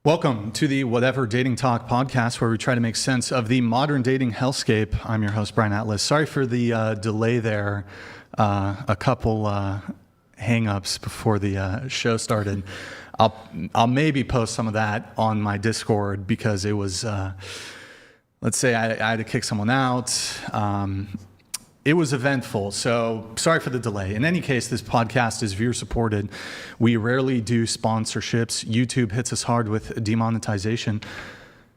Welcome to the Whatever Dating Talk podcast, where we try to make sense of the modern dating hellscape. I'm your host, Brian Atlas. Sorry for the delay there. A couple hang-ups before the show started. I'll maybe post some of that on my Discord because it was, let's say I had to kick someone out. It was eventful, so sorry for the delay. In any case, this podcast is viewer-supported. We rarely do sponsorships. YouTube hits us hard with demonetization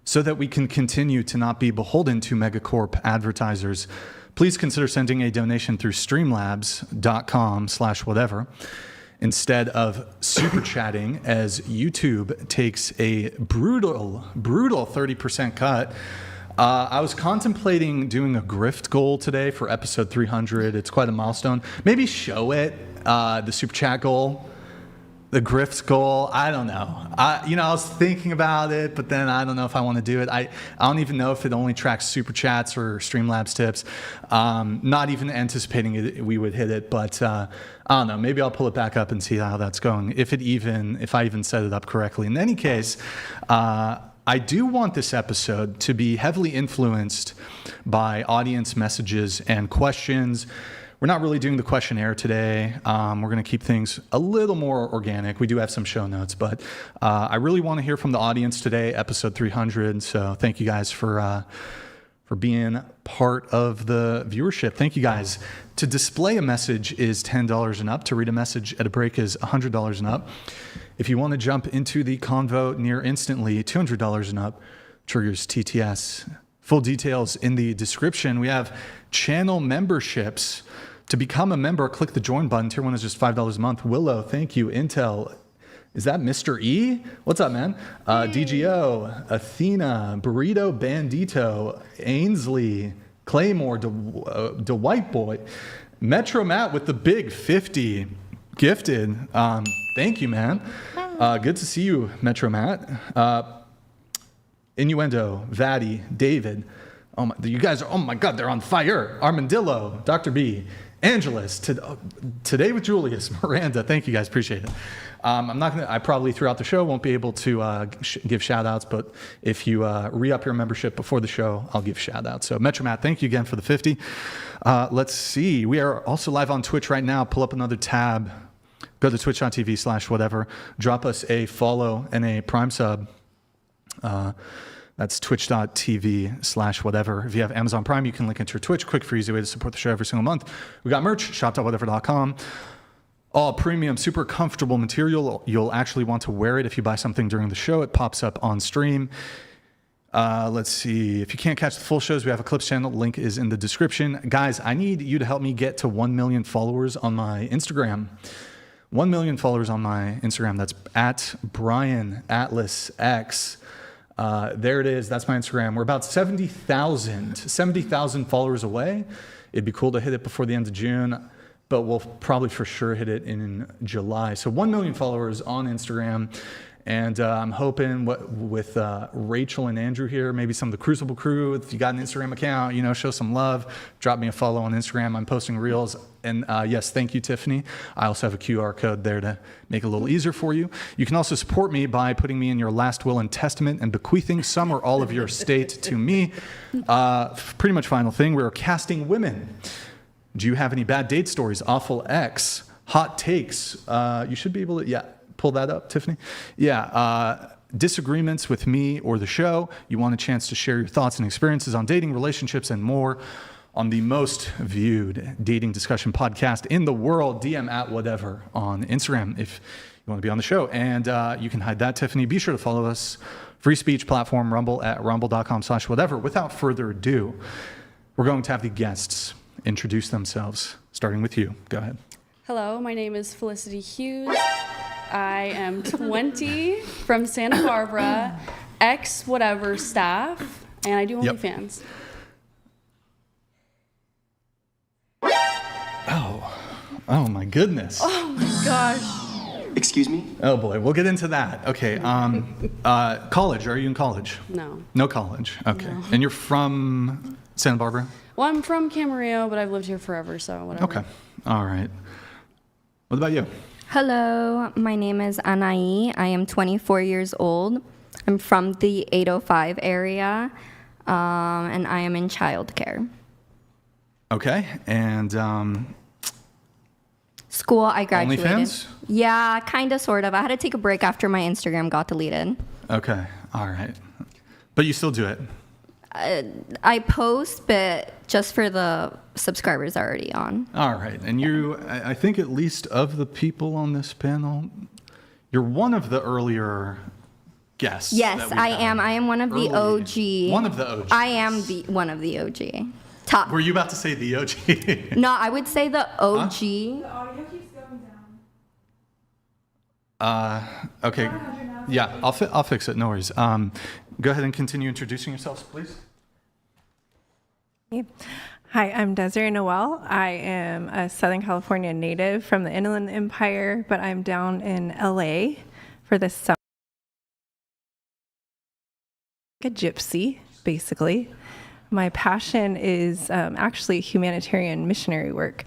so that we can continue to not be beholden to megacorp advertisers. Please consider sending a donation through streamlabs.com/whatever instead of super chatting, as YouTube takes a brutal 30% cut. I was contemplating doing a grift goal today for episode 300. It's quite a milestone. Maybe show it, the super chat goal, the grift goal. I don't know. I was thinking about it, but then I don't know if I want to do it. I don't even know if it only tracks super chats or Streamlabs tips. Not even anticipating we would hit it, but I don't know. Maybe I'll pull it back up and see how that's going. If I even set it up correctly. In any case, I do want this episode to be heavily influenced by audience messages and questions. We're not really doing the questionnaire today. We're going to keep things a little more organic. We do have some show notes, but I really want to hear from the audience today, episode 300. So thank you guys for being part of the viewership. Thank you guys. To display a message is $10 and up. To read a message at a break is $100 and up. If you want to jump into the convo near instantly, $200 and up triggers TTS. Full details in the description. We have channel memberships. To become a member, click the join button. Tier 1 is just $5 a month. Willow, thank you. Intel, is that Mr. E? What's up, man? DGO, Athena, Burrito Bandito, Ainsley, Claymore, the White Boy, Metro Matt with the big 50 gifted. Thank you, man. Good to see you, Metro Matt. Innuendo, Vaddy, David. You guys are, oh my God, they're on fire. Armandillo, Dr. B, Angelus, today with Julius, Miranda. Thank you guys, appreciate it. I probably throughout the show won't be able to give shout outs, but if you re-up your membership before the show, I'll give shout outs. So Metro Matt, thank you again for the 50. Let's see. We are also live on Twitch right now. Pull up another tab. Go to twitch.tv/whatever. Drop us a follow and a Prime sub. That's twitch.tv/whatever. If you have Amazon Prime, you can link into your Twitch. Quick, free, easy way to support the show every single month. We got merch, shop.whatever.com. All premium, super comfortable material. You'll actually want to wear it if you buy something during the show. It pops up on stream. Let's see. If you can't catch the full shows, we have a clips channel. Link is in the description. Guys, I need you to help me get to 1 million followers on my Instagram. 1 million followers on my Instagram. That's at Brian Atlas X. There it is. That's my Instagram. We're about 70,000 followers away. It'd be cool to hit it before the end of June, but we'll probably for sure hit it in July. So 1 million followers on Instagram. And I'm hoping with Rachel and Andrew here, maybe some of the Crucible crew, if you got an Instagram account, show some love, drop me a follow on Instagram. I'm posting reels. And yes, thank you, Tiffany. I also have a QR code there to make it a little easier for you. You can also support me by putting me in your last will and testament and bequeathing some or all of your estate to me. Pretty much final thing, we're casting women. Do you have any bad date stories, awful ex, hot takes? You should be able to, pull that up, Tiffany. Disagreements with me or the show. You want a chance to share your thoughts and experiences on dating, relationships, and more on the most viewed dating discussion podcast in the world. DM at whatever on Instagram if you want to be on the show. And you can hide that, Tiffany. Be sure to follow us. Free speech platform, Rumble at rumble.com/whatever. Without further ado, we're going to have the guests introduce themselves, starting with you. Go ahead. Hello, my name is Felicity Hughes. I am 20 from Santa Barbara, ex-whatever staff, and I do OnlyFans. Oh my goodness. Oh my gosh. Excuse me? Oh boy, we'll get into that. Okay, college, are you in college? No. No college, okay. No. And you're from Santa Barbara? Well, I'm from Camarillo, but I've lived here forever, so whatever. Okay, all right. What about you? Hello, my name is Anai. I am 24 years old. I'm from the 805 area, and I am in childcare. Okay, and School, I graduated. OnlyFans? Yeah, kind of, sort of. I had to take a break after my Instagram got deleted. Okay, all right. But you still do it? I post, but just for the subscribers already on. All right, and I think at least of the people on this panel, you're one of the earlier guests. Yes, I am. I am one of the OG. One of the OGs. I am one of the OG. Top. Were you about to say the OG? No, I would say the OG. Huh? The audio keeps going down. Okay. Yeah, I'll fix it. No worries. Go ahead and continue introducing yourselves, please. Hi, I'm Desiree Noel. I am a Southern California native from the Inland Empire, but I'm down in LA for this summer. Like a gypsy, basically. My passion is actually humanitarian missionary work,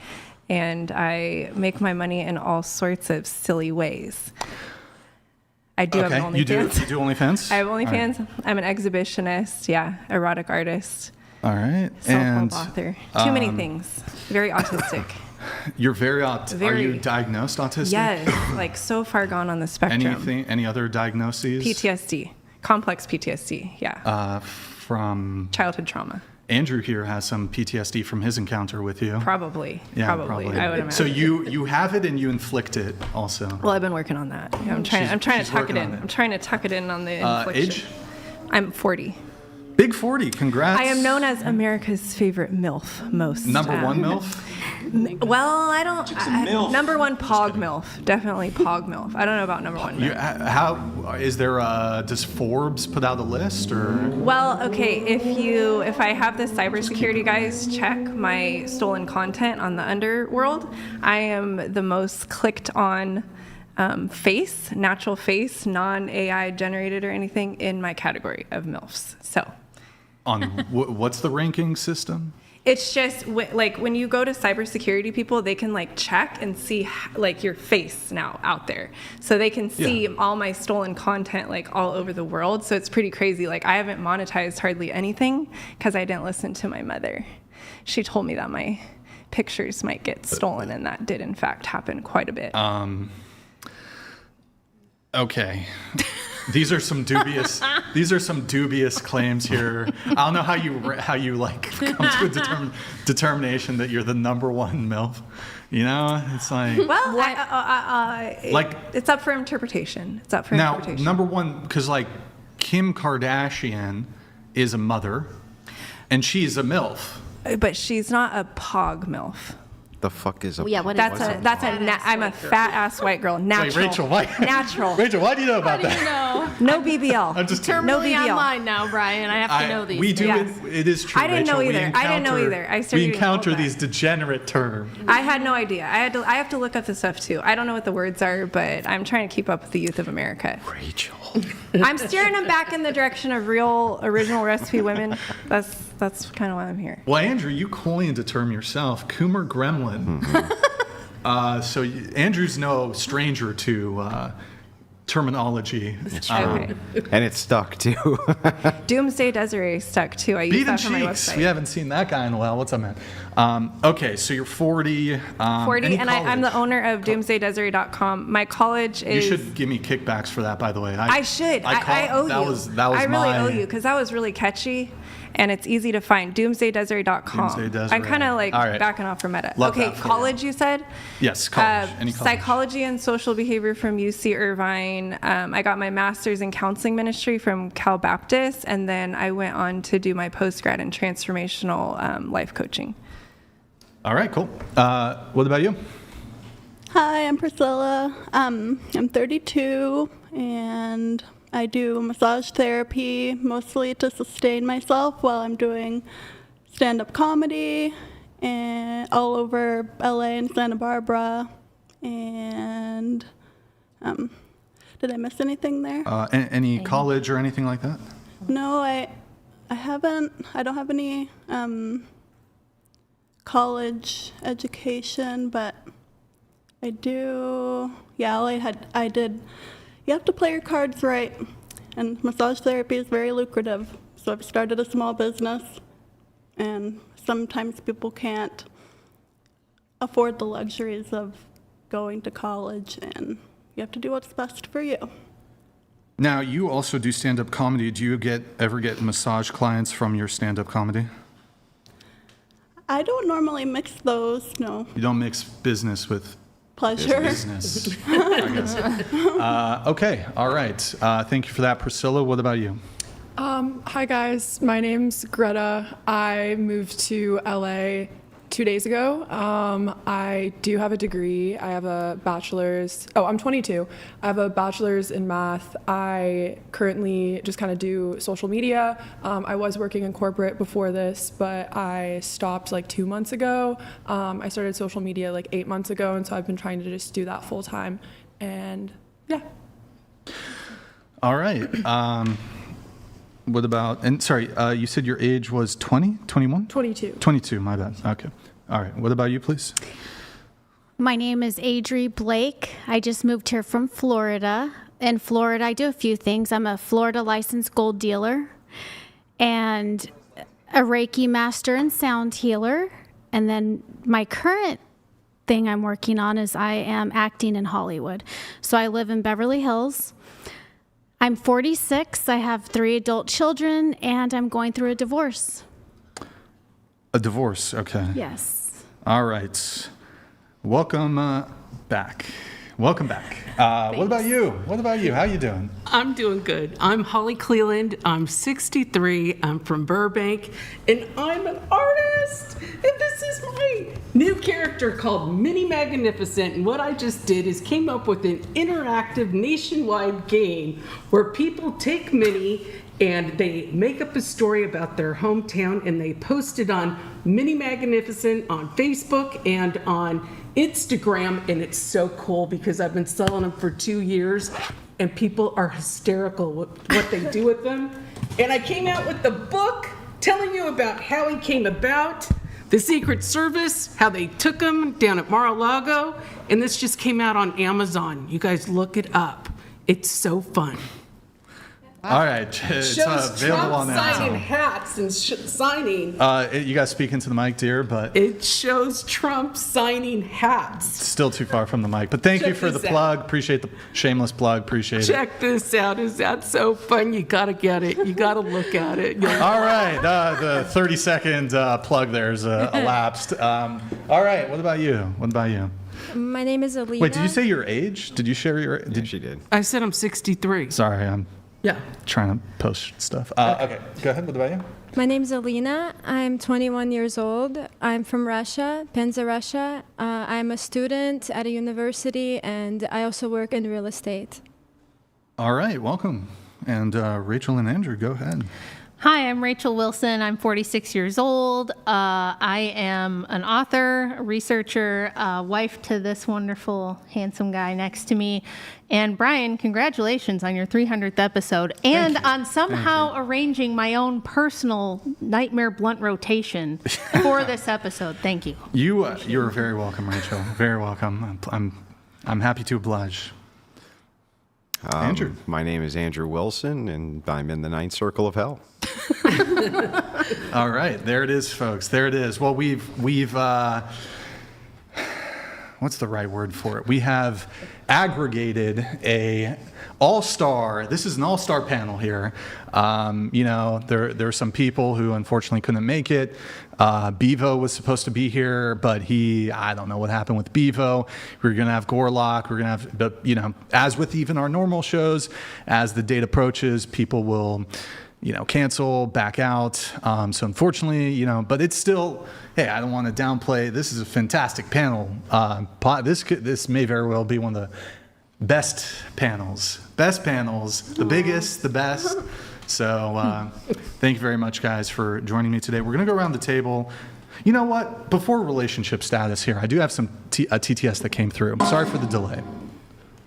and I make my money in all sorts of silly ways. I do have an OnlyFans. You do OnlyFans? I have OnlyFans. Right. I'm an exhibitionist, erotic artist. All right. Self-help author. Too many things. Very autistic. You're are you diagnosed autistic? Yes, like so far gone on the spectrum. Any other diagnoses? PTSD. Complex PTSD, yeah. From childhood trauma. Andrew here has some PTSD from his encounter with you. Probably. Yeah, probably. I would imagine. So you have it and you inflict it also. Well, I've been working on that. I'm trying to tuck it in. I'm trying to tuck it in on the infliction. Age? I'm 40. Big 40, congrats. I am known as America's favorite MILF most. Number one MILF? Well, I don't. Number one Pog MILF. Definitely Pog MILF. I don't know about number one. Does Forbes put out a list or? Well, okay, if I have the cybersecurity guys check my stolen content on the underworld, I am the most clicked on face, natural face, non-AI generated or anything in my category of MILFs. So. On what's the ranking system? It's just like when you go to cybersecurity people, they can like check and see like your face now out there. So they can see all my stolen content like all over the world. So it's pretty crazy. Like I haven't monetized hardly anything because I didn't listen to my mother. She told me that my pictures might get stolen, and that did in fact happen quite a bit. Okay. These are some dubious claims here. I don't know how you like come to a determination that you're the number one MILF. You know, it's like it's up for interpretation. Now, number one, because like Kim Kardashian is a mother, and she's a MILF. But she's not a Pog MILF. The fuck is a? Yeah, what is that? I'm a fat ass white girl. Natural. Wait, Rachel, why? Natural. Rachel, why do you know about that? No BBL. I'm just terminally online now, Brian. I have to know these. We do. Yes. It is true. I didn't know either. We encounter these degenerate terms. I had no idea. I have to look up this stuff too. I don't know what the words are, but I'm trying to keep up with the youth of America. Rachel. I'm steering them back in the direction of real original recipe women. That's kind of why I'm here. Well, Andrew, you coined a term yourself, Coomer Gremlin. Mm-hmm. So Andrew's no stranger to terminology. It's true. And it's stuck too. Doomsday Desiree stuck too. I use Beat that and for my Cheeks. website. We haven't seen that guy in a while. What's up, man? Okay, so you're 40. 40, and I'm the owner of DoomsdayDesiree.com. My college is. You should give me kickbacks for that, by the way. I should. I owe you. That was I really owe you because that was really catchy, and it's easy to find. DoomsdayDesiree.com. Doomsday Desiree. I'm kind of like backing off from Meta. Love okay, that college you said? Yes, college. Any college. Psychology and social behavior from UC Irvine. I got my master's in counseling ministry from Cal Baptist, and then I went on to do my postgrad in transformational life coaching. All right, cool. What about you? Hi, I'm Priscilla. I'm 32, and I do massage therapy mostly to sustain myself while I'm doing stand-up comedy and all over LA and Santa Barbara. And did I miss anything there? Any college or anything like that? No, I haven't. I don't have any college education, but I do. Yeah, I did. You have to play your cards right. And massage therapy is very lucrative. So I've started a small business, and sometimes people can't afford the luxuries of going to college, and you have to do what's best for you. Now, you also do stand-up comedy. Do you ever get massage clients from your stand-up comedy? I don't normally mix those, no. You don't mix business with Pleasure. business, I guess. Okay, all right. Thank you for that, Priscilla. What about you? Hi guys, my name's Greta. I moved to LA 2 days ago. I do have a degree. I have a bachelor's. Oh, I'm 22. I have a bachelor's in math. I currently just kind of do social media. I was working in corporate before this, but I stopped like 2 months ago. I started social media like 8 months ago, and so I've been trying to just do that full time. And yeah. All right. What about, and sorry, you said your age was 20, 21? 22. 22, my bad. Okay. All right. What about you, please? My name is Adri Blake. I just moved here from Florida. In Florida, I do a few things. I'm a Florida licensed gold dealer and a Reiki master and sound healer. And then my current thing I'm working on is I am acting in Hollywood. So I live in Beverly Hills. I'm 46, I have 3 adult children, and I'm going through a divorce. A divorce, okay. Yes. All right. Welcome back. Welcome back. What about you? What about you? How you doing? I'm doing good. I'm Holly Cleland. I'm 63. I'm from Burbank, and I'm an artist. And this is my new character called Mini Magnificent. And what I just did is came up with an interactive nationwide game where people take Minnie and they make up a story about their hometown and they post it on Mini Magnificent on Facebook and on Instagram, and it's so cool because I've been selling them for 2 years and people are hysterical with what they do with them. And I came out with the book telling you about how he came about, the Secret Service, how they took him down at Mar-a-Lago, and this just came out on Amazon. You guys look it up. It's so fun. All right. It's Shows available Trump on signing Amazon. hats and signing. You guys speak into the mic, dear, but It shows Trump signing hats. still too far from the mic. But thank you Check for the this out. plug. Appreciate the shameless plug. Appreciate it. Check this out. Is that so fun? You gotta get it. You gotta look at it. All right. The 30-second plug there is elapsed. All right. What about you? What about you? My name is Alina. Wait, did you say your age? Did you share your? She did. I said I'm 63. Sorry, I'm Yeah. trying to post stuff. Okay, go ahead. What about you? My name is Alina. I'm 21 years old. I'm from Russia, Penza, Russia. I'm a student at a university, and I also work in real estate. All right, welcome. And Rachel and Andrew, go ahead. Hi, I'm Rachel Wilson. I'm 46 years old. I am an author, a researcher, wife to this wonderful, handsome guy next to me. And Brian, congratulations on your 300th episode and on somehow arranging my own personal Nightmare Blunt rotation for this episode. Thank you. You're very welcome, Rachel. Very welcome. I'm happy to oblige. Andrew. My name is Andrew Wilson, and I'm in the 9th circle of hell. All right, there it is, folks. There it is. Well, we've what's the right word for it? We have aggregated a all-star. This is an all-star panel here. You know, there are some people who unfortunately couldn't make it. Bevo was supposed to be here, but I don't know what happened with Bevo. We're going to have Gorlock. We're going to have, you know, as with even our normal shows, as the date approaches, people will, you know, cancel, back out. So unfortunately, you know, but it's still, hey, I don't want to downplay. This is a fantastic panel. This may very well be one of the best panels, the biggest, the best. So thank you very much, guys, for joining me today. We're going to go around the table. You know what? Before relationship status here, I do have some TTS that came through. Sorry for the delay.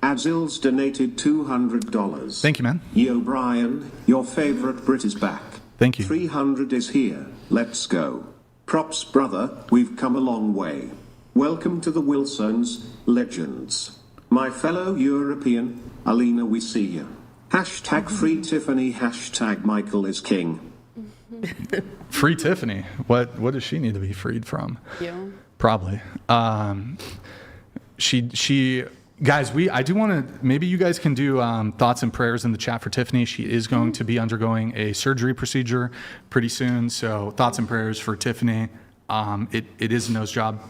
Azil's donated $200. Thank you, man. Yo, Brian, your favorite Brit is back. Thank you. 300 is here. Let's go. Props, brother. We've come a long way. Welcome to the Wilsons, legends. My fellow European, Alina, we see you. Hashtag free Tiffany, hashtag Michael is king. Free Tiffany. What does she need to be freed from? You. Probably. She guys, I do want to, maybe you guys can do thoughts and prayers in the chat for Tiffany. She is going to be undergoing a surgery procedure pretty soon. So thoughts and prayers for Tiffany. It is a nose job.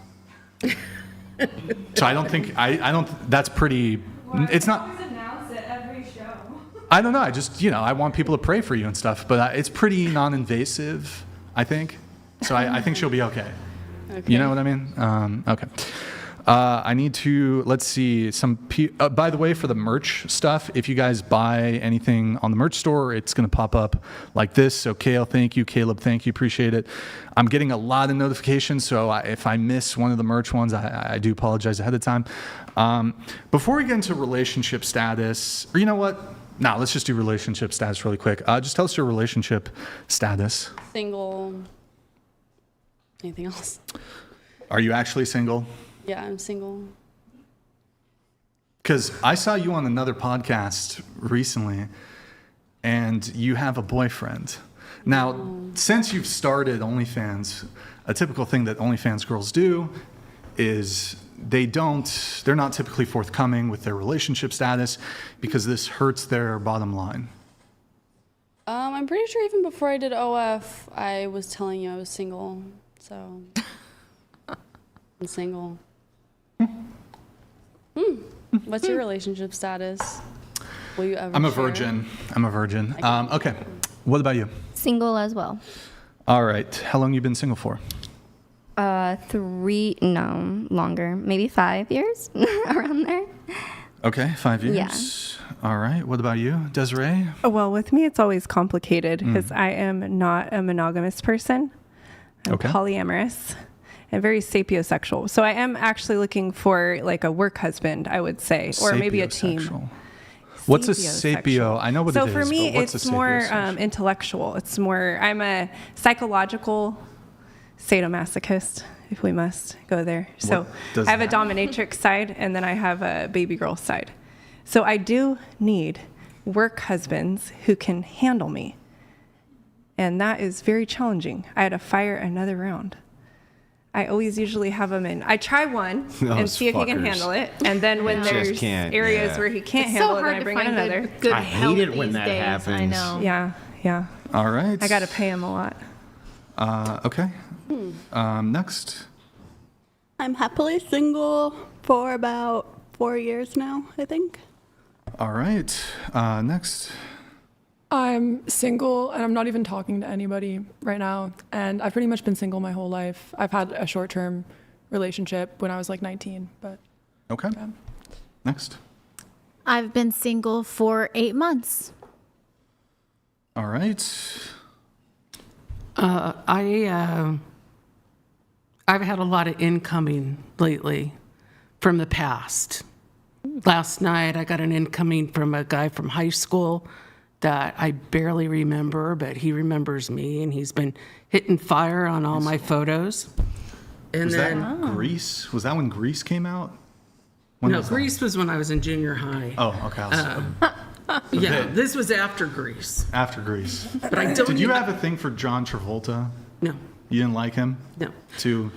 So I don't think, I don't, that's pretty, it's not. Always announce it every show. I don't know. I just, I want people to pray for you and stuff, but it's pretty non-invasive, I think. So I think she'll be okay. Okay. You know what I mean? Okay. I need to, let's see, by the way, for the merch stuff, if you guys buy anything on the merch store, it's going to pop up like this. So Kale, thank you. Caleb, thank you. Appreciate it. I'm getting a lot of notifications, so if I miss one of the merch ones, I do apologize ahead of time. Before we get into relationship status, or you know what? No, let's just do relationship status really quick. Just tell us your relationship status. Single. Anything else? Are you actually single? Yeah, I'm single. Because I saw you on another podcast recently, and you have a boyfriend. Now, since you've started OnlyFans, a typical thing that OnlyFans girls do is they're not typically forthcoming with their relationship status because this hurts their bottom line. I'm pretty sure even before I did OF, I was telling you I was single. So, I'm single. What's your relationship status? Will you ever I'm a share? virgin. Okay. What about you? Single as well. All right. How long you been single for? 3, longer, maybe 5 years, around there. Okay, 5 years. Yeah. All right. What about you, Desiree? Well, with me, it's always complicated because I am not a monogamous person. I'm polyamorous and very sapiosexual. So I am actually looking for like a work husband, I would say, or maybe a team. What's a sapio? I know what it is. So for me, it's more intellectual. It's more, I'm a psychological sadomasochist, if we must go there. So I have a dominatrix side, and then I have a baby girl side. So I do need work husbands who can handle me. And that is very challenging. I had to fire another round. I always usually have him in. I try one and see if he can handle it. And then when there's areas where he can't handle it, then I bring in another. I hate it when that happens. I know. Yeah. All right. I got to pay him a lot. Okay. Next. I'm happily single for about 4 years now, I think. All right. Next. I'm single and I'm not even talking to anybody right now. And I've pretty much been single my whole life. I've had a short-term relationship when I was like 19, but. Okay. Yeah. Next. I've been single for 8 months. All right. I've had a lot of incoming lately from the past. Last night, I got an incoming from a guy from high school that I barely remember, but he remembers me, and he's been hitting fire on all my photos. And was then that Grease? Was that when Grease came out? Grease was when I was in junior high. Oh, okay. Yeah, this was after Grease. After Grease. But I don't. Did you have a thing for John Travolta? No. You didn't like him? No. Too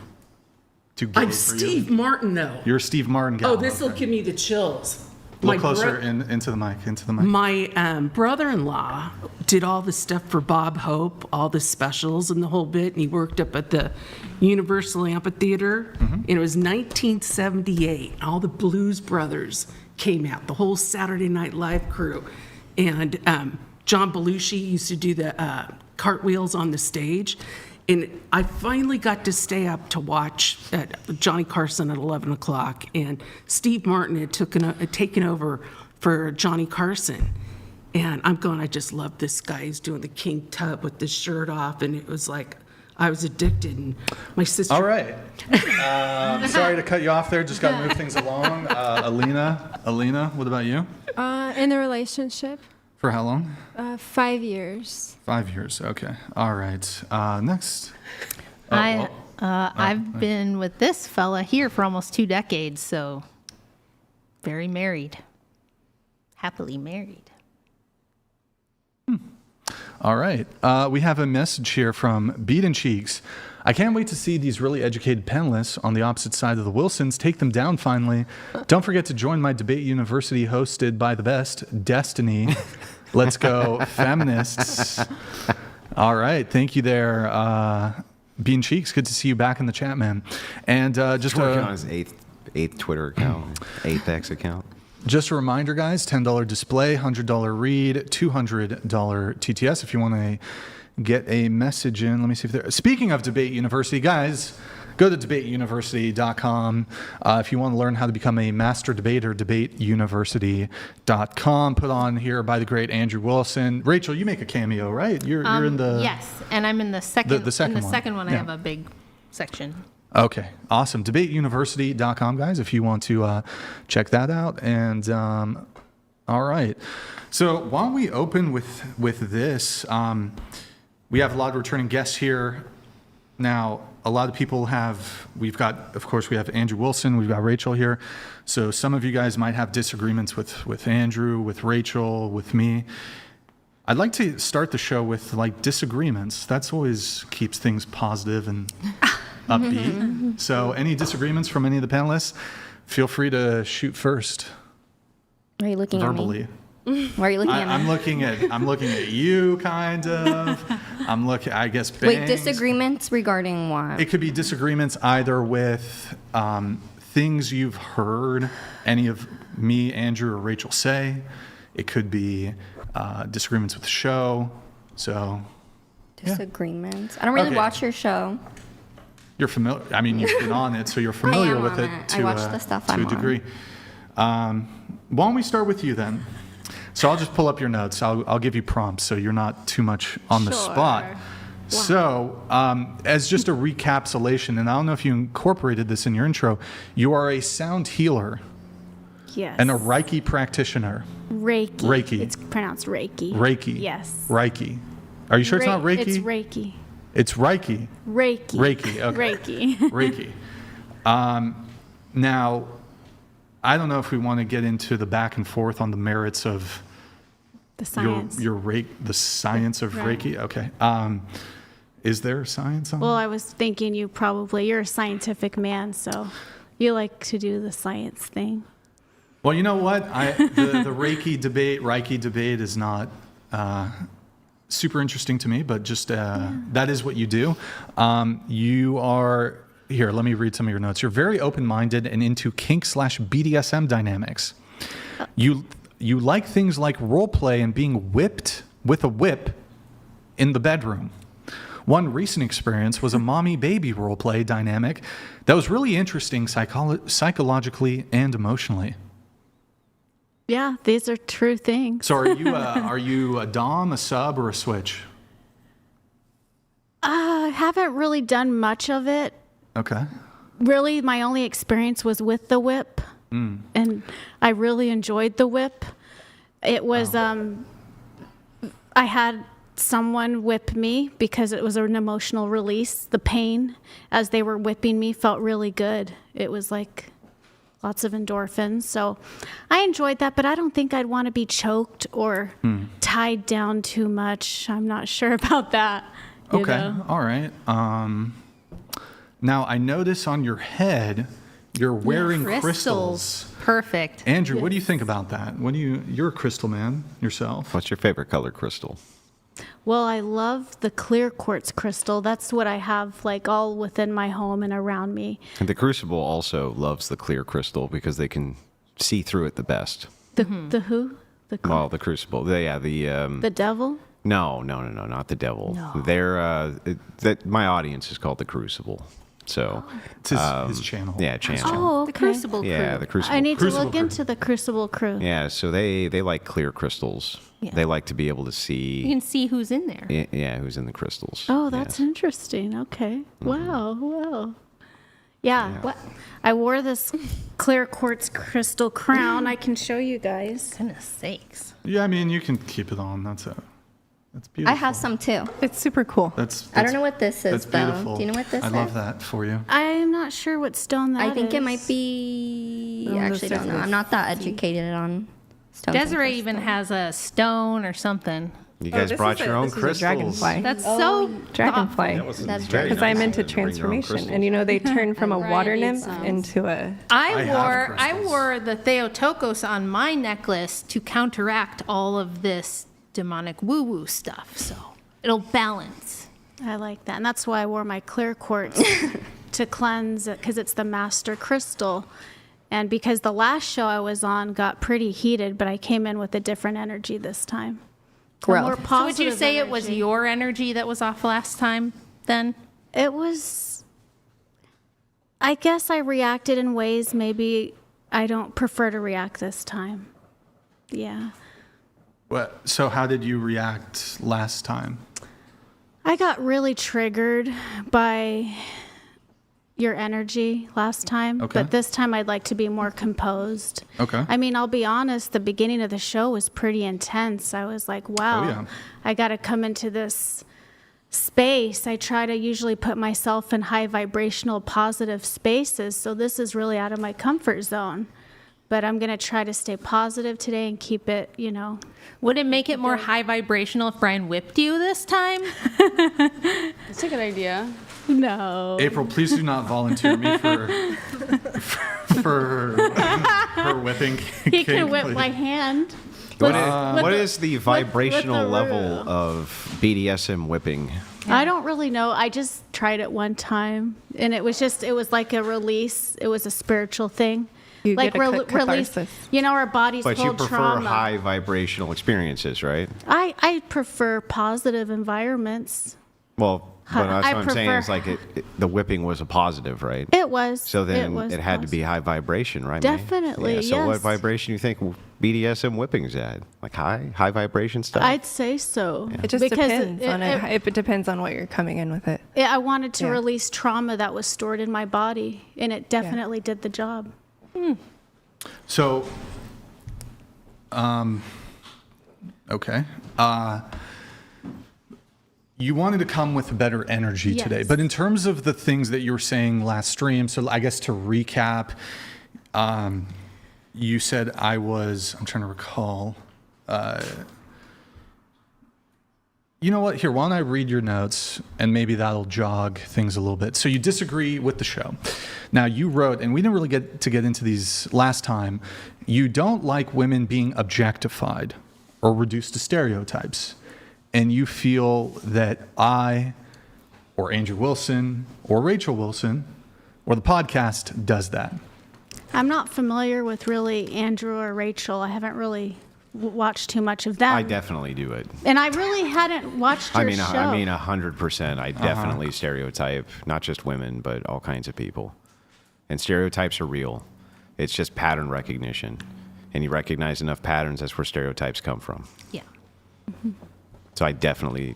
gay I'm for Steve you? Martin, though. You're Steve Martin guy. Oh, this will give me the chills. Look closer into the mic. My brother-in-law did all the stuff for Bob Hope, all the specials and the whole bit, and he worked up at the Universal Amphitheater. And it was 1978. All the Blues Brothers came out, the whole Saturday Night Live crew. And John Belushi used to do the cartwheels on the stage. And I finally got to stay up to watch Johnny Carson at 11 o'clock, and Steve Martin had taken over for Johnny Carson. And I'm going, I just love this guy. He's doing the King Tut with the shirt off, and it was like I was addicted. And my sister. All right. Sorry to cut you off there. Just got to move things along. Alina, what about you? In a relationship. For how long? 5 years. 5 years. Okay. All right. Next. I've been with this fella here for almost 2 decades, so very married. Happily married. All right. We have a message here from Beaten Cheeks. I can't wait to see these really educated panelists on the opposite side of the Wilsons take them down finally. Don't forget to join my debate university hosted by the best, Destiny. Let's go, feminists. All right. Thank you there, Bean Cheeks. Good to see you back in the chat, man. And just working on his eighth Twitter account, 8th X account. Just a reminder, guys, $10 display, $100 read, $200 TTS if you want to get a message in. Let me see if there... Speaking of Debate University, guys, go to debateuniversity.com. If you want to learn how to become a master debater, debateuniversity.com. Put on here by the great Andrew Wilson. Rachel, you make a cameo, right? You're in the... Yes, and I'm in the second, the second in the one. second one. Yeah. I have a big section. Okay, awesome. Debateuniversity.com, guys, if you want to check that out. And all right. So why don't we open with this? We have a lot of returning guests here. Now, a lot of people we have Andrew Wilson, we've got Rachel here. So some of you guys might have disagreements with Andrew, with Rachel, with me. I'd like to start the show with disagreements. That's always keeps things positive and upbeat. So any disagreements from any of the panelists, feel free to shoot first. Are you looking verbally. at me? Why are you looking at me? I'm looking at you, kind of. I'm looking, I guess, bangs. Wait, disagreements regarding what? It could be disagreements either with things you've heard any of me, Andrew, or Rachel say. It could be disagreements with the show. So Disagreements. I don't really watch your show. You're familiar. I mean, you've been on it, so you're familiar with it I watch the stuff to I'm a degree. Why don't we start with you then? So I'll just pull up your notes. I'll give you prompts so you're not too much on the spot. Wow. So as just a recapitulation, and I don't know if you incorporated this in your intro, you are a sound healer. Yes. And a Reiki practitioner. Reiki. It's pronounced Reiki. Reiki. Yes. Reiki. Are you sure it's not Reiki? It's Reiki. It's Reiki. Reiki. Reiki. Okay. Reiki. Reiki. Now, I don't know if we want to get into the back and forth on the merits of the science. The science of Reiki. Okay. Is there science on Well, I was thinking you're a scientific man, so you like to do the science thing. Well, you know what? The Reiki debate is not super interesting to me, but just that is what you do. You are, here, let me read some of your notes. You're very open-minded and into kink/BDSM dynamics. You like things like role play and being whipped with a whip in the bedroom. One recent experience was a mommy-baby role play dynamic that was really interesting psychologically and emotionally. Yeah, these are true things. So are you a dom, a sub, or a switch? I haven't really done much of it. Okay. Really, my only experience was with the whip, and I really enjoyed the whip. It was, I had someone whip me because it was an emotional release. The pain as they were whipping me felt really good. It was like lots of endorphins. So I enjoyed that, but I don't think I'd want to be choked or tied down too much. I'm not sure about that. Okay. All right. Now, I notice on your head, you're wearing crystals. Perfect. Andrew, what do you think about that? You're a crystal man yourself. What's your favorite color crystal? Well, I love the clear quartz crystal. That's what I have all within my home and around me. And the Crucible also loves the clear crystal because they can see through it the best. The who? The Crucible. The devil? No, not the devil. No. They're my audience is called the Crucible. So it's his channel. Yeah, channel. Oh, okay. The Crucible Crew. Yeah, the Crucible. I need to look into the Crucible Crew. Yeah, so they like clear crystals. Yeah. They like to be able to see. You can see who's in there. Yeah, who's in the crystals. Oh, that's interesting. Okay. Wow. Yeah. What? I wore this clear quartz crystal crown. I can show you guys. Goodness sakes. Yeah, I mean, you can keep it on. That's beautiful. I have some too. It's super cool. I don't know what this is, that's though. beautiful. Do you know what this is? I love that for you. I'm not sure what stone that is. I think it might be... I actually don't know. I'm not that educated on stones. Desiree even has a stone or something. You guys brought your own crystals. Dragonfly. That's so Dragonfly. That's very Because nice I'm into of them to bring their own transformation, and you know they turn from a Right, water I need nymph some. into a. I wore the Theotokos on my necklace to counteract all of this demonic woo-woo stuff. So it'll balance. I like that. And that's why I wore my clear quartz to cleanse it, because it's the master crystal. And because the last show I was on got pretty heated, but I came in with a different energy this time. Growth. More So would you positive say it was energy. your energy that was off last time then? It was, I guess I reacted in ways maybe I don't prefer to react this time. Yeah. So how did you react last time? I got really triggered by your energy last time, Okay. but this time I'd like to be more composed. Okay. I mean, I'll be honest, the beginning of the show was pretty intense. I was like, wow, Oh, yeah. I got to come into this space. I try to usually put myself in high vibrational positive spaces, so this is really out of my comfort zone. But I'm going to try to stay positive today and keep it, Would it make it more high vibrational if Brian whipped you this time? That's a good idea. No. April, please do not volunteer me for her whipping. He can whip my hand. What is the vibrational the level of BDSM whipping? I don't really know. I just tried it one time, and it was like a release. It was a spiritual thing. You like get a release. catharsis. Our bodies But you hold prefer trauma. high vibrational experiences, right? I prefer positive environments. Well, but that's I what I'm saying prefer- is like the whipping was a positive, right? It was. So then was it had to be positive. high vibration, right? May? Definitely, Yeah, so what yes. vibration do you think BDSM whipping's at? Like high vibration stuff? I'd say so. It just depends on it. It depends on what you're coming in with it. I wanted to Yeah. release trauma that was stored in my body, and it definitely did the job. So, okay. You wanted to come with better energy today, Yes. but in terms of the things that you were saying last stream, so I guess to recap, you said I'm trying to recall. You know what? Here, why don't I read your notes and maybe that'll jog things a little bit. So you disagree with the show. Now you wrote, and we didn't really get into these last time, you don't like women being objectified or reduced to stereotypes. And you feel that I or Andrew Wilson or Rachel Wilson or the podcast does that. I'm not familiar with really Andrew or Rachel. I haven't really watched too much of them. I definitely do it. And I really hadn't watched your show. I mean 100%. I definitely stereotype not just women, but all kinds of people. And stereotypes are real. It's just pattern recognition. And you recognize enough patterns, that's where stereotypes come from. Yeah. So I definitely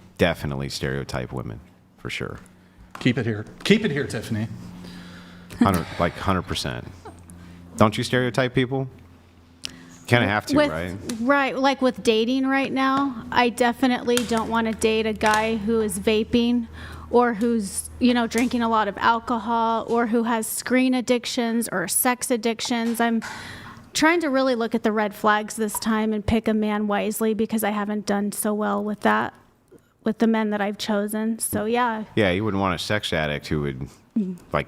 stereotype women, for sure. Keep it here. Keep it here, Tiffany. 100%. Don't you stereotype people? Kind of have to, right? Right. Like with dating right now, I definitely don't want to date a guy who is vaping or who's, drinking a lot of alcohol or who has screen addictions or sex addictions. I'm trying to really look at the red flags this time and pick a man wisely because I haven't done so well with that with the men that I've chosen. So, yeah. Yeah, you wouldn't want a sex addict who would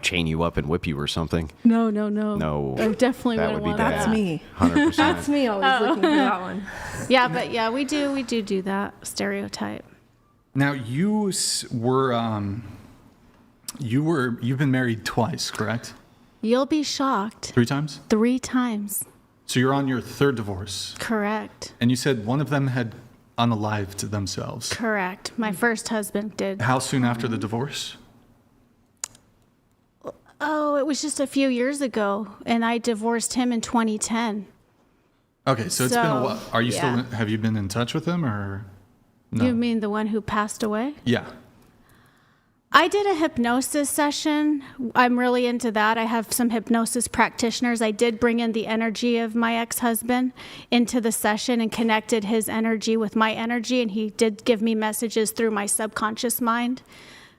chain you up and whip you or something. No. No. I definitely that wouldn't would be want bad. That's me. 100%. That's me always looking for that one. Yeah, but yeah, we do that stereotype. Now you've been married twice, correct? You'll be shocked. 3 times? 3 times. So you're on your 3rd divorce. Correct. And you said one of them had unalived themselves. Correct. My first husband did. How soon after the divorce? Oh, it was just a few years ago, and I divorced him in 2010. Okay, so it's been a while. Are you yeah. still? Have you been in touch with him, or no? You mean the one who passed away? Yeah. I did a hypnosis session. I'm really into that. I have some hypnosis practitioners. I did bring in the energy of my ex-husband into the session and connected his energy with my energy, and he did give me messages through my subconscious mind.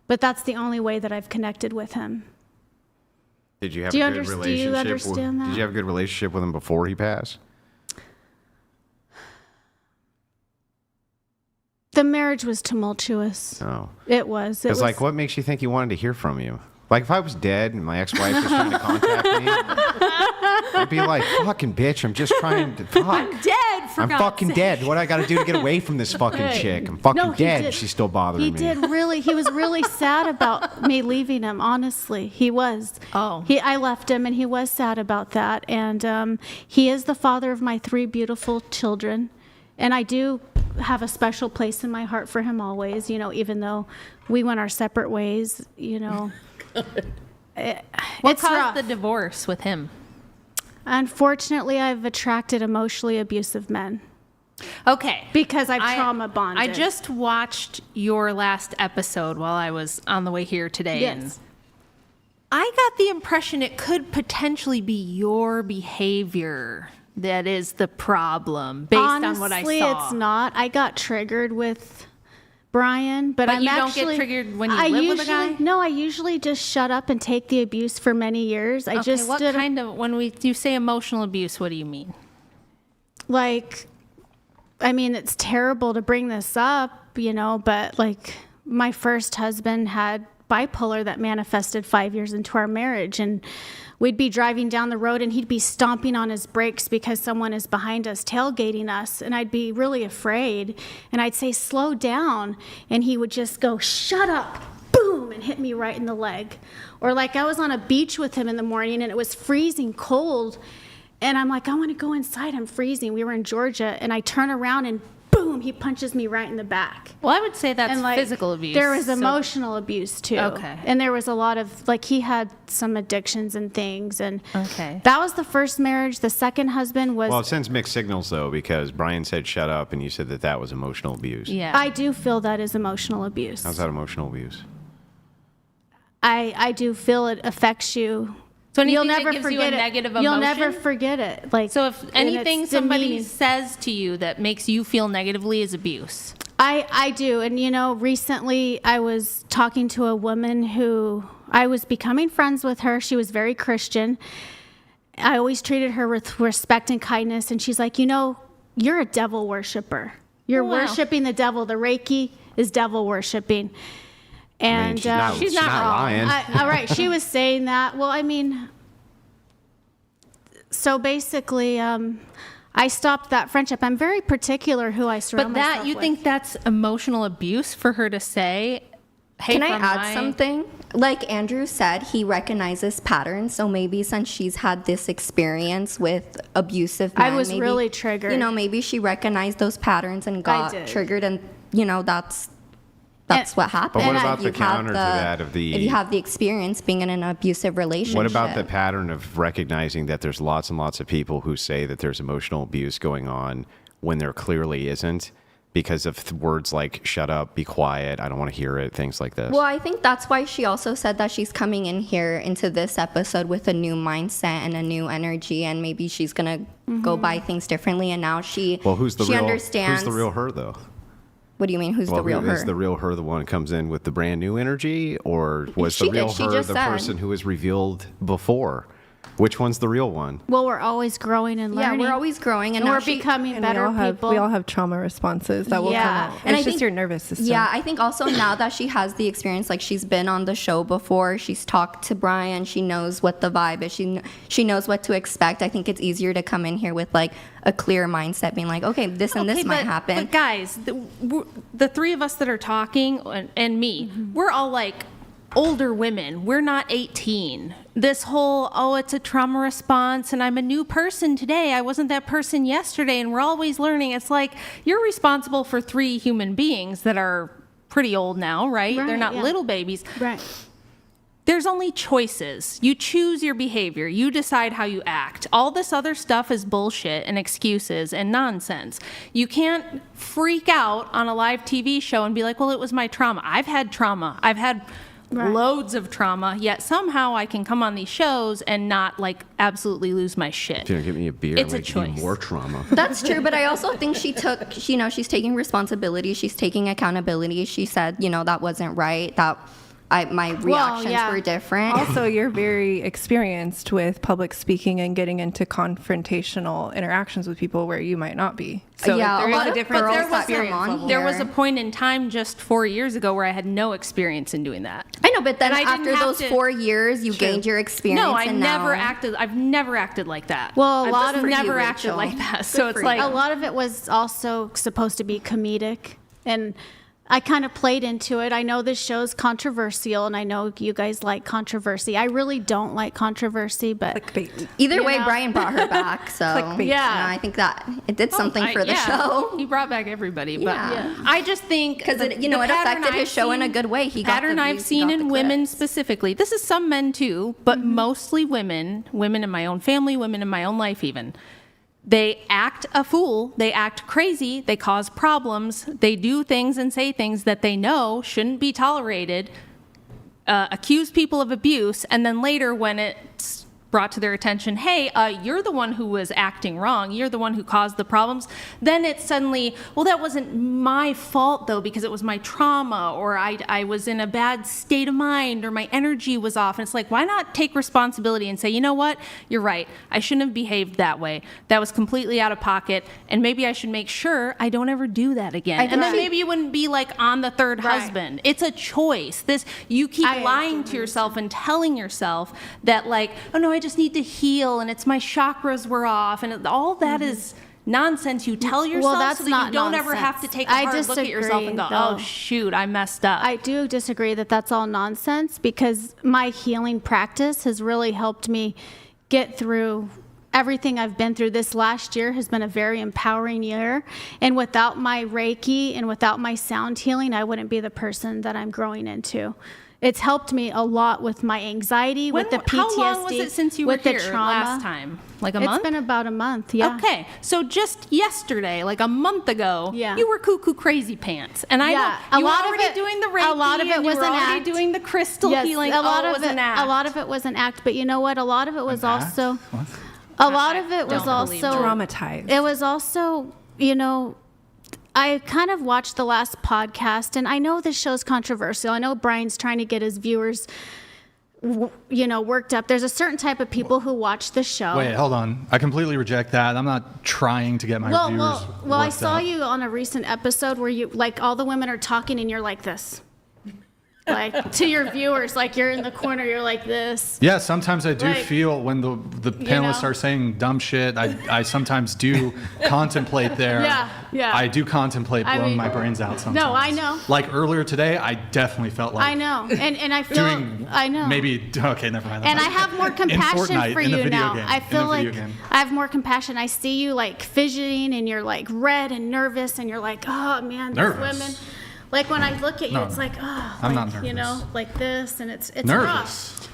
But that's the only way that I've connected with him. Did you have Do a you good under- do you relationship? understand that? Did you have a good relationship with him before he passed? The marriage was tumultuous. Oh. It was. Because, like, what makes you think he wanted to hear from you? Like, if I was dead and my ex-wife was trying to contact me, I'd be like, fucking bitch, I'm just trying to talk. I'm dead, for I'm God's fucking sake. dead. What do I got to do to get away from this fucking chick? I'm fucking No, he dead. did. She's still bothering He me. he was really sad about me leaving him, honestly. He was. Oh. I left him and he was sad about that. And he is the father of my 3 beautiful children. And I do have a special place in my heart for him always, even though we went our separate ways, What it's caused rough. the divorce with him? Unfortunately, I've attracted emotionally abusive men. Okay. Because I've trauma bonded. I just watched your last episode while I was on the way here today. Yes. And I got the impression it could potentially be your behavior that is the problem based on what I saw. Honestly, it's not. I got triggered with Brian, but I'm you don't actually, get triggered when you live with a guy? No, I usually just shut up and take the abuse for many years. I Okay, just what stood kind of, when you say emotional abuse, what do you mean? like, I mean, it's terrible to bring this up, but like my first husband had bipolar that manifested 5 years into our marriage, and we'd be driving down the road and he'd be stomping on his brakes because someone is behind us tailgating us, and I'd be really afraid, and I'd say slow down, and he would just go shut up, boom, and hit me right in the leg. Or like I was on a beach with him in the morning and it was freezing cold, and I'm like, I want to go inside, I'm freezing. We were in Georgia, and I turn around and boom, he punches me right in the back. Well, I would say that's And, like, physical abuse. There was so- emotional abuse too. Okay. And there was a lot of, like, he had some addictions and things. And Okay. that was the first marriage. The second husband was, Well, it sends mixed signals, though, because Brian said shut up, and you said that was emotional abuse. Yeah. I do feel that is emotional abuse. How's that emotional abuse? I do feel it affects you. So anything You'll that never gives you forget a it. negative You'll never emotion? forget it. Like, So if and anything it's somebody demeaning. says to you that makes you feel negatively is abuse. I do. And, recently I was talking to a woman who I was becoming friends with her. She was very Christian. I always treated her with respect and kindness. And she's like, you're a devil worshiper. You're Wow. worshiping the devil. The Reiki is devil worshiping. And she's not lying. all right. She was saying that. Well, so basically, I stopped that friendship. I'm very particular who I surround But myself you with. think that's emotional abuse for her to say, hey, Can I from add my- something? Like Andrew said, he recognizes patterns. So maybe since she's had this experience with abusive men, I was maybe, really triggered. Maybe she recognized those patterns and got did. triggered, and that's what happened. But what If about the you've had counter to that of the- if you have the experience being in an abusive relationship? What about the pattern of recognizing that there's lots and lots of people who say that there's emotional abuse going on when there clearly isn't because of words like shut up, be quiet, I don't want to hear it, things like this? Well, I think that's why she also said that she's coming in here into this episode with a new mindset and a new energy, and maybe she's gonna go by things differently. And now she Well, she understands. who's the real her, though? What do you mean? Who's the real her? Is the real her the one who comes in with the brand new energy, or was She the real did. She her just the said. person who was revealed before? Which one's the real one? Well, we're always growing and Yeah, learning. we're always growing, and And now we're she- becoming And better people. we all have trauma responses that will come out. And It's I just think- your nervous system. Yeah, I think also now that she has the experience, like she's been on the show before, she's talked to Brian, she knows what the vibe is, she knows what to expect. I think it's easier to come in here with like a clear mindset, being like, okay, this and this might happen. But guys, the three of us that are talking and me, we're all like older women. We're not 18. This whole, it's a trauma response and I'm a new person today. I wasn't that person yesterday, and we're always learning. It's like you're responsible for 3 human beings that are pretty old now, right? They're not little babies. Right. There's only choices. You choose your behavior. You decide how you act. All this other stuff is bullshit and excuses and nonsense. You can't freak out on a live TV show and be like, well, it was my trauma. I've had trauma. I've had loads of trauma, yet somehow I can come on these shows and not like absolutely lose my shit. If you don't give me a beer, It's I'm a gonna give you choice. more trauma. That's true, but I also think she took, she's taking responsibility, she's taking accountability. She said, that wasn't right, that my reactions were different. Also, you're very experienced with public speaking and getting into confrontational interactions with people where you might not be. So Yeah, there a is lot a of different girls that come experience on level. here. There was a point in time just 4 years ago where I had no experience in doing that. I know, but then And I didn't after have those to- 4 years, you gained your experience. No, and I've never acted like that. Well, a lot I've of never you, acted Rachel. like that. Good So it's for like a lot of it was also supposed to be comedic, and I kind of played into it. I know this show's controversial, and I know you guys like controversy. I really don't like controversy, but Clickbait. Either You way, know? Brian brought her back, so Clickbait. Yeah. I think that it did something for the show. He brought back everybody, but Yeah. I just think Because the it pattern affected his I've show in a seen- good way. He got pattern the I've views, he seen got in the women clicks. specifically. This is some men too, but mostly women in my own family, women in my own life even. They act a fool, they act crazy, they cause problems, they do things and say things that they know shouldn't be tolerated, accuse people of abuse, and then later when it's brought to their attention, hey, you're the one who was acting wrong, you're the one who caused the problems, then it's suddenly, well, that wasn't my fault though, because it was my trauma, or I was in a bad state of mind, or my energy was off. And it's like, why not take responsibility and say, you know what, you're right, I shouldn't have behaved that way. That was completely out of pocket, and maybe I should make sure I don't ever do that again. And then maybe you wouldn't be like on the third husband. It's a choice. You keep lying to yourself and telling yourself that like, oh no, I just need to heal, and it's my chakras were off, and all that is nonsense you tell yourself that's so that not you don't ever have to nonsense. take a I hard look at yourself and go, disagree, oh though. shoot, I messed up. I do disagree that that's all nonsense, because my healing practice has really helped me get through everything I've been through. This last year has been a very empowering year, and without my Reiki and without my sound healing, I wouldn't be the person that I'm growing into. It's helped me a lot with my anxiety, with the PTSD, How long was it since you were with the here trauma. last time? Like a month? It's been about a month, yeah. Okay, so just yesterday, like a month ago, Yeah. you were cuckoo crazy pants, and I Yeah, know a you lot were of already it- doing the Reiki, a lot of it and was you were an already act. doing the crystal Yes, healing. a lot it of was an act. A lot of it was an act, but you know what? A lot of it was An act? also. What? A lot of it was don't believe also Traumatized. It was also, I kind of watched the last podcast, and I know this show's controversial. I know Brian's trying to get his viewers, worked up. There's a certain type of people who watch the show. Wait, hold on. I completely reject that. I'm not trying to get my viewers. Well, I worked saw up. you on a recent episode where you, like, all the women are talking, and you're like this. Like, to your viewers, like, you're in the corner, you're like this. Yeah, sometimes I do Like, feel when the panelists know? are saying dumb shit, I sometimes do contemplate there. Yeah. I do contemplate I blowing mean- my brains out sometimes. No, I know. Like earlier today, I definitely felt like I know. And I feel, doing I know. maybe, okay, never mind. And I have more compassion Fortnite, for in the you video now. game, I in the feel video like game. I have more compassion. I see you like fidgeting, and you're like red and nervous, and you're like, oh man, these Nervous? women. Like when I look at you, No, it's like, oh, I'm like, not you know, nervous. like this, and it's Nervous.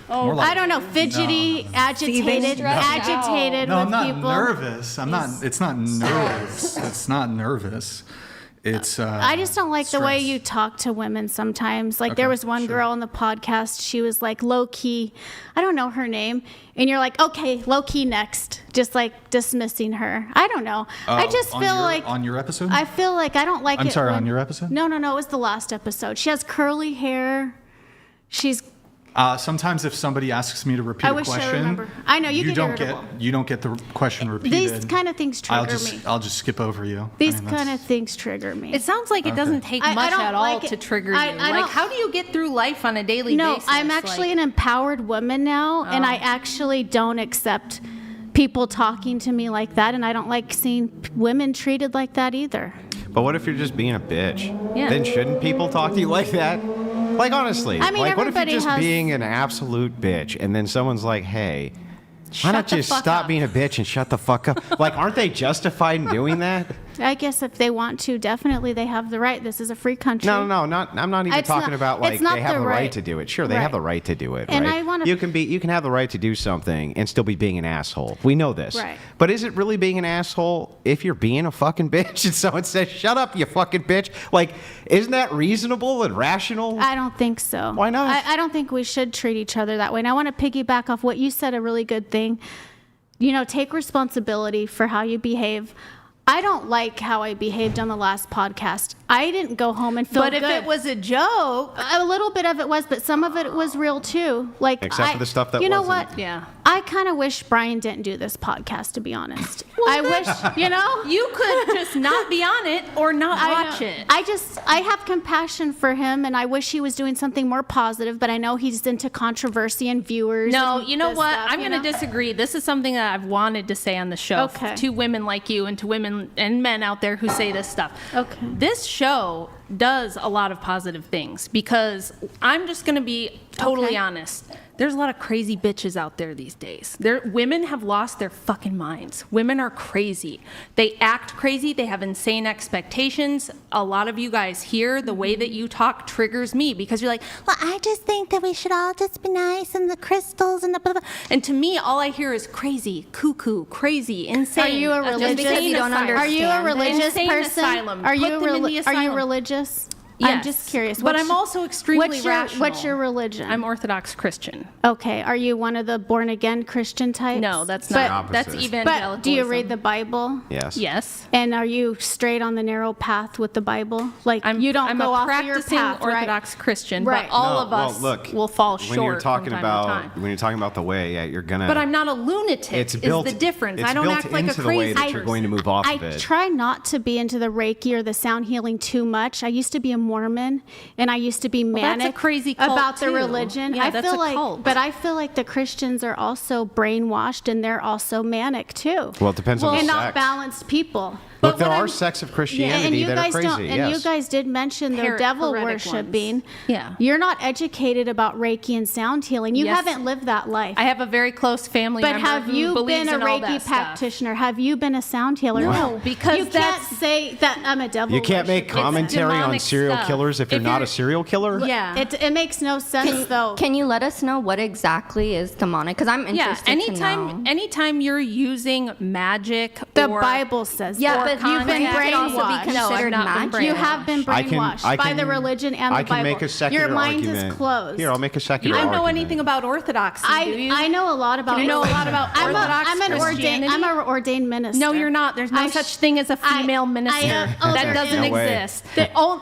rough. More like- I don't know, fidgety, No. agitated, agitated No, with I'm not people. nervous. I'm not. It's not nervous. It's not nervous. It's. I just don't like the way stress. you talk to women sometimes. Like Okay, there was one sure. girl on the podcast, she was like low key, I don't know her name, and you're like, okay, low key next, just like dismissing her. I don't know. I just on feel your- like on your episode. I feel like I don't like I'm it. sorry, when- on your episode? No, it was the last episode. She has curly hair. She's Sometimes if somebody asks me to repeat I a wish I question, remember. I know, you get don't get irritable. you don't get the question repeated. these kind of things trigger me. I'll just skip over you. These I mean, that's- kind of things trigger me. It sounds like it doesn't take I much don't at all like it. to trigger you. I Like, don't- how do you get through life on a daily No, basis? I'm actually an empowered woman now, and I actually don't accept people talking to me like that, and I don't like seeing women treated like that either. But what if you're just being a bitch? Yeah. Then shouldn't people talk to you like that? Like honestly, I mean, like what if you're everybody just has- being an absolute bitch, and then someone's like, "Hey, why not the just fuck stop up." being a bitch and shut the fuck up?" Like, aren't they justified in doing that? I guess if they want to, definitely they have the right. This is a free country. No, I'm not even It's talking not- about it's like not they have the the right right. to do it. Sure, they Right. have the right to do it, And right? I wanna- You can have the right to do something and still be being an asshole. We know this. Right. But is it really being an asshole if you're being a fucking bitch and someone says, "Shut up, you fucking bitch"? Like, isn't that reasonable and rational? I don't think so. Why not? I don't think we should treat each other that way. And I want to piggyback off what you said, a really good thing. Take responsibility for how you behave. I don't like how I behaved on the last podcast I didn't go home and feel But good. if it was a joke, a little bit of it was, but some of it was real too. Like, Except for the stuff that you know wasn't. what? Yeah. I kind of wish Brian didn't do this podcast, to be honest. I wish, you know, you could just not be on it or not watch know. it. I have compassion for him, and I wish he was doing something more positive. But I know he's into controversy and viewers. No, and you know this what? stuff, I'm you going to know? disagree. This is something that I've wanted to say on the show Okay. to women like you and to women and men out there who say this stuff. Okay. This show does a lot of positive things because I'm just going to be totally honest. There's a lot of crazy bitches out there these days. Women have lost their fucking minds. Women are crazy. They act crazy. They have insane expectations. A lot of you guys here, the way that you talk triggers me because you're like, well, I just think that we should all just be nice and the crystals and the blah, blah, blah. And to me, all I hear is crazy, cuckoo, crazy, insane. Are you a religious? because you don't Are you a understand religious Insane person? asylum. Are Put you them in the are you asylum. religious? Yes. I'm just curious. But What's I'm your- also extremely what's your, rational. What's your religion? I'm Orthodox Christian. Okay. Are you one of the born again Christian types? No, that's But- not. That's Opposite. evangelicalism. But do you read the Bible? Yes. Yes. And are you straight on the narrow path with the Bible? Like you don't I'm go a off of your practicing path, Orthodox Christian, Right. but all No, of us well, look, will fall short when you're talking from time about to time. when you're talking about the way, yeah, you're gonna. But I'm not a lunatic. It's is built. the difference. It's I don't built act like a into the crazy way that you're going to move off I of it. try not to be into the Reiki or the sound healing too much. I used to be a Mormon, and I used to be Well, that's a manic crazy cult, about the too. religion. Yeah, I that's feel a like, cult. but I feel like the Christians are also brainwashed, and they're also manic too. Well, it depends on the and sect. not balanced people. Look, there what are I'm- sects of and Christianity you that are guys crazy. don't. And Yes. you guys did mention the devil heretic worshiping. ones. Yeah. You're not educated about Reiki and sound healing. You Yes. haven't lived that life. I have a very close family But member have who you believes been a in all Reiki that stuff. practitioner? Have you been a sound healer? No, because you can't that's- say that I'm a devil. You can't make worshiper. commentary on demonic serial stuff. killers if you're not a serial killer. Yeah. It makes no sense though. Can you let us know what exactly is demonic? Because I'm Yeah, interested to know. anytime you're using magic The or Bible says Yeah, that. but you've been It could also be brainwashed. No, I've considered not been magic. You have been I can- brainwashed I by can- the religion and the I Bible. can make a secular Your mind argument. is closed. Here, I'll make a You secular don't argument. know anything about Orthodoxy, do you? I know a lot about. You know a lot about Orthodox I'm an Christianity? ordained minister. No, you're not. There's no I such sh- thing as a female I- minister. oh, that there doesn't is. No way. exist.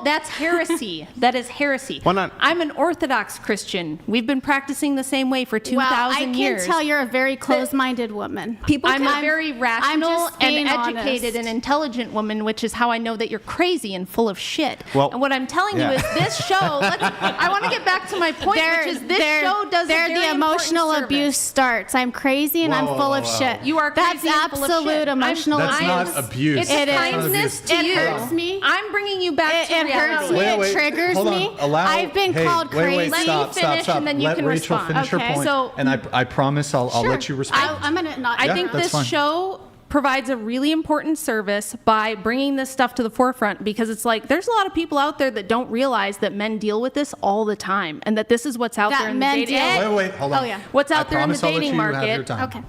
That's heresy. That is heresy. Why not? I'm an Orthodox Christian. We've been practicing the same way for 2,000 years. I can tell you're a very closed-minded woman. I'm a very rational just and being educated honest. and intelligent woman, which is how I know that you're crazy and full of shit. Well, and what I'm telling yeah. you is this show, I want to get back to my point, which is this show does a there very the emotional important abuse service. starts. I'm crazy and I'm Whoa, full whoa, of whoa. shit. You are That's crazy and full of absolute shit. emotional That's abuse. not abuse. It's It a is. kindness to It you. hurts me. I'm bringing you back to It reality. hurts me. Wait, It triggers hold on. me. Allow, I've been hey, called wait, crazy. Let stop, me stop, finish, stop. and then you Let can Rachel respond. finish her Okay. point, So- and I promise I'll let you respond. I'm gonna not. I Yeah, think that's this fine. show provides a really important service by bringing this stuff to the forefront because it's like there's a lot of people out there that don't realize that men deal with this all the time and that this is what's out That there in men the dating. deal- Wait, hold on. Oh, yeah. What's out I there in the promise I'll let dating you have market. your time. Okay.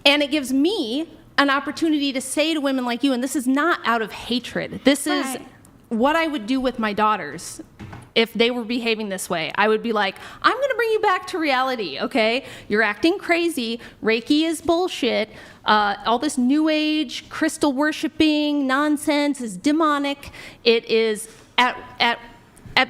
And it gives me an opportunity to say to women like you, and this is not out of hatred. This is Right. what I would do with my daughters if they were behaving this way. I would be like, I'm going to bring you back to reality, okay? You're acting crazy. Reiki is bullshit. All this new age crystal worshiping nonsense is demonic. It is at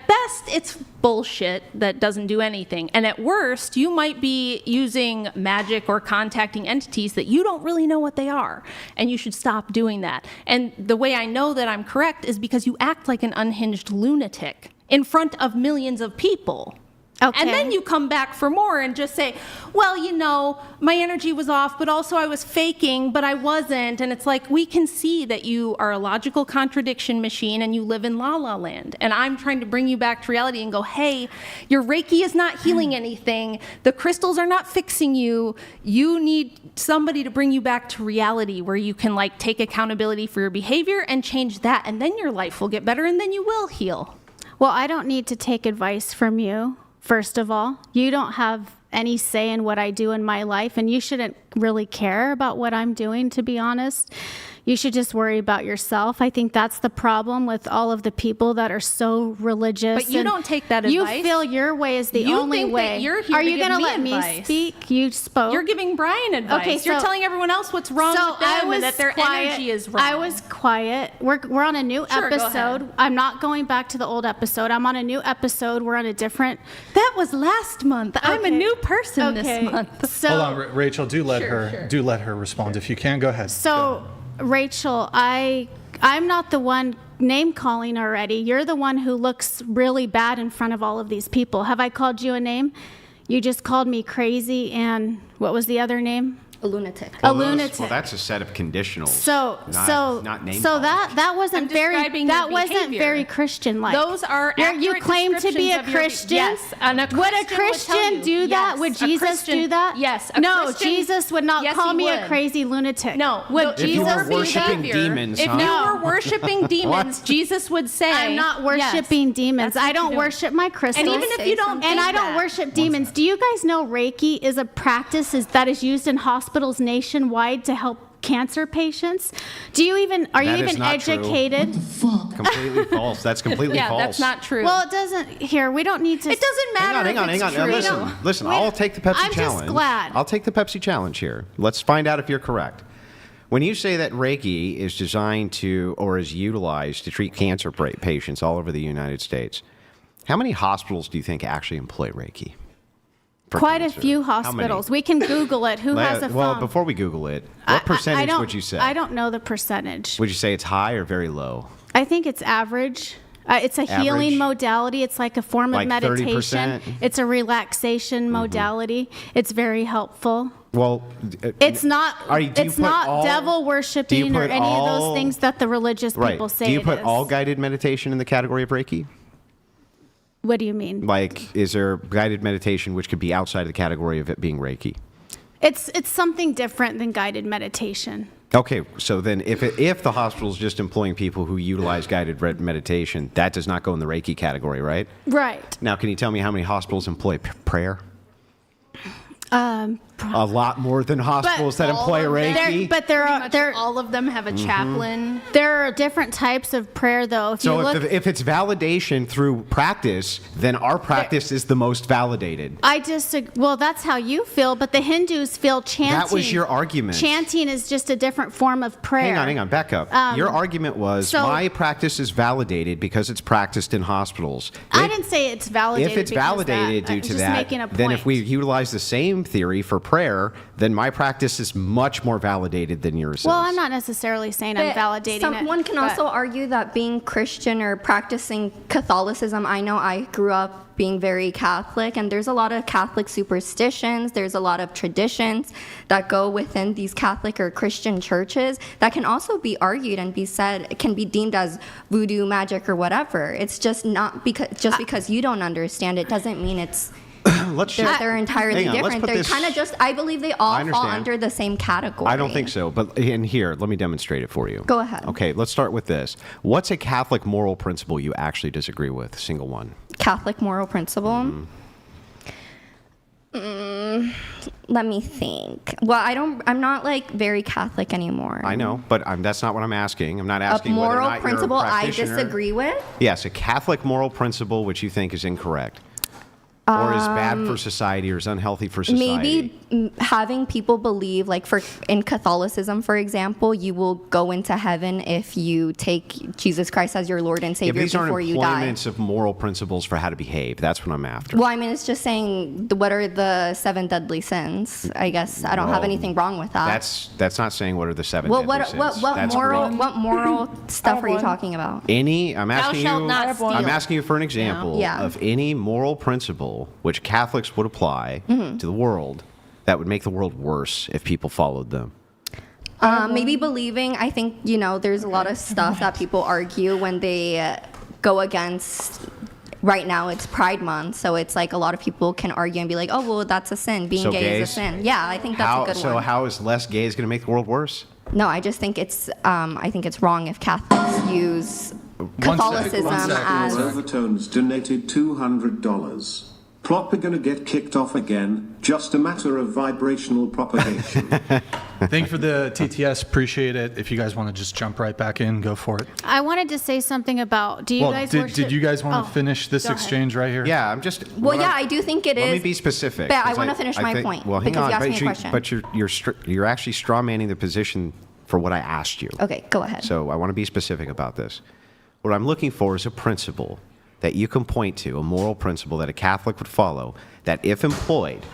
best, it's bullshit that doesn't do anything. And at worst, you might be using magic or contacting entities that you don't really know what they are. And you should stop doing that. And the way I know that I'm correct is because you act like an unhinged lunatic in front of millions of people. Okay. And then you come back for more and just say, well, you know, my energy was off, but also I was faking, but I wasn't. And it's like, we can see that you are a logical contradiction machine and you live in la la land. And I'm trying to bring you back to reality and go, hey, your Reiki is not healing anything. The crystals are not fixing you. You need somebody to bring you back to reality where you can like take accountability for your behavior and change that. And then your life will get better and then you will heal. Well, I don't need to take advice from you. First of all, you don't have any say in what I do in my life, and you shouldn't really care about what I'm doing, to be honest. You should just worry about yourself. I think that's the problem with all of the people that are so religious. But you and don't take that you advice. You feel your way is the You only think way. that you're here are to you give gonna me let advice. me speak? You spoke. You're giving Brian advice. Okay, You're so- telling everyone else what's wrong with them and that their energy is wrong. I was quiet. We're on a new Sure, go episode. ahead. I'm not going back to the old episode. I'm on a new episode. We're on a different. That was last month. I'm a Okay. new person Okay. this month. So, Hold on, Rachel. Do let her respond if you can. Go ahead. So, Rachel, I'm not the one name calling already. You're the one who looks really bad in front of all of these people. Have I called you a name? You just called me crazy, and what was the other name? A lunatic. A lunatic. Well, that's a set of conditionals. Not name so calling. that wasn't I'm very describing that your wasn't behavior. very Christian-like. Those are You accurate claim to be descriptions a of your Christian. yes, and a Would a Christian would tell Christian you. do that? Yes, Would a Jesus Christian- do that? Yes, a No, Christian- Jesus would not yes, call he me a would. crazy lunatic. No, Would no, If you Jesus were be worshiping that? demons, If huh? you were worshiping demons, Jesus would say, I'm not yes, worshiping demons. that's what I don't you're doing. worship my crystals. And even if you don't and think I don't that- worship demons. Do you guys know Reiki is a practice that is used in hospitals nationwide to help cancer patients? Are you That is even not true. educated? Completely false. That's completely Yeah, false. that's not true. Well, it doesn't. Here, we don't need to. It doesn't matter. Hang on. if it's Now, true. listen. Wait, I'll take the Pepsi I'm just challenge. glad. I'll take the Pepsi challenge here. Let's find out if you're correct. When you say that Reiki is designed to or is utilized to treat cancer patients all over the United States, how many hospitals do you think actually employ Reiki? for Quite cancer? a few How many? hospitals. We can Google it. Who has a phone? Well, before we Google it, I- what I percentage don't- would you say? I don't know the percentage. Would you say it's high or very low? I think it's average. It's a healing Average? modality. It's like a form of Like meditation. 30%? It's a relaxation modality. It's very helpful. Well, It's not. do you It's put not all- devil do you worshiping or put any of all- those things that the religious right. people say. Do you it put is. all guided meditation in the category of Reiki? What do you mean? Like, is there guided meditation which could be outside of the category of it being Reiki? It's something different than guided meditation. Okay, so then if the hospital is just employing people who utilize guided meditation, that does not go in the Reiki category, right? Right. Now, can you tell me how many hospitals employ prayer? A lot more than hospitals that employ Reiki. But there are all of them have a chaplain. There are different types of prayer, though. If you So look, if it's validation through practice, then our practice is the most validated. I disagree. Well, that's how you feel, but the Hindus feel chanting. That was your argument. Chanting is just a different form of prayer. Hang on, back up. Your argument was so- my practice is validated because it's practiced in hospitals. I didn't say it's validated. If it's because validated that. due I'm to just that, making a point. then if we utilize the same theory for prayer, then my practice is much more validated than yours Well, is. I'm not necessarily saying I'm But validating it. someone can but- also argue that being Christian or practicing Catholicism, I know I grew up being very Catholic, and there's a lot of Catholic superstitions, there's a lot of traditions that go within these Catholic or Christian churches that can also be argued and be said, can be deemed as voodoo magic or whatever. It's just not because you don't understand it doesn't mean it's they're entirely hang on, let's different. put They're this- kind of just, I believe they all fall understand. under the same category. I don't think so, but in here, let me demonstrate it for you. Go ahead. Okay, let's start with this. What's a Catholic moral principle you actually disagree with? Single one. Catholic moral principle. Let me think. Well, I'm not like very Catholic anymore. I know, but that's not what I'm asking. I'm not asking A whether or moral not principle you're a I practitioner. disagree with. Yes, a Catholic moral principle which you think is incorrect. Or is bad for society or is unhealthy for society. Maybe having people believe, like in Catholicism, for example, you will go into heaven if you take Jesus Christ as your Lord and Yeah, Savior but these aren't before you die. employments of moral principles for how to behave. That's what I'm after. Well, I mean, it's just saying what are the 7 deadly sins. I guess I don't have Well, anything wrong with that. That's not saying what are the 7 well, deadly sins. what That's moral Greek. what moral stuff are you talking about? I'm asking shalt you. not steal. I'm asking you for an example Yeah. of any moral principle which Catholics would apply to the world that would make the world worse if people followed them. Maybe believing. I think there's a lot of stuff that people argue when they go against. Right now it's Pride Month, so it's like a lot of people can argue and be like, "Oh, well, that's a sin. Being So gay gays? is a sin." Yeah, I think that's a good So one. how is less gays going to make the world worse? No, I just think it's wrong if Catholics use Catholicism One as. Overtones donated $200. Plop are gonna get kicked off again. Just a matter of vibrational propagation. Thank you for the TTS. Appreciate it. If you guys want to just jump right back in, go for it. I wanted to say something about. Do you guys worship? Did you guys want to finish this go ahead. exchange right here? Yeah, I'm just. Well, yeah, I do think it is. Let me be specific. But I 'cause want to finish my point. Well, hang because on. you asked me a question. But you're actually straw manning the position for what I asked you. Okay, go ahead. So I want to be specific about this. What I'm looking for is a principle that you can point to, a moral principle that a Catholic would follow, that if employed,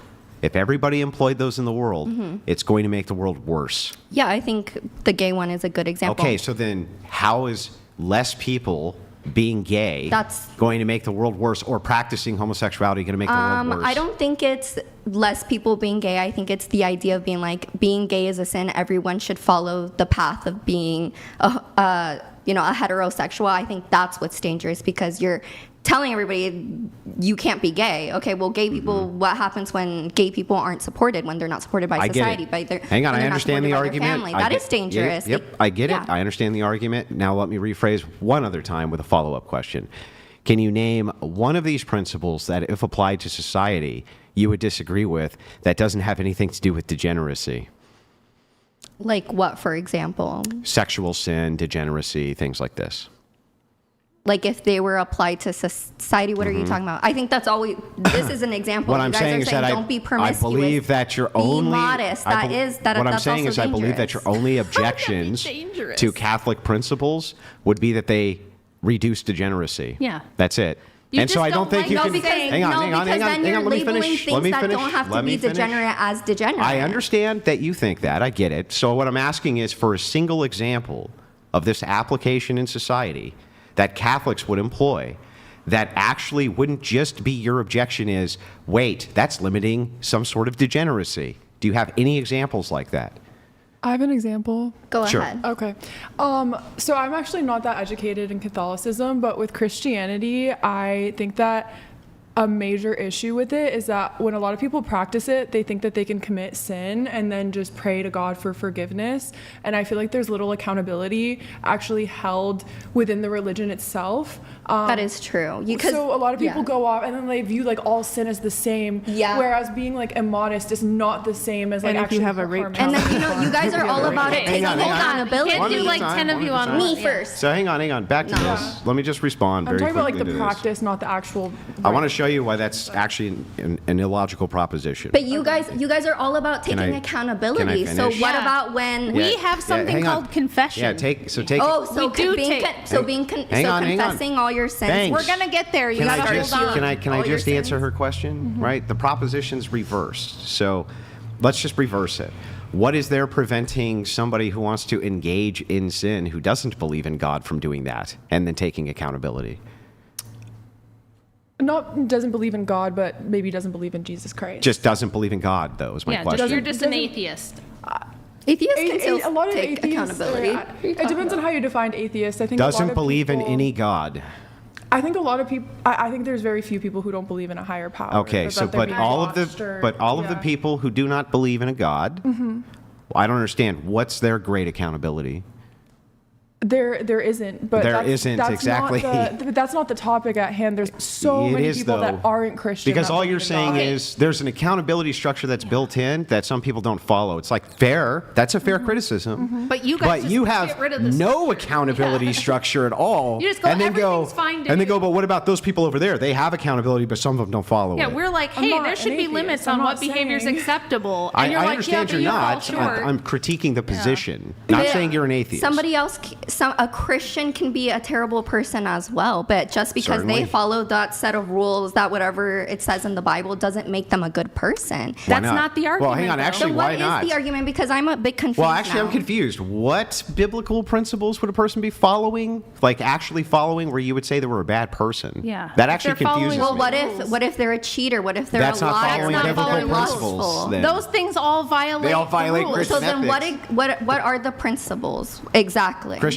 if everybody employed those in the world, it's going to make the world worse. Yeah, I think the gay one is a good example. Okay, so then how is less people being gay going to make the world worse, or practicing homosexuality going to make the world worse? I don't think it's less people being gay. I think it's the idea of being gay is a sin. Everyone should follow the path of being a heterosexual. I think that's what's dangerous, because you're telling everybody you can't be gay. Okay, well, gay people, what happens when gay people aren't supported, when they're not supported by society? Hang on, I understand the argument. That is dangerous. Yep, I get it. I understand the argument. Now let me rephrase one other time with a follow-up question. Can you name one of these principles that, if applied to society, you would disagree with, that doesn't have anything to do with degeneracy? Like what, for example? Sexual sin, degeneracy, things like this. Like if they were applied to society, what are you talking about? I think that's all this is an example. What you I'm guys saying are is saying that don't be I promiscuous. believe that you're only... Be modest. What I'm saying is I believe that your only objections to Catholic principles would be that they reduce degeneracy. Yeah. That's it. And so I don't think you can... Hang on, let me finish. Things that don't have to be degenerate as degenerate. I understand that you think that. I get it. So what I'm asking is for a single example of this application in society that Catholics would employ, that actually wouldn't just be your objection is, wait, that's limiting some sort of degeneracy. Do you have any examples like that? I have an example. Go Sure. ahead. Okay. So I'm actually not that educated in Catholicism, but with Christianity, I think that a major issue with it is that when a lot of people practice it, they think that they can commit sin and then just pray to God for forgiveness. And I feel like there's little accountability actually held within the religion itself. That is true. So a lot of people go off and then they view like all sin as the same. Yeah. Whereas being like immodest is not the same as like And if actually you have a rape And then you guys are all about it taking accountability. Can't do like 10 of you on Me first. So hang on. Back to this. Let me just respond I'm very talking about quickly like the to this. practice, not the actual. I want to show you why that's actually an illogical proposition. But you guys are all about taking Can I accountability. So finish? what about when We have something hang on. called confession. Yeah, take. Oh, so We do confessing all your sins. Thanks. We're gonna get there. You Can gotta I just hold on. can I just answer her question? Right, the proposition's reversed. So let's just reverse it. What is there preventing somebody who wants to engage in sin, who doesn't believe in God, from doing that and then taking accountability? Not doesn't believe in God, but maybe doesn't believe in Jesus Christ. Just doesn't believe in God, though, is my question. You're just an atheist. Atheists can still a lot of take atheists, accountability. it depends on how you define atheist. I think a lot Doesn't of believe in people- any God. I think a lot of people. I think there's very few people who don't believe in a higher power. Okay, so they're but being all of watched the yeah. people who do not believe in a God, I don't understand. What's their great accountability? There isn't, but There isn't, that's exactly. But that's not the topic at hand. There's so It many is, people that though. aren't Christian. Because that all believe you're in saying God. is there's an accountability structure that's built in that some people don't follow. It's like fair. That's a fair criticism. But you guys But just you get have rid of this. no accountability structure at all. You just go, and then "Everything's fine to and then you." go, but what about those people over there? They have accountability, but some of them don't follow Yeah, it. we're like, I'm hey, not there an should be atheist. limits I'm on not what behavior is saying- acceptable. I And you're like, understand yeah, you're but not. you fall short. I'm critiquing the position. Not But saying you're an atheist. Somebody else, a Christian can be a terrible person as well, but just because Certainly. they follow that set of rules, that whatever it says in the Bible, doesn't make them a good person. Why That's not the argument, Well, hang on. though. Actually, So why what not? is the argument? Because I'm a bit confused. Well, actually, I'm now. confused. What biblical principles would a person be following? Like actually following, where you would say they were a bad person? Yeah. That If actually they're following confuses Well, me. what if they're a cheater? What if they're That's a not liar? following What if biblical they're principles, lustful? then. Those things all violate They all violate the rules. Christian So then, ethics. what are the principles exactly? Christian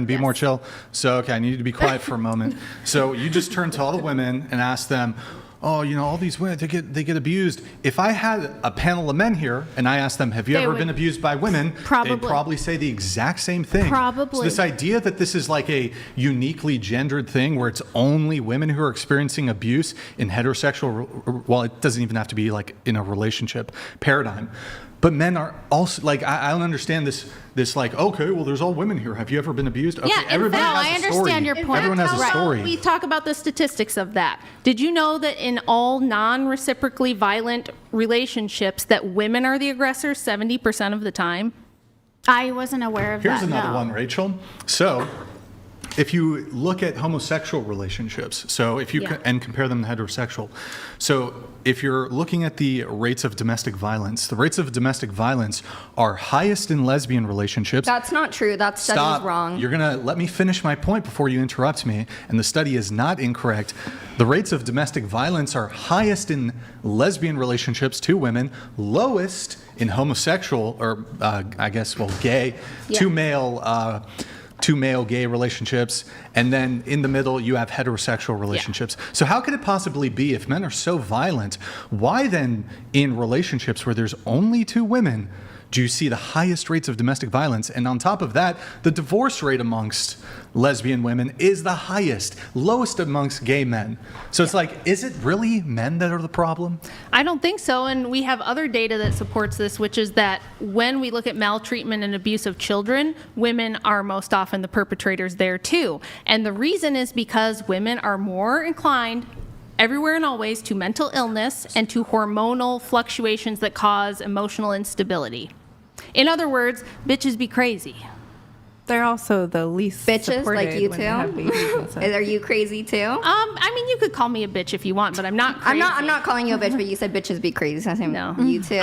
Aaron, be more chill. So, okay, I need you to be quiet for a moment. So you just turn to all the women and ask them, oh, all these women, they get abused. If I had a panel of men here and I asked them, have you ever been abused by women? Probably. They'd probably say the exact same thing. Probably. So this idea that this is like a uniquely gendered thing where it's only women who are experiencing abuse in heterosexual, well, it doesn't even have to be like in a relationship paradigm. But men are also like, I don't understand this like, okay, well, there's all women here. Have you ever been abused? Okay, Yeah, everybody has I a understand story. your point. Everyone has a story. We talk about the statistics of that. Did you know that in all non-reciprocally violent relationships that women are the aggressors 70% of the time? I wasn't aware of Here's that. another no. one, Rachel. So, if you look at homosexual relationships, so if you and compare them to heterosexual, so if you're looking at the rates of domestic violence, the rates of domestic violence are highest in lesbian relationships. That's not true. That study is wrong. You're going to let me finish my point before you interrupt me, and the study is not incorrect. The rates of domestic violence are highest in lesbian relationships to women, lowest in homosexual, or gay, two male gay relationships, and then in the middle you have heterosexual relationships. So how could it possibly be, if men are so violent, why then in relationships where there's only two women do you see the highest rates of domestic violence? And on top of that, the divorce rate amongst lesbian women is the highest, lowest amongst gay men. So it's like, is it really men that are the problem? I don't think so, and we have other data that supports this, which is that when we look at maltreatment and abuse of children, women are most often the perpetrators there too. And the reason is because women are more inclined everywhere and always to mental illness and to hormonal fluctuations that cause emotional instability. In other words, bitches be crazy. They're also the least Bitches supported like you when they have babies and too. stuff. Are you crazy too? I mean, you could call me a bitch if you want, but I'm not crazy. I'm not calling you a bitch, but you said bitches be crazy. So I'm saying No. you too.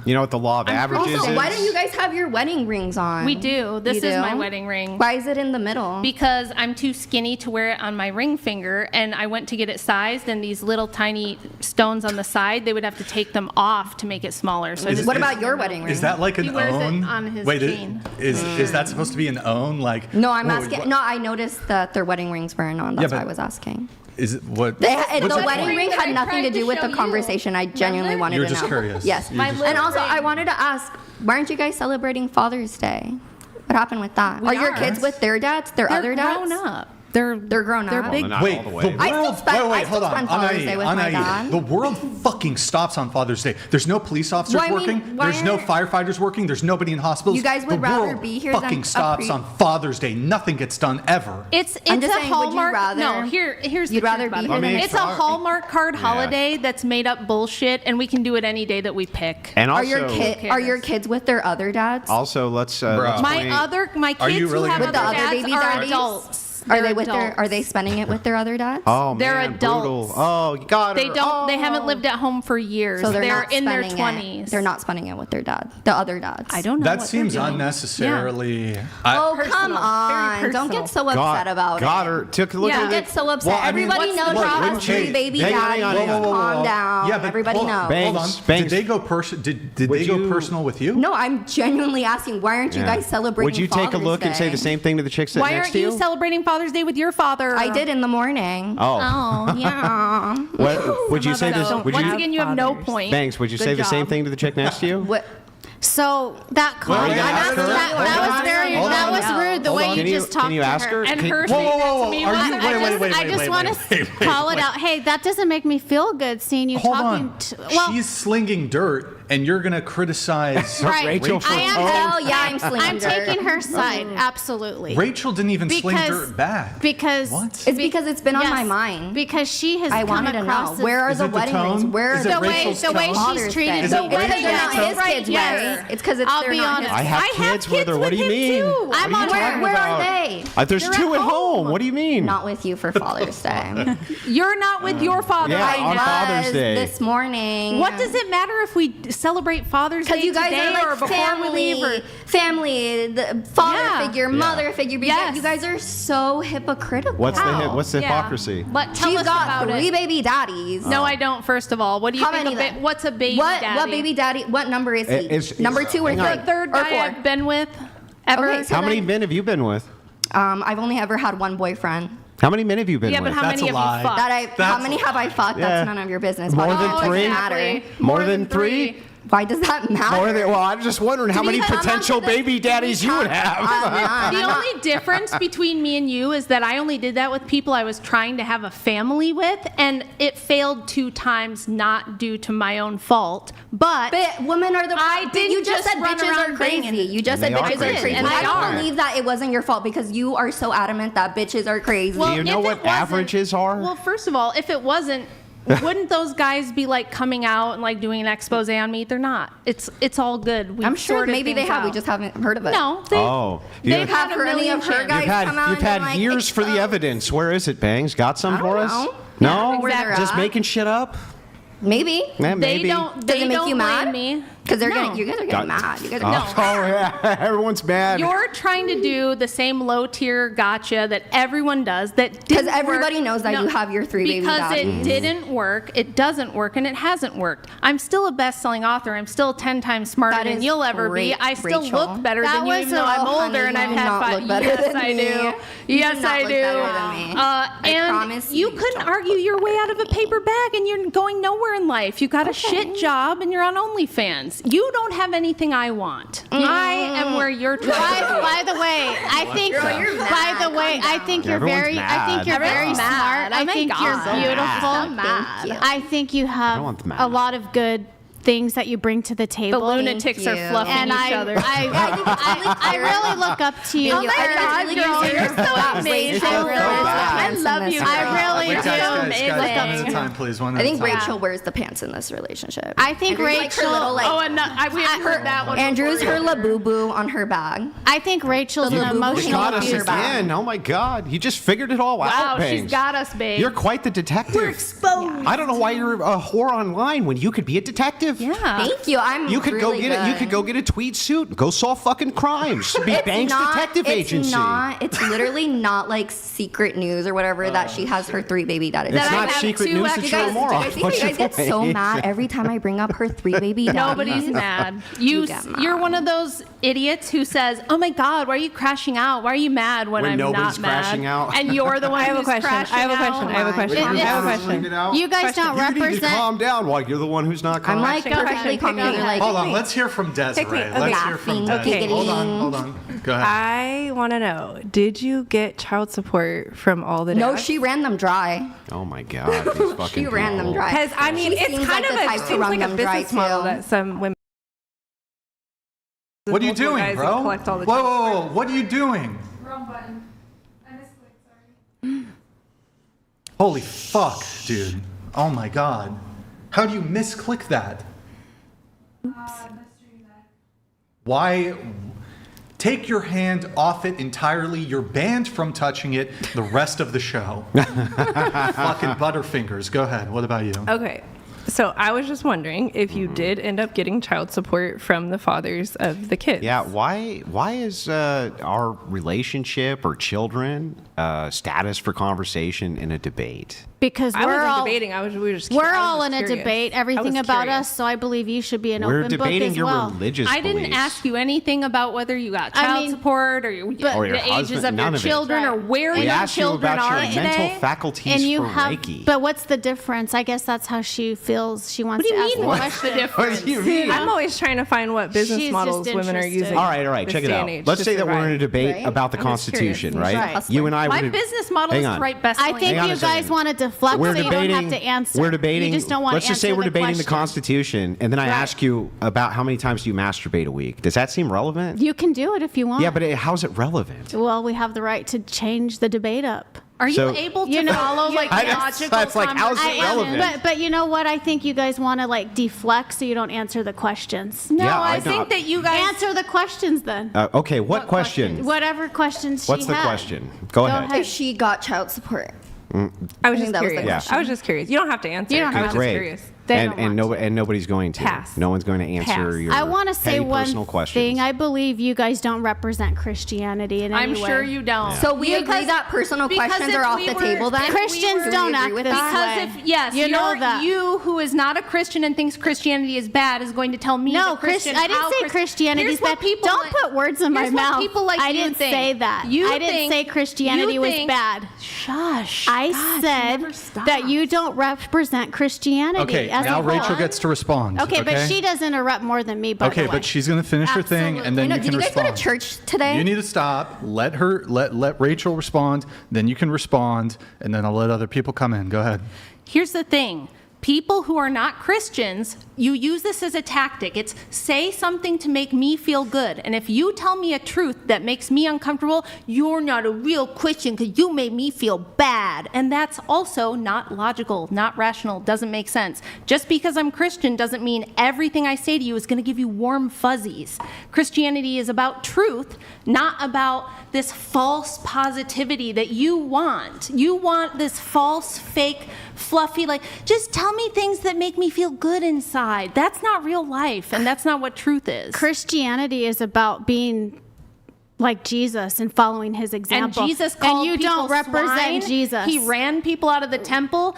You know what the law of averages Also, is? why don't you guys have your wedding rings on? We do. This You is do? my wedding ring. Why is it in the middle? Because I'm too skinny to wear it on my ring finger, and I went to get it sized, and these little tiny stones on the side, they would have to take them off to make it smaller. So What about your wedding ring? Is that like an He wears it own? on his Wait, chain. Is that supposed to be an own? Like No, I'm whoa, asking. what- No, I noticed that their wedding rings weren't on. That's Yeah, why but- I was asking. Is it what? The what's the wedding point? ring that had I nothing tried to do to with the show you. conversation. I genuinely wanted You were to know. just curious. Yes. You were just And also, ring. I wanted to ask, why aren't you guys celebrating Father's Day? What happened with that? Are your kids with their dads? Their They're other dads? grown up. They're grown They're up. big. Well, not Wait, all the the way. world, I still spend- I hold still on. spend Father's Day with my dad. The world fucking stops on Father's Day. There's no police officers Well, I mean, working. why There's no aren't- firefighters working. There's nobody in hospitals. You guys would the rather world be here fucking than stops on Father's Day. Nothing gets done ever. It's I'm just a saying, would you Hallmark. rather- No, here's the you'd truth rather about be it. here than It's a Hallmark card holiday that's made up bullshit, and we can do it any day that we pick. And Are also, your kids with their other dads? also let's Bruh. point- My Are you kids really who have gonna With the other other dads baby are daddies? adults. Are They're they with their? adults. Are they spending it with their other dads? Oh, They're man, adults. brutal. Oh, you got her. They don't. They haven't Oh. lived at home for years. So they're not in their spending 20s. It. They're not spending it with their dad, the other dads. I don't know. That what seems they're doing. unnecessarily. Oh, Personal. come on. Very Don't personal. get so upset about got it. her. Took a look Yeah. at Don't it. get so upset. Well, I mean, Everybody what's- knows what- Rob has wouldn't three you- baby hang on, daddies. hang on, hang on. Calm down. Yeah, but Everybody hold- knows. Banks, Hold on. Banks. Did they go Did Would they go you- personal with you? No, I'm genuinely asking, why aren't you Yeah. guys celebrating Would you take a Father's look and say Day? the same thing to the chick sitting Why next aren't to you you? celebrating Father's Day with your father? I did in the morning. Oh. Oh, yeah. What, would you say this? So Would once you, again, you have no fathers. point. Banks, would you Good say the same job. thing to the chick next to you? What? So that call, you gonna ask her? that Hold was on. very, Hold that on. was rude the Hold way on. you Can you- just talked can you to ask her? And Can- her Whoa, saying whoa, that whoa, to me are was- you- I wait, just wait, want wait, to wait, call wait. it out. Hey, that doesn't make me feel good seeing you Hold talking on. to. Well, She's slinging dirt, and you're gonna criticize right. Rachel for- I am. Hell yeah, I'm slinging I'm dirt. taking her side. Absolutely. Rachel didn't even sling Because- dirt back. Because What? It's because it's been on Yes, my mind. Because she has I come wanted to across know. this- Where are Is the it the wedding tone? rings? Where Is are it the way Rachel's the way tone? she's treated Is the it wedding Rachel's They're not tone? his right, kids, yes. right? It's because I'll they're be not honest. his. I have kids with her. What do you mean? I'm What on are you her. talking Where are about? they? There's They're two at at home. home. What do you mean? Not with you for Father's Day. You're not with your father Yeah, right on now. Father's Day. This morning. What does it matter if we celebrate Father's Day Because you guys today are or like before we leave? Or family, the father Yeah. figure, mother figure. But Yes. you guys are so hypocritical. What's the Yeah. hypocrisy? But tell She's us got about three it. baby daddies. No, I don't. First of all, what do you How think? many then? What's a baby daddy? What baby daddy? What number is he? It's- number 2 or hang 3 on. The third or guy 4? I've been with ever. Okay, so How many then- men have you been with? I've only ever had one boyfriend. How many men have you been Yeah, with? but how That's many a have lie. you fucked? How many have I fucked? Yeah. That's none of your business. More Why than does it three? matter? More than three? Why does that matter? Well, I'm just wondering how many come potential up with a- baby daddies you would have. The only difference between me and you is that I only did that with people I was trying to have a family with, and it failed 2 times, not due to my own fault. But women are the. I didn't You just said run bitches around are banging. crazy. You just said They are bitches are crazy. crazy. And I they don't are. believe that it wasn't your fault because you are so adamant that bitches are crazy. Do you know if what it wasn't- averages are? Well, first of all, if it wasn't, wouldn't those guys be like coming out and like doing an expose on me? They're not. It's all good. We've I'm sure sorted maybe they things have. We out. just haven't heard of it. No, they, Oh, they've you've had Have a any million of her chances. guys come out You've and had like, years for the expose? evidence. Where is it, Bangs? Got some I for don't us? know. No, Where they're just at. making shit up. Maybe. Yeah, They maybe. don't. Does They it make don't you mad? blame me. Because they're No. getting. You guys are getting mad. You guys are. Oh, yeah, everyone's mad. You're trying to do the same low tier gotcha that everyone does. That Because didn't everybody work. knows that you have your 3 baby Because daddies. it didn't work, it doesn't work, and it hasn't worked. I'm still a best-selling author. I'm still 10 times smarter That than is you'll ever great, be. I still Rachel. look better That than you, was even though I'm honey, older and you I've do had not 5. look better Yes, than I me. do. You Yes, do not I look do. better than me. I promise you you couldn't don't argue your way out of a paper bag, and you're going nowhere in life. You got a shit job, and you're on OnlyFans. You don't have anything I want. I am where you're trying to be. By the way, I think. Girl, you're By mad. the way, Calm I think down. you're Everyone's very. I think mad. you're very Everyone's smart. mad. I Oh my think God. you're So beautiful. Thank you. I think you have Everyone's mad. a lot of good things that you bring to the The table. lunatics are you. fluffing and each I, other. I really look up to you. Thank you. I God, really girl, do. you're so That amazing. Rachel so really bad. is the I love pants you. in this I really Wait, do. guys, one at a time, please. One at I think a time. Rachel wears the pants in this relationship. I think Andrew's like her Rachel. little, like, Oh, and we haven't heard that one. Andrew's before her either. labubu on her bag. I think Rachel's You an got You emotional got us abuser. again. Oh my God! You just figured it all Wow, out, she's Bangs. got us, babe. You're quite the detective. We're exposed. I don't know why you're a whore online when you could be a detective. Yeah. Thank you. I'm You could really go get it. You good. could go get a tweed suit and go solve fucking crimes. Be Banks Detective Agency. It's literally not like secret news or whatever that she has her 3 baby daddies. It's That I not have secret 2 news extra- that you're a Do you moron. guys think What's you guys your get so point? mad every time I bring up her 3 baby daddies? Nobody's mad. You get mad. You're one of those idiots who says, "Oh my God, why are you crashing out? Why are you mad when I'm nobody's not mad?" crashing out. And you're the one I have a who's question. crashing I have a question. out. I have a question. It- I have a it's- question. You guys don't You need to represent. calm down while you're the one who's not calm. I'm like Question, perfectly calm. question. You're like, Hold on, let's hear from Desiree. me. Okay. Let's hear from Laughing, Desiree. giggling. Hold on. Go ahead. I want to know, did you get child support from all the dads? no, she ran them dry. Oh my God! These fucking She ran them people. dry. Because, I mean, She it's seems kind like of the a, type to seems run like a them dry, business model too. that some women. What are you multiple doing, guys bro? that collect all the Whoa, child whoa, support. whoa! What are you doing? Wrong button. I misclicked. Sorry. Holy fuck, dude! Oh my God! How do you misclick that? Why? Take your hand off it entirely. You're banned from touching it the rest of the show. Fucking butterfingers. Go ahead. What about you? Okay. So I was just wondering if you did end up getting child support from the fathers of the kids. Yeah, why is our relationship or children status for conversation in a debate? Because I we're wasn't all debating. We were just. we're I was all just in a curious. debate. I Everything was about curious. us. So I believe you should be an We're open book debating as your well. religious I didn't beliefs. ask you anything about whether you got I child mean, support or, Or your the ages husband, of none your of it. children or where We your asked you children about are your today. mental faculties And you for have, Reiki. but what's the difference? I guess that's how she feels. She wants What do to you ask mean? the What's question. the difference? What do you mean? I'm always trying to find what business She's models just women are interested. using. All right, this check it day out. and age Let's to say that we're in a survive. debate Right? about the I'm just curious. Constitution, right? Right. You and I My would business model hang is on. to write best. I think Hang on you a second. guys want to deflect We're so you debating. don't have to answer. We're debating. You just don't want let's to just say answer we're debating the question. Constitution, and then I ask you about how many times do you masturbate a week. Does that seem relevant? You can do it if you want. Yeah, but how's it relevant? Well, we have the right to change the debate up. Are you So- able to You know, follow you- like that's logical like, how's it I relevant? am, but you know what? I think you guys want to like deflect so you don't answer the questions. No, Yeah, I I think don't- that you guys Answer the questions then. Okay, what question? Whatever questions she What's the had. question? Go ahead. If she got child support. I was think just that was the curious. question. I was just curious. You don't have to answer. You don't I have was to. just Great. curious. And nobody's going to. Pass. No one's going to answer Pass. your I want to say petty one personal questions. thing. I believe you guys don't represent Christianity in any I'm way. sure you don't. So we agree that personal questions are off the table then? Christians don't act this way. Because if, yes, You know that. you who is not a Christian and thinks Christianity is bad is going to tell me No, the Christian I didn't how say Christianity is Here's what bad. people Don't like- put words in my here's what mouth. people like I you didn't think. say that. You I didn't think- say Christianity you was think- bad. Shush. I God, said never stop. that you don't represent Christianity. Okay, as now a whole. Rachel gets to respond. Okay, but she does interrupt more than me. By the Okay, way. but she's going to finish her thing, and then you can Did you guys respond. go to church today? You need to stop. Let Rachel respond. Then you can respond, and then I'll let other people come in. Go ahead. Here's the thing. People who are not Christians, you use this as a tactic. It's say something to make me feel good. And if you tell me a truth that makes me uncomfortable, you're not a real Christian because you made me feel bad. And that's also not logical, not rational, doesn't make sense. Just because I'm Christian doesn't mean everything I say to you is going to give you warm fuzzies. Christianity is about truth, not about this false positivity that you want. You want this false, fake, fluffy, like, just tell me things that make me feel good inside. That's not real life, and that's not what truth is. Christianity is about being like Jesus and following his example. And Jesus called and you people don't represent swine. Jesus. He ran people out of the temple.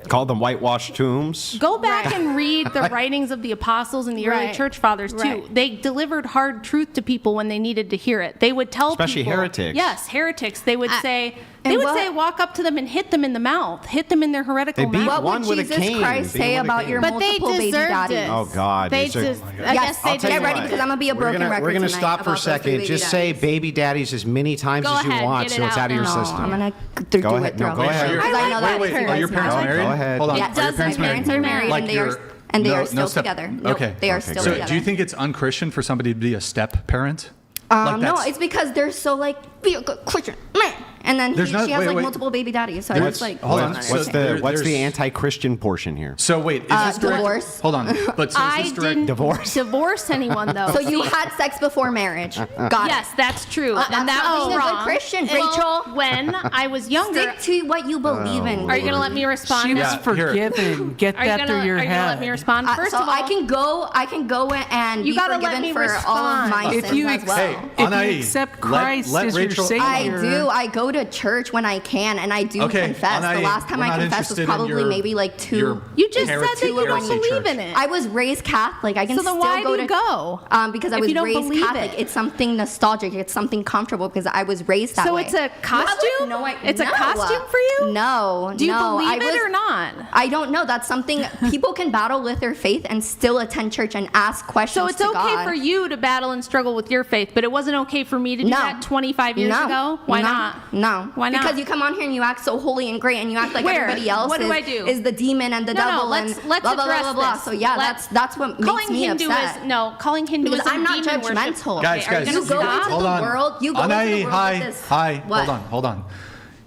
Called them whitewashed tombs. Go back and read the writings of the apostles and the early Right. church fathers too. Right. They delivered hard truth to people when they needed to hear it. They would tell Especially people, heretics. Yes, heretics. They would say. and They would what- say, walk up to them and hit them in the mouth, hit them in their heretical They beat mouth. What would Jesus Christ say about your But they multiple baby deserved daddies? it. Oh, God. They These are- just, Oh, my God. I Yes, guess they I'll tell you get ready what. because I'm gonna be a broken record We're gonna tonight stop for a about those three second. baby Just say daddies. baby daddies as many times Go as you ahead, want, get so it it's out out of your now. system. I'm gonna Go do ahead. it No, throughout go my ahead. show, 'cause I know that Wait. hurts Are your my parents heart. married? Go ahead. Hold on. Yeah, Are your parents my parents are married Like and they your- are and they no- are no still step- together. Nope, Okay. they are Okay, still So, together. do you think it's unchristian for somebody to be a step parent? No, that's- it's because they're so like, be a good Christian man. And then There's she not- has wait, like wait. multiple baby daddies. So I There's- was like, hold on. What's So the there's- anti-Christian portion here? So wait, is this direct? divorce. Hold on. But so is I this direct? didn't Divorce? anyone though. So you had sex before marriage. Got Yes, it. that's true. That's and that not was being a good wrong. Christian, Well, Rachel. when I was younger, Stick to what you believe in. are you going to let me respond? She was Yeah, here. forgiven. Get Are you that gonna, through your are you gonna head. let me respond? First so of all, I can go and You be gotta let forgiven me for all of my respond. If sins you as well. Hey, If Anai, you accept Christ let as your Rachel- Savior. I do. I go to church when I can, and I do Okay, confess. Anai, The last time we're I not confessed was interested in probably your- maybe like two. your you just said that heresy- you don't heresy believe church. in it. I was raised Catholic. I can So then still why go do you to go? Because I If was you don't raised believe Catholic. it? It's something nostalgic. It's something comfortable because I was raised that So way. it's a costume? No, It's a costume for you? No. Do you no, believe I it was- or not? I don't know. That's something people can battle with their faith and still attend church and ask questions. So it's to okay God. for you to battle and struggle with your faith, but it wasn't okay for me to do No. that 25 years No. ago? Why No. not? No. Why not? Because you come on here and you act so holy and great and you act like Where? everybody else What do I do? is the demon and the No, devil let's and let's blah, blah, blah, address blah, blah. this. So yeah, that's what makes calling me Hinduism, upset. no, calling Hinduism Because I'm not demon worship. judgmental. Guys, Okay, are you You gonna go stop? into Hold the on. world. You go into Anai, the world hi, with this. hi. What? Hold on.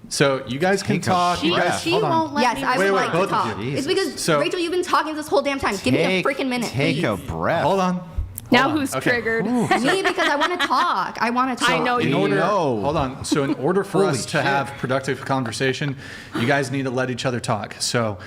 So you guys can Take a talk. You guys, She hold on. won't let Yes, me I Wait, would wait, like to both of talk. you. It's because So- Rachel, you've been talking this whole damn time. Give me a freaking minute, Take please. a breath. Hold on. Now Hold on. who's Okay. triggered? Me, because I want to talk. I want to talk. I know In you. order, know. hold on. So in order for Holy us to shit. have productive conversation, you guys need to let each other talk. So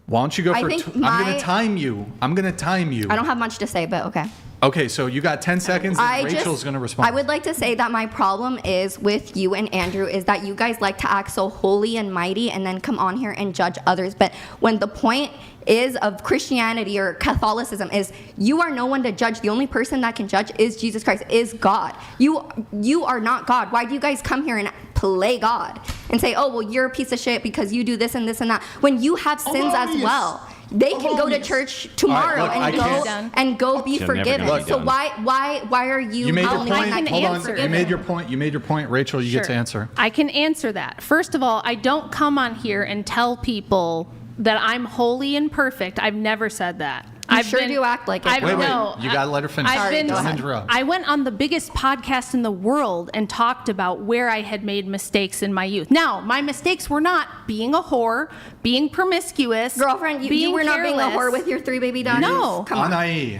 why don't you go I for? think I'm my- gonna time you. I'm gonna time you. I don't have much to say, but okay. Okay, so you got 10 seconds, and Rachel's gonna respond. I would like to say that my problem is with you and Andrew is that you guys like to act so holy and mighty and then come on here and judge others. But when the point is of Christianity or Catholicism is you are no one to judge. The only person that can judge is Jesus Christ, is God. You are not God. Why do you guys come here and play God and say, oh, well, you're a piece of shit because you do this and this and that, when you have sins as well? They can go to church tomorrow All right, look, and go be You're never forgiven. gonna be So done. why are you? You made your only point. one that Hold can on. forgive You made it? your point. You made your point, Rachel. You get to Sure. answer. I can answer that. First of all, I don't come on here and tell people that I'm holy and perfect. I've never said that. You sure do act like it. Wait, no, you gotta let her finish. I've Sorry, been, go Don't ahead. interrupt. I went on the biggest podcast in the world and talked about where I had made mistakes in my youth. Now, my mistakes were not being a whore, being promiscuous, Girlfriend, you were not being a careless. whore with your 3 baby daughters? No. Come on. Anai,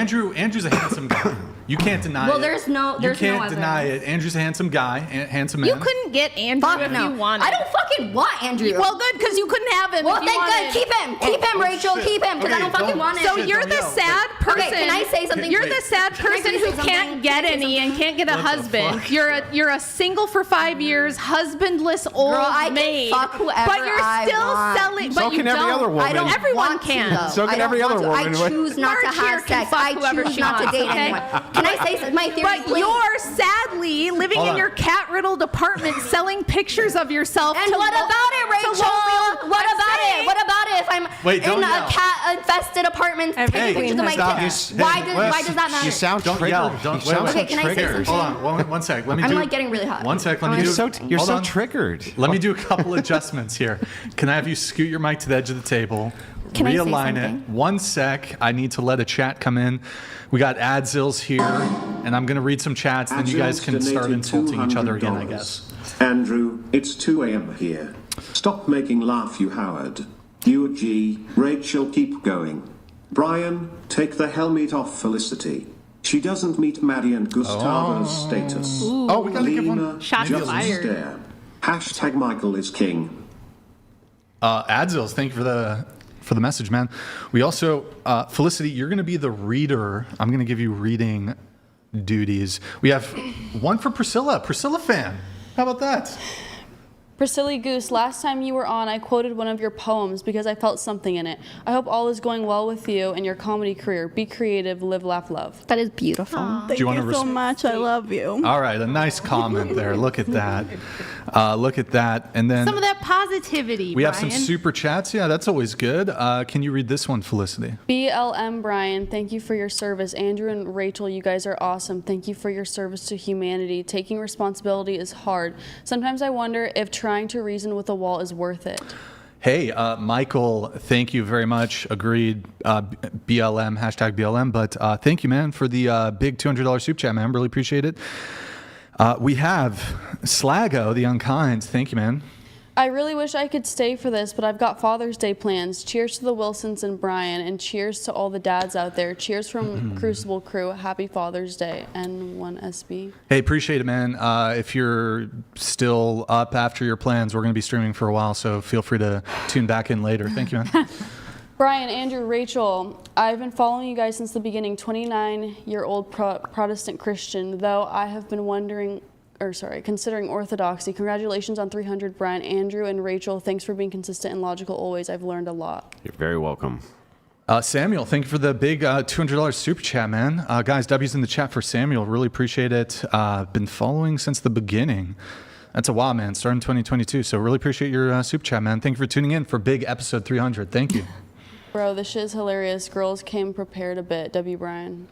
Andrew's a handsome guy. You can't deny it. Well, there's no You can't evidence. deny it. Andrew's a handsome guy, handsome man. You couldn't get Andrew Fuck if no. you wanted. I don't fucking want Andrew. Well, good, because you couldn't have him Well, if you then wanted. good. Keep him, Rachel. shit. Keep him, because I Okay, don't fucking don't- want it. So Shit, you're don't the yell. sad person. Okay, can I say something? You're the sad Can I person say who something? can't get Can I say any and something? can't get a What the husband. fuck? You're a single for 5 years, husbandless old Girl, I can maid. fuck whoever but you're I still want. selling. So But you can every don't. other woman. I don't Everyone want can. To, though. So can I don't every other want to. woman. I choose not to Marge here have can sex. fuck I whoever choose she not to wants, date okay? anyone. Can I say my theory? But please? you're sadly living Hold in on. your cat-riddled apartment selling pictures of yourself. And to what lo- about it, to Rachel? lonely- What I'm about saying- it? What about it if I'm Wait, don't in a yell. cat-infested apartment taking Hey, pictures of my stop. kids? Hey, Why Wes, does that matter? You sound Don't triggered. yell. Don't You sound wait, Okay, can I say triggered. something? Hold on, one sec. Let me I'm do. like getting really hot. One sec. Let me I'm do. like- You're hold so on. triggered. Let me do a couple adjustments here. Can I have you scoot your mic to the edge of the table? Can I say realign it. something? One sec. I need to let a chat come in. We got Adzils here, and I'm going to read some chats, then you guys Adzils can start donated insulting each other again, I guess. Andrew, it's 2 a.m. here. Stop making laugh, you Howard. You G, Rachel, keep going. Brian, take the helmet off Felicity. She doesn't meet Maddie and Gustavo's status. Oh, we got to give Lena, one. Shots just fired. stare. Hashtag Michael is king. Adzils, thank you for the message, man. We also, Felicity, you're going to be the reader. I'm going to give you reading duties. We have one for Priscilla. Priscilla fan. How about that? Priscilla Goose, last time you were on, I quoted one of your poems because I felt something in it. I hope all is going well with you and your comedy career. Be creative, live, laugh, love. That is beautiful. Thank you you, wanna so much. I love you. All right, a nice comment there. Look at that. Look at that. And then Some of that positivity, we have Brian. some super chats. Yeah, that's always good. Can you read this one, Felicity? BLM Brian, thank you for your service. Andrew and Rachel, you guys are awesome. Thank you for your service to humanity. Taking responsibility is hard. Sometimes I wonder if trying to reason with a wall is worth it. Hey, Michael, thank you very much. Agreed. BLM, hashtag BLM. But thank you, man, for the big $200 soup chat, man. Really appreciate it. We have Slago, the Unkind. Thank you, man. I really wish I could stay for this, but I've got Father's Day plans. Cheers to the Wilsons and Brian, and cheers to all the dads out there. Cheers from Crucible Crew. Happy Father's Day, N1SB. Hey, appreciate it, man. If you're still up after your plans, we're going to be streaming for a while, so feel free to tune back in later. Thank you, man. Brian, Andrew, Rachel, I've been following you guys since the beginning, 29-year-old Protestant Christian, though I have been considering orthodoxy. Congratulations on 300, Brian, Andrew, and Rachel. Thanks for being consistent and logical always. I've learned a lot. You're very welcome. Samuel, thank you for the big $200 super chat, man. Guys, W's in the chat for Samuel. Really appreciate it. Been following since the beginning. That's a while, man. Starting 2022. So really appreciate your super chat, man. Thank you for tuning in for big episode 300. Thank you. Bro, this shit is hilarious. Girls came prepared a bit. W. Brian.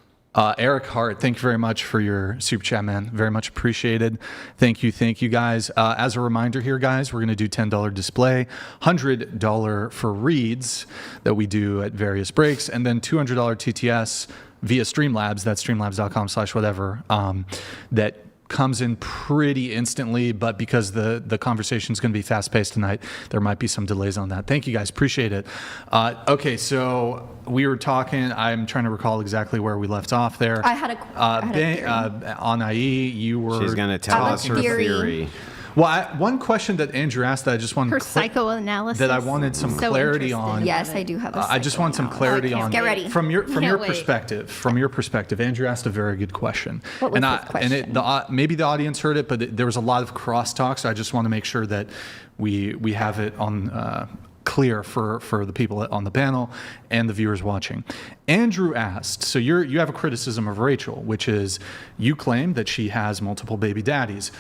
Eric Hart, thank you very much for your super chat, man. Very much appreciated. Thank you, guys. As a reminder here, guys, we're going to do $10 display, $100 for reads that we do at various breaks, and then $200 TTS via Streamlabs. That's streamlabs.com/whatever. That comes in pretty instantly, but because the conversation is going to be fast-paced tonight, there might be some delays on that. Thank you, guys. Appreciate it. Okay, so we were talking. I'm trying to recall exactly where we left off there. I had a theory. Anai, you were She's going to tell us her theory. Well, one question that Andrew asked that I just wanted Her psychoanalysis. that I wanted some So clarity interesting. on. Yes, I do have a I just want some clarity on. Get ready. From your Can't wait. perspective. From your perspective, Andrew asked a very good question. What was his question? Maybe the audience heard it, but there was a lot of crosstalk. So I just want to make sure that we have it on clear for the people on the panel and the viewers watching. Andrew asked, so you have a criticism of Rachel, which is you claim that she has multiple baby daddies.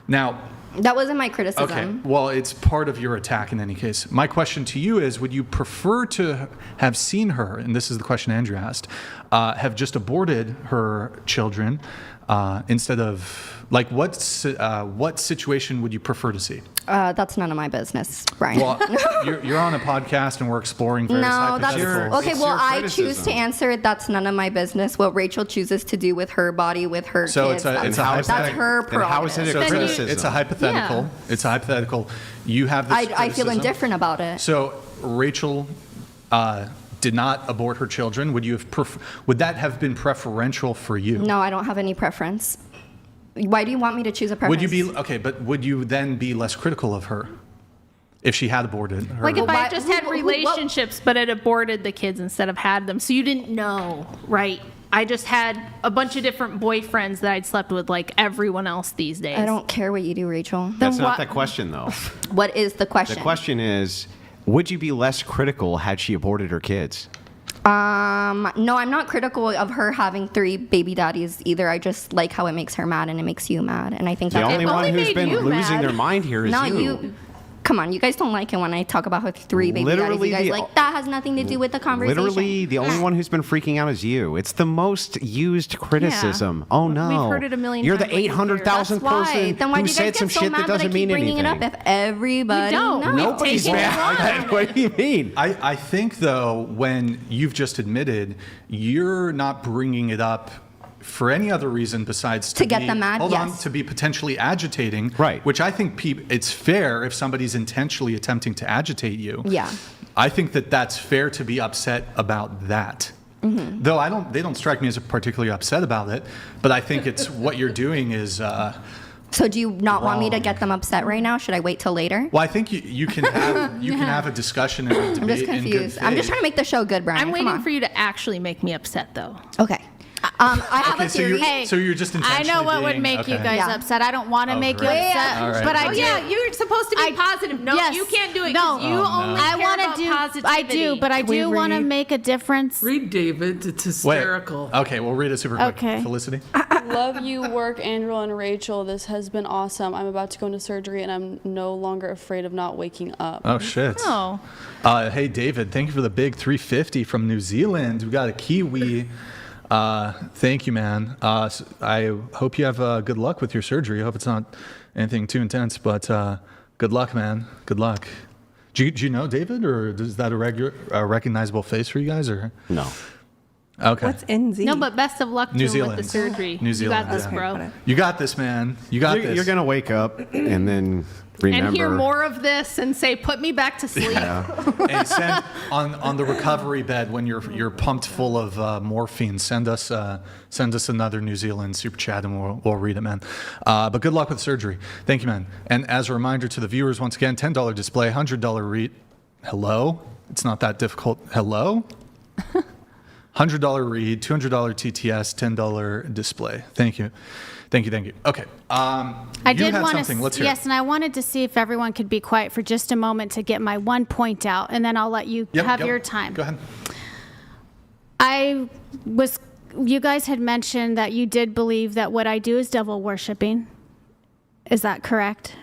Now, that wasn't my criticism. okay, well, it's part of your attack in any case. My question to you is, would you prefer to have seen her, and this is the question Andrew asked, have just aborted her children instead of, like, what situation would you prefer to see? That's none of my business, Brian. Well, you're on a podcast and we're exploring various No, that's hypotheticals. okay. Well, I choose to answer it. That's none of my business. What Rachel chooses to do with her body, with her So kids, it's a that's her Then how is it prerogative. a criticism? It's a hypothetical. Yeah. It's a hypothetical. You have this I feel criticism. indifferent about it. So Rachel did not abort her children, would that have been preferential for you? No, I don't have any preference. Why do you want me to choose a preference? Would you then be less critical of her if she had aborted her? Like if I just had relationships but had aborted the kids instead of had them, so you didn't know, right? I just had a bunch of different boyfriends that I'd slept with like everyone else these days. I don't care what you do, Rachel. That's not the question, though. What is the question? The question is, would you be less critical had she aborted her kids? No, I'm not critical of her having 3 baby daddies either. I just like how it makes her mad and it makes you mad. And I think The that's only one who's been losing their mind here is you. Come on, you guys don't like it when I talk about her 3 baby daddies. You guys like, that has nothing to do with the conversation. Literally, the only one who's been freaking out is you. It's the most used criticism. Yeah. Oh, no. We've heard it a million You're times. the 800,000th person Then why who do you guys said some get so shit mad that doesn't mean bringing anything. it up if everybody knows? Nobody's mad. What do you mean? I think, though, when you've just admitted you're not bringing it up for any other reason besides to get them mad, to be potentially agitating, right? Which I think it's fair if somebody's intentionally attempting to agitate you. Yeah, I think that's fair to be upset about that. Mm-hmm. Though they don't strike me as particularly upset about it, but I think it's what you're doing is. So do you not want me to get them upset right now? Should I wait till later? Well, I think you can have a discussion and a debate. I'm just confused. I'm just trying to make the show good, Brian. I'm waiting for you to actually make me upset, though. Okay. I have a theory. So you're just intentionally I know what would make you guys upset. I don't want to make you upset, but I do. Yeah, you're supposed to be positive. No, yes. you can't do it. No, you only I care want about to do. positivity. I do, but I do want to make a difference. Read David. It's hysterical. Wait. Okay, we'll read it super quick. Okay. Felicity. Love you, work, Andrew and Rachel. This has been awesome. I'm about to go into surgery, and I'm no longer afraid of not waking up. Oh shit. Oh. Hey David, thank you for the big 350 from New Zealand. We got a Kiwi. Thank you, man. I hope you have good luck with your surgery. I hope it's not anything too intense, but good luck, man. Good luck. Do you know David, or is that a recognizable face for you guys, or no? Okay. What's NZ? No, but best of luck to New him Zealand. with the surgery. New Zealand. You got this, bro. You got this, man. You got this. You're gonna wake up and then remember. And hear more of this and say, "Put me back to sleep." Yeah. And send on the recovery bed when you're pumped full of morphine. Send us another New Zealand super chat and we'll read it, man. But good luck with surgery. Thank you, man. And as a reminder to the viewers, once again, $10 display, $100 read. Hello. It's not that difficult. Hello. $100 read, $200 TTS, $10 display. Thank you. Okay. I did want to. Let's hear it. Yes, and I wanted to see if everyone could be quiet for just a moment to get my one point out, and then I'll let you have your time. Go ahead. You guys had mentioned that you did believe that what I do is devil worshiping. Is that correct?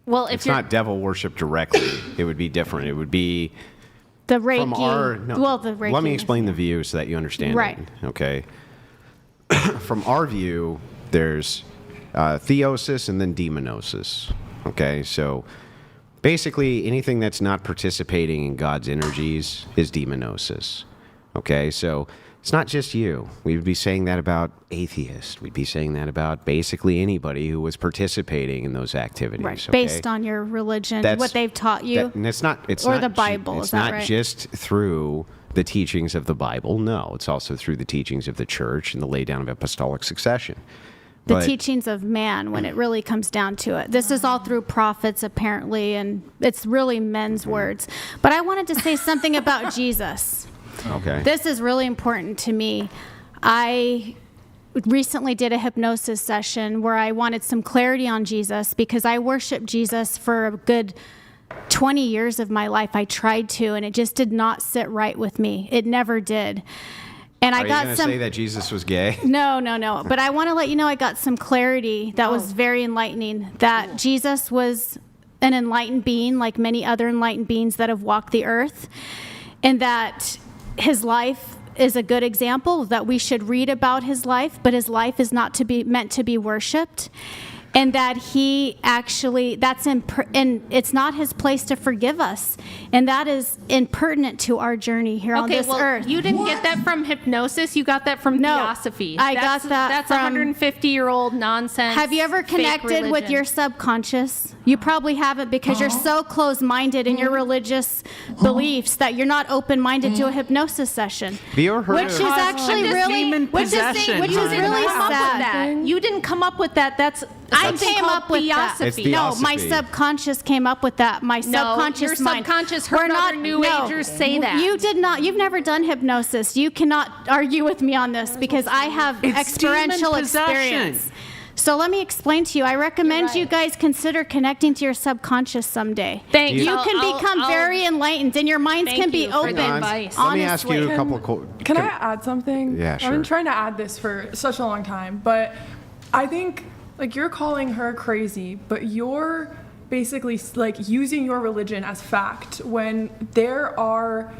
Well, if it's not devil worship directly, it would be different. It would be the Reiki. The Reiki. Let me explain the view so that you understand. Right. It, okay. From our view, there's theosis and then demonosis. Okay, so basically anything that's not participating in God's energies is demonosis. Okay, so it's not just you. We would be saying that about atheists. We'd be saying that about basically anybody who was participating in those activities. Right, okay? based on your religion, what they've taught you. And it's not the Bible. It's not just through the teachings of the Bible. No, it's also through the teachings of the church and the lay down of apostolic succession. The teachings of man, when it really comes down to it. This is all through prophets, apparently, and it's really men's words. But I wanted to say something about Jesus. Okay. This is really important to me. I recently did a hypnosis session where I wanted some clarity on Jesus because I worshiped Jesus for a good 20 years of my life. I tried to, and it just did not sit right with me. It never did. And Are you going to say that Jesus was gay? No. But I want to let you know I got some clarity that was very enlightening, that Jesus was an enlightened being like many other enlightened beings that have walked the earth, and that his life is a good example, that we should read about his life, but his life is not meant to be worshipped. And that he actually, and it's not his place to forgive us. And that is impertinent to our journey here on this earth. You didn't get that from hypnosis. You got that from theosophy. I got that That's from 150-year-old nonsense. Have you ever connected with your subconscious? You probably haven't because you're so closed-minded in your religious beliefs that you're not open-minded to a hypnosis session. Have you ever heard Which is actually really, which is really sad. You didn't come up with that. That's I came up with theosophy. that. No, my subconscious came up with that. My subconscious your mind. subconscious heard other New Agers say that. You did not. You've never done hypnosis. You cannot argue with me on this because I have experiential experience. So let me explain to you. I recommend you guys consider connecting to your subconscious someday. Thanks. You can become very enlightened, and your minds can be open. Let me ask you a couple of Can I add something? Yeah, sure. I've been trying to add this for such a long time, but I think like you're calling her crazy, but you're basically like using your religion as fact when there are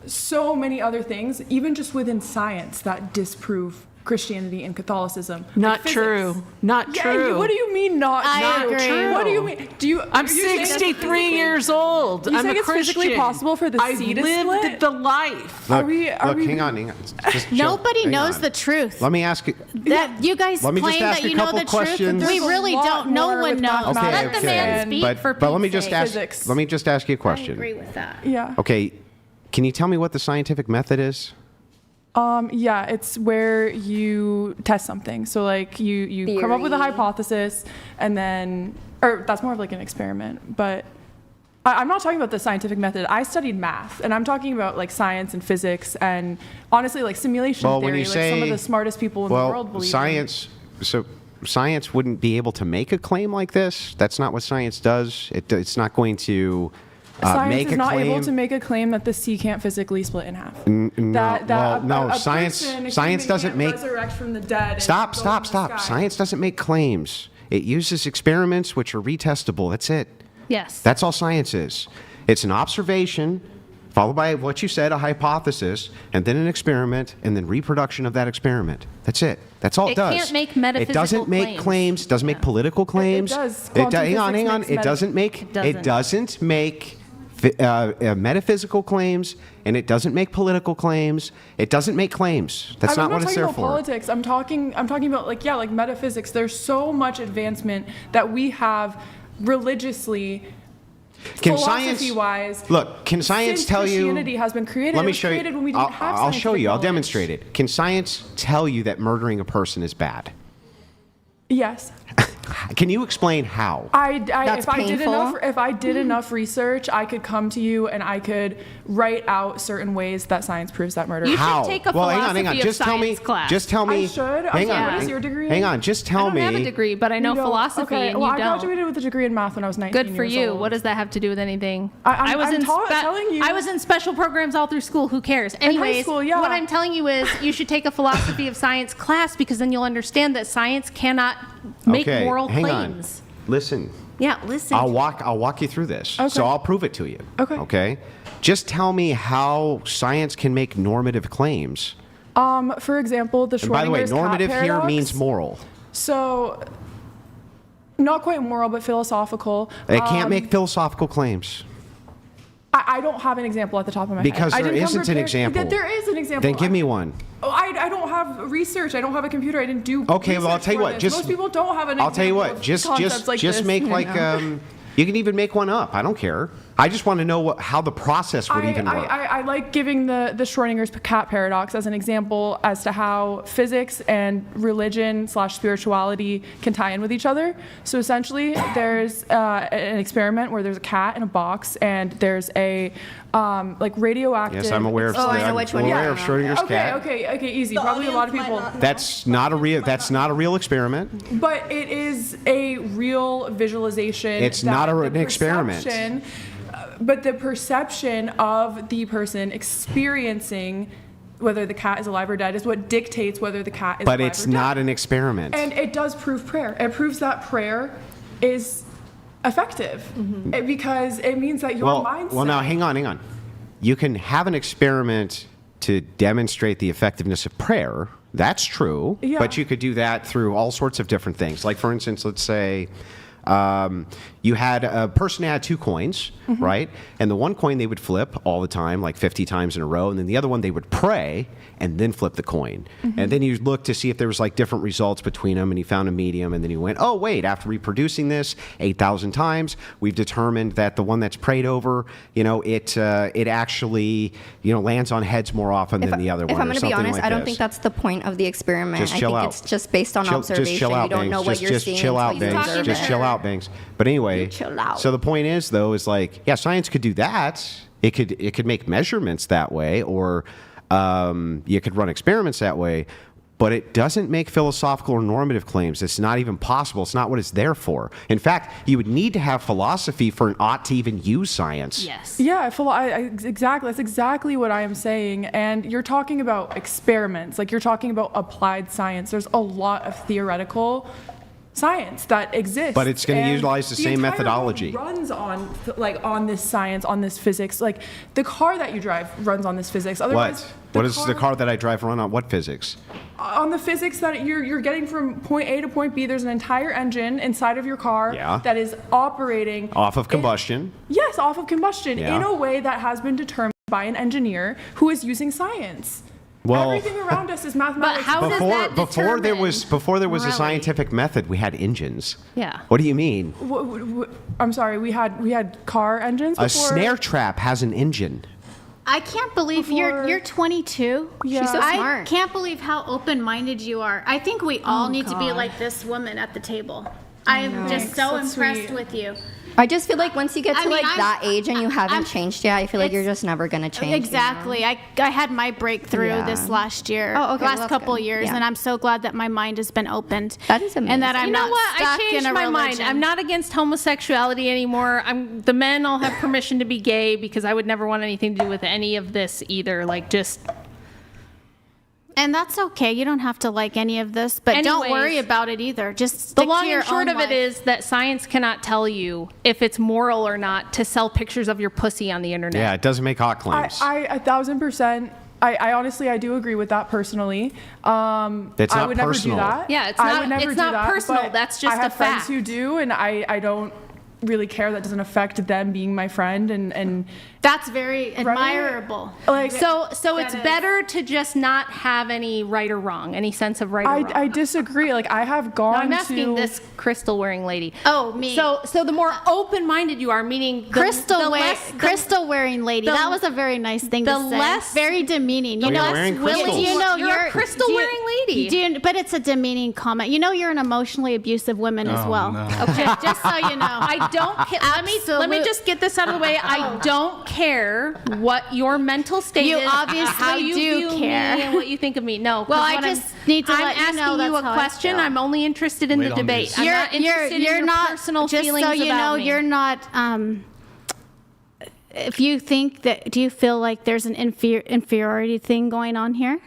so many other things, even just within science, that disprove Christianity and Catholicism. Not like true. Not true. What do you mean not agree. What do you mean? I'm 63 years old. You I'm think a it's Christian. physically possible for the sea to lived split? the life. Look, hang on. Just chill. Nobody Hang knows on. the truth. Let me ask you. That you guys Let me just claim ask that a you know couple the questions. truth. We really don't. No one knows. Okay, Let the man speak for but let me Pete's just sake. ask. Let me just ask you a question. I agree with that. Yeah. Okay, can you tell me what the scientific method is? Yeah, it's where you test something. So like you come up with a hypothesis and then, or that's more of like an experiment, but I'm not talking about the scientific method. I studied math and I'm talking about like science and physics and honestly like simulation Well, theory, when you like say, some of the smartest people in the world believe science, so science wouldn't be able to make a claim like this. That's not what science does. It's not going to Science make is a not claim. able to make a claim that the sea can't physically split in half. No, a science person, science doesn't can't make. resurrect from the dead and Stop! go Stop! in the Stop! sky. Science doesn't make claims. It uses experiments which are retestable. That's it. Yes. That's all science is. It's an observation, followed by what you said, a hypothesis, and then an experiment, and then reproduction of that experiment. That's it. That's all it does. It can't make metaphysical It doesn't make claims. Doesn't make political claims. It does. Hang on. It doesn't make. It doesn't make metaphysical claims, and it doesn't make political claims. It doesn't make claims. That's not what it's there I'm not talking about politics. I'm talking about like metaphysics. There's so much advancement that we have religiously. Can science philosophy-wise, look? Can science since tell you? Christianity has been created. Let me it was show created you. when we didn't have I'll show you. I'll scientific demonstrate it. Can science tell you that murdering a person is bad? Yes. Can you explain how? If I did enough research, I could come to you and I could write out certain ways that science proves that murder. You How? should take a Well, hang on. philosophy of Just tell me. science class. Just tell me. I should. Hang on. What is your degree? Hang on. Just tell I don't me. have a degree, but I know You don't? philosophy, Okay. and Well, you I don't. graduated with a degree in math when I was 19 Good for years you. old. What does that have to do with anything? I'm telling you. I was in special programs all through school. Who cares? Anyways, school, yeah. what I'm telling you is you should take a philosophy of science class because then you'll understand that science cannot make Okay, moral hang claims. on. Listen. Yeah, listen. I'll walk you through this. Okay. So I'll prove it to you. Okay. Okay. Just tell me how science can make normative claims. For example, the Schrodinger's And by the way, cat normative here paradox. means moral. So, not quite moral, but philosophical. It can't make philosophical claims. I don't have an example at the top of my Because head. there isn't an example. There is an example. Then give me one. I don't have research. I don't have a computer. I didn't do. Okay, well I'll research tell you for what. this. Just most people don't have an. I'll tell you example what. of Just concepts like just this. make like you can even make one up. I don't care. I just want to know how the process would even work. I like giving the Schrodinger's cat paradox as an example as to how physics and religion / spirituality can tie in with each other. So essentially, there's an experiment where there's a cat in a box and there's a like radioactive. Yes, I'm aware of. Oh, I know which one I'm you're aware of Schrodinger's cat. Okay, easy. Probably a lot of people. That's not a real. That's not a real experiment. But it is a real visualization. It's not an experiment. But the perception of the person experiencing whether the cat is alive or dead is what dictates whether the cat is alive or dead. But it's not an experiment. And it does prove prayer. It proves that prayer is effective because it means that your mindset. Well, now hang on. You can have an experiment to demonstrate the effectiveness of prayer. That's true. Yeah. But you could do that through all sorts of different things. Like, for instance, let's say You had a person that had 2 coins, right? And the one coin they would flip all the time, like 50 times in a row, and then the other one they would pray and then flip the coin. And then you look to see if there was like different results between them, and he found a medium, and then he went, oh wait, after reproducing this 8,000 times, we've determined that the one that's prayed over, it actually lands on heads more often than the other one. If I'm going to be honest, like I don't this. think that's the point of the experiment. Just I chill think out. it's just based on observation. Just chill out, you don't Banks. know what you're just seeing. chill out, until you Banks. observe Just it. chill out, Banks. But anyway, chill out. So the point is, though, is like, yeah, science could do that. It could make measurements that way, or you could run experiments that way. But it doesn't make philosophical or normative claims. It's not even possible. It's not what it's there for. In fact, you would need to have philosophy for an ought to even use science. Yes. Yeah, exactly. That's exactly what I am saying. And you're talking about experiments. Like, you're talking about applied science. There's a lot of theoretical science that exists. But it's going to utilize the same entire methodology. world runs on this science, on this physics. Like, the car that you drive runs on this physics. Otherwise, What is the car that I drive run on? What physics? On the physics that you're getting from point A to point B. There's an entire engine inside of your car that is operating Off of combustion. Yes, off of combustion Yeah. in a way that has been determined by an engineer who is using science. Well, everything around us is mathematics. But how does that before there was really? a scientific method, we had engines. Yeah. What do you mean? I'm sorry, we had car engines before. A snare trap has an engine. I can't believe you're 22. Yeah. She's so I smart. can't believe how open-minded you are. I think we all need to be like this woman at the table. I am just so That's impressed sweet. with you. I just feel like once you get to I mean, that age and you haven't I'm- changed yet, I feel like you're just never going to change. Exactly. I had my breakthrough this last year, Oh, okay. last Well, couple that's good. years, Yeah. and I'm so glad that my mind has been opened. That is amazing. And that I'm You know not what? stuck I changed in a my mind. religion. I'm not against homosexuality anymore. The men all have permission to be gay because I would never want anything to do with any of this either. Like, just. And that's okay. You don't have to like any of this, but don't Anyways, worry about it either. Just The stick long to your and short own of it life. is that science cannot tell you if it's moral or not to sell pictures of your pussy on the internet. Yeah, it doesn't make hot claims. I 1,000%. I honestly, I do agree with that personally. It's I not would never do personal. that. Yeah, it's I not- would never it's do not that, personal. but That's just I have a friends fact. who do, and I don't really care. That doesn't affect them being my friend, and That's very admirable. like So it's That is- better to just not have any right or wrong, any sense of right or wrong. I disagree. Like, I have gone Now, I'm asking to this crystal wearing lady. Oh, me. So the more open-minded you are, meaning the crystal wearing lady. That was a very nice thing to the say. less- Very demeaning. You You're know, wearing Willie, crystals. you know, You're a crystal-wearing lady. But it's a demeaning comment. You know, you're an emotionally abusive woman as Oh, well. no. Okay, just so you know. I don't care. Let me just get this out of the way. I don't care what your mental state You is. obviously how you do view care. me and what you think of me. No. 'cause Well, I what just need to I'm let you asking know you that's a how I question. feel. I'm only interested in Wait the on debate. these. I'm not interested in your personal just feelings so you about know, me. you're not. If you think that, do you feel like there's an inferiority thing going on here?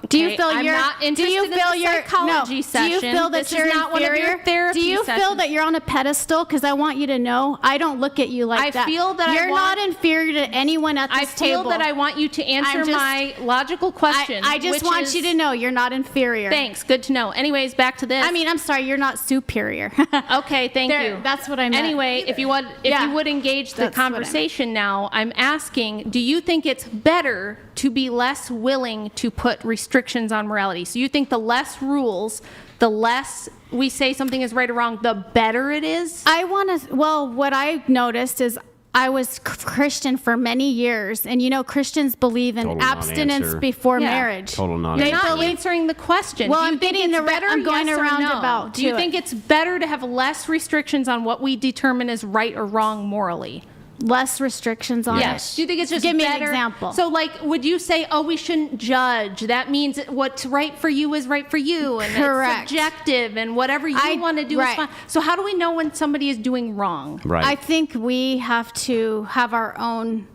Do you feel I'm you're? not Do interested you in feel the you're? psychology No. session. Do you feel that This is you're not one of your inferior? therapy Do you feel sessions. that you're on a pedestal? Because I want you to know, I don't look at you like I that. feel that I you're want- not inferior to anyone at this I feel table. that I want you to answer I'm just- my logical question. I just which want is- you to know you're not inferior. Thanks. Good to know. Anyways, back to this. I mean, I'm sorry, you're not superior. Okay, thank There, you. that's what I meant. Anyway, if you would engage the That's what I meant. conversation now, I'm asking, do you think it's better to be less willing to put restrictions on morality? So you think the less rules, the less we say something is right or wrong, the better it is? What I noticed is I was Christian for many years, and you know, Christians believe in Total abstinence non-answer. believe Yeah. marriage. Total You're non-answer. not answering the question. Well, Do you I'm think getting it's around- better, I'm going yes or around no? about Do you to think it. it's better to have less restrictions on what we determine is right or wrong morally? Less restrictions on Yes. it. Do you think it's just Give me better? an example. So, like, would you say, oh, we shouldn't judge? That means what's right for you is right for you, and Correct. it's subjective, and whatever you want to do is right. fine. So, how do we know when somebody is doing wrong? Right. I think we have to have our own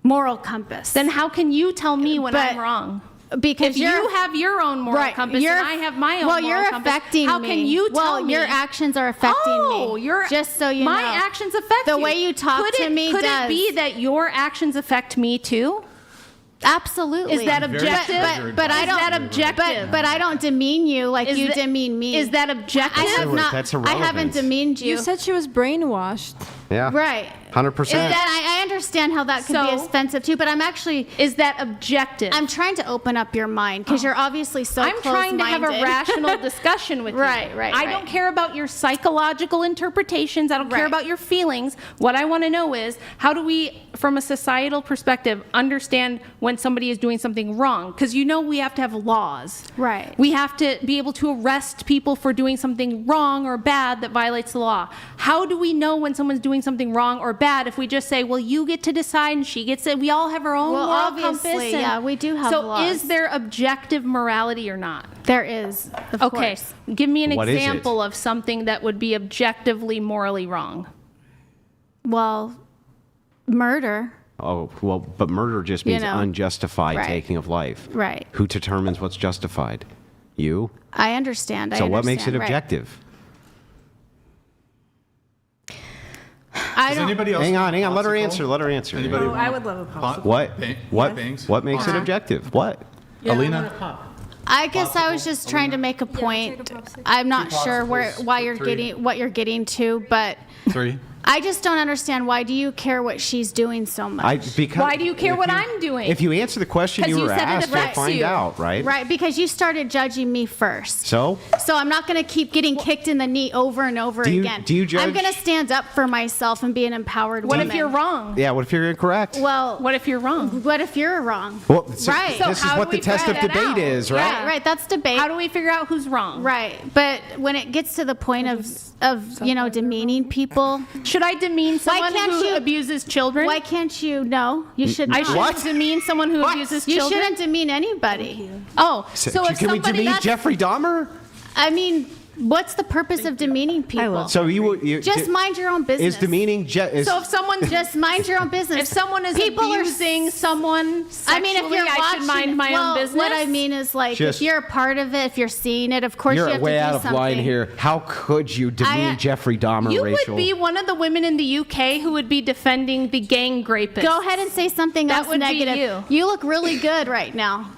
moral compass. Then how can you tell me when But- I'm wrong? Because If you have your own moral compass and I have my own well, moral you're compass, affecting how me. can you tell me? Your actions are affecting Oh, me. you're just so you my know. actions affect The you. way you talk Could to it, me could does. it be that your actions affect me too? Absolutely. Is that objective? But I don't. Is that objective? But I don't demean you like Is you that- demean me. Is that objective? I have not. That's I irrelevant. haven't demeaned you. You said she was brainwashed. Yeah. Right. 100%. Is that I understand how that could be So- offensive too, but I'm actually Is that objective? I'm trying to open up your mind because you're obviously so I'm trying to have a closed-minded. rational discussion with you. Right. I don't care about your psychological interpretations. I don't care Right. about your feelings. What I want to know is how do we, from a societal perspective, understand when somebody is doing something wrong? Because we have to have laws. Right. We have to be able to arrest people for doing something wrong or bad that violates the law. How do we know when someone's doing something wrong or bad if we just say, well, you get to decide and she gets it? We all have our own Well, moral obviously, compass. yeah, we do have so laws. is there objective morality or not? There is. Of Okay, course. give me an What is it? example of something that would be objectively morally wrong. Well, murder. Oh, well, but murder just means unjustified Right. taking of life. Right. Who determines what's justified? You? I understand. So what makes it right. objective? I Does don't. anybody else Hang want on. Let her popsicle? answer. Let her answer. Anybody Oh, I want would love a popsicle. What? What? Bangs? What makes it objective? What? Alina? I guess I was just trying to make a point. I'm not sure what you're getting to, but 3. I just don't understand why do you care what she's doing so much? Because Why do you care if what I'm doing? If you answer the question 'Cause you you were said it asked, you'll affects find you. out, right? Right, because you started judging me first. So? So I'm not going to keep getting kicked in the knee over and over Do you- again. do you I'm judge- going to stand up for myself and be an empowered What woman. if you're wrong? Yeah, what if you're incorrect? Well, What if you're wrong? what if you're wrong? Well, Right. So this is how what do the we test of figure that debate out? is, right? Right, right. That's debate. How do we figure out who's wrong? Right, but when it gets to the point of demeaning people, Should I demean someone can't who you- abuses children? why can't you? No, you should not. I shouldn't What? demean someone who abuses You children? shouldn't demean anybody. Oh, so if can we somebody... demean Jeffrey Dahmer? I mean, what's the purpose of demeaning people? So you Just mind your own business. Is demeaning So if someone... Just mind your own business. If someone is People are abusing someone sexually, I mean, if you're I watching, should mind my well, own business? What I mean is, like, Just- if you're a part of it, if you're seeing it, of course you're you have way to do out of something. line here. How could you demean Jeffrey Dahmer, You Rachel? would be one of the women in the UK who would be defending the gang rapists. Go ahead and say something That else would be negative. you. You look really good right now.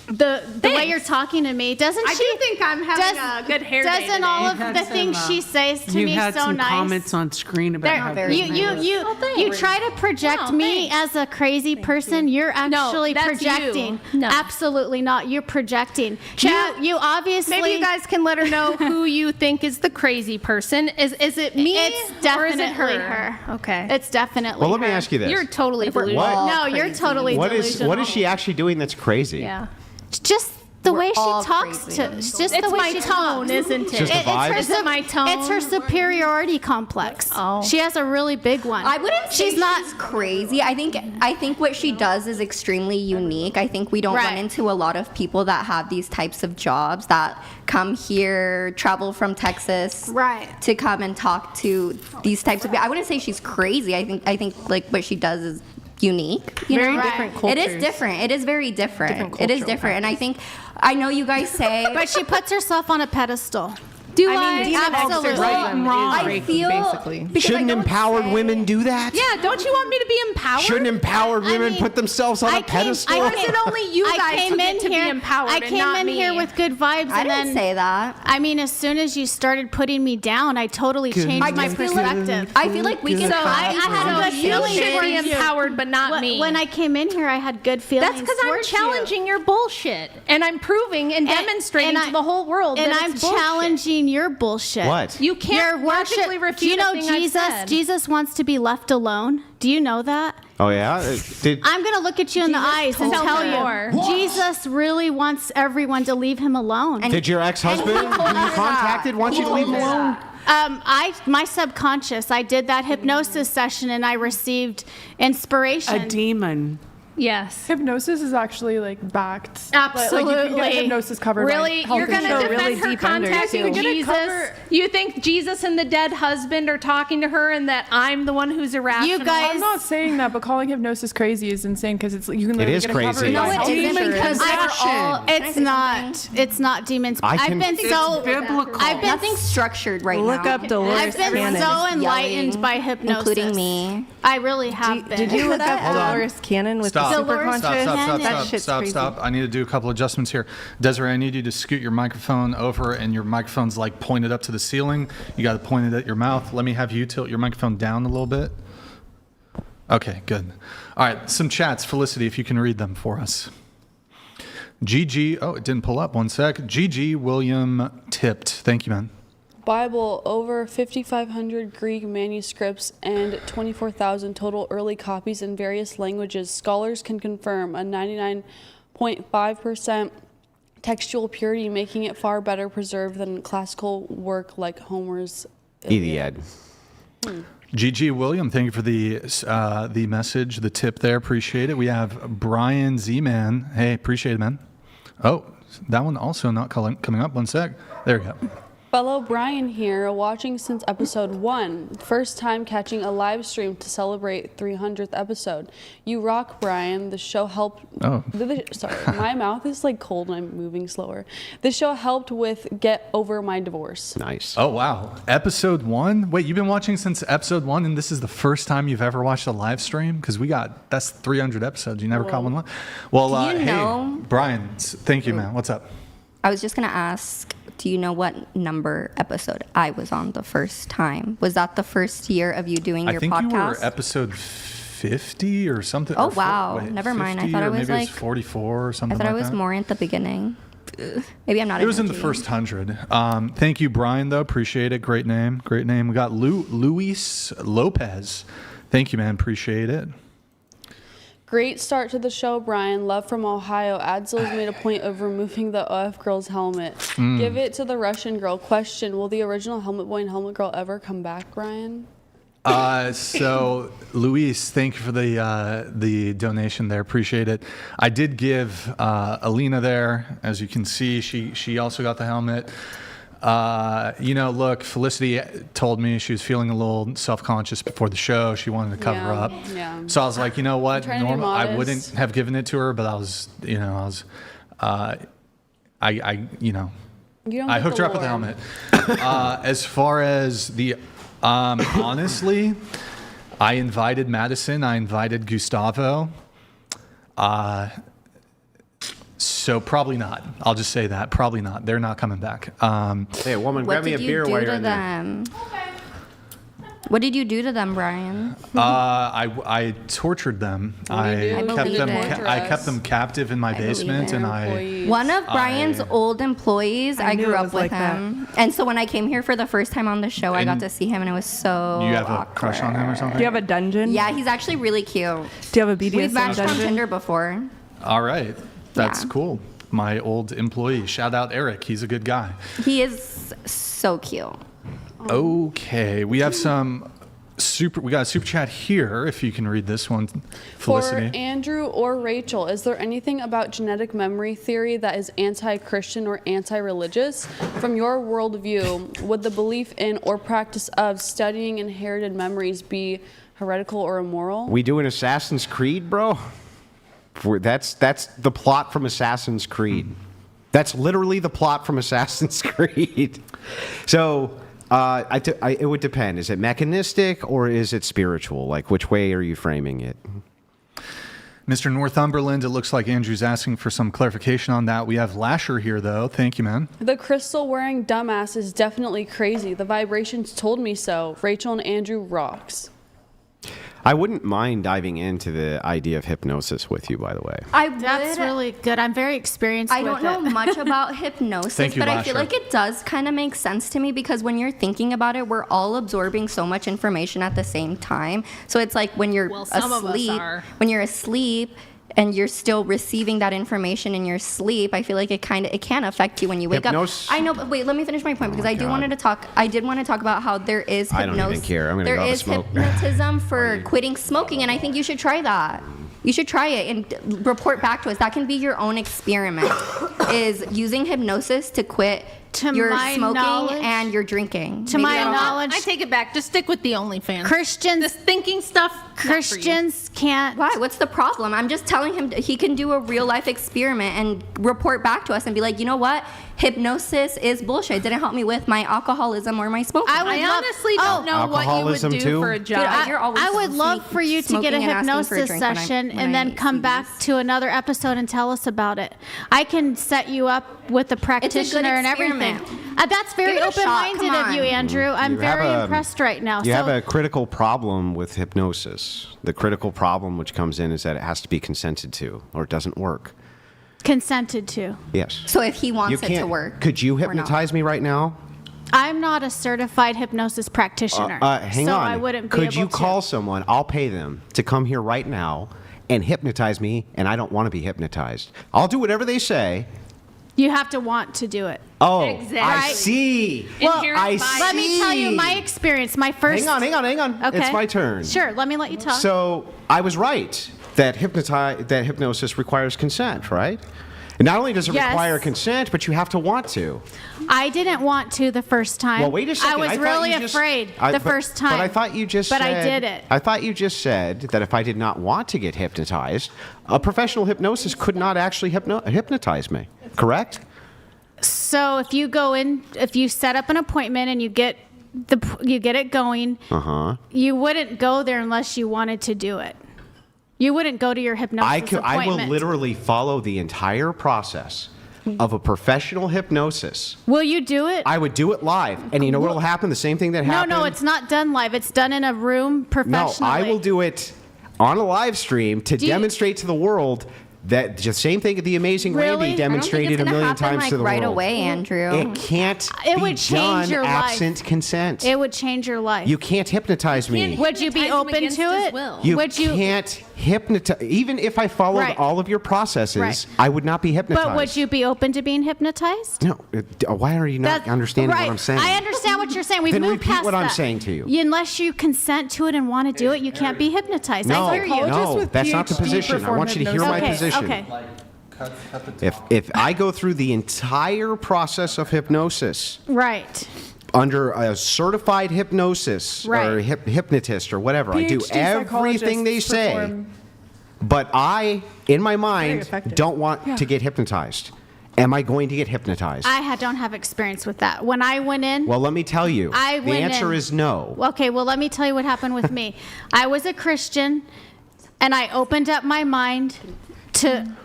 The way you're talking to me, doesn't I she? do think I'm having a good hair day Doesn't today. all of You've had the some, things she says to You me had so some nice? comments on screen about how There, very you try to project me as a crazy person. You're actually that's projecting. you. No. Absolutely not. You're projecting. Chat, you obviously. Maybe you guys can let her know who you think is the crazy person. Is it me It's or definitely is it her? Okay. It's definitely. Well, let me her. ask you this. You're totally delusional. What? No, you're totally What delusional. is she actually doing that's crazy? Yeah. Just the way she all talks crazy. to. It's just It's the way my she tone, talks. isn't it? Just the vibe? Is it my tone? It's her superiority complex. Oh. She has a really big one. I wouldn't say She's not. crazy. I think what she does is extremely unique. I think we don't Right. run into a lot of people that have these types of jobs that come here, travel from Texas, Right. to come and talk to these types of people. I wouldn't say she's crazy. I think like what she does is unique. You Very know? different It is cultures. different. It is very different. Different It is cultural different. And I know you guys say, But she puts herself on a pedestal. Do I mean, Absolutely. right and wrong. I feel basically. because I Shouldn't don't empowered say- women do that? Yeah, don't you want me to be empowered? Shouldn't empowered I women mean, put themselves on I a came- pedestal? I Or is it only you I guys came who in get to be here- empowered I and came not in me? here with good vibes, I and didn't then say that. I mean, as soon as you started putting me down, I totally changed my just feel like- perspective. I feel like we can. So I had a good You feeling should be towards you. empowered, but not me. When I came in here, I had good feelings. That's because I'm towards you. challenging your bullshit, and I'm proving and demonstrating and to the whole world and that I'm it's bullshit. challenging your bullshit. What? You can't Your worship. logically refute Do you know a thing I've Jesus? said. Jesus wants to be left alone. Do you know that? Oh, yeah? I'm gonna look at you in the eyes and told tell her more. you, Jesus really wants everyone to leave him alone. Did your ex-husband who you contacted want you to leave him alone? My subconscious, I did that hypnosis session and I received inspiration. A demon. Yes. Hypnosis is actually like backed. Absolutely. Like you can get hypnosis covered. Really? by You're going to health defend insurance. her deep under, contacting too. Jesus? You think Jesus and the dead husband are talking to her and that I'm the one who's irrational? You guys- I'm not saying that, but calling hypnosis crazy is insane because it's you can literally is get crazy. it covered. No, by it health isn't insurance. because I- Can I It's say not. something? It's not demons. I I've can- been It's so biblical. I've been Nothing's structured right Look now. up Dolores I've been Cannon. so enlightened Yelling, by hypnosis, including me. I really have been. Did you look up Hold on. Dolores Cannon with Stop stop. super conscious. Stop. I need to do a couple adjustments here. Desiree, I need you to scoot your microphone over, and your microphone's like pointed up to the ceiling. You got to point it at your mouth. Let me have you tilt your microphone down a little bit. Okay, good. All right, some chats. Felicity, if you can read them for us. GG, oh, it didn't pull up. One sec. GG William tipped. Thank you, man. Bible, over 5,500 Greek manuscripts and 24,000 total early copies in various languages. Scholars can confirm a 99.5% textual purity, making it far better preserved than classical work like Homer's Iliad. GG William, thank you for the message, the tip there. Appreciate it. We have Brian Z-Man. Hey, appreciate it, man. Oh, that one also not coming up. One sec. There we go. Fellow Brian here, watching since episode 1. First time catching a live stream to celebrate 300th episode. You rock, Brian. The show helped... Oh. Sorry, my mouth is like cold and I'm moving slower. The show helped with Get Over My Divorce. Nice. Oh, wow. Episode 1? Wait, you've been watching since episode 1 and this is the first time you've ever watched a live stream? Because that's 300 episodes. You never caught one live? Well, hey, Brian, thank you, man. What's up? I was just going to ask, do you know what number episode I was on the first time? Was that the first year of you doing your podcast? I think you were episode 50 or something. Oh, wow. Never mind. I thought I was maybe it was 44 or something like that. I thought I was more at the beginning. Maybe I'm not. It was in the first 100. Thank you, Brian, though. Appreciate it. Great name. Great name. We got Luis Lopez. Thank you, man. Appreciate it. Great start to the show, Brian. Love from Ohio. Adzil's made a point of removing the OF girl's helmet. Give it to the Russian girl. Question, will the original helmet boy and helmet girl ever come back, Brian? So, Luis, thank you for the donation there. Appreciate it. I did give Alina there. As you can see, she also got the helmet. Look, Felicity told me she was feeling a little self-conscious before the show. She wanted to cover up. Yeah. So I was like, you know what? Normal, I wouldn't have given it to her, but I hooked her up with the helmet. As far as the, honestly, I invited Madison. I invited Gustavo. So probably not. I'll just say that. Probably not. They're not coming back. Hey, woman, grab me a beer while you're in there. What did you do to them, Brian? I tortured them. I kept them captive in my basement, and one of Brian's old employees. I grew up with him, and so when I came here for the first time on the show, I got to see him, and it was so. You have a crush on him or something? Do you have a dungeon? Yeah, he's actually really cute. Do you have a BDSM We've matched dungeon? on Tinder before. All right. That's cool. My old employee. Shout out Eric. He's a good guy. He is so cute. Okay. We have we got a super chat here, if you can read this one, Felicity. For Andrew or Rachel, is there anything about genetic memory theory that is anti-Christian or anti-religious? From your worldview, would the belief in or practice of studying inherited memories be heretical or immoral? We do an Assassin's Creed, bro? That's the plot from Assassin's Creed. That's literally the plot from Assassin's Creed. So it would depend. Is it mechanistic or is it spiritual? Like, which way are you framing it? Mr. Northumberland, it looks like Andrew's asking for some clarification on that. We have Lasher here, though. Thank you, man. The crystal wearing dumbass is definitely crazy. The vibrations told me so. Rachel and Andrew rocks. I wouldn't mind diving into the idea of hypnosis with you, by the way. That's really good. I'm very experienced with it. I don't know much about hypnosis, but I feel like it does kind of make sense to me because when you're thinking about it, we're all absorbing so much information at the same time. So it's like when you're asleep and you're still receiving that information in your sleep, I feel like it can affect you when you wake up. I know, but wait, let me finish my point because I did want to talk about how there is hypnosis. I don't even care. I'm going to go out and smoke. There is hypnotism for quitting smoking, and I think you should try that. You should try it and report back to us. That can be your own experiment, is using hypnosis to quit To you're my smoking knowledge- and you're drinking. To Maybe my I don't know. knowledge, I take it back. Just stick with the OnlyFans. Christians, This thinking stuff. not for you. Christians can't. Why? What's the problem? I'm just telling him he can do a real life experiment and report back to us and be like, you know what? Hypnosis is bullshit. It didn't help me with my alcoholism or my smoking. I would I love- honestly don't know what you would Alcoholism do too? for a job. Dude, you're always I would love sneak- for you to get a smoking and asking for a hypnosis drink when I- session when and I then come see back these. to another episode and tell us about it. I can set you up with a practitioner and everything. experiment. That's very Give it a shot. open-minded Come of you, on. Andrew. I'm You have very a- impressed right now. You have a critical problem with hypnosis. The critical problem which comes in is that it has to be consented to, or it doesn't work. consented to. Yes. So if he You wants it to can't. work. Could you or not. hypnotize me right now? I'm not a certified hypnosis practitioner. Hang so on. I wouldn't be Could able you to. call someone? I'll pay them to come here right now and hypnotize me, and I don't want to be hypnotized. I'll do whatever they say. You have to want to do it. Oh, Exactly. I see. Well, Inherent I bias. let me tell you see. my experience. My first. Hang on. Okay. It's my turn. Sure. Let me let you talk. So I was right that hypnosis requires consent, right? And not only does it Yes. require consent, but you have to want to. I didn't want to the first time. Well, wait a second. I was thought really you just- afraid the first time. But I thought you just But said. I did it. I thought you just said that if I did not want to get hypnotized, a professional hypnosis could not actually hypnotize me. Correct? So if you go in, if you set up an appointment and you get it going, you wouldn't go there unless you wanted to do it. You wouldn't go to your hypnosis appointment. I will literally follow the entire process of a professional hypnosis. Will you do it? I would do it live, and you know what will happen? The same thing that happened. No, it's not done live. It's done in a room No, professionally. I will do it on a live stream to Do you- demonstrate to the world that the same thing that the amazing Really? I Randy don't think demonstrated it's a gonna million happen, times like, to the right world. away, Andrew. It can't It be would change done your life. absent consent. It would change your life. You can't hypnotize me. Would you be Hypnotize him open against to his it? will. You Would you? can't hypnotize. Even if I followed Right. all of your processes, Right. I would not be hypnotized. But would you be open to being hypnotized? No. Why are you not That's- understanding right. what I'm saying? I understand what you're saying. We've Then moved repeat past what I'm that. saying to you. Unless you consent to it and want to do it, you can't be hypnotized. No, I hear you. no, that's not the PhD position. I perform want you to hear my Okay, position. okay. If I go through the entire process of hypnosis Right. under a certified hypnosis or Right. hypnotist or whatever, I do PhD everything they psychologists say, perform- but I, in my mind, effective. don't want to get hypnotized. Am I going to get hypnotized? Don't have experience with that. When I went in, Well, let me tell you. I the went answer in- is no. Okay, well, let me tell you what happened with me. I was a Christian, and I opened up my mind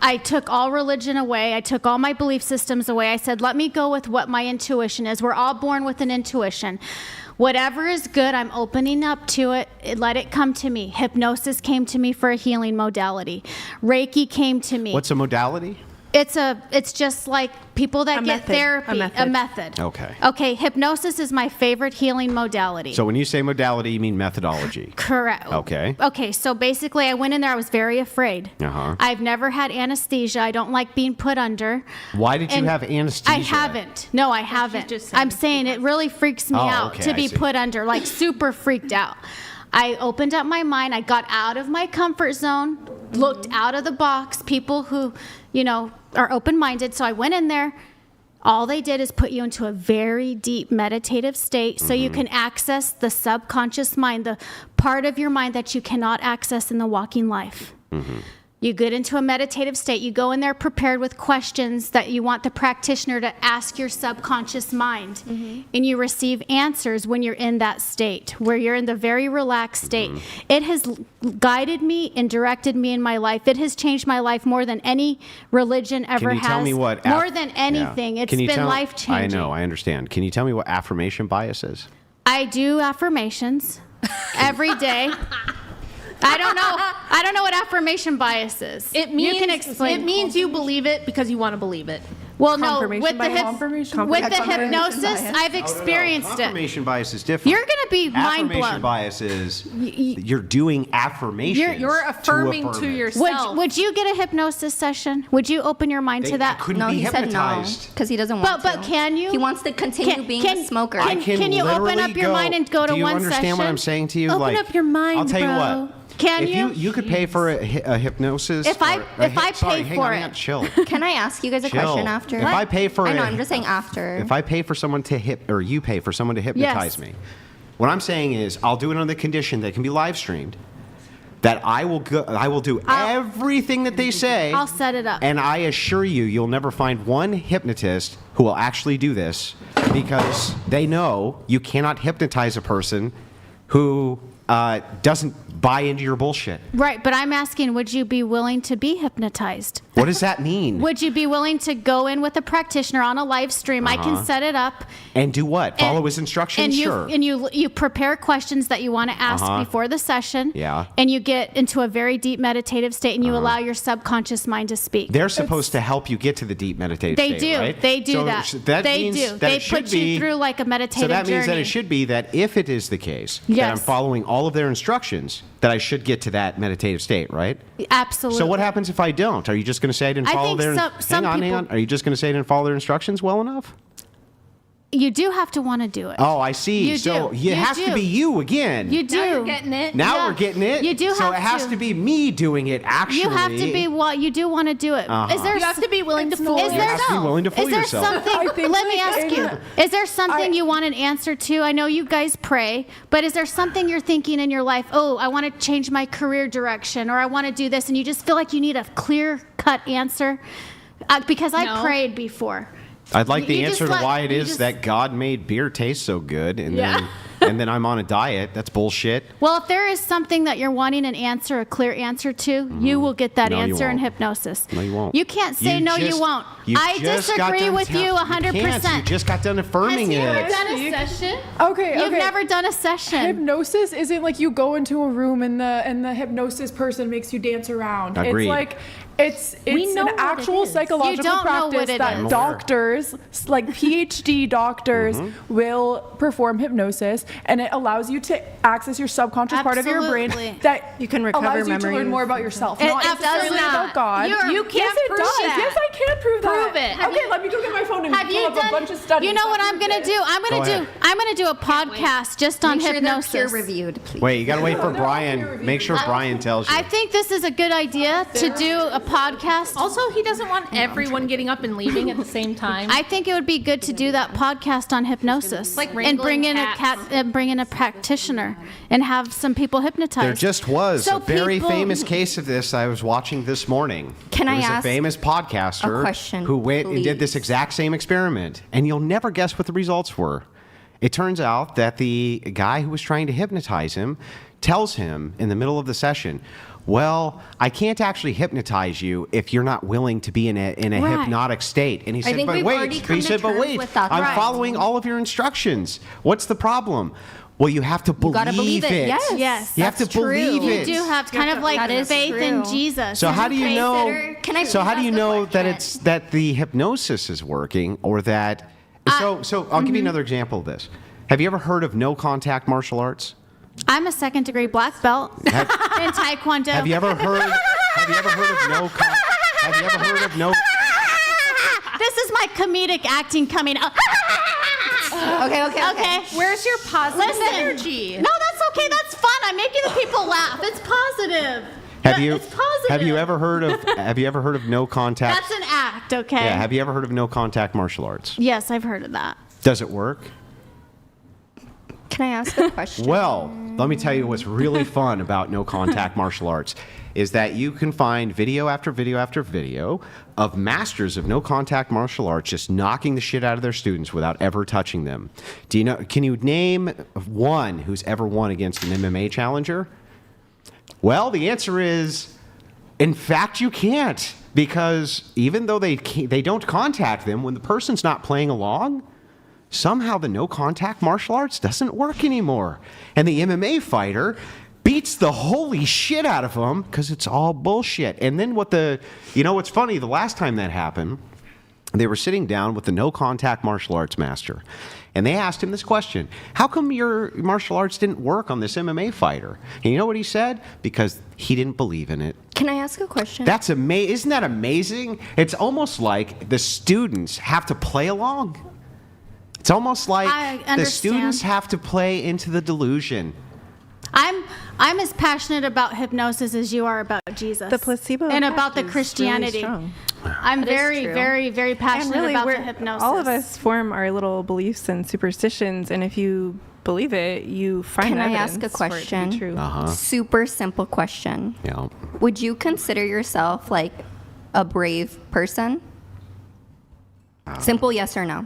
I took all religion away. I took all my belief systems away. I said, let me go with what my intuition is. We're all born with an intuition. Whatever is good, I'm opening up to it. Let it come to me. Hypnosis came to me for a healing modality. Reiki came to me. What's a modality? It's just like people that A get method. therapy. A method. method. Okay. Okay, hypnosis is my favorite healing modality. So when you say modality, you mean methodology. Correct. Okay. Okay, so basically I went in there, I was very afraid. Uh-huh. I've never had anesthesia. I don't like being put under. Why did you And have anesthesia? I haven't. No, I haven't. just saying. I'm saying it really freaks me Oh, out okay, to I be see. put under, like super freaked out. I opened up my mind. I got out of my comfort zone, looked out of the box, people who, are open-minded. So I went in there. All they did is put you into a very deep meditative state so you can access the subconscious mind, the part of your mind that you cannot access in the walking life. You get into a meditative state. You go in there prepared with questions that you want the practitioner to ask your subconscious mind. And you receive answers when you're in that state, where you're in the very relaxed state. It has guided me and directed me in my life. It has changed my life more than any religion ever Can you has. tell me what? More than anything. Yeah. It's Can you been tell- life-changing. I know, I understand. Can you tell me what affirmation bias is? I do affirmations every day. I don't know what affirmation bias is. It means you can explain. It means you believe it because you want to believe it. Well, no, Confirmation with the bias. Confirmation with the bias. hypnosis, Bias. I've experienced it. Affirmation bias is different. You're gonna be mind Affirmation blown. bias is you're doing affirmations. You're affirming affirm to it. yourself. Would you get a hypnosis session? Would you open your mind They- to that? I couldn't No, be he said no hypnotized. because he doesn't want But to. can you? He wants to continue being a smoker. I Can you open literally up your mind and go to Do you one understand what session? I'm saying to you? Open like, up your mind, I'll tell bro. you what. Can if you? You could pay for a hypnosis. If I sorry, pay hang for on, it. hang on, chill. Can I ask you guys a Chill. question after? If I pay for I know, a- I'm just saying after. If I pay for someone to or you pay for someone to hypnotize me, what I'm saying is I'll do it on the condition that it can be live streamed. That I will do everything that they say. I'll set it up. And I assure you, you'll never find one hypnotist who will actually do this because they know you cannot hypnotize a person who doesn't buy into your bullshit. Right, but I'm asking, would you be willing to be hypnotized? What does that mean? Would you be willing to go in with a practitioner on a live stream? I can set it up. And do what? Follow his instructions? And sure. you prepare questions that you want to ask before the session. Yeah. And you get into a very deep meditative state, and you allow your subconscious mind to speak. They're supposed to help you get to the deep meditative They state, do. right? They do So that. that They means do. that They it should put you be- through like a meditative So that means that journey. it should be that if it is the case that Yes. I'm following all of their instructions, that I should get to that meditative state, right? Absolutely. So what happens if I don't? Are you just going to say I didn't I follow think their? some hang people- on. Are you just going to say I didn't follow their instructions well enough? You do have to want to do it. Oh, I see. You so do. it You has to do. be you again. You do. Now you're getting it. Now Yeah. we're getting it. You do So have it has to be me doing it. Actually, You have to be what you do want to do it. Is there You have to be willing to fool Is there have to be willing to fool is there yourself. something? I think, Let me like, ask you: is there something you want an answer to? I know you guys pray, but is there something you're thinking in your life? Oh, I want to change my career direction, or I want to do this, and you just feel like you need a clear-cut answer? Because I No. prayed before. I'd like the You just answer to let- why it you is just- that God made beer taste so good, and Yeah. then I'm on a diet. That's bullshit. Well, if there is something that you're wanting an answer, a clear answer to, you will get that No, you answer in won't. hypnosis. No, you won't. You can't say no, you won't. I just got disagree done with tell- you You 100%. just got done affirming Has he ever it. done a session? Okay, You've okay. never done a session. Hypnosis isn't like you go into a room and the hypnosis person makes you dance around. Agreed. It's like it's We know an what it actual is. psychological You don't know practice what it that is. doctors, like PhD doctors, will perform hypnosis, and it allows you to access your subconscious part of your brain Absolutely. that You can recover allows you to memory learn more of- about yourself, It not does necessarily not. about God. You yes, can't it prove does. that. Yes, I can prove that. Prove it. Have Okay, you- let me go get my phone and Have pull you up a bunch of studies. You know what that I'm prove gonna it. do? Go ahead. I'm gonna do a podcast just on Make sure they're hypnosis. peer-reviewed, please. Wait, you gotta wait for Brian. Make sure Brian tells you. I think this is a good idea to do a podcast. Also, he doesn't want everyone getting up and leaving at the same time. I think it would be good to do that podcast on hypnosis, Like and wrangling bring in cats. bring in a practitioner, and have some people hypnotized. There just was So a very people- famous case of this I was watching this morning. Can There I was ask a famous podcaster a question, who went and did this please? exact same experiment, and you'll never guess what the results were. It turns out that the guy who was trying to hypnotize him tells him in the middle of the session, well, I can't actually hypnotize you if you're not willing to be in a Right. hypnotic state. And he said, think but we've already wait, come he to said, but terms wait, with that. I'm Right. following all of your instructions. What's the problem? Well, you have to believe, gotta believe it. Yes. Yes, You have to that's true. believe you it. do have kind of like That is faith in true. Jesus. So how do you Faith know? sitter. Can I So how do ask you a know that question? it's that the hypnosis is working, or that? So I'll give you another example of this. Have you ever heard of no contact martial arts? I'm a second-degree black belt in Taekwondo. Have you ever heard? Have you ever heard of no? Have you ever heard of no? This is my comedic acting coming up. Okay. Where's your positive Listen. energy? No, that's okay. That's fun. I'm making the people laugh. It's positive. Have you? It's positive. Have you ever heard of? Have you ever heard of no contact? That's an act, okay? Yeah. Have you ever heard of no contact martial arts? Yes, I've heard of that. Does it work? Can I ask a question? Well, let me tell you what's really fun about no contact martial arts is that you can find video after video after video of masters of no contact martial arts just knocking the shit out of their students without ever touching them. Do you know? Can you name one who's ever won against an MMA challenger? Well, the answer is, in fact, you can't, because even though they don't contact them when the person's not playing along, somehow the no contact martial arts doesn't work anymore. And the MMA fighter beats the holy shit out of them because it's all bullshit. And then what's funny, the last time that happened, they were sitting down with the no contact martial arts master. And they asked him this question: how come your martial arts didn't work on this MMA fighter? And you know what he said? Because he didn't believe in it. Can I ask a question? That's amazing. Isn't that amazing? It's almost like the students have to play along. It's almost I like the understand. students have to play into the delusion. I'm as passionate about hypnosis as you are about Jesus. The placebo and effect about the is Christianity. really strong. I'm very, very, very passionate and really, about the hypnosis. all of us form our little beliefs and superstitions, and if you believe it, you find Can I evidence ask a for it to question? be true. Super simple question. Yeah. Would you consider yourself like a brave person? Simple yes or no.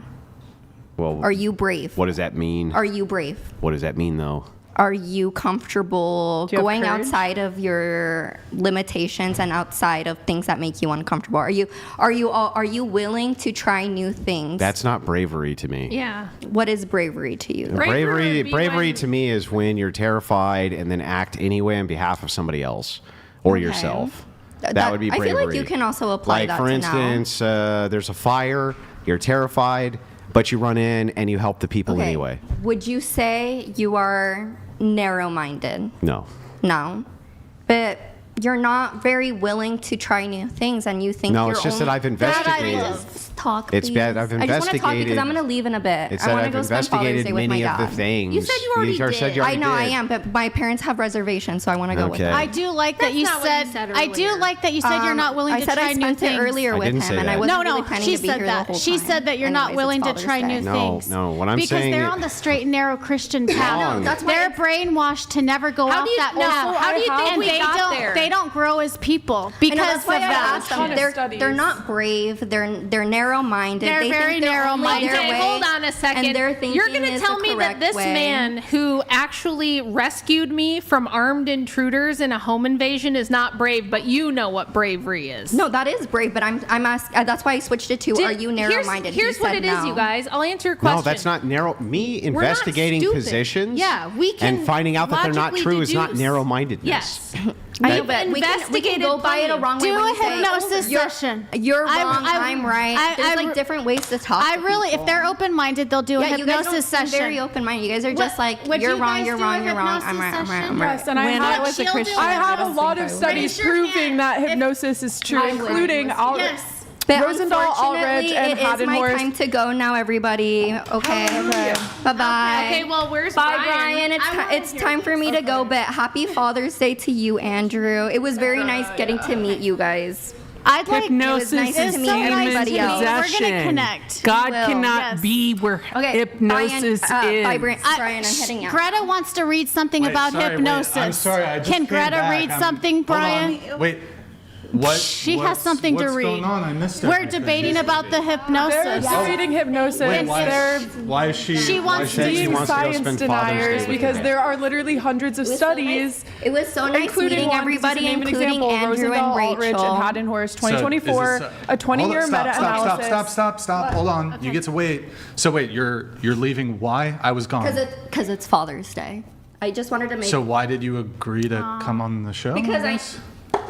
Well, Are you brave? what does that mean? Are you brave? What does that mean, though? Are you comfortable Do you have going courage? outside of your limitations and outside of things that make you uncomfortable? Are you willing to try new things? That's not bravery to me. Yeah. What is bravery to you? Bravery would be Bravery when- to me is when you're terrified and then act anyway on behalf of somebody else or Okay. yourself. That would be bravery. I feel like you can also apply like that for to instance, there's a fire, you're terrified, but you run in and you help the people now. Okay. anyway. Would you say you are narrow-minded? No. No. But you're not very willing to try new things, and you think No, you're it's just that only- I've investigated. Just talk, It's please. bad. I've I just want to talk because investigated- I'm going to leave in a bit. It's I that want to I've go spend Father's investigated Day with my many of dad. the things. You said you already said did. you I already know I did. am, but my parents have reservations, so I want to go with Okay. them. I do like that That's you not what said. you said I do earlier. like that you said you're not willing I to said try I new spent things. it earlier I with didn't him, say and I that. wasn't No, really no, planning she to be said here the that. whole She time. said that you're not Anyways, willing it's to Father's try Day. new No, things. no. What I'm because saying they're is- on the straight and narrow Christian path. Wrong. That's why They're brainwashed to never go How off do you that know? path. How do you think and we they got don't, there? They don't grow as people I know, because that's of why I that. asked them. They're not brave. They're narrow-minded. They're they very think they're only narrow-minded. their Okay, way, hold on a second. And their thinking You're going to is tell the me that correct this way. man who actually rescued me from armed intruders in a home invasion is not brave, but you know what bravery is. No, that is brave, but I'm asking. That's why I switched it to. Are you narrow-minded? Here's He what said it is, no. you guys. I'll answer your question. No, that's not narrow. Me We're not investigating stupid. positions Yeah, we can and finding out that they're not logically true is not deduce. narrow-mindedness. Yes. I You've bet we can investigated go by it a plenty. wrong way. Do when a you say, hypnosis you're- session. You're wrong. I- I'm right. I- There's I- like different ways to talk. I to really, people. if they're open-minded, they'll do a Yeah, you guys don't hypnosis seem session. very open-minded. You guys are just like, would you're you wrong, guys you're do wrong, a you're wrong. I'm hypnosis right, I'm right, I'm session? right. Yes, and I When have, I was a She'll do Christian, it. I have a don't lot think of I would. studies Raise your proving hand that if- hypnosis is true, I would. including Yes. But Rosendahl, unfortunately, Aldrich, and it is my Hadenhorst. time to go now, everybody. Okay. Bye-bye. Okay, well, where's Bye, Brian? Brian. It's time for me to go, but happy Father's Day to you, Andrew. It was very nice getting to meet you guys. I'd like Hypnosis It was nice to is meet demon everybody else. We're possession. gonna connect. God We will. cannot Yes. be where Okay. hypnosis Brian, is. bye, Brian. I'm heading out. Greta wants to read something Wait, about sorry, wait, hypnosis. I'm sorry, I just Can came Greta back. read I'm- something, hold on. Brian? Wait. What? She has what's- something to what's read. going on? I missed We're everything. debating about the They're hypnosis. reading hypnosis. Wait, They're why is she? She why wants is to she being wants to go science spend Father's Day deniers with because her. there are literally hundreds of studies. It was so nice Including meeting one, everybody, just to name an including example, Andrew Rosendahl, and Aldrich, Rachel. and Hadenhorst, So, 2024, is this a 20-year hold on, meta-analysis. Stop. Hold on. You get to wait. So wait, you're leaving. Why? I was gone. Because it's Father's Day. I just wanted to make. So why did you agree to come on the show? Because I.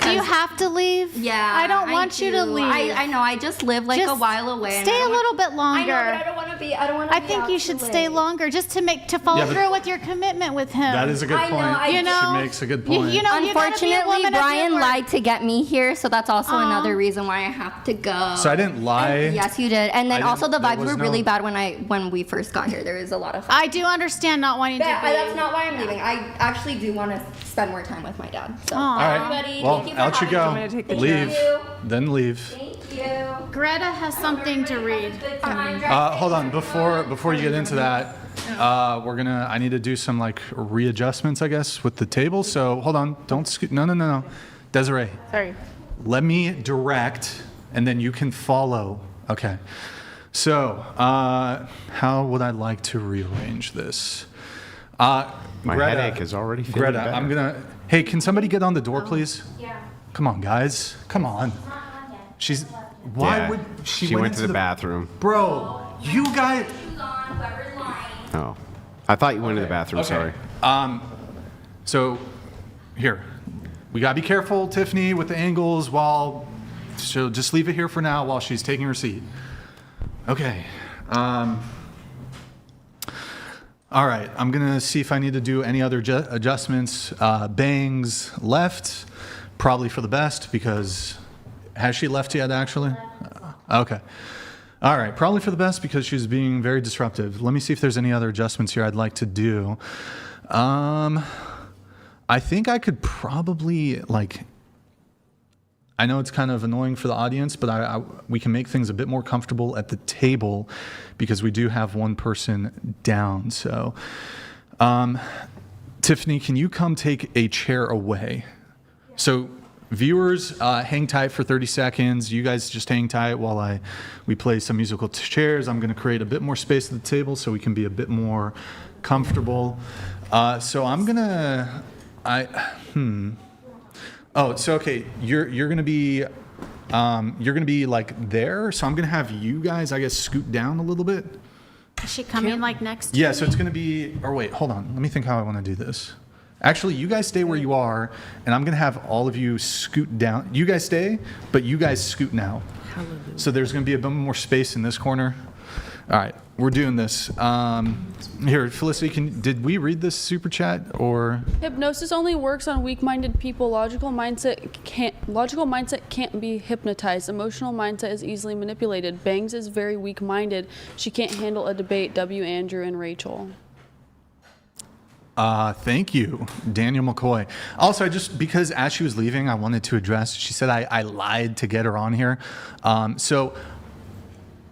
Do you have to leave? Yeah. I don't want you to do. leave. I know. I just live like a Just while away. and I Stay a don't little bit I longer. know, but I don't want to be. I don't want to. I think you should stay longer just to follow Yeah, but- through with your commitment with him. That is a good I know, point. I- You know, she makes a good you- point. you know, you gotta be a Unfortunately, woman of your Brian word. lied to get me here, so that's also another reason why I have to go. So I didn't lie. And yes, you did. And then I also the didn't- there vibes was were really no- bad when we first got here. There was a lot of. I do understand not wanting to But be. that's not why I'm leaving. I actually do want to spend more time with my dad. So, Aw. All right. everybody, Well, thank you for out you having go. me. I'm gonna take the Leave. Thank you. Then leave. Thank you. Greta has something to read. Hold on. Before you get into that, I need to do some like readjustments, I guess, with the table. So hold on. Don't scoot. No. Desiree, Sorry. let me direct, and then you can follow. Okay. So, how would I like to rearrange this? My Greta, headache is already feeling Greta, better. I'm gonna. Hey, can somebody get on the door, please? Yeah. Come on, guys. Come on. She's. Why Yeah, would she went to the bathroom. Bro, you guys. Oh, I thought you went to the bathroom. Sorry. So, here, we gotta be careful, Tiffany, with the angles. So just leave it here for now while she's taking her seat. Okay. All right. I'm gonna see if I need to do any other adjustments. Bangs left, probably for the best because has she left yet? Actually. Okay. All right, probably for the best because she's being very disruptive. Let me see if there's any other adjustments here I'd like to do. I think I could probably I know it's kind of annoying for the audience, but we can make things a bit more comfortable at the table because we do have one person down. So, Tiffany, can you come take a chair away? So, viewers, hang tight for 30 seconds. You guys just hang tight while we play some musical chairs. I'm going to create a bit more space at the table so we can be a bit more comfortable. So I'm going to... Oh, so okay, you're gonna be like there. So I'm gonna have you guys, I guess, scoot down a little bit. Is she coming like next to Yeah. me? So it's gonna be. Or wait, hold on. Let me think how I want to do this. Actually, you guys stay where you are, and I'm gonna have all of you scoot down. You guys stay, but you guys scoot now. Hallelujah. So there's gonna be a bit more space in this corner. All right, we're doing this. Here, Felicity, did we read this super chat or? Hypnosis only works on weak-minded people. Logical mindset can't be hypnotized. Emotional mindset is easily manipulated. Bangs is very weak-minded. She can't handle a debate. W. Andrew and Rachel. Thank you, Daniel McCoy. Also, because as she was leaving, I wanted to address. She said I lied to get her on here. So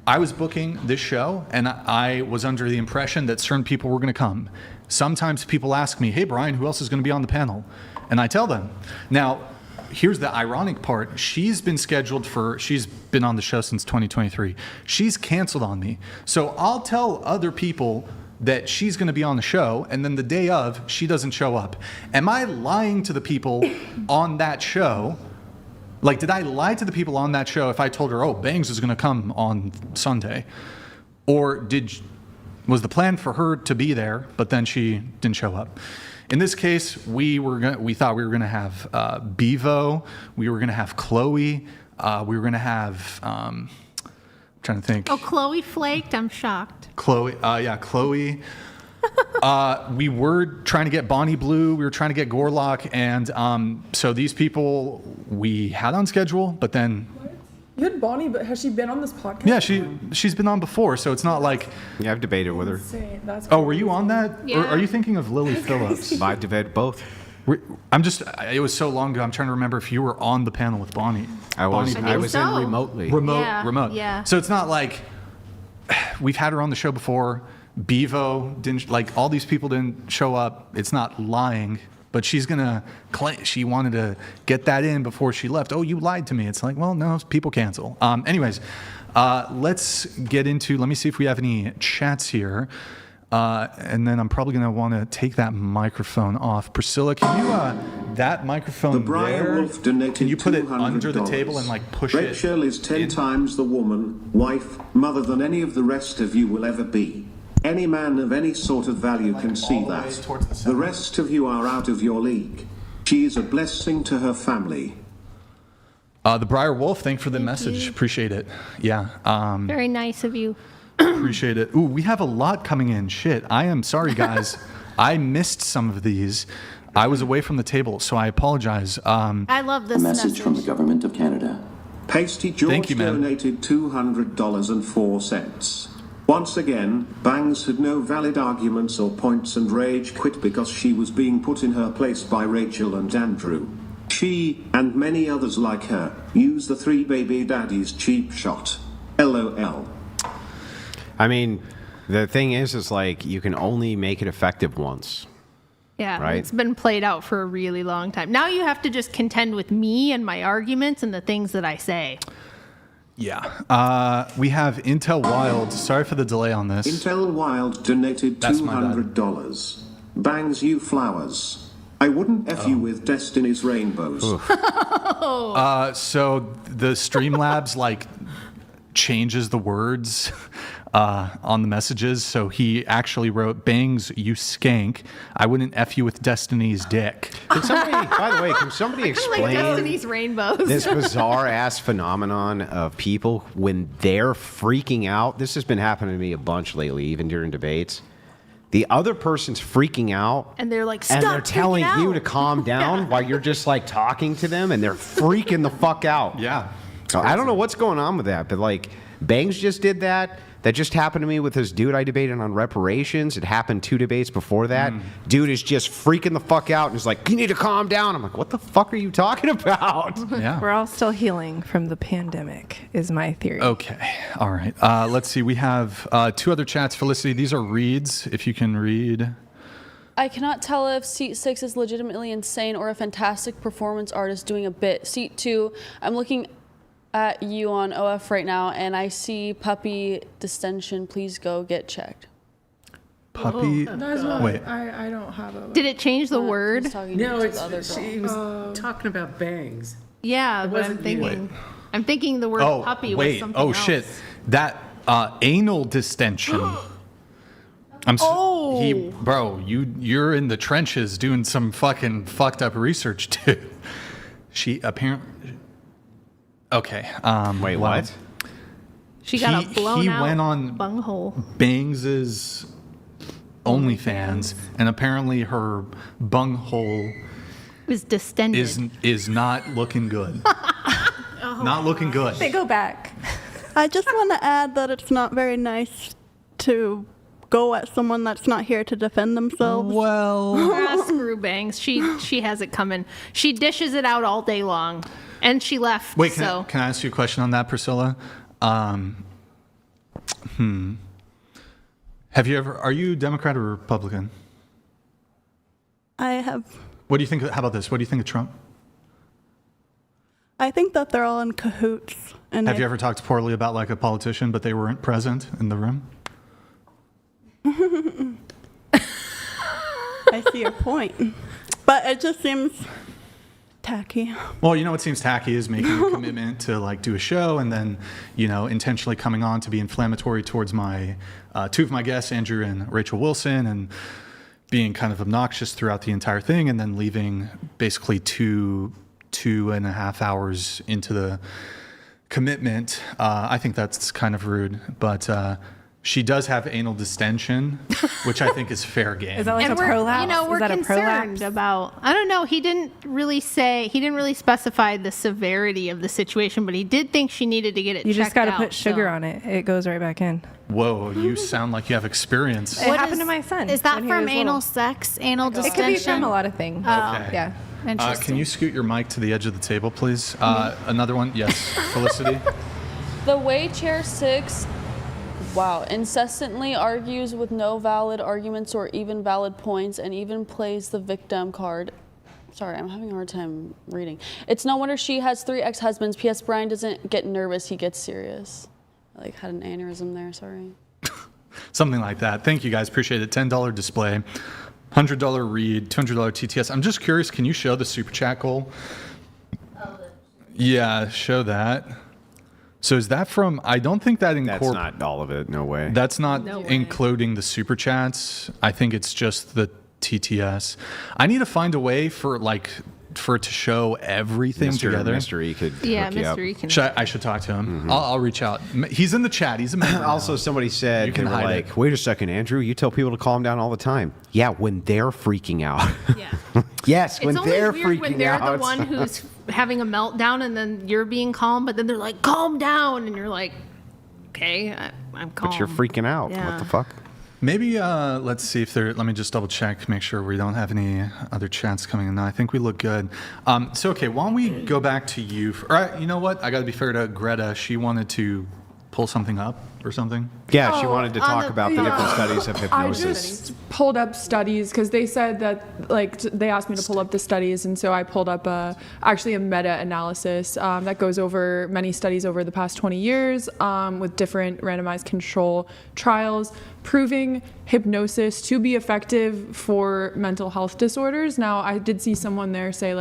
I was booking this show, and I was under the impression that certain people were going to come. Sometimes people ask me, hey, Brian, who else is going to be on the panel? And I tell them. Now, here's the ironic part. She's been on the show since 2023. She's canceled on me. So I'll tell other people that she's going to be on the show, and then the day of, she doesn't show up. Am I lying to the people on that show? Like, did I lie to the people on that show if I told her, oh, Bangs is going to come on Sunday? Or was the plan for her to be there, but then she didn't show up? In this case, we thought we were going to have Bevo, we were going to have Chloe, we were going to have, I'm trying to think. Oh, Chloe flaked? I'm shocked. Chloe. We were trying to get Bonnie Blue. We were trying to get Gorlock. And so these people we had on schedule, but then... You had Bonnie, but has she been on this podcast? Yeah, she's been on before, so it's not like... Yeah, I've debated with her. Insane. That's Oh, were you on that? Yeah. Or are you thinking of Lily Phillips? I've debated both. It was so long ago, I'm trying to remember if you were on the panel with Bonnie. I was so. in remotely. Remote. Yeah. So it's not like we've had her on the show before. Bevo didn't, like, all these people didn't show up. It's not lying, but she's gonna claim she wanted to get that in before she left. Oh, you lied to me. It's like, well, no, people cancel. Anyways, let's get into. Let me see if we have any chats here, and then I'm probably gonna want to take that microphone off. Priscilla, can you that microphone The Brian there? Wolf donated Can you put it under the $200. table and like push Rachel it? is 10 in? times the woman, wife, mother than any of the rest of you will ever be. Any man of any sort of value can see that. The rest of you are out of your league. She is a blessing to her family. The Briar Wolf, thanks for the message. Appreciate it. Yeah. Very nice of you. Appreciate it. Ooh, we have a lot coming in. Shit. I am sorry, guys. I missed some of these. I was away from the table, so I apologize. I love this message. From the government of Canada. Pasty George Thank you, ma'am. donated $200.04. Once again, Bangs had no valid arguments or points and rage quit because she was being put in her place by Rachel and Andrew. She, and many others like her, use the three baby daddies cheap shot. LOL. I mean, the thing is like, you can only make it effective once. Yeah, Right. It's been played out for a really long time. Now you have to just contend with me and my arguments and the things that I say. Yeah. We have Intel Wild. Sorry for the delay on this. Intel Wild donated $200. Bangs you flowers. I wouldn't F you with Destiny's rainbows. So the Streamlabs like changes the words on the messages. So he actually wrote, "Bangs, you skank. I wouldn't F you with Destiny's dick." Can somebody, by the way, can somebody explain Like Destiny's rainbows. this bizarre ass phenomenon of people when they're freaking out? This has been happening to me a bunch lately, even during debates. The other person's freaking out, and they're like, stop and they're telling freaking you out. to calm down while you're just like talking to them, and they're freaking the fuck out. Yeah. So I don't know what's going on with that, but like Bangs just did that. That just happened to me with this dude I debated on reparations. It happened 2 debates before that. Dude is just freaking the fuck out and is like, you need to calm down. I'm like, what the fuck are you talking about? Yeah. We're all still healing from the pandemic, is my theory. Okay. All right. Let's see. We have 2 other chats. Felicity, these are reads. If you can read. I cannot tell if seat 6 is legitimately insane or a fantastic performance artist doing a bit. Seat 2, I'm looking at you on OF right now, and I see puppy distension. Please go get checked. Puppy. That's not, Wait. I don't have a. Did it change the word? He's talking No, to it's the other girl. she was talking about bangs. Yeah, but I'm wasn't you. thinking. I'm thinking the word Oh, puppy was wait. something Oh, else. shit. That anal distension. You're in the trenches doing some fucking fucked up research, too. She apparently. Okay. Wait, well, what? She got a blown he out went on bunghole. Bangs' OnlyFans, and apparently her bunghole It was distended. is not looking good. Not looking good. They go back. I just want to add that it's not very nice to go at someone that's not here to defend themselves. Well, Screw Bangs. She has it coming. She dishes it out all day long, and she left. wait, so can I ask you a question on that, Priscilla? Have you ever? Are you Democrat or Republican? I have. What do you think? How about this? What do you think of Trump? I think that they're all in cahoots. And Have you ever talked poorly about like a politician, but they weren't present in the room? I see your point. But it just seems tacky. Well, you know what seems tacky is making a commitment to like do a show and then, intentionally coming on to be inflammatory towards my 2 of my guests, Andrew and Rachel Wilson, and being kind of obnoxious throughout the entire thing, and then leaving basically 2.5 hours into the commitment. I think that's kind of rude, but she does have anal distension, which I think is fair game. Is that like and a we're, prolapse? we're Is that a concerned prolapse? about. I don't know. He didn't really specify the severity of the situation, but he did think she needed to get it. You just got got to put sugar on it. It goes right back in. Whoa, you sound like you have experience. It happened to my son. Is that when he from was anal little. sex, anal It distension? could be from a lot of things. Okay. Yeah. Can you scoot your mic to the edge of the table, please? Another one? Yes, Felicity? The way chair 6, incessantly argues with no valid arguments or even valid points, and even plays the victim card. Sorry, I'm having a hard time reading. It's no wonder she has 3 ex-husbands. P.S. Brian doesn't get nervous, he gets serious. I had an aneurysm there, sorry. Something like that. Thank you guys, appreciate it. $10 display, $100 read, $200 TTS. I'm just curious, can you show the super chat goal? Yeah, show that. So is that from, I don't think that That's not all of it. No way. That's not including the super chats. I think it's just the TTS. I need to find a way for it to show everything together. Mystery could Yeah, hook you up. mystery can. I should talk to him. I'll reach out. He's in the chat. He's a member. Also, somebody said, You can they were hide like, it. wait a second, Andrew, you tell people to calm down all the time. Yeah, when they're freaking out. Yeah. Yes, It's when always they're weird freaking when they're out. the one who's having a meltdown, and then you're being calm, but then they're like, "Calm down," and you're like, "Okay, I'm calm." But you're freaking out. What Yeah. the fuck? Maybe let's see if let me just double check, make sure we don't have any other chats coming in. No, I think we look good. Okay, why don't we go back to you? You know what? I got to be fair to Greta. She wanted to pull something up or something. Yeah, she wanted to talk about the different studies of I hypnosis. just pulled up studies because they said that, they asked me to pull up the studies, and so I pulled up actually a meta-analysis that goes over many studies over the past 20 years with different randomized control trials proving hypnosis to be effective for mental health disorders. Now, I did see someone there say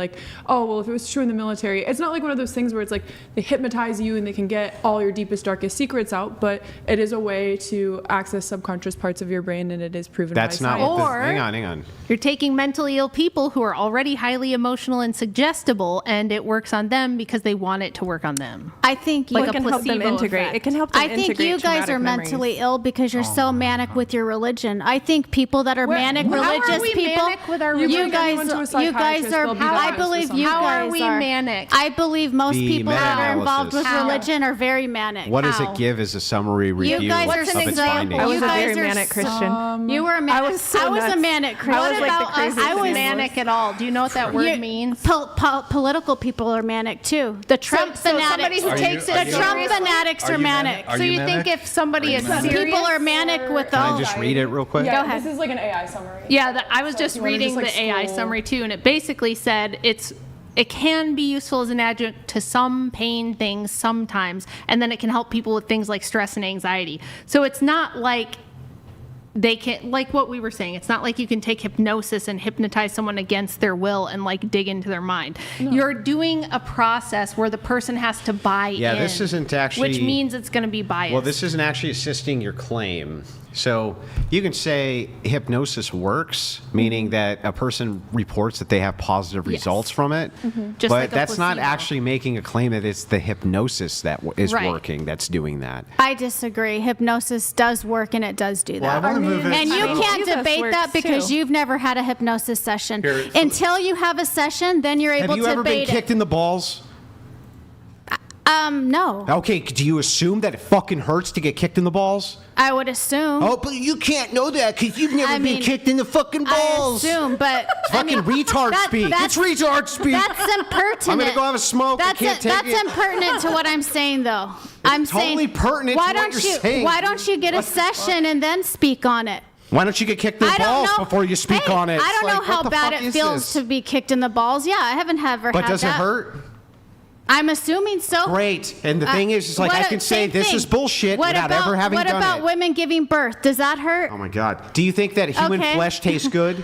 oh, well, if it was true in the military, it's not like one of those things where it's like they hypnotize you and they can get all your deepest, darkest secrets out, but it is a way to access subconscious parts of your brain, and it is proven That's by not science. what Or- hang on. You're taking mentally ill people who are already highly emotional and suggestible, and it works on them because they want it to work on them. I think you Like It can help them placebo integrate. effect. It can help them I think integrate you guys traumatic are memories. mentally ill because you're so manic with your religion. I think people that are manic how are religious we people, manic with our you religion? guys, Anyone to a you guys psychiatrist, are. they'll be I diagnosed with believe you something. How are guys we are manic? I believe most The people that are involved with meta-analysis. religion are very manic. What does How? it give as a summary review guys are of its example. findings? I was You a guys very are manic Christian. You were a manic. I was so a nuts. manic Christian. I was like the us? craziest I was thing. manic at all. Do you know what that word means? Political people are manic too. The Trump So fanatics. somebody who takes it the Trump seriously? fanatics are manic. Are So you you think manic? if somebody is serious, People are manic with Can all. I just read it real quick? Yeah, Go ahead. This is like an AI summary. Yeah, I was So just if you wanna reading just, like, the AI scroll- summary too, and it basically said it can be useful as an adjunct to some pain things sometimes, and then it can help people with things like stress and anxiety. So it's not like they can, like what we were saying, it's not like you can take hypnosis and hypnotize someone against their will and like dig into their mind. You're doing a process where the person has to buy in. Yeah, this isn't actually- which means it's going to be biased. Well, this isn't actually assisting your claim. So you can say hypnosis works, meaning that a person reports that they have positive results from it, Just but like a that's not placebo. actually making a claim that it's the hypnosis that is Right. working that's doing that. I disagree. Hypnosis does work and it does do Well, I that. want to move it. And you so- can't Jesus debate works that because too. you've never had a hypnosis session. Here, Until you have a session, then you're able Have you to ever been debate kicked in the balls? No. Okay, do you assume that it fucking hurts to get kicked in the balls? I would assume. Oh, but you can't know that because you've never I been mean, kicked in the fucking balls. I assume, but Fucking retard speak. It's retard speak. That's impertinent. I'm gonna go have a smoke. I That's can't take that's it. impertinent to what I'm saying, though. I'm totally saying pertinent why to what don't you're you saying. Why don't you get a What the session and then speak on it? Why don't you get kicked in the I don't balls know. before you speak Hey, on it? I It's don't like, know how what the bad fuck it is feels this? to be kicked in the balls. Yeah, I haven't ever But had does that. it hurt? I'm assuming so. Great. And the thing is, it's like I can say same this thing. is bullshit What without about, ever having what done about it. women giving birth? Does that hurt? Oh my God. Do you think that human Okay. flesh tastes good?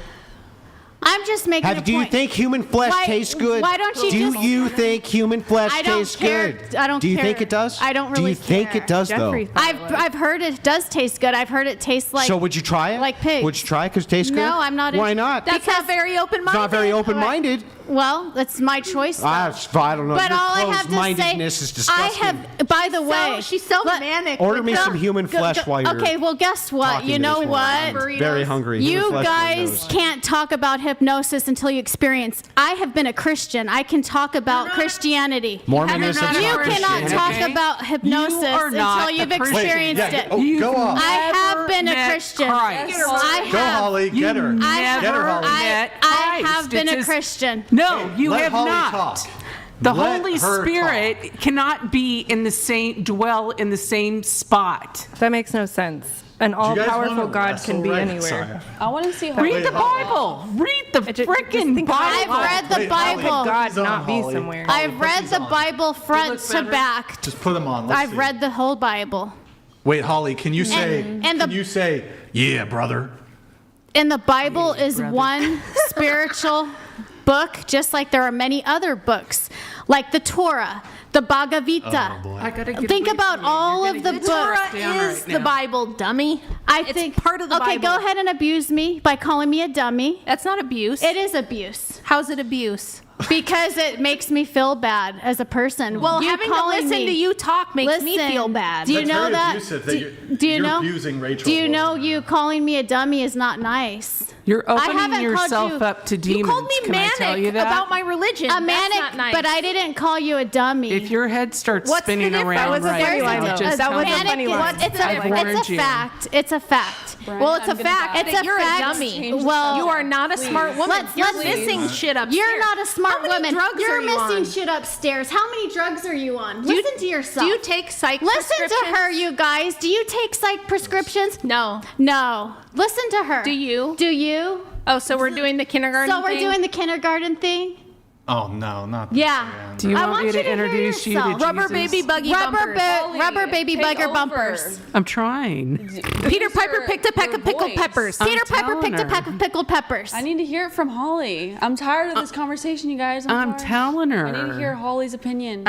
I'm just making a Do you point. think human flesh Why- tastes good? why don't you Do just- you think human flesh I don't tastes care. good? I don't Do you care. think it does? I don't really Do you think care. it does Jeffrey though? thought I've heard it does taste good. I've heard it tastes like. So would you try it? Like pigs. Would you try it because it tastes good? No, I'm not. Why not? That's not very It's open-minded. not very open-minded. Well, that's my choice. Though. I don't know. But Your all I have to say, closed-mindedness is disgusting. I have. By the way, she's so manic. Order me some human flesh while you're Okay, well, guess what? talking You to know this what? woman. I'm very hungry. Human You flesh guys burritos. can't talk about hypnosis until you experience. I have been a Christian. I can talk about Christianity. Mormonism. You're not a You Christian, cannot talk okay? about hypnosis You are not until you've a Christian. experienced Yeah, it. oh, go on. I have Never been a met Christian. Christ. I Go, have. Holly. Get her. I Get her, never Holly. met I have Christ. been It's a just- Christian. No, you Let have Holly not. talk. The Let Holy her Spirit cannot be in the same, dwell in the same spot. That makes no sense. An Do you guys all-powerful wanna God wrestle can be right? anywhere. Sorry. I want to see how. Read the Bible. Read the just frickin' think about I've Bible. read the Wait, Holly, Bible. God These on, not be Holly. somewhere. I've read these the on. Bible front looks to better. back. Just put them on. Let's I've see. read the whole Bible. Wait, Holly, can you say? and Can the- you say? Yeah, brother. And the Bible is one spiritual book, just like there are many other books, like the Torah, the Bhagavad Gita. Oh, boy. I gotta get Think away about from you. all You're of gonna the get books. shut down is right the now. Bible, dummy. I It's think part of the okay, Bible. go ahead and abuse me by calling me a dummy. That's not abuse. It is abuse How's it abuse? because it makes me feel bad as a person. Well, You having to calling listen me- to you talk makes me Listen, feel bad. Do you That's know very that? abusive that do you you're know? abusing Rachel Do you know Wilson. you calling me a dummy is not nice? You're I opening haven't called yourself you- up to You demons. called me Can I tell you manic that? about my religion. A That's manic, not nice. but I didn't call you a dummy. If your head starts What's the spinning difference? around That was a right funny line, now, though. just That was a tell me. funny line. It's I've a warned you. fact. It's a fact. Well, it's a fact. It's a You're fact. a dummy. Well, You are not a smart woman. You're let's- missing shit upstairs. You're not a smart How many woman. drugs You're are you missing on? shit upstairs. How many drugs are you on? Do you- Listen to yourself. Do you take psych Listen to prescriptions? her, you guys. Do you take psych prescriptions? No. No. Listen to her. Do you? Do you? Oh, so we're doing the kindergarten So we're thing? doing the kindergarten thing? Oh no, not this Yeah. again. Do you I want want me to you to hear introduce you to yourself. Jesus? Rubber baby buggy bumpers. Rubber baby take bugger over. bumpers. I'm trying. Peter Piper picked a peck of pickled peppers. Peter Piper telling picked a her. peck of pickled peppers. I need to hear it from Holly. I'm tired of this conversation, you guys. I'm tired. telling her. I need to hear Holly's opinion.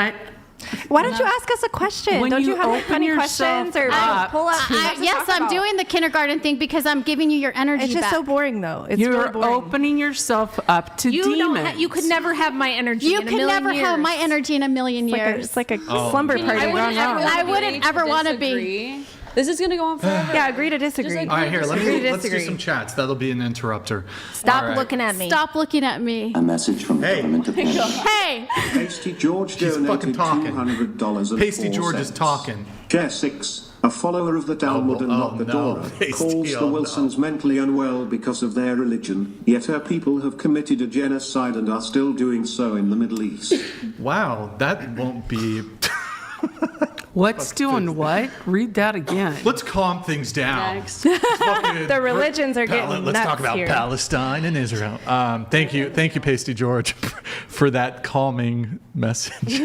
Why don't you ask us a question? When Don't you you have like, open funny yourself questions or up pull up? Yes, I'm doing the kindergarten thing because I'm giving you your energy It's just back. so boring, though. It's You're really boring. opening yourself up to demons. You could never have my energy. You in a can million never have years. my energy in a million years. It's like a slumber party gone wrong. I wouldn't ever want to be. This is gonna go on forever. Yeah, agree to disagree. Just All right, here, let's do disagree. some chats. That'll be an interrupter. Stop All right. looking at me. Stop looking at me. A message from the government of Canada. Hey, Pasty George She's fucking donated talking. $200 and Pasty 4 George is cents. talking. Chair 6, a follower of the Talmud and oh, no, Locadora, Pasty, calls oh, the no. Wilsons mentally unwell because of their religion, yet her people have committed a genocide and are still doing so in the Middle East. Wow, that won't be. What's doing what? Read that again. Let's calm things down. Next. The religions are getting Let's nuts talk about here. Palestine and Israel. Thank you, Pasty George, for that calming message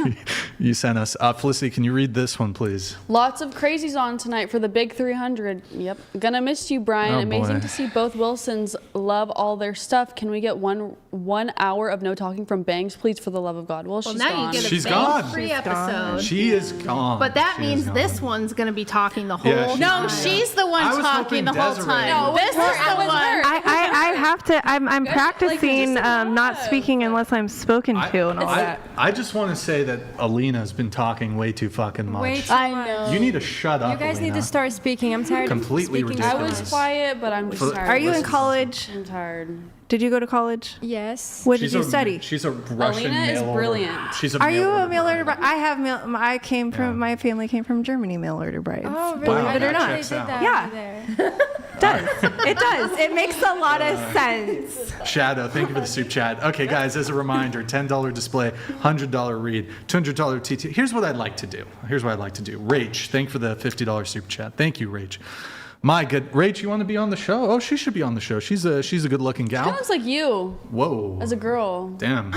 you sent us. Felicity, can you read this one, please? Lots of crazies on tonight for the big 300. Yep. Gonna miss you, Brian. Oh, Amazing boy. to see both Wilsons love all their stuff. Can we get one hour of no talking from Bangs, please, for the love of God? Well, she's now gone. you get a She's bang gone. free episode. She is gone. But that She is means gone. this one's going to be talking the whole Yeah, she's time. no, she's the one I was talking hoping the whole Desiree time. would. No, This is the one. I have to. I'm practicing not speaking unless I'm spoken to and all that. I just want to say that Alina's been talking way too fucking much. Way too I much. know. You need to shut up, You guys Alina. need to start speaking. I'm tired Completely of speaking. I ridiculous. was quiet, but I'm just tired. Are you in college? I'm tired. Did you go to college? Yes. What did you study? She's a Russian Alina is mail order. brilliant. She's a Are you a mail mail order? order. I have mail. I came from. My family came from Germany. Mail order brides. Oh, really? Believe Wow, it or that not. checks out. Yeah. There. It does. It does. It makes a lot of sense. Shadow, thank you for the soup chat. Okay, guys, as a reminder, $10 display, $100 read, $200 TT. Here's what I'd like to do. Rach, thank you for the $50 super chat. Thank you, Rach. My good, Rach, you want to be on the show? Oh, she should be on the show. She's a good-looking Kind of gal. looks like you Whoa. as a girl. Damn.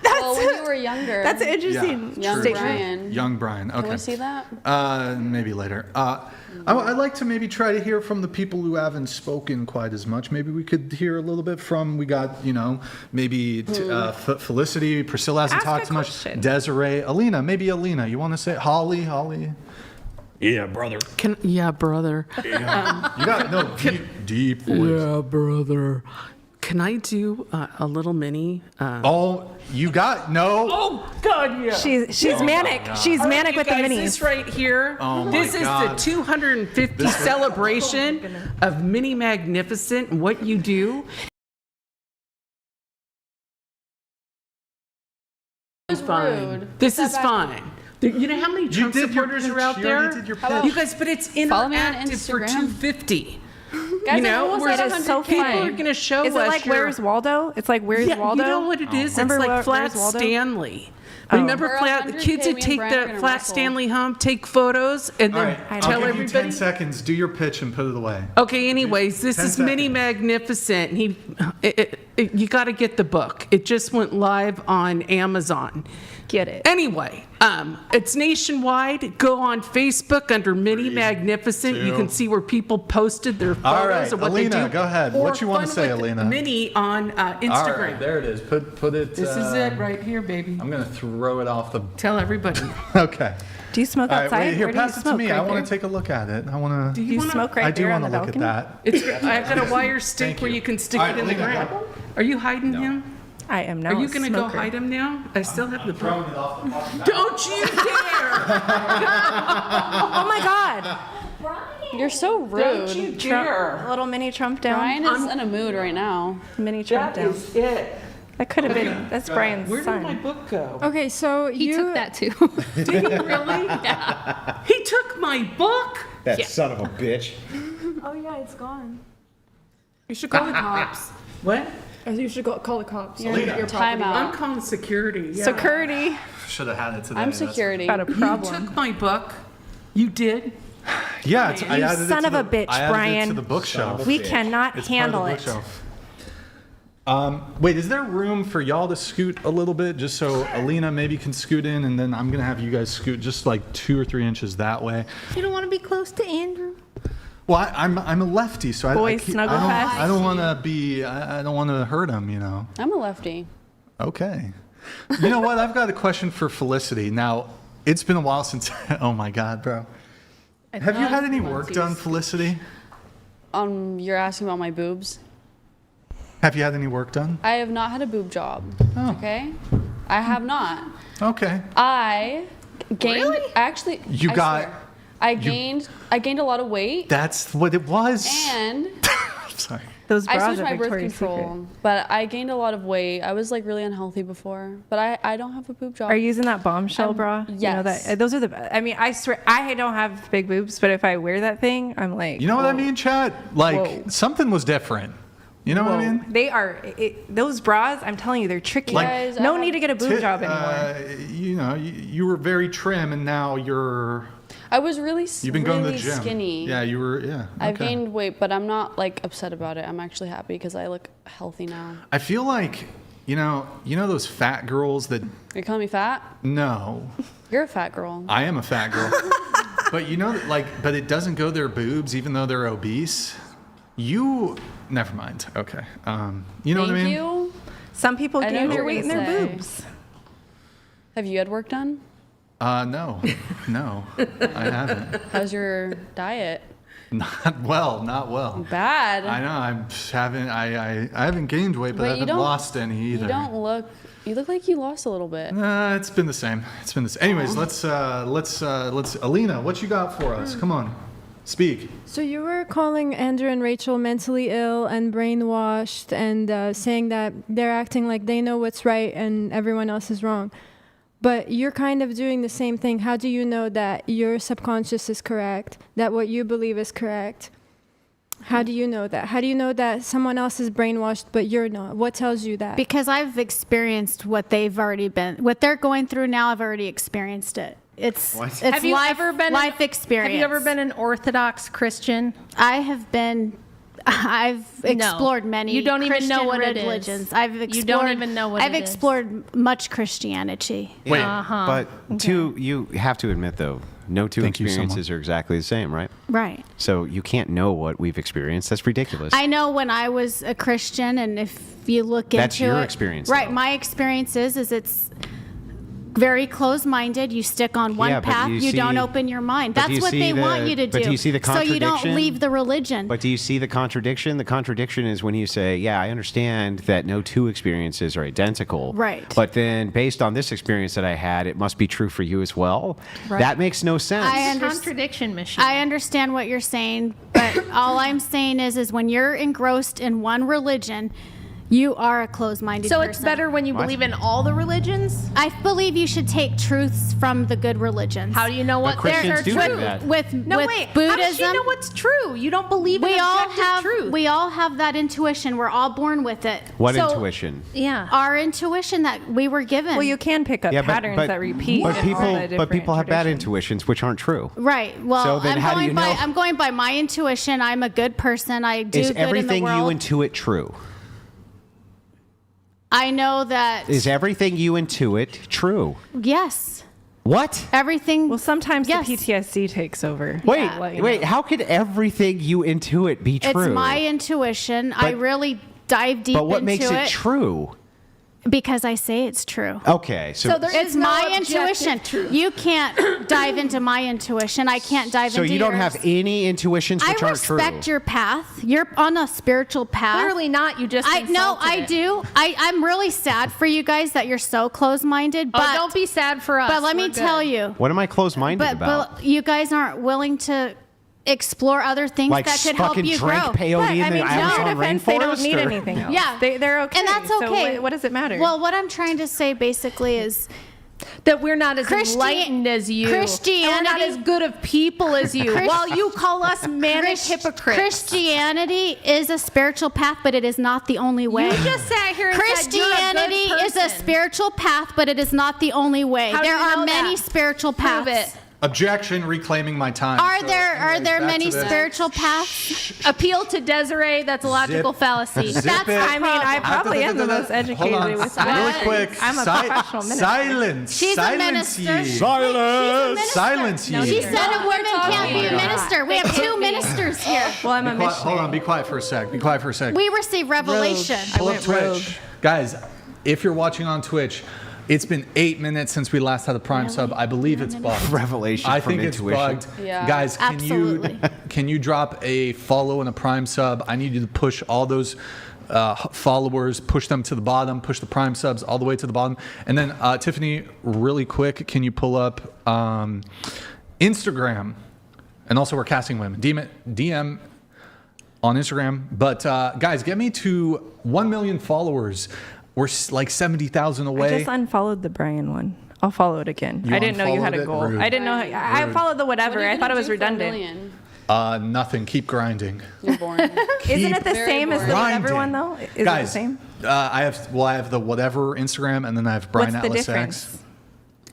Well, when you were younger. That's an interesting Young true. Brian. Young Brian. Okay. Can we see that? Maybe later. I'd like to maybe try to hear from the people who haven't spoken quite as much. Maybe we could hear a little bit from, we got, maybe Felicity, Priscilla hasn't Ask talked a too much. question. Desiree, Alina, you want to say Holly? Yeah, brother. Yeah, brother. You got no deep voice. Yeah, brother. Can I do a little mini? Oh, you got no. Oh God, yeah. She's manic. She's All right, manic you with the guys, minis. This right here. Oh my this is God. the 250 celebration of Mini Magnificent and what you do. This is rude. This is fine. You know how many Trump did your supporters pitch. are out You already there? did your pitch. You guys, but it's Follow me on interactive for Instagram. 250. Guys, You know, almost we're at just so 100K. people are going to show us. Is it like your- Where's Waldo? It's like Where's Yeah, Waldo? you know what it is? It's Remember like Flat Where's Waldo? Stanley. Oh. Remember For Flat? The 100K, kids me would and take Brian are the gonna Flat wrestle. Stanley home, take photos, and All then right, I'll tell give you everybody. 10 seconds. Do your pitch and put it away. Okay, anyways, this 10 is Mini seconds. Magnificent. You got to get the book. It just went live on Amazon. Get it. Anyway, it's nationwide. Go on Facebook under Mini Magnificent. You can see where people posted their photos All right, of what Alina, they do. go ahead. Or What you wanna fun say, with Alina? Mini on Instagram. All right, there it is. Put it. This is it right here, baby. I'm gonna throw it off the. Tell everybody. Okay. Do you smoke All right, outside? wait, here, Where do you pass it to smoke? me. Right I want there? to take a look at it. I want Do to. you smoke right I do there on want the to look at balcony? that. I've got a wire stick Thank where you. you can stick All it right, in the Alina, ground. go. Are you hiding him? I am not. Are you going to go smoker. hide him now? I still have the book. Throwing it off the fucking. Don't you dare! Oh my God! You're so Don't you rude. dare! A little mini Trump down. Brian is in a mood right now. Mini Trump That down. is it. That could have been. That's Brian's Where did my son. book go? Okay, so He you took that too. Did he really? Yeah. He took my book? That son of a bitch. Oh yeah, it's gone. You should call the cops. What? You should call the cops. You're your I'm timeout. calling security. Yeah. Security. Should have had it today. I'm that's- security. Got a You problem. took my book. You did? Yeah, it's, I You added son it of to a the, bitch, I added Brian. it to the bookshelf. We cannot It's handle part it. of the bookshelf. Wait, is there room for y'all to scoot a little bit, just so Alina maybe can scoot in, and then I'm gonna have you guys scoot just like 2 or 3 inches that way. You don't want to be close to Andrew. Well, I'm a lefty, so Boys snuggle fest. I don't want to be. I don't want to hurt him, you know. I'm a lefty. Okay. You know what? I've got a question for Felicity. Now, it's been a while since. Oh my God, bro. Have you had any work done, Felicity? You're asking about my boobs? Have you had any work done? I have not had a boob job. Oh. Okay? I have not. Okay. I gained. Really? Actually, You I got- swear, I gained a lot of weight. That's what it was. And I'm sorry. Those I bras switched are my birth Victoria's control, Secret. but I gained a lot of weight. I was like really unhealthy before, but I don't have a boob job. Are you using that bombshell bra? Yes. You know that, those are the. I mean, I swear, I don't have big boobs, but if I wear that thing, I'm like. You know what I whoa. mean, Chad? Like, Whoa. something was different. You know what I Whoa. mean? They are those bras. I'm telling you, they're tricky. Like- Guys, no I need to get a boob job anymore. You know, you were very trim, and now you're. I was really, You've been going to the really gym. skinny. Yeah, you were. Yeah. I've okay. gained weight, but I'm not like upset about it. I'm actually happy because I look healthy now. I feel like, you know those fat girls that. You're calling me fat? No, You're a fat girl. I am a fat girl. But you know, like, but it doesn't go their boobs, even though they're obese. Never mind. Okay. You know what I mean? Thank you. Some people I know gain what their you're weight in gonna their say. boobs. Have you had work done? No, I haven't. How's your diet? Not well. Bad. I know. I haven't gained weight, but I you haven't don't- lost any either. You don't look. You look like you lost a little bit. It's been the same. Anyways, let's Alina, what you got for us? Come on, speak. So you were calling Andrew and Rachel mentally ill and brainwashed and saying that they're acting like they know what's right and everyone else is wrong. But you're kind of doing the same thing. How do you know that your subconscious is correct, that what you believe is correct? How do you know that? How do you know that someone else is brainwashed but you're not? What tells you that? Because I've experienced what they're going through now. I've already experienced it. It's Have you life, ever been life experience. Have you ever been an Orthodox Christian? I've explored many. You don't even Christian know what it is. religions. I've explored. You don't even know what I've it is. explored much Christianity. Wait, But you have to admit, though, no two Thank you so experiences are exactly the same, right? Right. So you can't know what we've experienced. That's ridiculous. I know when I was a Christian, and if you look into it, That's your experience, right? though. My experience is it's very closed-minded. You stick on one Yeah, but path. do you You don't see- open your mind. but do That's you what see they want the- you to do. but do you see the So you don't contradiction? leave the religion. But do you see the contradiction? The contradiction is when you say, yeah, I understand that no two experiences are identical. Right. But then based on this experience that I had, it must be true for you as well. Right. That makes no sense. Contradiction machine. I understand what you're saying, but all I'm saying is when you're engrossed in one religion, you are a closed-minded So person. it's better when you believe in all the religions? I believe you should take truths from the good religions. How do you know what But they're Christians do true? that. With No, with wait. Buddhism, How does she know what's true? You don't believe in we all objective have truth. we all have that intuition. We're all born with it. What So- intuition? Yeah. Our intuition that we were given. Well, you can pick up patterns that repeat. But in people, all the but people different have bad traditions. intuitions, which aren't true. Right. Well, So then how do you know? I'm going by my intuition. I'm a good person. I do Is good in the everything world. you intuit true? I know that. Is everything you intuit true? Yes. What? Everything. Well, sometimes Yes. the PTSD takes over. Wait, Let you wait. know. How could everything you intuit be true? It's my intuition. I But- really dive deep But what into makes it true? Because I say it's true. Okay, so there It's is no my objective intuition. truth. You can't dive into my intuition. I can't dive so into you don't yours. have any intuitions which I aren't true. respect your path. You're on a spiritual path. Clearly not. You just I insulted it. do. I'm really sad for you guys that you're so closed-minded. But Oh, don't be sad for us. But let me We're tell good. you. What am I closed-minded about? But you guys aren't willing to explore other things Like that could help fucking you drink grow. peyote in the to Amazon their defense, rainforest? they don't need or- anything else. Yeah. They're okay. And that's So okay. what does it matter? Well, what I'm trying to say basically is that we're not as Christi- enlightened as you. Christianity- And we're not as good of people as you. While you call us manic hypocrites. Christianity is a spiritual path, but it is not the only way. You just sat here and said you're a good Christianity is a person. spiritual path, but it is not the only way. How do There you are know many that? spiritual paths. Prove it. Objection, reclaiming my time. Are So, there anyways, back many to this. spiritual paths? Appeal to Desiree. That's a logical Zip- fallacy. zip That's it. I mean, I probably am the most educated Hold on, with really that. quick. I'm a professional minister. Silence. She's a Silence minister. ye. Silence! Silence ye. She said a woman can't be a minister. We have two ministers here. Well, I'm a Be quiet- missionary. hold on, be quiet for a sec. Be quiet for a sec. We receive revelation. I Pull up went Twitch. rogue. Guys, if you're watching on Twitch, It's been 8 minutes since we last had a Prime sub. I believe it's bugged. Revelation I from think intuition. it's bugged. Yeah. Guys, Absolutely. can you drop a follow and a Prime sub? I need you to push all those followers, push them to the bottom, push the Prime subs all the way to the bottom. And then Tiffany, really quick, can you pull up Instagram? And also we're casting women. DM on Instagram. But guys, get me to 1 million followers. We're like 70,000 away. I just unfollowed the Brian one. I'll follow it again. You I didn't know you had a unfollowed it? goal. Rude. I didn't know. I followed the whatever. I thought it was redundant. Nothing. Keep grinding. You're boring. Isn't it the Very same as the boring. whatever one though? Is Guys, it the same? I have the whatever Instagram, and then I have Brian What's the Atlas difference? X.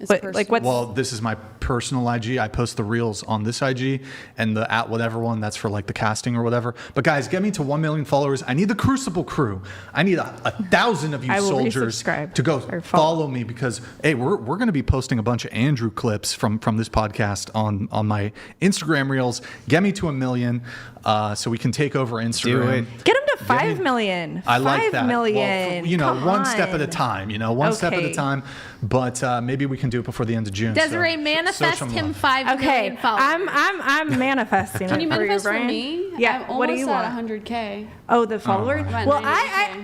It's But personal. like what's Well, this is my personal IG. I post the reels on this IG, and the at whatever one, that's for like the casting or whatever. But guys, get me to 1 million followers. I need the Crucible crew. I need 1,000 of you I will soldiers resubscribe to go or follow me, because hey, we're going to be posting a bunch of Andrew clips from this podcast on my Instagram reels. Get me to 1 million, so we can take over Instagram. Get them to 5 million. I like 5 that. million. Well, Come one step at a on. time. One step at a Okay. time. But maybe we can do it before the end of June. Desiree, so manifest social him love. 5 Okay, million followers. I'm manifesting. Can you it for manifest for Brian? me? Yeah. I'm What do almost you at want? 100K. Oh, the follower. I'm at Well, 90K.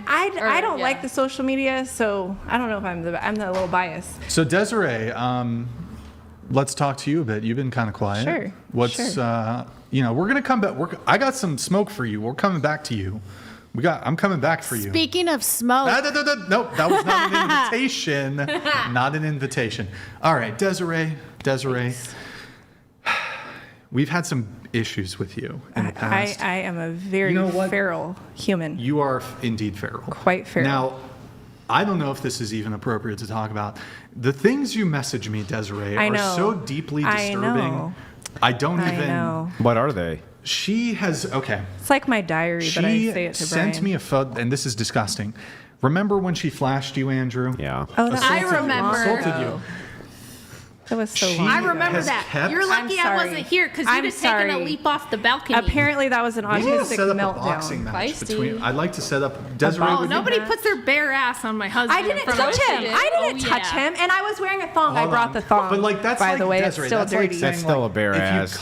I don't Or, like yeah. the social media, so I don't know if I'm a little biased. So Desiree, let's talk to you a bit. You've been kind of quiet. Sure, What's sure. we're gonna come back. I got some smoke for you. We're coming back to you. I'm coming back for you. Speaking of smoke, Nope, that was not an invitation. Not an invitation. All right, Desiree. We've had some issues with you in the past. I am a very You know what? feral human. You are indeed feral. Quite feral. Now, I don't know if this is even appropriate to talk about. The things you message me, Desiree, I are know. so deeply I disturbing. know. I don't I even. know. What are they? She has. Okay. It's like my diary, but I She say it to Brian. sent me a photo, and this is disgusting. Remember when she flashed you, Andrew? Yeah. Oh, that I was so remember. long Assaulted ago. you. That was so She long. I ago. remember has that. kept- You're lucky I'm I sorry. wasn't here because I'm you'd have taken a sorry. leap off the balcony. Apparently, that was an We need to autistic set up a boxing meltdown. match Feisty. between. I'd like to set up Desiree. boxing Would you? Nobody puts their bare ass on my husband. I didn't in front touch of him. me. I didn't Oh, touch yeah. him, and I was wearing a thong. I Hold brought on. the thong. But like that's by like the way, Desiree, it's still that's dirty. like saying, That's still like, a bare ass.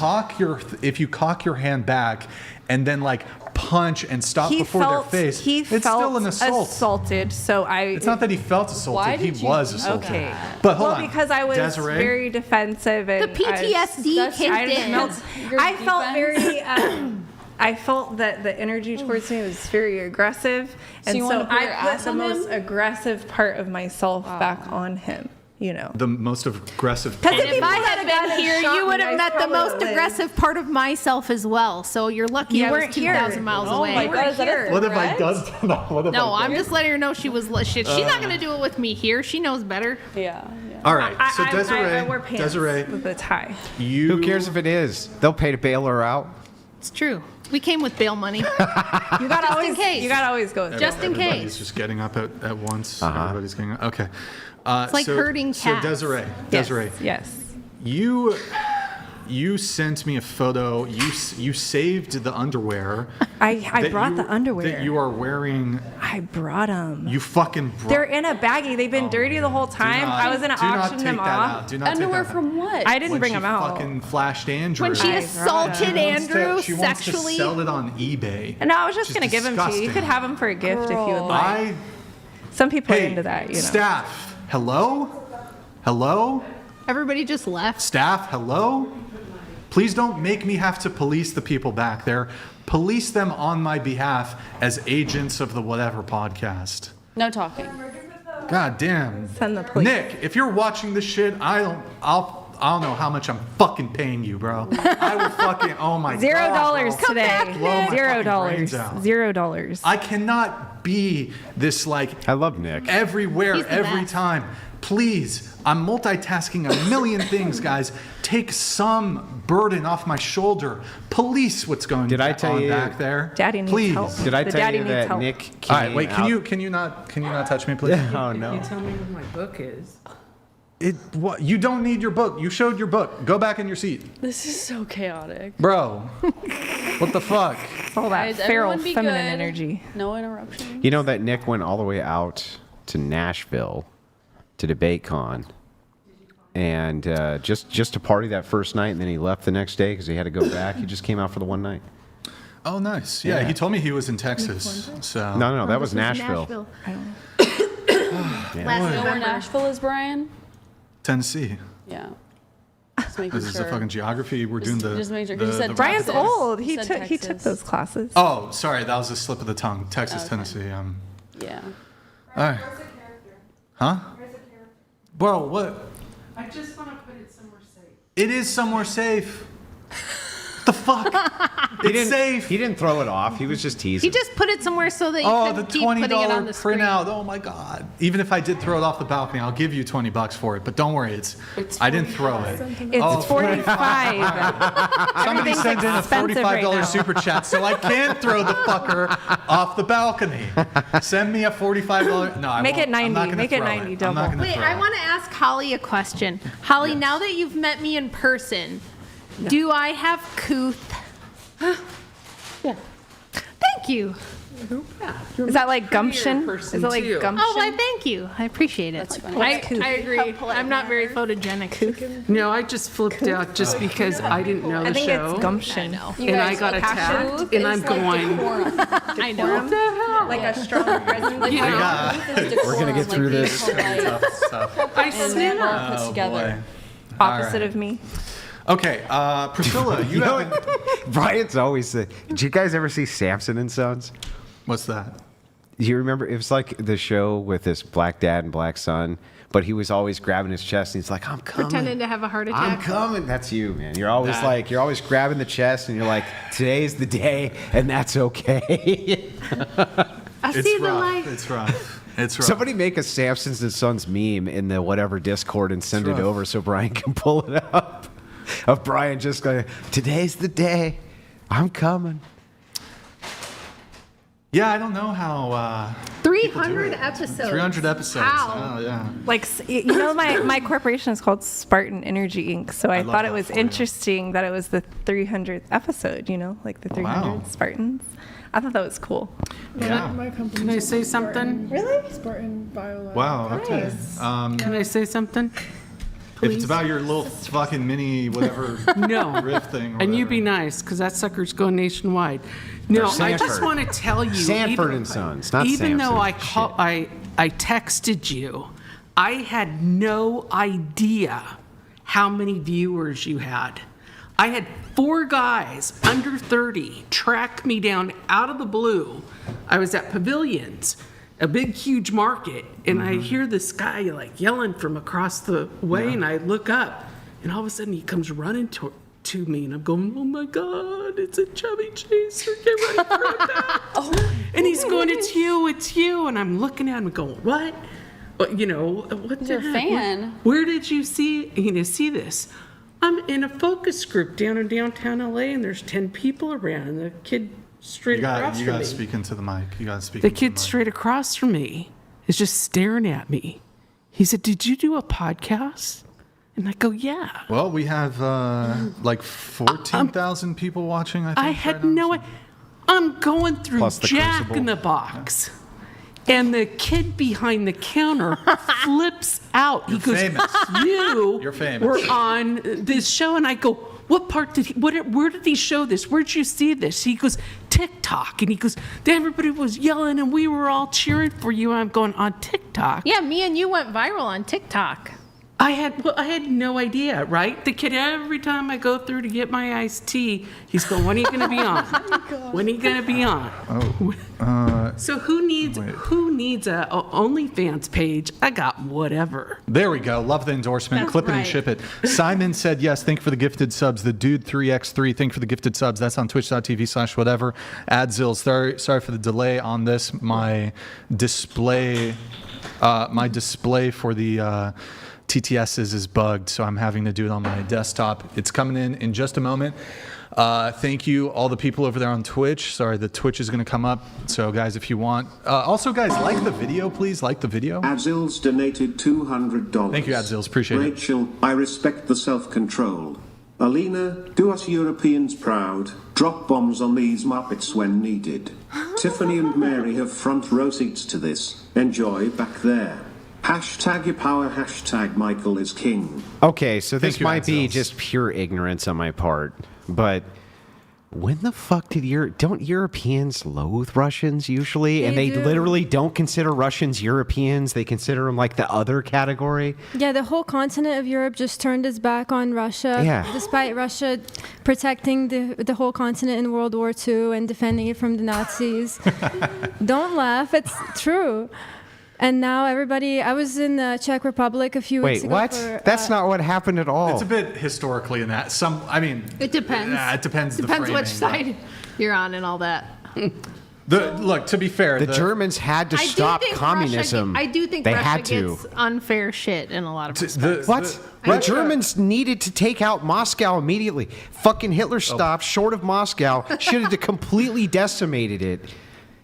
If you cock your hand back and then like punch and stop before their face, He it's felt still an assault. assaulted. So It's not that he felt assaulted; Why he did you was do assaulted. Okay. But hold on, because I was Desiree, very defensive and The PTSD That's- kicked I just in. felt, Your I felt defense? very. I felt that the energy towards me was very aggressive, and you so wanted to put I your put ass the on most him? aggressive part of myself back on him. the most aggressive. Because And if I had been here, you would have met the most aggressive part of myself as well. So you're lucky You I was weren't here. 2,000 miles Oh away. my God, is that a What have I threat? done? What have No, I I'm done? just letting her know she was shit. She's not gonna do it with me here. She knows better. Yeah. All right, so I Desiree, wear pants Desiree, with a tie. you. Who cares if it is? They'll pay to bail her out. It's true. We came with bail money. You gotta always, case. you gotta always go with Just in Everybody's case. just getting up at once. Uh-huh. Everybody's getting up. Okay. It's like herding So cats. Desiree, Yes. you sent me a photo. You saved the underwear. I brought the underwear. that you are wearing. I brought them. You fucking. They're in a baggie. They've been dirty the whole time. I was gonna auction them off. Do not Underwear take that out. from what? I didn't When bring she them out. Fucking flashed Andrew. When she I assaulted Andrew She wants sexually. to sell it on eBay. And I was just Which gonna is give them to you. You disgusting. could have them for a gift if you would Girl. like. Some people are into that, you know. Staff, hello, Everybody just left. staff, hello. Please don't make me have to police the people back there. Police them on my behalf as agents of the whatever podcast. No talking. God damn. Send the police. Nick, if you're watching this shit, I'll know how much I'm fucking paying you, bro. I will fucking, oh my $0 God, bro. today. Blow my fucking brains $0. out. $0. I cannot be this like I love Nick. everywhere, He's the every best. time. Please, I'm multitasking a million things, guys. Take some burden off my shoulder. Police what's going Did I on tell you- back there. Daddy needs Please. help. Did I The tell daddy you needs that help. Nick came All right, wait. out? Can you not touch me, please? Oh no. You tell me what my book is. What? You don't need your book. You showed your book. Go back in your seat, This is so chaotic. bro. What the fuck? All that Guys, feral everyone be feminine good. energy. No interruption. You know that Nick went all the way out to Nashville to debate con. And just to party that first night, and then he left the next day because he had to go back. He just came out for the one night. Oh, nice. Yeah, he told me he was in Texas. So No, that was Nashville. You know where Nashville is, Brian? Tennessee. Yeah. Just making This is sure. the fucking geography. We're doing the. Just make sure. 'Cause you said Brian's Texas. old. You said He took Texas. those classes. Oh, sorry, that was a slip of the tongue. Texas, Okay. Tennessee. Yeah. All right. Huh? Bro, what? I just want to put it somewhere safe. It is somewhere safe. What the fuck? It's safe. He didn't throw it off. He was just teasing. He just put it somewhere so that you Oh, could the keep $20 putting it on the screen. printout. Oh my God. Even if I did throw it off the balcony, I'll give you $20 for it. But don't worry, I didn't throw it. It's 45. Somebody sent in a expensive right now. $45 super chat, so I can't throw the fucker off the balcony. Send me a $45. No, I Make won't. it 90. I'm not gonna Make it throw 90 I'm not double. gonna Wait, throw I it. want to ask Holly a question. Holly, now that you've met me in person, do I have COUTH? Yeah. Thank you. Is that like gumption? Is it like too. gumption? Oh, why, thank you. I appreciate it. I agree. I'm not very photogenic. No, I just flipped out just because I didn't know the I think show. it's gumption. And I got attacked, and I'm going, I know. what the hell? Like a strong presence. Yeah. We're going to get through this. Tough stuff. I And snap. well put Oh, together. boy. Opposite of me. Okay, Priscilla, you haven't. Brian's always said, did you guys ever see Samson and Sons? What's that? Do you remember? It was like the show with this black dad and black son, but he was always grabbing his chest and he's like, I'm coming. Pretending to have a heart I'm attack. coming. That's you, man. You're always you're always grabbing the chest and you're like, today's the day and that's okay. I see the light. It's rough. It's rough. Somebody make a Samsons and Sons meme in the whatever Discord and send it rough. over so Brian can pull it up. Of Brian just going, today's the day. I'm Yeah, I don't know how. 300 episodes. 300 episodes. Wow. Oh, yeah. Like, you know, my corporation is called Spartan Energy Inc. So I love thought it that was for you. interesting that it was the 300th episode, you know, like the 300 Wow. Spartans. I thought that was cool. Yeah. My company. Can I say something? Really? Spartan Biolab. Wow. Okay. Can I say something? If it's about your little fucking mini whatever No. riff thing. Or And you whatever. be nice, because that sucker's going nationwide. No, I just Sanford. want to tell you. Sanford and Sons, not Even though Samson. I texted you, I had no idea how many viewers you had. I had 4 guys under 30 track me down out of the blue. I was at Pavilions, a big, huge market, and I hear this guy like yelling from across the way, and I look up, and all of a sudden he comes running to me, and I'm going, oh my God, it's a chubby chaser, get ready for it. And he's going, it's you, and I'm looking at him and going, what? You know, what He's the your heck? fan. Where did you see this? I'm in a focus group down in downtown LA, and there's 10 people around, and the kid straight across You from got to me. speak into the mic. You got to speak. The into the kid mic. straight across from me is just staring at me. He said, did you do a podcast? And I go, yeah. Well, we have like 14,000 people watching. I think. I had right now, no so- idea. I'm going through Plus the Jack Crucible. in the Box. And the kid behind the counter flips out. He goes, famous. You're famous. were on this show. And I go, what part did he, where did he show this? Where'd you see this? He goes, TikTok. And he goes, everybody was yelling and we were all cheering for you. And I'm going, on TikTok? Yeah, me and you went viral on TikTok. I had no idea, right? The kid, every time I go through to get my iced tea, he's going, when are you going to be on? When are you going to be on? So who needs a OnlyFans page? I got whatever. There we go. Love the endorsement. That's Clip it and right. ship it. Simon said yes. Thank you for the gifted subs. The dude 3x3. Thank you for the gifted subs. That's on twitch.tv/whatever. Adzil. Sorry for the delay on this. My display for the TTSs is bugged, so I'm having to do it on my desktop. It's coming in just a moment. Thank you, all the people over there on Twitch. Sorry, the Twitch is going to come up. So, guys, if you want. Also, guys, like the video, please. Like the video. Adzils donated $200. Thank you, Adzils. Appreciate it. Rachel, I respect the self-control. Alina, do us Europeans proud. Drop bombs on these Muppets when needed. Tiffany and Mary have front row seats to this. Enjoy back there. Hashtag your power, hashtag Michael is king. Okay, so this Thank you, might be Axels. just pure ignorance on my part, but when the fuck don't Europeans loathe Russians usually? And they do. literally don't consider Russians Europeans. They consider them like the other category. Yeah, the whole continent of Europe just turned its back on Russia. Yeah. Despite Russia protecting the whole continent in World War II and defending it from the Nazis. Don't laugh, it's true. And now everybody, I was in the Czech Republic a few weeks Wait, ago. what? For, That's not what happened at all. It's a bit historically in that. It depends. It depends. Depends the which framing, side you're on and all that. Look, to be fair, the Germans had to stop communism. I do think they Russia had to. gets unfair shit in a lot of respects. What? The Germans needed to take out Moscow immediately. Fucking Hitler stopped short of Moscow. Should have completely decimated it.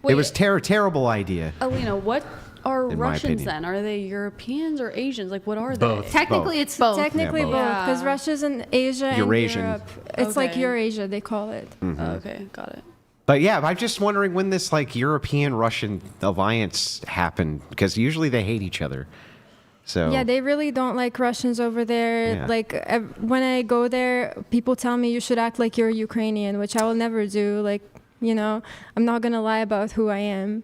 Wait. It was terrible idea. Alina, what are In my Russians opinion. then? Are they Europeans or Asians? Like, what are Both. they? Technically, it's both. Technically Yeah, both. both, because Yeah. Russia's in Asia Eurasian. and Europe. It's like Okay. Eurasia, they call it. Oh, okay, got it. But yeah, I'm just wondering when this like European-Russian alliance happened, because usually they hate each other. So Yeah, they really don't like Russians over there. Yeah. Like when I go there, people tell me you should act like you're Ukrainian, which I will never do. Like, I'm not gonna lie about who I am.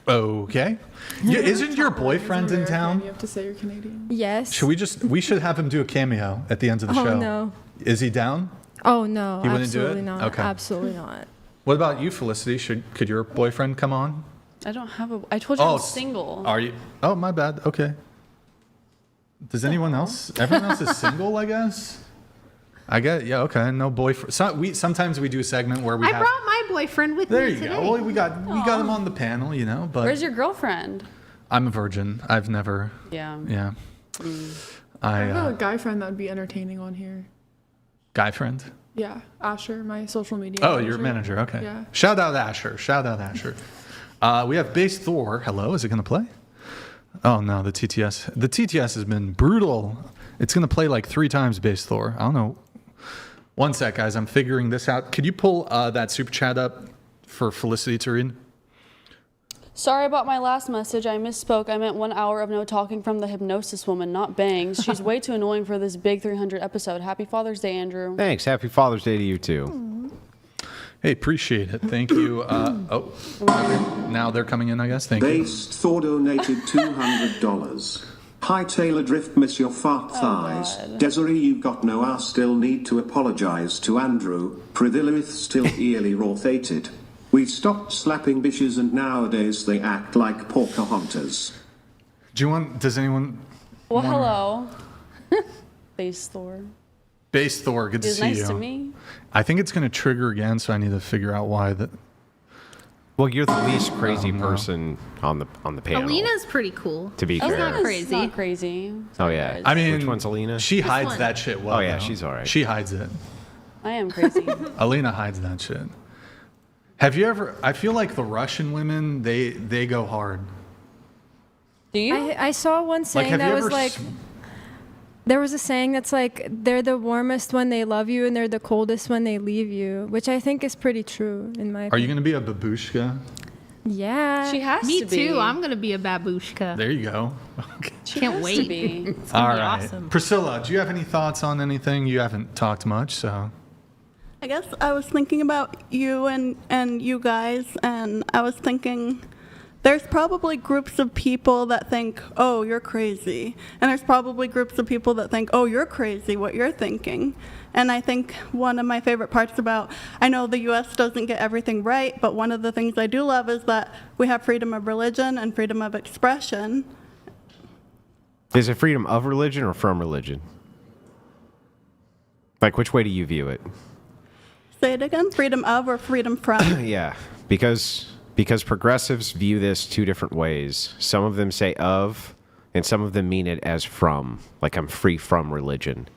Okay. Yeah, isn't your boyfriend in town? You have to say you're Canadian. Yes. We should have him do a cameo at the end of the Oh, show. no. Is he down? Oh no, He wouldn't do absolutely it? not. Okay. Absolutely not. What about you, Felicity? Could your boyfriend come on? I don't have a. I told you I'm s- single. Are you? Oh, my bad. Okay. Does anyone else? Everyone else is single, I guess. Yeah. Okay. No boyfriend. Sometimes we do a segment where we I have. brought my boyfriend with There me you today. go. Well, we got him on the panel, But Where's your girlfriend? I'm a virgin. I've never. Yeah. Yeah. I have a guy friend that would be entertaining on here. Guy friend. Yeah, Asher, my social media. Oh, you're a manager. Okay. Yeah. Shout out Asher. We have Base Thor. Hello. Is it going to play? Oh, no. The TTS. The TTS has been brutal. It's going to play like 3 times Base Thor. I don't know. One sec, guys. I'm figuring this out. Could you pull that super chat up for Felicity to read? Sorry about my last message. I misspoke. I meant 1 hour of no talking from the hypnosis woman, not bangs. She's way too annoying for this big 300 episode. Happy Father's Day, Andrew. Thanks. Happy Father's Day to you too. Hey, appreciate it. Thank you. Okay. Now they're coming in, I guess. Thank you. Based Thor donated $200. Hi Taylor Drift, miss your fart thighs. God. Desiree, you got no ass, still need to apologize to Andrew. Pridillith still eerily rothated. We stopped slapping bitches and nowadays they act like Pocahontas. Does anyone? Well, hello. Base Thor. Base Thor, good to He's see nice you. to me. I think it's going to trigger again, so I need to figure out why that. Well, you're the least crazy person on the panel. Alina's pretty cool. To be She's fair. not crazy. Not crazy. Oh yeah. I mean, which one's Alina? She hides one. that shit well. Oh, yeah, though. she's all right. She hides it. I am crazy. Alina hides that shit. Have you ever? I feel like the Russian women, they go hard. Do you? I saw one saying have that you was ever like, there was a saying that's like, they're the warmest when they love you and they're the coldest when they leave you, which I think is pretty true in my Are you opinion. going to be a babushka? Yeah. She has Me to be. too. I'm gonna be a babushka. There you go. Okay. She Can't has wait. To be. It's gonna All be right. awesome. Priscilla, do you have any thoughts on anything? You haven't talked much, so. I guess I was thinking about you and you guys, and I was thinking there's probably groups of people that think, oh, you're crazy. And there's probably groups of people that think, oh, you're crazy, what you're thinking. And I think one of my favorite parts about, I know the U.S. doesn't get everything right, but one of the things I do love is that we have freedom of religion and freedom of expression. Is it freedom of religion or from religion? Like, which way do you view it? Say it again, freedom of or freedom from? Yeah, because progressives view this 2 different ways. Some of them say of, and some of them mean it as from. Like, I'm free from religion.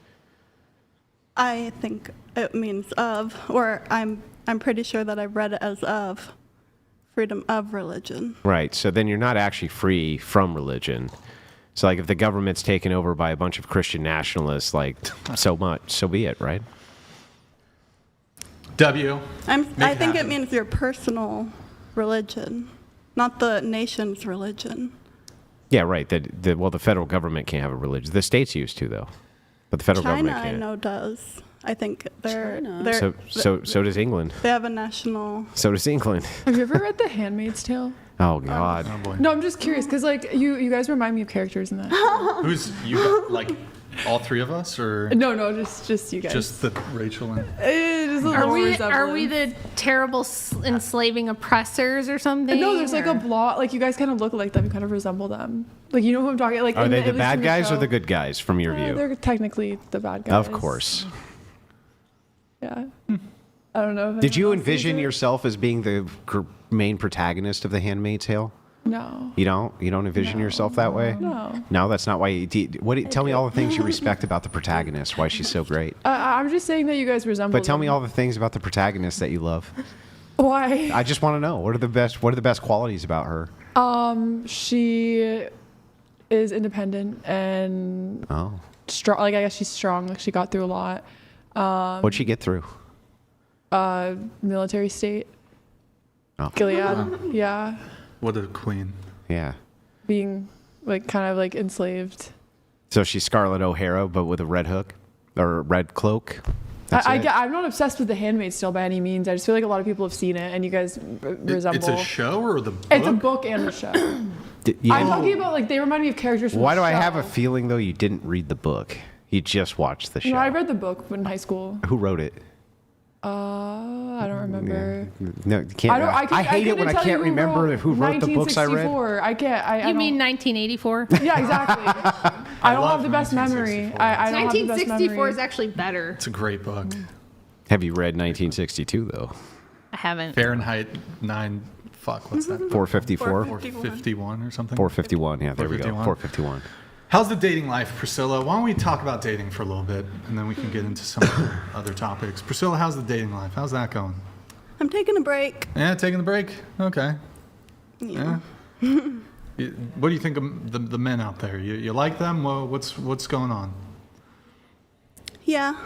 I think it means of, or I'm pretty sure that I've read it as of, freedom of religion. Right, so then you're not actually free from religion. So, like, if the government's taken over by a bunch of Christian nationalists, like, so be it, right? W. I think it happen. means your personal religion, not the nation's religion. Yeah, right. Well, the federal government can't have a religion. The states used to, though. But the federal China, government I can't. know, does. I think China. So does England. they have a national. So does England. Have you ever read The Handmaid's Tale? Oh, God. Oh boy. No, I'm just curious because like you guys remind me of characters in that. Who's you? Like all three of us, or No, just you guys. just the Rachel and? Just a Are little we resemblance. the terrible enslaving oppressors or something? No, there's like or- a blot. Like you guys kind of look like them, kind of resemble them. Like you know who I'm talking. Like Are in they at the least bad in guys or show. the good guys from your view? They're technically the bad guys. Of course. Yeah. I don't know. If Did you anyone else sees envision it. yourself as being the main protagonist of The Handmaid's Tale? No. You don't? You don't envision yourself that way? No. No, that's not why you... Tell me all the things you respect about the protagonist, why she's so great. I'm just saying that you guys resemble. But tell me them. all the things about the protagonist that you love. Why? I just want to know. What are the best qualities about her? She is independent and Oh. strong. Like I guess she's strong. Like she got through a lot. What'd she get through? Military state. Oh. Gilead. Yeah. What a queen. Yeah. Being like kind of like enslaved. So she's Scarlett O'Hara, but with a red hook or a red cloak. That's it? I'm not obsessed with The Handmaid's Tale by any means. I just feel like a lot of people have seen it, and you guys resemble. It's a show or the book? It's a book and a show. I'm talking about like they remind me of characters from Why the do I show. have a feeling though you didn't read the book? You just watched the show. No, I read the book in high school. Who wrote it? I don't remember. No, you can't. I hate it when I can't remember who wrote the books I read. 1964. I can't. I You don't- mean 1984? Yeah, exactly. I don't love have the best memory. I don't have the best 1964 memory. is actually better. It's a great book. Have you read 1962 though? I haven't. Fahrenheit 9. Fuck, what's that? 454. 451 or something. 451. Yeah, there we go. 451. 451. How's the dating life, Priscilla? Why don't we talk about dating for a little bit, and then we can get into some other topics. Priscilla, how's the dating life? How's that going? I'm taking a break. Yeah, taking the break. Okay. Yeah. What do you think of the men out there? You like them? Well, what's going on? Yeah.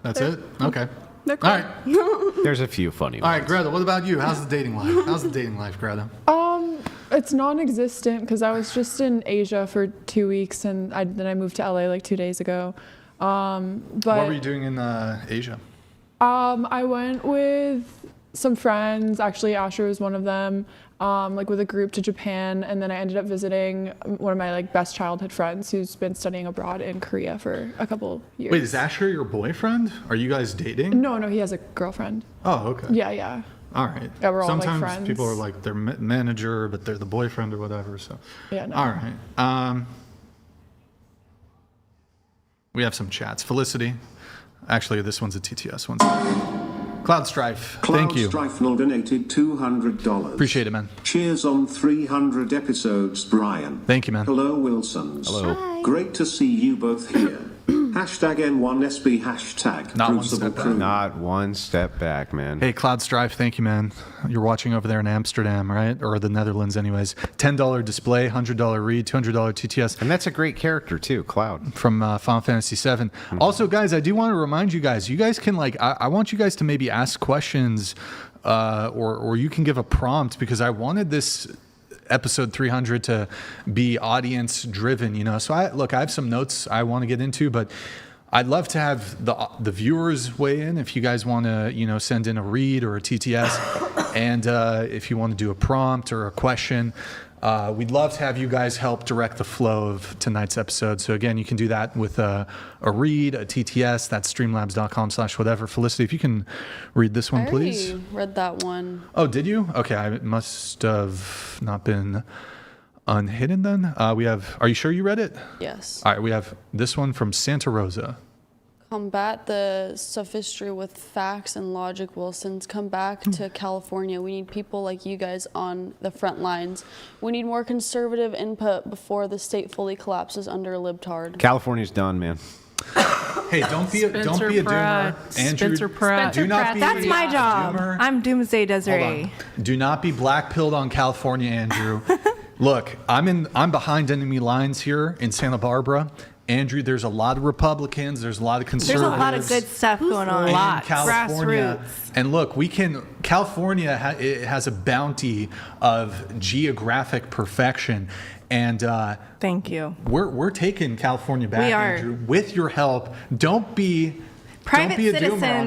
That's it? Okay. They're All cool. right. There's a few funny All ones. right, Greta, what about you? How's the dating life? How's the dating life, Greta? It's non-existent because I was just in Asia for 2 weeks and then I moved to LA like 2 days ago. But What were you doing in Asia? I went with some friends. Actually, Asher was one of them. Like with a group to Japan, and then I ended up visiting one of my like best childhood friends who's been studying abroad in Korea for a couple years. Wait, is Asher your boyfriend? Are you guys dating? No, he has a girlfriend. Oh, okay. Yeah. All right. Yeah, we're all, like, Sometimes friends. people are like their manager, but they're the boyfriend or whatever. So. Yeah, no. All right. We have some chats. Felicity. Actually, this one's a TTS one. Cloud Strife. Thank you. Cloud Strife donated $200. Appreciate it, man. Cheers on 300 episodes, Brian. Thank you, man. Hello, Wilsons. Hello. Hi. Great to see you both here. Hashtag N1SB hashtag. Not one Crucible step back. Crew. Not one step back, man. Hey, Cloud Strife, thank you, man. You're watching over there in Amsterdam, right? Or the Netherlands, anyways. $10 display, $100 read, $200 TTS. And that's a great character, too, Cloud. From Final Fantasy VII. Also, guys, I do want to remind you guys, can I want you guys to maybe ask questions or you can give a prompt, because I wanted this episode 300 to be audience driven, so I have some notes I want to get into, but I'd love to have the viewers weigh in if you guys want to send in a read or a TTS, and if you want to do a prompt or a question, we'd love to have you guys help direct the flow of tonight's episode. So again, you can do that with a read, a TTS. That's streamlabs.com/whatever. Felicity, if you can read this one, please. I already read that one. Oh, did you? Okay, I must have not been unhidden then. Are you sure you read it? Yes. All right, we have this one from Santa Rosa. Combat the sophistry with facts and logic, Wilsons. Come back to California. We need people like you guys on the front lines. We need more conservative input before the state fully collapses under a libtard. California's done, man. Hey, don't be a doomer. Andrew, Spencer Pratt. do not be That's my job. doomer. I'm Doomsday Desiree. Hold on. Do not be black-pilled on California, Andrew. Look, I'm behind enemy lines here in Santa Barbara. Andrew, there's a lot of Republicans. There's a lot of conservatives. There's a lot of good stuff going on. In California. Grassroots. And look, California it has a bounty of geographic perfection. And Thank you. we're taking California back, We are. Andrew, with your help. Don't be Private a doomer on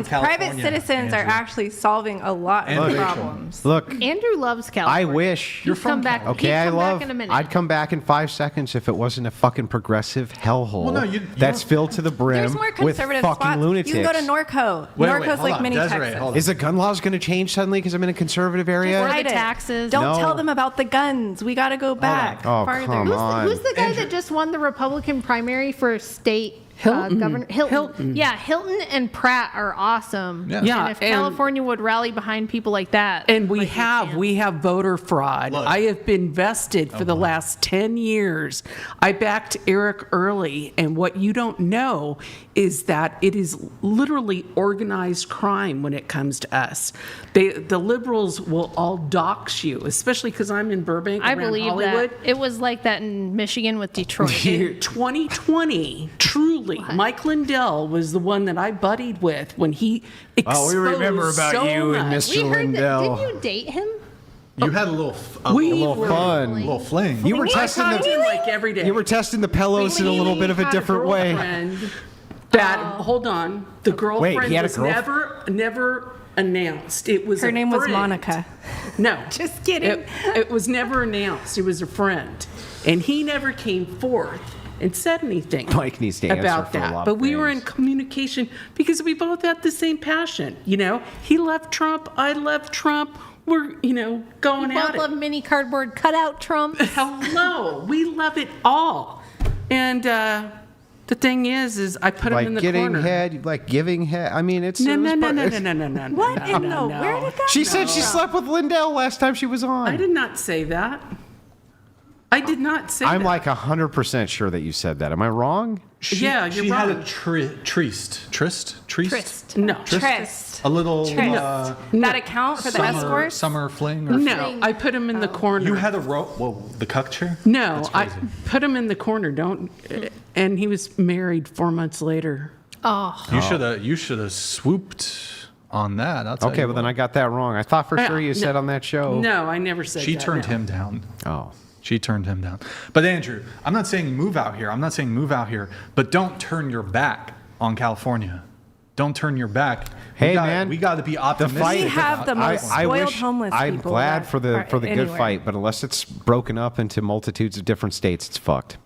citizens, California, are Andrew. actually solving a lot And of Rachel. problems. Look, Andrew loves I California. wish. You're He'd from come back. Cal. Okay, he'd I come love. Back in a minute. I'd come back in 5 seconds if it wasn't a fucking progressive hellhole Well, no, you that's don't- filled to the brim There's more with conservative fucking spots. lunatics. You can go to Norco. Wait, Norco's hold like on. mini Desiree, Texas. hold on. Is the gun laws going to change suddenly because I'm in a conservative area? Or Right. the taxes. Don't No. tell them about the guns. We got to go back Oh, farther. come on. Who's the guy that just won the Republican primary for state governor? Hilton. Yeah, Hilton and Pratt are awesome. Yeah. Yeah, And if and- California would rally behind people like that. And we like, have voter fraud. Look. I have been vested for the last 10 years. I backed Eric early, and what you don't know is that it is literally organized crime when it comes to us. The liberals will all dox you, especially because I'm in Burbank, I around believe Hollywood. that. It was like that in Michigan with Detroit. In 2020, truly, Mike Lindell was the one that I buddied with when he exposed Oh, we remember about so you and much. Mr. We heard Lindell. that. Didn't you date him? You had a little, We a little were- fun. little fling. You were I testing talked to him the. like every day. You were testing the pillows in a little bit of a Had different way. girlfriend That hold on, the girlfriend he had a was girlfriend? never announced. It was Her a name was friend. Monica. No, Just kidding. It was never announced. It was a friend, and he never came forth and said anything Mike needs to answer about for a that. lot But of we were in things. communication because we both had the same passion. You know, he loved Trump. I loved Trump. We're going Both at it. love mini cardboard cutout Trump. Hello, we love it all. And the thing is I put him Like in the getting corner. head, like giving head. I mean, it's. No, it was no, no, part- no, it's- no, no, no, no. What no, in the? no, Where no. did that? She come said she from? slept with Lindell last time she was on. I did not say that. I did not say I'm that. like 100% sure that you said that. Am I wrong? Yeah, you're she had wrong. a tryst. No. Tryst. A little That account for the escorts? summer fling. Or No, I put him in the corner. You had a rope. Whoa, the cuck chair. No, That's I crazy. put him in the corner. Don't. And he was married 4 months later. Oh, You should have swooped on that. I'll tell Okay, you well then what. I got that wrong. I thought for sure you no. said on that show. No, I never said She that. turned no. him down. Oh. She turned him down. But Andrew, I'm not saying move out here. But don't turn your back on California. Don't turn your back. Hey, man, we got to be optimistic. fight- We have the about most this. spoiled homeless I'm people glad that for the are good anywhere. fight, but unless it's broken up into multitudes of different states, it's fucked.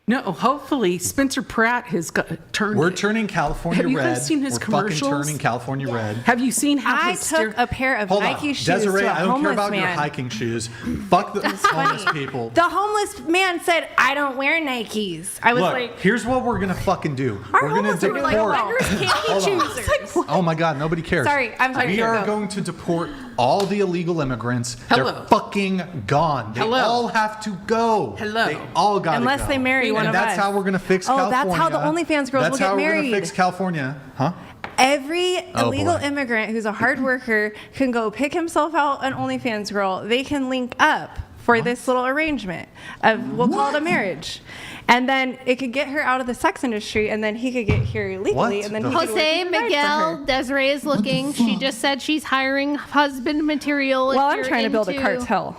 No, hopefully Spencer Pratt has turned. We're turning California Have you red. guys seen his We're commercials? fucking turning California red. Have you seen how I took a pair of Hold Nike on. shoes Desiree, to a I don't care homeless about your man. hiking shoes. Fuck the homeless people. The homeless man said, "I don't wear Nikes." I was Look, like, here's what we're gonna fucking do. Our We're gonna homeless people are deport. like, beggars can't be Hold on. choosers. Oh my God, nobody cares. Sorry, I'm sorry, We go. are going to deport all the illegal immigrants. Hello. They're fucking gone. They Hello. all have to go. Hello. They all got to go. Unless they marry one and of that's us. how we're gonna fix Oh, California. that's how the OnlyFans girls will That's get how we're married. gonna fix California, huh? every Oh, illegal boy. immigrant who's a hard worker can go pick himself out an OnlyFans girl. They can link up for this little arrangement of, we'll call it a marriage. And then it could get her out of the sex industry, and then he could get here illegally, What and then the he could work Jose and provide for Miguel, her. Desiree is looking. She just said she's hiring husband material. if Well, I'm you're trying to build a into- cartel.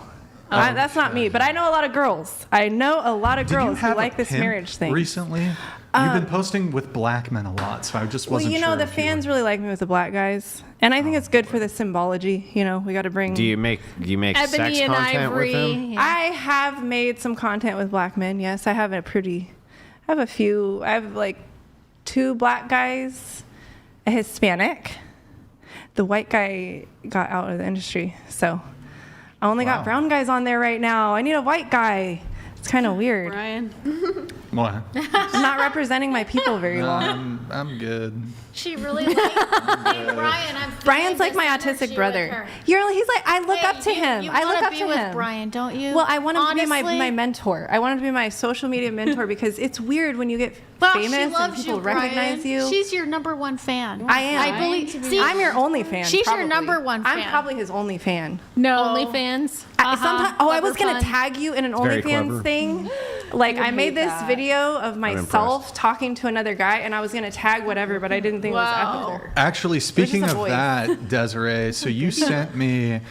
That's not me, but I know a lot of girls. I know a lot of Did you girls who have like a this pimp marriage thing. recently? You've been posting with black men a lot, so I just Well, wasn't you know, sure the if you fans were- really like me with the black guys, and I think it's good for the symbology. You know, we got to bring. Do you make sex Ebony and content with them? Ivory. Yeah. I have made some content with black men. Yes, I have a few. I have like 2 black guys, a Hispanic. The white guy got out of the industry, so I only got brown guys on there right now. I need a white guy. It's kind of weird. Brian. What? I'm not representing my people very well. I'm good. She really likes hey, Brian. I'm Brian's like feeling my this autistic energy with brother. her. He's like, I look Hey, up to him. You I look wanna up be to with him. Brian, don't you? Well, I want him to be Honestly? my mentor. I want him to be my social media mentor because it's weird when you get Well, famous she and loves people you, Brian. recognize you. She's your number 1 fan. I am. I believe. See, I'm your only fan. She's your probably. number 1 fan. I'm probably his only fan. no OnlyFans. I was gonna Clever fun. tag you in an very clever. OnlyFans thing. Like I made this video of myself impressed. talking to another guy, and I was gonna tag whatever, but I didn't think it was Actually, speaking just of a voice. that, Desiree, so you sent me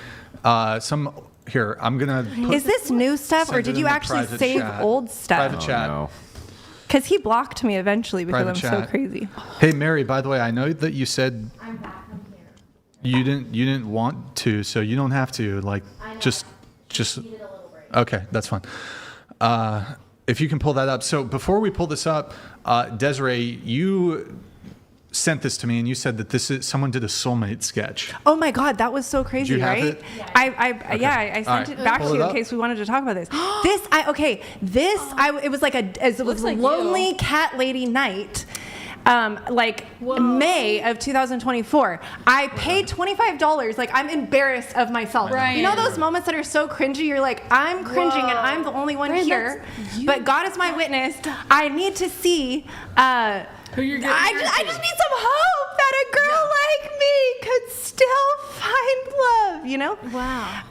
some Here, I'm gonna. Is this new stuff, or send it did in you the actually private save chat. old stuff? Private chat. No. Because he blocked me eventually because Private I'm so chat. crazy. Hey, Mary. By the way, I know that you said you didn't want to, so you don't have to. Like, just. Okay, that's fine. If you can pull that up. So before we pull this up, Desiree, you sent this to me and you said that someone did a soulmate sketch. Oh my God, that was so crazy, Did you have right? it? I sent it back to you in case we wanted to talk about this. It was like it was like lonely you. cat lady night. May of 2024. I paid $25. Like, I'm embarrassed of myself. Brian. You know those moments that are so cringy? You're like, I'm cringing and I'm the only one Brian, here. that's you. But God is my witness. I need to see. Who you're getting I just need some hope that a girl like me could still find love, you know? Wow.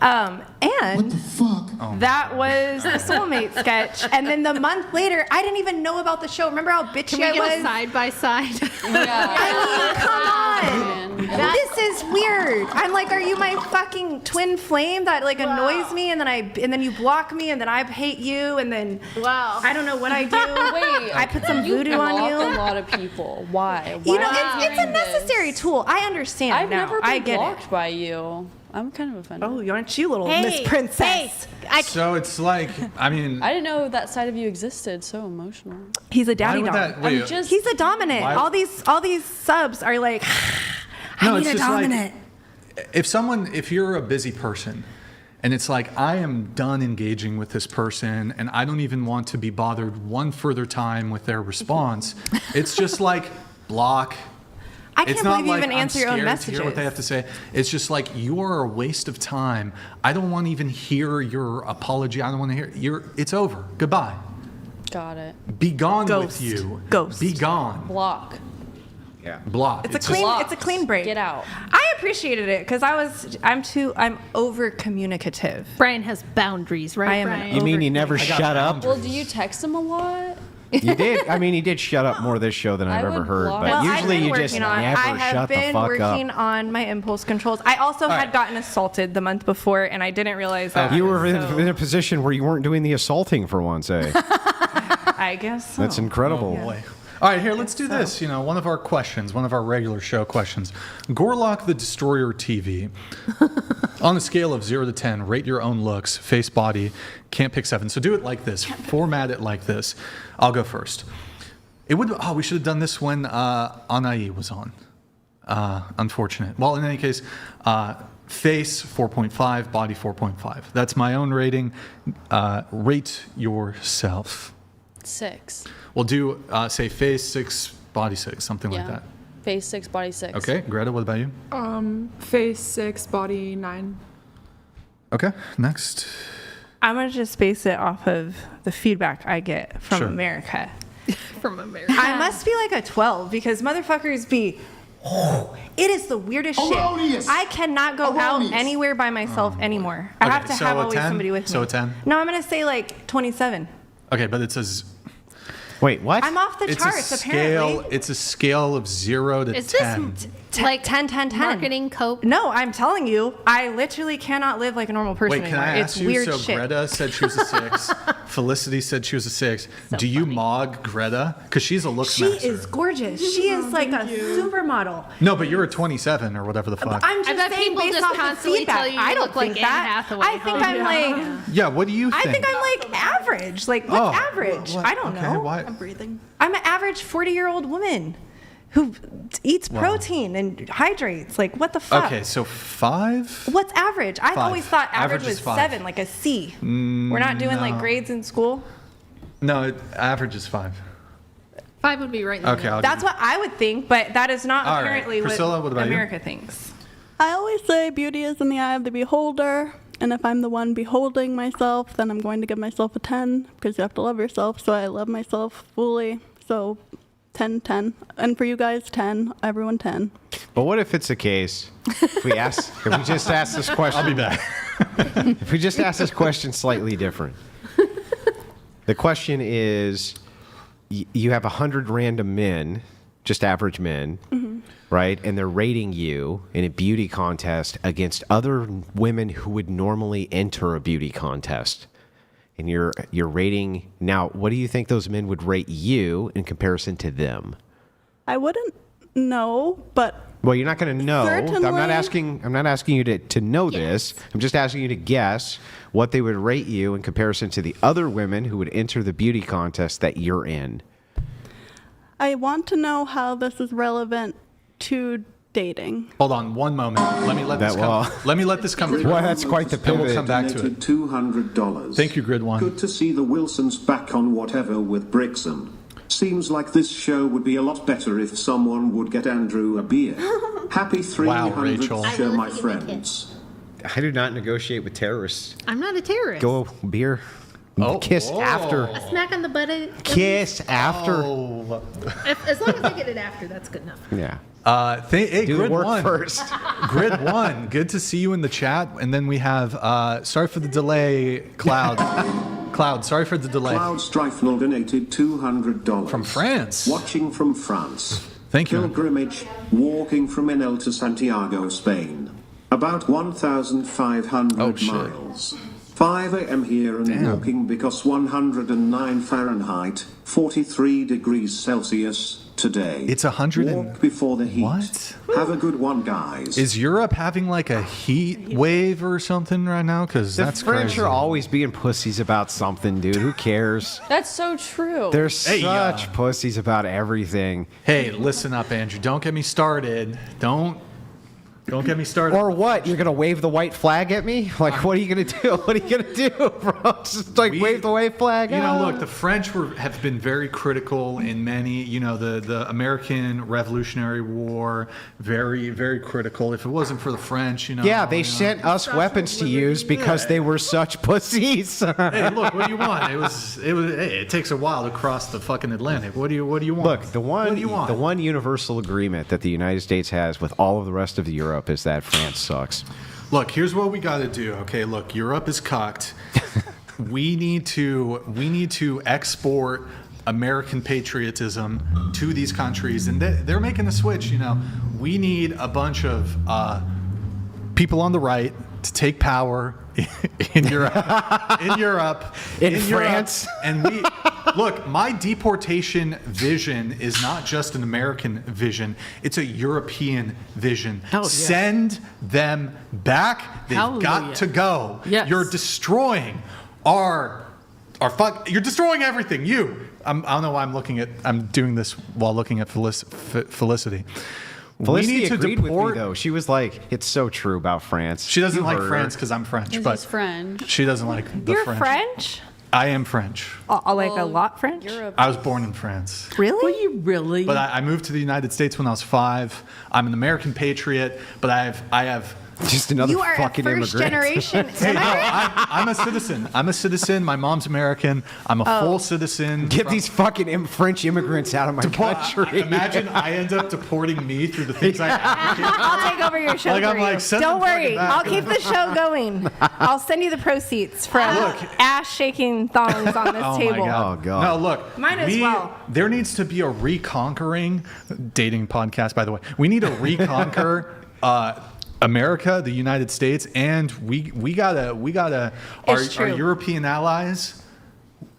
And what the fuck? That was the soulmate sketch. And then the month later, I didn't even know about the show. Remember how bitchy Can we I get was? a side by side? I mean, come on. This is weird. I'm like, are you my fucking twin flame that like annoys me, and then you block me, and then I hate you, and then I don't know what I do. Wait, I put some voodoo on block you. a lot of people. Why? You know, Why it's a necessary tool. I understand I've now. never been I get blocked it. by you. I'm kind of offended. Oh, aren't you little Miss Princess? So it's like, I mean, I didn't know that side of you existed. So emotional. He's a why daddy would dog. that? Wait, He's a dominant. Why- All these subs are like, I need a dominant. if you're a busy person and it's like, I am done engaging with this person and I don't even want to be bothered one further time with their response, it's just like block. I can't It's not believe you like even I'm answer your own scared to messages. hear what they have to say. It's just like, you're a waste of time. I don't want to even hear your apology. I don't want to hear it's over. Goodbye. Got it. Be gone Ghost. with you. Ghost. Be gone. Block. Yeah. Block. It's a clean break. Get out. I appreciated it because I'm over communicative. Brian has boundaries, right? I am Brian? an You mean you never I got shut up? boundaries. Well, do you text him a lot? You did. I mean, he did shut up more this show than I've I ever would heard. block But him. Well, usually I've been you just working on it. never I have shut the been fuck working up. on my impulse controls. I also had right. gotten assaulted the month before, and I didn't realize that. You were so in a position where you weren't doing the assaulting for once, eh? I guess so. That's incredible. Boy. All right, here, let's do this. You know, one of our questions, one of our regular show questions. Gorlock the Destroyer TV. On a scale of 0 to 10, rate your own looks, face, body. Can't pick 7. So do it like this. Format it like this. I'll go first. We should have done this when Anai was on. Unfortunate. Well, in any case, face 4.5, body 4.5. That's my own rating. Rate yourself. 6. We'll do, say, face 6, body 6, something like that. Face 6, body 6. Okay, Greta, what about you? Face 6, body 9. Okay, next. I'm gonna just base it off of the feedback I get from Sure. America. From America. I must be like a 12 because motherfuckers be. It is the weirdest shit. I cannot go out anywhere by myself anymore. I have to so have a always 10? somebody with me. So a 10? No, I'm gonna say like 27. Okay, but it says Wait, what? I'm off the it's charts a scale. apparently. It's a scale of 0 to Is 10. this like 10, 10, 10. marketing cope? No, I'm telling you, I literally cannot live like a normal person Wait, can anymore. I ask It's you? weird So shit. Greta said she was a 6. Felicity said she was a 6. Do you mog Greta? Because she's a looks She master. is gorgeous. She is like a supermodel. No, but you're a 27 or whatever the fuck. I'm I just bet saying people based just off the constantly feedback. tell you I you don't look like think Anne that. Hathaway, I think huh? I'm like. Yeah, what do you think? I think I'm like average. Like what's average? what- I don't okay, know. why- Breathing. I'm an average 40-year-old woman who eats protein and hydrates. Like what the fuck? Okay, so 5? What's average? I've 5. always thought average Average is was 5. 7, like a C. We're not doing like no. grades in school. No, average is 5. 5 would be right in the Okay, middle. I'll That's what I would think, but that is not All right. apparently Priscilla, what about you? America thinks. I always say beauty is in the eye of the beholder. And if I'm the one beholding myself, then I'm going to give myself a 10 because you have to love yourself. So I love myself fully. So 10, 10. And for you guys, 10. Everyone, 10. But what if it's a case? If we just ask this question. I'll be back. If we just ask this question slightly different. The question is, you have 100 random men, just average men, right? And they're rating you in a beauty contest against other women who would normally enter a beauty contest. And you're rating now. What do you think those men would rate you in comparison to them? I wouldn't know, but well, you're not going to know. certainly, I'm not asking you to know this. I'm just asking you to guess what they would rate you in comparison to the other women who would enter the beauty contest that you're in. I want to know how this is relevant to dating. Hold on one moment. Let me let this come through. Well, that's quite the pivot. We'll come back to it. $200. Thank you, Grid One. Good to see the Wilsons back on whatever with Brixton. Seems like this show would be a lot better if someone would get Andrew a beer. Happy 300th Rachel. show, my friends. I do not negotiate with terrorists. I'm not a terrorist. Go beer. Kiss after. A smack on the butt. Kiss after. As long as I get it after, that's good enough. Yeah. Hey, Do Grid the work One. first. Grid One. Good to see you in the chat. And then we have, sorry for the delay, Cloud. Cloud, sorry for the delay. Cloud Strifenal donated $200. From France. Watching from France. Thank you. Pilgrimage, walking from Enel to Santiago, Spain. About 1,500 miles. 5 a.m. here and walking because 109 Fahrenheit, 43 degrees Celsius today. It's 100 Walk before the heat. What? Have a good one, guys. Is Europe having like a heat wave or something right now? Because that's the French crazy. are always being pussies about something, dude. Who cares? That's so true. They're such pussies about everything. Hey, listen up, Andrew. Don't get me started. Don't get me started. Or what? You're gonna wave the white flag at me? Like, what are you gonna do? What are you gonna do, bro? Just like wave the white flag. You know, look, the French have been very critical in many. You know, the American Revolutionary War, very, very critical. If it wasn't for the French, you know. Yeah, they sent us weapons to use because they were such pussies. Hey, look, what do you want? Hey, it takes a while to cross the fucking Atlantic. What do you want? Look, the one universal agreement that the United States has with all of the rest of Europe is that France sucks. Look, here's what we got to do. Okay, look, Europe is cucked. we need to export American patriotism to these countries, and they're making a switch. You know, we need a bunch of people on the right to take power in Europe, in France, and we look. My deportation vision is not just an American vision; it's a European vision. Send them back. They've got to go. Yes. You're destroying you're destroying everything. I don't know why I'm doing this while looking at Felicity. Felicity agreed with me, though. She was like, it's so true about France. She doesn't like France because I'm French, but French. She doesn't like the You're French. French? I am French. Like a lot French? I was born in France. Really? Were you really? But I moved to the United States when I was 5. I'm an American patriot, but I have just another You are fucking a first immigrant. generation Hey, no, I'm a citizen. I'm a citizen. My mom's American. I'm a full citizen. Get these fucking French immigrants out of my country. Imagine I end up deporting me through the things I advocate. I'll take over your show Like, for I'm you. like, send Don't them worry. fucking back. I'll keep the show going. I'll send you the proceeds from ass-shaking thongs on this Oh table. my God. Oh, God. No, look. Mine as well. There needs to be a reconquering dating podcast, by the way. We need to reconquer America, the United States, and we gotta our European allies.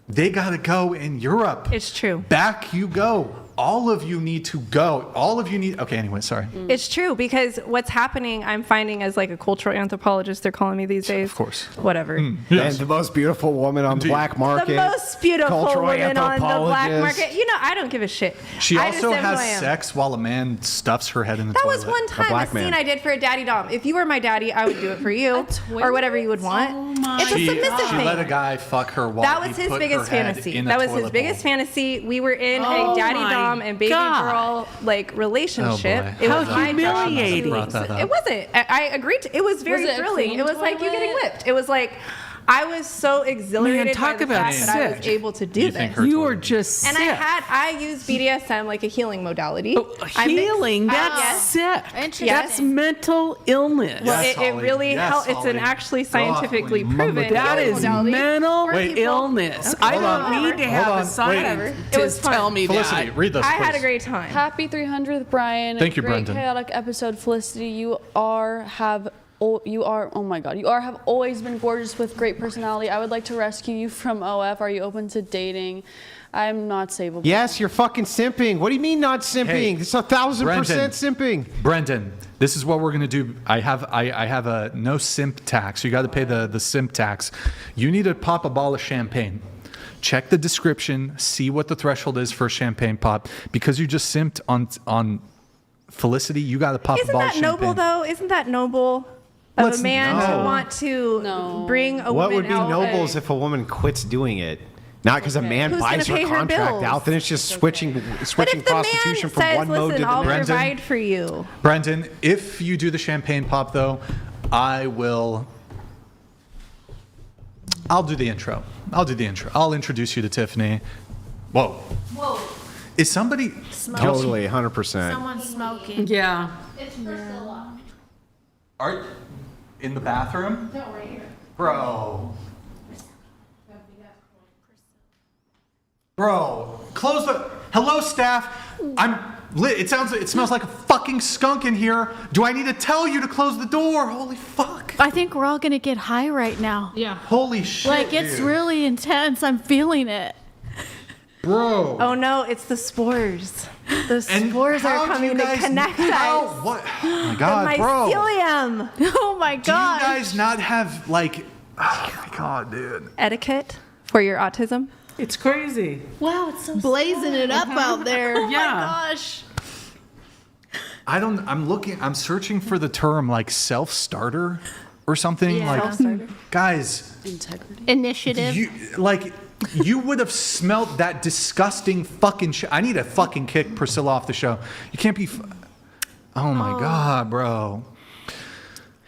They gotta go in Europe. It's true. Back you go. All of you need to go. All of you need. Okay. Anyway, sorry. It's true because what's happening, I'm finding as like a cultural anthropologist, they're calling me these days. Of course. Whatever. And the most beautiful woman on the black market. The most beautiful cultural woman on the black anthropologist. market. You know, I don't give a shit. She I just also am who I has am. sex while a man stuffs her head in the That toilet. was one time a black scene man. I did for a daddy dom. If you were my daddy, I would do it for you or whatever you would want. It's a submissive She thing. let a guy fuck her while That he was his put biggest her head fantasy. in a That was his toilet biggest bowl. fantasy. We were in Oh a daddy my dom and baby God. girl like relationship. Oh boy. It How was my humiliating. Brought that up. It wasn't. I agreed to. It was very Was it a thrilling. clean It was like you getting toilet? whipped. It was like I was so exhilarated talk by the about fact that I was sick. able to do this. You are just And sick. I use BDSM like a healing modality. Healing? That's yes. sick. Interesting. That's mental illness. Well, Yes, it really Holly. Yes, helps. It's an Holly. actually God, scientifically Holly. proven That healing is modality mental for people. illness. I Hold don't on. need to have Hold a on. scientist It was fun. tell me Felicity, that. read this, I had a please. great time. Happy 300th, Brian. Thank you, Great Brendan. chaotic episode, Felicity. You have always been gorgeous with great personality. I would like to rescue you from OF. Are you open to dating? I'm not savable. Yes, you're fucking simping. What do you mean not simping? Hey, It's 1,000% simping. Brendan, this is what we're gonna do. I have a no simp tax. You got to pay the simp tax. You need to pop a bottle of champagne. Check the description. See what the threshold is for a champagne pop. Because you just simped on Felicity, you got to pop a Isn't bottle of that champagne. noble, though? Isn't that noble of Let's- a man no. to want to bring a What woman would be out? noble is if a woman quits doing it. Not because a man Who's buys gonna her pay her contract bills? out, then it's just switching But if the prostitution man from says, one mode to listen, the I'll next. provide for you. Brendan, if you do the champagne pop, though, I'll do the intro. I'll introduce you to Tiffany. Whoa. Is somebody Totally, 100%. Someone smoking. Yeah. It's Priscilla. Are in the bathroom? No, right here. Bro, close the. Hello, staff. I'm lit. It smells like a fucking skunk in here. Do I need to tell you to close the door? Holy fuck. I think we're all gonna get high right now. Yeah. Holy shit. Like it's dude. really intense. I'm feeling it. Bro. Oh no, it's the spores. The And spores how are do you coming to guys- connect how- us. What? Oh my god, The bro. mycelium. Oh my Do you god. guys not have like? Oh my god, dude. Etiquette for your autism. It's crazy. Wow, it's so Blazing it up out there. Oh Yeah. my gosh. I'm searching for the term like self-starter or something. Yeah. Like, Self-starter. guys, Integrity. Initiative. you would have smelt that disgusting fucking shit. I need to fucking kick Priscilla off the show. You can't be. Oh my god, bro.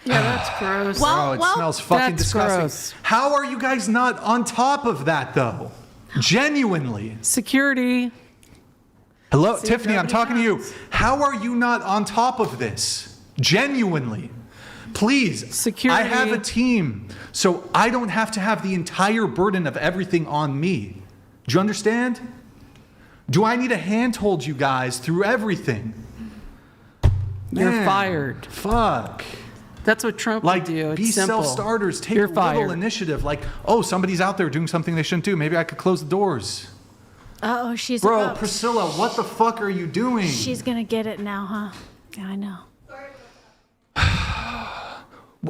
Yeah, that's gross. Bro, it smells fucking That's disgusting. gross. How are you guys not on top of that though? Genuinely. Security. Hello, Tiffany, I'm talking to you. How are you not on top of this? Genuinely. Please. Security. I have a team, so I don't have to have the entire burden of everything on me. Do you understand? Do I need to handhold you guys through everything? You're Man, fired. Fuck. That's what Trump Like, would do. It's be simple. self-starters. Take You're a little fired. initiative. Like, oh, somebody's out there doing something they shouldn't do. Maybe I could close the doors. Oh, she's Bro, about- Priscilla, what the fuck are you doing? She's gonna get it now, huh? Yeah, I know.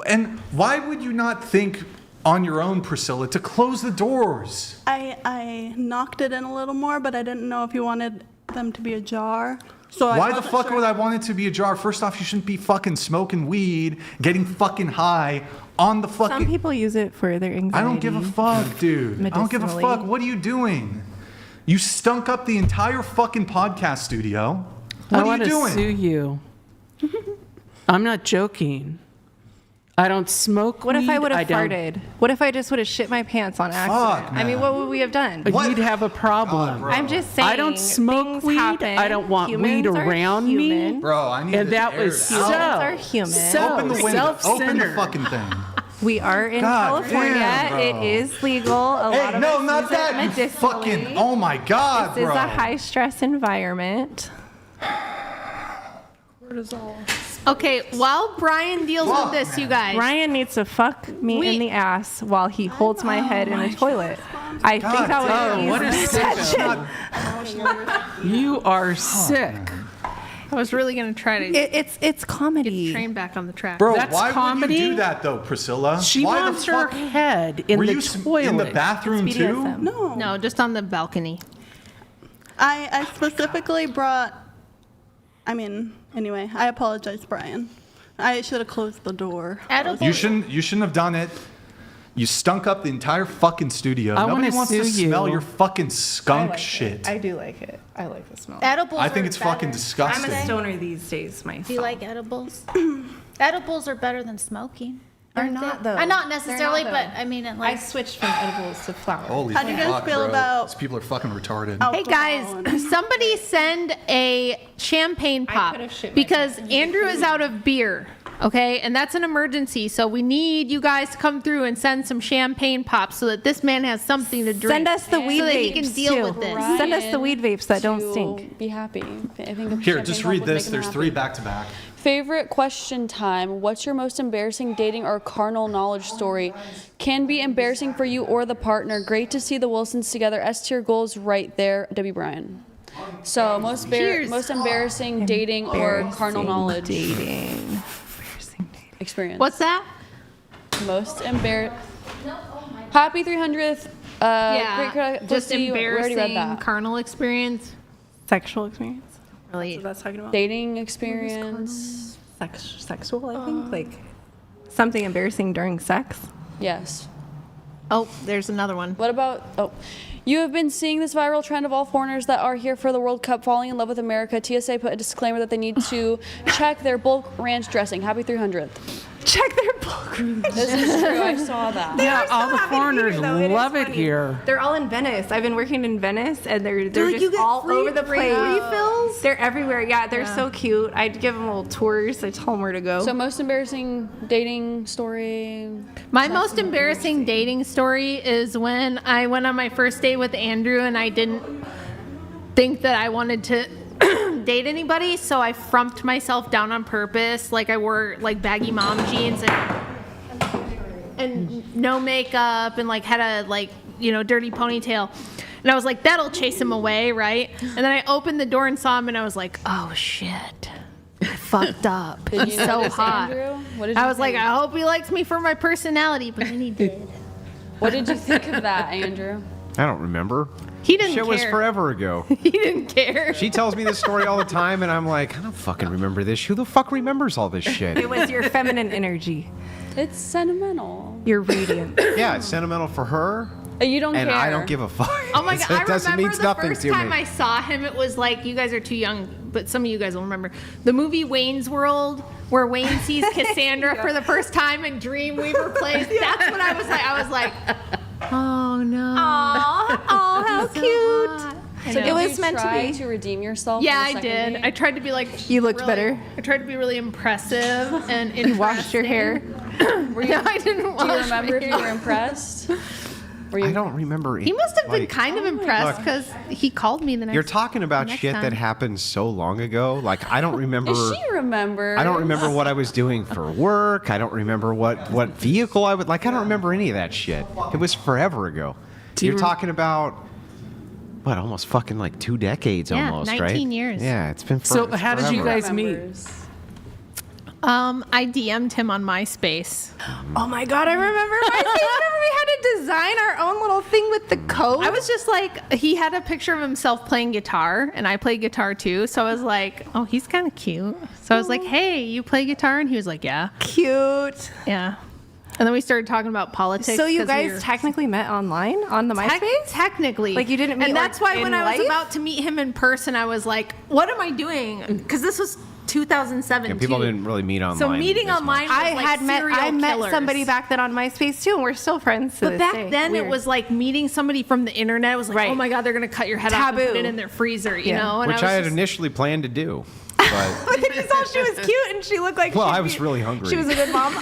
And why would you not think on your own, Priscilla, to close the doors? I knocked it in a little more, but I didn't know if you wanted them to be ajar. So I Why the wasn't fuck sure. would I want it to be a jar? First off, you shouldn't be fucking smoking weed, getting fucking high on the fucking. Some people use it for their anxiety. I don't give a fuck, dude. I don't give a Medicinally. fuck. What are you doing? You stunk up the entire fucking podcast studio. What I are want you to doing? sue you. I'm not joking. I don't smoke What if I weed, would have don't- farted? What if I just would have shit my pants on accident? I mean, man. what would we have done? But What? you'd have a problem. bro. I'm just saying. I don't smoke things weed. happen. I don't want Humans weed are around me. human. Bro, I need And this that aired was out. so, Humans are human. so Open the window. Open the self-centered. fucking thing. We are in God California. damn, bro. It is legal. A lot Hey, of no, us not use that. it You medicinally. fucking. Oh my god, This bro. is a high stress environment. Okay, while Brian deals Fuck, with this, man. you guys. Ryan needs to fuck me in the ass while he holds my head in a toilet. I think God that would damn. ease what a the sicko. tension. You are sick. I was really going to try to It's comedy. train back on the track. Bro, That's why comedy? would you do that though, Priscilla? She why wants the her fuck? head in Were the you toilet. in the bathroom It's too? BDSM. No. No, just on the balcony. I specifically brought. I mean, anyway, I apologize, Brian. I should have closed the door. Edible. You shouldn't have done it. You stunk up the entire fucking studio. I Nobody wanna wants to sue smell you. your fucking skunk shit. I do like it. I like the smell. Edibles. I think are it's fucking better. disgusting. I'm a stoner these days myself. Do you like edibles? Edibles are better than smoking. They're not though. Not necessarily, They're but not, though. I mean, it, I like, switched from edibles to flower. Holy How do you guys fuck, feel bro. about- These people are fucking retarded. hey guys, somebody send a champagne pop could've shit because Andrew is out of beer. Okay, and that's an emergency, so we need you guys to come through and send some champagne pops so that this man has something to drink. Send us the weed so that vapes he can deal too. with this. Send us the weed vapes that don't to stink. Be happy. I think a Here, champagne just pop read would this. make him There's happy. 3 back to back. Favorite question time. What's your most embarrassing dating or carnal knowledge story? Can be embarrassing for you or the partner. Great to see the Wilsons together. S tier goals right there. W. Bryan. So most embarrassing dating or carnal knowledge Dating. experience. What's that? Most embarrassing? Happy 300th. Great just Felicity, we already read embarrassing that. carnal experience. Sexual experience. Really? So that's talking about Dating experience. sexual, I think. Like something embarrassing during sex. Yes. Oh, there's another one. What about, you have been seeing this viral trend of all foreigners that are here for the World Cup falling in love with America. TSA put a disclaimer that they need to check their bulk ranch dressing. Happy 300th. Check their bulk. This is true. I saw that. Yeah, all the happy to be foreigners here, though. It is love it funny. here. They're all in Venice. I've been working in Venice, and they're like, just you get all free over the place. refills? They're everywhere. Yeah, they're so cute. I'd give them little tours. I tell them where to go. So most embarrassing dating story. My most embarrassing dating story is when I went on my first date with Andrew and I didn't think that I wanted to date anybody, so I frumped myself down on purpose. Like I wore like baggy mom jeans and no makeup and like had a dirty ponytail. And I was like, that'll chase him away, right? And then I opened the door and saw him and I was like, oh shit. I fucked up. Did He's you so notice hot. Andrew? What did you I was like, think? I hope he likes me for my personality, but then he did. What did you think of that, Andrew? I don't remember. He didn't Shit care. was forever ago. He didn't care. She tells me this story all the time, and I'm like, I don't fucking remember this. Who the fuck remembers all this shit? It was your feminine energy. It's sentimental. You're radiant. Yeah, it's sentimental for her, You don't and care. I don't give a fuck. Oh my god! It doesn't I mean remember the nothing first to time me. I saw him. It was like, you guys are too young, but some of you guys will remember the movie Wayne's World, where Wayne sees Cassandra for the first time and Dreamweaver plays. That's what I was like. I was like, oh no. Aw, how cute. So know. did It was you meant to try be. to redeem yourself? Yeah, for the I second did. date? I tried to be like. You looked really- better. I tried to be really impressive and You washed your hair. Were you? No, I didn't wash Do you remember my if you hair. were impressed? Were you? I don't remember. He must have been like, kind of impressed Look. because he called me the next. You're talking about next shit time. that happened so long ago. Like I don't remember. She remembers. I don't remember what I was doing for work. I don't remember what vehicle I would like. I don't remember any of that shit. It was forever ago. You're talking about what? Almost fucking like 2 decades, Yeah, almost, 19 right? years. Yeah, it's been. So how did you forever. guys meet? Remembers. I DM'd him on MySpace. Oh my god, I remember my face. Remember we had to design our own little thing with the code. I was just like, he had a picture of himself playing guitar, and I play guitar too. So I was like, oh, he's kind of cute. So I was like, hey, you play guitar? And he was like, yeah. cute. Yeah. And then we started talking about politics. So you 'cause we guys were- technically met online on the MySpace? Technically. Like you didn't meet, And that's like, why when in I was life? about to meet him in person, I was like, what am I doing? Because this was 2007 Yeah, people too. didn't really meet online. So meeting as online much. was I like had met serial killers. somebody back then on MySpace too, and we're still friends to But this back day. then Weird. it was like meeting somebody from the internet. It was like, Right. oh my god, they're gonna cut your head off and put Taboo. it in their freezer, you Yeah. know? And Which was I had just- initially planned to do, but But then you saw she was cute and she looked like well, she'd I was be- really hungry. She was a good mom.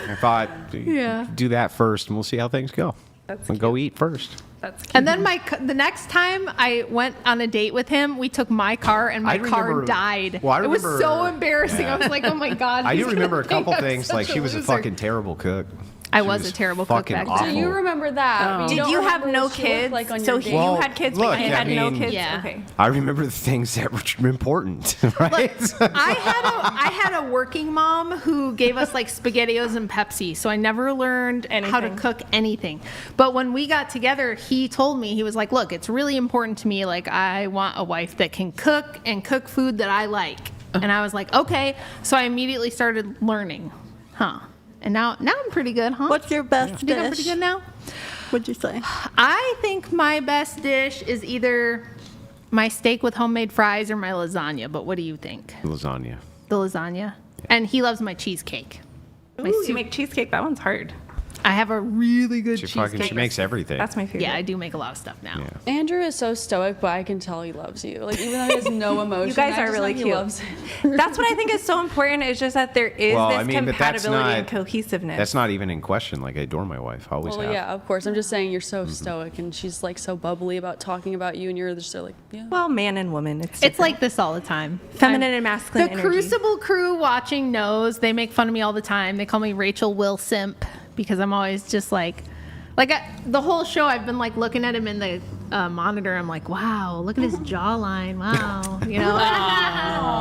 I thought, Yeah. do that first, and we'll see how things go. And go eat first. That's cute. And then the next time I went on a date with him, we took my car and my I car remember- died. well, I it was remember- so embarrassing. I was like, oh my god. I he's do remember a gonna think couple I'm things. such Like she was a loser. fucking terrible cook. I She was a terrible cook fucking back then. awful. So you remember that? but Did don't you have remember no what she looked kids? Like on So your you date? Well, had kids, look, but you I had no mean- kids. Yeah. Okay. I remember the things that were important, right? I had a working mom who gave us like SpaghettiOs and Pepsi, so I never learned how to Anything. cook anything. But when we got together, he told me, he was like, look, it's really important to me. Like, I want a wife that can cook and cook food that I like. And I was like, okay. So I immediately started learning. And now I'm pretty good, huh? What's your best You think I'm dish? pretty good now? What'd you say? I think my best dish is either my steak with homemade fries or my lasagna. But what do you think? Lasagna. The lasagna? And he loves my cheesecake. Ooh, you make cheesecake. That one's hard. I have a really good cheesecake. She makes everything. That's my favorite. Yeah, I do make a lot of stuff now. Yeah. Andrew is so stoic, but I can tell he loves you. Like, even though he has no emotion, You guys I are just really know he cute. loves you. That's what I think is so important. Is just that there is Well, this I mean, but that's compatibility not- and cohesiveness. That's not even in question. Like, I adore my wife. I always Well, have. yeah, of course. I'm just saying you're so Mm-hmm. stoic, and she's like so bubbly about talking about you, and you're just so like, yeah. Well, man and woman. It's It's like this all the time. feminine and masculine The energy. Crucible crew watching knows. They make fun of me all the time. They call me Rachel Will Simp because I'm always just like the whole show I've been like looking at him in the monitor. I'm like, wow, look at his jawline. Wow, you know.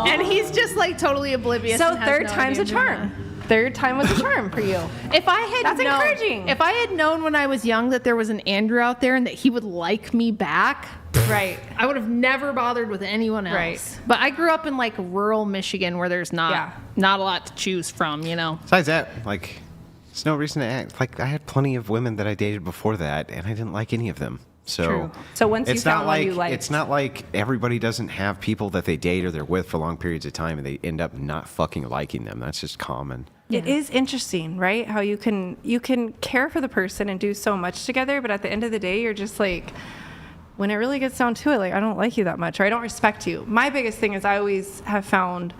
And he's just like totally oblivious. So and has third no time's a idea I'm doing charm. Third time was a charm for you. If I had That's known, encouraging. If I had known when I was young that there was an Andrew out there and that he would like me back, Right. I would have never bothered with anyone else. Right. But I grew up in like rural Michigan where there's Yeah. not a lot to choose from, you know. Besides that, like, there's no reason to act. Like, I had plenty of women that I dated before that, and I didn't like any of them. So, True. So once you it's found not one like you liked. it's not like everybody doesn't have people that they date or they're with for long periods of time, and they end up not fucking liking them. That's just common. It is interesting, right? How you can care for the person and do so much together, but at the end of the day, you're just like, when it really gets down to it, like, I don't like you that much, or I don't respect you. My biggest thing is I always have found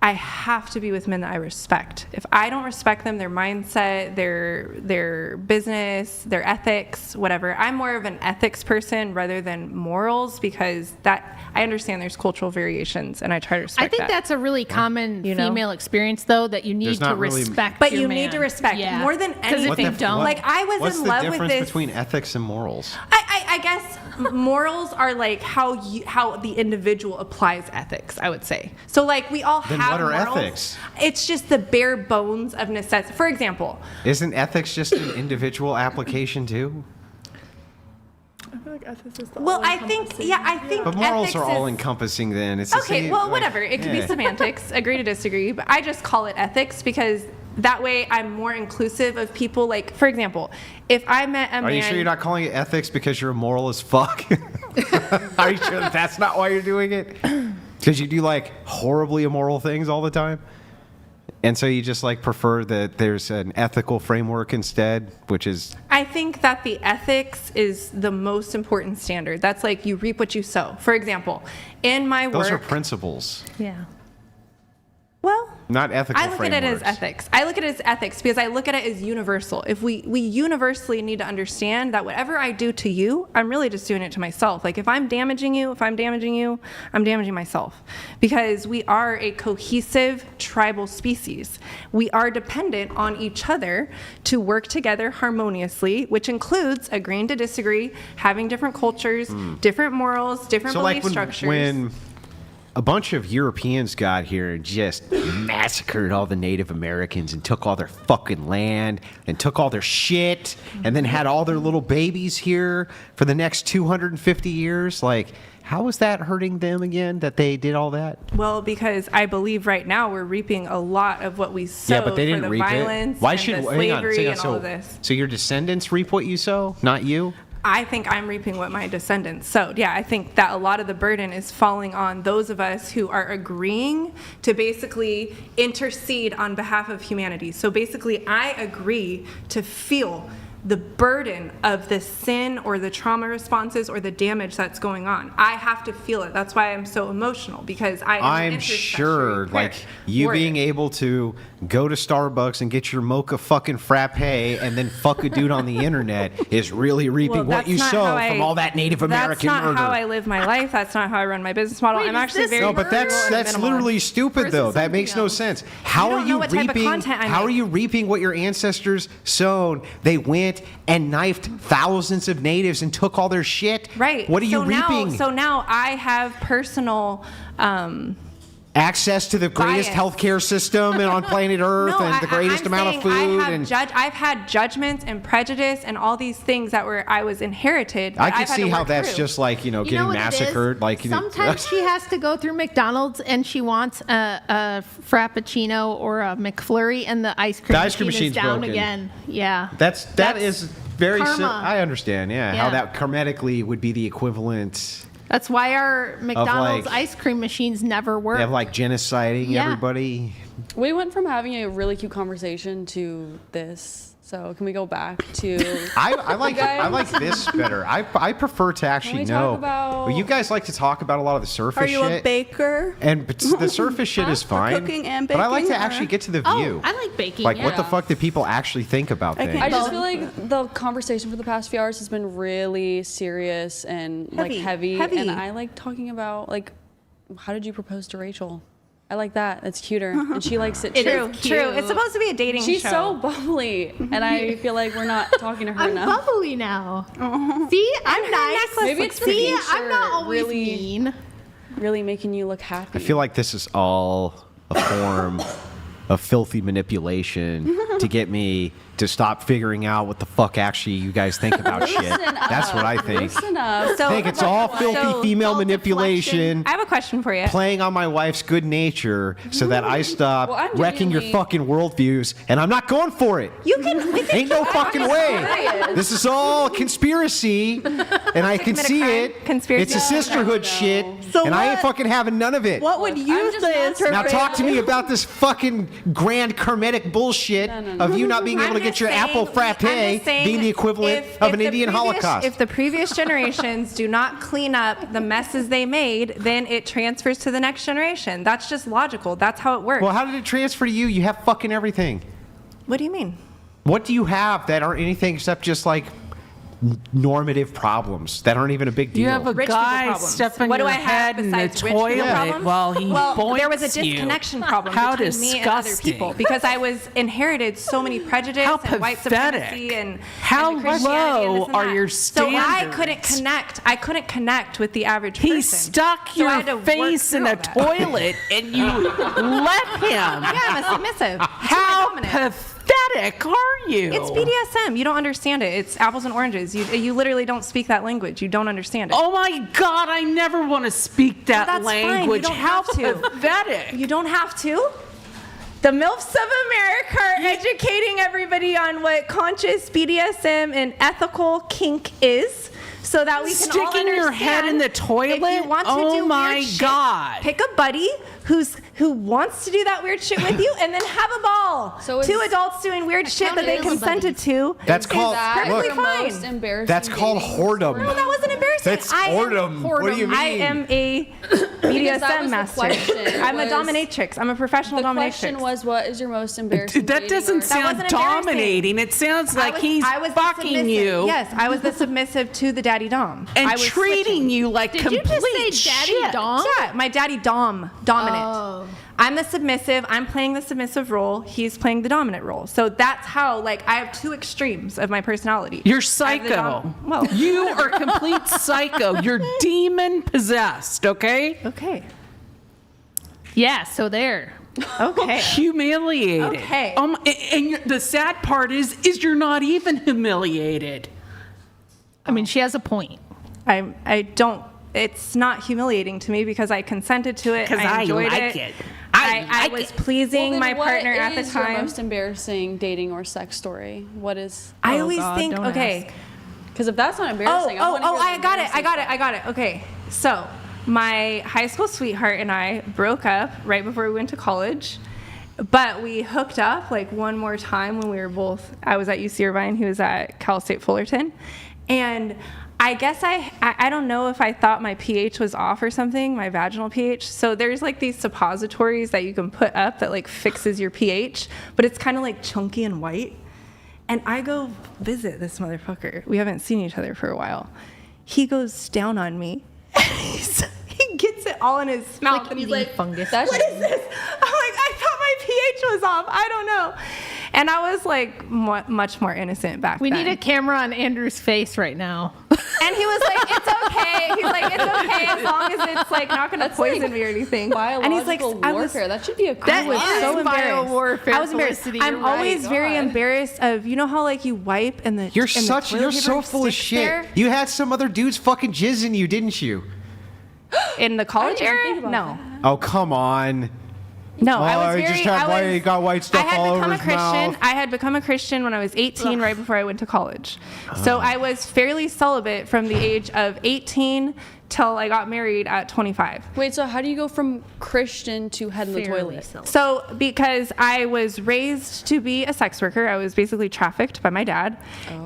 I have to be with men that I respect. If I don't respect them, their mindset, their business, their ethics, whatever, I'm more of an ethics person rather than morals, because that I understand there's cultural variations and I try to respect I think that. that's a really common You know? female experience, though, that you need There's to not really- respect. But your you man. need to respect more than Because if anything. you don't, Like, I was What's in the love with difference this. between ethics and morals? I guess morals are like how the individual applies ethics, I would say. So like we all Then have what are morals. ethics? It's just the bare bones of necessity. For example, Isn't ethics just an individual application too? I feel like ethics is the well, I think But morals ethics are all is- encompassing then. It's the Okay, same, well, like, whatever. It could be yeah. semantics. Agree to disagree, but I just call it ethics because that way I'm more inclusive of people. Like, for example, if I met a man. Are you sure you're not calling it ethics because you're immoral as fuck? Are you sure that's not why you're doing it? Because you do like horribly immoral things all the time? And so you just like prefer that there's an ethical framework instead, which is... I think that the ethics is the most important standard. That's like you reap what you sow. For example, in my Those are work. principles, yeah. Well, not ethical I look at it as frameworks. ethics. I look at it as ethics because I look at it as universal. If we universally need to understand that whatever I do to you, I'm really just doing it to myself. Like if I'm damaging you, I'm damaging myself. Because we are a cohesive tribal species. We are dependent on each other to work together harmoniously, which includes agreeing to disagree, having different cultures, different morals, different So belief like structures. when a bunch of Europeans got here and just massacred all the Native Americans and took all their fucking land and took all their shit and then had all their little babies here for the next 250 years. Like, how is that hurting them again that they did all that? Well, because I believe right now we're reaping a lot of what we sowed Yeah, but they didn't for the reap violence it. Why and should the hang on, slavery and so, all of this. So your descendants reap what you sow, not you? I think I'm reaping what my descendants sowed. Yeah, I think that a lot of the burden is falling on those of us who are agreeing to basically intercede on behalf of humanity. So basically, I agree to feel the burden of the sin or the trauma responses or the damage that's going on. I have to feel it. That's why I'm so emotional, because I'm sure, like, you being able to go to Starbucks and get your mocha fucking frappe and then fuck a dude on the internet is really reaping what you sow from all that Native American That's not murder. how I live my life. That's not how I run my business model. I'm actually very No, but that's literally stupid, though. That makes no sense. How are you reaping? How are you reaping what your ancestors sown? They went and knifed thousands of natives and took all their shit. Right. What are you reaping? So now I have personal access to the greatest bias. healthcare system and on planet Earth and the greatest amount of food. I've had judgments and prejudice and all these things that I was inherited. I can see how that's just like, You know getting what it is? massacred. Like Sometimes she has to go through McDonald's and she wants a Frappuccino or a McFlurry, and the ice cream machine is machine's down broken. again. Yeah. that is very karma. I understand, how Yeah. that karmatically would be the equivalent. That's why our McDonald's like- ice cream machines never work. They have like genociding Yeah. everybody. We went from having a really cute conversation to this. So can we go back to? I like this better. I prefer to actually we know. talk about- Well, you guys like to talk about a lot of the surface Are you shit. a baker? And the surface shit is fine. Cooking and but I like to baking, or- actually get to the Oh, view. I like baking. Like, yeah. what the fuck do people actually think about things? I just feel like the conversation for the past few hours has been really serious and like heavy. And I like talking about like, how did you propose to Rachel? I like that. That's cuter, and she likes it too. True. It's supposed to be a dating She's show. so bubbly, and I feel like we're not talking to her I'm enough. bubbly now. See, I'm nice. Maybe it's the See, pink I'm not shirt always really, mean. really making you look happy. I feel like this is all a form of filthy manipulation to get me to stop figuring out what the fuck actually you guys think about shit. That's what I think. Listen up. I think it's all filthy female manipulation. I have a question for you. Playing on my wife's good nature so that I stop Well, I'm wrecking your genuinely- fucking worldviews, and I'm not going for it. You can. Ain't no fucking way. serious. This is all conspiracy, and I can Commit a see crime? it. Conspiracy? It's a sisterhood shit, So and I ain't what- fucking having none of it. What would you just say not is her Now talk to me favorite- about this fucking grand Kermetic bullshit of you not being able to get your apple frappe being the equivalent of an Indian Holocaust. If the previous generations do not clean up the messes they made, then it transfers to the next generation. That's just logical. That's how it works. Well, how did it transfer to you? You have fucking everything. What do you mean? What do you have that aren't anything except just like normative problems that aren't even a big deal? You have a Rich people guy problems. stuffing What do your I have head in the besides rich people toilet problems? while he Well, boinks there was a you. disconnection problem How between me and other disgusting. people because I was inherited so many prejudice How and white pathetic. supremacy and How and Christianity and low this and are that. your So I standards? couldn't connect. I couldn't connect with the average person. He stuck So I had to your work face in through a all that. toilet and you let him. Yeah, I'm a submissive. How Dominant. pathetic are you? It's BDSM. You don't understand it. It's apples and oranges. You literally don't speak that language. You don't understand it. Oh my God, I never want to speak that Well, that's fine. You language. don't How have to. pathetic. You don't have to. The MILFs of America are educating everybody on what conscious BDSM and ethical kink is. So that we can all Sticking your head in the understand. toilet? If you want to Oh do my weird shit, God. pick a buddy who wants to do that weird shit with you, and then have a ball. So Two is adults doing weird shit that they accountability consented to. That's is called perfectly look. your most fine. embarrassing. That's called dating whoredom. No, that wasn't embarrassing. That's I am whoredom. What do you mean? I am a Because that BDSM was the master. question, I'm a was- dominatrix. I'm a professional The dominatrix. question was, what is your most embarrassing? That dating doesn't or- sound wasn't embarrassing. dominating. It sounds like he's the fucking submissive. you Yes, I was the submissive to the daddy dom. and I was treating switching. you like Did you complete just say daddy shit. dom? Yeah, my daddy dom, dominant. Oh. I'm the submissive. I'm playing the submissive role. He's playing the dominant role. So that's how, like, I have two extremes of my personality. You're I have the psycho. well, You are complete psycho. You're demon possessed, okay? okay. Yeah, so there. Okay. Humiliated. Okay. And the sad part is you're not even humiliated. I mean, she has a point. I don't. It's not humiliating to me because I consented to it. 'Cause I enjoyed like it. it. I like was it. pleasing Well, my then partner at the What is your time. most embarrassing dating or sex story? What is? I Oh, always God, think, don't okay. ask. Because if that's not embarrassing, I got it. Okay. So, my high school sweetheart and I broke up right before we went to college. But we hooked up like one more time when we were both, I was at UC Irvine, he was at Cal State Fullerton. And I guess I don't know if I thought my pH was off or something, my vaginal pH. So there's like these suppositories that you can put up that like fixes your pH, but it's kind of like chunky and white. And I go visit this motherfucker. We haven't seen each other for a while. He goes down on me. He gets it all in his mouth Like and he's eating like, fungus. what is this? I'm like, I thought my pH was off. I don't know. And I was like much more innocent back We then. need a camera on Andrew's face right now. And he was like, it's okay. He's like, it's okay as long as it's like not going to poison me or anything. And he's like, Biological warfare. That should be a that crime. was so embarrassed. biowarfare, I was embarrassed. Felicity, I'm you're always right. very God. embarrassed of, you know how like you wipe and the You're and the such. toilet You're paper so full of sticks shit. there? You had some other dudes fucking jizz in you, didn't you? In the college didn't era? think about No. Oh come on. No, I Oh, was he very. just had I white- was, got white stuff I had all become over a his Christian. mouth. I had become a Christian when I was 18, right before I went to college. So I was fairly celibate from the age of 18 till I got married at 25. Wait, so how do you go from Christian to head in the toilet? So because I was raised to be a sex worker, I was basically trafficked by my dad.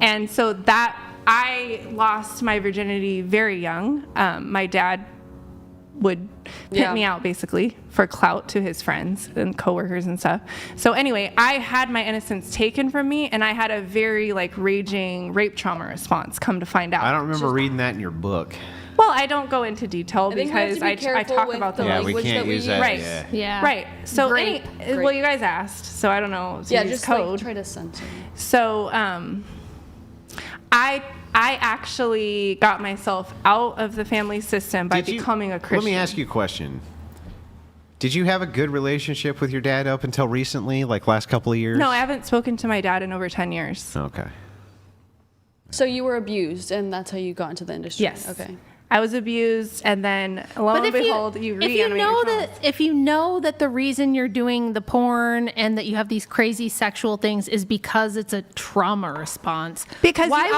And so that I lost my virginity very young. My dad would pimp me out basically for clout to his friends and coworkers and stuff. So anyway, I had my innocence taken from me, and I had a very like raging rape trauma response, come to find out. I don't remember reading that in your book. Well, I don't go into detail because I talk about the language we can't use that. Right. Yeah. Right. So Great. well, you guys asked, so I don't know. Yeah, use just code. like try to censor. So I actually got myself out of the family system by becoming a Christian. Let me ask you a question. Did you have a good relationship with your dad up until recently, like last couple of years? No, I haven't spoken to my dad in over 10 years. Okay. So you were abused, and that's how you got into the industry? Yes. Okay. I was abused, and then lo and behold, you reanimate your trauma. If you know that the reason you're doing the porn and that you have these crazy sexual things is because it's a trauma response, because why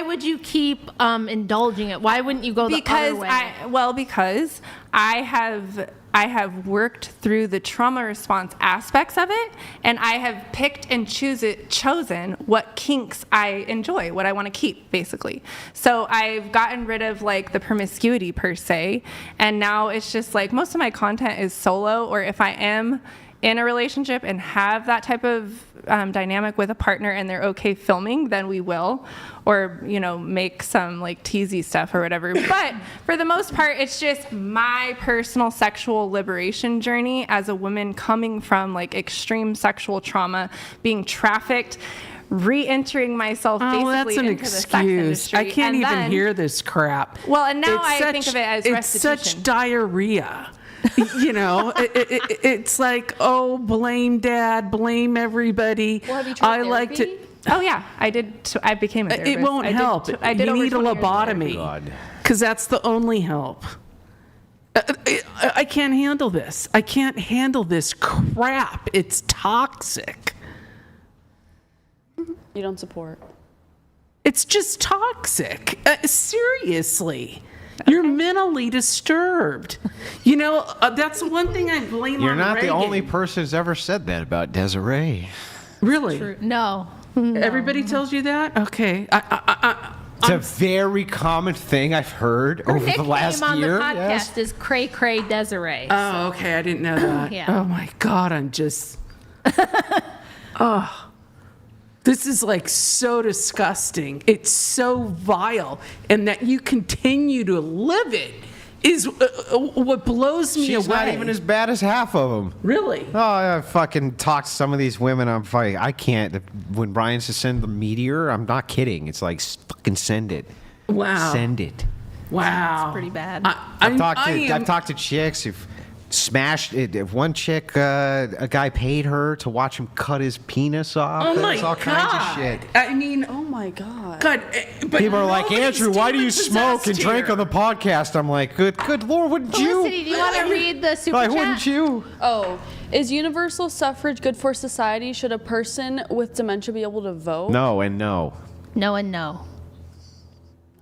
would you keep indulging it? Why wouldn't you go the other way? Because I have worked through the trauma response aspects of it, and I have picked and chosen what kinks I enjoy, what I want to keep, basically. So I've gotten rid of like the promiscuity per se, and now it's just like most of my content is solo, or if I am in a relationship and have that type of dynamic with a partner and they're okay filming, then we will, or make some like teasy stuff or whatever. But for the most part, it's just my personal sexual liberation journey as a woman coming from like extreme sexual trauma, being trafficked, re-entering myself basically into the sex industry. I can't even hear this crap. Well, and now I think of it as restitution. It's such diarrhea. It's like, oh, blame dad, blame everybody. Well, have you tried therapy? Oh yeah, I did. I became a therapist. It won't help. I did you over need a 20 years of lobotomy because that's the only help. I can't handle this. I can't handle this crap. It's toxic. You don't support. It's just toxic. Seriously. You're mentally disturbed. That's the one thing I blame on You're not Reagan. the only person who's ever said that about Desiree. Really? No. Everybody tells you that? Okay. It's a very common thing I've heard over the last on year. The podcast is Cray Cray Desiree. Oh, okay. I didn't know that. Yeah. Oh my God. I'm just. This is like so disgusting. It's so vile. And that you continue to live it is what blows me away. She's not even as bad as half of them. Really? Oh, I fucking talked to some of these women. I'm fighting. I can't. When Brian says send the meteor, I'm not kidding. It's like, fucking send it. Wow. Send it. Wow. It's pretty bad. I've talked to chicks who've smashed it. If one chick, a guy paid her to watch him cut his penis off. Oh my There's all God. kinds of shit. I mean, Oh my God. God. But People are like, nobody's Andrew, why do you smoke and demon-possessed drink here. on the podcast? I'm like, good Lord, wouldn't you? Felicity, do you want to read the super Why chat? wouldn't you? Oh, is universal suffrage good for society? Should a person with dementia be able to vote? No and no. No and no.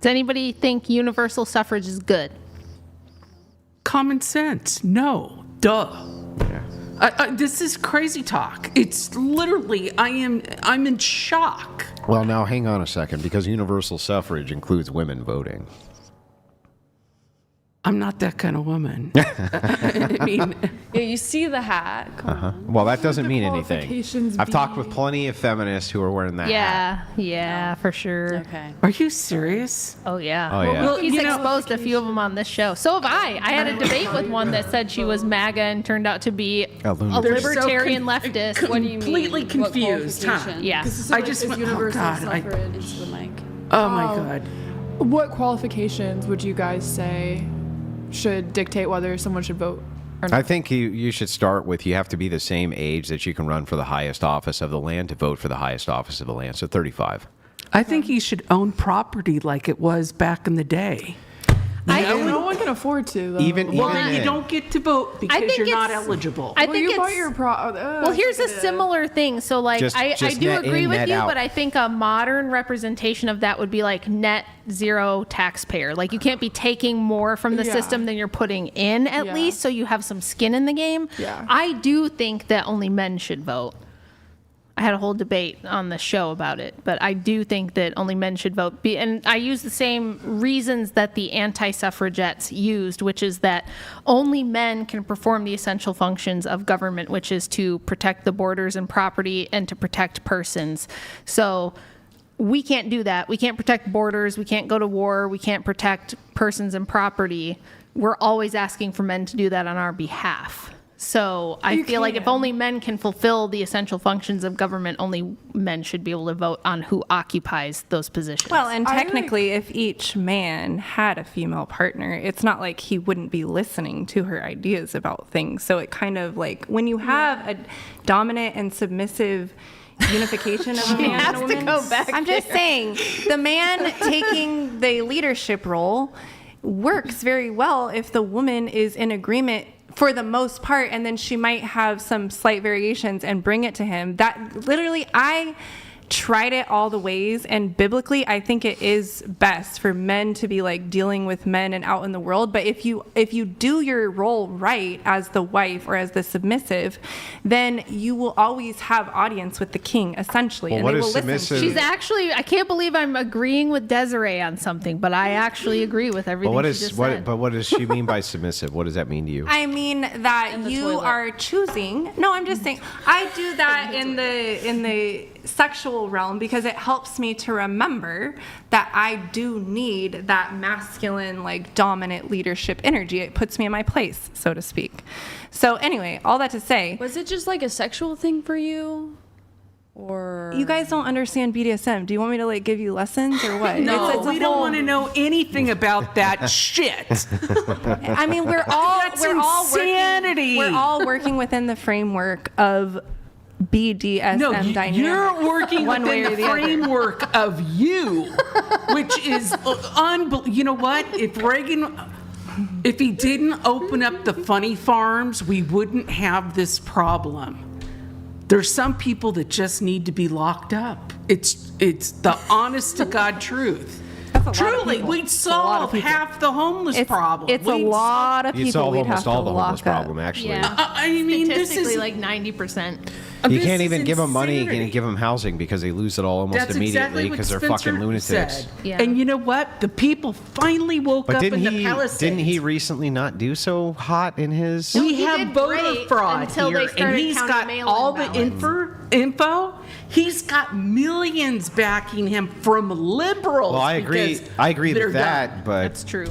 Does anybody think universal suffrage is good? Common sense. No. Duh. Yeah. This is crazy talk. It's literally, I'm in shock. Well, now hang on a second, because universal suffrage includes women voting. I'm not that kind of woman. I mean, Yeah, you see the hat. Come on. Well, that doesn't mean qualifications anything. I've talked be? with plenty of feminists who are wearing that hat. Yeah, for sure. Okay. are you serious? Oh yeah. Oh, yeah. Well, he's You know- exposed a few of them on this show. So have I. I had a debate with one that said she was MAGA and turned out to be A lunatic. They're so libertarian leftist. What do you mean? Completely What confused, huh? qualification? Yeah. I just went, oh universal God. suffrage. Into the mic. Oh my God. What qualifications would you guys say should dictate whether someone should vote or not? I think you should start with you have to be the same age that you can run for the highest office of the land to vote for the highest office of the land. So 35. I think you should own property like it was back in the day. No one can afford to, though. Well, then you don't get to vote because you're not eligible. I think you bought your well, here's a similar thing. So, like, I do net agree in, with net you, out. but I think a modern representation of that would be like net zero taxpayer. Like, you can't be taking more from the system than you're putting in, at least, so you have some skin in the game. Yeah. I do think that only men should vote. I had a whole debate on the show about it, but I do think that only men should vote. And I use the same reasons that the anti-suffragettes used, which is that only men can perform the essential functions of government, which is to protect the borders and property and to protect persons. So we can't do that. We can't protect borders. We can't go to war. We can't protect persons and property. We're always asking for men to do that on our behalf. So I feel like if only men can fulfill the essential functions of government, only men should be able to vote on who occupies those positions. Well, and technically, if each man had a female partner, it's not like he wouldn't be listening to her ideas about things. So it kind of like when you have a dominant and submissive unification of a man and a woman. I'm just saying, the man taking the leadership role works very well if the woman is in agreement for the most part, and then she might have some slight variations and bring it to him. That literally, I tried it all the ways, and biblically I think it is best for men to be like dealing with men and out in the world. But if you do your role right as the wife or as the submissive, then you will always have audience with the king, essentially. Well, and what they is will submissive? listen. She's actually, I can't believe I'm agreeing with Desiree on something, but I actually agree with everything she just said. But what does she mean by submissive? What does that mean to you? I mean that you are choosing. No, I'm just saying I do that in the sexual realm because it helps me to remember that I do need that masculine, like dominant leadership energy. It puts me in my place, so to speak. So anyway, all that to say, Was it just like a sexual thing for you? Or you guys don't understand BDSM. Do you want me to like give you lessons or what? No, we don't want to know anything about that shit. I mean, we're all insanity. We're all working within the framework of BDSM dynamics. You're working one way within or the the other. framework of you, which is unbelievable. You know what? If he didn't open up the funny farms, we wouldn't have this problem. There's some people that just need to be locked up. It's the honest to God truth. Truly, we'd solve half the homeless problem. It's a lot of You'd people solve we'd almost have to all the homeless lock up. problem, actually. Yeah. I mean, this Statistically, is like 90%. You this can't is even give them money, you insanity. can't give them housing because they lose it all almost That's immediately exactly what because they're Spencer fucking lunatics. said. Yeah. And you know what? The people finally woke But up didn't in the Palisades. didn't he recently not do so hot in his? We he have did voter great fraud until here, they and started he's counting got mail-in all the ballots. info. He's got millions backing him from liberals. Well, I agree. because I agree they're with that, dumb. but That's true.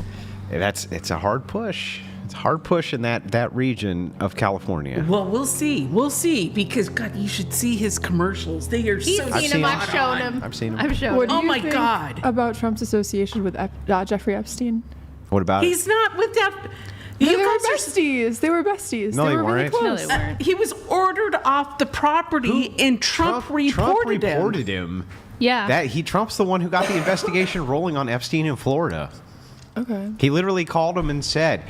it's a hard push. It's a hard push in that region of California. Well, we'll see. We'll see. Because God, you should see his commercials. They are He's so seen him. I've spot shown on. him. I've seen him. I've shown What him. do Oh you my think God. about Trump's association with Jeffrey Epstein? What about He's not with that. They You were guys are besties. They were besties. No, they were really weren't. close. No, they weren't. He was ordered off the property, and Trump reported him. Yeah. Trump's the one who got the investigation rolling on Epstein in Florida. Okay. He literally called him and said,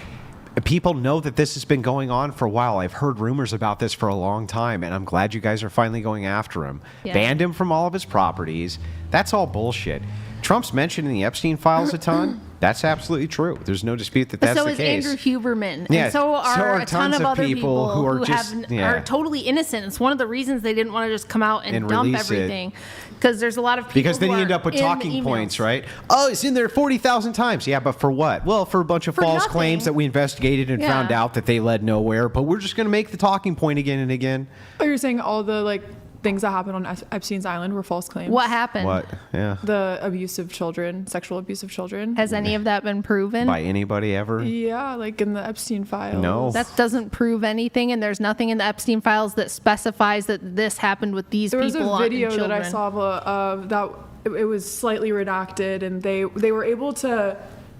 people know that this has been going on for a while. I've heard rumors about this for a long time, and I'm glad you guys are finally going after him. Yeah. Banned him from all of his properties. That's all bullshit. Trump's mentioned in the Epstein files a ton. That's absolutely true. There's no dispute that that's so the is case. Andrew Huberman, Yeah, and so are a ton tons of of other people who are just- are totally innocent. It's one of the reasons they didn't want to just come out and dump release it. everything, because there's a lot of people Because then who you end are up with in the talking emails. points, right? Oh, it's in there 40,000 times. Yeah, but for what? Well, for a bunch of false nothing. claims that we investigated and Yeah. found out that they led nowhere. But we're just going to make the talking point again and again. Oh, you're saying all the things that happened on Epstein's Island were false claims? What happened? What? Yeah. The abuse of children, sexual abuse of children. Has any of that been proven? By anybody ever? Yeah, like in the Epstein files. No. That doesn't prove anything, and there's nothing in the Epstein files that specifies that this happened with these There was people. a video and that I children. saw of that it was slightly redacted, and they were able to.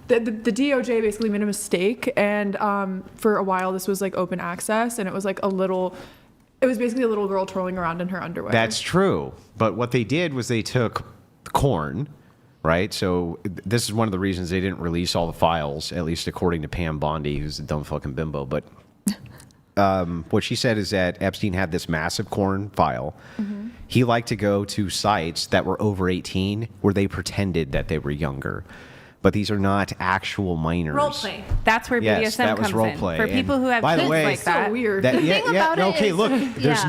The DOJ basically made a mistake, and for a while this was like open access, and it was like it was basically a little girl twirling around in her underwear. That's true. But what they did was they took corn, right? So this is one of the reasons they didn't release all the files, at least according to Pam Bondi, who's a dumb fucking bimbo. But what she said is that Epstein had this massive corn file. Mm-hmm. He liked to go to sites that were over 18 where they pretended that they were younger. But these are not actual minors. Role play. That's where yes, BDSM that was comes role in. play. For people who have by kids the way, like that. So weird. That, The thing about it okay, is- look, there's yeah.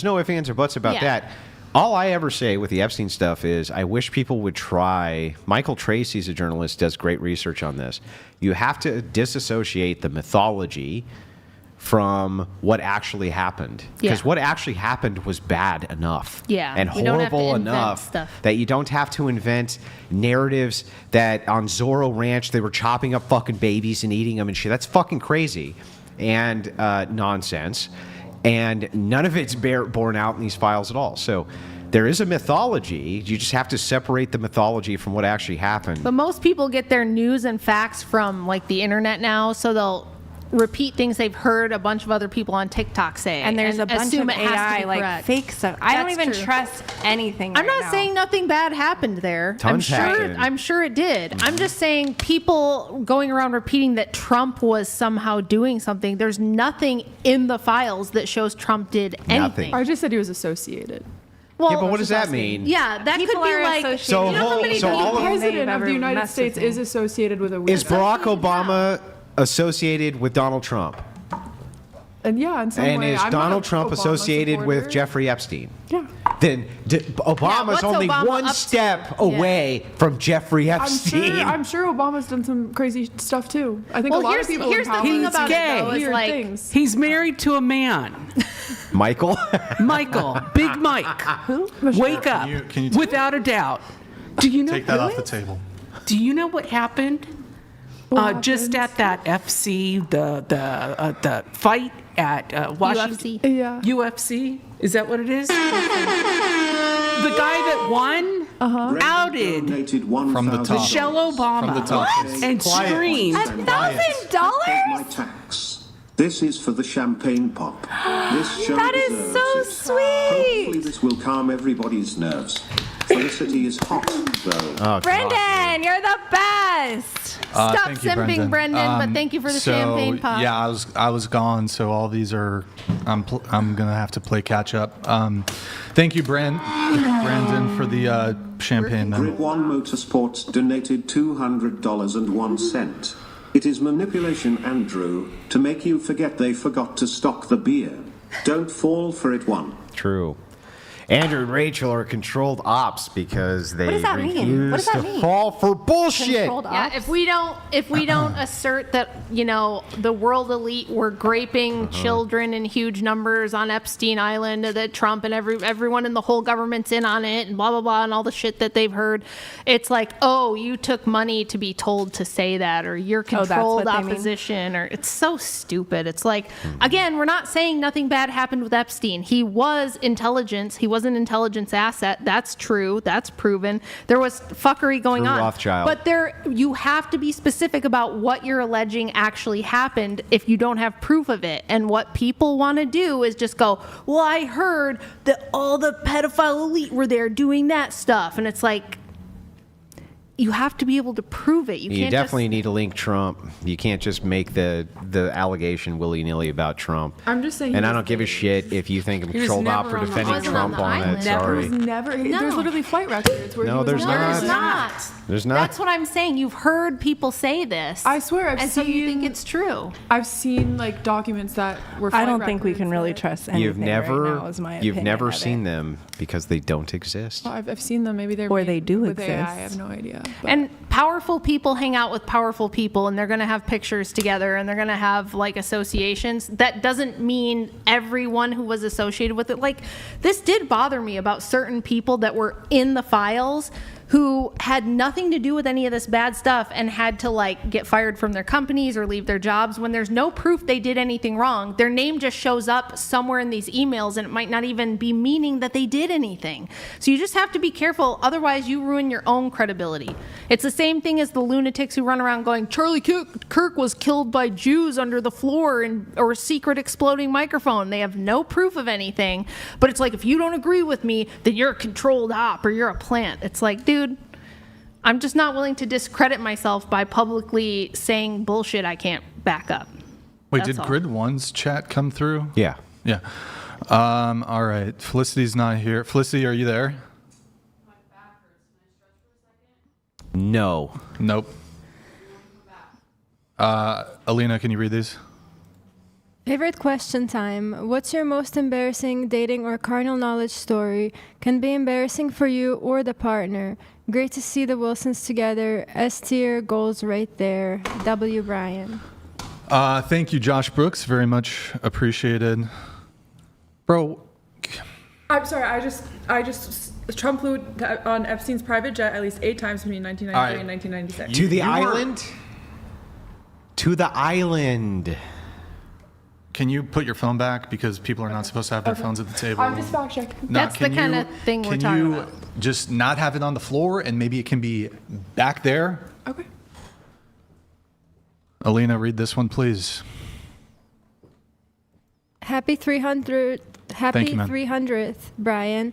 no ifs, ands, or buts about Yeah. that. All I ever say with the Epstein stuff is I wish people would try. Michael Tracy's a journalist, does great research on this. You have to disassociate the mythology from what actually happened. Because Yeah. what actually happened was bad enough. Yeah, And we don't have to horrible invent enough stuff. that you don't have to invent narratives that on Zorro Ranch they were chopping up fucking babies and eating them and shit. That's fucking crazy and nonsense. And none of it's borne out in these files at all. So there is a mythology. You just have to separate the mythology from what actually happened. But most people get their news and facts from like the internet now, so they'll repeat things they've heard a bunch of other people on TikTok say. And there's a bunch assume of it has to AI, be like correct. fake stuff. I don't That's even true. trust anything. I'm right not now. saying nothing bad happened there. Tons happened. I'm sure it did. I'm just saying people going around repeating that Trump was somehow doing something. There's nothing in the files that shows Trump did anything. Nothing. I just said he was associated. Well, yeah, but what does that mean? Yeah, that People could be are like. associated. So you know how whole- many so people- all The of- president They've of the ever United messed States with me. is associated with a weirdo. Is Barack Obama associated with Donald Trump? And yeah, in some And way. is I'm not Donald a Trump Obama associated with supporter. Jeffrey Epstein? Yeah. Then Obama's what's only Obama one up to? step away from Jeffrey Epstein. I'm sure Obama's done some crazy stuff too. I think Well, a lot here's- of people here's in the power thing do about it, though, is weird like- things. He's married to a man. Michael? Michael, Big Mike. Wake up. Can you without a doubt. Do you know Take that who off the is? table. Do you know what happened? Just at that FC, the fight at Washington. UFC. Yeah. UFC? Is that what it is? The guy that won outed Donated From the top. Michelle Obama From the top. and Quiet. screamed. $1,000? my tax. This is for the champagne pop. This show That is deserves so it. sweet. Hopefully this will calm everybody's nerves. Felicity is hot, though. Oh, Brendan, you're the best. Stop Thank you, simping, Brendan. But thank you for the champagne pop. Yeah, I was gone, so all these are I'm gonna have to play catch up. Thank you, Brandon, for the champagne. Grid One Motorsports donated $200.01. It is manipulation, Andrew, to make you forget they forgot to stock the beer. Don't fall for it, one. True. Andrew and Rachel are controlled ops because they does that mean? What refuse does that to mean? fall for bullshit. Controlled Yeah, ops? if we don't assert that, the world elite were graping children in huge numbers on Epstein Island, that Trump and everyone in the whole government's in on it, and blah blah blah, and all the shit that they've heard, it's like, oh, you took money to be told to say that, or you're that's controlled what they mean? opposition, or it's so stupid. It's like, again, we're not saying nothing bad happened with Epstein. He was intelligence. He was an intelligence asset. That's true. That's proven. There was fuckery going Through on. Rothschild. But you have to be specific about what you're alleging actually happened if you don't have proof of it. And what people want to do is just go, well, I heard that all the pedophile elite were there doing that stuff. And it's like, you have to be able to prove it. You You can't definitely need to link Trump. You can't just make the allegation willy-nilly about Trump. I'm just saying. And he I was don't give a shit if you think I'm He was controlled op never for on the defending island. Trump Wasn't on on the it. island. Sorry. was never. No. There's literally flight records where No, he was there's never not. There's on. not. There's not. That's what I'm saying. You've heard people say this. I swear, I've and seen. so you think it's true. I've seen like documents that were. I flight don't think we records can really that- trust anything You've never, right now, is my you've opinion never of it. seen them because they don't exist. Well, I've seen them. Maybe they're Or made they do with AI. I exist. have no idea. But And powerful people hang out with powerful people, and they're going to have pictures together, and they're going to have like associations. That doesn't mean everyone who was associated with it. Like, this did bother me about certain people that were in the files who had nothing to do with any of this bad stuff and had to like get fired from their companies or leave their jobs when there's no proof they did anything wrong. Their name just shows up somewhere in these emails, and it might not even be meaning that they did anything. So you just have to be careful, otherwise you ruin your own credibility. It's the same thing as the lunatics who run around going, Charlie Kirk was killed by Jews under the floor or a secret exploding microphone. They have no proof of anything, but it's like, if you don't agree with me, then you're a controlled op or you're a plant. It's like, dude, I'm just not willing to discredit myself by publicly saying bullshit I can't back up. Wait, That's did all. Grid 1's chat come through? Yeah. Yeah. All right. Felicity's not here. Felicity, are you there? No. Nope. Alina, can you read these? Favorite question time. What's your most embarrassing dating or carnal knowledge story? Can be embarrassing for you or the partner. Great to see the Wilsons together. S tier goals right there. W. Brian. Thank you, Josh Brooks. Very much appreciated. Bro. I'm sorry. I just Trump flew on Epstein's private jet at least 8 times between 1993 and 1996. To the island? To the island. Can you put your phone back because people are not supposed to have their phones at the table? I'm just fact checking. No, That's the kind of thing we're talking about. Can you just not have it on the floor and maybe it can be back there? Okay. Alina, read this one, please. Happy 300th. Thank you, man. 300th, Brian.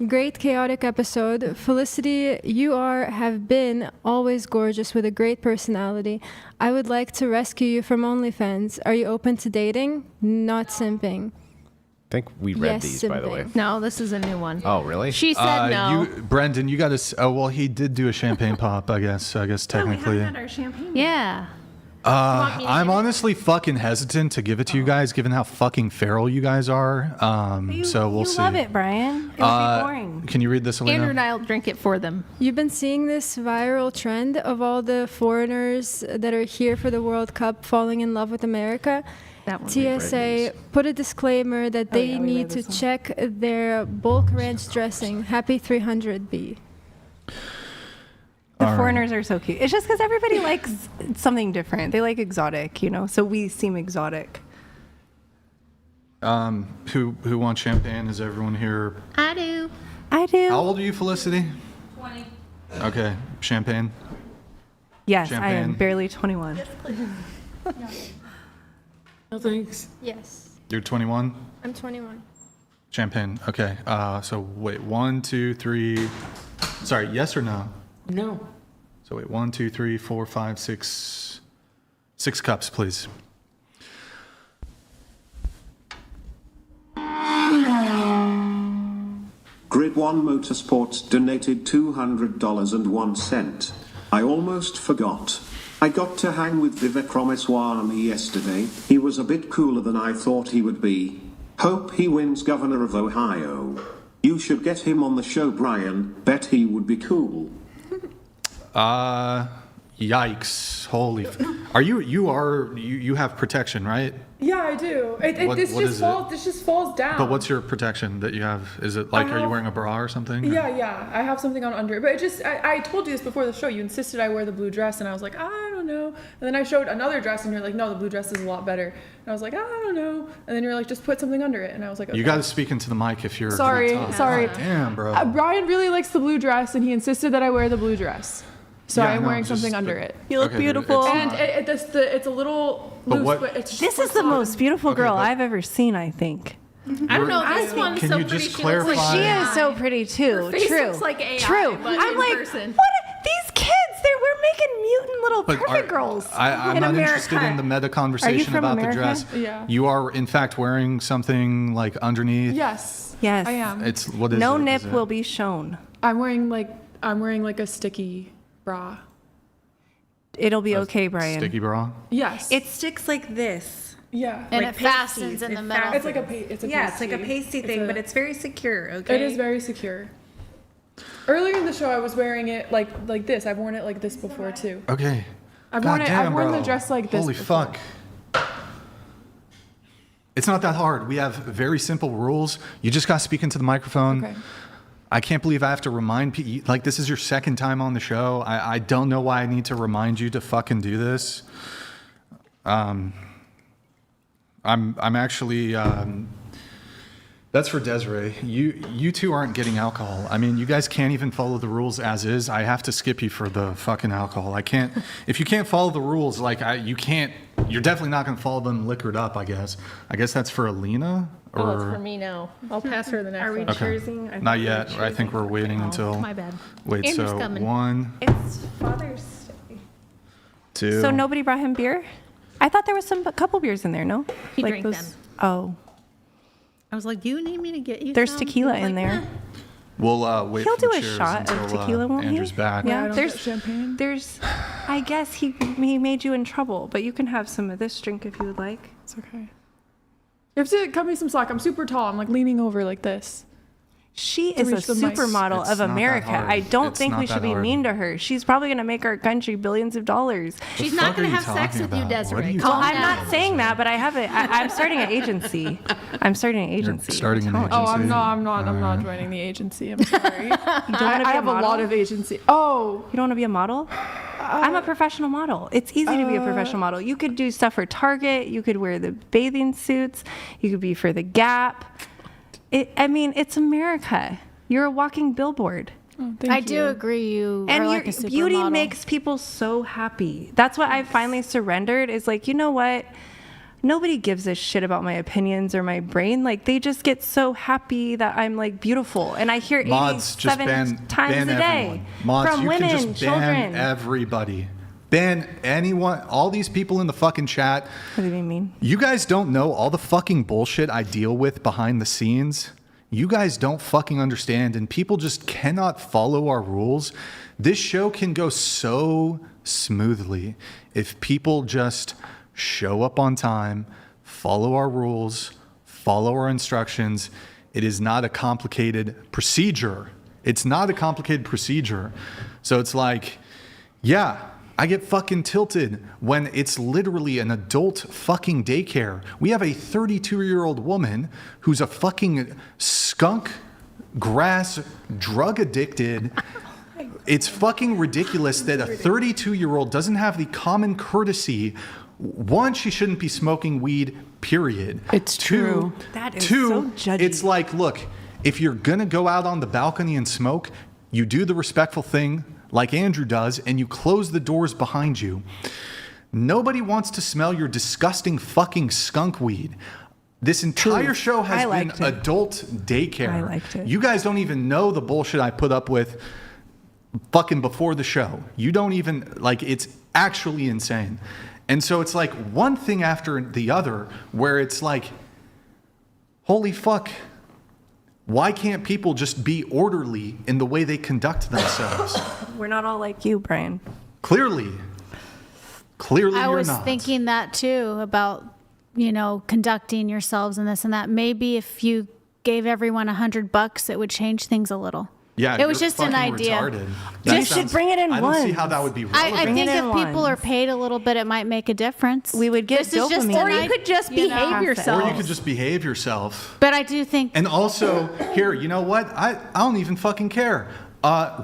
Great chaotic episode. Felicity, you have been always gorgeous with a great personality. I would like to rescue you from OnlyFans. Are you open to dating? Not simping. I think we read Yes, these, by the way. simping. No, this is a new one. Oh, really? She said no. Brendan, you got to. Oh, well, he did do a champagne pop, I guess. I guess technically. We haven't had our champagne. Yeah. I'm honestly fucking hesitant to give it to you guys, given how fucking feral you guys are. So we'll see. You love it, Brian. It would be boring. Can you read this, Alina? Andrew and I'll drink it for them. You've been seeing this viral trend of all the foreigners that are here for the World Cup falling in love with America. That one. TSA put a disclaimer that they need to check their bulk ranch dressing. Happy 300B. The foreigners are so cute. It's just because everybody likes something different. They like exotic, so we seem exotic. Who wants champagne? Is everyone here? I do. I do. How old are you, Felicity? 20. Okay, champagne. Yes, I Champagne. am barely 21. No thanks. Yes, You're 21. I'm 21. Champagne. Okay. So wait, 1, 2, 3. Sorry, yes or no? No. So wait, 1, 2, 3, 4, 5, 6. 6 cups, please. Grid 1 Motorsports donated $200.01. I almost forgot. I got to hang with Vivek Ramaswamy yesterday. He was a bit cooler than I thought he would be. Hope he wins governor of Ohio. You should get him on the show, Brian. Bet he would be cool. Yikes. Holy. You have protection, right? Yeah, I do. This just falls down. But what's your protection that you have? Is it like, are you wearing a bra or something? or- Yeah. I have something on under it. But I told you this before the show. You insisted I wear the blue dress, and I was like, I don't know. And then I showed another dress, and you're like, no, the blue dress is a lot better. And I was like, I don't know. And then you're like, just put something under it. And I was like, okay. You got to speak into the mic if you're. Sorry. God damn, bro. Brian really likes the blue dress, and he insisted that I wear the blue dress. So Yeah, I'm no, wearing just something the- under it. You look Okay, beautiful. it's- And it's a little But loose, what- but it's just This is the most beautiful girl but- I've ever seen, I think. I don't know. This one's Can so you pretty. just She looks like clarify- She AI. is so pretty too. Her face True. looks like AI, True. but I'm in like, person. what? These kids, we're making mutant little But perfect girls. I'm in not America. interested in the meta conversation from about America? the dress. Yeah. You are, in fact, wearing something like underneath. Yes. Yes. I am. It's what is No it? nip Is it- will be shown. I'm wearing like a sticky bra. It'll be okay, Brian. Sticky bra. Yes. It sticks like this. yeah. And Like it fastens pasties. in It the middle. It's like a it's a Yeah, it's like a pasty. pasty thing, but it's very secure, okay? It is very secure. Earlier in the show, I was wearing it like this. I've worn it like this before too. Okay. I've worn Goddamn, I've worn bro. the dress like this. Holy before. fuck. It's not that hard. We have very simple rules. You just got to speak into the microphone. Okay. I can't believe I have to remind people. Like, this is your second time on the show. I don't know why I need to remind you to fucking do this. I'm actually That's for Desiree. You two aren't getting alcohol. I mean, you guys can't even follow the rules as is. I have to skip you for the fucking alcohol. I can't. If you can't follow the rules, like you can't. You're definitely not going to follow them liquored up. I guess. I guess that's for Alina. Or Oh, it's for me now. I'll pass her the next Are we one. okay. choosing? Not yet. I think we're waiting until. My bad. Wait. Andrew's So coming. 1, It's Father's Day. 2. So nobody brought him beer? I thought there was a couple beers in there, no? He Like drank those- them. Oh, I was like, do you need me to get you there's some? tequila He was in like, there. "Nah." We'll wait. He'll for the do a cheers shot of until, tequila, won't he? Andrew's back. Yeah, I don't there's get champagne. There's, I guess he made you in trouble, but you can have some of this drink if you would like. It's okay. You have to cut me some slack. I'm super tall. I'm like leaning over like this. She is a reach the mic. supermodel It's of not that America. hard. I don't It's think not we should that be hard. mean to her. She's probably going to make our country billions of dollars. She's The not fuck going are to you have sex talking with you, about? What are Desiree. you Calm talking I'm down. not saying that, but I'm starting an agency. I'm starting an agency. starting an I'm telling you. Oh, agency. I'm not joining the agency. I'm sorry. You don't want to be I have a lot model? of agency. Oh, You don't want to be a model? I'm a professional model. It's easy to be a professional model. You could do stuff for Target. You could wear the bathing suits. You could be for the Gap. It's America. You're a walking billboard. oh, thank I you. do agree you And are like a your beauty supermodel. makes people so happy. That's what I finally surrendered is like, you know what? Nobody gives a shit about my opinions or my brain. Like they just get so happy that I'm like beautiful. And I hear Mods, just 87 times ban a day everyone. Mods, from you women, can just children. ban everybody. Ban anyone, all these people in the fucking chat. What do you mean? You guys don't know all the fucking bullshit I deal with behind the scenes. You guys don't fucking understand, and people just cannot follow our rules. This show can go so smoothly if people just show up on time, follow our rules, follow our instructions. It is not a complicated procedure. It's not a complicated procedure. So it's like, yeah, I get fucking tilted when it's literally an adult fucking daycare. We have a 32-year-old woman who's a fucking skunk, grass, drug addicted. It's fucking ridiculous that a 32-year-old doesn't have the common courtesy. One, she shouldn't be smoking weed, period. It's true. That is Two, so judgy. it's like, look, if you're gonna go out on the balcony and smoke, you do the respectful thing like Andrew does, and you close the doors behind you. Nobody wants to smell your disgusting fucking skunk weed. This entire show has I been liked it. adult daycare. I liked it. You guys don't even know the bullshit I put up with fucking before the show. You don't even, like, it's actually insane. And so it's like one thing after the other where it's like, holy fuck, why can't people just be orderly in the way they conduct themselves? We're not all like you, Brian. Clearly I you're was not. thinking that too about, conducting yourselves and this and that. Maybe if you gave everyone $100, it would change things a little. Yeah, it was you're just an fucking idea. retarded. You should bring it in I don't see once. how that would be relevant. I Bring think it if in people are once. paid a little bit, it might make a difference. We would get This is just dopamine. an Or you idea, could just behave yourself. Or you could just behave yourself. But I do think And also, here, you know what? I don't even fucking care.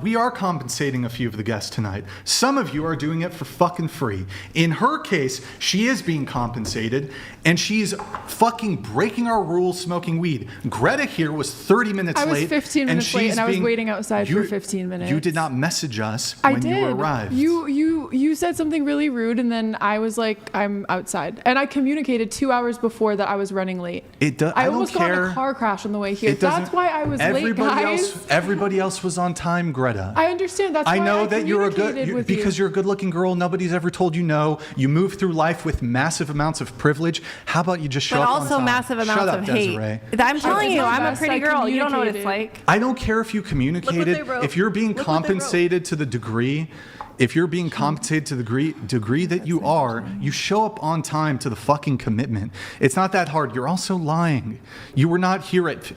We are compensating a few of the guests tonight. Some of you are doing it for fucking free. In her case, she is being compensated, and she's fucking breaking our rules smoking weed. Greta here was 30 minutes I was late. 15 minutes late, she's and I was being- waiting outside for 15 minutes. You did not message us I when did. you arrived. You said something really rude, and then I was like, I'm outside, and I communicated 2 hours before that I was running late. I I almost don't got in care. a car crash on the way here. It doesn't- That's why I was late, guys. Everybody else was on time, Greta. I understand. That's I why know I that you're a communicated good with because you. you're a good-looking girl. Nobody's ever told you no. You move through life with massive amounts of privilege. How about you just show But up on also time? massive Shut amounts up, of hate. Desiree. I'm telling did you, my I'm a best. pretty I girl. You don't know what it's communicated. like. I don't care if you communicated. they wrote. If you're being Look what they wrote. compensated to the degree, if you're being compensated to the degree that you are, you show up on time to the fucking commitment. It's not that hard. You're also lying. You were not here at.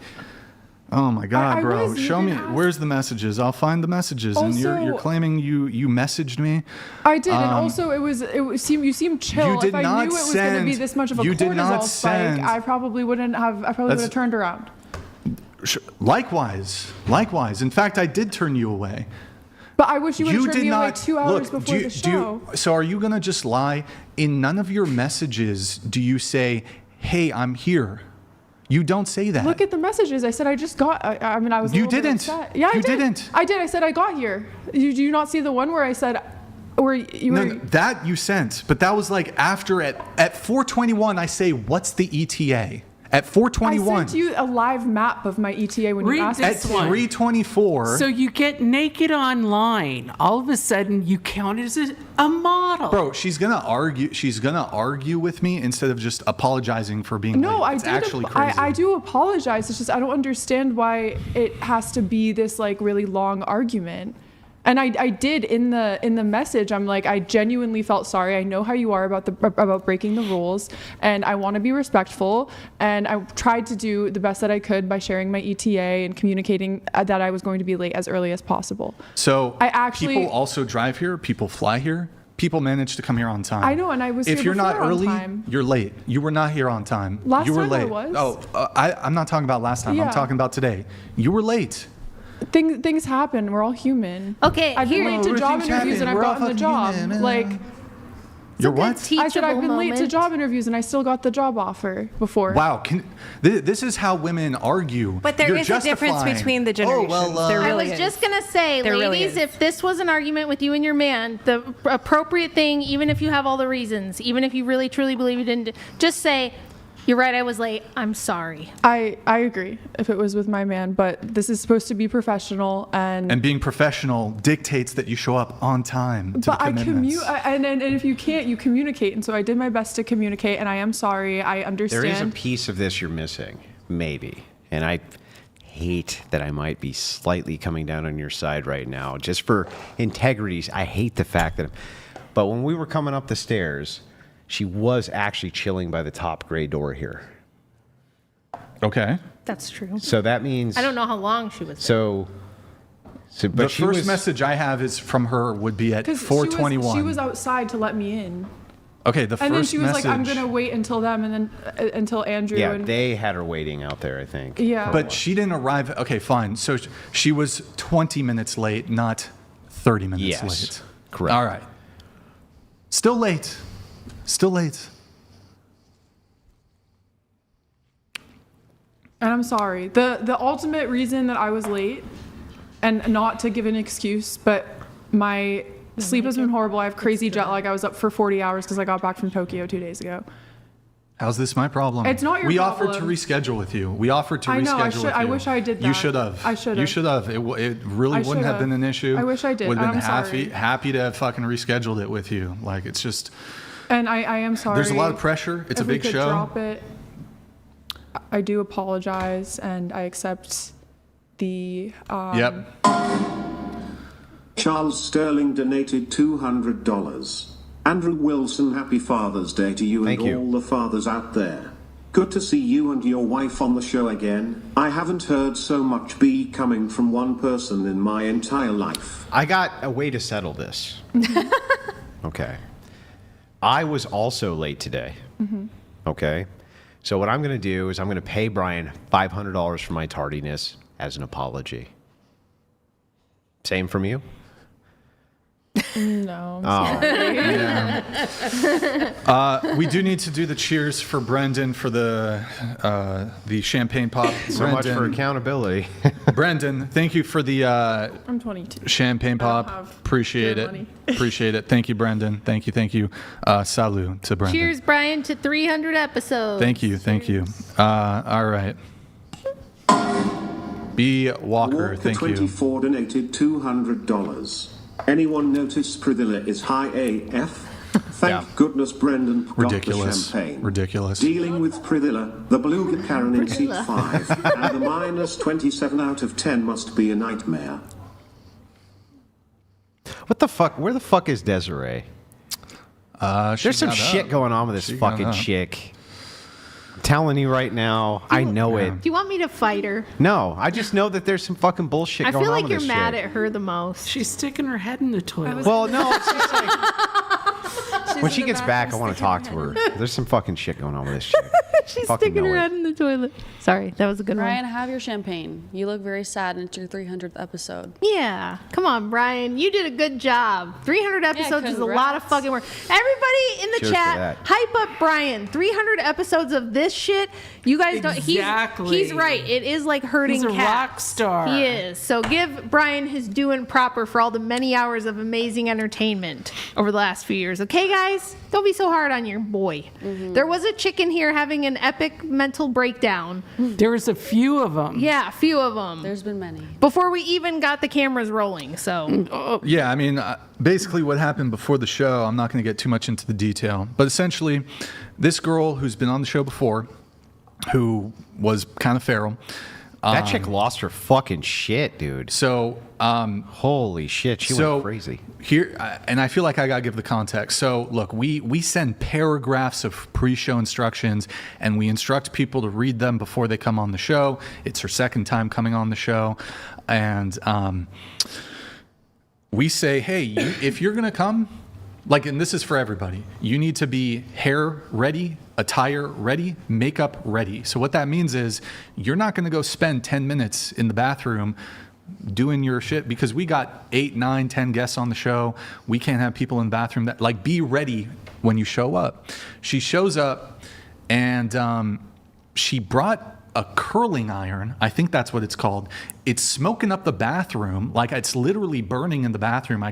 Oh my God, I bro! was. You Show me can ask. where's the messages. I'll find the messages. And you're Also- claiming you messaged me. I did, and also you seemed chill. You did If I not knew it was going to be send- this much of a you did not cortisol spike, send- I probably wouldn't have. I probably would That's- have turned around. Likewise. In fact, I did turn you away. But I wish you would have You turned did me away not 2 hours look. before the show. So are you gonna just lie? In none of your messages do you say, "Hey, I'm here." You don't say that. Look at the messages. I said I just got. I mean, I was. You a little bit didn't. upset. Yeah, I You did. didn't. I did. I said I got here. Do you not see the one where I said, where you were? No, that you sent, but that was like after at 4:21. I say, what's the ETA? At 4:21. I sent you a live map of my ETA when you Read asked this me. At one. 3:24. So you get naked online. All of a sudden, you count as a model. Bro, she's gonna argue. She's gonna argue with me instead of just apologizing for being No, late. I It's did. actually crazy. I do apologize. It's just I don't understand why it has to be this like really long argument. And I did in the message. I'm like, I genuinely felt sorry. I know how you are about breaking the rules, and I want to be respectful. And I tried to do the best that I could by sharing my ETA and communicating that I was going to be late as early as possible. So I actually- people also drive here. People fly here. People manage to come here on time. I know, and I was If here you're not before on early, time. you're late. You were not here on time. Last you were time I late. was. Oh, I'm not talking about last time. Yeah. I'm talking about today. You were late. Things happen. We're all human. Okay, I've been late to job things interviews happen. and I've We're all gotten the fucking job. human. Like, You're what? I said I've been late to job interviews and I still got the job offer before. Wow. This is how women argue. But there You're is a difference justifying. between the generations. Oh, well, There I really was is. just going to say, There really ladies, is. if this was an argument with you and your man, the appropriate thing, even if you have all the reasons, even if you really truly believe you didn't, just say, you're right, I was late. I'm sorry. I agree if it was with my man, but this is supposed to be professional And being professional dictates that you show up on time to but the I commitments. and if you can't, you communicate. And so I did my best to communicate, and I am sorry. I understand. There is a piece of this you're missing, maybe. And I hate that I might be slightly coming down on your side right now. Just for integrity's, I hate the fact that... But when we were coming up the stairs, she was actually chilling by the top gray door here. Okay. That's true. So that means... I don't know how long she was. So but The she first was, message I have is from her would be at 'Cause 4:21. She was outside to let me in. Okay, the first And then she was message. like, I'm going to wait until them and then until Andrew. Yeah, and they had her waiting out there, I think. Yeah. But she didn't arrive. Okay, fine. So she was 20 minutes late, not 30 minutes Yes, late. correct. All right. Still late. Still late. And I'm sorry. The ultimate reason that I was late, and not to give an excuse, but my sleep has been horrible. I have crazy jet lag. I was up for 40 hours because I got back from Tokyo 2 days ago. How's this my problem? It's not your We problem. offered to reschedule with you. We offered to I know, reschedule I with should- you. I wish I did You that. should have. I should You have. should have. It really I wouldn't should have been have. an issue. I wish I did. Would have been I'm sorry. happy to have fucking rescheduled it with you. Like, it's just... And I am sorry. There's a lot of pressure. It's If a we big could show. Drop it. I do apologize, and I accept the. Yep. Charles Sterling donated $200. Andrew Wilson, happy Father's Day to you Thank and you. all the fathers out there. Good to see you and your wife on the show again. I haven't heard so much B coming from one person in my entire life. I got a way to settle this. Okay. I was also late today. Okay. So what I'm going to do is I'm going to pay Brian $500 for my tardiness as an apology. Same from you? No. I'm sorry. We do need to do the cheers for Brendan for the champagne pop. So much for accountability. Brendan, thank you for the I'm 22. champagne I don't pop. have Appreciate your it. money. Appreciate it. Thank you, Brendan. Thank you. Salut to Brendan. Cheers, Brian, to 300 episodes. Thank you. All right. B. Walker, thank you. 24 donated $200. Anyone notice Priscilla is high AF? Thank goodness Brendan got Ridiculous. the champagne. Ridiculous. Dealing with Priscilla, the Beluga Karen in seat 5, and the minus 27 out of 10 must be a nightmare. What the fuck? Where the fuck is Desiree? There's some shit going on with this fucking chick. I'm telling you right now, I know it. Do you want me to fight her? No, I just know that there's some fucking bullshit I going feel on like with you're this mad shit. at her the most. She's sticking her head in the toilet. Well, no, it's just like when she gets back, I want to talk to her. There's some fucking shit going on with this chick. She's Fucking sticking her know it. head in the toilet. Sorry, that was a good Ryan, one. have your champagne. You look very sad, and it's your 300th episode. Yeah, come on, Brian. You did a good job. 300 episodes is a lot of congrats. fucking work. Everybody in the Cheers to chat, that. hype up Brian. 300 episodes of this shit. You guys don't. Exactly. He's right. It is like herding He's a cats. rock star. He is. So give Brian his due and proper for all the many hours of amazing entertainment over the last few years. Okay, guys, don't be so hard on your boy. There was a chicken here having an epic mental breakdown. There was a few of them. Yeah, a few of them. There's been many. Before we even got the cameras rolling. So Yeah, I mean, basically what happened before the show, I'm not going to get too much into the detail, but essentially, this girl who's been on the show before, who was kind of feral. That chick lost her fucking shit, dude. So, holy shit, she went crazy. Here, and I feel like I gotta give the context. So, look, we send paragraphs of pre-show instructions, and we instruct people to read them before they come on the show. It's her second time coming on the show, and we say, hey, if you're gonna come, like, and this is for everybody, you need to be hair ready, attire ready, makeup ready. So what that means is you're not going to go spend 10 minutes in the bathroom doing your shit, because we got 8, 9, 10 guests on the show. We can't have people in the bathroom. That, like, be ready when you show up. She shows up, and she brought a curling iron. I think that's what it's called. It's smoking up the bathroom. Like, it's literally burning in the bathroom.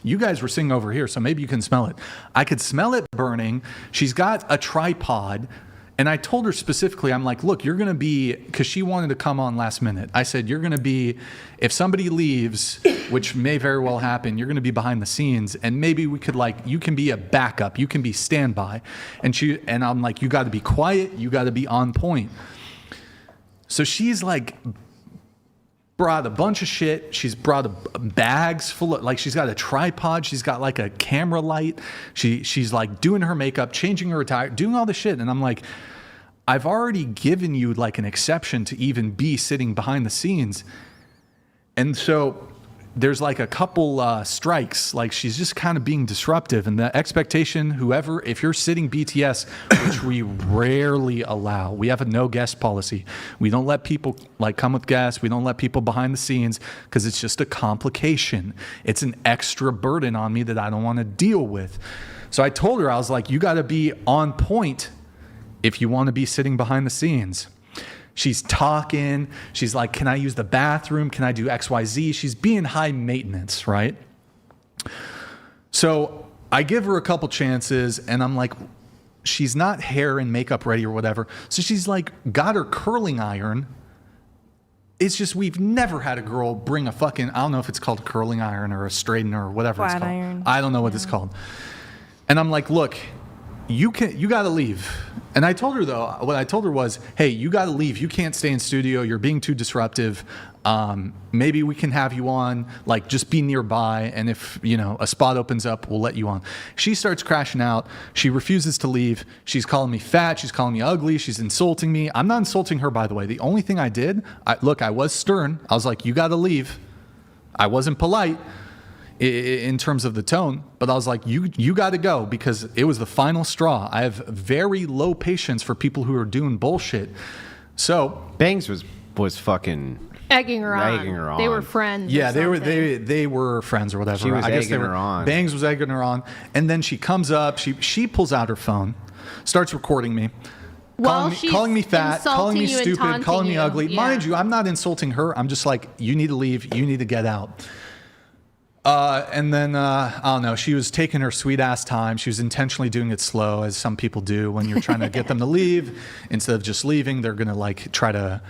You guys were sitting over here, so maybe you can smell it. I could smell it burning. She's got a tripod. And I told her specifically, I'm like, look, you're going to be, because she wanted to come on last minute. I said, you're going to be, if somebody leaves, which may very well happen, you're going to be behind the scenes, and maybe we could, like, you can be a backup, you can be standby. And I'm like, you got to be quiet, you got to be on point. So she's like brought a bunch of shit. She's brought bags full of, like, she's got a tripod. She's got like a camera light. She's like doing her makeup, changing her attire, doing all the shit. And I'm like, I've already given you like an exception to even be sitting behind the scenes. And so there's like a couple strikes, like she's just kind of being disruptive, and the expectation, whoever, if you're sitting BTS, which we rarely allow, we have a no guest policy. We don't let people like come with guests. We don't let people behind the scenes, because it's just a complication. It's an extra burden on me that I don't want to deal with. So I told her, I was like, you got to be on point if you want to be sitting behind the scenes. She's talking. She's like, can I use the bathroom? Can I do XYZ? She's being high maintenance, right? So I give her a couple chances, and I'm like, she's not hair and makeup ready or whatever. So she's like, got her curling iron. It's just, we've never had a girl bring a fucking, I don't know if it's called a curling iron or a straightener or whatever it's called. Iron. I don't know what it's called. And I'm like, look, you got to leave. And I told her, though, what I told her was, hey, you got to leave. You can't stay in studio. You're being too disruptive. Maybe we can have you on, like, just be nearby. And if, a spot opens up, we'll let you on. She starts crashing out. She refuses to leave. She's calling me fat. She's calling me ugly. She's insulting me. I'm not insulting her, by the way. The only thing I did, I was stern. I was like, you got to leave. I wasn't polite in terms of the tone, but I was like, you got to go, because it was the final straw. I have very low patience for people who are doing bullshit. So Bangs was fucking egging her on. They were friends. Yeah, they were friends or whatever. She was egging her on. Bangs was egging her on, and then she comes up. She pulls out her phone, starts recording me. Calling me fat, calling me stupid, calling me ugly. Yeah. Mind you, I'm not insulting her. I'm just like, you need to leave. You need to get out. And then, I don't know, she was taking her sweet ass time. She was intentionally doing it slow, as some people do when you're trying to get them to leave. Instead of just leaving, they're going to like try to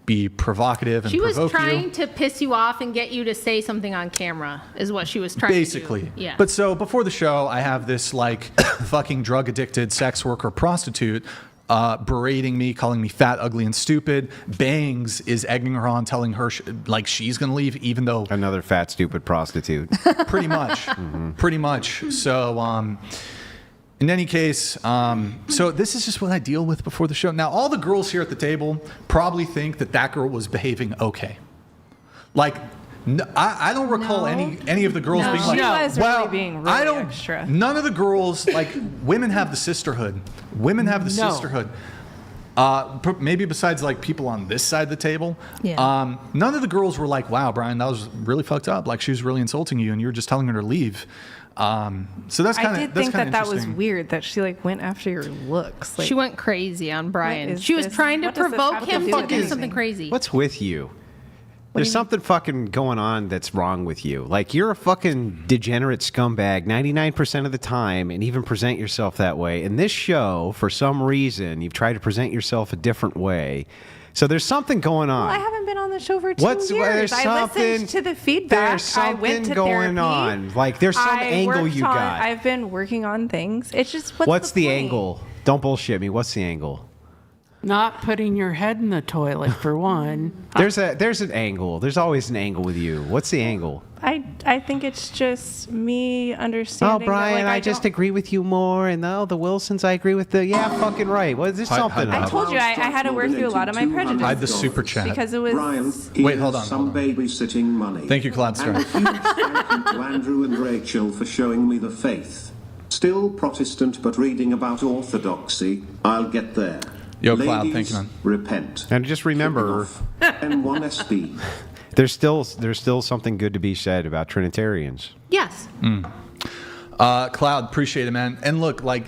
be provocative and provoke you. She was trying to piss you off and get you to say something on camera, is what she was trying Basically. to do. Yeah. But so before the show, I have this like fucking drug addicted sex worker prostitute berating me, calling me fat, ugly, and stupid. Bangs is egging her on, telling her like she's gonna leave, even though another fat, stupid prostitute. Pretty much, pretty much. So, in any case, so this is just what I deal with before the show. Now, all the girls here at the table probably think that girl was behaving okay. Like, I don't recall any of the girls being like, she was well, really being really extra. None of the girls, like, women have the sisterhood. Women have the sisterhood. maybe besides like people on this side of the table, Yeah. none of the girls were like, wow, Brian, that was really fucked up. Like she was really insulting you and you were just telling her to leave. So that's kind of, I did think that was weird that she like went after your looks. Like, She went crazy on Brian. is She was this? trying to What does this provoke have to him do to with do anything? something crazy. What's with you? There's something fucking going on that's wrong with you. Like, you're a fucking degenerate scumbag 99% of the time and even present yourself that way. In this show, for some reason, you've tried to present yourself a different way. So there's something going on. Well, I haven't been on the show for 2 There's years. I something, listened to the feedback. There's I something went to going therapy. on. Like, there's some angle you got. I've been working on things. It's just What's the point? angle? Don't bullshit me. What's the angle? Not putting your head in the toilet, for one. There's an angle. There's always an angle with you. What's the angle? I think it's just me understanding. Oh, Brian, that, like, I just agree with you more. And the Wilsons, I agree with yeah, fucking right. Well, there's something. I told you I had to work through a lot of my prejudice. Hide the super chat. Because it was. Brian, Wait, hold on. Some babysitting money. Thank you, Cloud Star. And a huge thank you to Andrew and Rachel for showing me the faith. Still Protestant, but reading about orthodoxy. I'll get there. Yo, Ladies, Cloud, thank you, man. Repent. And just remember, N1SB. there's still something good to be said about Trinitarians. Yes. Cloud, appreciate it, man. And look, like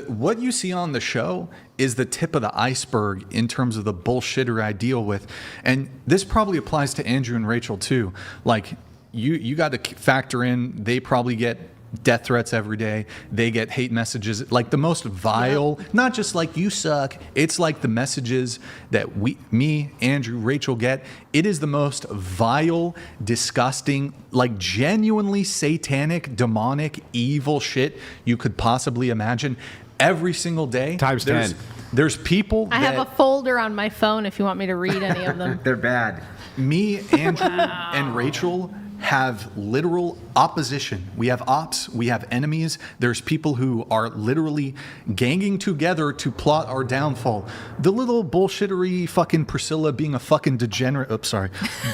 what you see on the show is the tip of the iceberg in terms of the bullshitter I deal with. And this probably applies to Andrew and Rachel too. Like you got to factor in, they probably get death threats every day. They get hate messages, like the most vile, not just like you suck. It's like the messages that me, Andrew, Rachel get. It is the most vile, disgusting, like genuinely satanic, demonic, evil shit you could possibly imagine. Every single day. Times 10. There's people I have a folder on my phone if you want me to read any of them. They're bad. Me, Andrew, and Rachel have literal opposition. We have ops, we have enemies. There's people who are literally ganging together to plot our downfall. The little bullshittery fucking Priscilla being a fucking degenerate,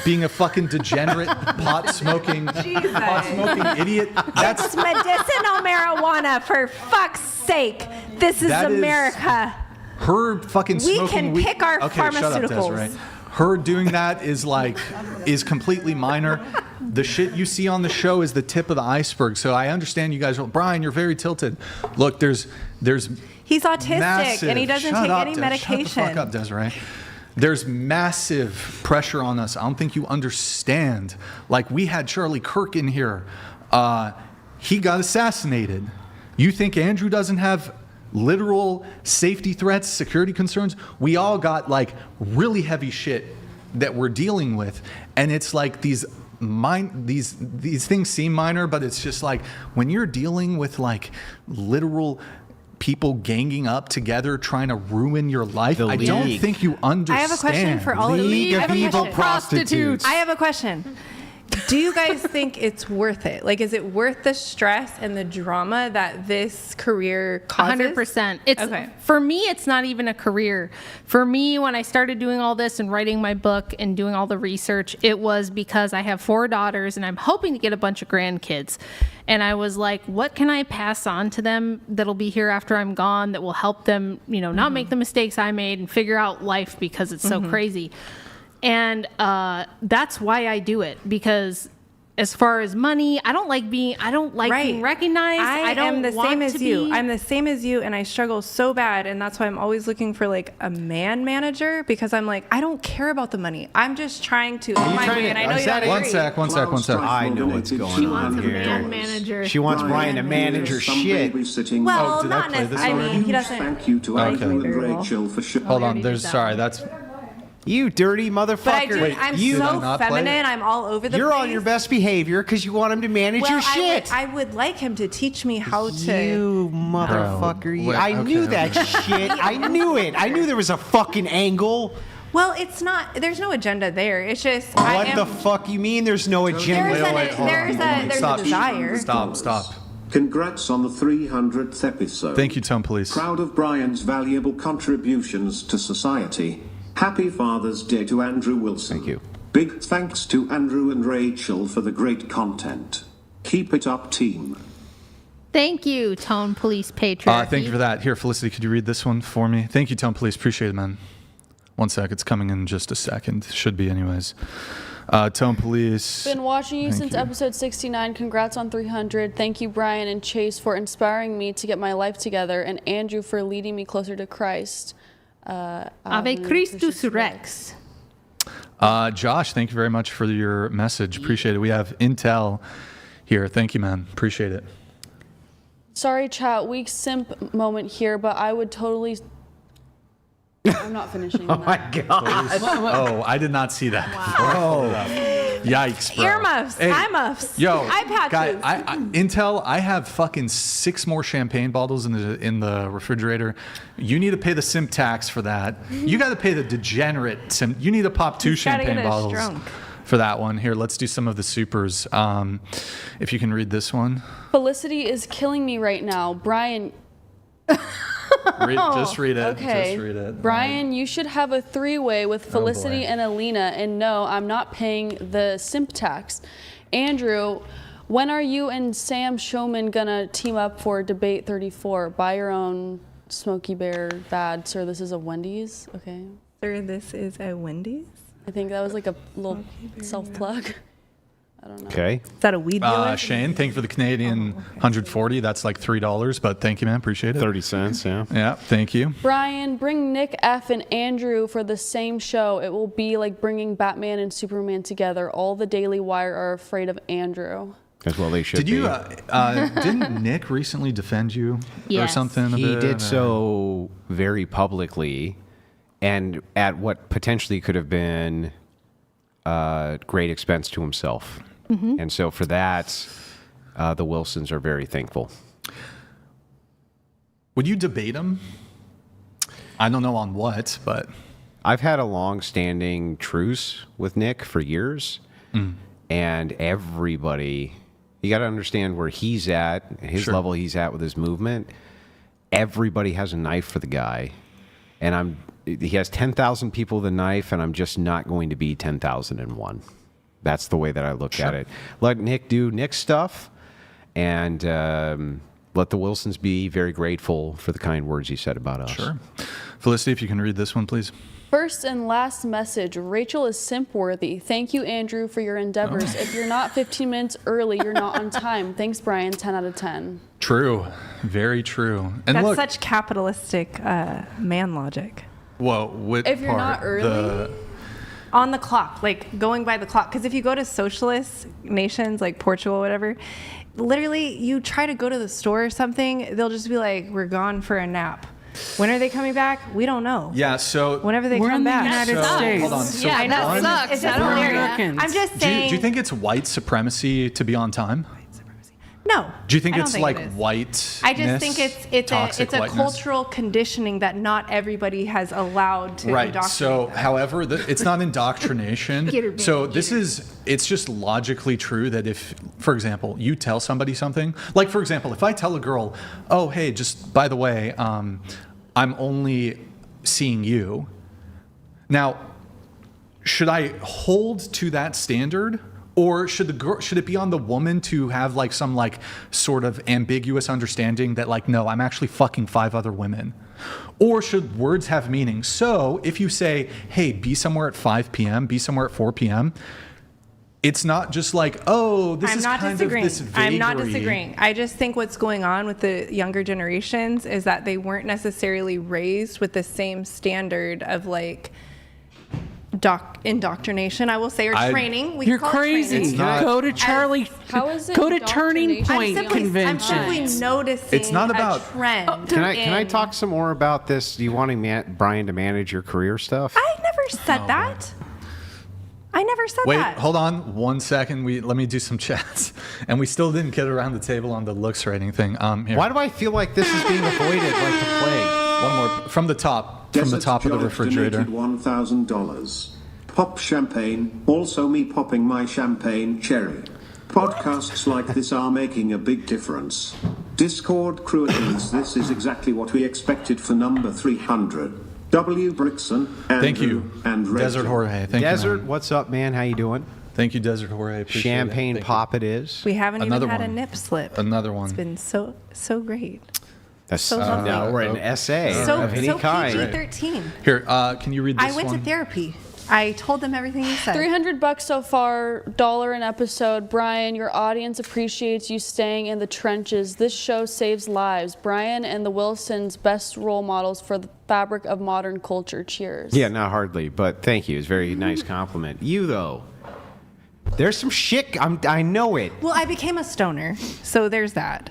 being a fucking degenerate pot smoking idiot. It's medicinal marijuana, for fuck's sake. This is That is America. Her fucking We smoking can weed. pick our Okay, shut up, pharmaceuticals. Desiree. Her doing that is completely minor. The shit you see on the show is the tip of the iceberg. So I understand you guys. Brian, you're very tilted. Look, there's He's autistic and he doesn't take any medication. Shut the fuck up, Desiree. There's massive pressure on us. I don't think you understand. Like, we had Charlie Kirk in here. He got assassinated. You think Andrew doesn't have literal safety threats, security concerns? We all got like really heavy shit that we're dealing with, and it's like these things seem minor, but it's just like when you're dealing with like literal people ganging up together trying to ruin your life. I don't think you understand. I have a question for all of you. League of Evil Prostitutes. I have a question. Do you guys think it's worth it? Like, is it worth the stress and the drama that this career causes? 100%. It's okay. For me, it's not even a career. For me, when I started doing all this and writing my book and doing all the research, it was because I have 4 daughters and I'm hoping to get a bunch of grandkids. And I was like, what can I pass on to them that'll be here after I'm gone that will help them, not make the mistakes I made and figure out life because it's so crazy. And that's why I do it, because as far as money, I don't like being recognized. I don't am the want same as to you. be. I'm the same as you, and I struggle so bad, and that's why I'm always looking for like a man manager, because I'm like, I don't care about the money. I'm just trying to. And I know you don't agree. One sec. I know what's going She on wants a here. man manager. She wants Brian to manage her shit. Well, did I not play this necessarily. already? He doesn't. Thank you to Andrew and Rachel for showing. Hold on. That's. You dirty motherfucker. But I do. I'm did I so not play it? feminine. I'm all over the You're place. on your best behavior because you want him to manage your shit. I would like him to teach me how to. You motherfucker. Wait, I knew okay. that shit. I knew it. I knew there was a fucking angle. Well, it's not. There's no agenda there. It's just. What the fuck you mean there's no agenda? There's a desire. Stop. Congrats on the 300th episode. Thank you, Tone Police. Proud of Brian's valuable contributions to society. Happy Father's Day to Andrew Wilson. Thank you. Big thanks to Andrew and Rachel for the great content. Keep it up, team. Thank you, Tone Police Patriarchy. Thank you for that. Here, Felicity, could you read this one for me? Thank you, Tone Police. Appreciate it, man. One sec. It's coming in just a second. Should be anyways. Tone Police. Been watching you since you. episode 69. Congrats on 300. Thank you, Brian and Chase, for inspiring me to get my life together, and Andrew for leading me closer to Christ. Ave Christus Rex. Josh, thank you very much for your message. Appreciate it. We have Intel here. Thank you, man. Appreciate it. Sorry, chat. Weak simp moment here, but I would totally... I'm not finishing. Oh my God. Oh, I did not see that. Wow. Yikes, bro. Earmuffs, eye muffs, Yo, eye patches. guy, Intel, I have fucking 6 more champagne bottles in the refrigerator. You need to pay the simp tax for that. You got to pay the degenerate simp. You need to pop 2 champagne bottles for that one. Here, let's do some of the supers. If you can read this one. Felicity is killing me right now. Brian... Just read it. Okay. Just read it. Brian, you should have a 3-way with Felicity boy. and Alina, and no, I'm not paying the simp tax. Andrew, when are you and Sam Showman gonna team up for debate 34? Buy your own Smokey Bear bad. Sir, this is a Wendy's. Okay. Sir, this is a Wendy's? I think that was like a little self-plug. I don't know. Okay. Is that a weed dealer? Shane, thank you for the Canadian 140. That's like $3, but thank you, man. Appreciate it. 30 cents, yeah. Yeah, thank you. Brian, bring Nick F. and Andrew for the same show. It will be like bringing Batman and Superman together. All the Daily Wire are afraid of Andrew. As well they should Did you, didn't Nick recently defend you or Yes. something? He did so very publicly and at what potentially could have been great expense to himself. Mm-hmm. And so for that, the Wilsons are very thankful. Would you debate him? I don't know on what, but... I've had a long-standing truce with Nick for years. And everybody... You got to understand where he's at, his level he's at with his movement. Everybody has a knife for the guy. And he has 10,000 people with a knife, and I'm just not going to be 10,001. That's the way that I look at it. Let Nick do Nick stuff, and let the Wilsons be very grateful for the kind words he said about us. Sure. Felicity, if you can read this one, please. First and last message. Rachel is simp worthy. Thank you, Andrew, for your endeavors. If you're not 15 minutes early, you're not on time. Thanks, Brian. 10 out of 10. True. Very true. And That's look, such capitalistic man logic. whoa, what If you're part? not early? On the clock, like going by the clock. Because if you go to socialist nations like Portugal or whatever, literally you try to go to the store or something, they'll just be like, we're gone for a nap. When are they coming back? We don't know. Yeah, so... Whenever they We're come in the back. United States. Hold on. So Yeah, I know. one- It sucks. It's just I don't We're know. Americans. I'm just Do saying. you think it's white supremacy to be on time? No. Do you think I don't it's think like it is. white? I just think it's a whiteness? cultural conditioning that not everybody has allowed to Right. indoctrinate. So, however, it's not indoctrination. So it's just logically true that if, for example, you tell somebody something, like, for example, if I tell a girl, oh, hey, just by the way, I'm only seeing you. Now, should I hold to that standard? Or should it be on the woman to have like some like sort of ambiguous understanding that like, no, I'm actually fucking 5 other women? Or should words have meaning? So if you say, hey, be somewhere at 5 p.m., be somewhere at 4 p.m., it's not just like, oh, this is kind of this vagary. I'm not disagreeing. I just think what's going on with the younger generations is that they weren't necessarily raised with the same standard of like indoctrination, I will say, or training. We You're call it crazy. training. Go to Charlie. How is it Go to Turning Point I'm Convention. simply noticing It's not about- a trend. Can I talk some more about this? Do you want Brian to manage your career stuff? I never said that. I never said Wait, that. hold on 1 second. Let me do some chats. And we still didn't get around the table on the looks rating thing. Here. Why do I feel like this is being avoided like the plague? One more from the top. From the Desert top of the George refrigerator. donated $1,000. Pop champagne, also me popping my champagne cherry. Podcasts like this are making a big difference. Discord cruelties, this is exactly what we expected for number 300. W. Brickson, Andrew, Thank you. and Rachel. Desert Jorge. Thank Desert, you. what's up, man? How you doing? Thank you, Desert Jorge. I appreciate Champagne it. pop it is. We haven't Another even had one. a nip slip. Another one. It's been so great. That's so lovely. now we're an essay So of any kind. PG-13. Here, can you read this I went one? to therapy. I told them everything you said. $300 so far, $1 an episode. Brian, your audience appreciates you staying in the trenches. This show saves lives. Brian and the Wilsons, best role models for the fabric of modern culture. Cheers. Yeah, not hardly, but thank you. It's a very nice compliment. You though, there's some shit. I know it. Well, I became a stoner, so there's that.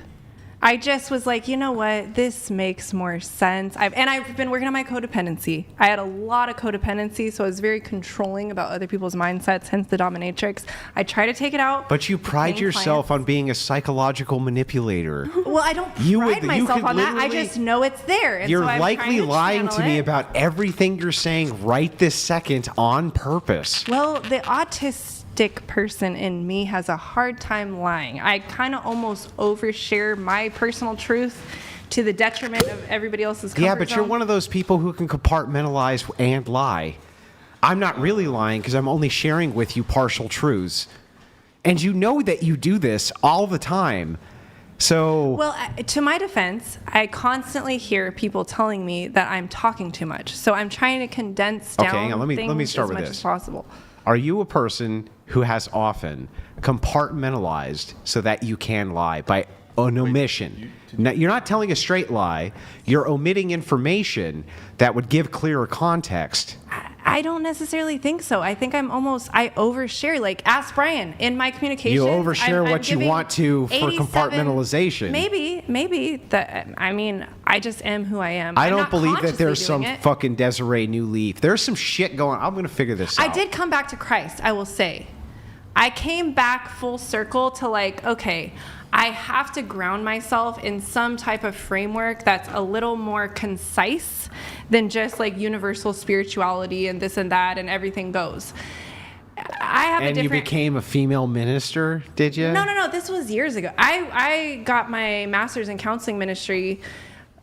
I just was like, you know what? This makes more sense. I've been working on my codependency. I had a lot of codependency, so I was very controlling about other people's mindsets, hence the dominatrix. I try to take it out. But you pride paying yourself on being a psychological manipulator. Well, I don't pride myself on that. I just know it's there. And You're so I'm likely trying to lying to channel me it. about everything you're saying right this second on purpose. Well, the autistic person in me has a hard time lying. I kind of almost overshare my personal truth to the detriment of everybody else's comfort Yeah, but you're zone. one of those people who can compartmentalize and lie. I'm not really lying because I'm only sharing with you partial truths. And you know that you do this all the time. So Well, to my defense, I constantly hear people telling me that I'm talking too much. So I'm trying to condense down hang on, let me things start as with much this. as possible. Are you a person who has often compartmentalized so that you can lie by an omission? Now, you're not telling a straight lie. You're omitting information that would give clearer context. I don't necessarily think so. I think I overshare. Like, ask Brian in my communication. You overshare what you want to for compartmentalization. Maybe that. I mean, I just am who I am. I I'm don't not believe that there's consciously some doing it. fucking Desiree New Leaf. There's some shit going on. I'm going to figure this out. I did come back to Christ, I will say. I came back full circle to like, okay, I have to ground myself in some type of framework that's a little more concise than just like universal spirituality and this and that and everything goes. I have And a you different... became a female minister, did you? No. This was years ago. I got my master's in counseling ministry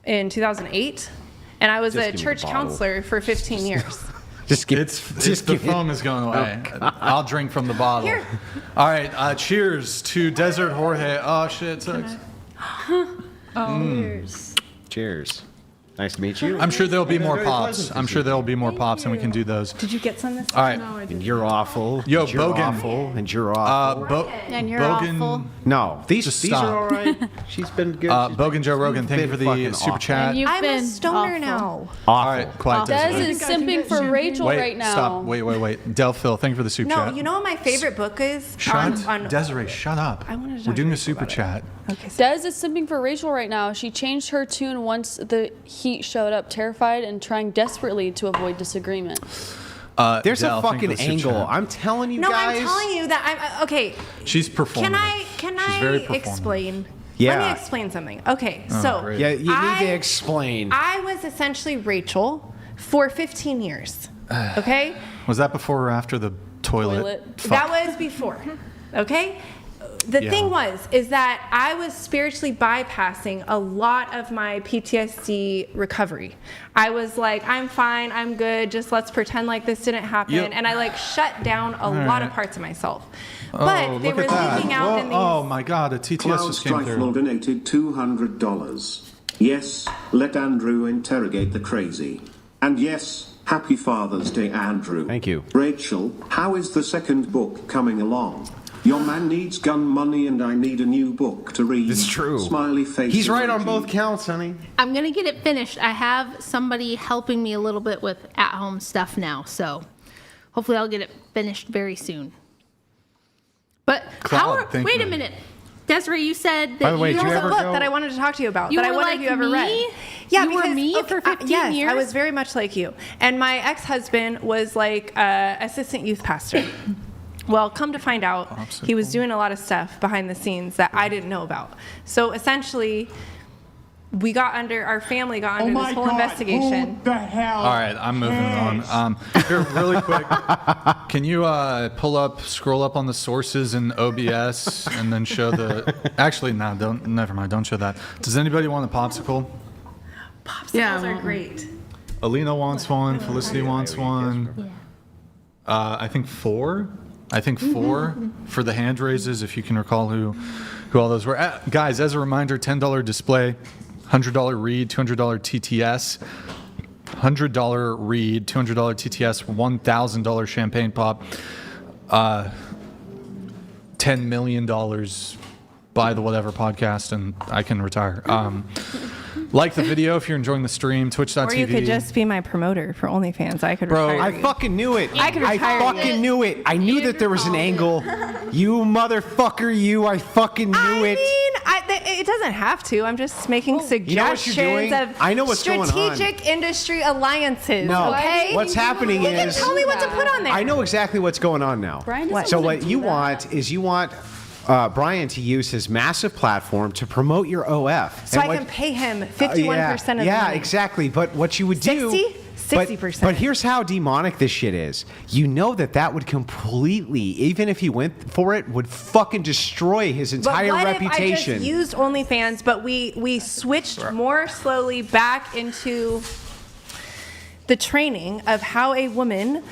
in 2008, and I was Just a give me the church bottle. counselor for 15 years. Just give, The foam is going away. I'll drink from the bottle. Here. All right. Cheers to Desert Jorge. Oh shit, sucks. Cheers. Nice to meet you. I'm sure there'll be more pops. I'm sure there'll be more pops, and we can do those. Did you get some this All right. And you're awful. Yo, and you're Bogan. awful. And you're awful. And you're Bogan, awful. No, these Just are stop. all right. She's been good. Bogan Joe Rogan, thank you for the super chat. And you've I'm been a stoner awful. now. All right, quiet. Des Desiree. is simping for Rachel Wait, right now. stop. Wait. Delphil, thank you for the super No, chat. you know what my favorite book is? Desiree, shut up. I wanted to We're talk doing to a super Rachel chat. Okay, so Des is simping for Rachel right now. She changed her tune once the heat showed up, terrified and trying desperately to avoid disagreement. There's Del, a thank you fucking for the super angle. chat. I'm telling you no, guys. I'm telling you that I'm okay. She's performing. Can She's very I performative. explain? Yeah. Let me explain something. Okay, so great. Yeah, you need to explain. I was essentially Rachel for 15 years. Okay? Was that before or after the toilet? Toilet. That was before. Okay? The Yeah. thing is that I was spiritually bypassing a lot of my PTSD recovery. I was like, I'm fine, I'm good, just let's pretend like this didn't happen. Yep. And I like shut down a lot of parts of myself. But they look were at that. leaking out Whoa, in these. Oh my God, a TTS Cloud just came Strifle through. donated $200. Yes, let Andrew interrogate the crazy. And yes, happy Father's Day, Andrew. Thank you. Rachel, how is the second book coming along? Your man needs gun money and I need a new book to read. It's true. Smiley face. He's right on emoji. both counts, honey. I'm gonna get it finished. I have somebody helping me a little bit with at-home stuff now, so hopefully I'll get it finished very soon. But Cloud, thank wait you. a minute, Desiree, you said that By the way, you do you There's ever a book go- that I wanted to talk to you about You that I were wonder like if you ever me? read. Yeah, You were because, me for 15 yes, years? I was very much like you. And my ex-husband was like assistant youth pastor. Well, come to find out, he was doing a lot of stuff behind the scenes that I didn't know about. So essentially, our family got under this whole investigation. the hell? All right, I'm moving on. Here, really quick, can you scroll up on the sources in OBS and then show the? Actually, no, never mind. Don't show that. Does anybody want a popsicle? Popsicles are great. Alina wants one. Felicity wants one. I think 4. I think 4 for the hand raises, if you can recall who all those were. Guys, as a reminder, $10 display, $100 read, $200 TTS, $100 read, $200 TTS, $1,000 champagne pop, $10 million buy the whatever podcast, and I can retire. Like the video if you're enjoying the stream, twitch.tv. Or you could just be my promoter for OnlyFans. I could retire I you. fucking knew it. I could retire fucking knew it. I knew that there was an angle. You motherfucker, you. I fucking knew it. It doesn't have to. I'm just making suggestions You know what you're doing? of I know what's going on. strategic industry alliances. No, okay? what's happening you is... can tell me what to put on there. I know exactly what's going on now. Brian So what you want is you want Brian to use his massive platform to promote your OF. So I can pay him 51% of the money. Yeah, exactly. But what you would do... 60%. But here's how demonic this shit is. You know that would completely, even if he went for it, would fucking destroy his entire but what reputation. If I just used OnlyFans, but we switched more slowly back into the training of how a woman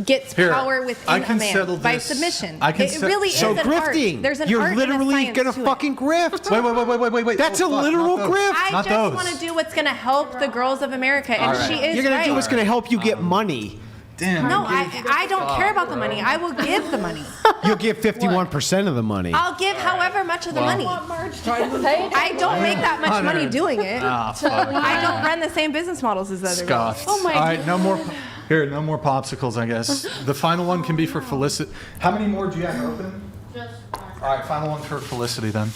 gets power within a man by submission. It really is an grifting. art. There's an You're art literally and a gonna science fucking grift. Wait. That's a literal grift. I just want to do what's going to help the girls of America, and she is You're gonna right. do what's gonna help you get money. Damn. No, I don't care about the money. I will give the money. You'll give 51% of the money. I'll give however much of the money. I don't make that much money doing it. I don't run the same business models as other girls. Scoffed. All right, no more. Here, no more popsicles, I guess. The final one can be for Felicity. How many more do you have open? Just one. All right, final one for Felicity then.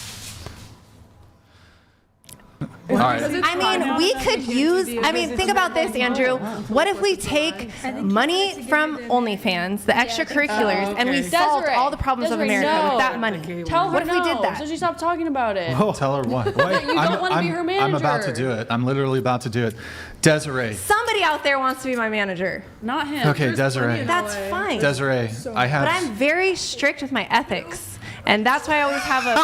All right. I mean, we could use, think about this, Andrew. What if we take money from OnlyFans, the extracurriculars, and we solved all the problems of America with that money? Tell her What if we did that? So she stopped talking about it. Tell her what? You don't want to be her manager. I'm about to do it. I'm literally about to do it. Desiree. Somebody out there wants to be my manager. Not him. Okay, Desiree. That's fine. Desiree, I have. But I'm very strict with my ethics. And that's why I always have a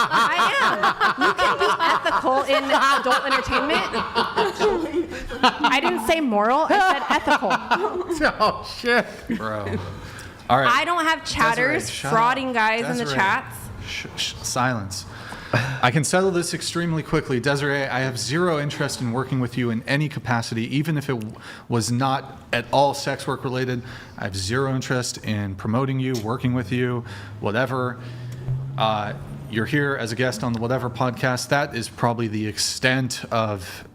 I am. You can be ethical in adult entertainment. I didn't say moral, I said ethical. Oh, shit. Bro. All right. I don't have chatters, Desiree, frauding guys in the Desiree. chats. Silence. I can settle this extremely quickly. Desiree, I have zero interest in working with you in any capacity, even if it was not at all sex work related. I have zero interest in promoting you, working with you, whatever. You're here as a guest on the Whatever podcast. That is probably the extent of,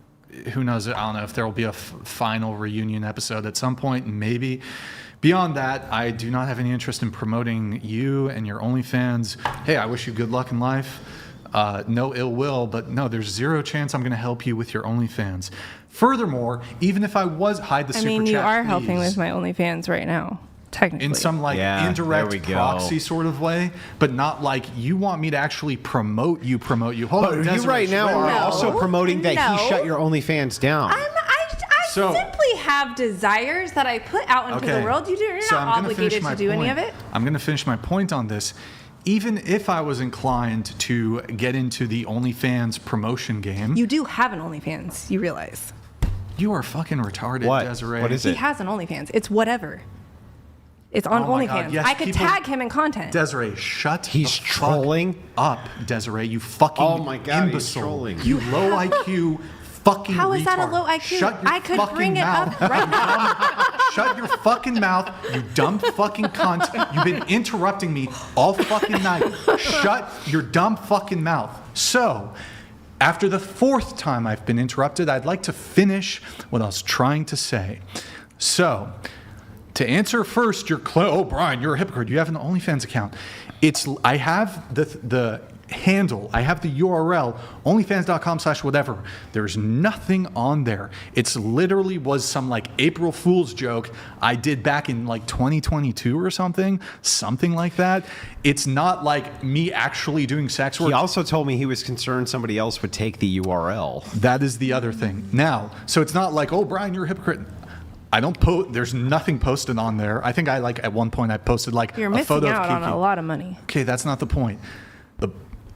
who knows, I don't know if there will be a final reunion episode at some point, maybe. Beyond that, I do not have any interest in promoting you and your OnlyFans. Hey, I wish you good luck in life. No ill will, but no, there's zero chance I'm going to help you with your OnlyFans. Furthermore, even if I was hide the super chat, you are please, helping with my OnlyFans right now, technically. in some indirect proxy sort of way, but not like you want me to actually promote you. Hold on, But you Desiree, right now are also promoting that he shut your OnlyFans down. I simply have desires that I put out into the world. You're not obligated to do any of it. I'm going to finish my point on this. Even if I was inclined to get into the OnlyFans promotion game. You do have an OnlyFans, you realize. You are fucking retarded, What? Desiree. What is He has an OnlyFans. It's whatever. It's on Oh my God, OnlyFans. yes, I could people- tag him in content. Desiree, shut He's the trolling fuck up, Desiree. You fucking Oh my God, he's imbecile. trolling. You low IQ fucking How is that a retard. low IQ? Shut your I could fucking bring it mouth. up right now. Shut your fucking mouth, you dumb fucking cunt. You've been interrupting me all fucking night. Shut your dumb fucking mouth. So, after the 4th time I've been interrupted, I'd like to finish what I was trying to say. So, to answer first your oh, Brian, you're a hypocrite. You have an OnlyFans account. I have the handle. I have the URL, onlyfans.com/whatever. There's nothing on there. It's literally was some like April Fool's joke I did back in like 2022 or something like that. It's not like me actually doing sex work. He also told me he was concerned somebody else would take the URL. That is the other thing. Now, so it's not like, oh, Brian, you're a hypocrite. I don't post. There's nothing posted on there. I think at one point I posted like You're a missing photo out of on Kiki. a lot of money. Okay, that's not the point. The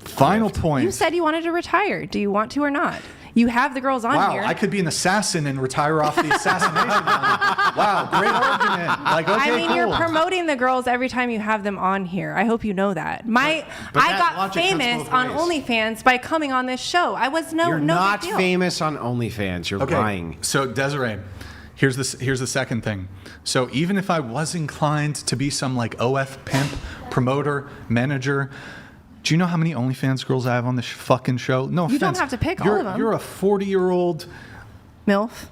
final point. You said you wanted to retire. Do you want to or not? You have the girls on Wow, here. I could be an assassin and retire off the assassination line. Wow, great argument. Like, okay, I mean, cool. you're promoting the girls every time you have them on here. I hope you know that. But I that got logic cuts famous both on ways. OnlyFans by coming on this show. I was You're no not big deal. famous on OnlyFans. You're lying. So Desiree, here's the second thing. So even if I was inclined to be some like OF pimp, promoter, manager, do you know how many OnlyFans girls I have on this fucking show? No offense. You don't have to pick all You're- of them. You're a 40-year-old MILF.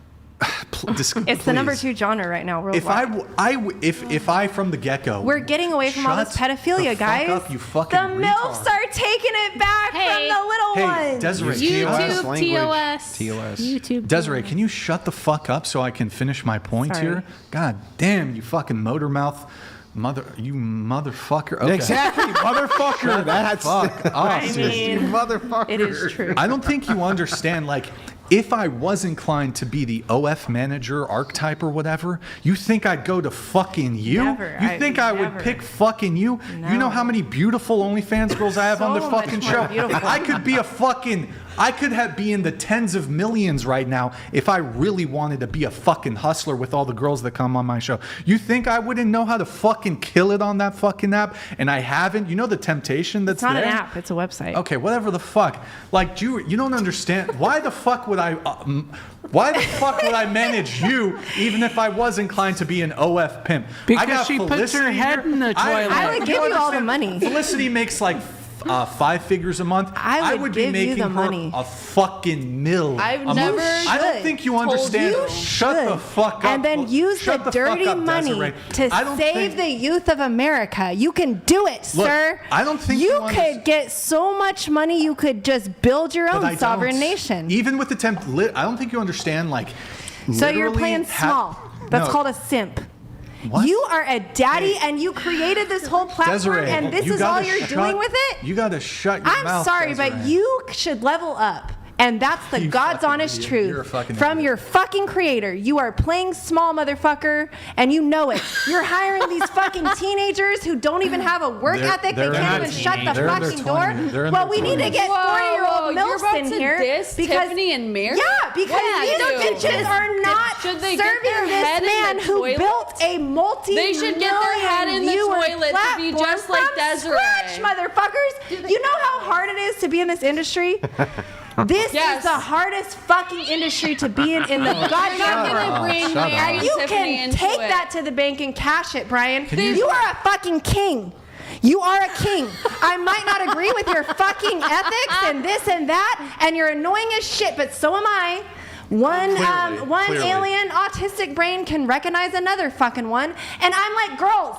It's the number please. 2 genre right now If worldwide. if I from the get-go, We're getting away from all this Shut pedophilia, the fuck guys. up, you the fucking MILFs retard. are taking it back from the little Hey, ones. Desiree, YouTube, language. TOS. YouTube. Desiree, can you shut the fuck up so I can finish my point Sorry. here? God damn, you fucking motor mouth. You motherfucker. Okay. Exactly, motherfucker. That's Fuck off, I seriously. mean, motherfucker. it is true. I don't think you understand, like, if I was inclined to be the OF manager archetype or whatever, you think I'd go to fucking you? Never. You think I would Never. pick fucking you? No. You know how many beautiful OnlyFans girls I have on the So much fucking more show? beautiful. I could be be in the tens of millions right now if I really wanted to be a fucking hustler with all the girls that come on my show. You think I wouldn't know how to fucking kill it on that fucking app? And I haven't. You know the temptation that's It's not there? an app. It's a website. Okay, whatever the fuck. Like, you don't understand. Why the fuck would I manage you even if I was inclined to be an OF pimp? Because I got she puts her Felicity head here. in the toilet. I would give you all the understand? money. Felicity makes like 5 figures a month. I would be give you making the her money. a fucking mill. I've a month. never I don't think you told understand. you Shut the fuck up. And then use Shut the fuck dirty up, money Desiree. to I don't save think- the youth of America. You can do it, Look, sir. I don't think you you could get so much money. You could just build your But I own sovereign don't. nation. Even with the I don't think you understand. Like, So you're literally playing small. That's No. called a simp. What? You are a daddy, and you created this whole platform, Desiree, and this you is all gotta you're shut- doing with it. You got to shut your I'm mouth. sorry, Desiree. but you should level up. And that's the You God's fucking honest idiot. truth You're a fucking from idiot. your fucking creator. You are playing small, motherfucker, and you know it. You're hiring these fucking teenagers who don't even have a work ethic. They they're can't in even their shut the They're in their fucking door. 20s. They're in Well, their we need to 20s. get 40-year-old you're MILFs about in to here diss Tiffany and Mary? Yeah, because Yeah, these dude. bitches are not Should they get serving their this head in man the who toilet? built a multi-million They should get their head in the viewer toilet to be platform just like from Desiree. scratch, motherfuckers. You know how hard it is to be in this industry? This Yes. is the hardest fucking industry to be in the You're not goddamn gonna world. bring Mary And and you Tiffany can into take it. that to the bank and cash it, Brian. you- You are a fucking king. You are a king. I might not agree with your fucking ethics and this and that, and you're annoying as shit, but so am I. One Clearly. alien autistic brain can recognize another fucking one, and I'm like, girls,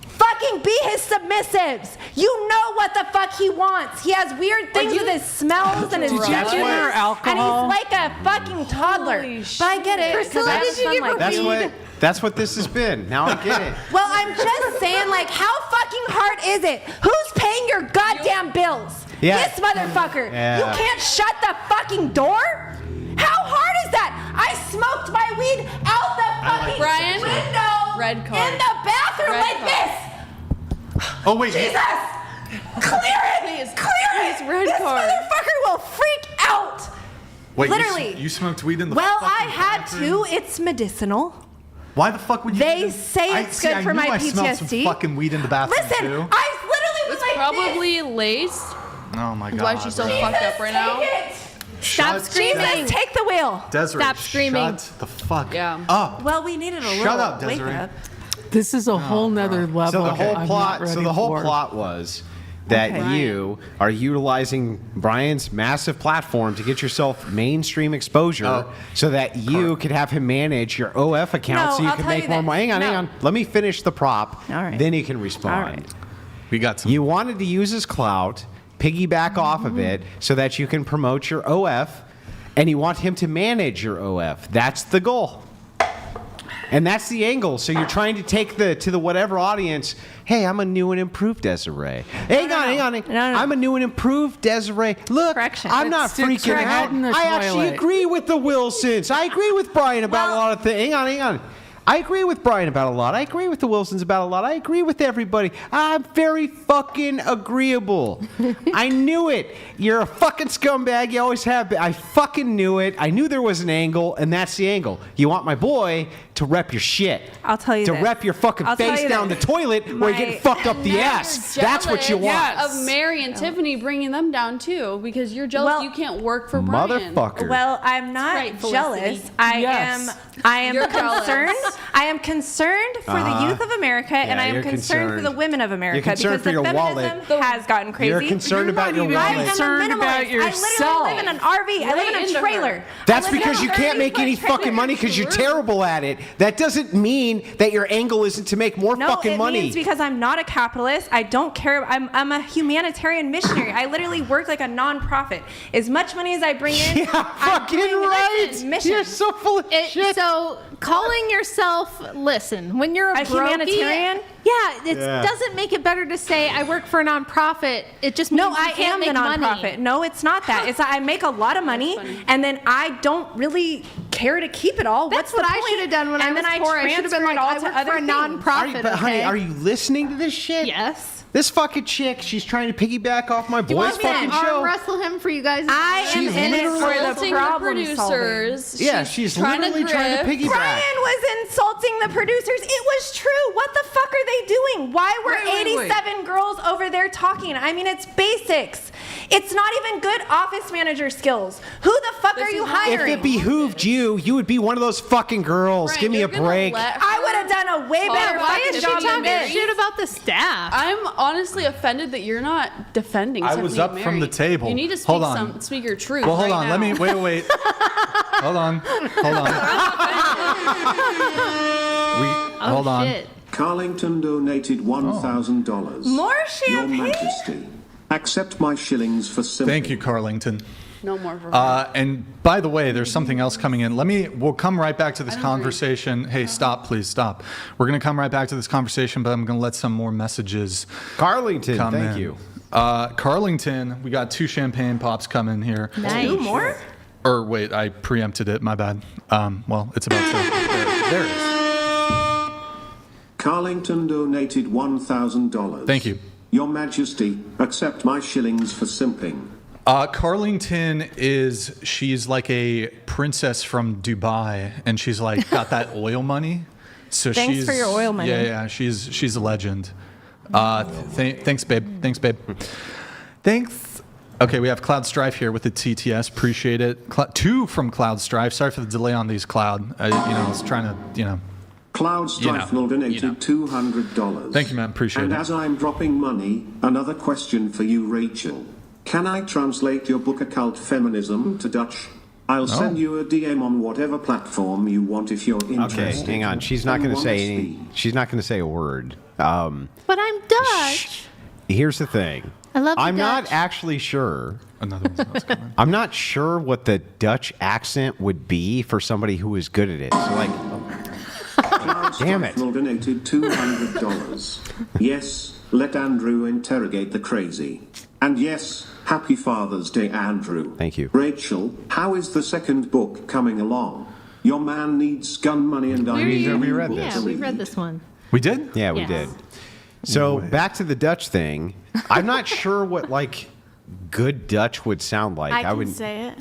fucking be his submissives. You know what the fuck he wants. He has weird things with his smells and his Did you gestures, give her alcohol? and he's like a fucking toddler. But I get it. 'cause Priscilla, I've did you done give her like That's weed. that's what this has been. Now I get it. Well, I'm just saying, like, how fucking hard is it? Who's paying your goddamn bills? Yeah. This motherfucker. Yeah. You can't shut the fucking door? How hard is that? I smoked my weed out the fucking Brian, window red card. in the bathroom Red like card. this. Oh wait. Jesus! Clear it! Please, Clear it! please, red This card. motherfucker will freak out! Wait, Literally. You smoked weed in the Well, I fucking had bathroom? to. It's medicinal. Why the fuck would you? They even- say it's good for I my knew I smelled PTSD. some fucking weed in the bathroom Listen, too. I literally was like Probably laced. Oh my god. Why is she so bro. fucked up right now? Stop screaming. Jesus, take the wheel. Desiree, Stop screaming. Shut the fuck Yeah. up. Well, we needed a little Shut up, wake Desiree. up. This is a whole nother level. So the whole I'm plot. not So ready the whole for. plot was that Okay. you are utilizing Brian's massive platform to get yourself mainstream exposure, so that you could have him manage your OF account, No, so you I'll can tell make you more this. money. Hang No. on. Let me finish the prop. All right. Then you can respond. All right. We got some. You wanted to use his clout, piggyback off of it, so that you can promote your OF, and you want him to manage your OF. That's the goal. And that's the angle. So you're trying to take to the whatever audience, hey, I'm a new and improved Desiree. Hang on. No. I'm a new and improved Desiree. Look, Correction. I'm not Sticks freaking her head out. in the I actually toilet. agree with the Wilsons. I agree with Brian about a lot of things. Hang on. I agree with Brian about a lot. I agree with the Wilsons about a lot. I agree with everybody. I'm very fucking agreeable. I knew it. You're a fucking scumbag. You always have been. I fucking knew it. I knew there was an angle, and that's the angle. You want my boy to rep your shit. I'll tell you to this. rep your fucking face down the toilet where you're getting fucked up the ass. That's what you want. Of Mary and Tiffany bringing them down too, because you're jealous you can't work for Brian. Motherfucker. Well, I'm not right, jealous. Felicity. I Yes. am You're concerned. jealous. I am concerned for the youth of America, and I am you're concerned for the women of America, You're concerned because for the your feminism wallet. has gotten crazy. You're concerned about your wallet. I am a concerned minimalist. about I yourself. literally live in an RV. I live in into a trailer. her. That's because you can't make any fucking money because you're terrible at it. That doesn't mean that your angle isn't to make more No, fucking it money. means because I'm not a capitalist. I don't care. I'm a humanitarian missionary. I literally work like a nonprofit. As much money as I bring in, Yeah, fucking right. Mission. You're so full of shit. So calling yourself, listen, when you're a humanitarian? Yeah, it doesn't make it better to say I work for a nonprofit. It just means No, you I can't am make the nonprofit. money. No, it's not that. It's that I make a lot of money, and then I don't really care to keep it all. That's What's what the I point? should have done when and I was then poor. I should have been transfer like, it all I to work other for a things. nonprofit. But honey, okay? are you listening to this shit? Yes. This fucking chick, she's trying to piggyback off my Do you boy's want me to fucking arm show. wrestle him for you guys? I am She's in it for the Insulting problem solving. producers. Yeah, she's trying literally trying to grift. piggyback. Brian was insulting the producers. It was true. What the fuck are they doing? Why were Wait. 87 girls over there talking? I mean, it's basics. It's not even good office manager skills. Who the fuck are you If hiring? it behooved you, you would be one of those fucking girls. Brian, Give me you're a gonna break. let I her would have done a way talk. better Why fucking is she job than talking this. shit about the staff? I'm honestly offended that you're not defending. I was Tiffany up and from Mary. the table. You need to speak Hold on. speak your truth. Well, hold right on. now. Let me wait. Hold on. Hold on. Shit. Carlington donated $1,000. More Your champagne? Majesty, accept my shillings for simple. Thank you, Carlington. No more for her. And by the way, there's something else coming in. We'll come right back to this conversation. Hey, stop, please stop. We're going to come right back to this conversation, but I'm going to let some more messages Carlington, come thank in. you. Carlington, we got 2 champagne pops coming here. Nice. 2 more? Or wait, I preempted it. My bad. Well, it's about to. There it is. Carlington donated $1,000. Thank you. Your Majesty, accept my shillings for simping. Carlington she's like a princess from Dubai, and she's like got that oil money. So Thanks for your oil money. Yeah, she's a legend. Thanks, babe. Thanks. Okay, we have Cloud Strife here with the TTS. Appreciate it. 2 from Cloud Strife. Sorry for the delay on these, Cloud. I was trying to, Cloud Strifnal donated $200. Thank you, man. Appreciate And it. as I'm dropping money, another question for you, Rachel. Can I translate your book Occult Feminism to Dutch? I'll send you a DM on whatever platform you want if you're interested. Okay, hang on. She's not going to say any. She's not going to say a word. But I'm Dutch. Here's the thing. I love the I'm not Dutch. actually sure. Another one's not coming. I'm not sure what the Dutch accent would be for somebody who is good at it. So like, damn it. Strifnal donated $200. Yes, let Andrew interrogate the crazy. And yes, happy Father's Day, Andrew. Thank you. Rachel, how is the second book coming along? Your man needs gun money and I need we read this. Yeah, we read this one. We did? Yeah, we Yes. did. So back to the Dutch thing. I'm not sure what like good Dutch would sound like. I can would. say it.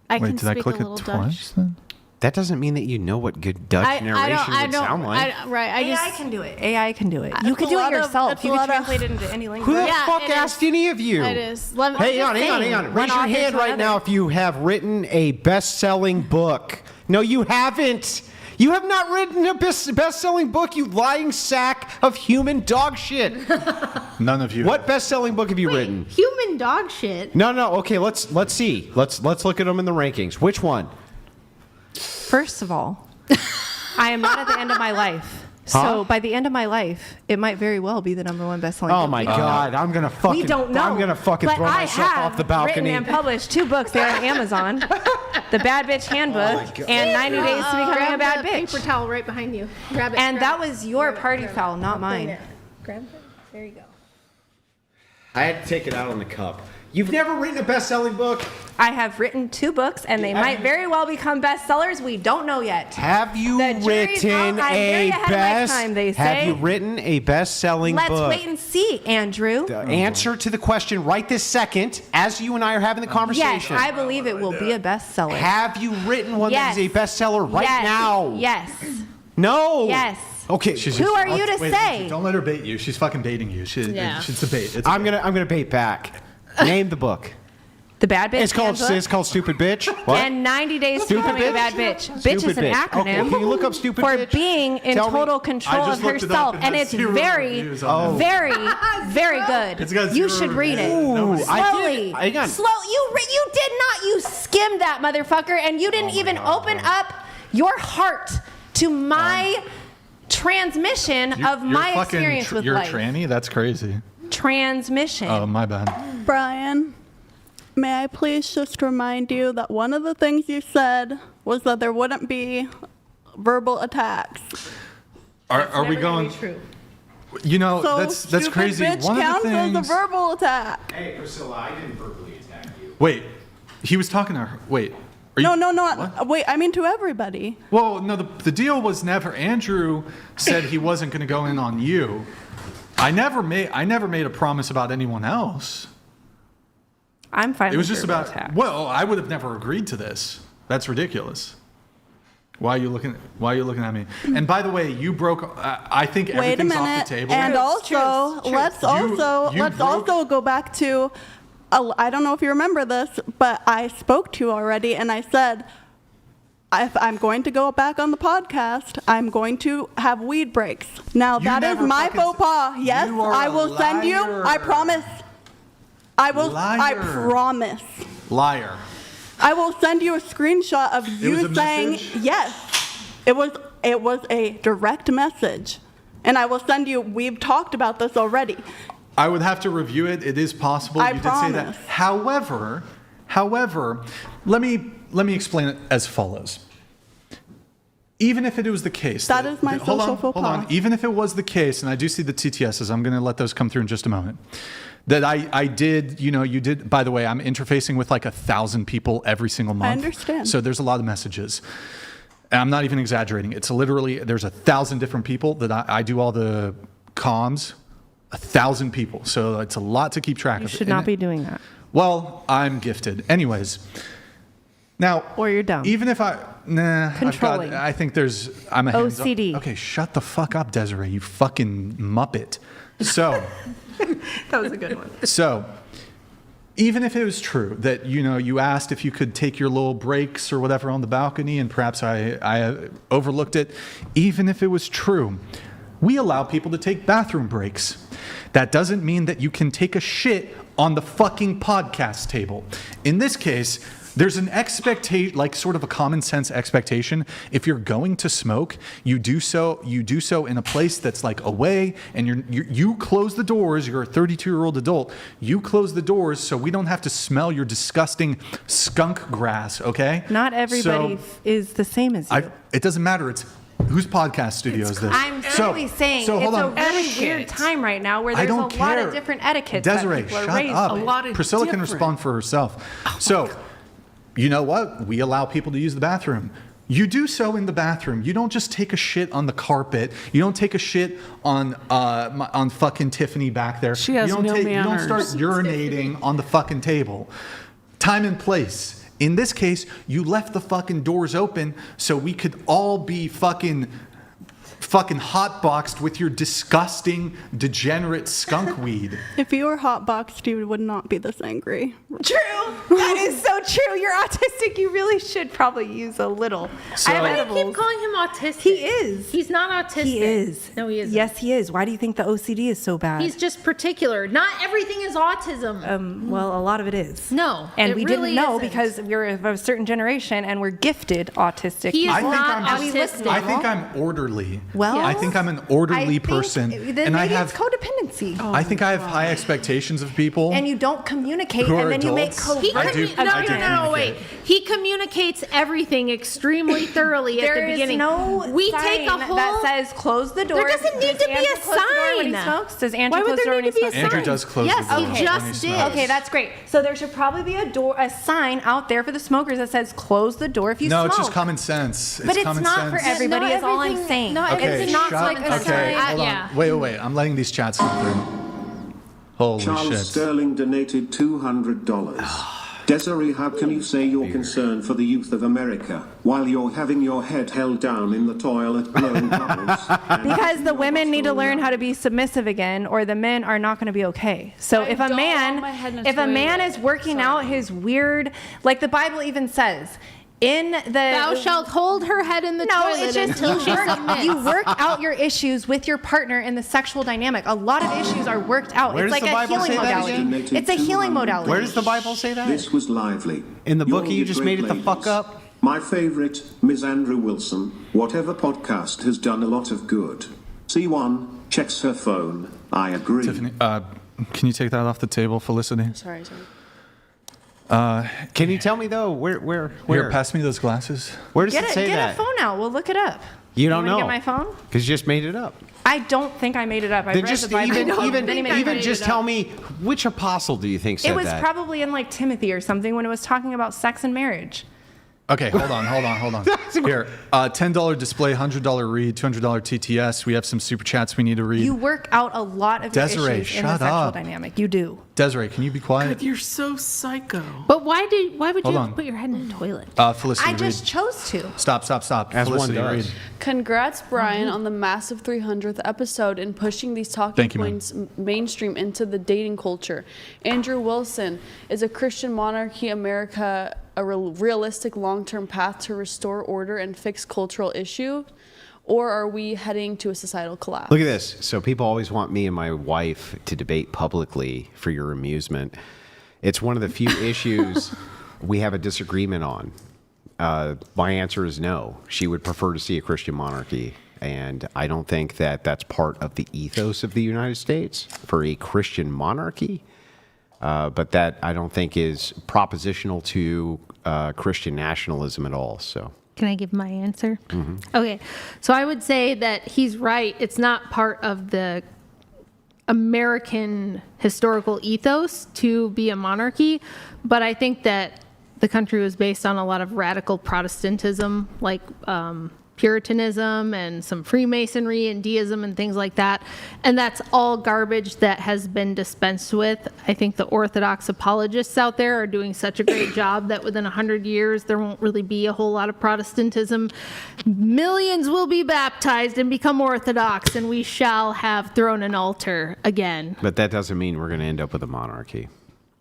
I Wait, can did I speak click a it little twice Dutch. then? That doesn't mean that you know what good Dutch narration would sound like. I AI just can do it. AI can do it. You It's could a do it lot of- yourself. it's You a can lot of- translate it into any language. Who the Yeah, fuck it asked is. any of you? It is. Hey, hang on. Raise your hand right now if you have written a best-selling book. No, you haven't. You have not written a best-selling book, you lying sack of human dog shit. None of you. What best-selling book have you written? human dog shit. No. Okay, let's see. Let's look at them in the rankings. Which one? First of all, I am not at the end of my life. So by the end of my life, it might very well be the #1 best-selling book. Oh my God! I'm gonna fucking. We don't know. I'm gonna fucking but throw myself I have off the balcony. written and published 2 books. They're on Amazon. The Bad Bitch Handbook and 90 Days to Becoming a Bad the Bitch. paper towel right behind you. Grab it. And grab that it. was your Grab it, party grab it. foul, not I'll clean mine. it. Grab it. There you go. I had to take it out on the cup. You've never written a best-selling book? I have written 2 books, and they might very well become bestsellers. We don't know yet. Have you written a Have you written a best-selling book? Let's wait and see, Andrew. The answer to the question right this second, as you and I are having the conversation. Yes, I believe it will be a bestseller. Have you written one that is a bestseller right now? Yes. No. Yes. Okay. Who are you to say? Don't let her bait you. She's fucking baiting you. She's a bait. I'm gonna bait back. Name the book. The Bad Bitch. It's called Stupid Bitch. What? And 90 Days to Stupid Becoming a Bitch? Bad Bitch. Stupid Bitch is an Bitch. acronym Okay, can you look up Stupid for Bitch? being in Tell me. total control I of just looked it up herself, and and has it's zero very, reviews on it. very, very good. It's got You zero should read it. reviews. Slowly. Hang on. You did not. You skimmed that motherfucker, and you didn't even open up your heart to my transmission of my experience with you're life. You're a tranny? That's crazy. Transmission. Oh, my bad. Brian, may I please just remind you that one of the things you said was that there wouldn't be verbal attacks. Are we going? True. You know, So that's stupid crazy. bitch One of counts the as a things. verbal attack. Hey, Priscilla, I didn't verbally attack you. Wait, he was talking to her. Wait. Are No, you, no, no. What? Wait, I mean to everybody. Well, no, the deal was never. Andrew said he wasn't going to go in on you. I never made a promise about anyone else. I'm fine. It was with just verbal about. attacks. Well, I would have never agreed to this. That's ridiculous. Why are you looking at me? And by the way, you broke. I think Wait a everything's minute. off the table. And also, Truth. let's You also broke- go back to. I don't know if you remember this, but I spoke to you already, and I said, if I'm going to go back on the podcast, I'm going to have weed breaks. Now, You that is never my fucking faux pas. Yes, You are I a will send you. I liar. promise. I will. I Liar. promise. Liar. I will send you a screenshot of was you a saying message? yes. It was a direct message, and I will send you. We've talked about this already. I would have to review it. It is possible. I You did say that. promise. However, let me explain it as follows. Even if it was the case. That is my social faux Hold on. pas. Even if it was the case, and I do see the TTSs, I'm going to let those come through in just a moment. That I did, you did, by the way, I'm interfacing with like 1,000 people every single month. I understand. So there's a lot of messages. And I'm not even exaggerating. It's literally, there's 1,000 different people that I do all the comms. 1,000 people. So it's a lot to keep track of. You should not be doing that. Well, I'm gifted. Anyways. Now, Or you're dumb. even if Controlling. I think I'm a hands-on- OCD. Okay, shut the fuck up, Desiree, you fucking muppet. So, That was a good one. so even if it was true that, you asked if you could take your little breaks or whatever on the balcony and perhaps I overlooked it, even if it was true, we allow people to take bathroom breaks. That doesn't mean that you can take a shit on the fucking podcast table. In this case, there's an expectation, like sort of a common sense expectation. If you're going to smoke, you do so in a place that's like away, and you close the doors. You're a 32-year-old adult. You close the doors so we don't have to smell your disgusting skunk grass. Okay? Not everybody is the same as you. It doesn't matter. It's whose podcast studio is this? I'm simply saying so it's hold a on. really weird time right now where I there's a don't lot care. of different etiquettes Desiree, that people are shut raised up. on. A lot of Priscilla can different. respond for herself. So, you know what? We allow people to use the bathroom. You do so in the bathroom. You don't just take a shit on the carpet. You don't take a shit on fucking Tiffany back there. She has you don't no You don't manners. start urinating on the fucking table. Time and place. In this case, you left the fucking doors open so we could all be fucking hotboxed with your disgusting, degenerate skunk weed. If you were hotboxed, you would not be this angry. True. That is so true. You're autistic. You really should probably use a little. So- I have Why do you edibles. keep calling him autistic? He is. He's not autistic. He is. No, he isn't. Yes, he is. Why do you think the OCD is so bad? He's just particular. Not everything is autism. Well, a lot of it is. No, And it we really didn't know isn't. because we're of a certain generation and we're gifted autistic. He is I think not I'm autistic. I think I'm orderly. orderly. Well, I think I'm an orderly person, Then and I maybe have. it's codependency. I think I have high expectations of people. And you don't communicate, Who and are then you make adults. covert. I do- No, wait. He communicates everything extremely thoroughly at the There is beginning. no we sign take a whole that says close the door. There doesn't need Does to be Andrew a close the door when he sign. smokes? Does Andrew Why would close the there door when need he to be a smokes? Andrew sign? does close Yes, the door he when just he did. smokes. Okay, that's great. So there should probably be a sign out there for the smokers that says close the door if you No, smoke. it's just common sense. But it's common not sense. for everybody. Not Is all I'm everything- saying. not Okay, everything's shut. like a Okay, sign. hold Yeah. on. Wait. I'm letting these chats come through. Holy Charles shit. Sterling donated $200. Desiree, how can you say you're concerned for the youth of America while you're having your head held down in the toilet blowing bubbles? Because the women need to learn how to be submissive again, or the men are not going to be okay. So if a don't man, want my head in a if a man toilet. is working out his weird, like the Bible even says, in the Thou shalt hold her head in the no, toilet it's just until she submits. you work out your issues with your partner in the sexual dynamic. A lot of issues are worked out. Where It's does like the a Bible healing say that modality. again? It's a healing modality. Where does the Bible say that? This was lively. In the book You're you the just great made it the fuck ladies. up? My favorite, Ms. Andrew Wilson. Whatever podcast has done a lot of good. C1 checks her phone. I agree. Tiffany, can you take that off the table, Felicity? Sorry. Can you tell me though where? Here, pass me those glasses. Where does Get it a, say get that? a phone out. We'll look it up. You don't wanna know. Get my phone. Because you just made it up. I don't think I made it up. I Then read just the Bible. even just tell me which apostle do you think said It was that? probably in like Timothy or something when it was talking about sex and marriage. Okay, hold on. Here, $10 display, $100 read, $200 TTS. We have some super chats we need to read. You work out a lot of Desiree, your issues in the shut sexual up. dynamic. You do. Desiree, can you be quiet? You're so psycho. But why would you Hold have on. to put your head in the toilet? Felicity, I just read. chose to. Stop. As one Felicity, does. read. Congrats, Brian, on the massive 300th episode and pushing these talking Thank you, ma'am. points mainstream into the dating culture. Andrew Wilson, is a Christian monarchy America a realistic long-term path to restore order and fix cultural issue, or are we heading to a societal collapse? Look at this. So people always want me and my wife to debate publicly for your amusement. It's one of the few issues we have a disagreement on. My answer is no. She would prefer to see a Christian monarchy. And I don't think that that's part of the ethos of the United States for a Christian monarchy. But that I don't think is propositional to Christian nationalism at all. So. Can I give my answer? Mm-hmm. Okay. So I would say that he's right. It's not part of the American historical ethos to be a monarchy, but I think that the country was based on a lot of radical Protestantism, like Puritanism and some Freemasonry and deism and things like that. And that's all garbage that has been dispensed with. I think the Orthodox apologists out there are doing such a great job that within 100 years, there won't really be a whole lot of Protestantism. Millions will be baptized and become Orthodox, and we shall have thrown an altar again. But that doesn't mean we're going to end up with a monarchy.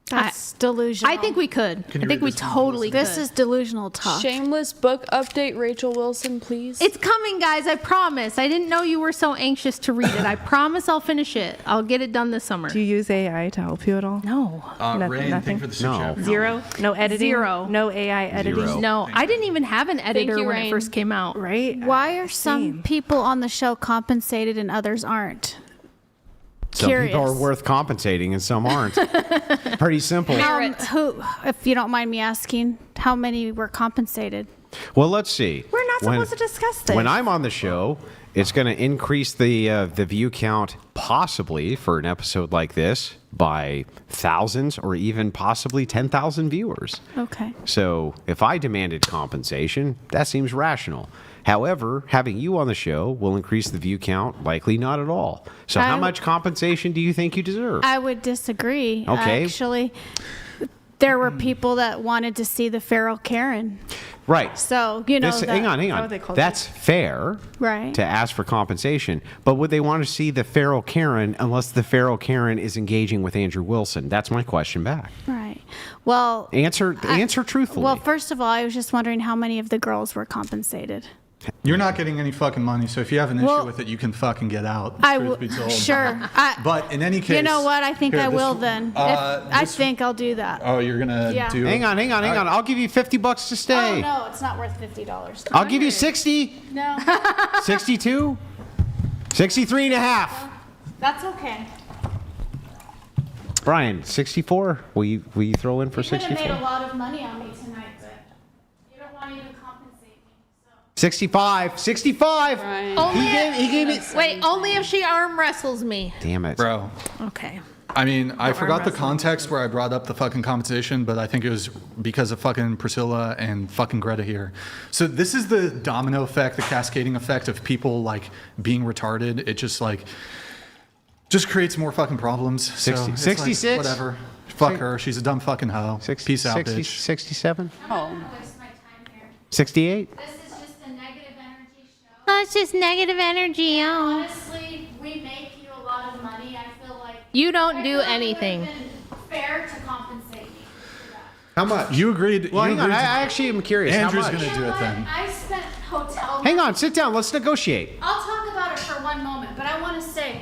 That's delusional. I think we could. Can you I think read we this one, totally could. This is delusional talk. Shameless book update, Rachel Wilson, please. It's coming, guys. I promise. I didn't know you were so anxious to read it. I promise I'll finish it. I'll get it done this summer. Do you use AI to help you at all? No. Ray, nothing. thank for the super chat. Zero? No editing? Zero. No AI editing? Zero. No, I didn't even have an editor you, when it Rain. first came out. Right? Why are some Same. people on the show compensated and others aren't? Some Curious. people are worth compensating and some aren't. Pretty simple. Who, if you don't mind me asking, how many were compensated? Well, let's see. We're not supposed to discuss this. When I'm on the show, it's going to increase the view count possibly for an episode like this by thousands or even possibly 10,000 viewers. Okay. So if I demanded compensation, that seems rational. However, having you on the show will increase the view count, likely not at all. So how much compensation do you think you deserve? I would disagree. Okay. Actually, there were people that wanted to see the feral Karen. Right. So, you know, Hang on. what they call That's fair Right. to ask for compensation. But would they want to see the feral Karen unless the feral Karen is engaging with Andrew Wilson? That's my question back. Right. Well, Answer truthfully. well, first of all, I was just wondering how many of the girls were compensated. You're not getting any fucking money, so if you have an issue Well, with it, you can fucking get out. I truth will. be told. Sure. But in any case, You know what? I think here, I this- will then. I think I'll do that. Oh, you're gonna Yeah. do. Hang on. I'll give you $50 to stay. Oh no, it's not worth $50. I'll give you 60. No. 62. 63 and a half. That's okay. Brian, 64? Will you throw in for You could have 64? made a lot of money on me tonight, but you don't want to even compensate me. 65. 65. Only He gave it. Wait, only if she arm wrestles me. Damn it. Bro. Okay. I mean, I forgot the wrestling. context where I brought up the fucking compensation, but I think it was because of fucking Priscilla and fucking Greta here. So this is the domino effect, the cascading effect of people like being retarded. It just creates more fucking problems. 60 it's 66? Like, whatever. Fuck her. She's a dumb fucking hoe. Peace out, 60, bitch. 67? Oh. 68? This is just a negative energy show. Oh, it's just negative energy. Oh. Honestly, we make you a lot of money. I feel like You don't I do feel like it anything. would've been fair to compensate me for that. How much? You agreed. Well, you hang on. agreed I to- actually am curious. Andrew's How much? going to do it then. I spent hotel. Hang on. Sit down. Let's negotiate. I'll talk about it for one moment, but I want to say.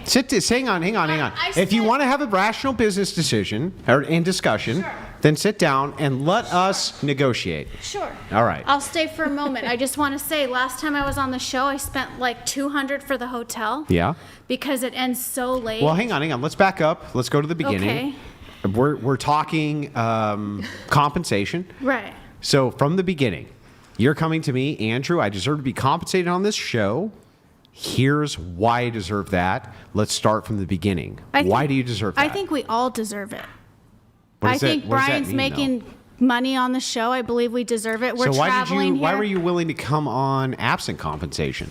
Hang on. I If you spent- want to have a rational business decision or in discussion, Sure. then sit down and let us negotiate. Sure. All right. I'll stay for a moment. I just want to say, last time I was on the show, I spent like $200 for the hotel. Yeah. Because it ends so late. Well, hang on. Let's back up. Let's go to the beginning. Okay. We're talking compensation. Right. So from the beginning, you're coming to me, Andrew. I deserve to be compensated on this show. Here's why I deserve that. Let's start from the beginning. Why do you deserve that? I think we all deserve it. What I does that- think what does that Brian's mean, making money on the show. I believe we deserve it. We're so why traveling why here. were you willing to come on absent compensation?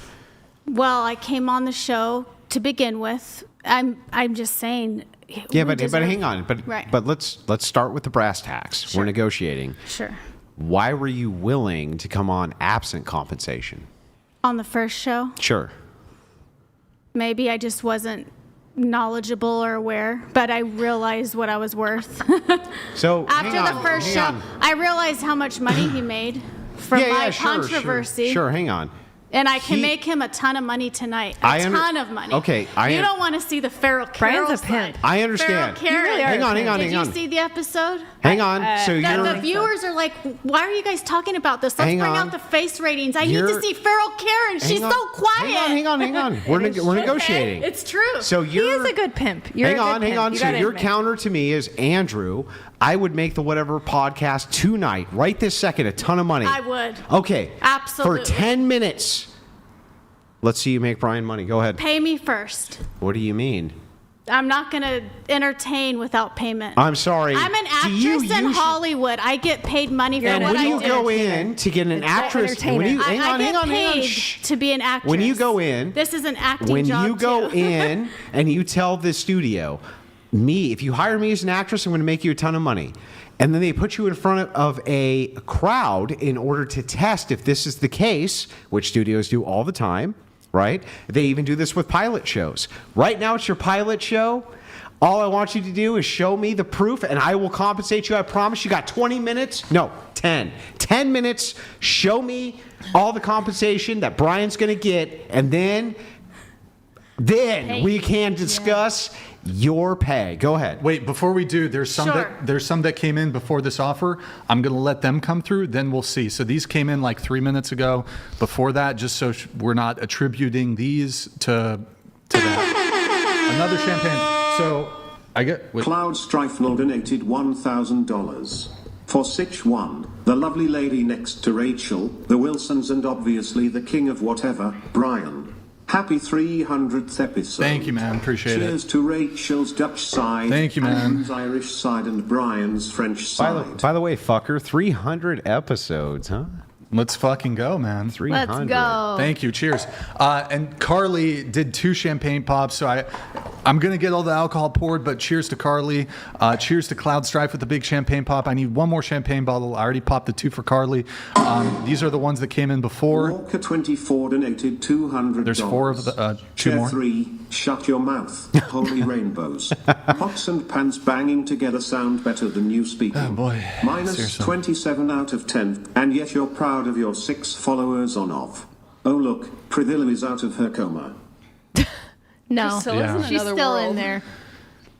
Well, I came on the show to begin with. I'm just saying. Yeah, we but deserve- hang on. Right. But let's start with the brass tacks. We're negotiating. Sure. Why were you willing to come on absent compensation? On the first show, Sure. maybe I just wasn't knowledgeable or aware, but I realized what I was worth. So After hang the on, first hang show, on. I realized how much money he made from my controversy. Sure, hang on. And I can make him a ton of money tonight. I A under- ton of money. Okay, You don't want to see the feral Carol Brian's a pimp. I understand. Feral Carol. Hang on, hang on, Did hang you on. see the episode? Hang on. So The you're viewers are like, why are you guys talking about this? Let's Hang bring on. out the face ratings. I need You're- to see feral Karen. She's hang on. so quiet. Hang on. We're negotiating. It's true. So He you're is a good pimp. You're hang a good on, hang pimp. on. You So gotta your admit. counter to me is Andrew. I would make the whatever podcast tonight, right this second, a ton of money. I would. Okay. Absolutely. For 10 minutes. Let's see you make Brian money. Go ahead. Pay me first. What do you mean? I'm not going to entertain without payment. I'm sorry. I'm an Do you actress in usually- Hollywood. I get paid money for And what when I you do. go in to get an actress, when you, hang I on, get hang on, paid Shh. to be an actress. When you go in, this is an acting when job you go too. in and you tell the studio, if you hire me as an actress, I'm going to make you a ton of money. And then they put you in front of a crowd in order to test if this is the case, which studios do all the time, right? They even do this with pilot shows. Right now, it's your pilot show. All I want you to do is show me the proof, and I will compensate you. I promise you got 20 minutes. No, 10. 10 minutes. Show me all the compensation that Brian's going to get, and then we can discuss your pay. Go ahead. Wait, before we do, there's some that came in before this offer. I'm going to let them come through, then we'll see. So these came in like 3 minutes ago. Before that, just so we're not attributing these to that. Another champagne. So I get Cloud Strifenol donated $1,000. For Sitch 1, the lovely lady next to Rachel, the Wilsons, and obviously the king of whatever, Brian. Happy 300th episode. Thank you, man. Appreciate Cheers it. to Rachel's Dutch side. Thank you, man. Andrew's Irish side and Brian's French side. By the way, fucker, 300 episodes, huh? Let's fucking go, man. 300. Let's go. Thank you. Cheers. And Carly did 2 champagne pops, so I'm going to get all the alcohol poured, but cheers to Carly. Cheers to Cloud Strife with the big champagne pop. I need one more champagne bottle. I already popped the 2 for Carly. These are the ones that came in before. Walker 24 donated $200. There's 4 of the 2 Chair more. 3, shut your mouth. Holy rainbows. Pots and pans banging together sound better than you speaking. Oh boy. Minus Seriously. 27 out of 10, and yet you're proud of your 6 followers on off. Oh look, Priscilla is out of her coma. No, Priscilla's in she's another still world. in there.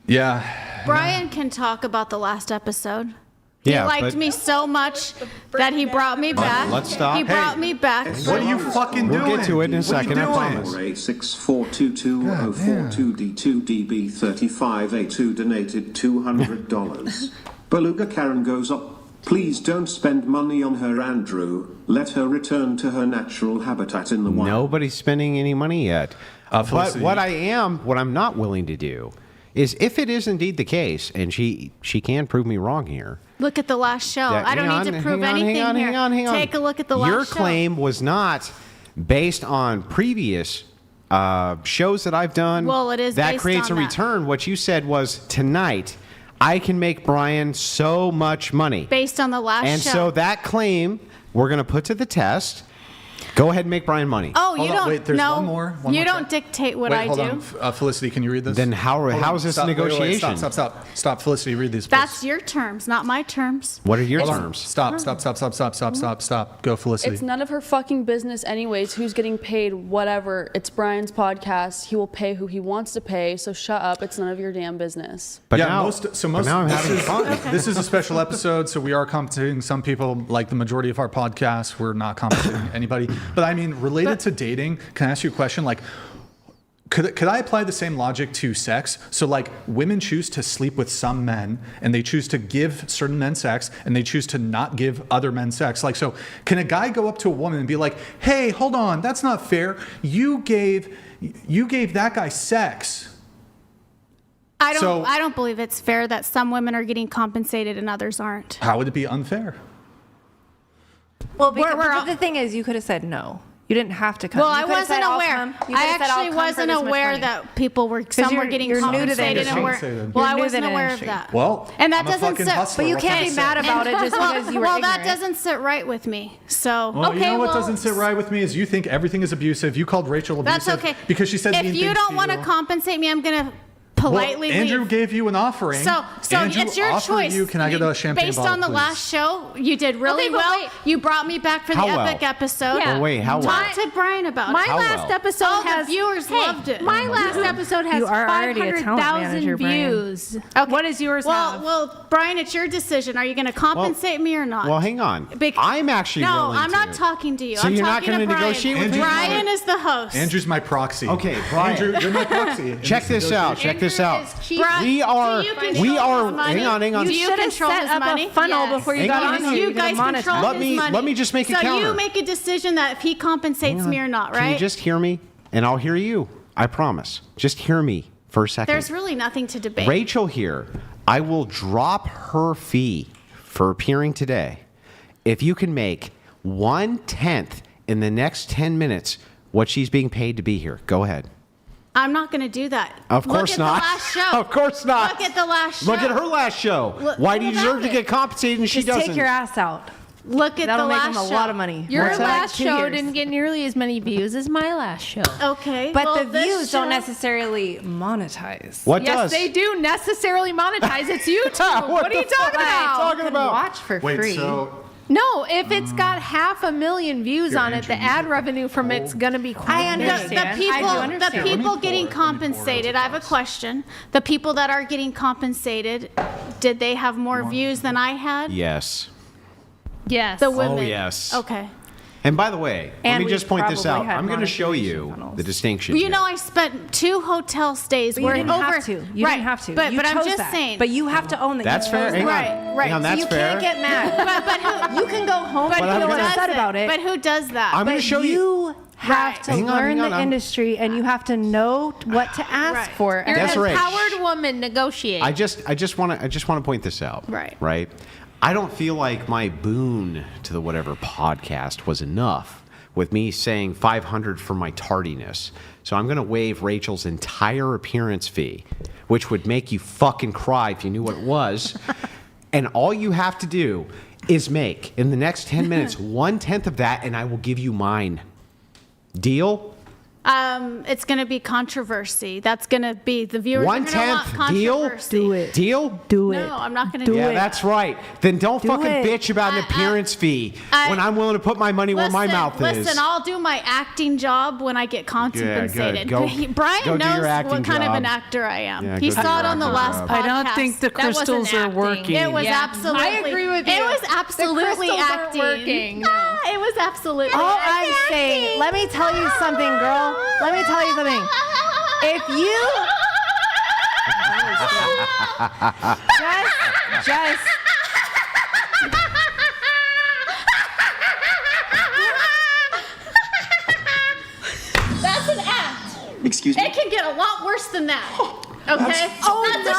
Yeah. Brian can talk about the last episode. He liked me so much that he brought me back. Let's stop. He brought me back. What are you fucking doing? We'll get to it in a second, I promise. 486422042DB35A2 donated $200. Beluga Karen goes up. Please don't spend money on her, Andrew. Let her return to her natural habitat in the wild. Nobody's spending any money yet. But what I'm not willing to do is, if it is indeed the case, and she can prove me wrong here. Look at the last show. I don't need to prove anything here. Hang on. Take a look at the last show. Your claim was not based on previous shows that I've done. Well, it is that based creates on a that. return. What you said was, tonight I can make Brian so much money. Based on the last And show. so that claim we're going to put to the test. Go ahead and make Brian money. Oh, you don't. Wait, there's no, one more. You don't dictate what I hold do. on. Felicity, can you read this? Then how is this Stop, negotiation? Stop. Felicity, read these. That's your terms, not my terms. What are your Hold on. terms? Stop. Go, Felicity. It's none of her fucking business anyways who's getting paid whatever. It's Brian's podcast. He will pay who he wants to pay, so shut up. It's none of your damn business. But yeah, now, most now I'm having fun. This is a special episode, so we are compensating some people. Like the majority of our podcasts, we're not compensating anybody. But I mean, related to dating, can I ask you a question? Like, could I apply the same logic to sex? So like, women choose to sleep with some men, and they choose to give certain men sex, and they choose to not give other men sex. Like, so can a guy go up to a woman and be like, "Hey, hold on, that's not fair. You gave that guy sex." I don't believe it's fair that some women are getting compensated and others aren't. How would it be unfair? Well, but the thing is, you could have said no. You didn't have to come. Well, You I could have wasn't said, "I'll aware. come." You could I have said, "I'll actually come for wasn't this much aware money." that people were some were getting you're new to the compensated and industry. were. You're Well, I new to wasn't the aware of industry. that. Well, and that I'm a doesn't fucking sit. hustler. But you What can't can I be say? mad about it just because you were Well, ignorant. that doesn't sit right with me. So Well, okay, you know what well, doesn't sit right with me is you think everything is abusive. You called Rachel abusive that's okay because she said mean if things you don't to want to you. compensate me, I'm gonna politely Well, Andrew leave. gave you an offering. So Andrew it's your offered choice. You, can I get a champagne Based bottle, on the please? last show, you did really Okay, but well. wait. You brought me back for the How well? epic episode. Yeah. Oh, wait, how well? Talk to Brian about My it. How last well? episode Oh, the has viewers loved it. My last episode has You are already a talent 500,000 manager, Brian. views. Okay. What does yours have? Well, Brian, it's your decision. Are you going to compensate me or not? Well, hang on. Bec- I'm actually no, willing I'm not to. talking to you. So I'm you're not talking gonna to Brian. negotiate with me? Brian is the host. Andrew's my proxy. Okay, Brian. Andrew, you're my proxy. in Check this out. Check this out. Brian, We are. do you control We are. his money? Hang on. Do you should have control set his up money? a funnel Yes. before you Hang got on. on here. You You're gonna guys monetize. control Let his me- money. let me just make a so counter. you make a decision that if he compensates me or not, right? Can you just hear me? And I'll hear you. I promise. Just hear me for a second. There's really nothing to debate. Rachel here, I will drop her fee for appearing today if you can make 1/10 in the next 10 minutes what she's being paid to be here. Go ahead. I'm not going to do that. Of course Look not. at the last show. Of course not. Look at the last show. Look at her last show. Why do you what deserve about to it? get compensated and she Just doesn't? take your ass out. Look at That'll the make last them a show. lot of money. Your What's that? last 2 show years. didn't get nearly as many views as my last show. Okay. But well, the this views don't show- necessarily monetize. What Yes, does? they do necessarily monetize. It's YouTube. What What are you the fuck talking are you about? talking You can about? watch for Wait, free. so No, if it's got 500,000 views Here, on it, Andrew, the you ad can revenue from it's going to be quite I big. understand. The I do people, understand. the Let me people pour getting it. Let me pour it compensated. out I have a glass. question. The people that are getting compensated, did they have more views than I had? Yes. Yes. The women. yes. Okay. And by the way, let And me we just point this probably out. had I'm going to show you monetization funnels. the distinction. You here. know, I spent 2 hotel stays But you where didn't over. have to. You right, didn't have to. But, You but I'm chose just that. saying. But you have to own that. That's you fair. chose Hang on. Right, right. Hang on, So that's you fair. can't get mad. but who? You can go home But and I'm who feel gonna- does upset it? about it. But who does that? I'm going But to show you. you have to Hang on, learn hang on, the I'm- industry, and you have to know what to ask Right. for. You're That's an right. empowered woman. Negotiate. I just want to point this out. Right. Right. I don't feel like my boon to the whatever podcast was enough with me saying 500 for my tardiness. So I'm going to waive Rachel's entire appearance fee, which would make you fucking cry if you knew what it was. And all you have to do is make in the next 10 minutes 1/10 of that, and I will give you mine. Deal? It's going to be controversy. That's going to be the viewers. One are gonna want tenth deal. controversy. Do it. Deal. Do it. No, I'm not going to do Yeah, it. that's right. Then don't fucking it. bitch about an appearance fee when I'm willing to put my money where my mouth is. Listen, I'll do my acting job when I get compensated. Go Brian do knows your acting what kind of job. an actor I am. Yeah, He go do saw your it on the acting last job. podcast. I don't think the That wasn't crystals are acting. working. It was Yeah. absolutely. I agree with you. It was absolutely crystals aren't acting. working, no. It was absolutely. All I'm saying, let me tell you something, girl. Let me tell you something. If you just That's an act. Excuse me? It can get a lot worse than that. Okay? Oh, no.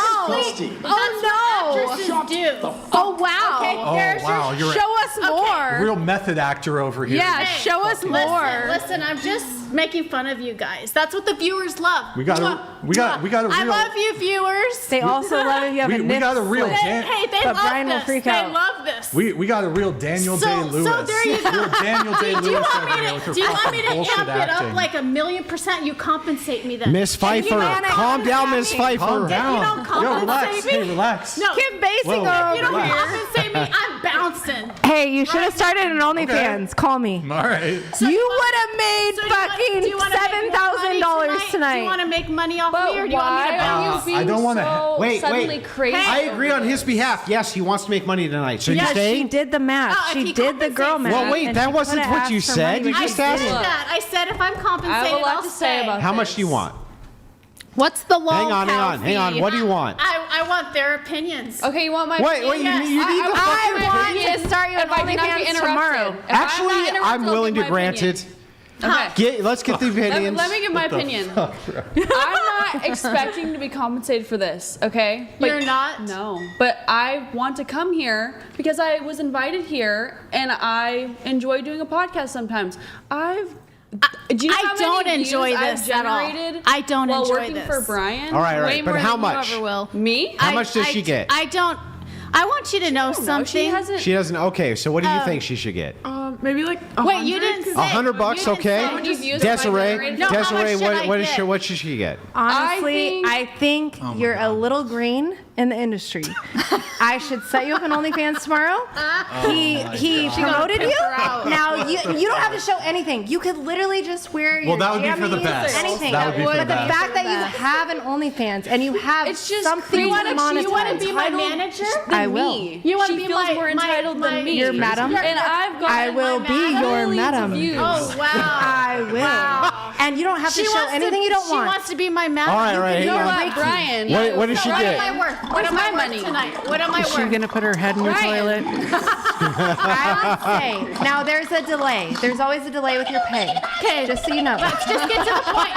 Actresses do. Oh, wow. Okay, Oh, wow. You're Show us more. a real method actor over here. Yeah, show us more. Listen, I'm just making fun of you guys. That's what the viewers love. We got a I real. love you, viewers. they also love if you have a we got a real Hey, they But love Brian will this. freak They out. love this. We got a real Daniel So- Day-Lewis. so there you go. Real Daniel Do you Day-Lewis want over me here with to, her do you want me to fucking amp bullshit it up acting. like 1,000,000%? You compensate me then. Miss Pfeiffer, calm down, Miss Pfeiffer. Calm down. don't Yo, compensate relax. me- Hey, relax. No, Kim Basinger Whoa, if you don't relax. compensate me, I'm bouncing. Hey, you should have started an OnlyFans. Call me. All right. So You would have made so do you want- fucking do you wanna make more money $7,000 Do you tonight. want to make money off But me, or do you want me why to are bounce? you being I don't wanna- so Wait, suddenly wait. crazy? I agree on his behalf. Yes, he wants to make money tonight. So you Because she staying? did the math. Oh, if she he did the girl compensates math. Well, wait, and that she wasn't coulda what you asked for said. money, You but I just she said asked didn't. that. I said if I'm I compensated, have a lot I'll to stay. say about How much do you this. want? What's the low Hang on. fee? What do you want? I want their opinions. Okay, you want my Wait, you opinion? need the I fucking want opinion? you to start you If I do not be OnlyFans interrupted. tomorrow. If Actually, I'm not interrupted, I'm willing I'll to give my grant opinion. it. Okay. Let's get the opinions. Let me give my opinion. I'm not expecting to be compensated for this, okay? But You're not? No. But I want to come here because I was invited here and I enjoy doing a podcast sometimes. Do you know I how don't many enjoy views this I've at all. generated I don't while enjoy working this. for Brian? All right, Way but more how than much? You ever will. Me? How much does she get? I don't. I want you to know something. She hasn't. She doesn't. Okay, so what do you think she should get? Maybe like Wait, you didn't say. $100, you didn't okay? say. How many views have I Desiree, generated? No, how much Desiree, should I get? what should she get? Honestly, I think you're a little green in the industry. I should set you up an OnlyFans tomorrow. He promoted you. Now you don't have to show anything. You could literally just wear your Well, that would be for the jammies, best. anything. That would be for but the the best. fact that you have an OnlyFans and you have It's just something you wanna- to monetize. You want to be my manager? I will. Me. You want She to be feels my more entitled my, than me. Your madam? And I've got I will be your madam. Oh wow! I will. Wow. And you don't have to She show wants anything you don't She want. wants to be my madam. All right, You right, can hang do on. what, Brian. What does she What get? am I worth? What am I worth tonight? What am I Is she worth? gonna put her head in the toilet? I would say. Now there's a delay. There's always a delay with your pay. Okay, Just so you know. let's just get to the point.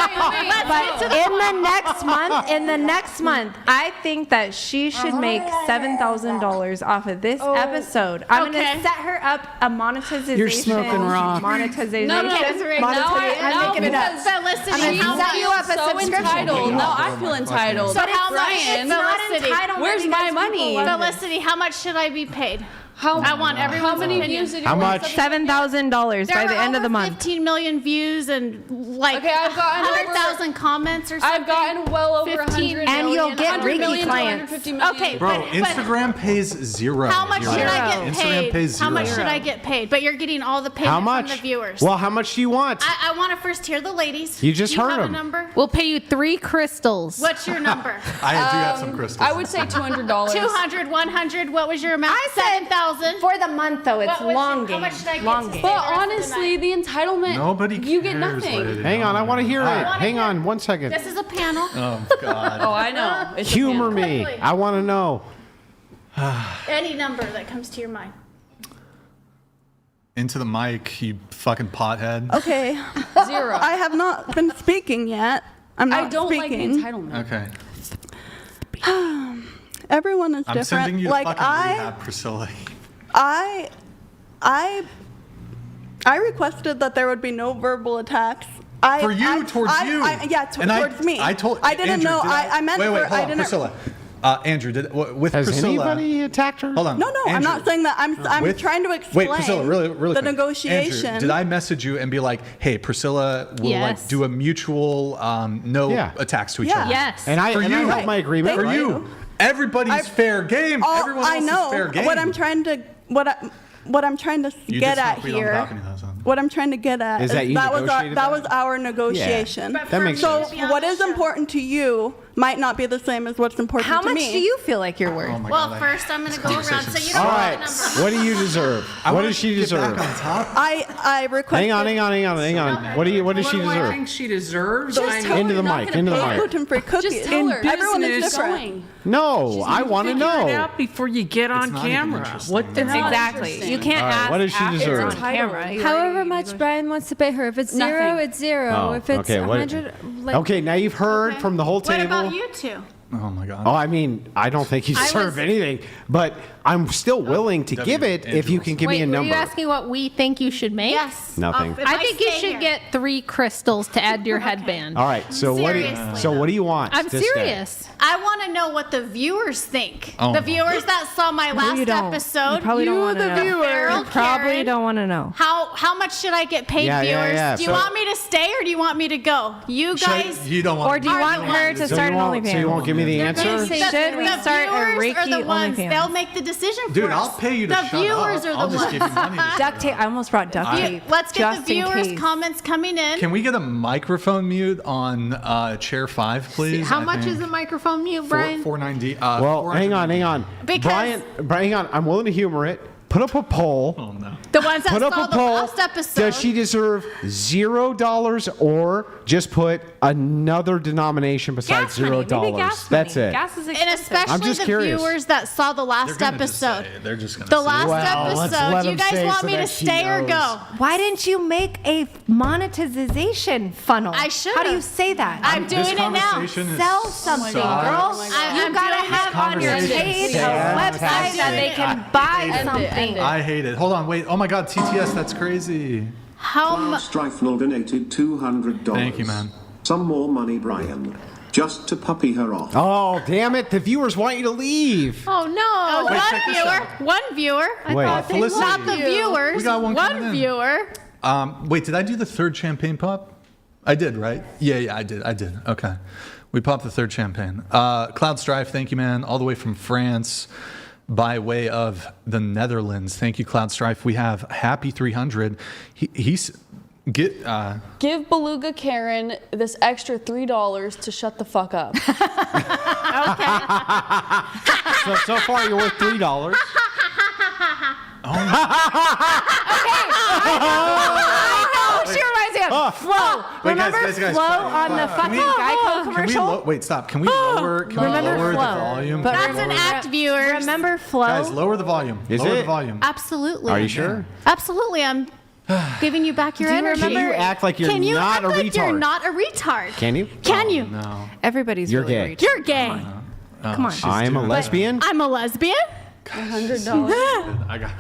But in the next month, I think that she should make $7,000 off of this episode. I'm Okay. gonna set her up a monetization. You're smoking raw. Monetization. No, Desiree, I'm making it up. Felicity, I'm gonna how set you up a so subscription. entitled. Now I feel entitled. So how much? Brian, Felicity, where's my money? Felicity, how much should I be paid? How, I want everyone's how many opinion. views did you How want? much? $7,000 by There the were end of the over month. 15 million views and like Okay, I've gotten 100,000 comments or something. I've gotten well over 100 And you'll get 100 Reiki million to clients. 150 million. Okay, Bro, but Instagram pays zero. how much You're should right. I get Instagram paid? pays zero. How much should I get paid? But you're getting all the How payment much? from the viewers. Well, how much do you want? I want to first hear the ladies. You just Do heard have them. a number? We'll pay you 3 crystals. What's your number? I do have some crystals. I would say $200. 200, 100. What was your amount? I said 7,000. for the month though. It's What was long your- game. How much should I get long to game. stay But the rest of the honestly, night? the entitlement, Nobody cares. you get nothing. lady. Hang on, I want to hear it. wanna Hang hear- on, 1 second. This is a panel. Oh, God. Oh, I know. It's a Humor panel. me. Quickly. I want to know. Any number that comes to your mind. Into the mic, you fucking pothead. Okay. Zero. I have not been speaking yet. I'm not I don't speaking. like the entitlement. Okay. Everyone is I'm different. sending you to like fucking rehab, Priscilla. I requested that there would be no verbal attacks. Towards you. Yeah, And towards me. I told. I didn't Andrew, know. did I meant wait, for. hold I on, didn't. Priscilla. Andrew, with Has Priscilla, anybody attacked her? Hold on. No, Andrew, I'm not saying that. I'm trying to explain Wait, Priscilla, really the quick. negotiation. Andrew, did I message you and be like, "Hey, Priscilla will Yes. do a mutual no attacks to each other"? Yes. And I held my agreement. For right? you, everybody's fair game. Everyone else I know. is fair game. What I'm trying to You get just at hope we don't here. balcony those on. What I'm trying to get at Is that you that negotiated was our negotiation. Yeah, that makes so sense. what is important to you might not be the same as what's important How to much me. do you feel like you're worth? Oh my Well, God, first I'm going to go around. So you don't All know right. the number. What do you deserve? What does she deserve? Back on top. I requested. Hang on. What does she What do I deserve? think she deserves? Just I tell know. Into the not mic. gonna Into the pay mic. Gluten-free cookies. Just tell her. Everyone is business- different. No, I want to Figure it know. out before you get on not even camera. interesting. What the hell? Exactly. You can't All right, ask. what does she after deserve? it's on camera. You However already much Brian wants to pay her. If it's zero, Nothing. it's zero. Oh, If it's okay, what- 100, like, Okay, now you've heard from the whole What table. about you two? Oh my God. Oh, I mean, I don't think you deserve anything, but I'm still willing to give it if you can give me a Wait, were number. you asking what we think you should make? Yes. Nothing. If I think you stay should here. get 3 crystals to add to your headband. All right, so what do you want? I'm to stay? serious. I want to know what the viewers think. Oh The my viewers that saw my last you don't. episode. You probably don't want to know. Feral You probably Karen. don't want to know. How much should I get paid, Yeah, yeah, viewers? yeah. Do you So- want me to stay or do you want me to go? You guys. You don't want. Or do you Are want the her ones. to So start you an won't, OnlyFans? so you won't give me the answer? Should we the start a viewers are Reiki the ones. OnlyFans? They'll make the decision for Dude, us. I'll pay you to The shut viewers up. are I'll the just ones. give you money. to Duct tape. I almost brought duct tape. Let's get just the in viewers' case. comments coming in. Can we get a microphone mute on chair 5, please? How much is a microphone mute, Brian? 490. Well, hang on. Because- Brian, hang on. I'm willing to humor it. Put up a poll. Oh no. The ones that Put up saw a the poll. last episode. Does she deserve $0 or just put another denomination besides Gas money. Maybe $0? gas That's money. it. Gas is and expensive. I'm especially just the curious. viewers that saw the They're last gonna just episode. say it. They're just gonna The say it. last Well, let's let episode. You them guys say want so me to that she stay or knows. go? Why didn't you make a monetization funnel? I should've. How do you say that? I'm doing This it now. conversation is Sell something, so- girl. I'm You gotta doing have on your conversation page is a website that fantastic. they can buy something. I hate it. Hold on, wait. Oh my God, TTS, that's crazy. How much? Strifenal donated $200. Thank you, man. Some more money, Brian. Just to puppy her off. Oh, damn it. The viewers want you to leave. Oh no! Wait, check this out. One viewer. Wait. Felicity. Not the viewers. We got one coming in. viewer. Wait, did I do the 3rd champagne pop? I did, right? Yeah, I did. Okay. We popped the 3rd champagne. Cloud Strife, thank you, man. All the way from France by way of the Netherlands. Thank you, Cloud Strife. We have Happy 300. He's... Give Beluga Karen this extra $3 to shut the fuck up. So far, you're worth $3. I know. She reminds me of Flo. Wait, Remember guys, Flo on the fucking Geico commercial? Wait, stop. Can we lower the volume? But That's an act, viewers. Remember Flo? Guys, lower the volume. Is Lower it? the volume. Absolutely. Are you sure? Absolutely. I'm giving you back your energy. Can you act like you're Can you not act a like retard? you're not a retard? Can you? Can you? No. Everybody's You're really gay. rich. You're gay. Come on. She's I'm a doing lesbian? I'm a lesbian. $100. I got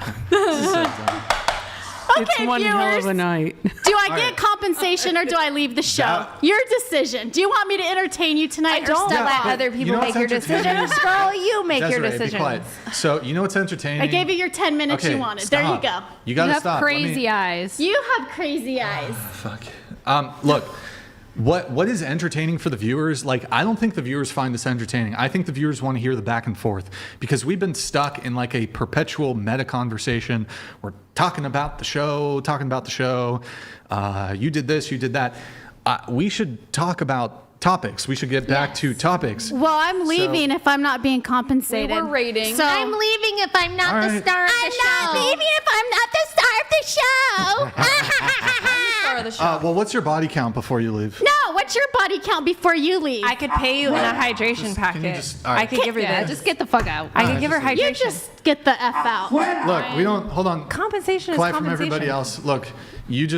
It's Okay, one hell viewers. of a night. Do I get compensation or do I leave the show? Your decision. Do you want me to entertain you tonight? Don't step let out? other people know make what's your entertaining? decisions, girl. You make your Desiree, be decisions. quiet. So, you know what's entertaining? I gave you your 10 minutes Okay, you wanted. stop. There you go. You gotta You have stop. Let me- crazy eyes. You have crazy eyes. Fuck. Look, what is entertaining for the viewers? Like, I don't think the viewers find this entertaining. I think the viewers want to hear the back and forth because we've been stuck in like a perpetual meta conversation. We're talking about the show. You did this, you did that. We should talk about topics. We should get back to topics. Well, I'm leaving if I'm not being compensated. We were rating. So I'm leaving if I'm not All the right. star of the show. I'm not leaving if I'm not the star of the show. Star of the show. Well, what's your body count before you leave? No, what's your body count before you leave? I could pay you in a hydration Can you packet. just- all right. I could give her Yeah, this. just get the fuck out. I could give her hydration. You just get the F out. Look, we don't. Hold on. Compensation is Quiet from compensation. everybody else. Look, you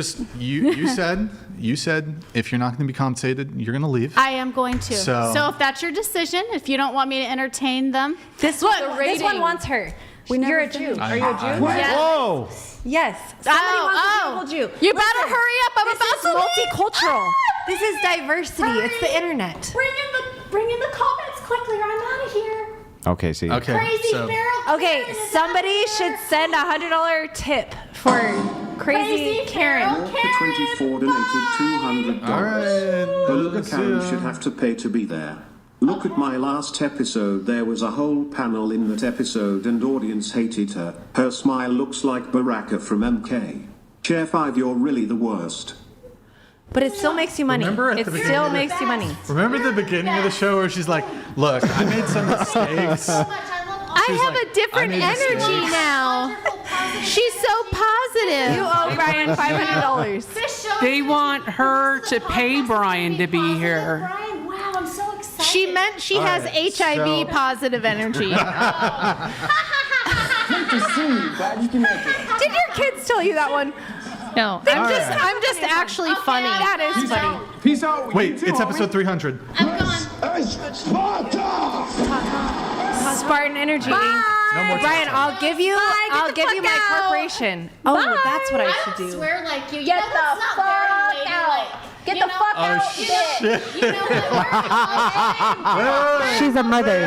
said if you're not going to be compensated, you're going to leave. I am going to. So- So if that's your decision, if you don't want me to entertain them, This one wants her. You're a Jew. Are you a Jew? Yes. Whoa! Yes. Somebody wants a beautiful Jew. You better hurry up. I'm This about is to leave. multicultural. This is diversity. It's the internet. Bring in the comments quickly or I'm out of here. Okay, see. Okay. So Okay, somebody should send a $100 tip for crazy Karen. For 24 donated $200. all right. Beluga Karen should have to pay to be there. Look at my last episode. There was a whole panel in that episode and audience hated her. Her smile looks like Baraka from MK. Chair 5, you're really the worst. But it still makes you money. Remember at It the beginning still of the- makes you money. Remember the beginning of the show where she's like, "Look, I made some mistakes." I She's have like, a different I made mistakes. energy now. She's so positive. You owe Brian $500. They want her to pay Brian to be here. Brian, wow, I'm so excited. She meant she All has right, HIV so- positive energy. Good to see you. Glad you can make it. Did your kids tell you that one? No, I'm just actually funny. That is funny. Peace out. Wait, it's episode 300. I'm gone. Spartan energy. No more Brian, talk. I'll give you my corporation. Oh, that's what I should I do. swear like you. Get you know, that's the not very fuck ladylike. Get You the know? fuck Oh out, shit! You know, She's a mother.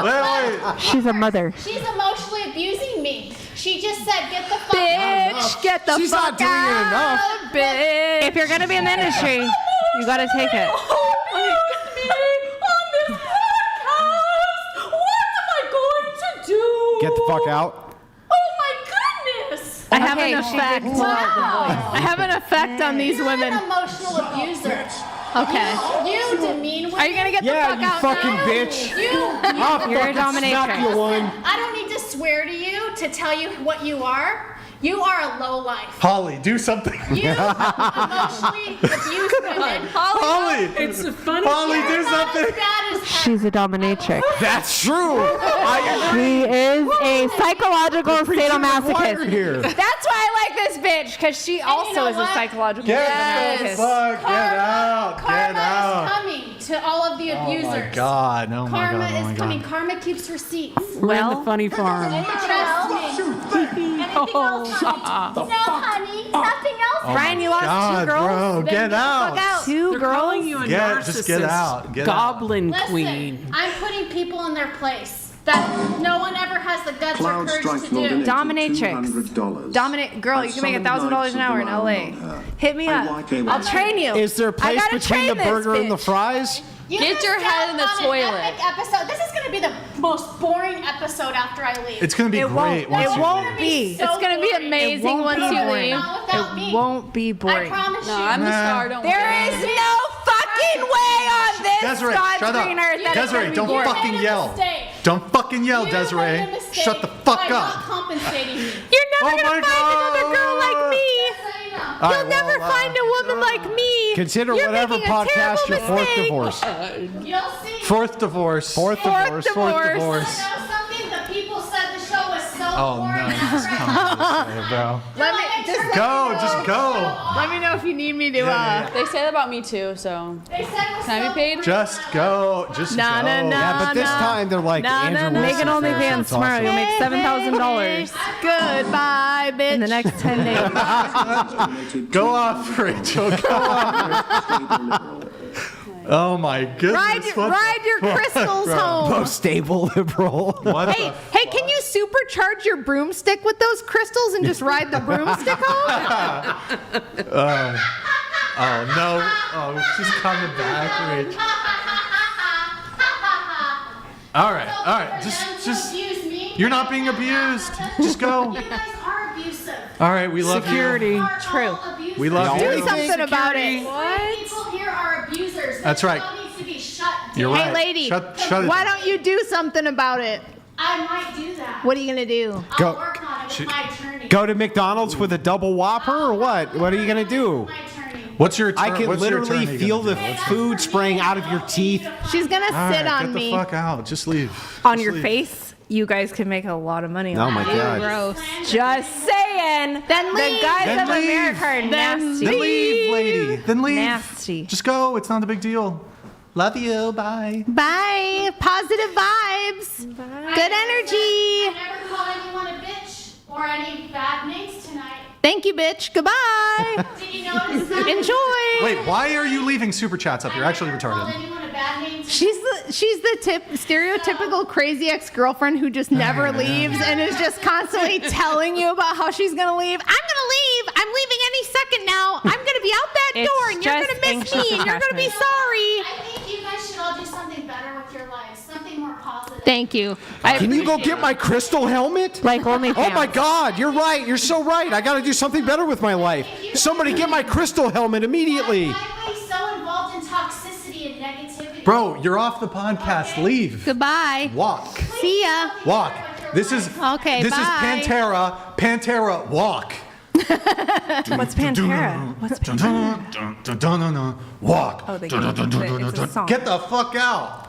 Wait. She's a mother. she's emotionally abusing me. She just said, "Get the fuck out." Bitch, get the She's fuck not doing it enough. out, bitch. If you're gonna be in the industry, you gotta take it. Get the fuck out. I have Okay, an she effect. did pull out the voice. I have an effect on these You're women. an emotional abuser. Okay. You demean women. Are you gonna get the Yeah, fuck you out fucking now? bitch. You. You're a dominatrix. You one. I don't need to swear to you to tell you what you are. You are a low life. Holly, do something. You emotionally abuse women. Holly, It's a funny. Holly, do You're not something. as bad as her. She's a dominatrix. That's true. She is a psychological Required sadomasochist. here. That's why I like this bitch, because she also know is a what? psychological Get the sadomasochist. fuck. Get out. Get Karma out. is coming to all of the Oh abusers. my god. Oh my Karma god. Oh my is coming. god. Karma keeps receipts. We're in Well- the funny farm. Trust me. Anything else, honey? No, honey. Nothing else. Brian, you lost God, two girls. bro, get out. Two They're girls. calling you a Get- just get narcissist. out. Get Goblin Listen, queen. I'm putting people in their place that no one ever has the guts or Cloud courage Strike to do. donated Dominatrix. $200. Dominate girl, you can make $1,000 an hour in LA. Hit me up. I'll train you. Is there a I place gotta between the train this burger and the bitch. fries? You Get missed your head out in the on an toilet. epic episode. This is going to be the most boring episode after I leave. It's gonna be It great. won't. once It you won't leave. be. So It's gonna be boring. amazing It won't once be you boring. leave. Not without me. It won't be I boring. promise No, you. I'm the Nah. star. Don't There worry. is no fucking way on this Desiree, God's shut green earth up. that it's Desiree, gonna be don't boring. fucking made a yell. mistake. Don't fucking yell, You Desiree. made a mistake Shut the fuck by up. not compensating me. You're never Oh gonna my find God. another girl like me. Just so you know. All You'll right, never well, find a woman like me. Consider You're whatever making a podcast terrible your fourth mistake. divorce. You'll see. Fourth divorce. Fourth divorce. Fourth divorce. divorce. You know something? The people said the show was so Oh boring. no, after just I come left. on, this way, bro. Let me just Go, just go. let me know if you need me to. They say that about me too, so. They said it was Can I so be paid? boring. Just go. Just Nah, go. nah, nah. Yeah, but this time they're like Andrew Make Wilson. an OnlyFans That's tomorrow. awesome. You'll make $7,000 Goodbye, bitch. in the next 10 days. Go off, Rachel. Go off. Oh my goodness. Ride your crystals home. Most stable liberal. What Hey, can you supercharge your broomstick with those crystals and just ride the broomstick home? Oh no. Oh, she's coming back, Rachel. All right. Just. Abuse me. You're not being abused. Just go. You guys are abusive. All right, we love Security. You are True. all abusive. We love Do you. something about it. People here are abusers. That's This right. show needs to be shut down. You're right. Hey, lady, Shut it. why don't you do something about it? I might do that. What are you gonna do? I'll Go- work on it with my attorney. Go to McDonald's with a double Whopper or what? What are you gonna do? My attorney. What's your? I can what's your literally attorney feel gonna the do? food spraying out of your teeth. She's gonna All sit right, on get me. the fuck out. Just leave. On Just your leave. face, you guys can make a lot of money. Oh on my that. god. Gross. Just saying. Then The leave. guys Then of leave. America are nasty. Then leave, lady. Then leave. Nasty. Just go. It's not a big deal. Love you. Bye. Bye. Positive vibes. Good energy. I never call anyone a bitch or any bad names tonight. Thank you, bitch. Goodbye. Did you notice that? Enjoy. Wait, why are you leaving super chats up? You're actually retarded. She's the stereotypical crazy ex-girlfriend who just never leaves and is just constantly telling you about how she's gonna leave. I'm gonna leave. I'm leaving any second now. I'm gonna be out that door, and you're gonna miss me, and you're gonna be sorry. I think you guys should all do something better with your lives, something more positive. Thank you. Can you go get my crystal helmet? Like OnlyFans. Oh my God, you're right. You're so right. I got to do something better with my life. Somebody get my crystal helmet immediately. Why are you so involved in toxicity and negativity? Bro, you're off the podcast. Leave. Goodbye. Walk. See ya. Walk. This is Okay, This bye. is Pantera. Pantera. Walk. What's Pantera? What's Pantera? Walk. Oh, they it's a song. Get the fuck out.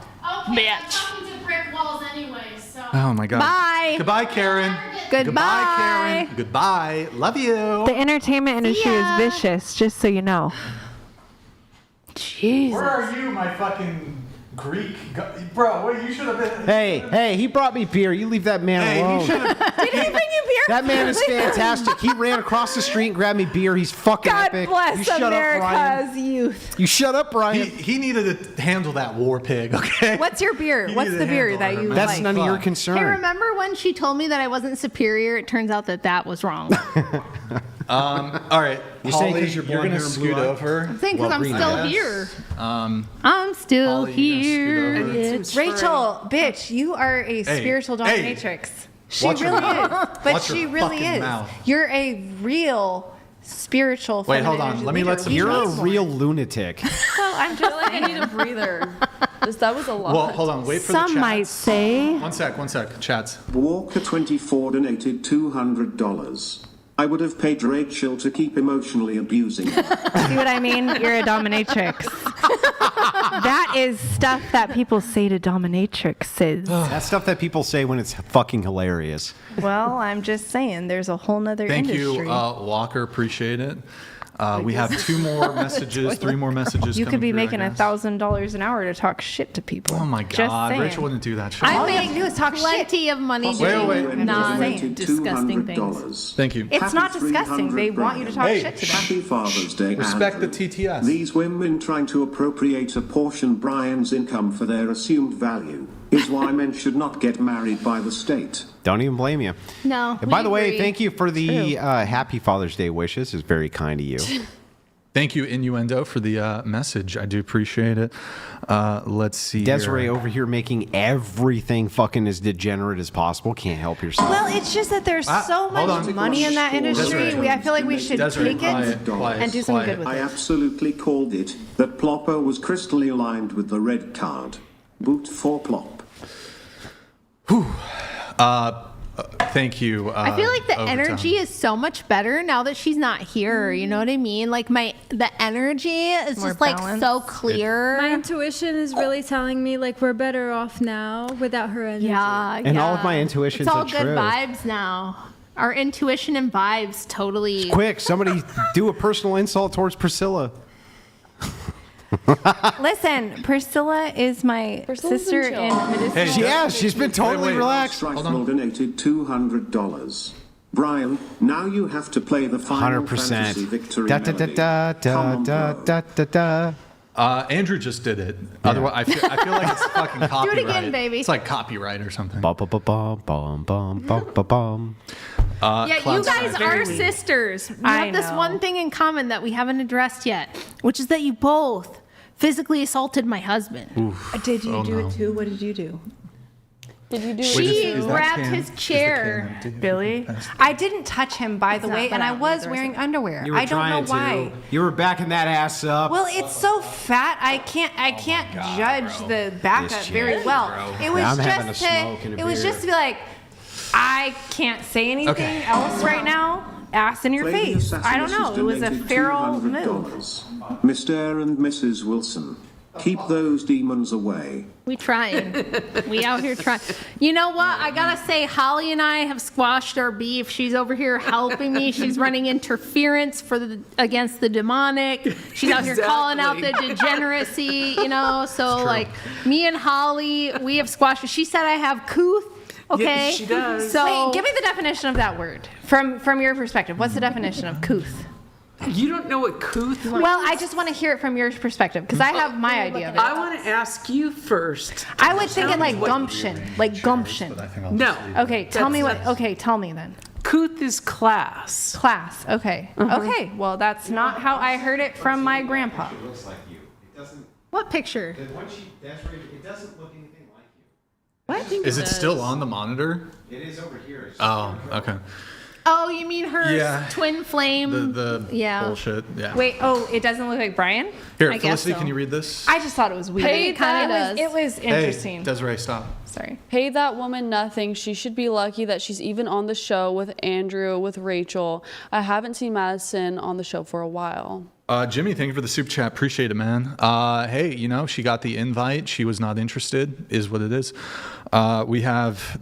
Okay, I'm talking to brick walls anyway, so. Oh my God. Bye. Goodbye, Karen. Goodbye. Karen. Goodbye. Love you. The entertainment industry is vicious, just so you know. Jesus. Where are you, my fucking Greek? Bro, wait, you should have been. Hey, he brought me beer. You leave that man alone. Did he bring you beer? That man is fantastic. He ran across the street and grabbed me beer. He's fucking God epic. bless You shut up, Brian. America's youth. You shut up, Brian. He needed to handle that war pig, okay? What's your beer? He What's needed the to beer handle that her, you man. That's like? none of your Fuck. concern. Hey, remember when she told me that I wasn't superior? It turns out that was wrong. All right. You saying Holly, 'cause you're you're blonde gonna hair and scoot blue eye? over. I'm saying because Well, I'm green, still I guess. here. Holly, I'm still you gonna here. scoot over? bitch. Rachel, bitch, you are a spiritual hey. dominatrix. She Watch your really mouth. is. But Watch she your really fucking is. mouth. You're a real spiritual Wait, feminine hold on. energy Let me leader. let some- You're a Yes. real lunatic. Well, I'm just I need a breather. That was a lot. Well, hold on. Wait for the Some chats. might say. One sec. Chats. Walker24 donated $200. I would have paid Rachel to keep emotionally abusing her. See what I mean? You're a dominatrix. That is stuff that people say to dominatrixes. That's stuff that people say when it's fucking hilarious. Well, I'm just saying, there's a whole nother Thank industry. you, Walker. Appreciate it. We have 2 more messages, 3 more messages. You could be coming through, making I guess. $1,000 an hour to talk shit to people. Oh my Just God, saying. Rachel wouldn't do that shit. I All you have to do make is talk plenty of money Wait, doing wait. non-disgusting things. Thank you. It's not disgusting. They want you to talk Hey, shit to them. Happy Father's Day, Respect the Andrew. TTS. These women trying to appropriate a portion Brian's income for their assumed value is why men should not get married by the state. Don't even blame you. No. And by we the way, agree. thank you for the Happy Father's Day wishes. It's very kind of you. Thank you, Innuendo, for the message. I do appreciate it. Let's see. Desiree here. over here making everything fucking as degenerate as possible. Can't help yourself. Well, it's just that there's so hold much on. money in that industry. Desiree. I feel like we should Desiree, take it quiet, and do something quiet. good with I it. absolutely called it. That Plopper was crystally aligned with the red card. Boot for Plop. Thank you. I feel like the Overtime. energy is so much better now that she's not here. You know what I mean? Like the energy is More just like balanced. so clear. My intuition is really telling me like we're better off now without her energy. Yeah, And yeah. all of my intuitions It's all are good true. vibes now. Our intuition and vibes totally. Quick, somebody do a personal insult towards Priscilla. Listen, Priscilla is my Priscilla's sister been in chill. medicinal. Yeah, she's been totally wait. relaxed. Strikeful donated $200. Brian, now you have to play the Final 100%. Fantasy victory Da da da melody. da Come da on, da bro. da da da. Andrew just did it. Otherwise, I feel like it's fucking copyright. again, baby. It's like copyright or something. Bum bum bum bum bum bum bum bum. Yeah, you Cloud guys Sky. are sisters. We I have this know. one thing in common that we haven't addressed yet, which is that you both physically assaulted my husband. Did you Oh, do no. it too? What did you do? Did you do Wait, She is that grabbed can- his is the chair. can empty? Billy? I didn't touch him, by the not way, and bad I was either, wearing is it? underwear. You were I don't know trying why. to. You were backing that ass up. Well, it's so fat. I can't judge the backup This very chick, well. bro. It was I'm having just a smoke and a it was beer. just to be like, I can't say anything Okay. else right now. Ass in your Play the face. I don't know. It was a donated feral move. $200. Mr. and Mrs. Wilson, keep those demons away. We trying. We out here trying. You know what? I gotta say, Holly and I have squashed our beef. She's over here helping me. She's running interference against the demonic. She's out here calling out the degeneracy. You know, so like me and Holly, we have squashed it. She said I have COUTH. Okay. Yes, she does. So Wait, give me the definition of that word from your perspective. What's the definition of couth? You don't know what couth means? Well, I just want to hear it from your perspective because I have my idea of it. I want to ask you first. I would think Tell it me like what- gumption, like gumption. No. Okay, tell me what. That's- Okay, tell me then. Couth is class. Class. Okay. Okay. Well, that's not how I heard it from my grandpa. It looks like you. It doesn't. what picture? The one Desiree, it doesn't look anything like you. What? Is it still on the monitor? It is over here. It's Oh, okay. Oh, you mean her Yeah. twin flame? The Yeah. bullshit. Yeah. Wait. Oh, it doesn't look like Brian. Here, I guess Felicity, so. can you read this? I just thought it was weird. Hey, it kind that- of It was interesting. Hey, Desiree, stop. Sorry. Pay that woman nothing. She should be lucky that she's even on the show with Andrew, with Rachel. I haven't seen Madison on the show for a while. Jimmy, thank you for the super chat. Appreciate it, man. Hey, she got the invite. She was not interested, is what it is. We have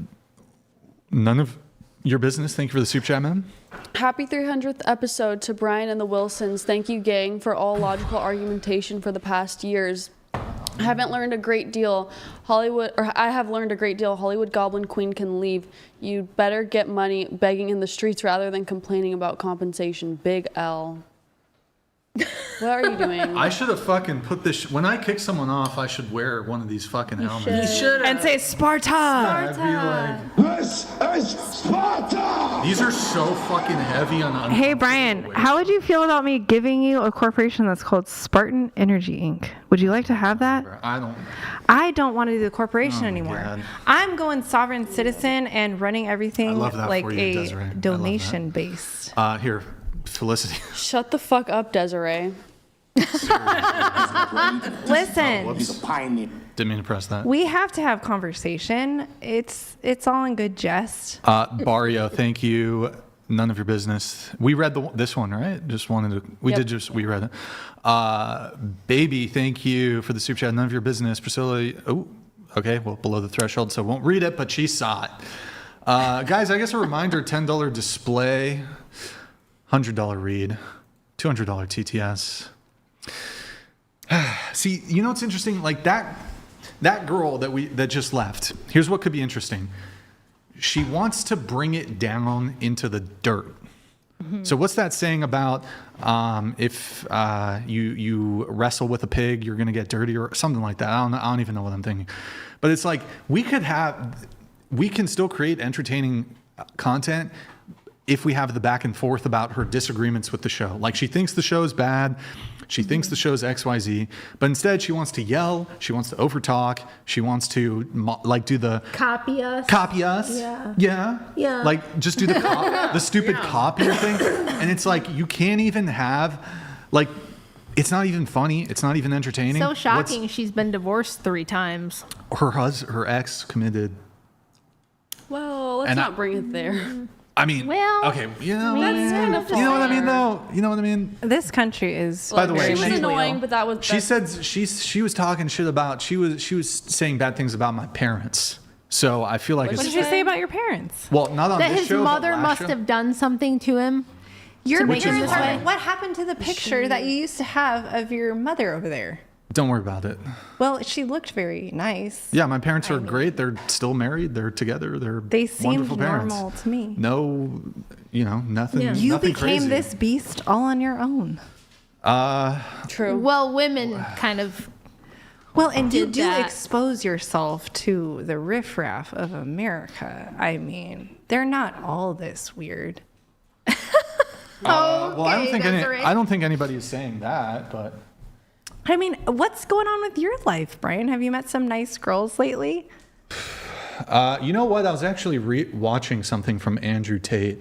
none of your business. Thank you for the super chat, man. Happy 300th episode to Brian and the Wilsons. Thank you, gang, for all logical argumentation for the past years. I have learned a great deal. Hollywood Goblin Queen can leave. You better get money begging in the streets rather than complaining about compensation. Big L. What are you doing? I should have fucking put this. When I kick someone off, I should wear one of these fucking helmets. You should And say Sparta. I'd be like, This is Sparta! these are so fucking heavy on. Hey Brian, how would you feel about me giving you a corporation that's called Spartan Energy Inc.? Would you like to have that? I don't want to do the corporation anymore. God. I'm going sovereign citizen and running everything I love that like for you, a Desiree. I love that. donation based. Here, Felicity. Shut the fuck up, Desiree. Listen, Didn't mean to press that. we have to have conversation. It's all in good jest. Barrio, thank you. None of your business. We read this one, right? Just wanted to. We read it. Baby, thank you for the super chat. None of your business. Priscilla. Oh, okay. Well, below the threshold, so won't read it, but she saw it. Guys, I guess a reminder: $10 display, $100 read, $200 TTS. See, what's interesting? Like that girl that just left. Here's what could be interesting. She wants to bring it down into the dirt. Mm-hmm. So what's that saying about if you wrestle with a pig, you're going to get dirty or something like that? I don't even know what I'm thinking. But it's like we can still create entertaining content if we have the back and forth about her disagreements with the show. Like she thinks the show's bad. She thinks the show's XYZ, but instead she wants to yell, she wants to overtalk, she wants to do the Copy us. Yeah. Like just do the stupid copier thing. And it's like you can't even have it's not even funny, it's not even entertaining. So shocking. She's been divorced 3 times. Her ex committed. Well, let's not bring it there. I mean, okay, that's kind of you know what I mean, though. You know what I mean. This country is. By the way, she was annoying, but that was. She said she was talking shit about. She was saying bad things about my parents. So I feel like. What did you say about your parents? Well, not on that this his show. mother but must last show. have done something to him. Your to make him parents this way. What happened to the picture that you used to have of your mother over there? Don't worry about it. Well, she looked very nice. Yeah, my parents are great. They're still married. They're together. They seemed wonderful parents. normal to me. No, nothing. Yeah. You nothing became crazy. this beast all on your own. True. Well, women kind of. Well, and you did do that. expose yourself to the riffraff of America. I mean, they're not all this weird. Well, I don't think anybody is saying that, but. I mean, what's going on with your life, Brian? Have you met some nice girls lately? You know what? I was actually watching something from Andrew Tate,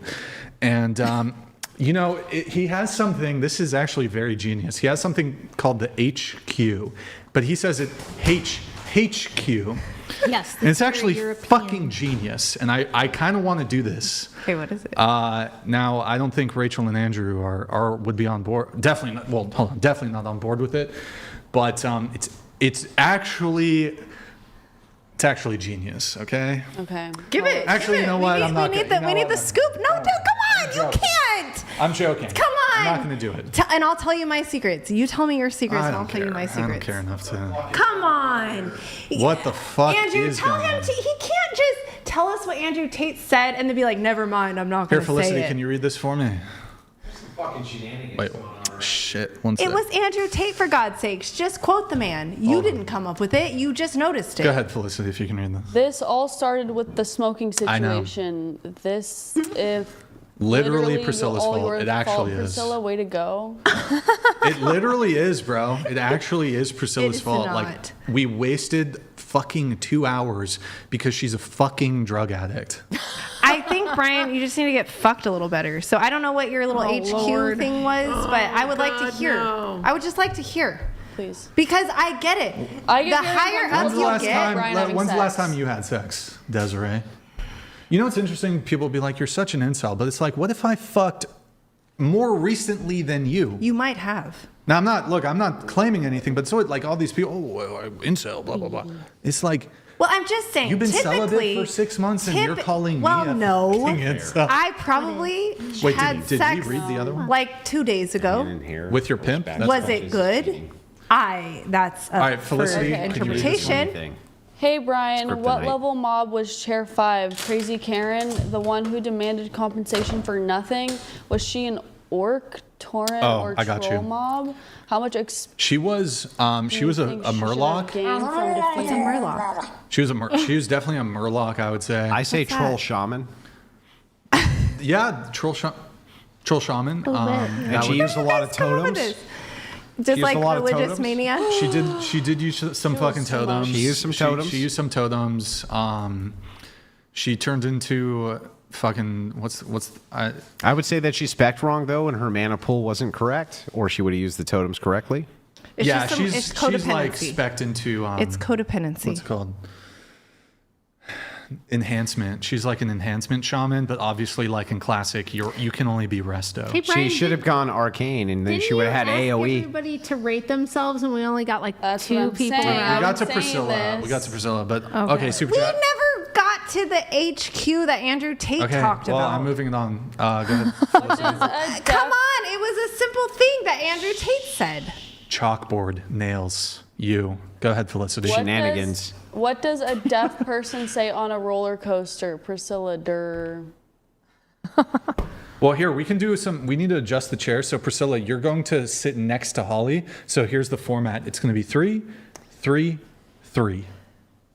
and he has something. This is actually very genius. He has something called the HQ, but he says it HQ. Yes. And it's actually fucking genius, and I kind of want to do this. Okay, what is it? Now, I don't think Rachel and Andrew would be on board. Definitely not. Well, hold on. Definitely not on board with it. But it's actually genius. Okay. Okay. Give it. Actually, give you know it. what? We I'm not. We need the scoop. No, come on. You can't. I'm joking. Come on. I'm not going to do it. And I'll tell you my secrets. You tell me your secrets, and I'll tell you my secrets. I don't care enough to. Come on. What the fuck Andrew, is tell going him on? he can't just tell us what Andrew Tate said, and then be like, never mind, I'm not Here, going to say Felicity, it. can you read this for me? Fucking shenanigans. Wait, shit. One sec. It was Andrew Tate, for God's sakes. Just quote the man. You didn't come up with it. You just noticed it. Go ahead, Felicity, if you can read this. This all started with the smoking I know. situation. This, if Literally Priscilla's all fault. your It actually is. Priscilla, way to go. It literally is, bro. It actually is Priscilla's It is fault. not. Like, we wasted fucking 2 hours because she's a fucking drug addict. I think, Brian, you just need to get fucked a little better. So I don't know what your little HQ Lord. thing was, but I would like to hear. no. I would just like to hear. Please. Because I get it. I get the it. higher When's up the you last get. time- Brian having When's the last sex. time you had sex, Desiree? You know what's interesting? People will be like, you're such an incel. But it's like, what if I fucked more recently than you? You might have. Now, I'm not claiming anything, but so like all these people, incel, blah, blah, blah. It's like, Well, I'm just saying. you've been celibate typically, for 6 months and you're calling me a no. fucking incel. I probably Wait, had did sex you read the other one? like 2 days ago. With your pimp? That's Was fine. it good? That's All right, for Felicity, can you read this one? interpretation. Hey Brian, what Kryptonite. level mob was Chair 5? Crazy Karen, the one who demanded compensation for nothing? Was she an orc, tauren, Oh, or I got troll you. mob? How much She was a murloc. What's a murloc? She was definitely a murloc, I would say. I say What's troll that? shaman. Yeah, troll shaman. And she used a lot of totems. Just used like a lot of religious totems? mania. She did use some fucking totems. She used some totems? She used some totems. She turned into fucking I would say that she spec'd wrong though, and her mana pool wasn't correct, or she would have used the totems correctly. It's yeah, just some- she's it's like codependency. spec'd into It's codependency. what's it called? Enhancement. She's like an enhancement shaman, but obviously, like in classic, you can only be resto. Hey, Brian, She should have gone arcane, and then didn't she would have you had ask AOE. everybody to rate themselves, and we only got like what 2 I'm people saying. around. We got to saying Priscilla. this. We got to Priscilla, but okay, super We chat. never got to the HQ that Andrew Tate Okay, talked well, about. I'm moving it on. Go ahead. Come on, it was a simple thing that Andrew Tate said. Chalkboard, nails, you. Go ahead, Felicity. Shenanigans. What does a deaf person say on a roller coaster? Priscilla, durr. Well, here, we can do we need to adjust the chair. So, Priscilla, you're going to sit next to Holly. So, here's the format. It's going to be 3, 3, 3.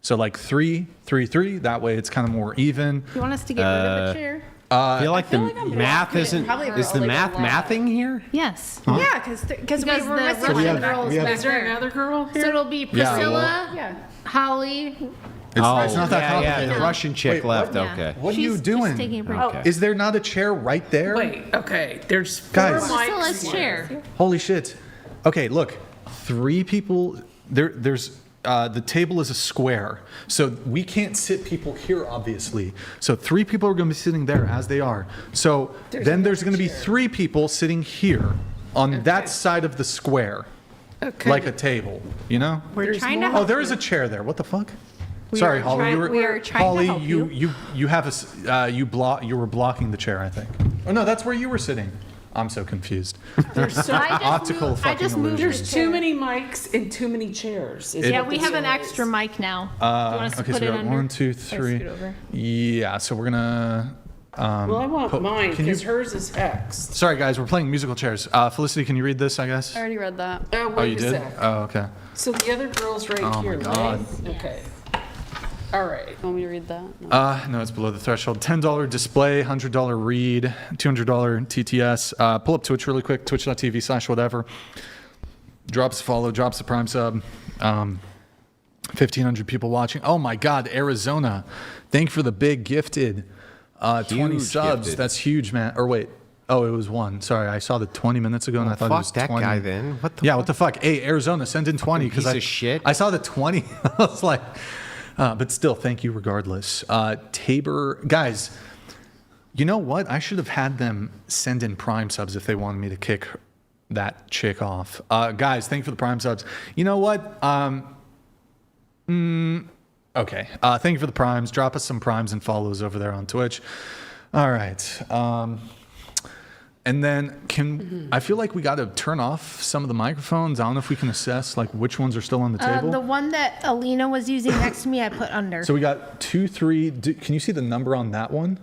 So, like 3, 3, 3. That way, it's kind of more even. You want us to get rid of the chair? I feel like the I'm math blocking it isn't. probably Is the early math to laugh. mathing here? Yes. Yeah, because we Because were the missing Russian one have- of the girls. we have- Is there another girl So here? it'll be Yeah, Priscilla, Yeah. Holly. It's not that yeah, complicated. the Russian chick Wait, left. Yeah. Okay. What are you She's doing? Just taking a break. Okay. Is there not a chair right there? Wait, okay. There's 4 Guys. mics Priscilla's here. chair. Holy shit. Okay, look. 3 people. There's the table is a square, so we can't sit people here, obviously. So 3 people are going to be sitting there as they are. So then there's going to be 3 people sitting here on that side of the square, like a table. You know? We're trying to Oh, help there is a chair there. What the fuck? We Sorry, are Holly. trying- You were, we are trying to Holly, help you have you were blocking the chair, I think. Oh no, that's where you were sitting. I'm so confused. Optical fucking I just moved illusion. There's too many mics and too many chairs. Is It- Yeah, what we this have an is. extra mic now. Do you want us to Okay, put so we it got under? 1, 2, 3. scoot over? Yeah, so we're gonna. Well, I want mine can you- because hers is X. Sorry, guys, we're playing musical chairs. Felicity, can you read this? I guess. I already read that. Oh, you did? Oh, okay. So the other girl's right Oh my here, God. right? Okay. All right. You want me to read that? No. No, it's below the threshold. $10 display, $100 read, $200 TTS. Pull up Twitch really quick, twitch.tv/whatever. Drops a follow, drops a prime sub. 1,500 people watching. Oh my God, Arizona. Thank you for the big gifted 20 Huge subs. gifted. That's huge, man. Or wait. Oh, it was 1. Sorry, I saw the 20 minutes ago and I thought it was Fuck that 20. guy then. What the Yeah, what the fuck? Hey, Arizona, send in 20 because piece of shit. I saw the 20. I was like, but still, thank you regardless. Tabor, guys, you know what? I should have had them send in prime subs if they wanted me to kick that chick off. Guys, thank you for the prime subs. You know what? Okay. Thank you for the primes. Drop us some primes and follows over there on Twitch. All right. And then I feel like we got to turn off some of the microphones. I don't know if we can assess like which ones are still on the table. The one that Alina was using next to me, I put under. So we got 2, 3. Can you see the number on that one?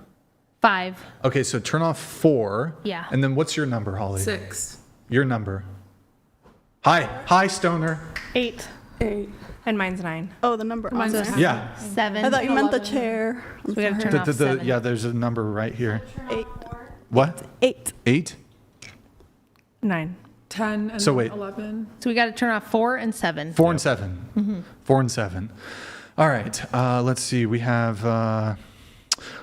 5. Okay, so turn off 4. Yeah. And then what's your number, Holly? 6. Your number. Hi, Stoner. 8. And mine's 9. Oh, the number. Mine's on a there. Yeah. 7. I thought you meant the chair. So we gotta turn off 7. Yeah, there's a number right here. 8. What? 8. 8? 9. 10 and So wait. 11. So we got to turn off 4 and 7. 4 and 7. 4 and 7. All right. Let's see. We have.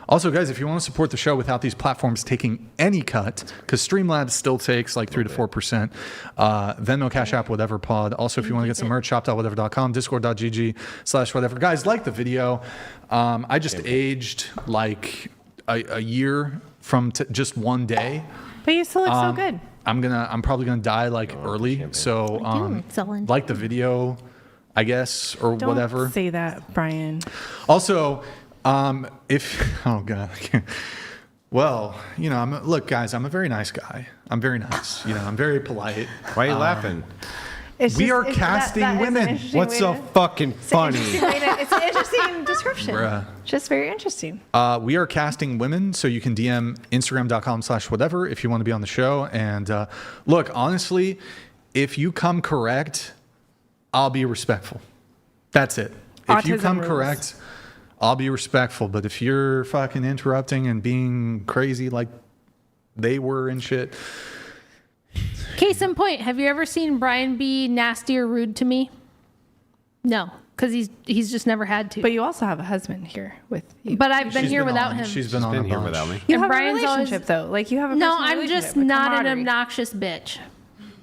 Also, guys, if you want to support the show without these platforms taking any cut, because Streamlabs still takes like 3 to 4%, Venmo, Cash App, whatever pod. Also, if you want to get some merch, shop.whatever.com, discord.gg/whatever. Guys, like the video. I just aged like a year from just one day. But you still look so good. I'm probably gonna die like early. So like the video, I guess, or Don't whatever. say that, Brian. Also, oh god, well, look, guys, I'm a very nice guy. I'm very nice. I'm very polite. Why are you laughing? We are casting women. What's so fucking funny? It's an interesting description. Bruh. Just very interesting. We are casting women, so you can DM Instagram.com/whatever if you want to be on the show. And look, honestly, if you come correct, I'll be respectful. That's it. If you Autism come rules. correct, I'll be respectful. But if you're fucking interrupting and being crazy like they were and shit. Case in point, have you ever seen Brian be nasty or rude to me? No, because he's just never had to. But you also have a husband here with you. But I've been here without him. She's been on Been a here bunch. without me. You And have Brian's a always- relationship though. Like you have a No, personal I'm just relationship, a not an camaraderie. obnoxious bitch.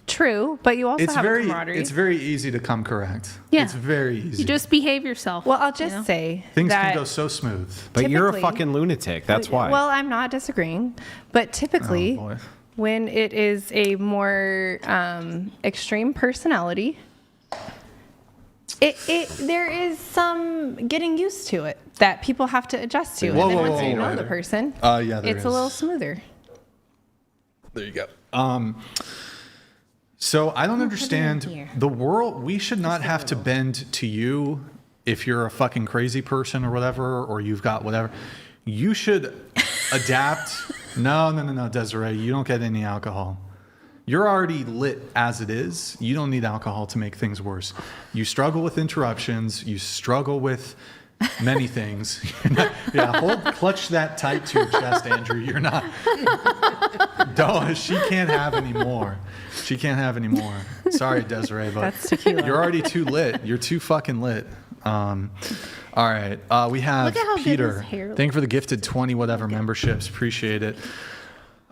True, but you also It's have a very camaraderie. it's very easy to come correct. Yeah. It's very easy. You just behave yourself. Well, I'll just say Things that can go so smooth. But you're a Typically- fucking lunatic. That's why. Well, I'm not disagreeing, but typically, Oh, boy. when it is a more extreme personality, there is some getting used to it that people have to adjust to. Whoa, and then whoa, once whoa, you know whoa. the person, Yeah, there it's a is. little smoother. There you go. So I don't understand the world. We should not have to bend to you if you're a fucking crazy person or whatever, or you've got whatever. You should adapt. No, Desiree, you don't get any alcohol. You're already lit as it is. You don't need alcohol to make things worse. You struggle with interruptions. You struggle with many things. Clutch that tight to your chest, Andrew. You're not. Don't. She can't have any more. She can't have any more. Sorry, Desiree, but That's tequila. you're already too lit. You're too fucking lit. All right. We have Look at how good Peter. his hair Thank you for the gifted 20 whatever memberships. Appreciate it.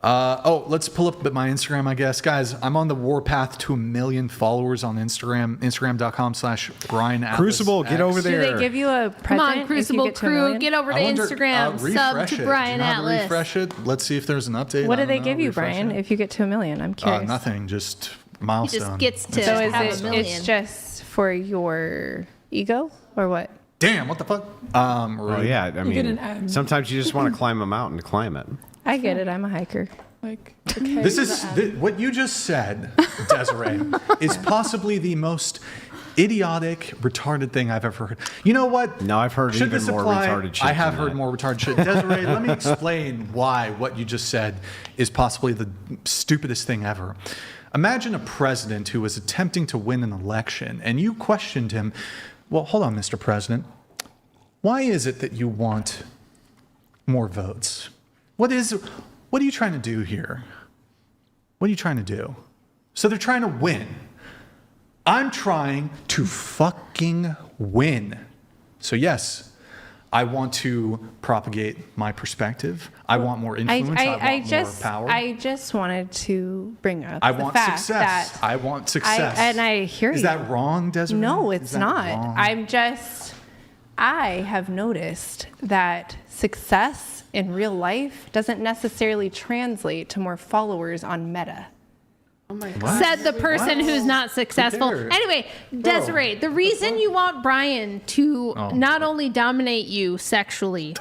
Let's pull up my Instagram, I guess. Guys, I'm on the warpath to 1 million followers on Instagram. Instagram.com/Brian Atlas Crucible, get X. over there. Do they give you a present? Come on, if you Crucible get to 1 Crew, million? get over to I wonder, Instagram, sub refresh to it. Brian Do you know how to Atlas. refresh it? Let's see if there's an update. What I do they don't give know. you, Refresh Brian? it. If you get to 1 million, I'm curious. Nothing, just He milestone. just gets to So have is a it? million. It's just for your ego, or what? Damn, what the fuck? Well, yeah, I You get an mean, M. sometimes you just want to climb a mountain to climb it. I get it. I'm a hiker. Like, okay. This is what you just said, Desiree, is possibly the most idiotic, retarded thing I've ever heard. You know what? No, I've heard Should even this more apply? retarded shit I have than heard that. more retarded shit. Desiree, let me explain why what you just said is possibly the stupidest thing ever. Imagine a president who was attempting to win an election, and you questioned him. Well, hold on, Mr. President. Why is it that you want more votes? What are you trying to do here? What are you trying to do? So they're trying to win. I'm trying to fucking win. So yes, I want to propagate my perspective. I want more influence. I want more power. I just wanted to bring up I the want fact success. that I want success. I hear you. Is that wrong, Desiree? No, Is it's that not. wrong? I have noticed that success in real life doesn't necessarily translate to more followers on Meta. Said the person who's not successful. cares? Anyway, Desiree, the reason you want Brian to not only dominate you sexually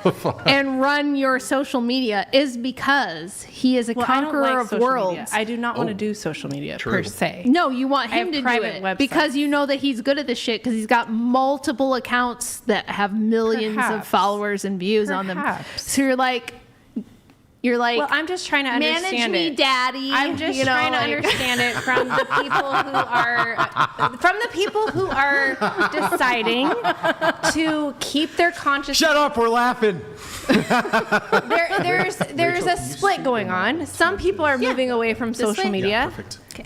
and run your social media is because he is a conqueror of worlds. Media. I do not want to do social media per se. No, you want him have to do private it websites. because you know that he's good at this shit because he's got multiple accounts that have millions of Perhaps. followers and views on them. Perhaps. So you're like, well, I'm just trying to manage understand me, it. daddy. I'm just you know, trying to like- understand it from the people who are deciding to keep their conscious. Shut up, we're laughing. There's a split going on. Some people are moving away from social media,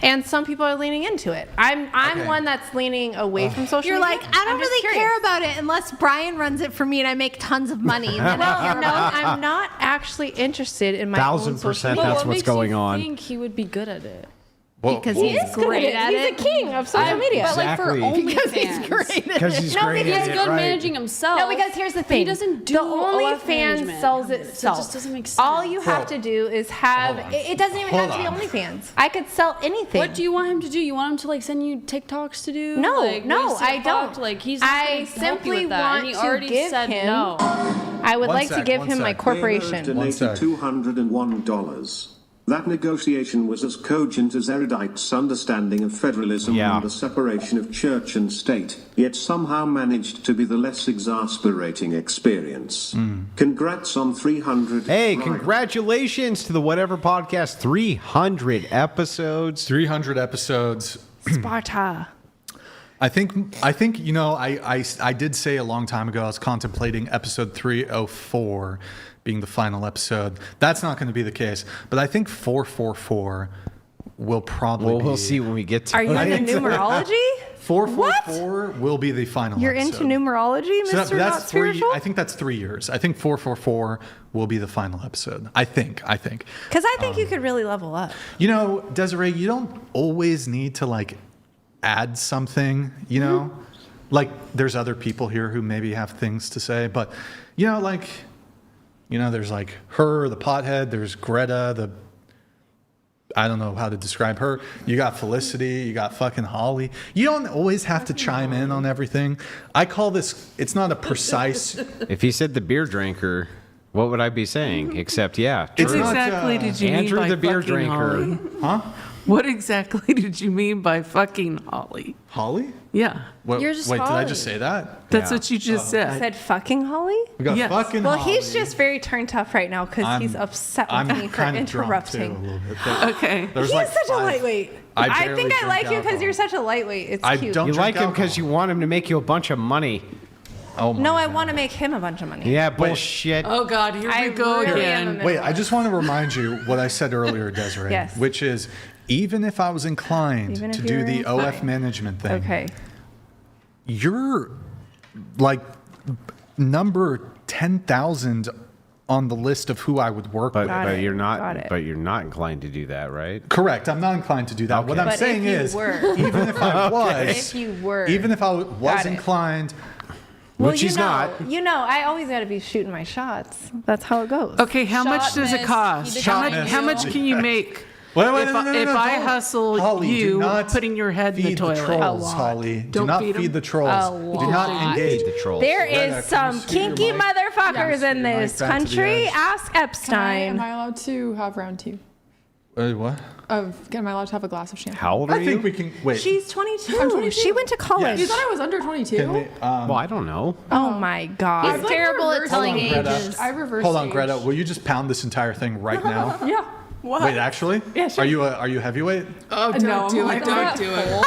and some people are leaning into it. I'm one that's leaning away from social You're media. like, I don't really care about it unless Brian runs it for me and I make tons of money. And then I care about it. I'm not actually interested in my own social 1000% media. that's what's going on. I think he would be good at it. Because He he's is good great at at it. it. He's a king of social media. But like for Exactly. OnlyFans. Because he's great at Because he's No, great because at He's it, good right. managing himself. No, because here's the But thing. he doesn't do the OF OnlyFans management. sells So itself. It just doesn't make sense. All you have to do is have. It doesn't even have to be OnlyFans. I could sell anything. What do you want him to do? You want him to like send you TikToks to do? No, like, no, ways to I don't. fuck? Like he's not I gonna help you simply with that. want And he to already give said him. no. I would One like to sec, give one him my sec. corporation. Donated $201. That negotiation was as cogent as erudite's understanding of federalism Yeah. and the separation of church and state, yet somehow managed to be the less exasperating experience. Congrats on 300. Hey, Brian. congratulations to the Whatever Podcast. 300 episodes. 300 episodes. Sparta. I think you know I did say a long time ago I was contemplating episode 304 being the final episode. That's not going to be the case, but I think 444 will probably. Well, be, we'll see when we get to Are you it. into numerology? 444 will be the final. You're episode. into numerology, Mr. So that's Not Spiritual? I think that's 3 years. I think 444 will be the final episode. I think. Because I think you could really level up. You know, Desiree, you don't always need to like add something, you know? Like there's other people here who maybe have things to say, but you know, like, you know, there's like her, the pothead, there's Greta, I don't know how to describe her. You got Felicity, you got fucking Holly. You don't always have to chime in on everything. I call this, it's not a precise. If he said the beer drinker, what would I be saying? Except, yeah, It's true. not, Exactly did you Andrew mean by the beer fucking drinker. Holly? Huh? What exactly did you mean by fucking Holly? Holly? Yeah, What, You're just wait, did I Holly. just say that? that's Yeah. what you just I said. said fucking Holly? We got Yes. fucking Well, Holly. he's just very turned tough right now because he's upset with me for kind of drunk, too, a interrupting. little bit, but Okay. there's He's like such a 5 lightweight. I I barely think I drink like you because you're alcohol. such a lightweight. It's I cute. don't You drink like him because alcohol. you want him to make you a bunch of money. Oh my No, I God. want to make him a bunch of money. Yeah, bullshit. Oh God, here I we go really am again. a Wait, I just want to remind you what I said earlier, Desiree. Yes. Which is, even if I was inclined Even if to you do were the OF inclined. management thing, Okay. you're like number 10,000 on the list of who I would work with. But you're Got not. it. But you're not inclined to do that, right? Correct. I'm not inclined to do that. What I'm But saying if you is, were. even if I was, If you were. even if I was Got it. inclined, Well, Which you he's know, not. You know, I always got to be shooting my shots. That's how it goes. Okay, how much Shot does it miss, cost? he How Shot much, miss. how much can you make? Wait, if I don't. hustle Holly, do you not putting your head in the feed toilet? the trolls, Holly. Do Don't not feed feed 'em? the trolls. Do not engage The trolls. There Greta, is can you some scoot your kinky mic? motherfuckers in Scoot your this mic back to the country. edge. Ask Am Epstein. I allowed to have round 2? What? Am I allowed to have a glass of champagne? How old are I you? think we can wait. She's 22. I'm 22. She went to college. You thought I was under 22? Can we, well, I don't know. Oh my God. He's terrible at telling Hold on, Greta. ages. I reversed Hold on, age. Greta. Will you just pound this entire thing right now? Yeah. What? Wait, actually? Yeah, sure. Are you heavyweight? Oh, don't No, do I'm it! like, Don't do it!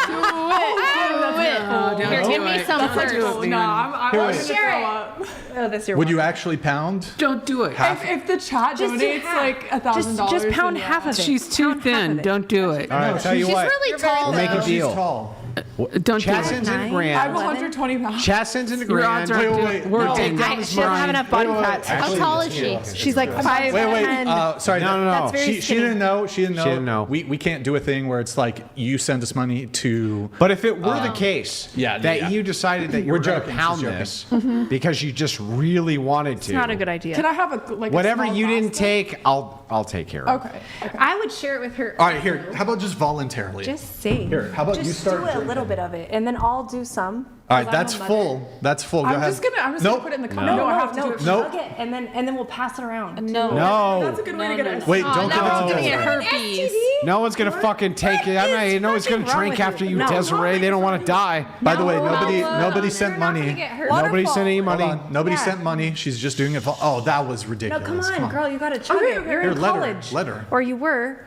Oh, Here, give me some first. No, I'm Here, going wait. to throw up. Oh, that's your Would you one. actually pound? Don't do it. If the chat Just do donates half. like $1,000, Just pound then half of it. She's too Pound half thin. of it. Don't do it. All right, I'll tell you She's what. really tall, We'll make though. a deal. She's tall. Don't do Chat it. sends in a Nine. I'm grand. 120 pounds. Chat sends in a Your odds grand. are wait. we're No, taking take I, down she doesn't have enough body fat. How Actually, tall is she? She's like 5'10". Wait. Sorry. No. That's very She skinny. didn't know. She didn't know. She didn't know. We can't do a thing where it's like you send us money to. But if it were the case that you decided that you We're were going to joking, pound she's joking. this because you just really wanted to, It's not a good idea. Can I have a like whatever a small you didn't glass, take, I'll I'll take care of it. Okay. I would share it with her. All right, here. How about just voluntarily? Just say. Here, how about just you start do a drinking? little bit of it, and then I'll do some. All right, that's full. That's full. Go I'm ahead. just gonna Nope. put it in the No, comment. no, I have to do no, it. Nope. chug it, and then we'll pass it around. No. That's a good way to get it. Wait, don't give it Now to we're gonna get Desiree. herpes. No one's gonna fucking take it. No one's gonna fucking wrong drink with after you? you, No. Desiree. They don't want to die. By the way, nobody sent money. Nobody sent any money. Hold on. Nobody sent money. She's just doing it. Oh, that was No, ridiculous. come on, girl, you gotta chug Okay, it. okay. You're Here, in let her, college. let her. Or you were.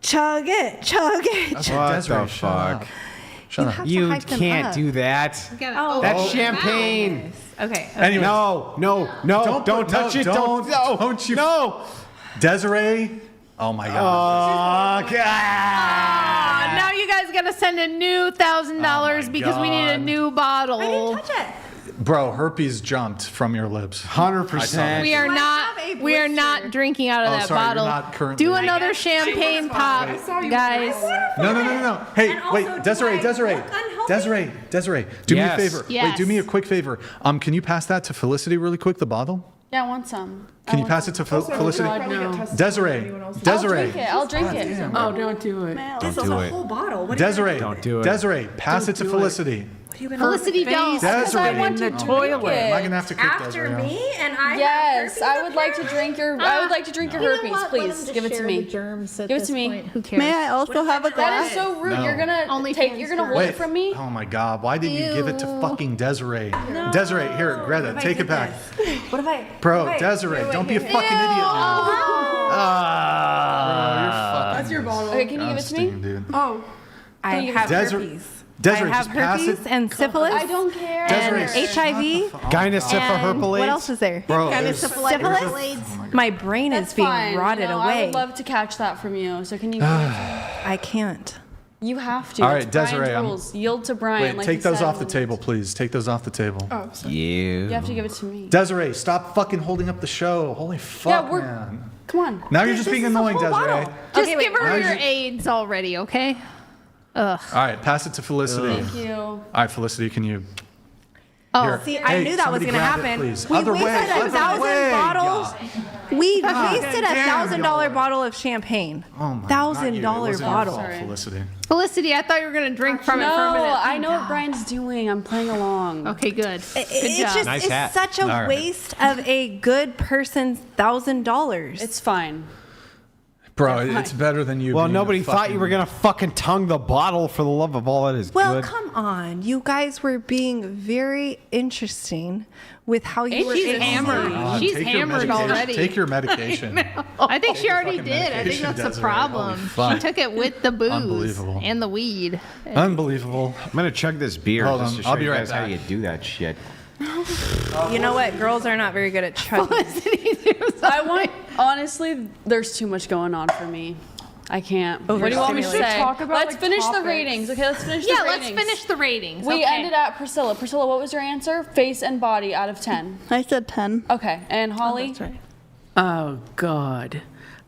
Chug it, chug it. That's What Desiree, the shut fuck? up. Shut up. have to You hype them can't up. do that. Oh, That's champagne. Okay. Anyways, No, don't touch it. Don't you. No. Desiree. Oh my God. Oh, God. Now you guys gotta send a new $1,000 because we need a God. new bottle. I didn't touch it. Bro, herpes jumped from your lips. 100%. We are might not. have a We are blister. not drinking out of Oh, that sorry, you're bottle. not currently- Do I another champagne pop, guys. No. Hey, And also, wait, do Desiree, I Desiree, look unhealthy? Desiree. Do me a Yes. favor. Wait, Yes. do me a quick favor. Can you pass that to Felicity really quick? The bottle. Yeah, I want some. Can you pass it to Felicity? Desiree. I'll drink it. Oh, don't do it. This is do a it. whole bottle. What Desiree. Don't do it. Desiree, pass it to It. Felicity. Felicity, don't. Desiree. I want in to the drink toilet. it. Am I gonna have to cook After Desiree? me and I. Yes, I would like to drink your. I would like to drink your herpes. Please give it to me. Germs at Give it this to me. point. Who cares? May I also have a That glass? is so rude. No. You're gonna OnlyFans You're gonna hold Wait. it from me. Oh my God! Why didn't you give it to fucking Desiree? Desiree, here, Greta, take it back. What if I? Bro, what if I- Desiree, here, don't wait, be a here. fucking idiot now. That's your bottle. Okay, can you give it to me? Dude. Oh, I have Desiree- herpes. Desiree, I have just pass herpes it. and syphilis. I don't care. Desiree, and shut HIV. Gynosyphilis. What else is there? Bro, there's- Syphilis. My brain That's is being fine. rotted I away. would love to catch that from you. So can you? Give it to me? I can't. You have to. All right, It's Brian's Desiree, I'm- rules. Yield to Brian. Wait, like take he those said off the in table, please. Take those off the table. oh, sorry. You have to give it to me. Desiree, stop fucking holding up the show. Holy fuck, we're- man. Come on. Now you're just being is a annoying, whole Desiree. bottle. Just Okay, wait, give her now your you- AIDS already, okay? Ugh. All right, pass it to Felicity. Thank you. All right, Felicity, can you? Oh, Here. See, Hey, I knew that was somebody going to grab it, happen. please. We Other way, wasted other 1,000 way, bottles. We wasted damn, $1,000 y'all. bottle of champagne. Oh my, $1,000 not you. It wasn't your bottle. fault, Sorry. Felicity. Felicity, I thought you were gonna drink from it for a No, minute. I know what Brian's doing. I'm playing along. Okay, good. Good It's job. just Nice it's hat. such a All right. waste of a good person's $1,000. It's fine. Bro, it's better than you. Well, being nobody a thought you were fucking- gonna fucking tongue the bottle for the love of all that is Well, good. come on. You guys were being very interesting with how you were she's able- hammered. God, She's take your hammered medication. already. Take your medication. I think she already fucking did. I think medication, that's the Desiree. problem. Holy fuck. She took it with the booze Unbelievable. and the weed. Unbelievable. I'm gonna chug this beer Hold just on, to show I'll be you right guys how back. you do that shit. You know what? Girls are not very good at chugging. I want, honestly, there's too much going on for me. I can't. What do you want me to Overstimulated. say? Talk about, Let's like, finish the topics. ratings. Okay, let's finish Yeah, the let's ratings. finish the ratings. We okay. ended at Priscilla. Priscilla, what was your answer? Face and body out of 10. I said 10. Okay, and Holly? That's right. Oh God.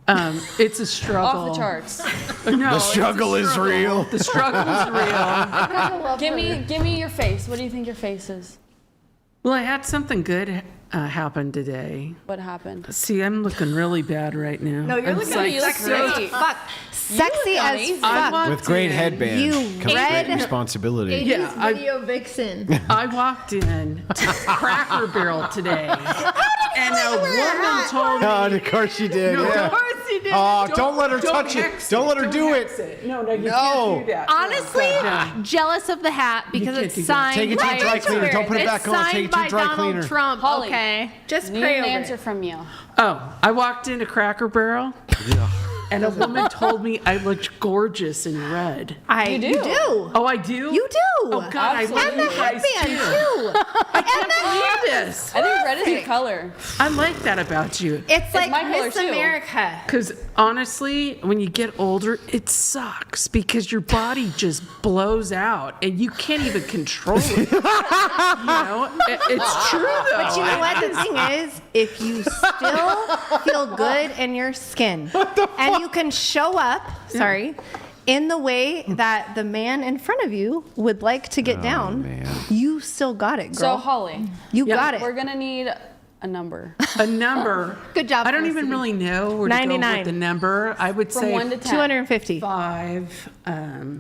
It's a struggle. Off the charts. No, The it's a struggle is real. The struggle is real. Give me your face. What do you think your face is? Well, I had something good happen today. What happened? See, I'm looking really bad right now. No, you're I'm looking like, sexy great. as fuck. Sexy as amazing. I fuck. walked With great in- headband You comes red- great responsibility. Yeah, I, Video vixen. I walked in to Cracker Barrel today, and a woman told me. Oh, of course you did. Yeah. you did. Oh, don't let her touch it. hex Don't let her Don't do hex it. No, you No. can't do that. Honestly, No. jealous of the hat because can't it's do that. signed Take it to by the dry cleaner. Don't put it it's back on. Take signed it to the by dry Donald cleaner. Trump. Holly. Okay. Just Need pray an over answer it. from you. Oh, I walked into Cracker Barrel, and a woman told me I looked gorgeous in red. You do. You do. Oh, I do? You do. Oh, God, I love And the you guys, headband, too. too. I can't believe this. I think red is your color. I like that about you. It's like my color, Miss too. America. Because honestly, when you get older, it sucks because your body just blows out and you can't even control it. It's true though. But you know what the thing is? If you still feel good in your skin and you can show up, in the way that the man in front of you would like to get down, man. you still got it, girl. So, Holly, you got it. we're going to need A number. A number. Good job, I don't even Felicity. really know where to go 99. with the number. I would From say 1 to 10. 250. 5.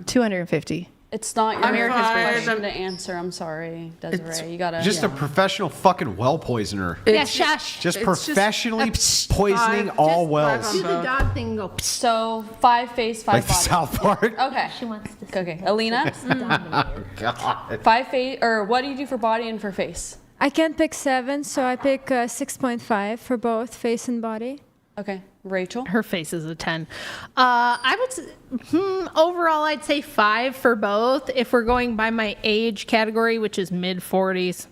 250. It's not your America's question Greatest. to answer. I'm sorry, Desiree. You gotta. Just a professional fucking well poisoner. Yeah, shush. Just it's professionally just poisoning five- all just wells. Do the dog thing and go. Psst. So 5 face, 5 Like the body. South Park. Okay. She wants to Okay. Alina, God. 5 face, or what do you do for body and for face? I can't pick 7, so I pick 6.5 for both face and body. Okay. Rachel. Her face is a 10. I would overall I'd say 5 for both. If we're going by my age category, which is mid 40s,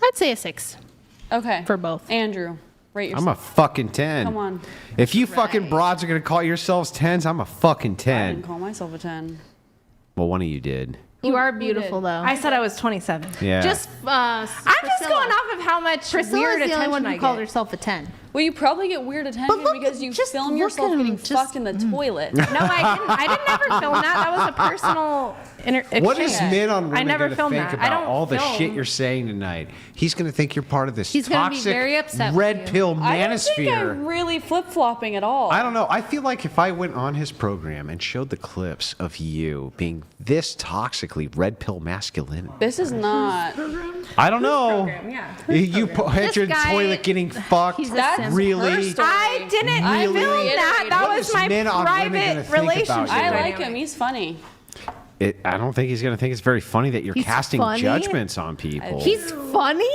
I'd say a 6 Okay. for both. Andrew, rate I'm yourself. a fucking 10. Come on. If you fucking broads are going to call yourselves 10s, I'm a fucking I 10. didn't call myself a 10. Well, one of you did. You are who beautiful did? though. I said I was 27. Yeah. Just I'm just going off of how much Priscilla weird is the only attention one I who called get. herself a 10. Well, you probably get weird attention because you just film look yourself at him, getting just- fucked in the toilet. No, I didn't ever film that. That was a personal What is exchange. men on I women never going to filmed think that. I about don't all the film. shit you're saying tonight? He's going to think you're part of this He's gonna be toxic very upset with red you. pill I don't think manosphere. I'm really flip-flopping at all. I don't know. I feel like if I went on his program and showed the clips of you being this toxically red pill masculine, This is not. I don't know. Program, yeah. You at This your guy- toilet getting fucked. He's a That's simp. Really? her story. I didn't I'm film that. reiterating. That What was is my men on women gonna private think about relationship. you? I like dynamic. him. He's funny. I don't think he's going to think it's very funny that you're He's casting funny? judgments on people. He's funny?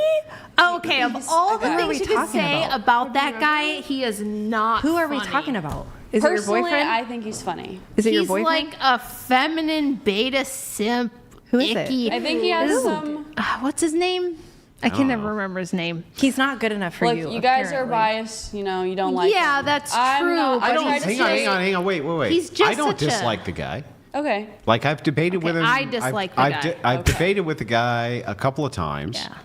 Okay, of all the Who are things we you could talking say about that guy, he is not Who are we funny. talking about? Is it your Personally, boyfriend? I think he's funny. Is it your He's boyfriend? like a feminine beta simp. Who is it? icky. I think he has some. What's his name? I can never remember his name. He's not good enough for Look, you. you guys are apparently. biased. You know, you don't like. Yeah, him. that's I'm true, Not, but I I don't. don't- Hang on. Wait. He's just I don't such a- dislike the guy. Okay. Like I've debated with him. I dislike the guy. I've debated with the guy a couple of times. Yeah.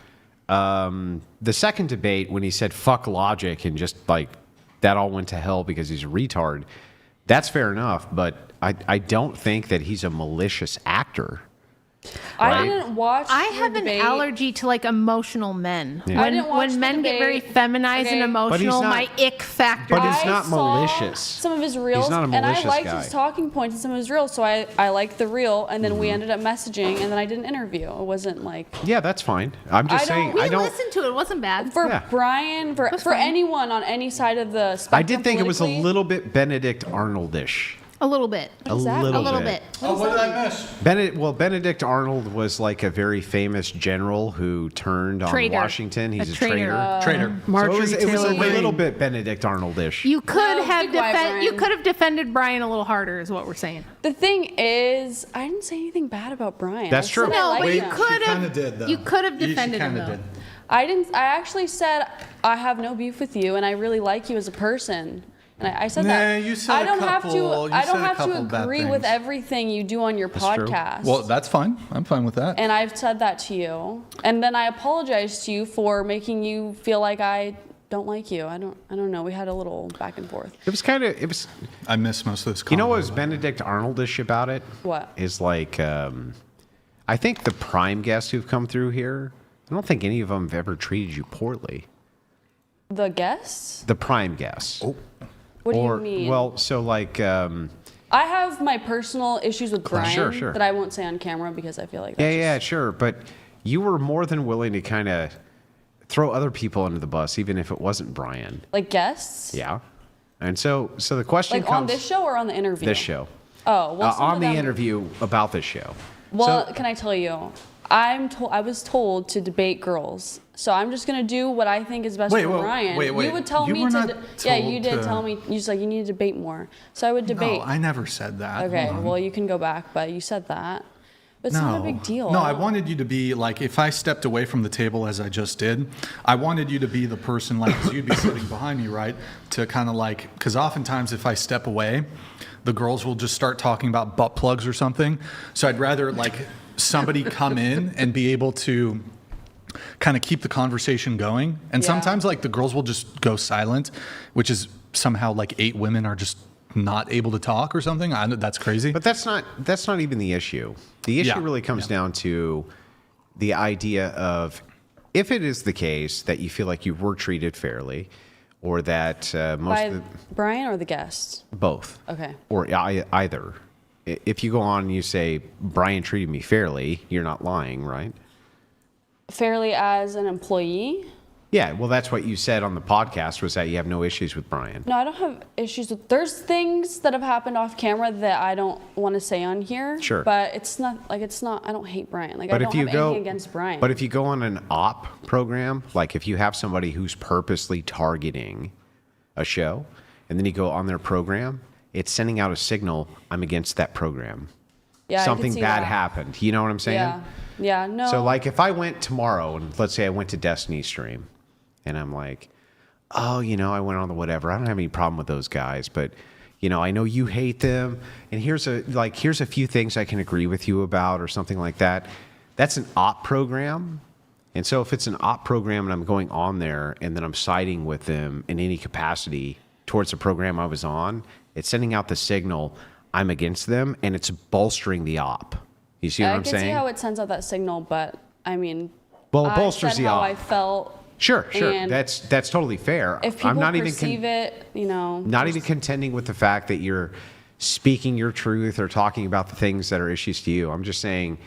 The second debate when he said "fuck logic" and just like that all went to hell because he's a retard. That's fair enough, but I don't think that he's a malicious actor. I Right. didn't watch. I your have an debate. allergy to like emotional men. Yeah. I When, didn't watch the when men get very debate. feminized Okay. and But he's emotional, not- my ick factor. But he's I not saw malicious. Some of his reels, He's not a and I malicious liked guy. his talking points and some of his reels. So I liked the reel, and then Mm-hmm. we ended up messaging, and then I did an interview. It wasn't like Yeah, that's fine. I'm just I don't- saying. we I don't. listened to it. It wasn't bad. for Yeah. Brian, for fine. anyone on any side of the spectrum. I did think it was a politically. little bit Benedict Arnoldish. A little bit. A little A little bit. Oh, what did I miss? Benedict Arnold was like a very famous general who turned on Traitor. Washington. He's A a traitor. traitor. Traitor. So it was a Taylor little Greene. bit Benedict Arnoldish. You could No, have be quiet, Brian. you could have defended Brian a little harder, is what we're saying. The thing is, I didn't say anything bad about Brian. That's I true. said I No, liked but you him. could She kinda have. did, though. You could have She defended him kinda though. did. I didn't. I actually said I have no beef with you, and I really like you as a person. And I said Nah, that. you said I a don't have couple- to. you I said don't a have couple to bad agree with things. everything you do on your true. podcast. Well, that's fine. I'm fine with that. And I've said that to you, and then I apologized to you for making you feel like I don't like you. I don't know. We had a little back and forth. It was kind of. It was. I miss most of this. You know what convo, was though. Benedict Arnoldish about it? What? Is like. I think the prime guests who've come through here. I don't think any of them have ever treated you poorly. The guests? The prime guests. Oh. What do Or, you mean? well, so like. I have my personal issues with Brian Sure. that I won't say on camera because I feel like Yeah, that's yeah, sure. But you were more than willing to kind of throw other people under the bus, even if it wasn't Brian. like guests. Yeah. And so the question Like comes. on this show or on the interview? This show. Oh, well, some on of the them- interview about this show. Well, So- can I tell you? I was told to debate girls, so I'm just gonna do what I think is best Wait, for wait, Ryan. wait. You would tell You me were to. not Yeah, told you did to- tell me. You just like you need to debate more, so I would debate. No, I never said that. Okay, Hold on. well you can go back, but you said that. But it's not a big deal. No, I wanted you to be like, if I stepped away from the table as I just did, I wanted you to be the person, like, 'cause you'd be sitting behind me, right? To kind of like, because oftentimes if I step away, the girls will just start talking about butt plugs or something. So I'd rather like somebody come in and be able to kind of keep the conversation going. And Yeah. sometimes like the girls will just go silent, which is somehow like 8 women are just not able to talk or something. That's crazy. But that's not even the issue. The issue Yeah, really comes down to the idea of if it is the case that you feel like you were treated fairly, or that most By of the, Brian or the guests? both, Okay. or either. If you go on and you say Brian treated me fairly, you're not lying, right? Fairly as an employee? Yeah, well, that's what you said on the podcast, was that you have no issues with Brian. No, I don't have issues with. There's things that have happened off camera that I don't want to say on here. Sure. But it's not. I don't hate Brian. Like, I don't have anything against Brian. But if you go on an op program, like if you have somebody who's purposely targeting a show, and then you go on their program, it's sending out a signal, I'm against that program. Yeah, something I could see bad that. happened. You know what I'm saying? Yeah. Yeah. No. So like if I went tomorrow and let's say I went to Destiny's stream and I'm like, oh, I went on the whatever. I don't have any problem with those guys, but I know you hate them. And here's a few things I can agree with you about or something like that. That's an op program. And so if it's an op program and I'm going on there and then I'm siding with them in any capacity towards the program I was on, it's sending out the signal I'm against them and it's bolstering the op. You see what I'm saying? I can see how it sends out that signal, but I mean, well, it bolsters I said the how op. I felt. Sure. And That's totally fair. If people I'm not perceive it, not even contending with the fact that you're speaking your truth or talking about the things that are issues to you. I'm just saying,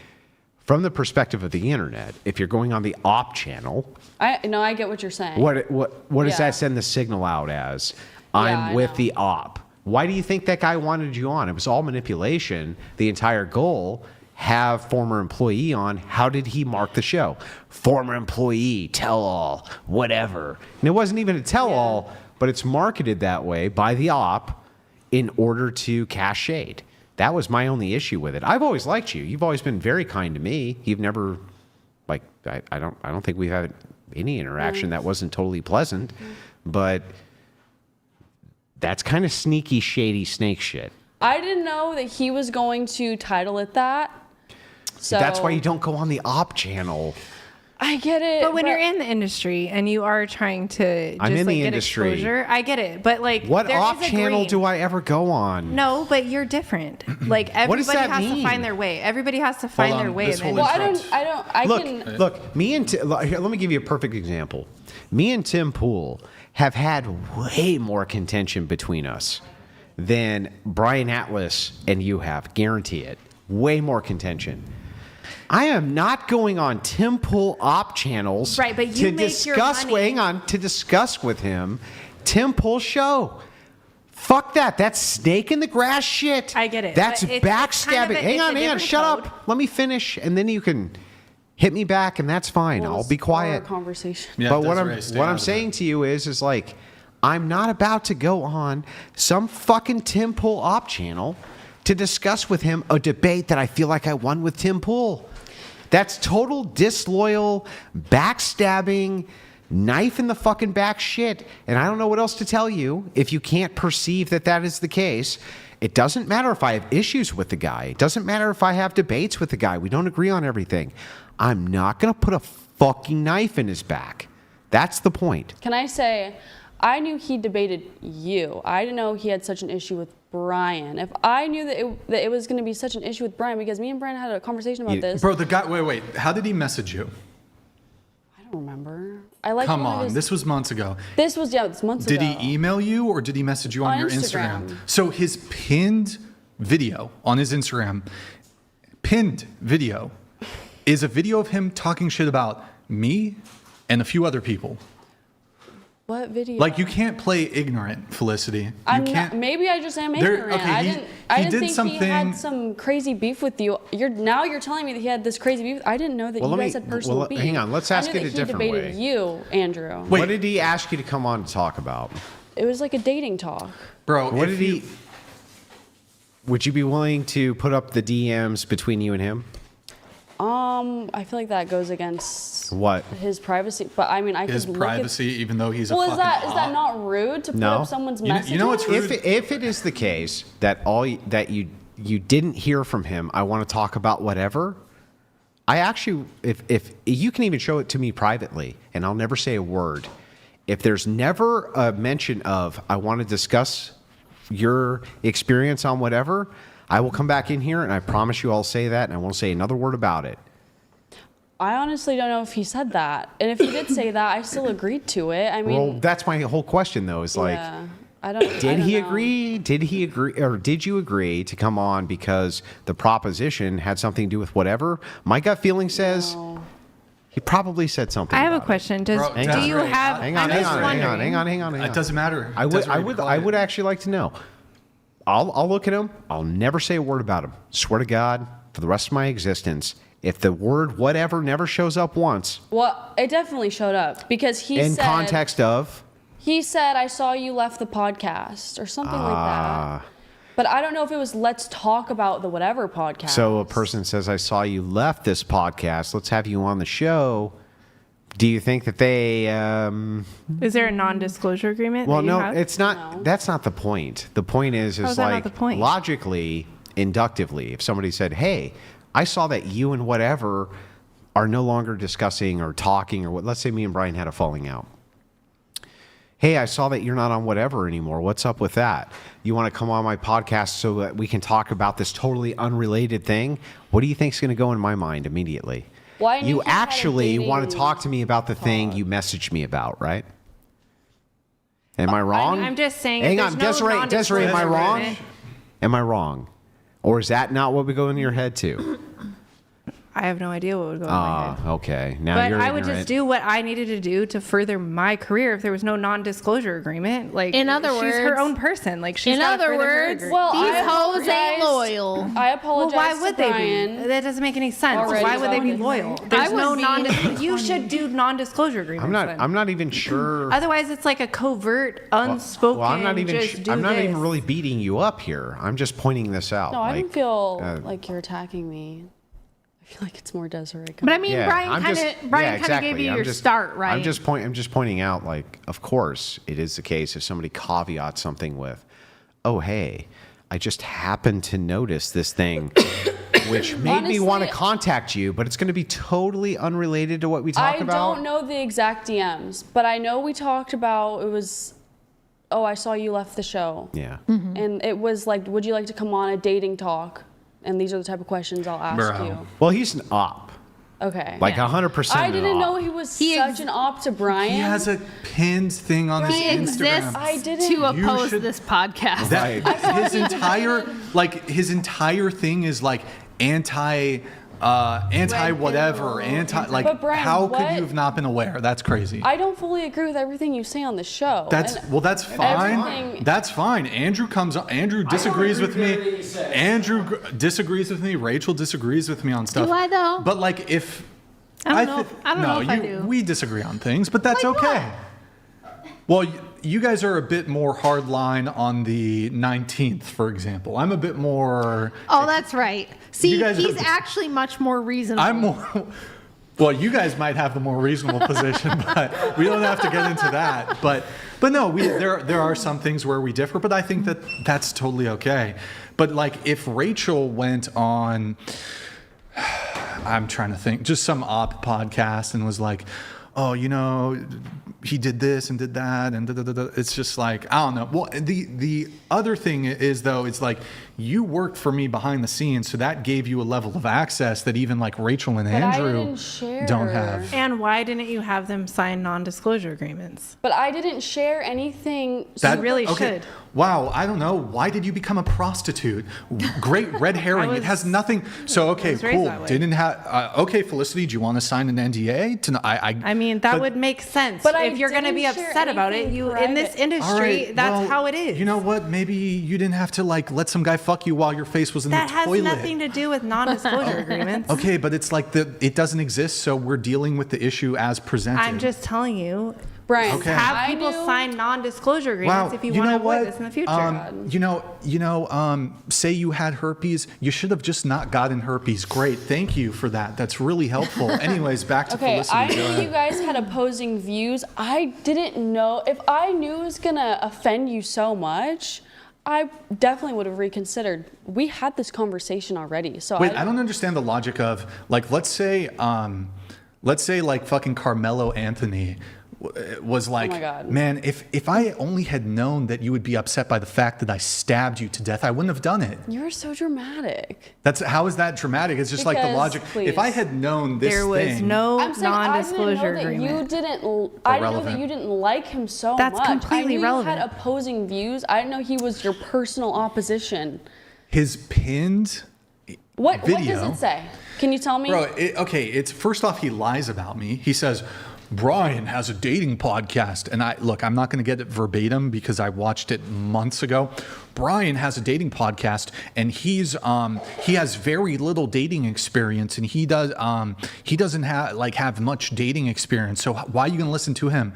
from the perspective of the internet, if you're going on the op channel, I get what you're saying. what does that send the signal out as? I'm with the op. Why do you think that guy wanted you on? It was all manipulation. The entire goal. Have former employee on. How did he mark the show? Former employee, tell all, whatever. And it wasn't even a tell all, but it's marketed that way by the op in order to cast shade. That was my only issue with it. I've always liked you. You've always been very kind to me. You've never, I don't think we've had any interaction that wasn't totally pleasant, but that's kind of sneaky, shady snake shit. I didn't know that he was going to title it that. So that's why you don't go on the op channel. I get it. But when you're in the industry and you are trying to just I'm in the get industry. exposure, I get it. But what there op is a channel green. do I ever go on? No, but you're different. Like everybody that has mean? to find their way. Everybody has to find their way. Well, I Look, me and here, let me give you a perfect example. Me and Tim Pool have had way more contention between us than Brian Atlas and you have. Guarantee it. Way more contention. I am not going on Tim Pool op channels Right, but you to make your discuss. money. Hang on, to discuss with him Tim Pool show. Fuck that. That's snake in the grass shit. I get it. That's But it's backstabbing. kind of a- hang it's on. a different Shut code. up. Let me finish, and then you can hit me back, and that's fine. I'll be quiet. Conversation. Yeah, But what Desiree, stay I'm out of saying to you is like, I'm not about to go on some fucking Tim Pool op channel to discuss with him a debate that I feel like I won with Tim Pool. That's total disloyal, backstabbing, knife in the fucking back shit. And I don't know what else to tell you if you can't perceive that that is the case. It doesn't matter if I have issues with the guy. It doesn't matter if I have debates with the guy. We don't agree on everything. I'm not going to put a fucking knife in his back. That's the point. Can I say, I knew he debated you. I didn't know he had such an issue with Brian. If I knew that it was going to be such an issue with Brian, because me and Brian had a conversation about this. Bro, the guy, wait. How did he message you? I don't remember. I like Come on, this was months ago. This was months Did ago. he email you or did he message you on your Instagram. So his pinned video on his Instagram, is a video of him talking shit about me and a few other people. What video? Like, you can't play ignorant, Felicity. Maybe I just am ignorant. Okay, I he didn't did think he had some crazy beef with you. Now you're telling me that he had this crazy beef. I didn't know that you guys had personal beef. Hang on, let's ask I knew it a that different he way. debated you, Andrew. What did he ask you to come on to talk about? It was like a dating talk. Bro, what did he... Would you be willing to put up the DMs between you and him? I feel like that goes against What? his privacy. But I mean, I His could privacy, even though he's Well, a is fucking that not rude to put up someone's message? You know what's rude? If it is the case that you didn't hear from him, I want to talk about whatever. I actually, if you can even show it to me privately, and I'll never say a word. If there's never a mention of I want to discuss your experience on whatever, I will come back in here and I promise you I'll say that and I won't say another word about it. I honestly don't know if he said that. And if he did say that, I still agreed to it. I mean, Well, that's my whole question, though, is like, yeah, I don't. I did don't he know. agree? Did he agree, or did you agree to come on because the proposition had something to do with whatever? My gut feeling says he probably said something. I have a about it. question. Do you have? Hang on. It doesn't matter. I would actually like to know. I'll look at him. I'll never say a word about him. Swear to God, for the rest of my existence, if the word whatever never shows up once. Well, it definitely showed up because he in said. Context of. He said, "I saw you left the podcast" or something like that. But I don't know if it was "Let's talk about the whatever" podcast. So a person says, "I saw you left this podcast. Let's have you on the show." Do you think that they? Is there a non-disclosure agreement? Well, that you no, have? it's not. No. That's not the point. The point is How is that not like the point? logically, inductively, if somebody said, "Hey, I saw that you and whatever are no longer discussing or talking," or what? Let's say me and Brian had a falling out. Hey, I saw that you're not on whatever anymore. What's up with that? You want to come on my podcast so that we can talk about this totally unrelated thing? What do you think is going to go in my mind immediately? Why You actually want to talk to me about the thing you messaged me about, right? Am I wrong? I'm just saying. Hang if on, there's no Desiree, am I non-disclosure wrong? agreement- Am I wrong? Or is that not what would go in your head too? I have no idea what would go in my head. Okay. Now But you're I would ignorant. just do what I needed to do to further my career if there was no non-disclosure agreement. Like, In other she's her words- own person. Like, she's in gotta other further her words, career. Well, these I hoes ain't apologize. loyal. I apologize. Well, why would to they Brian. be? That doesn't make any sense. Already Why would they be about loyal? this. There's I no would non. You should do non-disclosure agreements. I'm not even sure. Otherwise, it's like a covert, unspoken. Well, I'm not even. Just do I'm not this. even really beating you up here. I'm just pointing this out. No, I like, don't feel uh, like you're attacking me. I feel like it's more Desiree. But I mean, Yeah, Brian I'm kind just- of Brian yeah, kind of exactly. gave you I'm your just- start, right? I'm just pointing out, like, of course, it is the case if somebody caveats something with, "Oh, hey, I just happened to notice this thing," which made me want to Honestly, contact you, but it's going to be totally unrelated to what we talk I about. don't know the exact DMs, but I know we talked about it was. Oh, I saw you left the show. Yeah. And it was like, would you like to come on a dating talk? And these are the type of questions I'll ask you. Well, he's an op. Okay. Like 100%. I an didn't op. know he was such an op to Brian. He has a pinned thing on his He Instagram. exists I didn't. to You oppose should- this podcast. His entire thing is like anti whatever, But Brian, how could what- you have not been aware? That's crazy. I don't fully agree with everything you say on the show. That's fine. everything- That's fine. Andrew comes on. Andrew disagrees with me. Disagrees with me. Rachel disagrees with me on stuff. Do I, though? But like if I don't know if I do. we disagree on things, but that's okay. Well, you guys are a bit more hardline on the 19th, for example. I'm a bit more. Oh, that's right. See, You guys he's are- actually much more reasonable. I'm more. Well, you guys might have the more reasonable position, but we don't have to get into that. But no, there are some things where we differ, but I think that that's totally okay. But like if Rachel went on, I'm trying to think, just some op podcast and was like, oh, you know, he did this and did that and da-da-da-da. It's just like, I don't know. Well, the other thing is though, it's like you worked for me behind the scenes, so that gave you a level of access that even like Rachel and But I Andrew didn't share. don't have. And why didn't you have them sign non-disclosure agreements? But I didn't share anything. That really okay. should. Wow, I don't know. Why did you become a prostitute? Great red herring. It has nothing. So okay, was raised cool. that way. Didn't have. Okay, Felicity, do you want to sign an NDA? I mean, that but- would make sense. But I if you're going to be didn't share upset about it, anything you in this private. industry, All right, that's well, how it is. You know what? Maybe you didn't have to like let some guy fuck you while your face was in that the has toilet. nothing to do with non-disclosure agreements. Okay, but it's like it doesn't exist, so we're dealing with the issue as presented. I'm just telling you. Brian, Okay. Have I people knew- sign non-disclosure agreements if you want to avoid this in the future. Say you had herpes, you should have just not gotten herpes. Great, thank you for that. That's really helpful. Anyways, back to Okay, Felicity. I Go knew ahead. you guys had opposing views. I didn't know if I knew it was gonna offend you so much. I definitely would have reconsidered. We had this conversation already, so Wait, I don't understand the logic of like, let's say like fucking Carmelo Anthony was like, Oh my God. man, if I only had known that you would be upset by the fact that I stabbed you to death, I wouldn't have done it. You're so dramatic. How is that dramatic? It's just like the Because, logic. please. If I had known this There was thing, no I'm saying non-disclosure I didn't know agreement. that I didn't know that you didn't like him so That's much. completely I knew relevant. you had opposing views. I didn't know he was your personal opposition. his pinned What video. does it say? Can you tell me? Bro, it's first off, he lies about me. He says, Brian has a dating podcast. And I'm not going to get it verbatim because I watched it months ago. Brian has a dating podcast and he has very little dating experience and he doesn't have much dating experience. So why are you going to listen to him?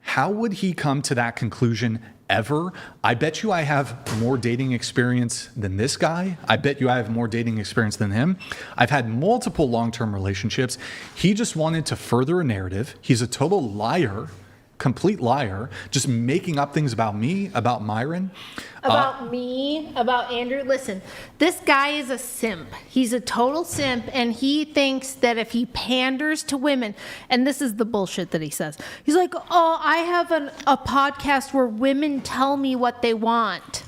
How would he come to that conclusion ever? I bet you I have more dating experience than this guy. I bet you I have more dating experience than him. I've had multiple long-term relationships. He just wanted to further a narrative. He's a total liar, complete liar, just making up things about me, about Myron. About me, about Andrew. Listen, this guy is a simp. He's a total simp, and he thinks that if he panders to women, and this is the bullshit that he says. He's like, oh, I have a podcast where women tell me what they want.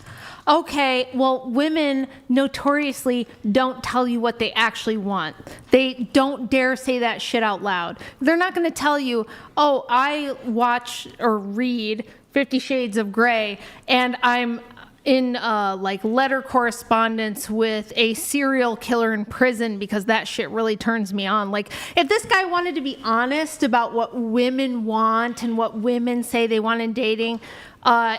Okay, well, women notoriously don't tell you what they actually want. They don't dare say that shit out loud. They're not going to tell you, oh, I watch or read 50 Shades of Grey, and I'm in letter correspondence with a serial killer in prison because that shit really turns me on. Like, if this guy wanted to be honest about what women want and what women say they want in dating,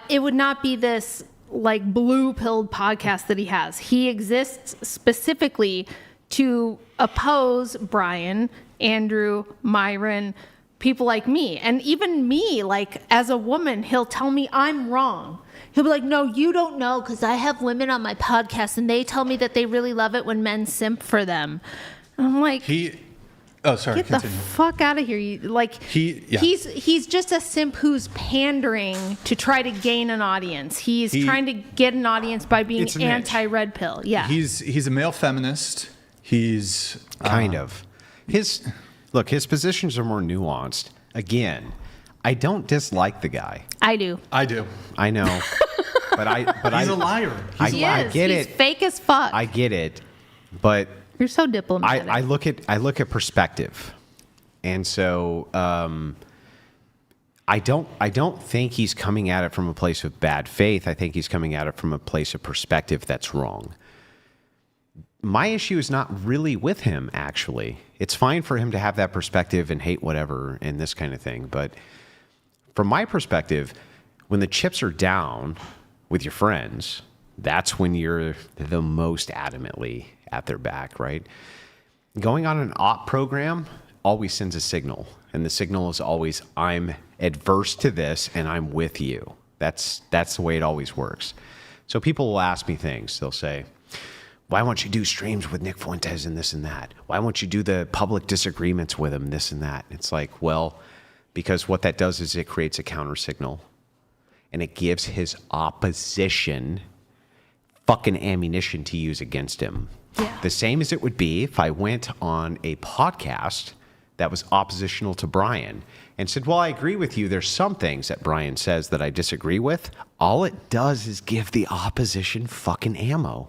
it would not be this blue-pilled podcast that he has. He exists specifically to oppose Brian, Andrew, Myron, people like me. And even me, as a woman, he'll tell me I'm wrong. He'll be like, no, you don't know because I have women on my podcast and they tell me that they really love it when men simp for them. And I'm like, Sorry, get continue. the fuck out of here. He's just a simp who's pandering to try to gain an audience. He's trying to get an audience by being anti-red pill. Yeah. He's a male feminist. He's kind of. His positions are more nuanced. Again, I don't dislike the guy. I do. I know. But he's a liar. I get He's it. fake as fuck. I get it. But you're so diplomatic. I look at perspective. And so I don't think he's coming at it from a place of bad faith. I think he's coming at it from a place of perspective that's wrong. My issue is not really with him, actually. It's fine for him to have that perspective and hate whatever and this kind of thing. But from my perspective, when the chips are down with your friends, that's when you're the most adamantly at their back, right? Going on an op program always sends a signal. And the signal is always, I'm adverse to this and I'm with you. That's the way it always works. So people will ask me things. They'll say, why won't you do streams with Nick Fuentes and this and that? Why won't you do the public disagreements with him, this and that? It's like, well, because what that does is it creates a counter signal and it gives his opposition fucking ammunition to use against him. Yeah. The same as it would be if I went on a podcast that was oppositional to Brian and said, well, I agree with you. There's some things that Brian says that I disagree with. All it does is give the opposition fucking ammo.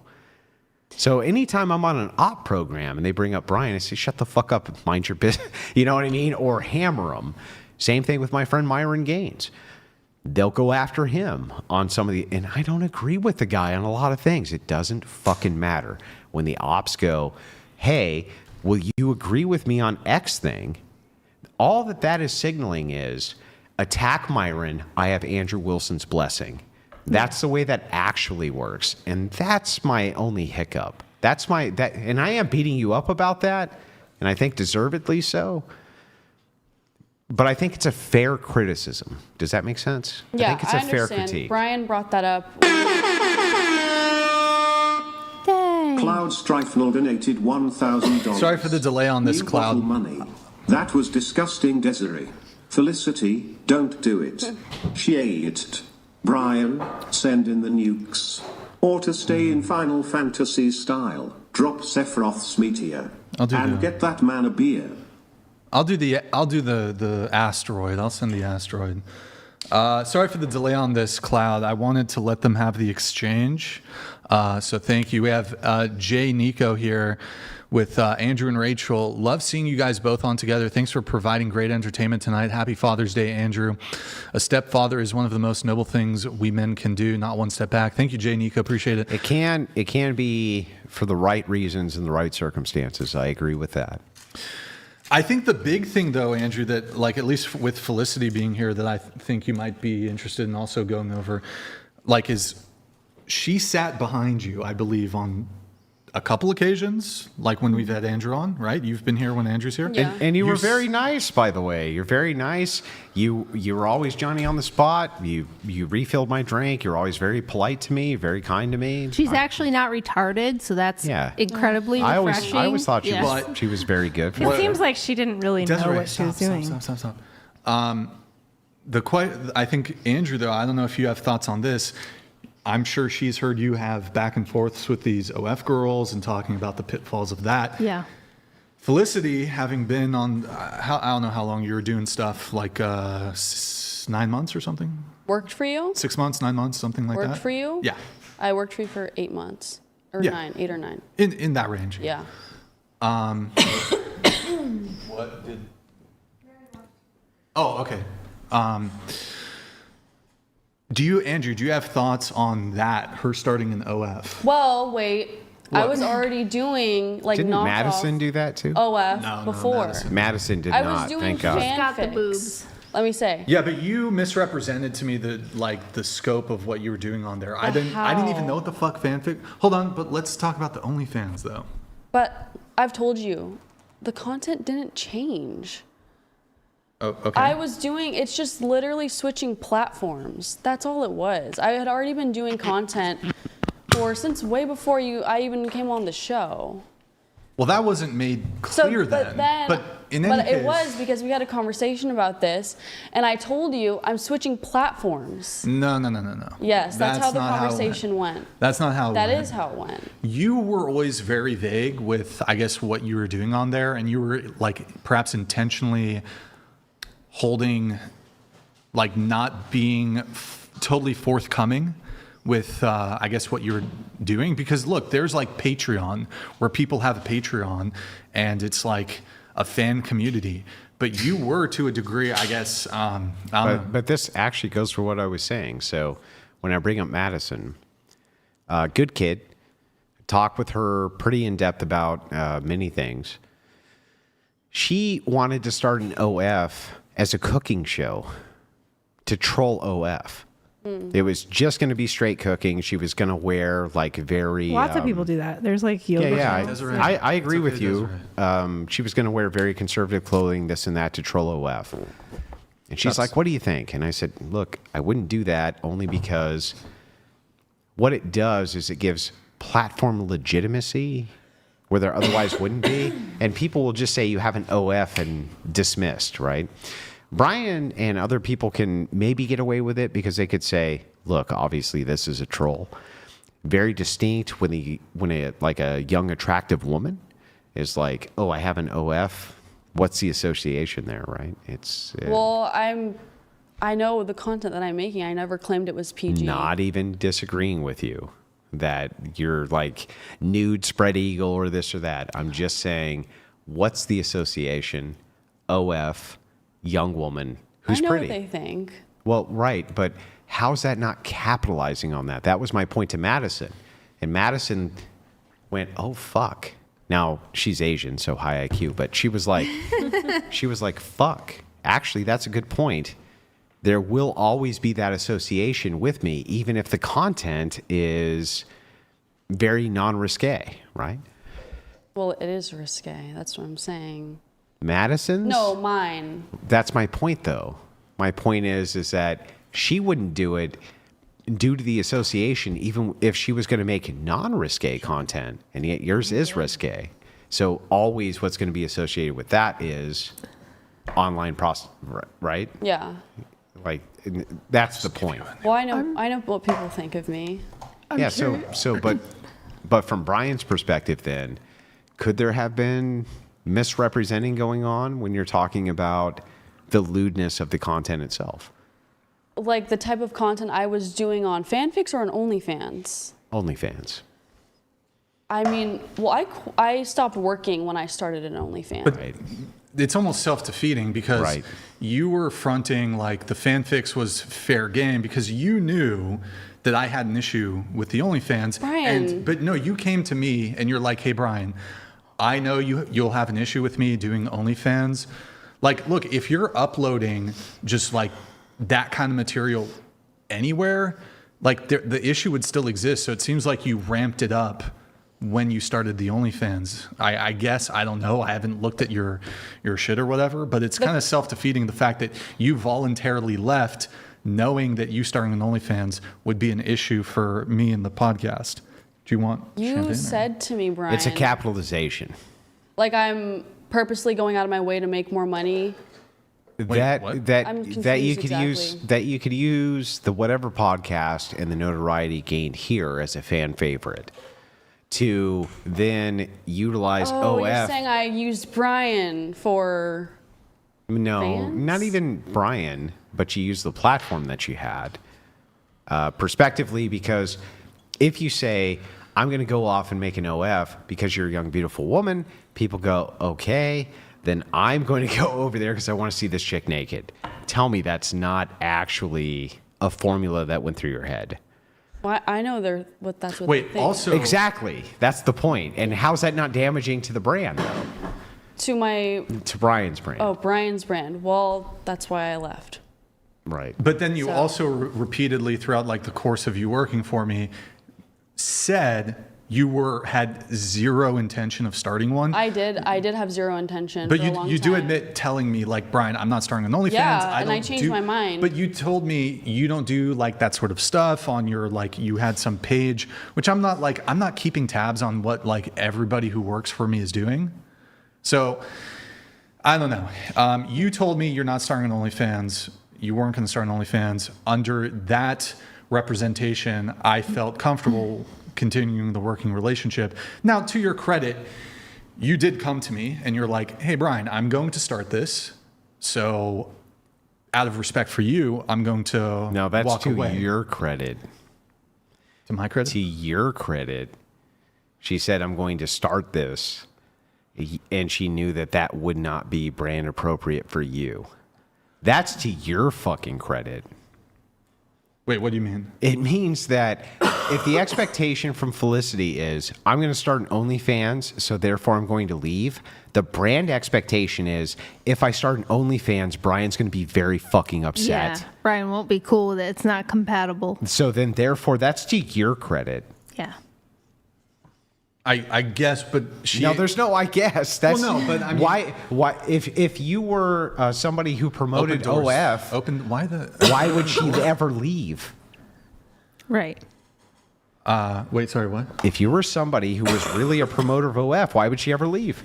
So anytime I'm on an op program and they bring up Brian, I say, shut the fuck up and mind your business. You know what I mean? Or hammer them. Same thing with my friend Myron Gaines. They'll go after him on some of the, and I don't agree with the guy on a lot of things. It doesn't fucking matter. When the ops go, hey, will you agree with me on X thing? All that is signaling is attack Myron. I have Andrew Wilson's blessing. That's the way that actually works. And that's my only hiccup. And I am beating you up about that. And I think deservedly so. But I think it's a fair criticism. Does that make sense? Yeah, I think it's a fair understand. critique. Brian brought that up. Cloud Strifenal donated $1,000. Sorry for the delay on this, New Cloud. bottle money. That was disgusting, Desiree. Felicity, don't do it. She ate it. Brian, send in the nukes. Or to stay in Final Fantasy style, drop Sephiroth's meteor. I'll do and that. get that man a beer. I'll do the asteroid. I'll send the asteroid. Sorry for the delay on this, Cloud. I wanted to let them have the exchange. So thank you. We have Jay Nico here with Andrew and Rachel. Love seeing you guys both on together. Thanks for providing great entertainment tonight. Happy Father's Day, Andrew. A stepfather is one of the most noble things we men can do, not one step back. Thank you, Jay Nico. Appreciate it. It can be for the right reasons and the right circumstances. I agree with that. I think the big thing, though, Andrew, that like at least with Felicity being here, that I think you might be interested in also going over, like, is she sat behind you, I believe, on a couple occasions, like when we've had Andrew on, right? You've been here when Andrew's here. Yeah. And you were very nice, by the way. You're very nice. You were always Johnny on the spot. You refilled my drink. You're always very polite to me, very kind to me. She's actually not retarded, so that's incredibly I refreshing. always thought she was very good. It seems like she didn't really know Desiree, what she was doing. Stop. I think, Andrew, though, I don't know if you have thoughts on this. I'm sure she's heard you have back and forths with these OF girls and talking about the pitfalls of that. Yeah. Felicity, having been on, I don't know how long you were doing stuff, like 9 months or something? Worked for you? 6 months, 9 months, something like that? Worked for you? Yeah. I worked for you for 8 months. Or 8 or 9. In that range. Yeah. What did... Oh, okay. Andrew, do you have thoughts on that, her starting in OF? Well, wait. I was already doing like Didn't knockoff Madison do that too? OF before. Madison did I not. was doing Thank God. fanfics. Let me say. Yeah, but you misrepresented to me the scope of what you were doing on there. I didn't even know what the fuck fanfic. Hold on, but let's talk about the OnlyFans though. But I've told you, the content didn't change. Oh, okay. I was doing, it's just literally switching platforms. That's all it was. I had already been doing content since way before I even came on the show. Well, that wasn't made clear then. But in any case, it was because we had a conversation about this, and I told you I'm switching platforms. No. Yes, that's how the conversation went. That's not how it went. That is how it went. You were always very vague with, I guess, what you were doing on there, and you were like perhaps intentionally holding, like not being totally forthcoming with, I guess, what you're doing. Because look, there's like Patreon, where people have a Patreon, and it's like a fan community. But you were, to a degree, I guess, I don't know. But this actually goes for what I was saying. So when I bring up Madison, good kid, talk with her pretty in depth about many things. She wanted to start an OF as a cooking show to troll OF. It was just going to be straight cooking. She was going to wear like very... Lots of people do that. There's like yoga. Yeah. I agree with you. She was going to wear very conservative clothing, this and that, to troll OF. And she's like, what do you think? And I said, look, I wouldn't do that only because what it does is it gives platform legitimacy where there otherwise wouldn't be. And people will just say you have an OF and dismissed, right? Brian and other people can maybe get away with it because they could say, look, obviously this is a troll. Very distinct when a young, attractive woman is like, oh, I have an OF. What's the association there, right? Well, I know the content that I'm making. I never claimed it was PG. Not even disagreeing with you that you're like nude spread eagle or this or that. I'm just saying, what's the association? OF, young woman who's pretty. I know what they think. Well, right, but how's that not capitalizing on that? That was my point to Madison. And Madison went, oh, fuck. Now, she's Asian, so high IQ, but she was like, fuck. Actually, that's a good point. There will always be that association with me, even if the content is very non-risque, right? Well, it is risque. That's what I'm saying. Madison's? No, mine. That's my point, though. My point is that she wouldn't do it due to the association, even if she was going to make non-risque content, and yet yours is risque. So always what's going to be associated with that is online right? Yeah. Like, that's the point. Well, I know what people think of me. But from Brian's perspective then, could there have been misrepresenting going on when you're talking about the lewdness of the content itself? Like the type of content I was doing on fanfics or on OnlyFans? OnlyFans. I mean, well, I stopped working when I started an OnlyFans. But it's almost self-defeating because Right. you were fronting like the fanfics was fair game because you knew that I had an issue with the OnlyFans. Brian. But no, you came to me and you're like, hey, Brian, I know you'll have an issue with me doing OnlyFans. Like, look, if you're uploading just like that kind of material anywhere, like the issue would still exist. So it seems like you ramped it up when you started the OnlyFans. I guess, I don't know. I haven't looked at your shit or whatever, but it's kind of self-defeating the fact that you voluntarily left knowing that you starting an OnlyFans would be an issue for me in the podcast. Do you want You champagne or- said to me, Brian. It's a capitalization. Like I'm purposely going out of my way to make more money. Wait, that what? that I'm that you confused could use the whatever podcast and the notoriety gained here as a fan favorite to then utilize Oh, you're OF. saying I used Brian for... No, fans? not even Brian, but you use the platform that you had prospectively, because if you say, I'm going to go off and make an OF because you're a young, beautiful woman, people go, okay, then I'm going to go over there because I want to see this chick naked. Tell me that's not actually a formula that went through your head. Well, I know that's what Wait, they think. also... Exactly. That's the point. And how's that not damaging to the brand, though? To Brian's brand. Oh, Brian's brand. Well, that's why I left. Right. But then you So- also repeatedly throughout like the course of you working for me said you had zero intention of starting one. I did have zero intention But for a long you do time. admit telling me like, Brian, I'm not starting an OnlyFans. Yeah, and I don't changed do-" my mind. But you told me you don't do like that sort of stuff on your like you had some page, which I'm not keeping tabs on what like everybody who works for me is doing. So I don't know. You told me you're not starting an OnlyFans. You weren't going to start an OnlyFans. Under that representation, I felt comfortable continuing the working relationship. Now, to your credit, you did come to me and you're like, hey, Brian, I'm going to start this. So out of respect for you, I'm going to No, that's walk to away. your credit. To my credit? To your credit. She said, I'm going to start this. And she knew that would not be brand appropriate for you. That's to your fucking credit. Wait, what do you mean? It means that if the expectation from Felicity is, I'm going to start an OnlyFans, so therefore I'm going to leave, the brand expectation is, if I start an OnlyFans, Brian's going to be very fucking upset. Yeah, Brian won't be cool with it. It's not compatible. So then, therefore, that's to your credit. Yeah. I guess, but she... No, there's no I guess. That's, Well, no, but I mean... Why, if you were somebody who promoted Open doors. OF, why would she ever leave? Right. Wait, sorry, what? If you were somebody who was really a promoter of OF, why would she ever leave?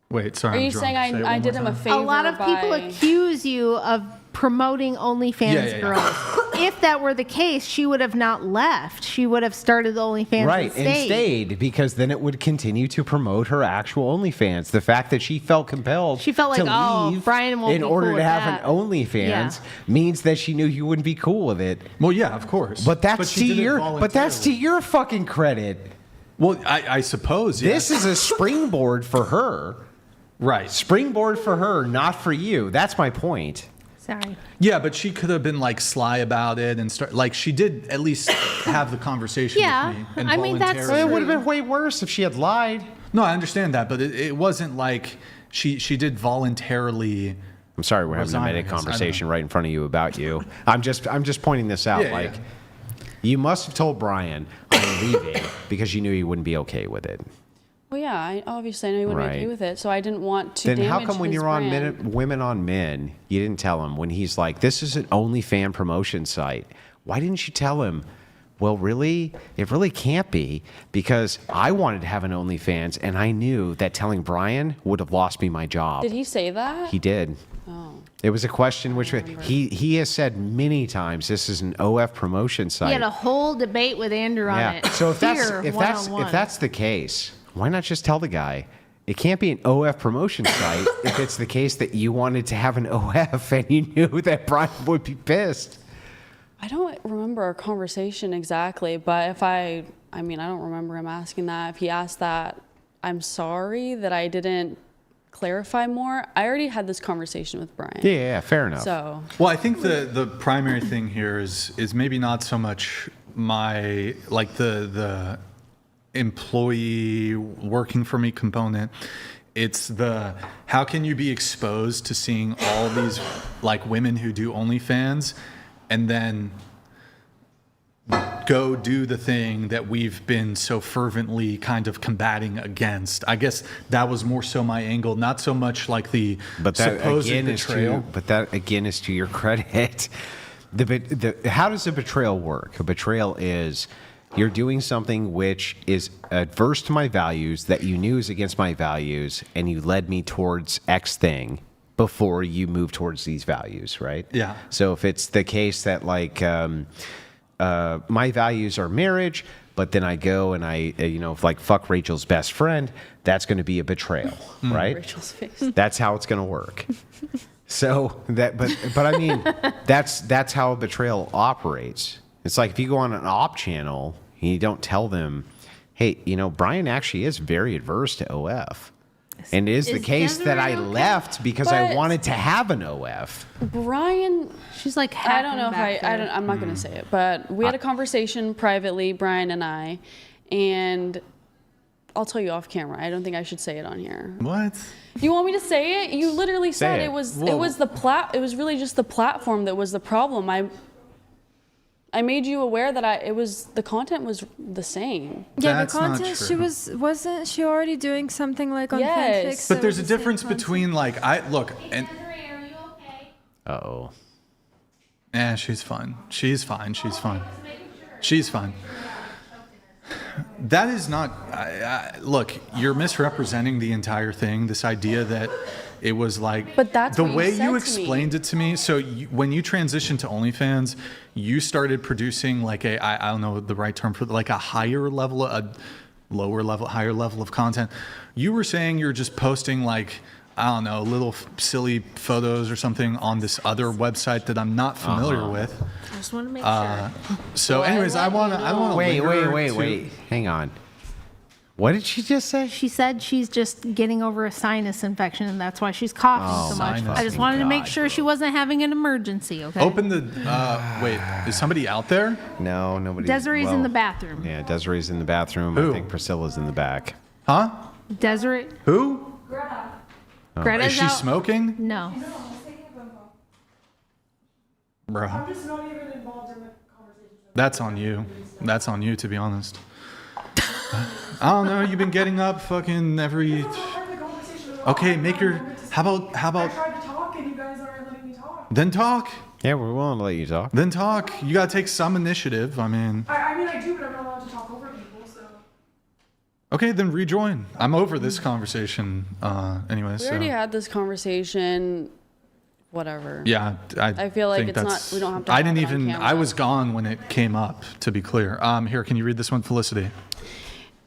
Wait, sorry. Are you saying I did him a favor? A lot of people by- accuse you of promoting OnlyFans Yeah. girls. If that were the case, she would have not left. She would have started the OnlyFans Right, and and stayed, because then it would continue to promote her actual OnlyFans. The fact that she felt compelled She felt like, to oh, leave Brian won't in be order cool to with have that. an OnlyFans Yeah. means that she knew you wouldn't be cool with it. Well, yeah, of course. But that's she to did it your fucking credit. Well, I suppose, yes. This is a springboard for her. Right. Springboard for her, not for you. That's my point. Sorry. Yeah, but she could have been like sly about it and start like she did at least have the conversation Yeah, with me. And I mean, that's voluntarily- It would have been way worse if she had lied. No, I understand that, but it wasn't like she did voluntarily. I'm sorry, we're having a resign, I minute guess. I don't conversation right in front of you about you. I'm just pointing this out. Yeah, like, yeah. you must have told Brian I'm leaving because you knew he wouldn't be okay with it. Well, yeah, I obviously know you wouldn't be Right. okay with it, so I didn't want to Then damage how come when his you're on brand. Women on Men, you didn't tell him when he's like, this is an OnlyFan promotion site? Why didn't you tell him? Well, really, it really can't be, because I wanted to have an OnlyFans, and I knew that telling Brian would have lost me my job. Did he say that? He did. Oh. It was a question which he has said many times. This is an OF promotion site. He had a whole debate with Andrew on it. So if Here, that's one-on-one. the case, why not just tell the guy, It can't be an OF promotion site if it's the case that you wanted to have an OF and you knew that Brian would be pissed. I don't remember our conversation exactly, but I don't remember him asking that. If he asked that, I'm sorry that I didn't clarify more. I already had this conversation with Brian. Yeah, fair enough. So, well, I think the primary thing here is maybe not so much my like the employee working for me component. It's the how can you be exposed to seeing all these like women who do OnlyFans and then go do the thing that we've been so fervently kind of combating against. I guess that was more so my angle, not so much like the supposed betrayal. But that again is to your credit. How does a betrayal work? A betrayal is you're doing something which is adverse to my values that you knew is against my values, and you led me towards X thing before you move towards these values, right? Yeah. So if it's the case that like my values are marriage, but then I go and I, like fuck Rachel's best friend, that's going to be a betrayal, right? Rachel's face. That's how it's going to work. So but I mean, that's how a betrayal operates. It's like if you go on an op channel and you don't tell them, hey, Brian actually is very adverse to OF. And it is the case that I left because I wanted to have an OF. Brian, she's like, I don't know if I'm not going to say it, but we had a conversation privately, Brian and I, and I'll tell you off camera. I don't think I should say it on here. What? You want me to say it? You literally said it. it was really just the platform that was the problem. I made you aware that the content was the same. Yeah, That's the content not true. wasn't she already doing something like on Yes. fanfics? But there's a difference between like and Desiree, are you okay? Uh-oh. she's fine. She's fine. She's fine. She's fine. That is not. Look, you're misrepresenting the entire thing. This idea that it was like. But that's the what you way said you to explained it to me. So when you transitioned to OnlyFans, you started producing like I don't know the right term for like a higher level, a lower level, higher level of content. You were saying you're just posting like, I don't know, little silly photos or something on this other website that I'm not familiar with. I just want to make sure. So, anyways, I want to Wait. Hang on. What did she just say? She said she's just getting over a sinus infection, and that's why she's coughing so much. I just wanted to make sure she wasn't having an emergency, okay? Open the. Wait, is somebody out there? No, nobody. Desiree's in the bathroom. Yeah, Desiree's in the bathroom. Who? I think Priscilla's in the back. Huh? Desiree. Who? Greta's Is she out. smoking? No. Bro. I'm just not even involved in the conversation. That's on you. That's on you, to be honest. I don't know. You've been getting up fucking every. Okay, make your. How about? I tried to talk and you guys aren't letting me talk. Then talk. Yeah, we're willing to let you talk. Then talk. You gotta take some initiative. I mean. I do, but I'm not allowed to talk over people, so. Okay, then rejoin. I'm over this conversation. Anyway, We already had this conversation. Whatever. Yeah, I feel like think it's not. that's- We don't have to. I have didn't it on even. camera. I was gone when it came up. To be clear. Here, can you read this one, Felicity?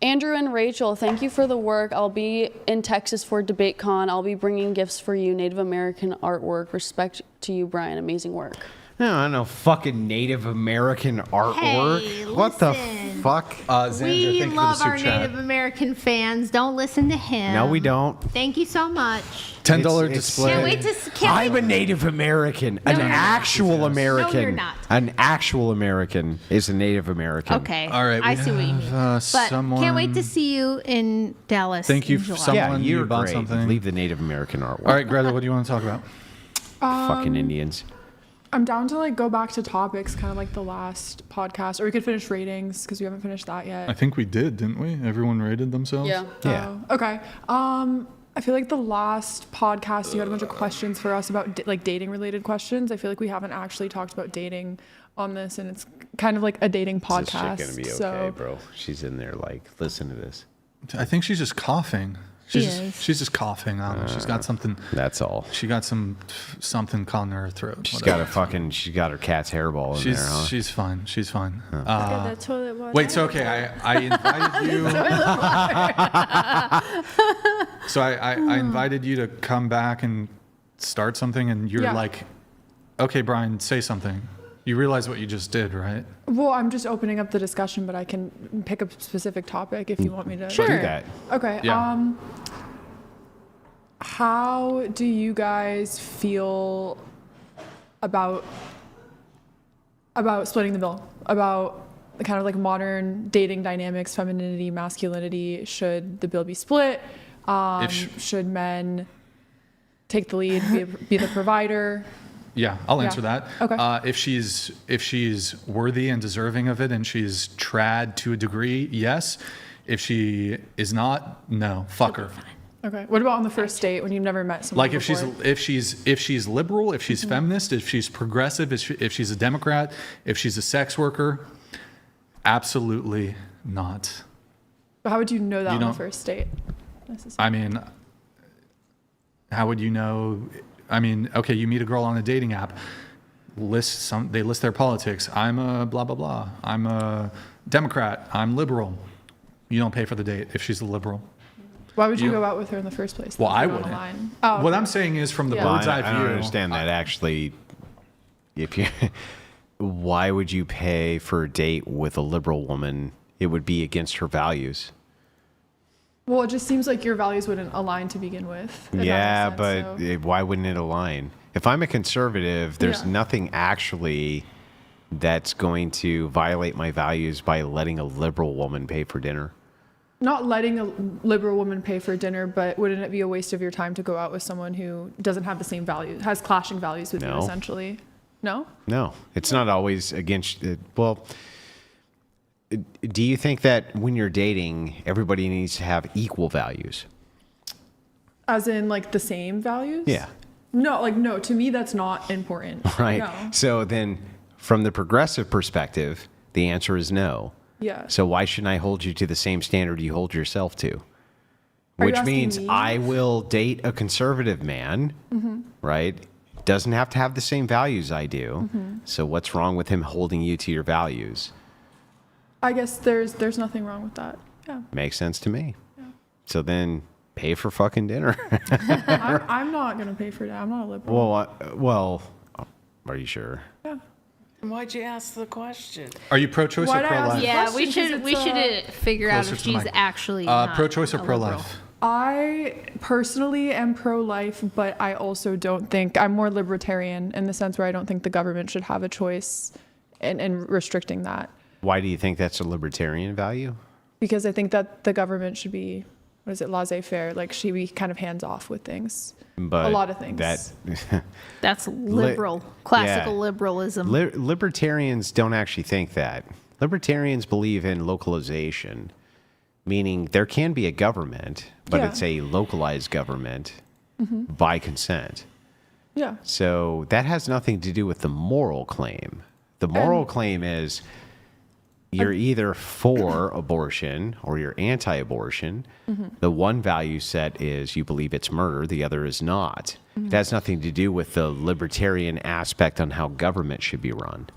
Andrew and Rachel, thank you for the work. I'll be in Texas for DebateCon. I'll be bringing gifts for you, Native American artwork. Respect to you, Brian. Amazing work. No, I don't know fucking Native American artwork. Hey, what the listen. fuck? Xander, We thank you love for the our super chat. Native American fans. Don't listen to him. No, we don't. Thank you so much. $10 It's- display. Can't wait to. I'm a Native American. An you're not. actual American. No, you're not. An actual American is a Native American. Okay. All right, I we see what you mean. have, But someone- can't wait to see you in Dallas. Thank you in for July. someone. Yeah, you're you bought great. something. Leave the Native American artwork. All right, Greta, what do you want to talk about? Fucking Indians. I'm down to like go back to topics, kind of like the last podcast, or we could finish ratings because we haven't finished that yet. I think we did, didn't we? Everyone rated themselves? Yeah. Yeah. Okay. I feel like the last podcast you had a bunch of questions for us about like dating related questions. I feel like we haven't actually talked about dating on this, and it's kind of like a dating Is podcast. this shit gonna be okay, so bro? She's in there like, listen to this. I think she's just coughing. She's just coughing. I don't know. She's got something. That's all. She got something caught in her throat. She's got her cat's hairball in there, huh? She's fine. She's fine. That toilet water. Wait, so okay, I invited you. So I invited you to come back and start something, and you're like, okay, Brian, say something. You realize what you just did, right? Well, I'm just opening up the discussion, but I can pick a specific topic if you want me to. Sure. Do that. Okay. Yeah. How do you guys feel about splitting the bill? About the kind of like modern dating dynamics, femininity, masculinity? Should the bill be split? Should men take the lead, be the provider? Yeah, I'll answer that. Okay. If she's worthy and deserving of it, and she's trad to a degree, yes. If she is not, no. Fuck her. Okay. What about on the first date when you've never met someone? Like if she's liberal, if she's feminist, if she's progressive, if she's a Democrat, if she's a sex worker, absolutely not. But how would you know that on the first date? I mean, how would you know? I mean, okay, you meet a girl on a dating app, they list their politics. I'm a blah, blah, blah. I'm a Democrat. I'm liberal. You don't pay for the date if she's a liberal. Why would you go out with her in the first place? Well, I wouldn't. Oh, what I'm saying is from the bird's eye view. I don't understand that actually. Why would you pay for a date with a liberal woman? It would be against her values. Well, it just seems like your values wouldn't align to begin with. Yeah, but why wouldn't it align? If I'm a conservative, there's nothing actually that's going to violate my values by letting a liberal woman pay for dinner. Not letting a liberal woman pay for dinner, but wouldn't it be a waste of your time to go out with someone who doesn't have the same values, has clashing values with you, essentially? No? No, it's not always against it. Well, do you think that when you're dating, everybody needs to have equal values? As in, like, the same values? Yeah. No, to me, that's not important. Right. No. So then, from the progressive perspective, the answer is no. Yeah. So why shouldn't I hold you to the same standard you hold yourself to? Are you Which asking means me? I will date a conservative man, right? Doesn't have to have the same values I do. So what's wrong with him holding you to your values? I guess there's nothing wrong with that. Yeah. Makes sense to me. Yeah. So then pay for fucking dinner. I'm not going to pay for that. I'm not a liberal. Well, are you sure? Yeah. Why'd you ask the question? Are you pro-choice or pro-life? Yeah, we should figure out if she's actually not pro-choice or a liberal. pro-life. I personally am pro-life, but I also don't think I'm more libertarian in the sense where I don't think the government should have a choice in restricting that. Why do you think that's a libertarian value? Because I think that the government should be, laissez-faire, like should be kind of hands-off with things. But a lot of things. That's liberal, classical liberalism. Libertarians don't actually think that. Libertarians believe in localization, meaning there can be a government, but it's a localized government by consent. Yeah. So that has nothing to do with the moral claim. The moral claim is you're either for abortion or you're anti-abortion. The one value set is you believe it's murder. The other is not. It has nothing to do with the libertarian aspect on how government should be run.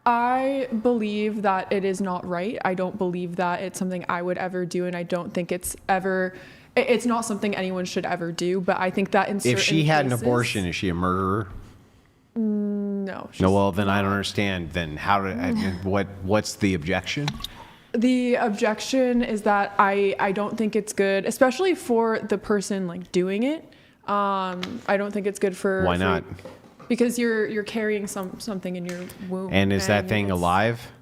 I believe that it is not right. I don't believe that it's something I would ever do, and I don't think it's not something anyone should ever do. But I think that in certain if she had cases, an abortion, is she a murderer? No. No. Well, then I don't understand. Then what's the objection? The objection is that I don't think it's good, especially for the person like doing it. I don't think it's good for. Why not? Because you're carrying something in your womb. And is that thing alive?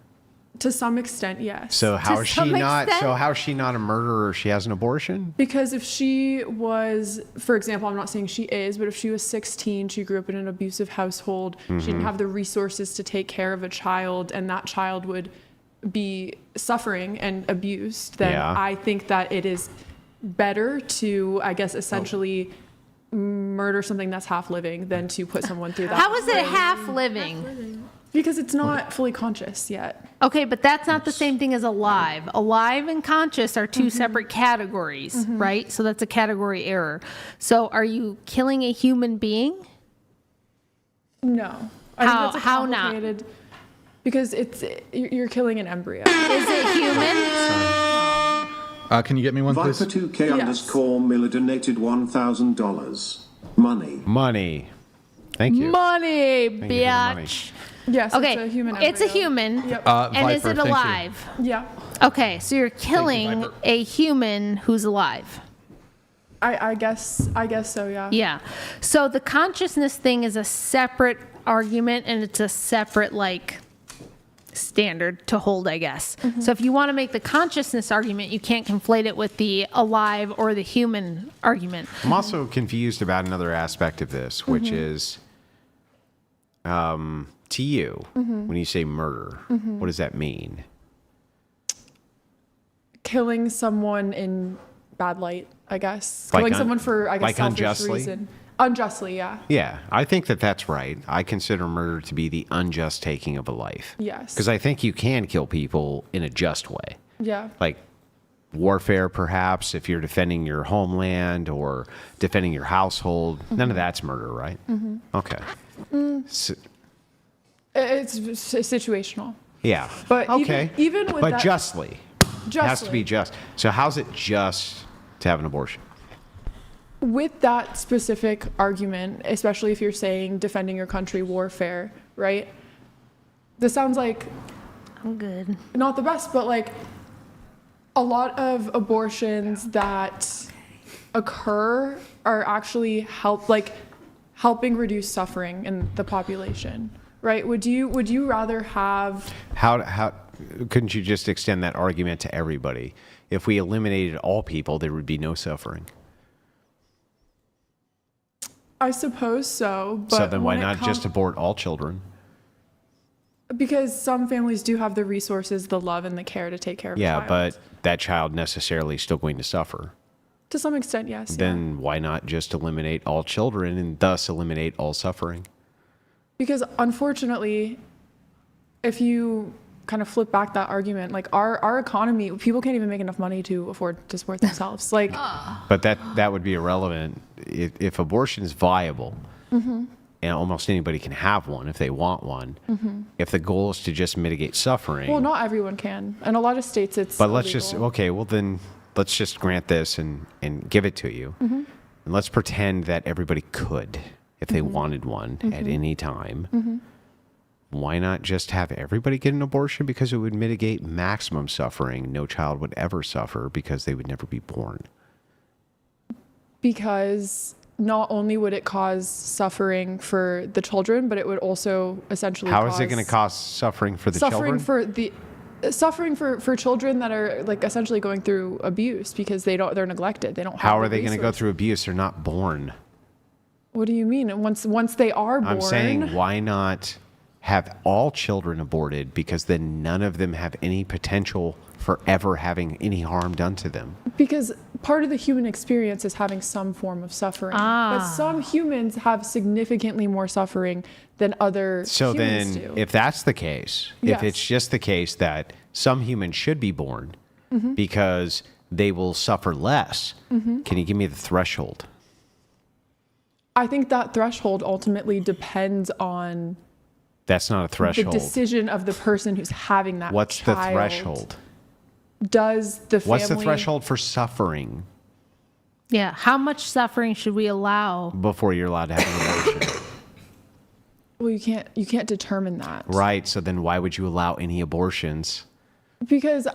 To some extent, yes. So how is she not? So how is she not a murderer if she has an abortion? Because if she was, for example, I'm not saying she is, but if she was 16, she grew up in an abusive household, she didn't have the resources to take care of a child, and that child would be suffering and abused, then I think that it is better to, I guess, essentially murder something that's half living than to put someone through that. How is it half living? Because it's not fully conscious yet. Okay, but that's not the same thing as alive. Alive and conscious are two separate categories, right? So that's a category error. So are you killing a human being? No. I think that's a How not? complicated- Because you're killing an embryo. Is it human? Can you get me one, please? Viper2K underscore Miller donated $1,000. Money. Thank you. Money, Thank you for the money. bitch. Yes, Okay, it's a human it's a embryo. human. Yep. And is Viper, it thank you. alive? Yeah. Okay, so you're killing a human who's alive. I guess so, yeah. Yeah. So the consciousness thing is a separate argument, and it's a separate standard to hold, I guess. So if you want to make the consciousness argument, you can't conflate it with the alive or the human argument. I'm also confused about another aspect of this, which is to you, when you say murder, what does that mean? Killing someone in bad light, I guess. Like Killing someone for, I guess, selfish unjustly? reason. Unjustly, yeah. Yeah, I think that's right. I consider murder to be the unjust taking of a life. Yes. Because I think you can kill people in a just way. Yeah. Like warfare, perhaps, if you're defending your homeland or defending your household. None of that's murder, right? Okay. So, It's situational. yeah. But okay. even with but that, justly. It has to be just. So how's it just to have an abortion? with that specific argument, especially if you're saying defending your country, warfare, right? This sounds like I'm good. Not the best, but like a lot of abortions that occur are actually helping reduce suffering in the population, right? Would you rather have How couldn't you just extend that argument to everybody? If we eliminated all people, there would be no suffering. I suppose so, but So then why when it not just abort all children? Because some families do have the resources, the love, and the care to take care of a Yeah, child. but that child necessarily is still going to suffer. To some extent, yes. Then why not just eliminate all children and thus eliminate all suffering? Because unfortunately, if you kind of flip back that argument, like our economy, people can't even make enough money to afford to support themselves. Like, But that would be irrelevant if abortion is viable. Mhm. And almost anybody can have one if they want one. Mhm. If the goal is to just mitigate suffering. well, not everyone can. In a lot of states, it's But let's illegal. just, okay, well then let's just grant this and give it to you. Mhm. And let's pretend that everybody could, if they Mhm. wanted one at Mhm. any time. Mhm. Why not just have everybody get an abortion? Because it would mitigate maximum suffering. No child would ever suffer because they would never be born. Because not only would it cause suffering for the children, but it would also essentially How cause is it going to cause suffering for the suffering children? suffering for children that are like essentially going through abuse because they're neglected. They don't have How the are they going to go resources. through abuse? They're not born. What do you mean? And once they are born, I'm saying, why not have all children aborted? Because then none of them have any potential for ever having any harm done to them. because part of the human experience is having some form of suffering. But some humans have significantly more suffering than other So humans then, do. if that's the case, Yes. if it's just the case that some humans should be born Mhm. because they will suffer less, Mhm. can you give me the threshold? I think that threshold ultimately depends on That's not a threshold. the decision of the person who's having that What's child. the threshold? Does the family... What's the threshold for suffering Yeah. How much suffering should we allow? before you're allowed to have an abortion? Well, you can't determine that. Right. So then why would you allow any abortions? Because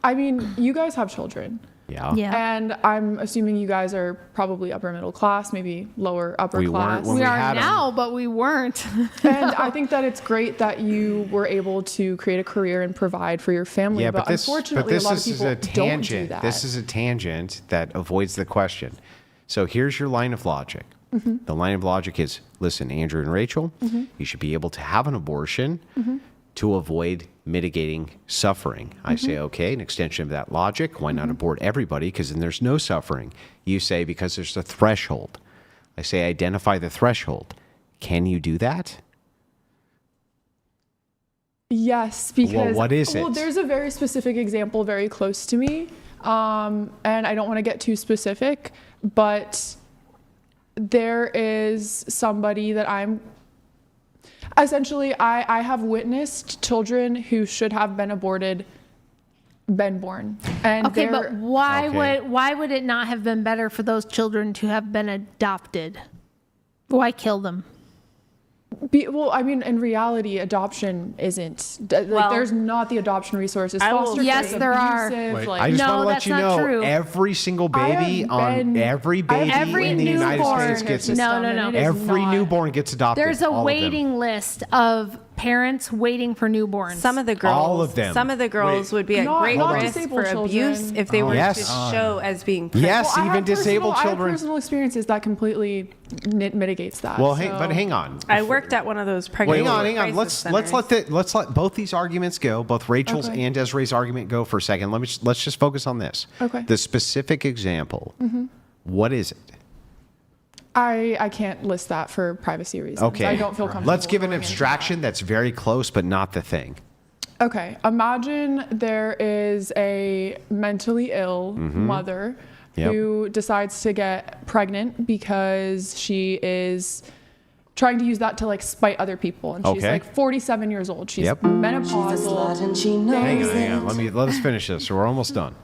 I mean, you guys have children. Yeah. And I'm assuming you guys are probably upper middle class, maybe lower upper We weren't class. when We we are had 'em. now, but we weren't. And I think that it's great that you were able to create a career and provide for your family. Yeah, but unfortunately, a lot of people is a don't do tangent. that. This is a tangent that avoids the question. So here's your line of logic. Mhm. The line of logic is, listen, Andrew and Rachel, Mhm. you should be able to have an abortion Mhm. to avoid mitigating suffering. I Mm-hmm. say, okay, an extension of that logic, why not abort everybody? Because then there's no suffering. You say, because there's a threshold. I say, identify the threshold. Can you do that? Yes, because Well, what is it? Well, there's a very specific example very close to me, and I don't want to get too specific, but there is somebody that I have witnessed children who should have been aborted been born. And okay, but why would it not have been better for those children to have been adopted? Why kill them? Well, I mean, in reality, adoption isn't. There's not the adoption resources. Foster yes, care, there are. abusive, I just want to let that's you not know, true. every single baby in the United States gets No. Every newborn gets adopted. There's a all of them. waiting list of parents waiting for newborns. Some of the girls, All of them. Some of the girls would be at great risk for abuse if they were to show as being pregnant. Yes, Well, even disabled I have children. personal experiences that completely mitigates that. Well, so. but hang on. I worked at one of those pregnant. Hang on. Let's let both these arguments go. Both Rachel's Okay. and Desiree's argument go for a second. Let's just focus on this. Okay. The specific example. Mm-hmm. What is it? I can't list that for privacy reasons. Okay. I don't feel comfortable. Let's give an going into abstraction that's very close, but not the thing. that. Okay. Imagine there is a mentally ill mother who decides to get pregnant because she is trying to use that to like spite other people, and she's like 47 years old. She's menopausal. Hang on. Let us finish this. We're almost done.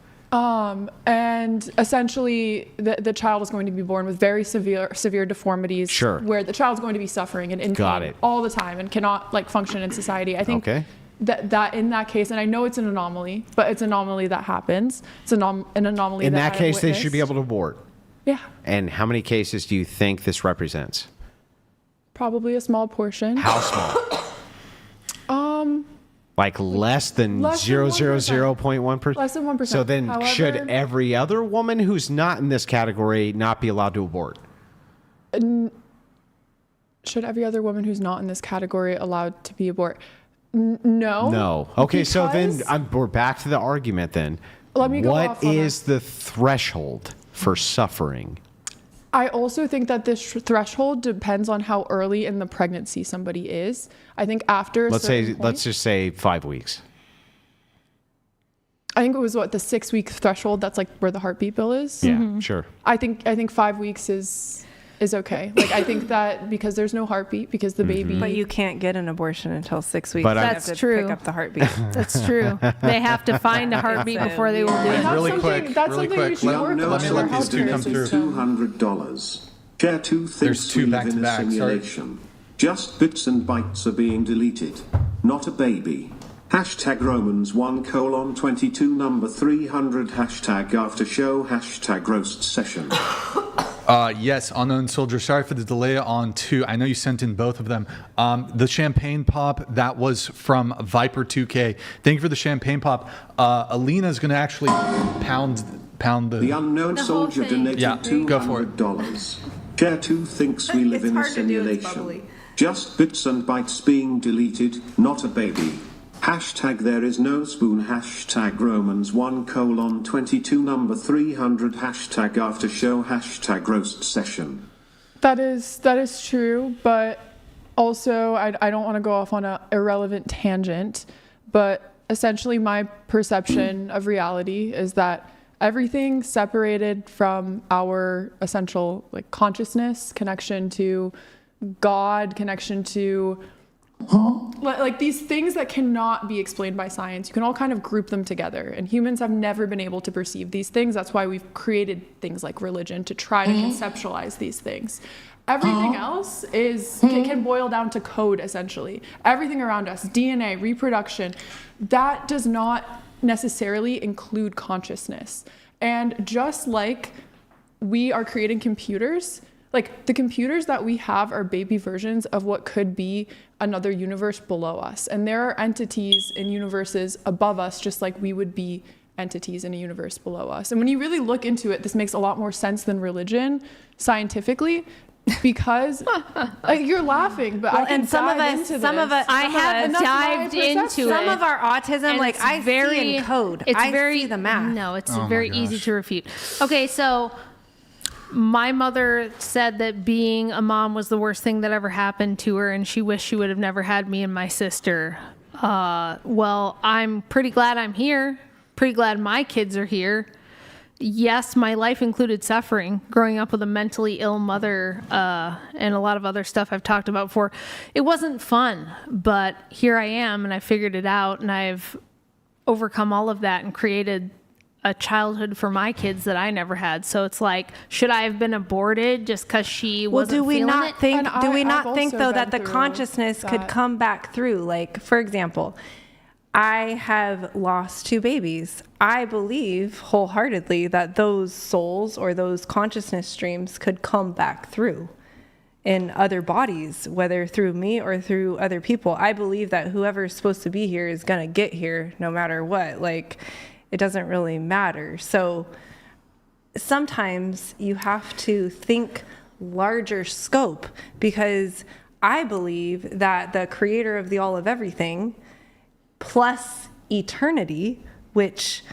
And essentially, the child is going to be born with very severe deformities. Sure. Where the child's going to be suffering and in pain all the time and cannot like function in society. I think that in that case, and I know it's an anomaly, but it's an anomaly that happens. It's an anomaly. In that that I case, have they should be witnessed. able to abort. Yeah. And how many cases do you think this represents? Probably a small portion. How small? Like less than 0.1%. Less than 1%. So then, However, should every other woman who's not in this category not be allowed to abort? Should every other woman who's not in this category allowed to be abort? No. No. Okay, so then Because- we're back to the argument then. Let me go What off on is the threshold for suffering? I also think that this threshold depends on how early in the pregnancy somebody is. I think after Let's just say 5 weeks. I think it was the 6-week threshold. That's like where the heartbeat bill is. Yeah, sure. I think 5 weeks is okay. Like I think that because there's no heartbeat because the baby. But you can't get an abortion until 6 weeks. But that's true. Pick up the heartbeat. That's true. They have to find a heartbeat before they will do it. Really quick. That's something we should work on. Let me let these two come through. $200. Share two things There's two we back live to in a back, sorry. simulation. Just bits and bytes are being deleted. Not a baby. Hashtag Romans1:22 number 300 hashtag after show hashtag roast session. Yes, Unknown Soldier. Sorry for the delay on two. I know you sent in both of them. The champagne pop, that was from Viper 2K. Thank you for the champagne pop. Alina is going to actually pound the... The Unknown Soldier donated $200. Share two thinks we live in a simulation. Just bits and bytes being deleted, not a baby. Hashtag there is no spoon. Hashtag Romans1:22 number 300 hashtag after show hashtag roast session. That is true, but also I don't want to go off on an irrelevant tangent, but essentially my perception of reality is that everything separated from our essential like consciousness, connection to God, connection to like these things that cannot be explained by science, you can all kind of group them together, and humans have never been able to perceive these things. That's why we've created things like religion to try to conceptualize these things. Everything else can boil down to code, essentially. Everything around us, DNA, reproduction, that does not necessarily include consciousness. And just like we are creating computers, like the computers that we have are baby versions of what could be another universe below us. And there are entities in universes above us, just like we would be entities in a universe below us. And when you really look into it, this makes a lot more sense than religion scientifically, because you're laughing, but I can dive into this. I have dived into it. Some of our autism, and like I see in code. I see the math. No, it's very easy to refute. Okay, so my mother said that being a mom was the worst thing that ever happened to her, and she wished she would have never had me and my sister. Well, I'm pretty glad I'm here. Pretty glad my kids are here. Yes, my life included suffering, growing up with a mentally ill mother, and a lot of other stuff I've talked about before. It wasn't fun, but here I am, and I figured it out, and I've overcome all of that and created a childhood for my kids that I never had. So it's like, should I have been aborted just because she wasn't do we feeling not it? think? And Do we I've not think also though that the been through consciousness could that. come back through? Like, for example, I have lost 2 babies. I believe wholeheartedly that those souls or those consciousness streams could come back through in other bodies, whether through me or through other people. I believe that whoever's supposed to be here is gonna get here no matter what. Like, it doesn't really matter. So sometimes you have to think larger scope, because I believe that the creator of the all of everything plus eternity, which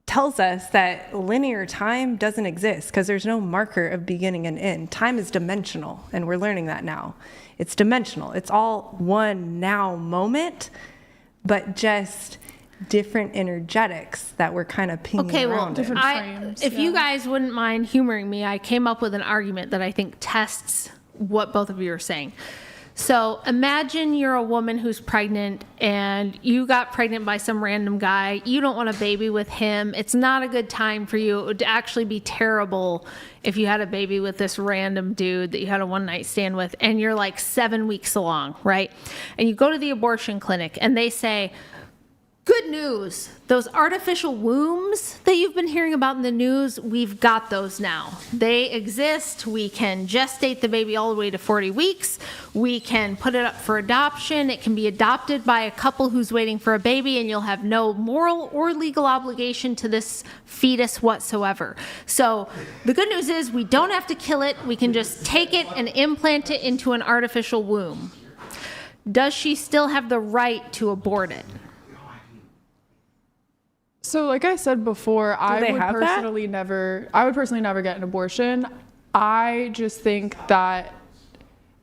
tells us that linear time doesn't exist because there's no marker of beginning and end. Time is dimensional, and we're learning that now. It's dimensional. It's all one now moment, but just different energetics that we're kind of pinging around in. If you guys wouldn't mind humoring me, I came up with an argument that I think tests what both of you are saying. So imagine you're a woman who's pregnant and you got pregnant by some random guy. You don't want a baby with him. It's not a good time for you. It would actually be terrible if you had a baby with this random dude that you had a one night stand with, and you're like 7 weeks along, right? And you go to the abortion clinic and they say, good news, those artificial wombs that you've been hearing about in the news, we've got those now. They exist. We can gestate the baby all the way to 40 weeks. We can put it up for adoption. It can be adopted by a couple who's waiting for a baby, and you'll have no moral or legal obligation to this fetus whatsoever. So the good news is we don't have to kill it. We can just take it and implant it into an artificial womb. Does she still have the right to abort it? So like I said before, I would personally never get an abortion. I just think that,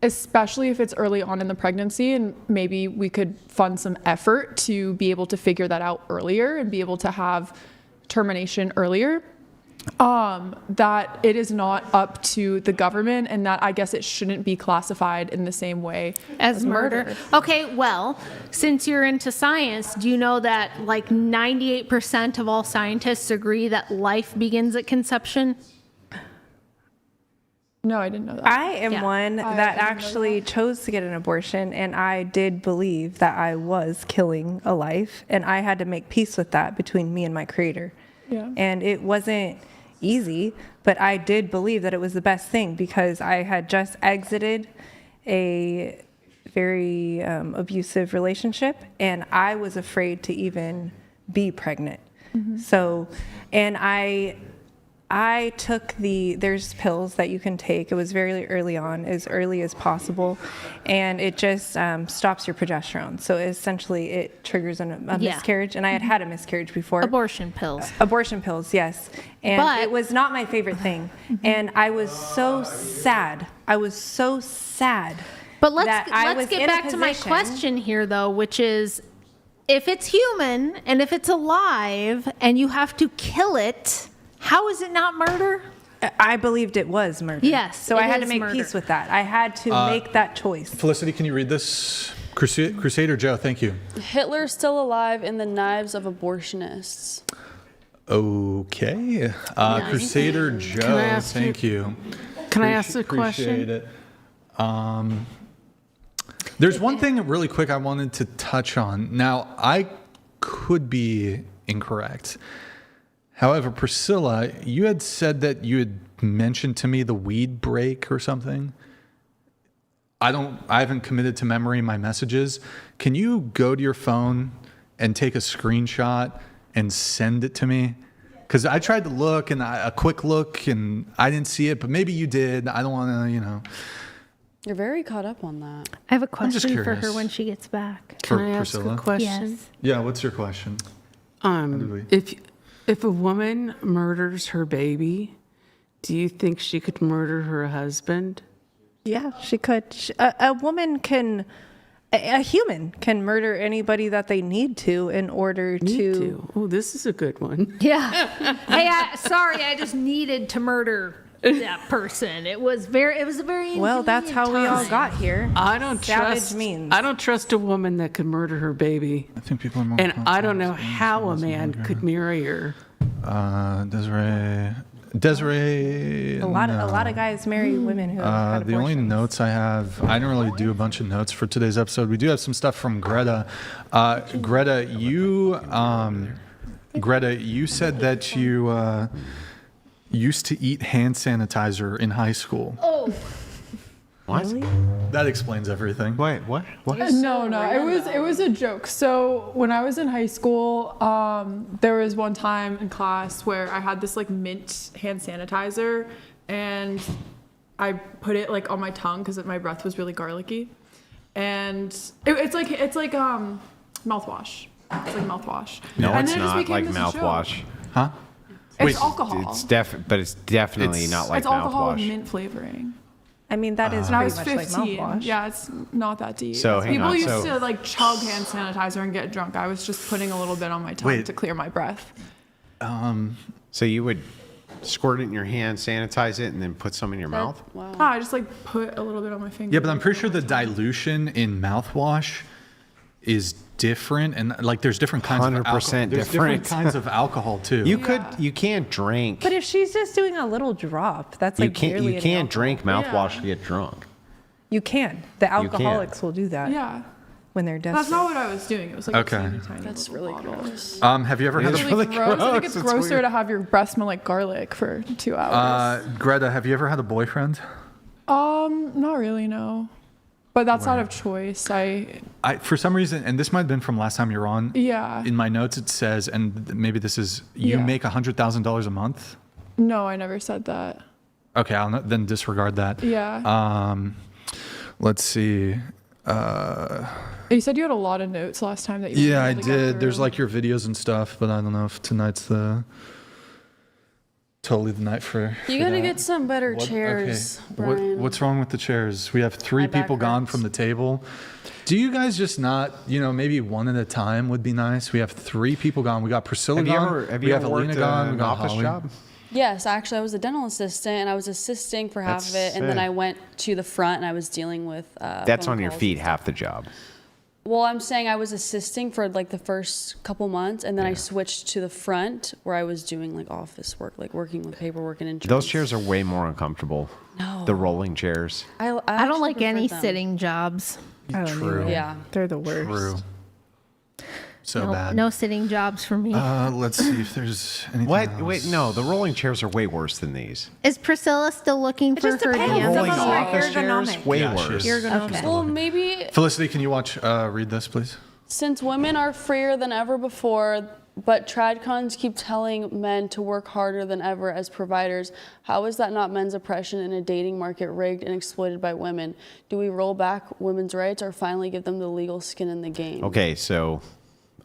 especially if it's early on in the pregnancy, and maybe we could fund some effort to be able to figure that out earlier and be able to have termination earlier, that it is not up to the government, and that I guess it shouldn't be classified in the same way as murder. Okay, well, since you're into science, do you know that like 98% of all scientists agree that life begins at conception? No, I didn't know that. I am one that actually chose to get an abortion, and I did believe that I was killing a life, and I had to make peace with that between me and my creator. Yeah. And it wasn't easy, but I did believe that it was the best thing, because I had just exited a very abusive relationship, and I was afraid to even be pregnant. Mm-hmm. So, and I took there's pills that you can take. It was very early on, as early as possible, and it just stops your progesterone. So essentially it triggers a miscarriage, and I had had a miscarriage before. Abortion pills. Abortion pills, yes. And But- it was not my favorite thing. And I was so sad. But let's that get back to my question here, though, which is, if it's human and if it's alive and you have to kill it, how is it not murder? I believed it was murder. Yes, So it I had to is make murder. peace with that. I had to make that choice. Felicity, can you read this? Crusader Joe, thank you. Hitler's still alive in the knives of abortionists. Okay. Crusader Joe, thank you. Can I ask a question? Appreciate it. There's one thing really quick I wanted to touch on. Now, I could be incorrect. However, Priscilla, you had said that you had mentioned to me the weed break or something. I haven't committed to memory my messages. Can you go to your phone and take a screenshot and send it to me? Because I tried to look, and a quick look, and I didn't see it, but maybe you did. I don't want to, You're very caught up on that. I have a I'm just question for her curious. when she gets back. Can For I ask Priscilla? a question? Yes. Yeah, what's your question? If a woman murders her baby, do you think she could murder her husband? Yeah, she could. A woman can A human can murder anybody that they need to in order to. Oh, this is a good one. Yeah. Hey, sorry, I just needed to murder that person. It was a very Well, that's how we all got here. I don't Savage trust. means. I don't trust a woman that could murder her baby. I think people are more. And I don't know how a man could marry her. Desiree. A lot of guys marry women who have had The only abortions. notes I have, I didn't really do a bunch of notes for today's episode. We do have some stuff from Greta. Greta, you said that you used to eat hand sanitizer in high school. Oh. What? That explains everything. Wait, what? No, it was a joke. So when I was in high school, there was one time in class where I had this like mint hand sanitizer, and I put it like on my tongue because my breath was really garlicky, and it's like mouthwash. It's like mouthwash. No, and it's then it just not became like this mouthwash. joke. Huh? It's alcohol. But it's definitely not like it's alcohol mouthwash. with mint flavoring. I mean, that is And I pretty was much 15. like mouthwash. Yeah, it's not that deep. So, hang People on, used so- to like chug hand sanitizer and get drunk. I was just putting a little bit on my tongue Wait. to clear my breath. So you would squirt it in your hand, sanitize it, and then put some in your mouth? Wow. I just like put a little bit on my finger. Yeah, but I'm pretty sure the dilution in mouthwash is different, and like there's different kinds of 100% alcohol. There's different different. kinds of alcohol too. You can't drink. But if she's just doing a little drop, that's like barely You any can't alcohol. drink mouthwash to get drunk. You can. The can. alcoholics will do that. Yeah. When they're desperate. That's not what I was doing. It was like Okay. a teeny tiny That's little really bottle. gross. Have you ever had It's a really gross. I think it's It's grosser weird. to have your breath smell like garlic for 2 hours. Greta, have you ever had a boyfriend? Not really, no. But that's out of choice. I for some reason, and this might have been from last time you were on. Yeah. In my notes, it says, and maybe this is you Yeah. make $100,000 a month. No, I never said that. Okay, then disregard that. Yeah. Let's see. You said you had a lot of notes last time that you Yeah, I weren't able to get did. There's through. like your videos and stuff, but I don't know if tonight's totally the night for. You for gotta that. get some better What- chairs, okay. Brian. What's wrong with the chairs? We have three My back people gone hurts. from the table. Do you guys just not, maybe one at a time would be nice? We have three people gone. We got Priscilla gone. Have we you have ever Alina worked gone. We an got office Holly. job? Yes, actually, I was a dental assistant, and I was assisting for half That's of it, and then sick. I went to the front, and I was dealing with. That's phone on your calls. feet half the job. Well, I'm saying I was assisting for like the first couple months, and then I switched to the front where I was doing like office work, like working with paperwork and insurance. Those chairs are way more uncomfortable. No. The rolling chairs. I don't actually like prefer any them. sitting jobs. I don't True. either. Yeah. They're the worst. True. So no, bad. no sitting jobs for me. Let's see if there's anything What? else. Wait, no. The rolling chairs are way worse than these. Is Priscilla still looking for just her depends. DMs? Some Rolling of them are office chairs, ergonomic. way Yeah, worse. she is. Okay. Well, maybe Felicity, can you read this, please? since women are freer than ever before, but tradcons keep telling men to work harder than ever as providers, how is that not men's oppression in a dating market rigged and exploited by women? Do we roll back women's rights or finally give them the legal skin in the game? Okay, so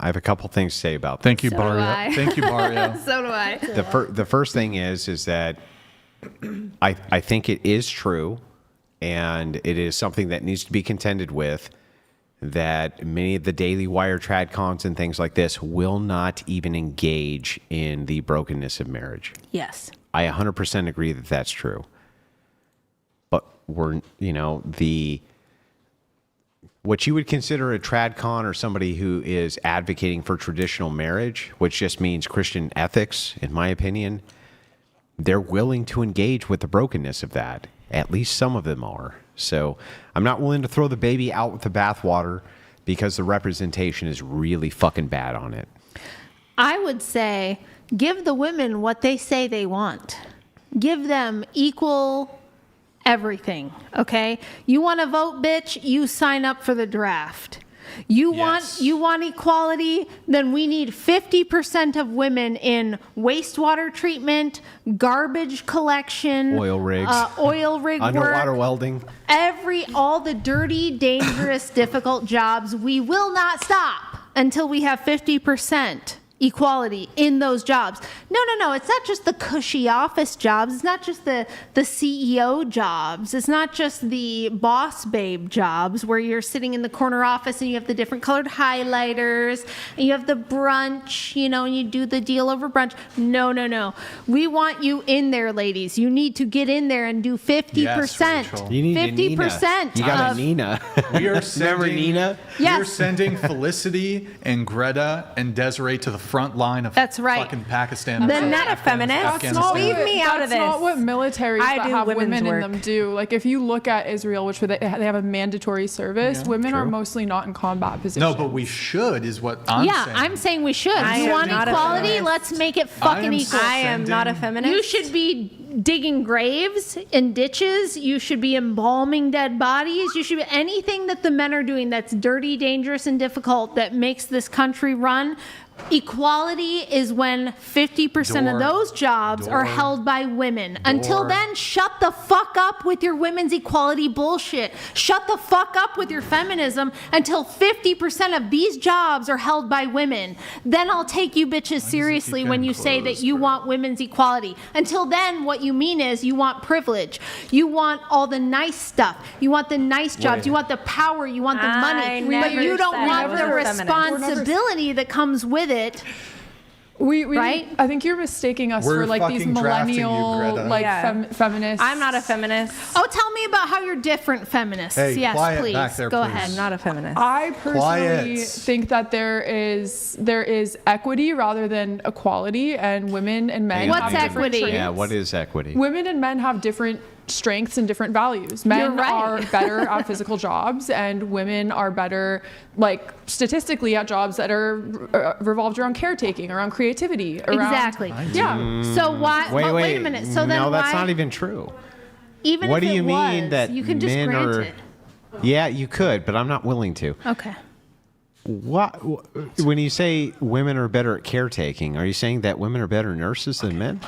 I have a couple things to say about that. Thank you, So do Barrio. I. Thank you, Barrio. So do I. The first thing is that I think it is true, and it is something that needs to be contended with, that many of the Daily Wire tradcons and things like this will not even engage in the brokenness of marriage. Yes. I 100% agree that that's true. But what you would consider a tradcon or somebody who is advocating for traditional marriage, which just means Christian ethics, in my opinion, they're willing to engage with the brokenness of that. At least some of them are. So I'm not willing to throw the baby out with the bathwater because the representation is really fucking bad on it. I would say give the women what they say they want. Give them equal everything, okay? You want to vote, bitch? You sign up for the draft. You want equality? Then we need 50% of women in wastewater treatment, garbage collection, Oil rigs. oil rig Underwater work, welding. all the dirty, dangerous, difficult jobs. We will not stop until we have 50%. equality in those jobs. No. It's not just the cushy office jobs. It's not just the CEO jobs. It's not just the boss babe jobs where you're sitting in the corner office and you have the different colored highlighters and you have the brunch, and you do the deal over brunch. No. We want you in there, ladies. You need to get in there and do 50%. Yes, Rachel. You need 50%. You got a Nina. We are sending Nina? We are Yes. sending Felicity and Greta and Desiree to the front line of That's right. fucking Pakistan. Then not a feminist. Afghanistan. Leave me out of That's not this. what militaries I that do have women's women work. in them do. Like if you look at Israel, which they have a mandatory service, Yeah, women are true. mostly not in combat positions. No, but we should, is what I'm saying. I'm saying we should. I You am want not a equality? feminist. Let's make it I fucking am equal. I am not a feminist. You should be digging graves in ditches. You should be embalming dead bodies. You should be anything that the men are doing that's dirty, dangerous, and difficult that makes this country run. Equality is when 50% of those jobs are held by women. Until then, shut the fuck up with your women's equality bullshit. Shut the fuck up with your feminism until 50% of these jobs are held by women. Then I'll take you bitches seriously when you say that you want women's equality. Until then, what you mean is you want privilege. You want all the nice stuff. You want the nice jobs. Wait. You want the power. You want the money. But never you don't said I want was the a feminist. responsibility that comes with it. we right? I think you're mistaking us We're for like these fucking drafting you, millennial Greta. like Yeah. feminists. I'm not a feminist. Oh, tell me about how you're different feminists. Hey, yes, quiet please. back there, Go please. ahead. I'm not a feminist. I personally Quiet. think that there is equity rather than equality, and women and men What's have different equity? traits. Yeah, what is equity? Women and men have different strengths and different values. Men You're right. are better at physical jobs, and women are better, like statistically, at jobs that are revolved around caretaking, around creativity, around Exactly. yeah. So why? Wait, but wait. wait a minute. So then no, that's why? not even true. Even What if do you it mean was, that you can just men grant are? it? Yeah, you could, but I'm not willing to. Okay. What when you say women are better at caretaking, are you saying that women are better nurses than men?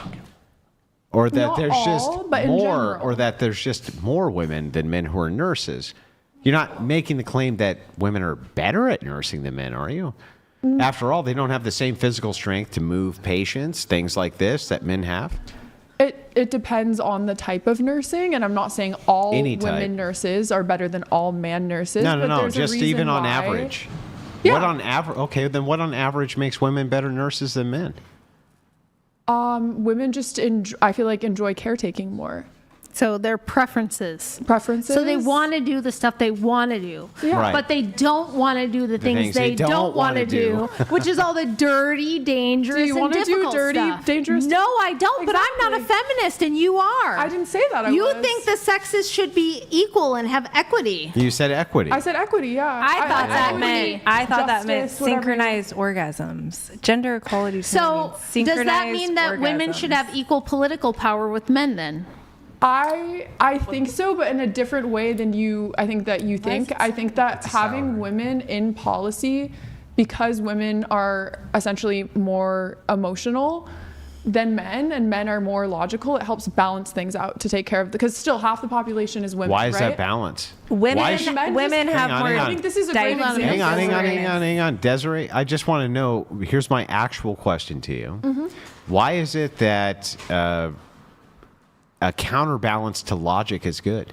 Or that Not there's all, just but in more general. or that there's just more women than men who are nurses. You're not making the claim that women are better at nursing than men, are you? After all, they don't have the same physical strength to move patients, things like this that men have. It depends on the type of nursing, and I'm not saying all Any type. women nurses are better than all man nurses. No, but there's a just reason even on why. average. Yeah. What on average? Okay, then what on average makes women better nurses than men? Women just I feel like enjoy caretaking more. So their preferences. Preferences. So they want to do the stuff they want to do, Yeah. Right. but they don't want to do the things they don't want to do, which is all the dirty, dangerous, Do you and wanna do difficult dirty, stuff. dangerous No, I don't. But I'm not a feminist, and you are. I didn't say that. I You was. think the sexes should be equal and have equity? You said equity. I said equity. Yeah. I thought that equity, meant justice, whatever. synchronized orgasms. Gender equality. So means does that synchronized mean that women should orgasms. have equal political power with men then? I think so, but in a different way than you. I think that you think. I think that having women in policy, because women are essentially more emotional than men, and men are more logical, it helps balance things out to take care of. Because still, half the population is women. Why is right? that balance? Women, Why is- women have Hang on, more. hang on. I think this is a great diverse example. Hang on. Desiree, I just want to know, here's my actual question to you. Mm-hmm. Why is it that a counterbalance to logic is good?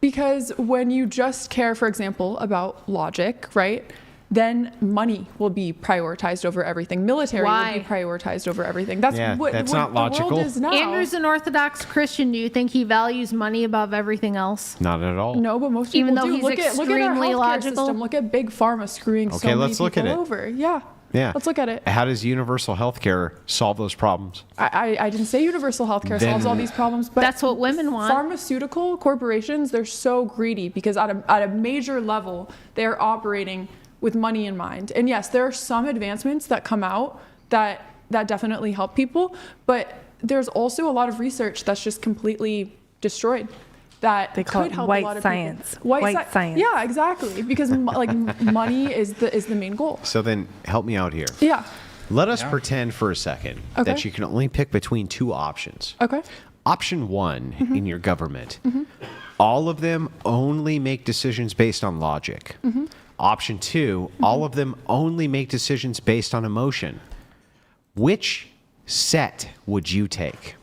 Because when you just care, for example, about logic, right? Then money will be prioritized over everything. Military Why? will be prioritized over everything. That's Yeah, what, that's what not the world logical. is now. Andrew's an Orthodox Christian. Do you think he values money above everything else? Not at all. No, but most people Even though do. he's Look at our extremely healthcare logical? system. Look at big pharma screwing so Okay, many let's look at people it. over. Yeah. Yeah. Let's look at it. How does universal health care solve those problems? I didn't say universal healthcare Then- solves all these problems, but That's what women want. Pharmaceutical corporations, they're so greedy because at a major level, they're operating with money in mind. And yes, there are some advancements that come out that definitely help people, but there's also a lot of research that's just completely destroyed. That They call could it help white a lot of science. People. White science. Yeah, exactly. Because money is the main goal. So then help me out here. Yeah. Let us pretend for a second Okay. that you can only pick between two options. Okay. Option one in your government, all of them only make decisions based on logic. Option two, all of them only make decisions based on emotion. which set would you take?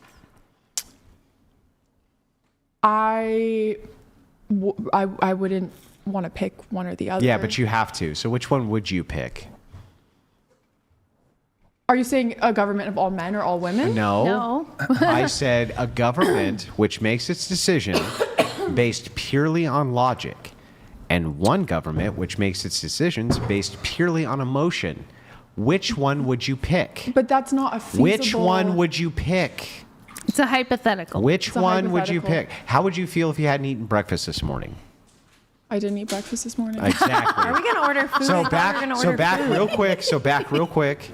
I wouldn't want to pick one or the other. Yeah, but you have to. So which one would you pick? Are you saying a government of all men or all women? No. I said a government which makes its decision based purely on logic, and one government which makes its decisions based purely on emotion. Which one would you pick? But that's not a feasible... Which one would you pick? It's a hypothetical. Which one would you pick? How would you feel if you hadn't eaten breakfast this morning? I didn't eat breakfast this morning. Exactly. Are we going to order food? So I thought we were back gonna order food. real quick.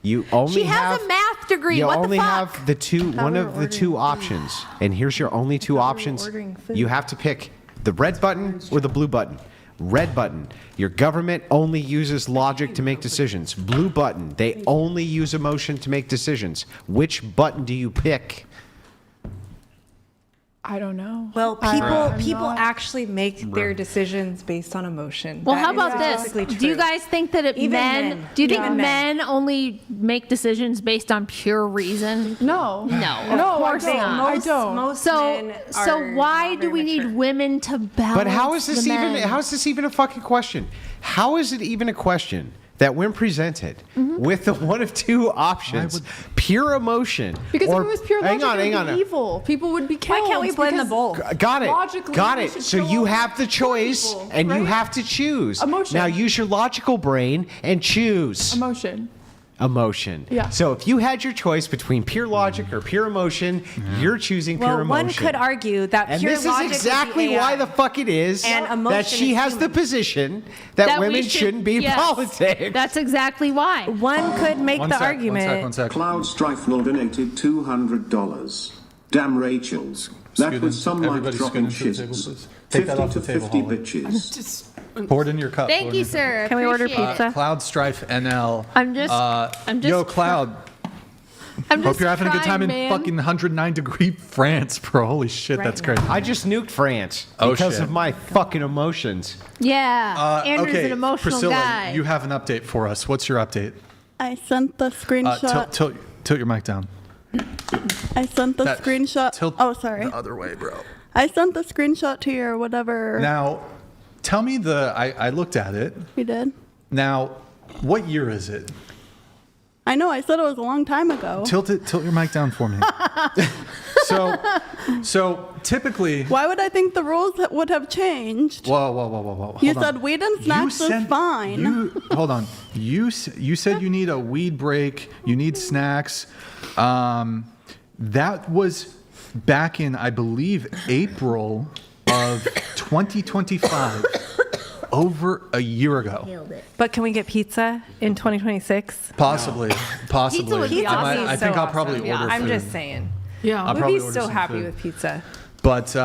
You only She have has a math degree. You What only the fuck? have one of the two options. And here's your only two options. You have to pick the red button or the blue button. Red button, your government only uses logic to make decisions. Blue button, they only use emotion to make decisions. Which button do you pick? I don't know. Well, people actually make their decisions based on emotion. Well, That how is about this? statistically Do you true. guys think that Even men. do you think Even men. men only make decisions based on pure reason? No. No, of course I don't. not. I don't. Most So, men so are why not do we very need women to balance? But how is this the even? men? How is this even a fucking question? How is it even a question that when presented with the one of two options, pure emotion, Because or if it was pure logic, hang it on, would be evil. People would be killed. Why can't we blend the because both? Got it. Logically, Got we it. should So kill you all have the choice, people, and you right? have to choose. Emotion. Now use your logical brain and choose. Emotion. Emotion. Yeah. So if you had your choice between pure logic or pure emotion, you're choosing pure Well, emotion. one could argue that And pure this is logic would be exactly AI. why the fuck it is And that emotion she is has the human. position that we women shouldn't be in yes. politics. That's exactly why. One could make One the sec, argument. One sec. Cloud Strifenor donated $200. Damn Rachel. That Scoot was in. some like Everybody dropping scoot into the table, shizzles. please. Take that 50 off to the table, 50 Holly. bitches. Pour it in your cup. pour it Thank in you, your cup. sir. Can we order Appreciate it. pizza? Cloud Strife NL. I'm just Yo, Cloud. I'm Hope just you're having a good time trying, in man. fucking 109-degree France, bro. Holy shit, that's crazy. I just nuked France Oh, because shit. of my fucking emotions. Yeah, Andrew's okay, an emotional Priscilla, guy. you have an update for us. What's your update? I sent the screenshot. Tilt your mic down. I sent the That- screenshot. tilt Oh, sorry. The other way, bro. I sent the screenshot to your whatever. Now, tell me I looked at it. You did? Now, what year is it? I know. I said it was a long time ago. Tilt your mic down for me. So typically. Why would I think the rules would have changed? Whoa. Hold You on. said weed and snacks is fine. Hold on. You said you need a weed break. You need snacks. That was back in, I believe, April of 2025. Over a year ago. But can we get pizza in 2026? Possibly. Pizza would be awesome. I think I'll probably order I'm food. just saying. Yeah. I'll We'd probably be order so some happy food. with pizza. But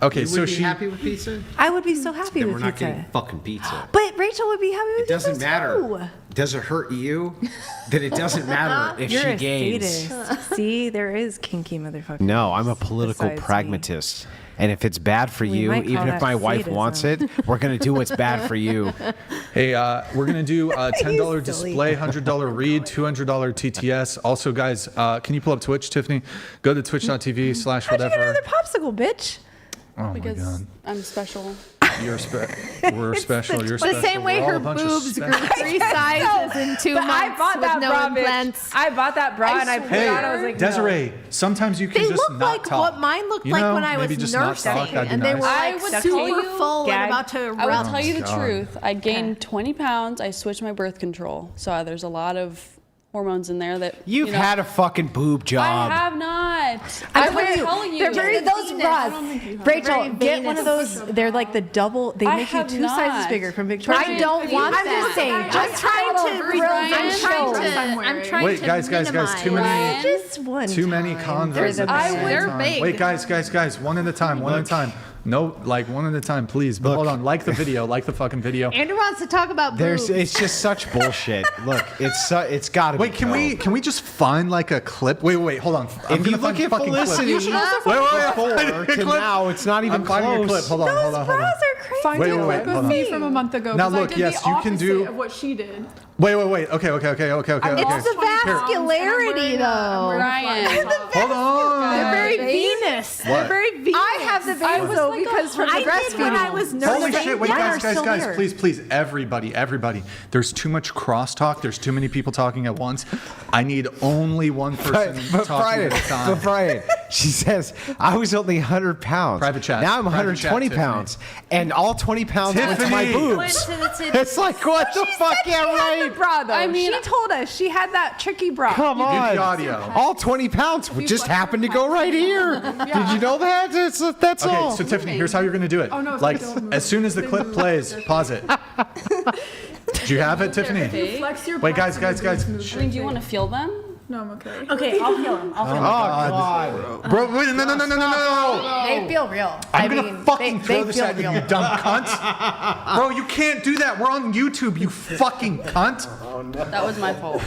okay, You so would be she. happy with pizza? I would be so happy Then with we're not pizza. getting fucking pizza. But Rachel would be happy with It doesn't pizza matter. too. Does it hurt you? That it doesn't matter if You're she a gains. sadist. See, there is kinky motherfuckers. No, I'm a political besides me. pragmatist. And if it's bad for We you, might even call if that my wife sadism. wants it, we're going to do what's bad for you. Hey, we're gonna do a $10 silly. display, $100 read, $200 TTS. Also, guys, can you pull up Twitch, Tiffany? Go to twitch.tv/whatever. How'd you get another popsicle, bitch? Oh my Because god, I'm special. we're special. You're special. The same way We're all her a bunch of boobs grew special- 3 sizes in 2 But months I bought with that no bra, implants. bitch. I bought that bra and I put it on. I was like, no. Desiree, sometimes you can They just look not like talk. what mine looked You like know, when I was maybe just not talk, nursing, that'd be and they nice. were I like would super tell you- full Gag. and about to I would erupt. tell you the God. truth. I gained 20 pounds. I switched my birth control. So there's a lot of hormones in there that You've you know, had a fucking boob job. I have not. I'm I'm telling you. They're very those bras. Rachel, Very get one of Venus. those. They're like the double. They I make you have 2 not. sizes bigger from Victoria. I don't want I'm that. just saying. I'm Just trying try to. to grill I'm and trying show. to. I'm trying Wait, to guys, too minimize. many. Just one. Too many time converts. for the at the best. same They're time. big. Wait, guys, one at a time. No, like one at a time, please. But hold on, like the video, like the fucking video. Andrew wants to talk about boobs. It's just such bullshit. Look, it's got to be. Wait, can we just find like a clip? Wait, hold on. If you look at Felicity before to now, it's not even I'm finding a clip. close. Hold on, hold on. Bras are crazy. Find Wait, a wait, clip hold of on. me from a month ago. Now 'cause I look, did yes, the you can do- opposite of what she did. Wait. Okay. It's the vascularity, though. Ryan. Hold on. They're very Venus. What? They're very Venus. I have the veins though because from the breastfeeding. When I was nursing. Holy shit, wait, Mine are guys, still here. please, everybody. There's too much crosstalk. There's too many people talking at once. I need only one person talking at a time. But Brian, she says, I was only 100 pounds. Private chat. Now I'm Private 120 chat, pounds. And all 20 pounds went to my Tiffany. boobs. It's like, what the fuck? Yeah, right. Bra though. I mean- she told us she had that tricky bra. Come Get on. the audio. All 20 pounds just happened to go right here. Did you know that? That's Okay, all. so Tiffany, here's how you're gonna do it. Oh, no, it's like, like a- as soon as the clip plays, pause it. Do you have it, Tiffany? Flex your Wait, guys. breasts and I mean, do you want to feel them? No, I'm okay. Okay, I'll feel them. Oh, God. Bro, wait, no. They feel real. I'm gonna fucking throw this at you, you dumb cunt. Bro, you can't do that. We're on YouTube, you fucking cunt. That was my fault.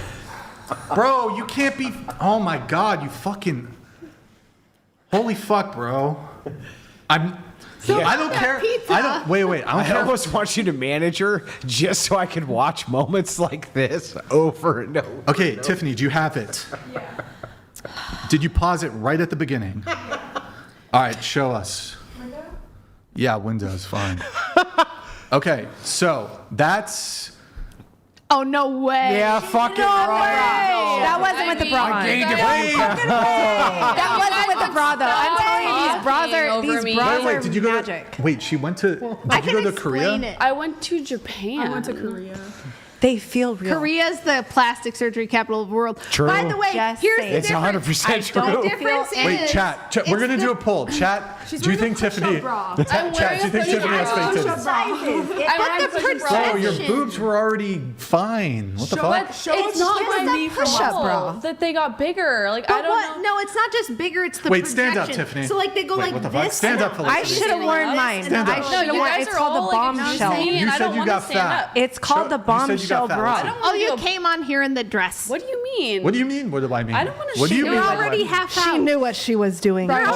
Bro, you can't be. Oh my God, you fucking. Holy fuck, bro. I don't care. I don't. Wait. I don't I care. almost want you to manage her just so I could watch moments like this over and over. Okay, Tiffany, do you have it? Yeah. Did you pause it right at the beginning? All right, show us. Window? Yeah, Windows, fine. Okay, so that's. Oh, no way. Yeah, fucking No right. way. That wasn't with the bra. I gained it. That wasn't with the bra though. I'm telling you, these bras are Did you go magic. to? Wait, she went to. I Did you can go to Korea? explain it. I went to Japan. I went to Korea. They feel real. Korea's the plastic surgery capital of the world. True. By the way, Just here's saying. the It's difference. 100% true. The difference is. Wait, chat. We're gonna do a poll. Chat. Do you think Tiffany? Chat. Do you think Tiffany has fake titties? But the Bro, your perception. boobs were already fine. What the fuck? It's not my push-up bra. that they got bigger. Like But I don't know. No, it's not just bigger. It's the Wait, projection. stand up, Tiffany. So like they go Wait, like what the fuck? this. Stand up, Felicity. I should have worn mine. Stand up. I No, should have you worn. guys It's are called all the like bombshell. insane, You and I said don't you wanna got stand fat. up. It's called the You said you got bombshell fat, bra. Felicity. Oh, you came on here in the dress. What do you mean? What do you mean? What do I mean? I don't wanna What do you shit. mean? You're What do I already mean? half out. She knew what she was doing. Brian,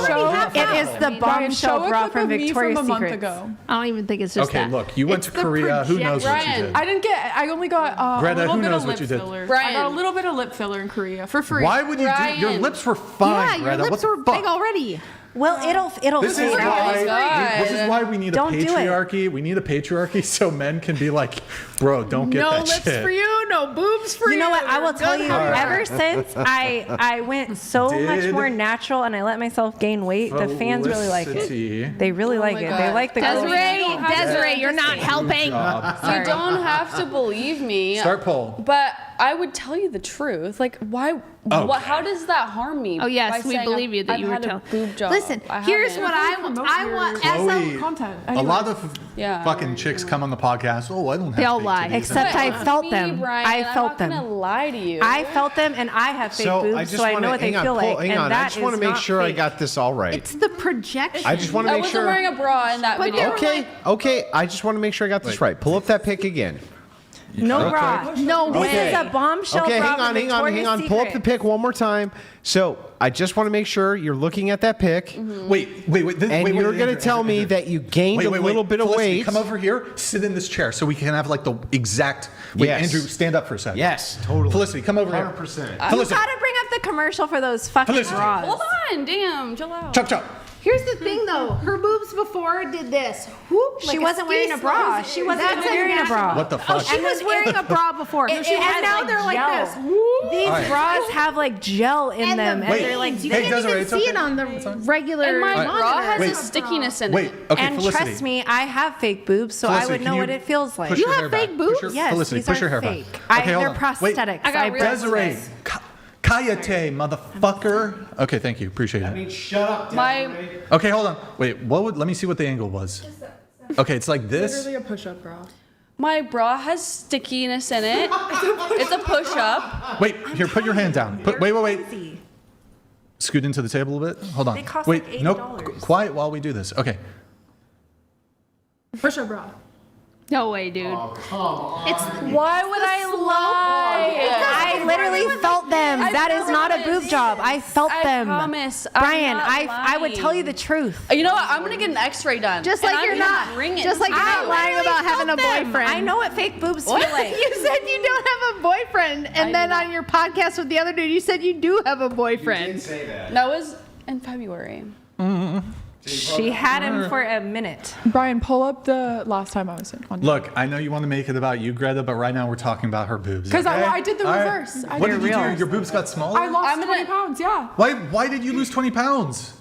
It is the bombshell bra from Victoria's from a month Secret. ago. I don't even think it's just Okay, that. look, you went It's to the Korea. Who knows what you projection. did? I didn't get. I only got Greta, a little who bit knows of what lip you did? filler. I Brian. got a little bit of lip filler in Korea for free. Why would you do? Your Brian. lips were fine, Yeah, your Greta. lips what were the fuck? big already. Well, it'll This is fade out. why. God. This is why we need a Don't do it. patriarchy. We need a patriarchy so men can be like, bro, don't get No that lips shit. for you, no boobs for you. You know what? I will tell Good you. for Ever since I went so much Did more natural and I let myself gain weight, the fans really like it. Felicity. They really like it. They like the girls. Desiree, you're not helping. You don't have to believe me. Start poll. But I would tell you the truth. Like, why? What? How does that harm me? Oh, yes, by we saying believe you that I've you were had a telling. boob job? Listen, I here's haven't. what I want as Chloe, a content. A lot of Yeah. fucking chicks come on the podcast. Oh, I don't have They all fake lie. titties. Except I felt Me, them. Brian, I I'm felt not them. gonna lie to you. I felt them, and I have fake So boobs, I just so I want know to what they hang on. feel like. Hang and on. I that just want to is make not sure I fake. got this all right. It's the projection. I just want to I make wasn't sure. wearing a bra in that But video. Okay. I just want to make sure I got this right. Pull up that pic again. No bra. No This way. is a bombshell Okay, bra hang from on. Victoria's Pull up the Secret. pic one more time. So I just want to make sure you're looking at that pic. Wait. And you're going to Andrew, tell me that you gained a little bit of Felicity, weight. Come over here, sit in this chair so we can have like the exact. Wait, Yes. Andrew, stand up for a second. Yes, totally. Felicity, come over 100%. here. You Felicity, gotta bring up the commercial for those fucking Felicity. bras. Hold on, damn, chill out. chop chop. Here's the thing, though. Her boobs before did this. Whoop, She like wasn't wearing a bra. She wasn't That's wearing a bra. What the Oh, fuck? she was wearing a bra before. And now they're like gel. this. Whoop. These All right. bras have like gel in And them, the and Wait. they're like. veins. You Hey, can't Desiree, even it's see okay. it on the regular And my monitor. bra has Wait. a stickiness in Wait, it. okay, And Felicity. trust me, I have fake boobs, so Felicity, I would can know you what it feels like. push You your have hair fake back. boobs? Push your, Yes, Felicity, these push are your hair fake. back. Okay, hold They're on. Wait, prosthetics. I got real Desiree, Kayate, motherfucker. Okay, thank you. Appreciate it. Shut up, My Okay, hold on. Wait, let me see what the angle was. Okay, it's like this. Literally a push-up bra. my bra has stickiness in it. It's a push-up. Wait, here, put your hand down. Wait. Scoot into the table a bit. Hold on. They cost Wait, like no, $80. quiet while we do this. Okay. Push up bra. No way, dude. It's why would I lie? I literally felt them. That is not a boob job. I felt them. I promise. Brian, I'm not I would tell you the truth. You know what? I'm gonna get an X-ray done. Just and like I'm you're gonna not. bring it Just like to you're you. not lying about having a boyfriend. I know what fake boobs feel What? like. You said you don't have a boyfriend, and then on your podcast with the other dude, you said you do have a boyfriend. say that. That was in February. She had him for a minute. Brian, pull up the last time I was in. Look, I know you want to make it about you, Greta, but right now we're talking about her boobs. Because okay? I did the All right. reverse. What did you do? Your boobs got smaller? I lost 20 pounds, yeah. Why did you lose 20 pounds?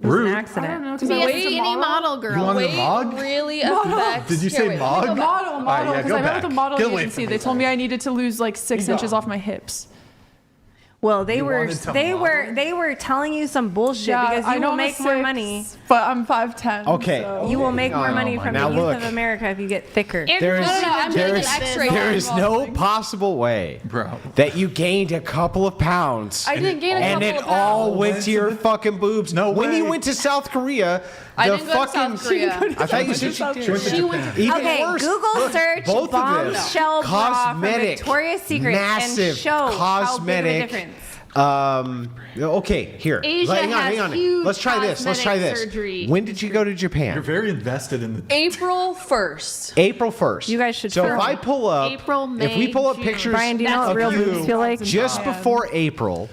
Rude. I don't know, because Be I a went to skinny model girl. You wanted a Weight mog? really Model. affects. Did you Here, say wait, mog? let me go back. Model, All right, yeah, because go I met with back. a modeling Get away agency. from They me. told me I needed to lose like 6 inches off my hips. Well, they You were wanted to they were telling you some bullshit because I you know will I'm make a more 6, money. But I'm 5'10". Okay. So. You will make more money from Now the youth look. of America if you get thicker. There is, I'm gonna there get is, an X-ray there done. is no possible way Bro. that you gained a couple of pounds I didn't gain a and couple it of all pounds. went to your fucking boobs. No when you way. went to South Korea, I the didn't go to fucking South Korea. I thought you said she did. She went to Japan. Even Okay, worse. Google Look, search both of them. bombshell bra from Cosmetic, Victoria's Secret massive and show cosmetic. how big of a difference. Okay, here. Asia hang on, has hang on. huge Let's try this. Let's try cosmetic this. surgery. When did you go to Japan? You're very invested in the. April 1st. April 1st. You guys should So film. if I pull up, April, if we May, pull up June. pictures Brian, do you know what of real you boobs feel like? just before April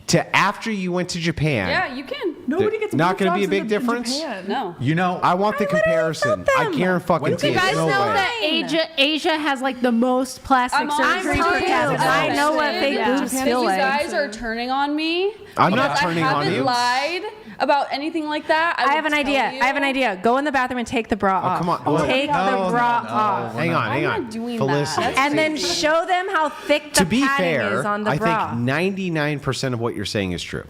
to after you went to Japan, Yeah, you can. Nobody gets not going to be a big difference? No. You know, I want the comparison. I can't fucking When see did it. You guys No know way. that Asia has like the most plastic I'm surgery per telling you, capita. I know what fake Yeah. boobs If feel you like. guys are turning on me. I'm not because turning I on haven't you. lied about anything like that. I have would an idea. tell you. I have an idea. Go in the bathroom and take the bra off. Come on. Take the bra off. Hang on, hang I'm on. not doing Felicity. that. And then show them how thick the To be padding fair, is on the I bra. think 99% of what you're saying is true.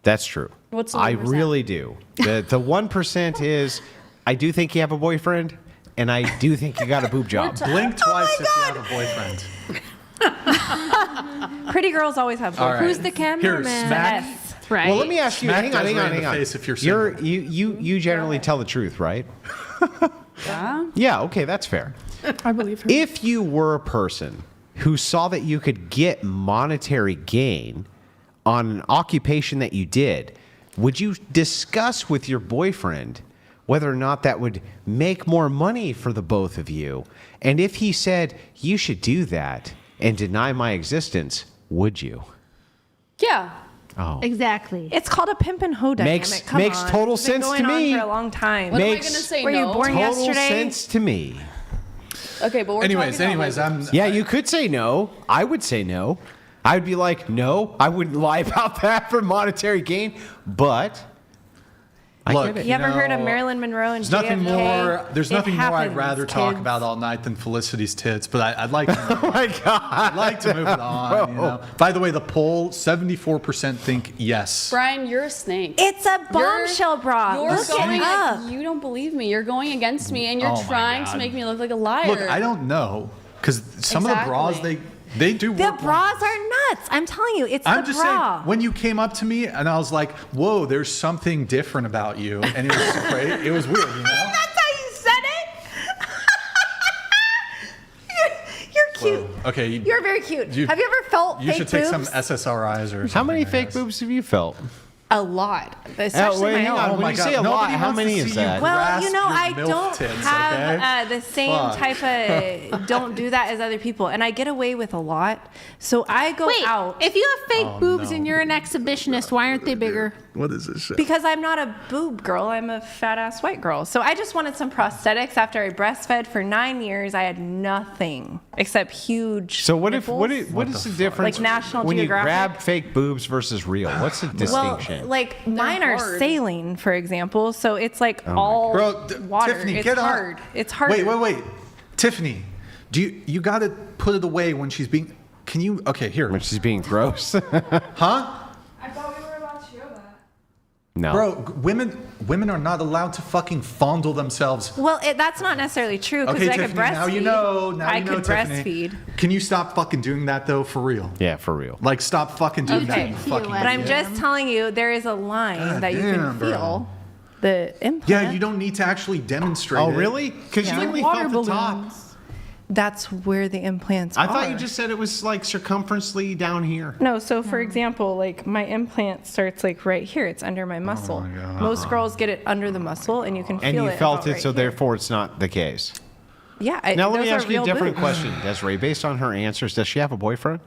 That's true. What's the I 1%? really do. The 1% is I do think you have a boyfriend, and I do think you got a boob job. blink twice if you have a boyfriend. Pretty girls always have boobs. All right. Who's the Here, cameraman? smack. Yes. Right. Well, let me ask you. Smack Hang on, Desiree hang on, in the hang on. face if you're single. You generally tell the truth, right? Yeah. Yeah. Okay, that's fair. I believe her. If you were a person who saw that you could get monetary gain on an occupation that you did, would you discuss with your boyfriend whether or not that would make more money for the both of you? And if he said, you should do that and deny my existence, would you? Yeah. Oh. Exactly. It's called a pimp and hoe dynamic. Makes- Come makes on. total It's been sense going to on me. for a long time. What am I Makes gonna say? Were you no? born Total yesterday? sense to me. Okay, but we're Anyways, talking about, like, I'm. Yeah, you could say no. I would say no. I would be like, no, I wouldn't lie about that for monetary gain, but I Look, get it. You ever heard of know, Marilyn Monroe and There's nothing JFK? more. There's It nothing more I'd happens, rather talk kids. about all night than Felicity's tits. But I'd like. To, Oh my God. I'd like to move it on. You know? By the way, the poll: 74% think yes. Brian, you're a snake. It's a bombshell bra. You're Look going. it up. You don't believe me. You're going against me, and you're Oh my trying to God. make me look like a liar. Look, I don't know because some of the bras Exactly. they do. The work bras are nuts. I'm telling you, it's I'm the just bra. saying, when you came up to me and I was like, whoa, there's something different about you. And it was great. It was weird, you know? That's how you said it. You're cute. Whoa. Okay. You're very cute. You- Have you ever felt You fake should take some boobs? SSRIs or something. How many I fake guess. boobs have you felt? A lot, especially wait, my hang own. on. Oh When my you God. say a lot, Nobody how wants to many see is you that? Well, grasp you know, your I MILF don't tits, have okay? the same Fuck. type of, don't do that as other people. And I get away with a lot. So I go Wait, out. if you have fake boobs no. and you're an exhibitionist, why aren't they bigger? What is this shit? Because I'm not a boob girl, I'm a fat ass white girl. So I just wanted some prosthetics. After I breastfed for 9 years, I had nothing except huge. So what nipples. is the difference Like National when Geographic? you grab fake boobs versus real? What's the distinction? Well, like mine are hard. saline, for example. So it's like Oh my all Bro, water. Tiffany, it's get hard. up. It's hard. Wait. Tiffany, do you got to put it away when she's being. Can you? Okay, here. When she's being gross? Huh? I thought we were about to show that. No. Bro, women are not allowed to fucking fondle themselves. Well, that's not necessarily true because Okay, I could Tiffany, breastfeed. now you know. Now I you know, could Tiffany. breastfeed. Can you stop fucking doing that though, for real? Yeah, for real. Like, stop fucking doing that. Okay. You fucking But I'm idiot. just telling you, there is a line God that you damn, can bro. feel. The implant. Yeah, you don't need to actually demonstrate Oh, it. really? Because you only felt the top. That's where the implants I are. thought you just said it was like circumferentially down here. No, so for example, like my implant starts like right here. It's under my muscle. Most girls get it under the muscle, and you can feel And it. you felt about it, right so here. therefore it's not the case. Yeah. Now let those me are ask you a real different boobs. question, Desiree. Based on her answers, does she have a boyfriend?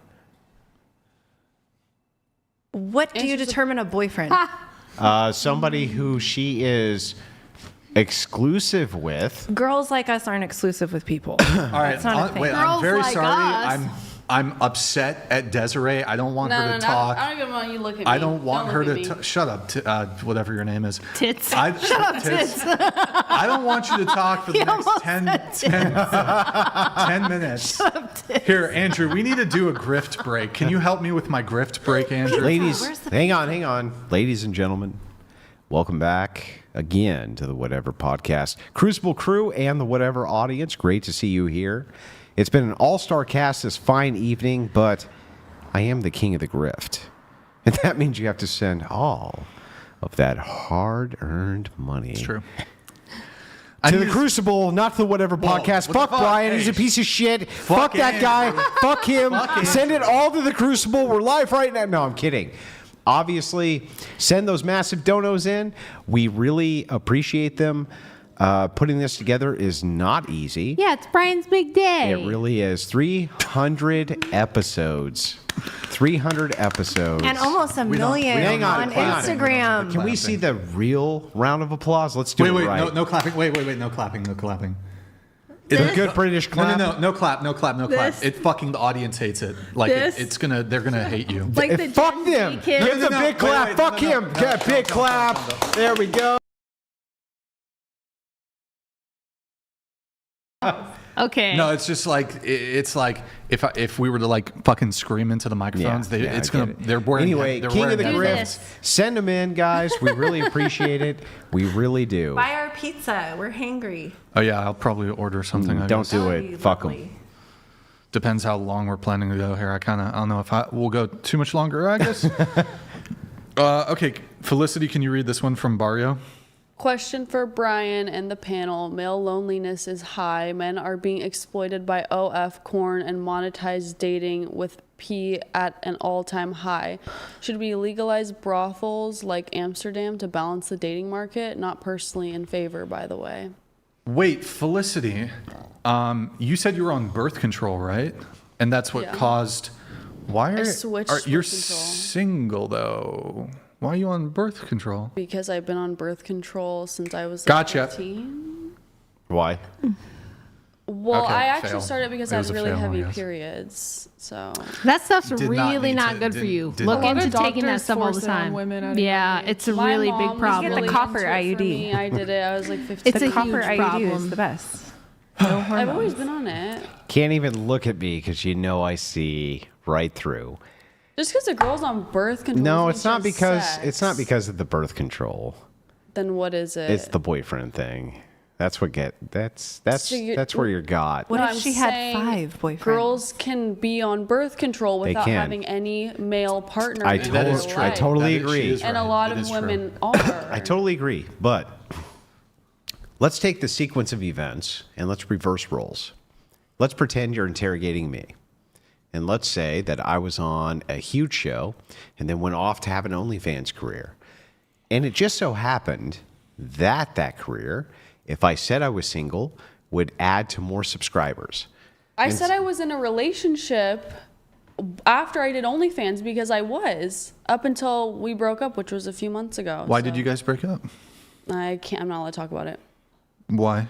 What do you determine a boyfriend? Somebody who she is exclusive with. Girls like us aren't exclusive with people. All right, That's not a thing. wait, I'm very sorry. I'm upset at Desiree. I don't want her to talk. I don't even want you to look at me. I don't want her look at to me. shut up, whatever your name is. Tits. Shut up, tits. I don't want you to talk for the next 10 minutes. Shut up, tits. Here, Andrew, we need to do a grift break. Can you help me with my grift break, Andrew? Ladies, hang on. Ladies and gentlemen, welcome back again to the Whatever Podcast. Crucible crew and the Whatever audience, great to see you here. It's been an all-star cast this fine evening, but I am the king of the grift. And that means you have to send all of that hard-earned money. It's true. To the Crucible, not to the Whatever Podcast. what the Fuck fuck? Brian, he's a Hey. piece of shit. Fuck that Andrew. guy. Fuck him. Fuck Andrew. Send it all to the Crucible. We're live right now. No, I'm kidding. Obviously, send those massive donos in. We really appreciate them. Putting this together is not easy. Yeah, it's Brian's big day. It really is. 300 episodes. 300 episodes. And almost a million hang on Instagram. Can we see the real round of applause? Let's do Wait, it right. no clapping. Wait, no clapping, no clapping. The good British clap. No clap. This? It fucking, the audience hates it. Like This? they're gonna hate you. Like the Fuck Gen Z them. kids. Give the big clap. Fuck him. Get a big clap. There we go. Okay. No, it's just like it's like if we were to like fucking scream into the microphones, they're wearing. Anyway, they're King of the wearing Grift, send them in, guys. We really appreciate it. We really do. Buy our pizza. We're hangry. Oh yeah, I'll probably order something. I Don't guess. do it. Fuck them. Depends how long we're planning to go here. I don't know if we'll go too much longer. I guess. Okay, Felicity, can you read this one from Barrio? Question for Brian and the panel. Male loneliness is high. Men are being exploited by OF, corn, and monetized dating with P at an all-time high. Should we legalize brothels like Amsterdam to balance the dating market? Not personally in favor, by the way. Wait, Felicity, you said you were on birth control, right? And that's what caused. Why I switched you're birth control. single though? Why are you on birth control? Because I've been on birth control since I was Gotcha. 15. Why? Well, Okay, I actually fail. started because It I was had a really fail, I heavy guess. periods. So That stuff's Did not really need not to- good for didn't- you. did Look not- into taking that doctors stuff all the force it on time. women at a Yeah, young age. it's a My really mom big was problem. really Get the copper into it for IUD. me. I did it. I was like 15. It's The a copper huge IUD problem. is the best. No I've hormones. always been on it. Can't even look at me because you know I see right through. Just because a girl's on birth control. No, doesn't it's not mean she has because sex. it's not because of the birth control. Then what is it? It's the boyfriend thing. That's So you're- that's where you're got. What No, if I'm she had saying 5 boyfriends? Girls can be on birth control They without can. having any male partner. I in totally- their is true. I life. totally That is- agree. she is And a right. lot It of is true. women are. I totally agree, but let's take the sequence of events and let's reverse roles. Let's pretend you're interrogating me. And let's say that I was on a huge show and then went off to have an OnlyFans career. And it just so happened that career, if I said I was single, would add to more subscribers. I said I was in a relationship after I did OnlyFans because I was up until we broke up, which was a few months ago. Why did you guys break up? I'm not allowed to talk about it Why?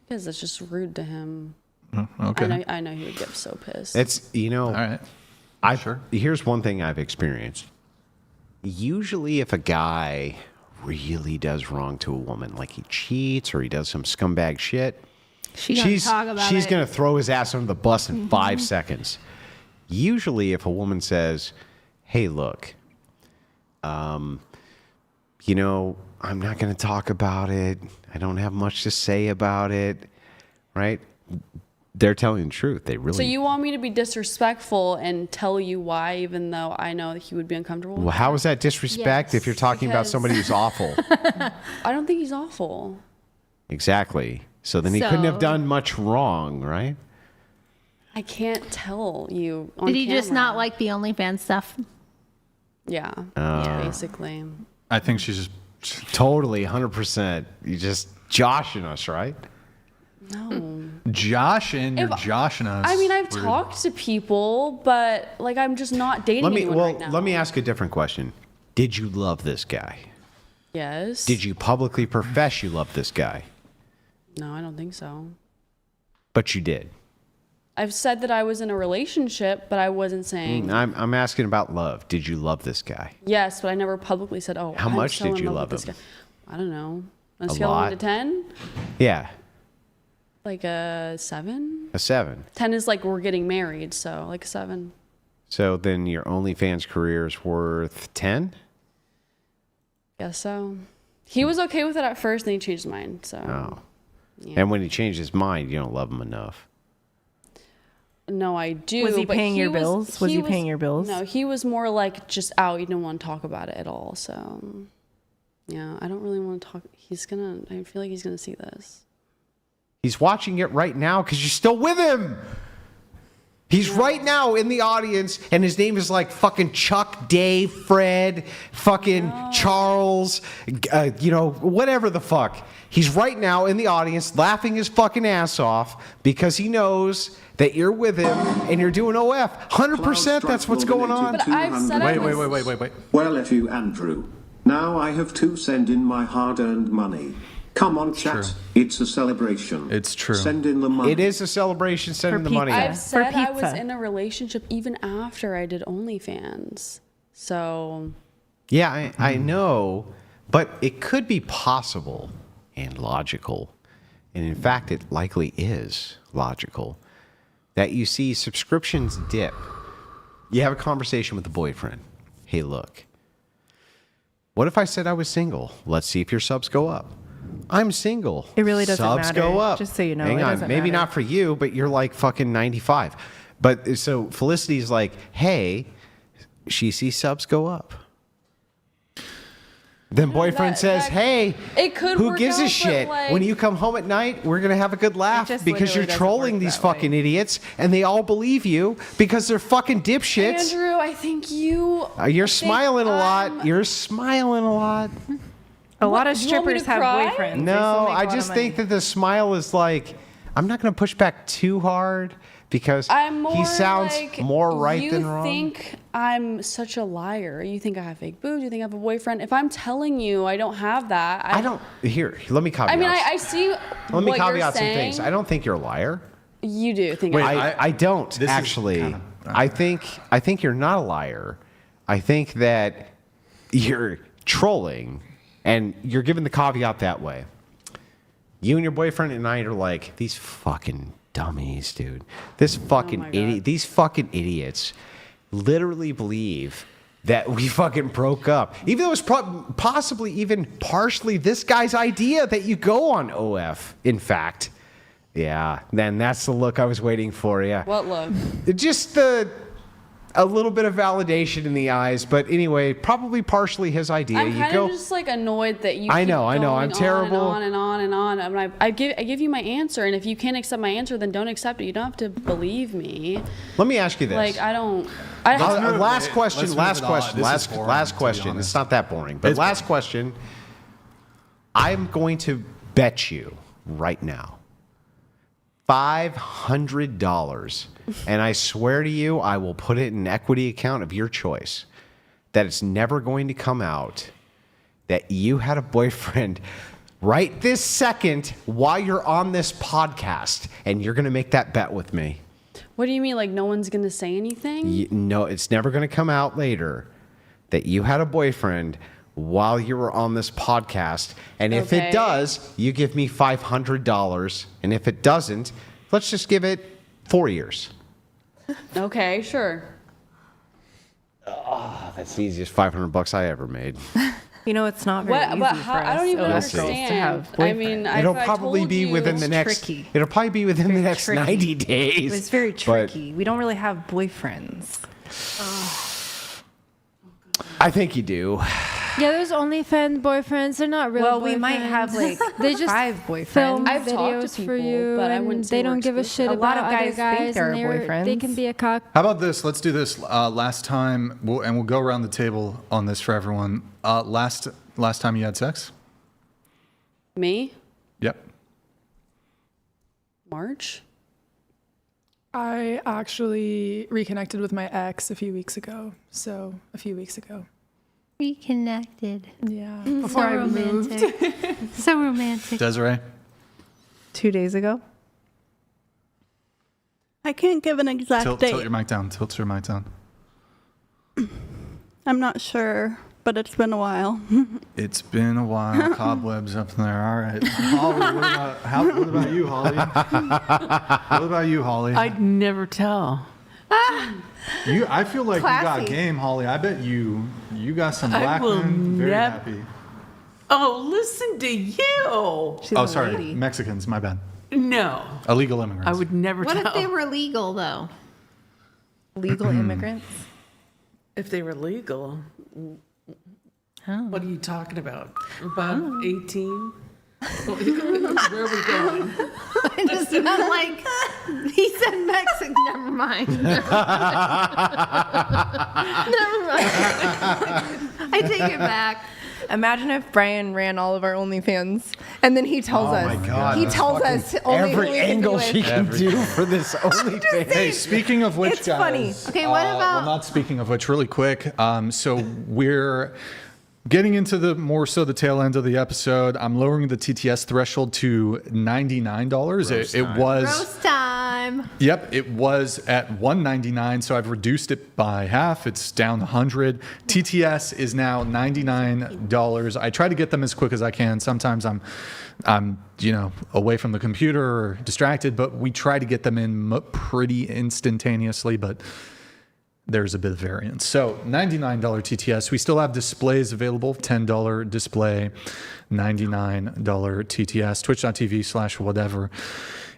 because it's just rude to him. Oh, okay. I know he would get so pissed. It's, All right. Here's one thing I've experienced. Usually if a guy really does wrong to a woman, like he cheats or he does some scumbag shit, she's going to throw his ass under the bus in 5 seconds. Usually if a woman says, hey, look, you know, I'm not going to talk about it. I don't have much to say about it, right? They're telling the truth. They really. So you want me to be disrespectful and tell you why, even though I know that he would be uncomfortable? Well, how is that disrespect if you're talking about somebody who's awful? I don't think he's awful. Exactly. So then he couldn't have done much wrong, right? I can't tell you. On Did he just camera. not like the OnlyFans stuff? Yeah. Basically. I think she's just totally 100%. You just joshing us, right? No. Joshing, you're joshing us. I mean, I've talked to people, but like I'm just not dating anyone right now. Let me ask a different question. Did you love this guy? Yes. Did you publicly profess you love this guy? No, I don't think so. But you did. I've said that I was in a relationship, but I wasn't saying I'm asking about love. Did you love this guy? yes, but I never publicly said, "Oh, How I'm much so did in you love love with him? this guy." I don't know. On A a scale of 1 lot? to 10, Yeah, like a 7. a 7. 10 is like we're getting married, so like a 7. So then your OnlyFans career is worth 10? Guess so. He was okay with it at first, then he changed his mind. So. Oh. Yeah. And when he changed his mind, you don't love him enough. No, I do. Was he but paying your bills? Was he paying your bills? No, he was more like just out. He didn't want to talk about it at all. So, yeah, I don't really want to talk. I feel like he's gonna see this. He's watching it right now because you're still with him. He's right now in the audience, and his name is like fucking Chuck, Dave, Fred, fucking Charles, whatever the fuck. He's right now in the audience laughing his fucking ass off because he knows that you're with him and you're doing OF. 100% that's what's going on. But I've said I was- Wait. Well, if you, Andrew. Now I have to send in my hard-earned money. Come on, chat. It's a celebration. It's true. Send in the money. It is a celebration. Send in the money. I've said I was in a relationship even after I did OnlyFans. So. Yeah, I know, but it could be possible and logical, and in fact, it likely is logical, that you see subscriptions dip. You have a conversation with the boyfriend. Hey, look, what if I said I was single? Let's see if your subs go up. I'm single. It really doesn't subs matter. go up. Just so you know, Hang it on, doesn't maybe matter. not for you, but you're like fucking 95. But so Felicity's like, hey, she sees subs go up. Then boyfriend says, hey, It could who work gives out, a but, shit? like- When you come home at night, we're going to have a good laugh just because you're literally doesn't trolling work these that way. fucking idiots and they all believe you because they're fucking dipshits. Andrew, I think you. You're smiling a lot. You're smiling a lot. A lot of You want me to strippers have cry? boyfriends. They still No, make a I lot of just think that the smile is like, I'm not going to push back too hard because I'm more he sounds like, more right than wrong. You think I'm such a liar. You think I have fake boobs. You think I have a boyfriend. If I'm telling you I don't have that. I don't. Here, let me caveat. I mean, I see let me what you're caveat some saying. things. I don't think you're a liar. You do think I don't this is actually. kinda- I think you're not a liar. I think that you're trolling, and you're giving the caveat that way. You and your boyfriend and I are like these fucking dummies, dude. This fucking idiot. These fucking idiots literally believe that we fucking broke up, even though it's possibly even partially this guy's idea that you go on OF. In fact. Yeah, then that's the look I was waiting for. Yeah. What look? Just a little bit of validation in the eyes, but anyway, probably partially his idea. I'm You kind go. of just like annoyed that you. I keep know, I'm going terrible. On and on and on and on. I give you my answer, and if you can't accept my answer, then don't accept it. You don't have to believe me. Let me ask you this. Like I don't. Last question. Let's move it on. This is boring, Last to be question. honest. It's not that boring, but last question. I'm going to bet you right now $500, and I swear to you, I will put it in an equity account of your choice, that it's never going to come out that you had a boyfriend right this second while you're on this podcast, and you're going to make that bet with me. What do you mean? Like no one's gonna say anything? No, it's never going to come out later that you had a boyfriend while you were on this podcast. And if Okay. it does, you give me $500. And if it doesn't, let's just give it 4 years. Okay, sure. Oh, that's the easiest $500 I ever made. You know, it's not very easy But for how? us I don't even OS girls to have understand. I mean, It'll I probably told be you, within the next. tricky. It'll probably be within the Very next tricky. 90 days. It's very but- tricky. We don't really have boyfriends. I think you do. Yeah, there's OnlyFans boyfriends. They're not real. Well, we might have like they just 5 boyfriends. film I've talked to videos for people, you, but I and wouldn't say they we're don't give a shit A lot about of guys other think guys, they're and they boyfriends. can be a cock. How about this? Let's do this. Last time, we'll go around the table on this for everyone. Last time you had sex? Me? Yep. March? I actually reconnected with my ex a few weeks ago. So a few weeks ago. Reconnected. Yeah. Before I moved. So romantic. Desiree? 2 days ago. I can't give an exact Tilt date. your mic down. Tilt your mic down. I'm not sure, but it's been a while. It's been a while. Cobwebs up there. All right. Holly, what about you, Holly? What about you, Holly? I'd never tell. I feel like you got Classy. game, Holly. I bet you got some I black will men. Very nev- happy. Oh, listen to you. She's Oh, a sorry. lady. Mexicans, my bad. No, Illegal immigrants. I would never What tell. if they were legal though? Legal immigrants. If they were legal. What are you talking about? Above 18? Where are we going? I just meant like he said Mexican. Never mind. Never mind. I take it back. Imagine if Brian ran all of our OnlyFans and then he tells us. my God, he that's tells us only Every who we can angle be she with. can do for this OnlyFans. Hey, speaking of which, It's funny. guys. Okay, what Well, about- not speaking of which, really quick. So we're getting into the tail end of the episode. I'm lowering the TTS threshold to $99. It was. Roast time. Yep, it was at $199, so I've reduced it by half. It's down $100. TTS is now $99. I try to get them as quick as I can. Sometimes I'm away from the computer or distracted, but we try to get them in pretty instantaneously, but there's a bit of variance. So $99 TTS. We still have displays available. $10 display, $99 TTS. Twitch.tv/whatever.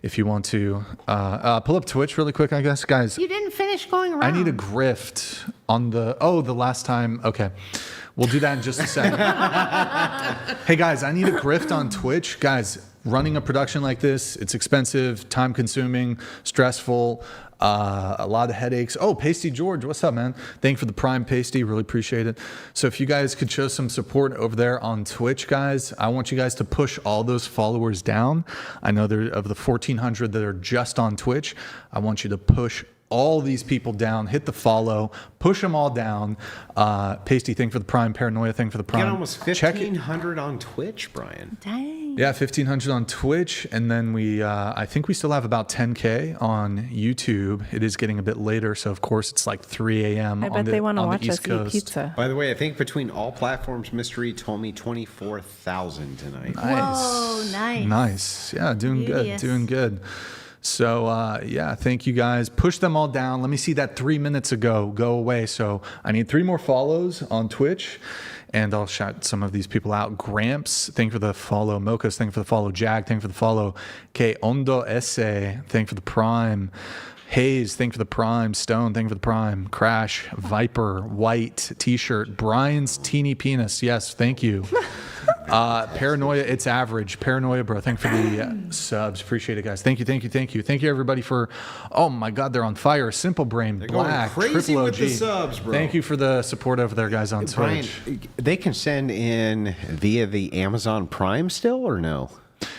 If you want to pull up Twitch really quick, I guess, guys. You didn't finish going around. I need a grift on the last time. Okay. We'll do that in just a second. Hey guys, I need a grift on Twitch. Guys, running a production like this, it's expensive, time consuming, stressful, a lot of headaches. Oh, Pasty George, what's up, man? Thank you for the Prime Pasty, really appreciate it. So if you guys could show some support over there on Twitch, guys, I want you guys to push all those followers down. I know there of the 1,400 that are just on Twitch, I want you to push all these people down, hit the follow, push them all down. Pasty, thank you for the Prime. Paranoia, thank you for the You Prime. got almost 1,500 on Twitch, Brian. Dang. Yeah, 1,500 on Twitch, and then I think we still have about 10K on YouTube. It is getting a bit later, so of course it's like 3 a.m. I bet they want to watch us East Coast. eat pizza. By the way, I think between all platforms, Mystery told me 24,000 tonight. Nice. Whoa, nice. Nice. Yeah, doing Beauteous. good, doing good. So, yeah, thank you guys. Push them all down. Let me see that 3 minutes ago go away. So I need 3 more follows on Twitch, and I'll shout some of these people out. Gramps, thank you for the follow. Mochas, thank you for the follow. Jag, thank you for the follow. K Ondo Esse, thank you for the Prime. Hayes, thank you for the Prime. Stone, thank you for the Prime. Crash, Viper, White, T-shirt. Brian's teeny penis. Yes, thank you. Paranoia, it's average. Paranoia, bro. Thank you for the subs. Appreciate it, guys. Thank you, thank you, thank you. Thank you, everybody, for, oh my God, they're on fire. Simple Brain, They're going Black, crazy Triple with OG. the subs, bro. Thank you for the support over there, guys, on Brian, Twitch. they can send in via the Amazon Prime still, or no?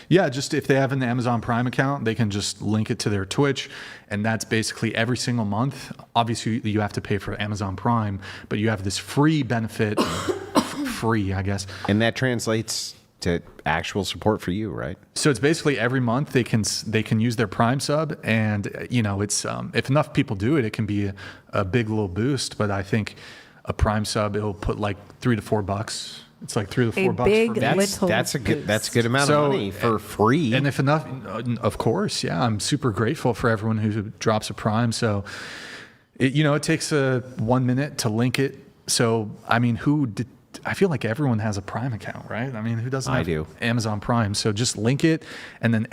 Yeah, just if they have an Amazon Prime account, they can just link it to their Twitch, and that's basically every single month. Obviously, you have to pay for Amazon Prime, but you have this free benefit, free, I guess. And that translates to actual support for you, right? So it's basically every month they can use their Prime sub, and it's if enough people do it, it can be a big little boost. But I think a Prime sub, it'll put like $3 to $4. It's like $3 to $4 big for That's a good amount of money for free. And if enough, of course, yeah, I'm super grateful for everyone who drops a Prime. So it takes 1 minute to link it. So I mean, I feel like everyone has a Prime account, right? I mean, who doesn't? I have do. Amazon Prime. So just link it, and then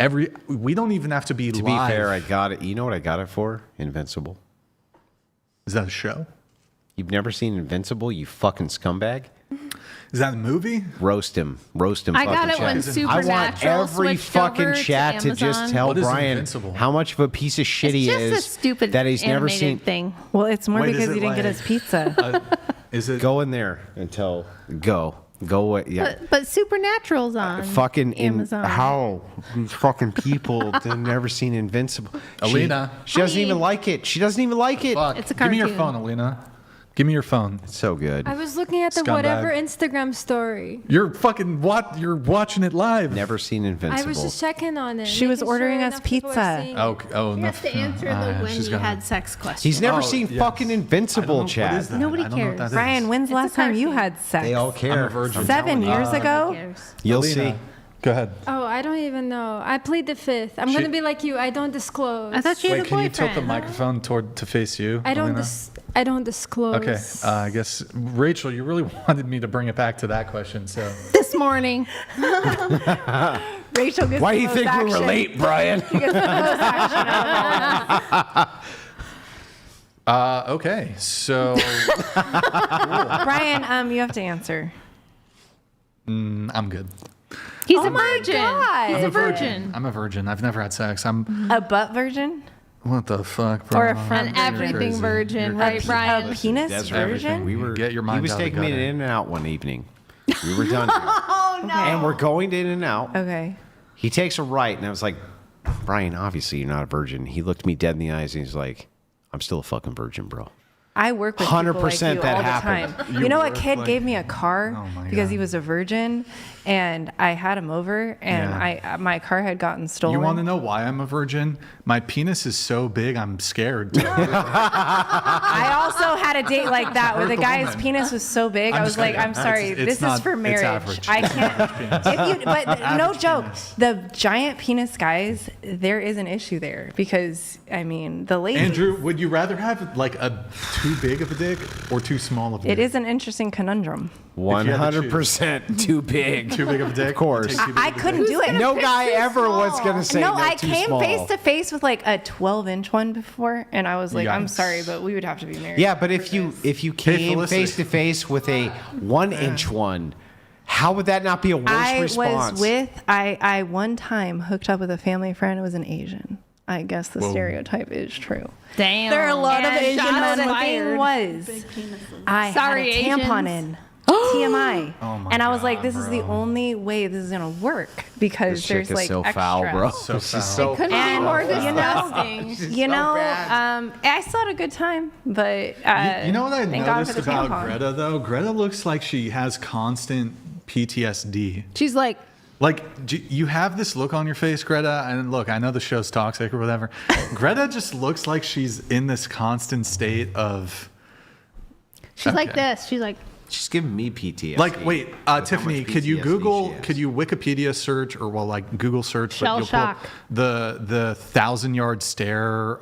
we don't even have to be To live. be fair, I got it. You know what I got it for? Invincible. Is that a show? You've never seen Invincible, you fucking scumbag? Is that a movie? Roast him. I got it chat. when I Supernatural want every switched fucking over to chat to just Amazon. tell What is Brian Invincible? how much of a piece of shit he It's just is. a stupid that he's never animated seen. thing. Well, it's more Wait, is because it you didn't get like- his pizza. Is it? Go in there and tell. Go. Yeah. But Supernatural's on Fucking Amazon. how these fucking people they've never seen Invincible. Alina. She doesn't even like it. She doesn't even like it. Fuck. It's a Give me your cartoon. phone, Alina. Give me your phone. It's so good. I was looking at the Scumbag. whatever Instagram story. You're fucking You're watching it live. Never seen Invincible. I was just checking on it. She was making ordering sure us enough people were pizza. seeing it. Oh, You no. have to answer the when she's you gonna- had sex question. He's never Oh, seen yes. fucking Invincible, What chat. is that? Nobody I don't know what cares. that is. Brian, when's the last time you cartoon. had sex? They all care. I'm a virgin. I'm 7 telling you. years ago? Who cares? You'll Alina, see. Go ahead. Oh, I don't even know. I plead the fifth. I'm gonna be like you. I don't disclose. I thought you had Wait, a can you boyfriend. tilt the microphone to face you? I don't. Alina? I don't disclose. Okay, I guess Rachel, you really wanted me to bring it back to that question, so This morning. Rachel gets Why the do you most think we're action. late, Brian? She gets the most action out of all okay, so of us. Brian, you have to answer. I'm good. He's Oh a my virgin. God. He's a virgin. I'm a virgin. I've never had sex. I'm A butt virgin? what the fuck, bro? Or a front An everything crazy. virgin, You're right, crazy. Brian? A penis Desiree, virgin? We were. Get your He mind was out of the taking me to gutter. In and Out one evening. We were done. Oh no! And we're going to In and Out. Okay. He takes a right, and I was like, Brian, obviously you're not a virgin. He looked me dead in the eyes, and he's like, I'm still a fucking virgin, bro. I work with people like 100% you that all happened. the time. You You know, a work kid like- gave me a car Oh my because God. he was a virgin, and I had him over, and my car had gotten stolen. You want to know why I'm a virgin? My penis is so big, I'm scared. I also had a date like that where the guy's woman. penis was so big. I'm I was just like, kidding. I'm sorry, It's this not- is for it's marriage. average. I It's can't. average penis. But no Average joke, penis. the giant penis guys, there is an issue there because I mean the ladies. Andrew, would you rather have like a too big of a dick or too small of a dick? It is an interesting conundrum. 100% too big. Too big of a dick? Of course. I couldn't do it. No guy ever was going to say No, no I too came small. face to face with like a 12-inch one before, and I was like, I'm Yikes. sorry, but we would have to be married. Yeah, but if you came Felicity. face to face with a 1-inch one, how would that not be a worse I response? was with I one time hooked up with a family friend who was an Asian. I guess the stereotype is true. Damn. There are a lot of And Asian shots men. The fired. thing was, I Sorry, had a tampon Asians. in. TMI. Oh my and I was like, God, this is the bro. only way this is gonna work because This there's chick is like so extra. foul, bro. So This is foul. so Couldn't be more disgusting. You know, I still had a good time, but You know what I thank God noticed for the about tampon. Greta though? Greta looks like she has constant PTSD. She's like, Like you have this look on your face, Greta, and look, I know the show's toxic or whatever. Greta just looks like she's in this constant state of. she's like this. She's like, She's giving me PTSD. Like, wait, Tiffany, much could you PTSD Google, she has. could you Wikipedia search or like Google search, Shell you'll pull up shock. the 1,000-yard stare.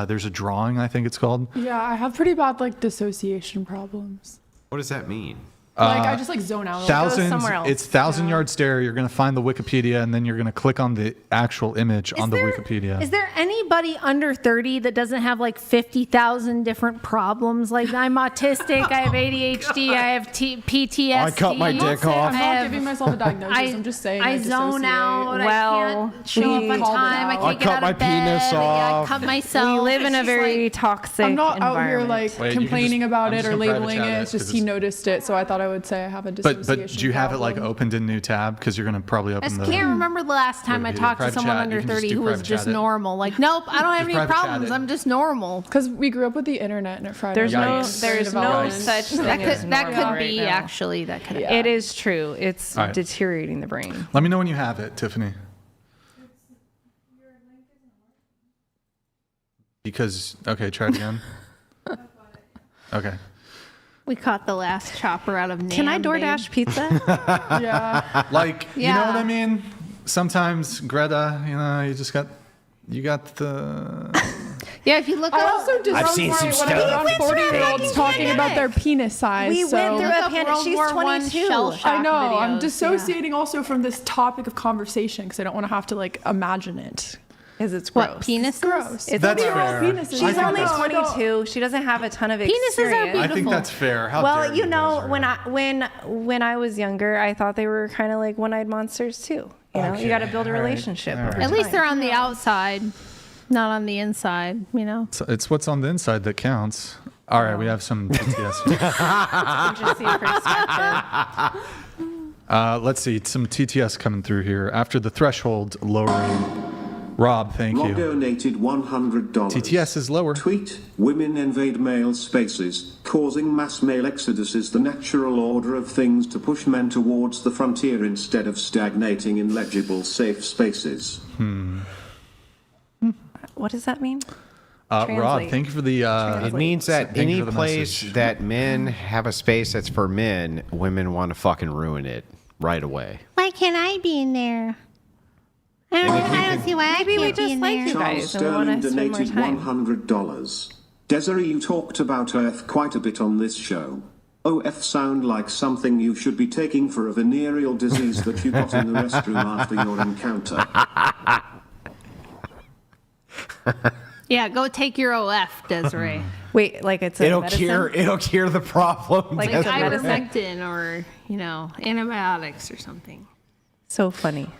There's a drawing, I think it's called. Yeah, I have pretty bad like dissociation problems. What does that mean? Like I just like zone out. a little. somewhere else. It's 1,000-yard stare. You're gonna find the Wikipedia, and then you're gonna click on the actual image on the Wikipedia. Is there anybody under 30 that doesn't have like 50,000 different problems? Like I'm autistic, I have ADHD, I have PTSD. I cut my dick off. I'm not giving myself a diagnosis. I'm just saying. I I zone out. Well, I can't show up on called it time. I out. can't I get cut out my of bed. penis I off. cut myself. we live in a It's just very like, toxic I'm not out here environment. like Wait, you can complaining just- about I'm it just or gonna private labeling chat it. it, It's just 'cause he it's- noticed it, so I thought I would say I have a But dissociation. do you have it like problem. opened in new tab? Because you're gonna probably I open just the. can't remember the last time I Maybe talked to private someone chat. under You can just 30 do who was private just chat it. normal. Like, nope, I don't have any private chat problems. it. I'm just normal. Because we grew up with the internet and it fried There's our no, brains. there's no Development. such thing That as could, that normal could right be now. actually. That could. Yeah. It is true. It's All right. deteriorating the brain. Let me know when you have it, Tiffany. Because okay, try it again. Okay. We caught the last chopper out of Nam. Can I babe. DoorDash pizza? Yeah. Like you know what Yeah. I mean? Sometimes Greta, you know, you got the Yeah, if you look I up, also just I've seen some when I was stuff. around 40-year-olds talking about their penis size. We so. went through Look a up pandemic. World She's War I 22. shell shock I know. I'm videos, dissociating also from this topic of conversation because I don't want to have to like imagine it. Because it's What, gross. penises? Gross. It's That's gross. fair. Penises. She's I think only that's- 22. She doesn't have a ton of Penises are experience. beautiful. I think that's fair. How Well, dare you know, Desiree. when I was younger, I thought they were kind of like one-eyed monsters too. You know, you got to build a all right, relationship. all over right. At least time. they're on the outside, not on the inside, you know? It's what's on the inside that counts. All right, we have some TTS. Interesting perspective. Let's see, some TTS coming through here. After the threshold lowering. Rob, thank Rob you. donated $100. TTS is lower. Tweet, women invade male spaces, causing mass male exodus is the natural order of things to push men towards the frontier instead of stagnating in legible, safe spaces. What does that mean? Rob, Translate. thank you for the... It means that thank you any for the place message. that men have a space that's for men, women want to fucking ruin it right away. Why can't I be in there? I don't see why Maybe I we can't be just in like there. you Charles guys and we want Sterling to spend more donated time. $100. Desiree, you talked about OF quite a bit on this show. OF sound like something you should be taking for a venereal disease that you got in the restroom after your encounter. Yeah, go take your OF, Desiree. Wait, like it's a It'll medicine? cure the problem. Like Like it's a medicine? ivermectin or, you know, antibiotics or something. So funny.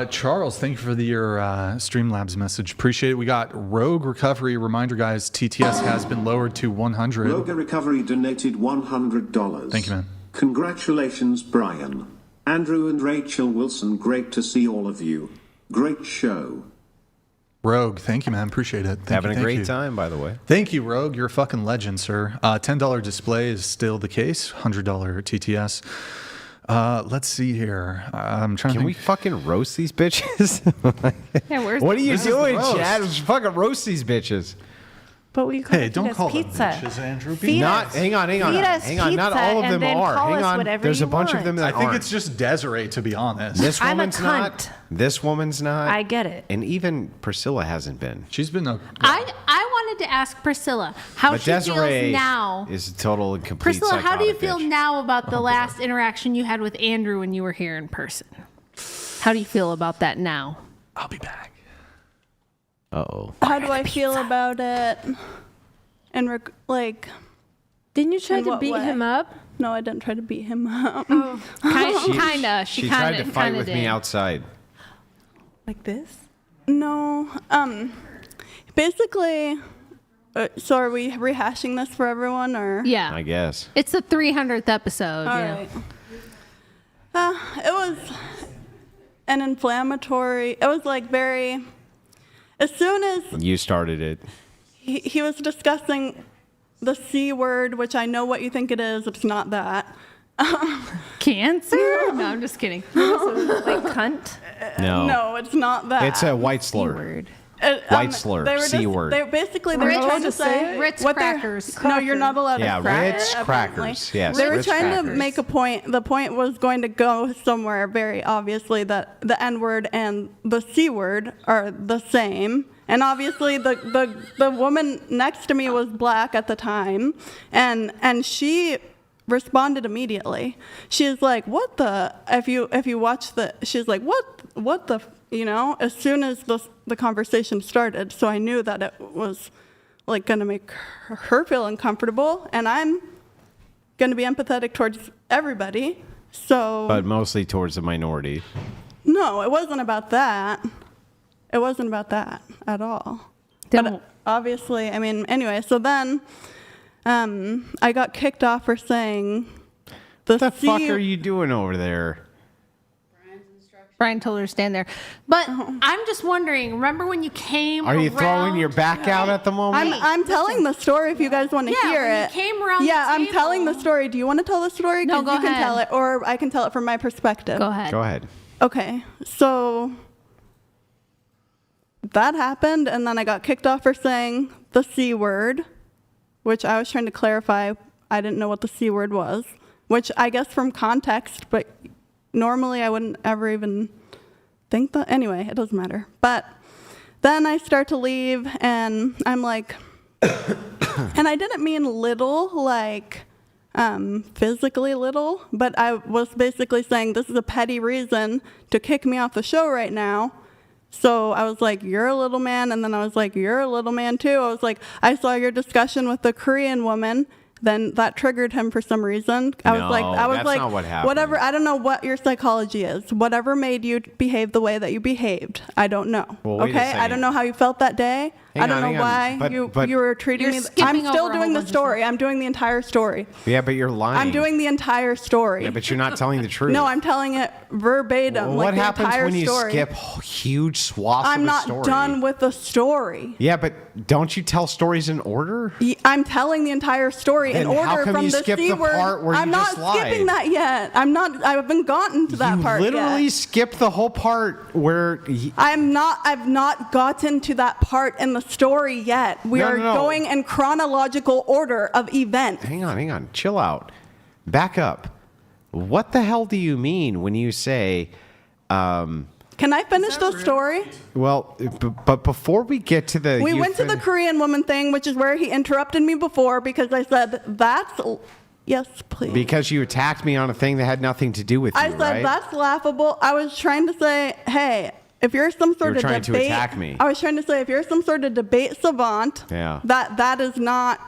Charles, thank you for your Streamlabs message. Appreciate it. We got Rogue Recovery. Reminder, guys, TTS has been lowered to 100. Rogue Recovery donated $100. Thank you, man. Congratulations, Brian. Andrew and Rachel Wilson, great to see all of you. Great show. Rogue, thank you, man. Appreciate it. Thank Having you, a thank great you. time, by the way. Thank you, Rogue. You're a fucking legend, sir. $10 display is still the case. $100 TTS. Let's see here. I'm trying to Can think. we fucking roast these bitches? Yeah, where's What are you This is the doing, roast. Chad? Just fucking roast these bitches. But we call Hey, it don't call them pizza. bitches, Andrew. Feed Not, us- hang on. feed us Not all of pizza them and then are. call Hang us on. whatever There's you a bunch of want. them I that think aren't. it's just Desiree, to be honest. This I'm a woman's not. cunt. This woman's not. I get it. And even Priscilla hasn't been. She's been a. I wanted to ask Priscilla how But she Desiree feels now. is a total and complete Priscilla, how do you psychotic feel bitch. now about the last interaction you had with Andrew when you were here in person? How do you feel about that now? I'll be back. Uh-oh. How do I feel about it? And like, Didn't you try in to what beat way? him up? No, I didn't try to beat him up. Kinda. She tried to fight with me outside. Like this? No. Basically, so are we rehashing this for everyone, or? Yeah. I guess. It's the 300th episode. All yeah. right. It was an inflammatory. It was like very. As soon as You started it. he was discussing the C word, which I know what you think it is. It's not that. Cancer? No, I'm just kidding. Like cunt? No. No, it's not that. It's a white slur. Word. White slur, They were C word. They basically We're they were not trying allowed to to say say it? Ritz what they're- crackers. No, you're not allowed Yeah, to crack Ritz it, apparently. crackers. Yes, They were Ritz trying crackers. to make a point. The point was going to go somewhere very obviously that the N word and the C word are the same. And obviously the woman next to me was black at the time, and she responded immediately. She's like, "What the?" If you watch the, she's like, "What the?" You know, as soon as the conversation started, so I knew that it was like gonna make her feel uncomfortable, and I'm gonna be empathetic towards everybody. So But mostly towards the minority. no, it wasn't about that. It wasn't about that at all. But obviously, I mean, anyway, so then I got kicked off for saying What the fuck are you doing over there? Brian told her to stand there. But I'm just wondering, remember when you came Are you around? throwing your back out at the moment? I'm telling the story if you guys want to Yeah, hear when you it. came around yeah, the I'm table- telling the story. Do you want to tell the story? No, 'Cause go you can ahead. tell it, or I can tell it from my perspective. Go ahead. Go ahead. Okay, so that happened, and then I got kicked off for saying the C word, which I was trying to clarify. I didn't know what the C word was, which I guess from context, but normally I wouldn't ever even think that. Anyway, it doesn't matter. But then I start to leave, and I'm like, and I didn't mean little, like physically little, but I was basically saying this is a petty reason to kick me off the show right now. So I was like, you're a little man, and then I was like, you're a little man too. I was like, I saw your discussion with the Korean woman. Then that triggered him for some reason. I was like, not what happened. Whatever. I don't know what your psychology is. Whatever made you behave the way that you behaved, I don't know. Well, wait a okay, I second. don't know how you felt that day. I don't know why you were treating me. I'm still doing the story. I'm doing the entire story. Yeah, but you're lying. I'm doing the entire story. Yeah, but you're not telling the truth. No, I'm telling it verbatim. Well, like what the happens entire when you story. skip huge swaths I'm of a not story? done with the story. Yeah, but don't you tell stories in order? I'm telling the entire story in Then how order come from you the skip C the word. part where I'm you not just lied? skipping that yet. I haven't gotten to that part Literally yet. skipped the whole part where I've not gotten to that part in the story yet. We are no. going in chronological order of events. Hang on. Chill out. Back up. What the hell do you mean when you say... Can I finish the story? Well, but before we get to the... We went to the Korean woman thing, which is where he interrupted me before because I said, that's... Yes, please. Because you attacked me on a thing that had nothing to do with you, I said, right? that's laughable. I was trying to say, hey... If you're some sort of trying debate, to attack me. I was trying to say if you're some sort of debate savant, that is not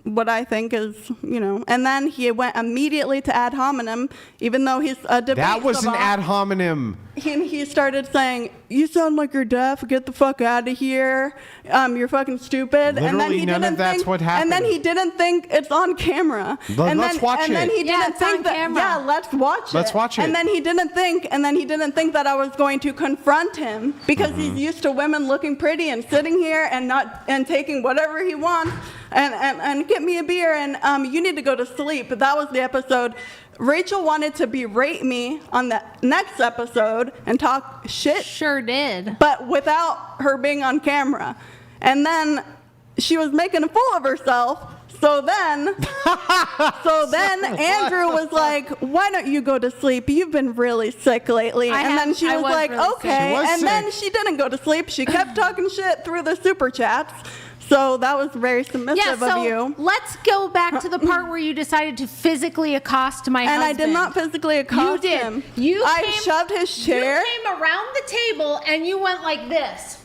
what I think is, And then he went immediately to ad hominem, even though he's a debate That was savant. an ad hominem. He started saying, you sound like you're deaf, get the fuck out of here, you're fucking stupid. Literally and then he none of that's what happened. And then he didn't think it's on camera. Let's watch and then it. he didn't think that, let's watch it. Let's watch it. And then he didn't think that I was going to confront him because he's used to women looking pretty and sitting here and taking whatever he wants and get me a beer and you need to go to sleep. But that was the episode. Rachel wanted to berate me on the next episode and talk shit. Sure did. But without her being on camera. And then she was making a fool of herself. So then Andrew was like, why don't you go to sleep? You've been really sick lately. Then she was like, really okay. And then she didn't go to sleep. She kept talking shit through the super chats. So that was very submissive of you. Let's go back to the part where you decided to physically accost my husband. And I did not physically accost him. I shoved his chair. You came around the table and you went like this.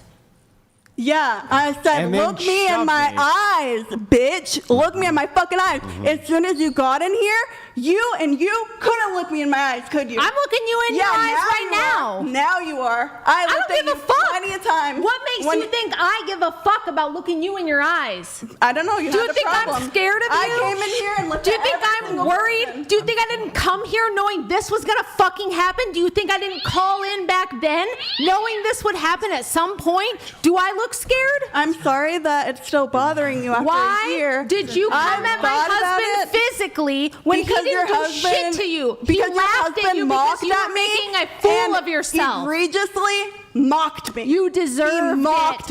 Yeah, I said, look me in my eyes, bitch. Look me in my fucking eyes. As soon as you got in here, you couldn't look me in my eyes, could you? I'm looking you in your eyes right now. Now you are. I don't give a fuck. Plenty of times. What makes you think I give a fuck about looking you in your eyes? I don't know. Do you think I'm scared of you? I came in here and looked Do you at think every I'm single worried? person. Do you think I didn't come here knowing this was gonna fucking happen? Do you think I didn't call in back then knowing this would happen at some point? Do I look scared? I'm sorry that it's still bothering you after a year. Why did you come at my husband physically when he didn't do shit to you? He laughed at you because you were making a fool of yourself. Egregiously mocked me. You deserved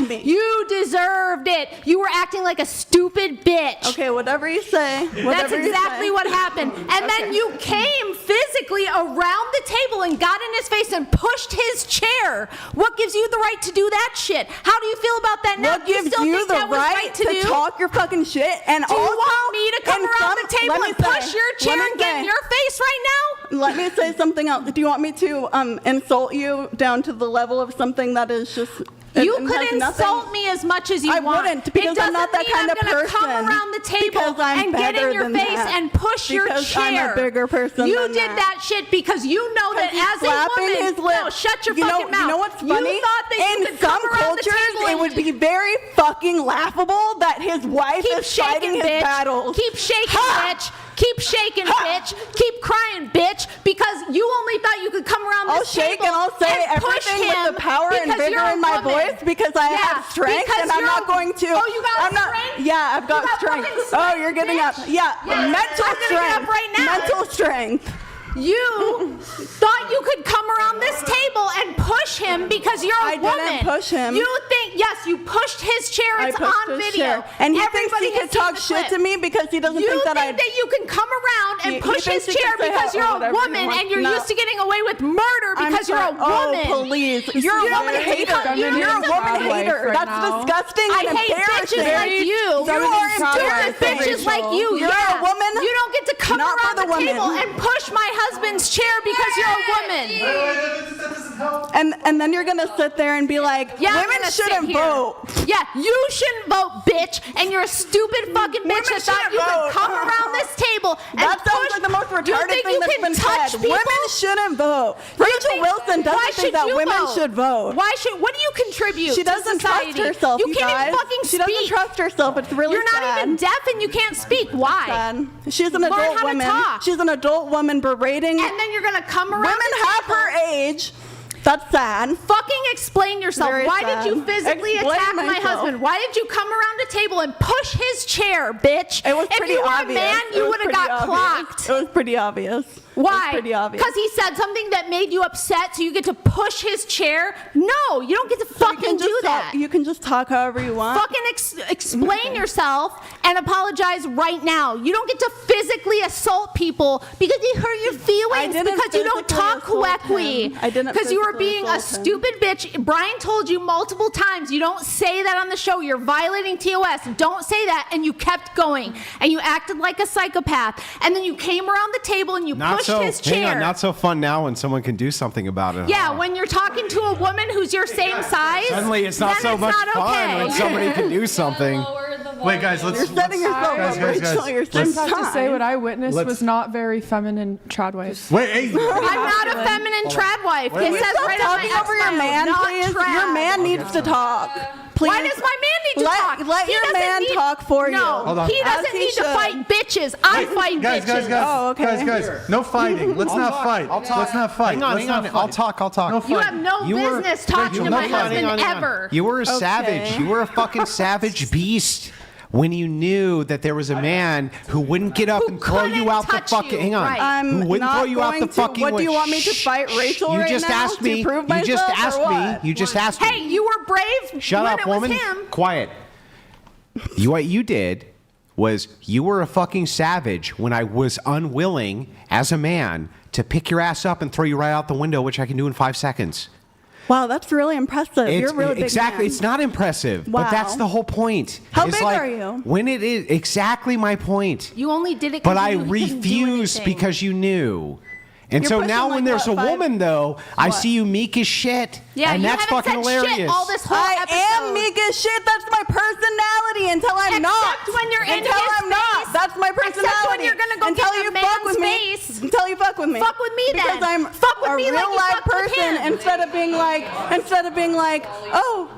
me. You deserved it. You were acting like a stupid bitch. Okay, whatever you say. That's exactly what happened. And then you came physically around the table and got in his face and pushed his chair. What gives you the right to do that shit? How do you feel about that now? What gives you the right to talk your fucking shit? And do you also, want me to come around the table and push your chair and get in your face right now? Let me say something else. Do you want me to insult you down to the level of something that is just... You could insult me as much as you want. I wouldn't, because I'm not that kind of person. I'm gonna come around the table and get in your face and push your chair. Because I'm a bigger person You than did that shit because you know that as a woman... his lip. No, shut your fucking mouth. You know what's funny? You thought that you could come around the table it would be very fucking laughable that his wife is fighting his battles. Keep shaking, bitch. Keep shaking, bitch. Keep crying, bitch. Because you only thought you could come around this table and I'll say everything with the power and vigor in my voice because I have strength and I'm not going to. Oh, you got strength? Yeah, I've got strength. Oh, you're getting up. Yeah, mental strength. Right now. Mental strength. You thought you could come around this table and push him because you're a woman. I didn't push him. You think, yes, you pushed his chair. It's on video. And he Everybody thinks he has can talk seen the shit to clip. me because he doesn't You think that think that you can come around and push his chair because you're a woman and you're used to getting away with murder because you're a woman. Oh, please. You're a woman hater. You're a woman hater. That's disgusting and I hate embarrassing. bitches like you. You are stupid bitches like you. You're a woman. You don't get to come Not for around the the women. table and push my husband's chair because you're a woman. And then you're gonna sit there and be like, Yeah, I'm women gonna sit shouldn't here. vote. Yeah, you shouldn't vote, bitch. And you're a stupid fucking bitch that thought you could come around this table and That sounds push. like the most You retarded think thing you that's can been touch said. people? Women shouldn't vote. Rachel Wilson Why doesn't should think that you women vote? should vote. Why should? What do you contribute? She to doesn't society? trust herself. You can't guys. even fucking She speak. doesn't trust herself. It's really You're not sad. even deaf and you can't speak. Why? Sad. She's an Learn adult how to woman. talk. She's an adult woman berating. And then you're gonna come around. Women the half table. her age. That's sad. Fucking explain yourself. Very Why sad. did you physically Explain attack my myself. husband? Why did you come around a table and push his chair, bitch? It was if pretty you were obvious. a man, It you was would have pretty got obvious. clocked. It was pretty obvious. Why? It was pretty obvious. Because he said something that made you upset, so you get to push his chair? No, you don't get to fucking do that. You can just talk however you want. Fucking explain yourself and apologize right now. You don't get to physically assault people because they hurt your feelings didn't because you don't physically talk assault correctly. him. I didn't Because you were physically being a assault him. stupid bitch. Brian told you multiple times, you don't say that on the show. You're violating TOS. Don't say that. And you kept going. And you acted like a psychopath. And then you came around the table and you pushed his chair. Hang on, not so fun now when someone can do something about it. Yeah, when you're talking to a woman who's your same size, Suddenly it's not then so it's much not fun okay. when somebody can do something. Wait, guys, let's. You're setting yourself up, Rachel. You're I just have to say what I witnessed Let's- was not very feminine trad wife. Wait, hey. I'm not a feminine trad wife. Wait, It wait. says Stop right on my talking over your X-Bio, man, not please. trad. Your man needs to talk. Please. Why does my man need to talk? Let He your doesn't man need- talk for you. No, Hold on. he As doesn't he need to should. fight bitches. I fight Guys, bitches. Oh, okay. Guys, no fighting. Let's not fight. Let's not fight. Hang on, Let's hang not on. fight. I'll talk. No You fighting. have no You were- business talking Rachel, to no my fighting. husband ever. You were a savage. You were a fucking savage beast. When you knew that there was a man who wouldn't get up Who and throw you couldn't out the touch fucking you, hang on, right. I'm who wouldn't not throw you out going the to. fucking What do you way. want me to fight Rachel You right just now asked to me. prove You just myself, asked or me. what? You just asked me. Hey, you were brave Shut when up, it was woman. him. Quiet. What you did was you were a fucking savage when I was unwilling as a man to pick your ass up and throw you right out the window, which I can do in 5 seconds. Wow, that's really impressive. You're a really big exactly. man. It's not impressive, Wow. but that's the whole point. How It's big like, are you? When it is exactly my point. You only did it But because I you knew he couldn't do refused anything. because you knew. And You're so pushing now like when there's what, a woman, though, I What? see you meek as shit. Yeah, and you that's haven't fucking said hilarious. shit all this whole I episode. am meek as shit. That's my personality until I'm not. Except when you're in until his I'm not. face. That's my personality. Except when you're gonna go until get you in a fuck with man's me. face. Until you fuck with me. Fuck with me then. Because I'm Fuck with a me like real you live fucked with person. him. Instead of being like, oh.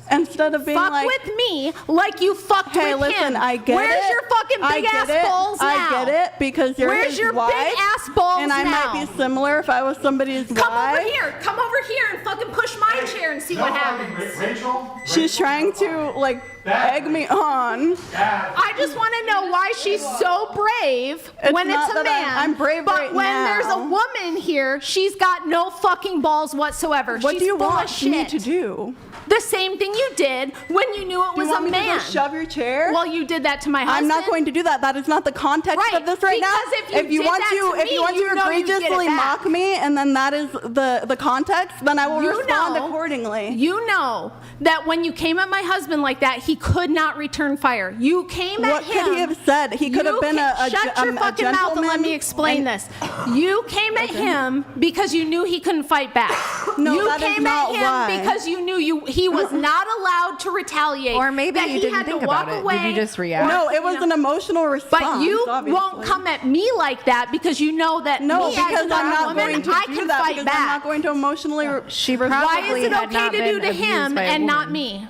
Instead of being Fuck like, with me like you fucked hey, with listen, him. I get Where's it. your fucking I big get ass it. balls now? I get it because you're Where's his your wife, big ass balls and I now? might be similar if I was somebody's Come wife. over here. Come over here and fucking push my chair and see what happens. Rachel? She's trying to like egg me on. I just want to know why she's so brave when not it's a that man. I'm brave but right when now. there's a woman here, she's got no fucking balls whatsoever. What she's do you full want of shit. me to do? The same thing you did when you knew it was you want a me man. to go shove your chair? Well, you did that to my husband. I'm not going to do that. That is not the context Right, of this right now. because if you did want that to, to if you me, want to you know you'd get it egregiously back. mock me, and then that is the context, then I will You respond know- accordingly. You know that when you came at my husband like that, he could not return fire. You came What at him. could he have said? He could have You been a shut your fucking mouth and let me explain this. You came at him because you knew he couldn't fight back. No, you that is came not at him why. because you knew he was not allowed to retaliate. Or maybe that you he didn't had think to walk about it. away. Did you just react? No, it was an emotional response. But you obviously. won't come at me like that because you know that No, me because as a I'm not woman, going to I do can that fight because I'm not back. going to emotionally. She Why probably is it had okay not to been do to abused him by a and not woman. me?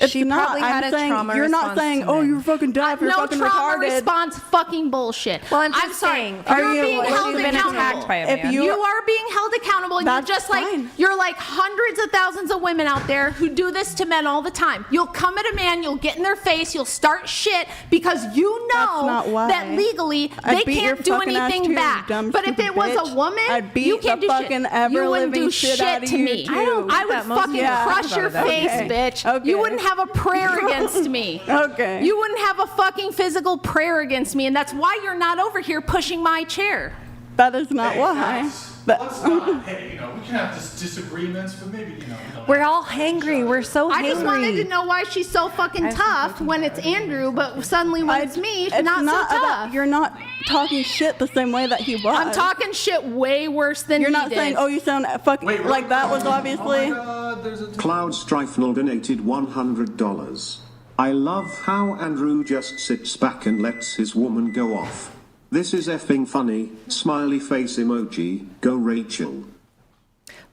She probably had a trauma response. You're not saying, oh, you're fucking deaf, you're fucking retarded. No trauma response, fucking bullshit. Well, I'm sorry. saying, You're being held been accountable. attacked by a man. You are being held accountable. And you're like hundreds of thousands of women out there who do this to men all the time. You'll come at a man, you'll get in their face, you'll start shit because you know that legally they can't do anything back. But if it was a woman, you can't do shit. You wouldn't do shit to me. I would fucking crush your face, bitch. You wouldn't have a prayer against me. Okay. You wouldn't have a fucking physical prayer against me, and that's why you're not over here pushing my chair. That is not why. Let's not, hey, we can have disagreements, but maybe, We're all hangry. We're so hangry. I just wanted to know why she's so fucking tough when it's Andrew, but suddenly when it's me, she's not so tough. You're not talking shit the same way that he was. I'm talking shit way worse than You're he not did. saying, oh, you sound fucking like that was obviously. Cloud Strifenal donated $100. I love how Andrew just sits back and lets his woman go off. This is effing funny. Smiley face emoji. Go Rachel.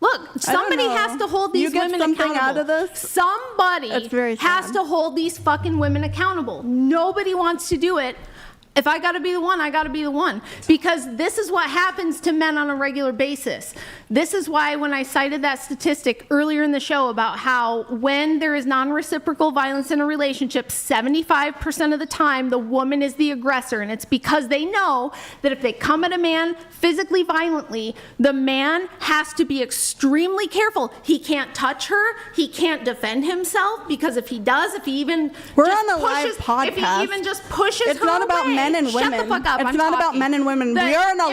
Look, somebody has to hold these women accountable. Out of this? Somebody has to hold these fucking women accountable. Nobody wants to do it. If I gotta be the one, I gotta be the one. Because this is what happens to men on a regular basis. This is why when I cited that statistic earlier in the show about how when there is non-reciprocal violence in a relationship, 75% of the time the woman is the aggressor. And it's because they know that if they come at a man physically violently, the man has to be extremely careful. He can't touch her. He can't defend himself because if he does, if he even if he even just pushes her It's not about away, men and women. Shut the fuck up. It's not about men and women. We are in a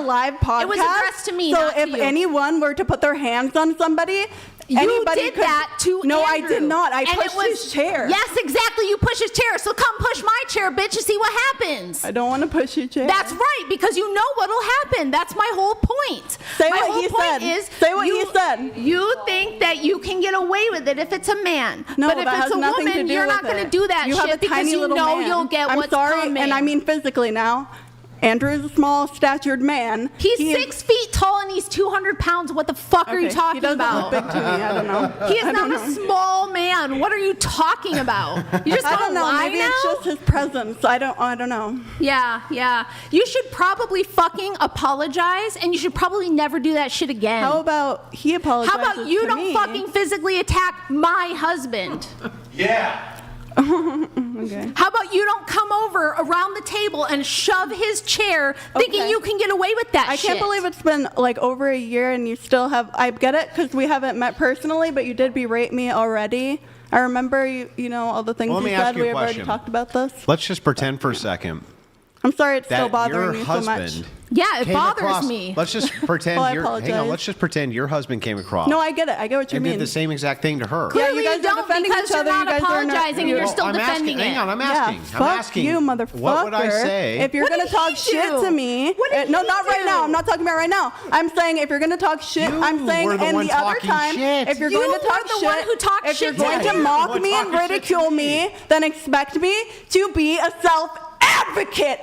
live podcast. It was addressed to me. So if anyone were to put their hands on somebody, anybody did could. that to No, Andrew. I did not. I And pushed his chair. Yes, exactly. You push his chair. So come push my chair, bitch, and see what happens. I don't want to push your chair. That's right, because you know what'll happen. That's my whole point. Say my what whole he point said. is Say what he said. You think that you can get away with it if it's a man. No, but if that it's has a nothing to woman, do you're with not going to it. do that You have a shit because tiny you little know man. you'll get I'm what's sorry, coming. and I mean physically now. Andrew is a small-statured man. He's 6 feet tall and he's 200 pounds. What the fuck are you talking about? He doesn't look big to me. I don't know. He is not a small man. What are you talking about? You just I don't don't know. lie Maybe now? it's just his presence. I don't know. Yeah. You should probably fucking apologize, and you should probably never do that shit again. How about he apologizes How about you to don't me? fucking physically attack my husband? Yeah. Okay. How about you don't come over around the table and shove his chair thinking you can get away with that shit? I can't believe it's been like over a year and you still have. I get it because we haven't met personally, but you did berate me already. I remember you know all the things Well, let you me ask said. you a We have already question. talked about this. Let's just pretend for a second I'm sorry it's that still bothering your you so much. husband Yeah, it came bothers across- me. Let's just pretend Well, I hang on. apologize. Let's just pretend your husband came across. No, I get it. I get what you and mean. did the same exact thing to her. Yeah, Clearly you guys you don't are defending because each you're other. not You guys are apologizing and you're still I'm defending asking, it. Hang on, I'm Yeah, asking. fuck I'm asking you, motherfucker. What would I say? If you're What gonna did talk he shit do? to me, What did no, he not right do? now. I'm not talking about right now. I'm saying if you're gonna talk shit, You I'm saying were the and one the other talking time, shit. if you're You going to talk were the shit, one who talked if you're shit going to to me. mock You me were and talking shit to ridicule me. me, then expect me to be a self-advocate.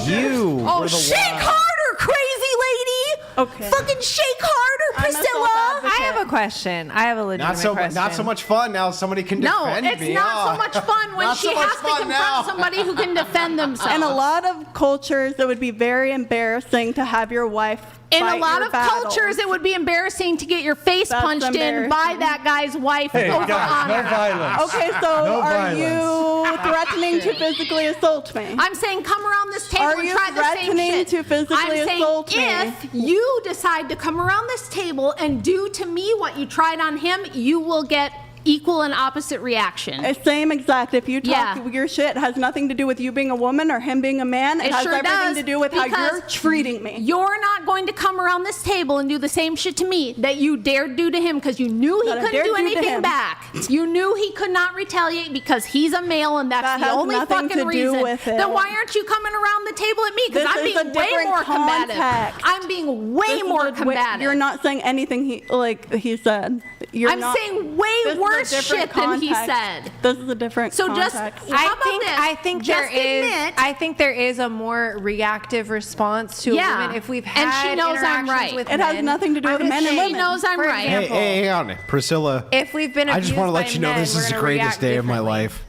You Oh, were the shake one. harder, crazy lady! Okay. Fucking shake harder, I'm a Priscilla! self-advocate. I have a question. I have a legitimate question. Not so much fun now. Somebody can No, defend it's me. not Oh. so much fun when Not she so much has to fun confront now. somebody who can defend themselves. In a lot of cultures, it would be very embarrassing to have your wife In a fight lot your of battles. cultures, it would be embarrassing to get your face That's punched in embarrassing. by that guy's wife Hey, over guys, no honor. violence. Okay, so No are violence. you threatening to physically assault me? I'm saying come around this table Are and you try the same threatening shit. to physically I'm saying assault me? if you decide to come around this table and do to me what you tried on him, you will get equal and opposite reaction. Same exact. If you talk Yeah. your shit, it has nothing to do with you being a woman or him being a man. It has sure everything does, to do with how because you're treating me. You're not going to come around this table and do the same shit to me that you dared do to him because you knew he That I couldn't dared do do to anything him. back. You knew he could not retaliate because he's a male and that's That the has only nothing fucking to do reason. with it. Then why aren't you coming around the table at me? Because This I'm is a being way different more combative. context. I'm being way This is more a- combative. You're not saying anything he said. You're I'm not, saying way this worse worse shit than he said. This is a different So just context. I think Just admit- I think there is a more reactive response to Yeah. a woman if we've And had she knows I'm interactions right. with It men. has nothing to do with I'm men just and saying, women. She knows I'm for right. example, Hey, hang on, Priscilla. if we've been I just want to abused let you by know men, this we're is the gonna greatest react day of my differently. life.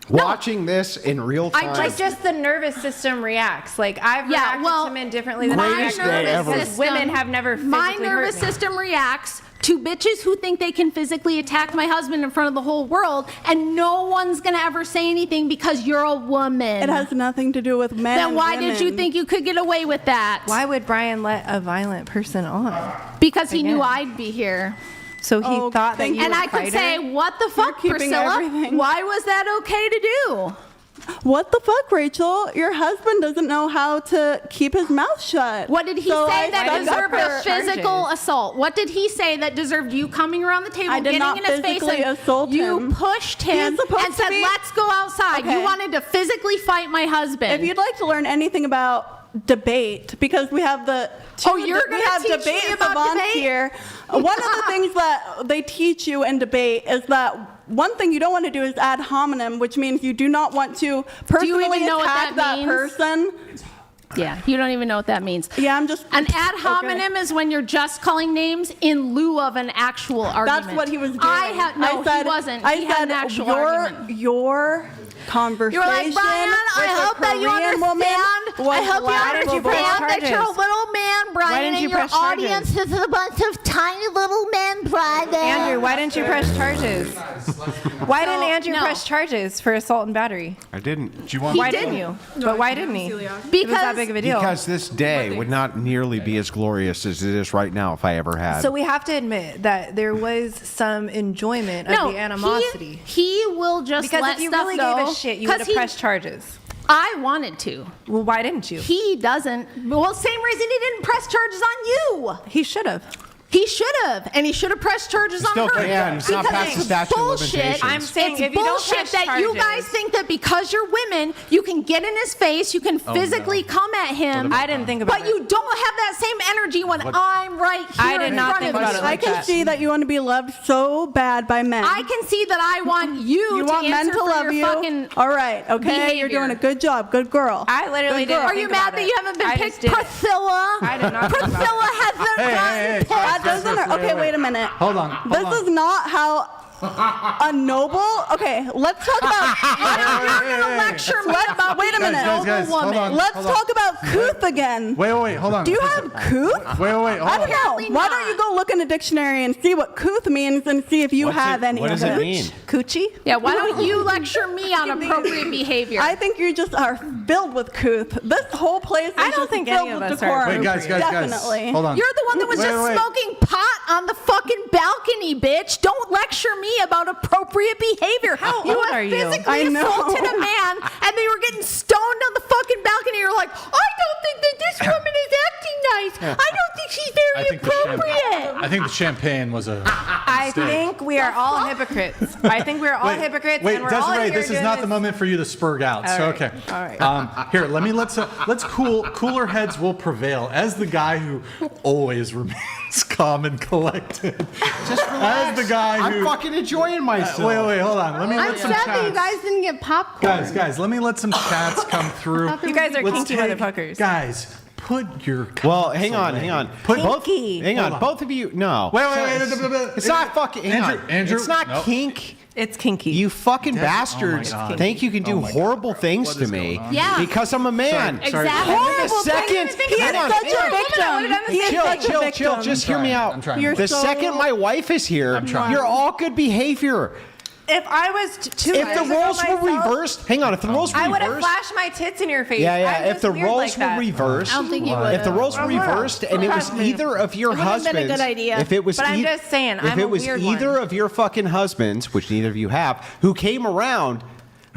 Watching this in real time. Like just the nervous system reacts. Like I've Yeah, reacted well, to men differently than I greatest react day to ever. because women have never physically My nervous hurt me. system reacts to bitches who think they can physically attack my husband in front of the whole world, and no one's gonna ever say anything because you're a woman. It has nothing to do with men. Then and why did you women. think you could get away with that? Why would Brian let a violent person on? Because he knew Again. I'd be here. So he Oh, thought that thank you you. And would I could fight say, her? what the fuck, keeping Priscilla? everything. Why was that okay to do? What the fuck, Rachel? Your husband doesn't know how to keep his mouth shut. What did he So say I that stuck deserved up a for- physical assault? What did he say that deserved you coming around the table, I did getting not in his face, physically and assault you him. pushed He him is supposed and to said, be- let's go outside. Okay. You wanted to physically fight my husband. If you'd like to learn anything about debate, because we have the Oh, you're we gonna have teach debate me about savants debate? here. One of the things that they teach you in debate is that one thing you don't want to do is ad hominem, which means you do not want to personally even know what attack that that means? person. Yeah, you don't even know what that means. Yeah, I'm just An ad hominem is when you're just calling names in lieu of an actual argument. That's what he was doing. No, he wasn't. I He said had an actual argument. your conversation. You were like, Brian, I with a hope that you Korean woman understand. was I hope you laughable. understand that you're a little man, Brian, didn't and you your press charges? audience is a bunch of tiny little men, Brian. Andrew, why didn't you press charges? Why didn't Andrew no. press charges for assault and battery? I didn't. Why didn't you? But why didn't he? It was that big of a deal. Because this day would not nearly be as glorious as it is right now if I ever had. So we have to admit that there was some enjoyment of the animosity. He will just Because let if you stuff really go, gave a shit, you would 'cause have pressed charges. I wanted to. Well, why didn't you? He doesn't. Well, same reason he didn't press charges on you. He should have. He should have, and he should have pressed charges on still her. can. It's not Because past the statute of bullshit. limitations. I'm saying it's if you don't bullshit press that you charges- guys think that because you're women, you can get in his face, you can physically come at him. I didn't think about but it. you don't have that same energy when I'm right here I did in not front think of about you. it I like can that. see that you want to be loved so bad by men. I can see that I want you, You to want men answer to for love your you. fucking All right, okay, you're behavior. doing a good job, good girl. I literally Good girl. didn't Are you think mad about that it. you haven't been I picked? just did it. Priscilla? I did not think about Priscilla it. hasn't Hey, gotten hey, picked. That doesn't. Okay, wait a minute. Hold on. This is not how a noble. Okay, let's talk about. You're gonna lecture me about Wait a being minute. Guys, hold on. Let's hold on. talk about COUTH again. Wait, hold on. Do you have COUTH? Wait, hold I don't on. know. Apparently Why not. don't you go look in a dictionary and see what COUTH means and see if you What's have it- any what of does it? it mean? Coochie? Yeah, why don't you lecture me on appropriate behavior? I think you just are filled with COUTH. This whole place is I don't just think filled any of with us are. decorum. Wait, guys. Definitely. Hold on. You're the one that was Wait, just wait. smoking pot on the fucking balcony, bitch. Don't lecture me about appropriate behavior. How you old have are you? physically I know. assaulted a man, and they were getting stoned on the fucking balcony. You're like, I don't think that this woman is acting nice. I don't think she's very appropriate. I think the champagne was a I mistake. think we are all hypocrites. I think we're all hypocrites. Wait, and we're all Desiree, here this is doing not the moment for you to spurg out. All So right, okay. all right. Here, let's cooler heads will prevail. As the guy who always remains calm and collected. Just relax. As the guy who I'm fucking enjoying myself. wait, hold on. Let me I'm let some sad that you chats. guys didn't get popcorn. Guys, let me let some chats come through. You guys are Let's kinky motherfuckers. Guys, put your Well, hang on, away. hang on. Put Both, Kinky. hang on, Hold on. both of you. No. Wait. It's not fucking. Hang Andrew, on. Andrew, It's not no. kink. It's kinky. You fucking Des- bastards oh my God. think you can do Oh my God. horrible things What to is me going on? Yeah. because I'm a man. Sorry. Exactly. And then the Horrible second, things. He hang is on, such hang on. a victim. He is such a Chill. victim. Just hear me out. I'm trying. You're The so- second my wife is here, trying. you're all good behavior. if I was two If years the ago roles were myself, reversed, hang on. If the roles were I would have reversed, flashed my tits in your face. yeah. I'm If just the weird roles like were that. reversed, I don't think you would. if the roles were I will. reversed and it was Trust me. either of your It wouldn't have been a husbands, good idea. if it was, But I'm just saying, if I'm it a was weird either one. of your fucking husbands, which neither of you have, who came around,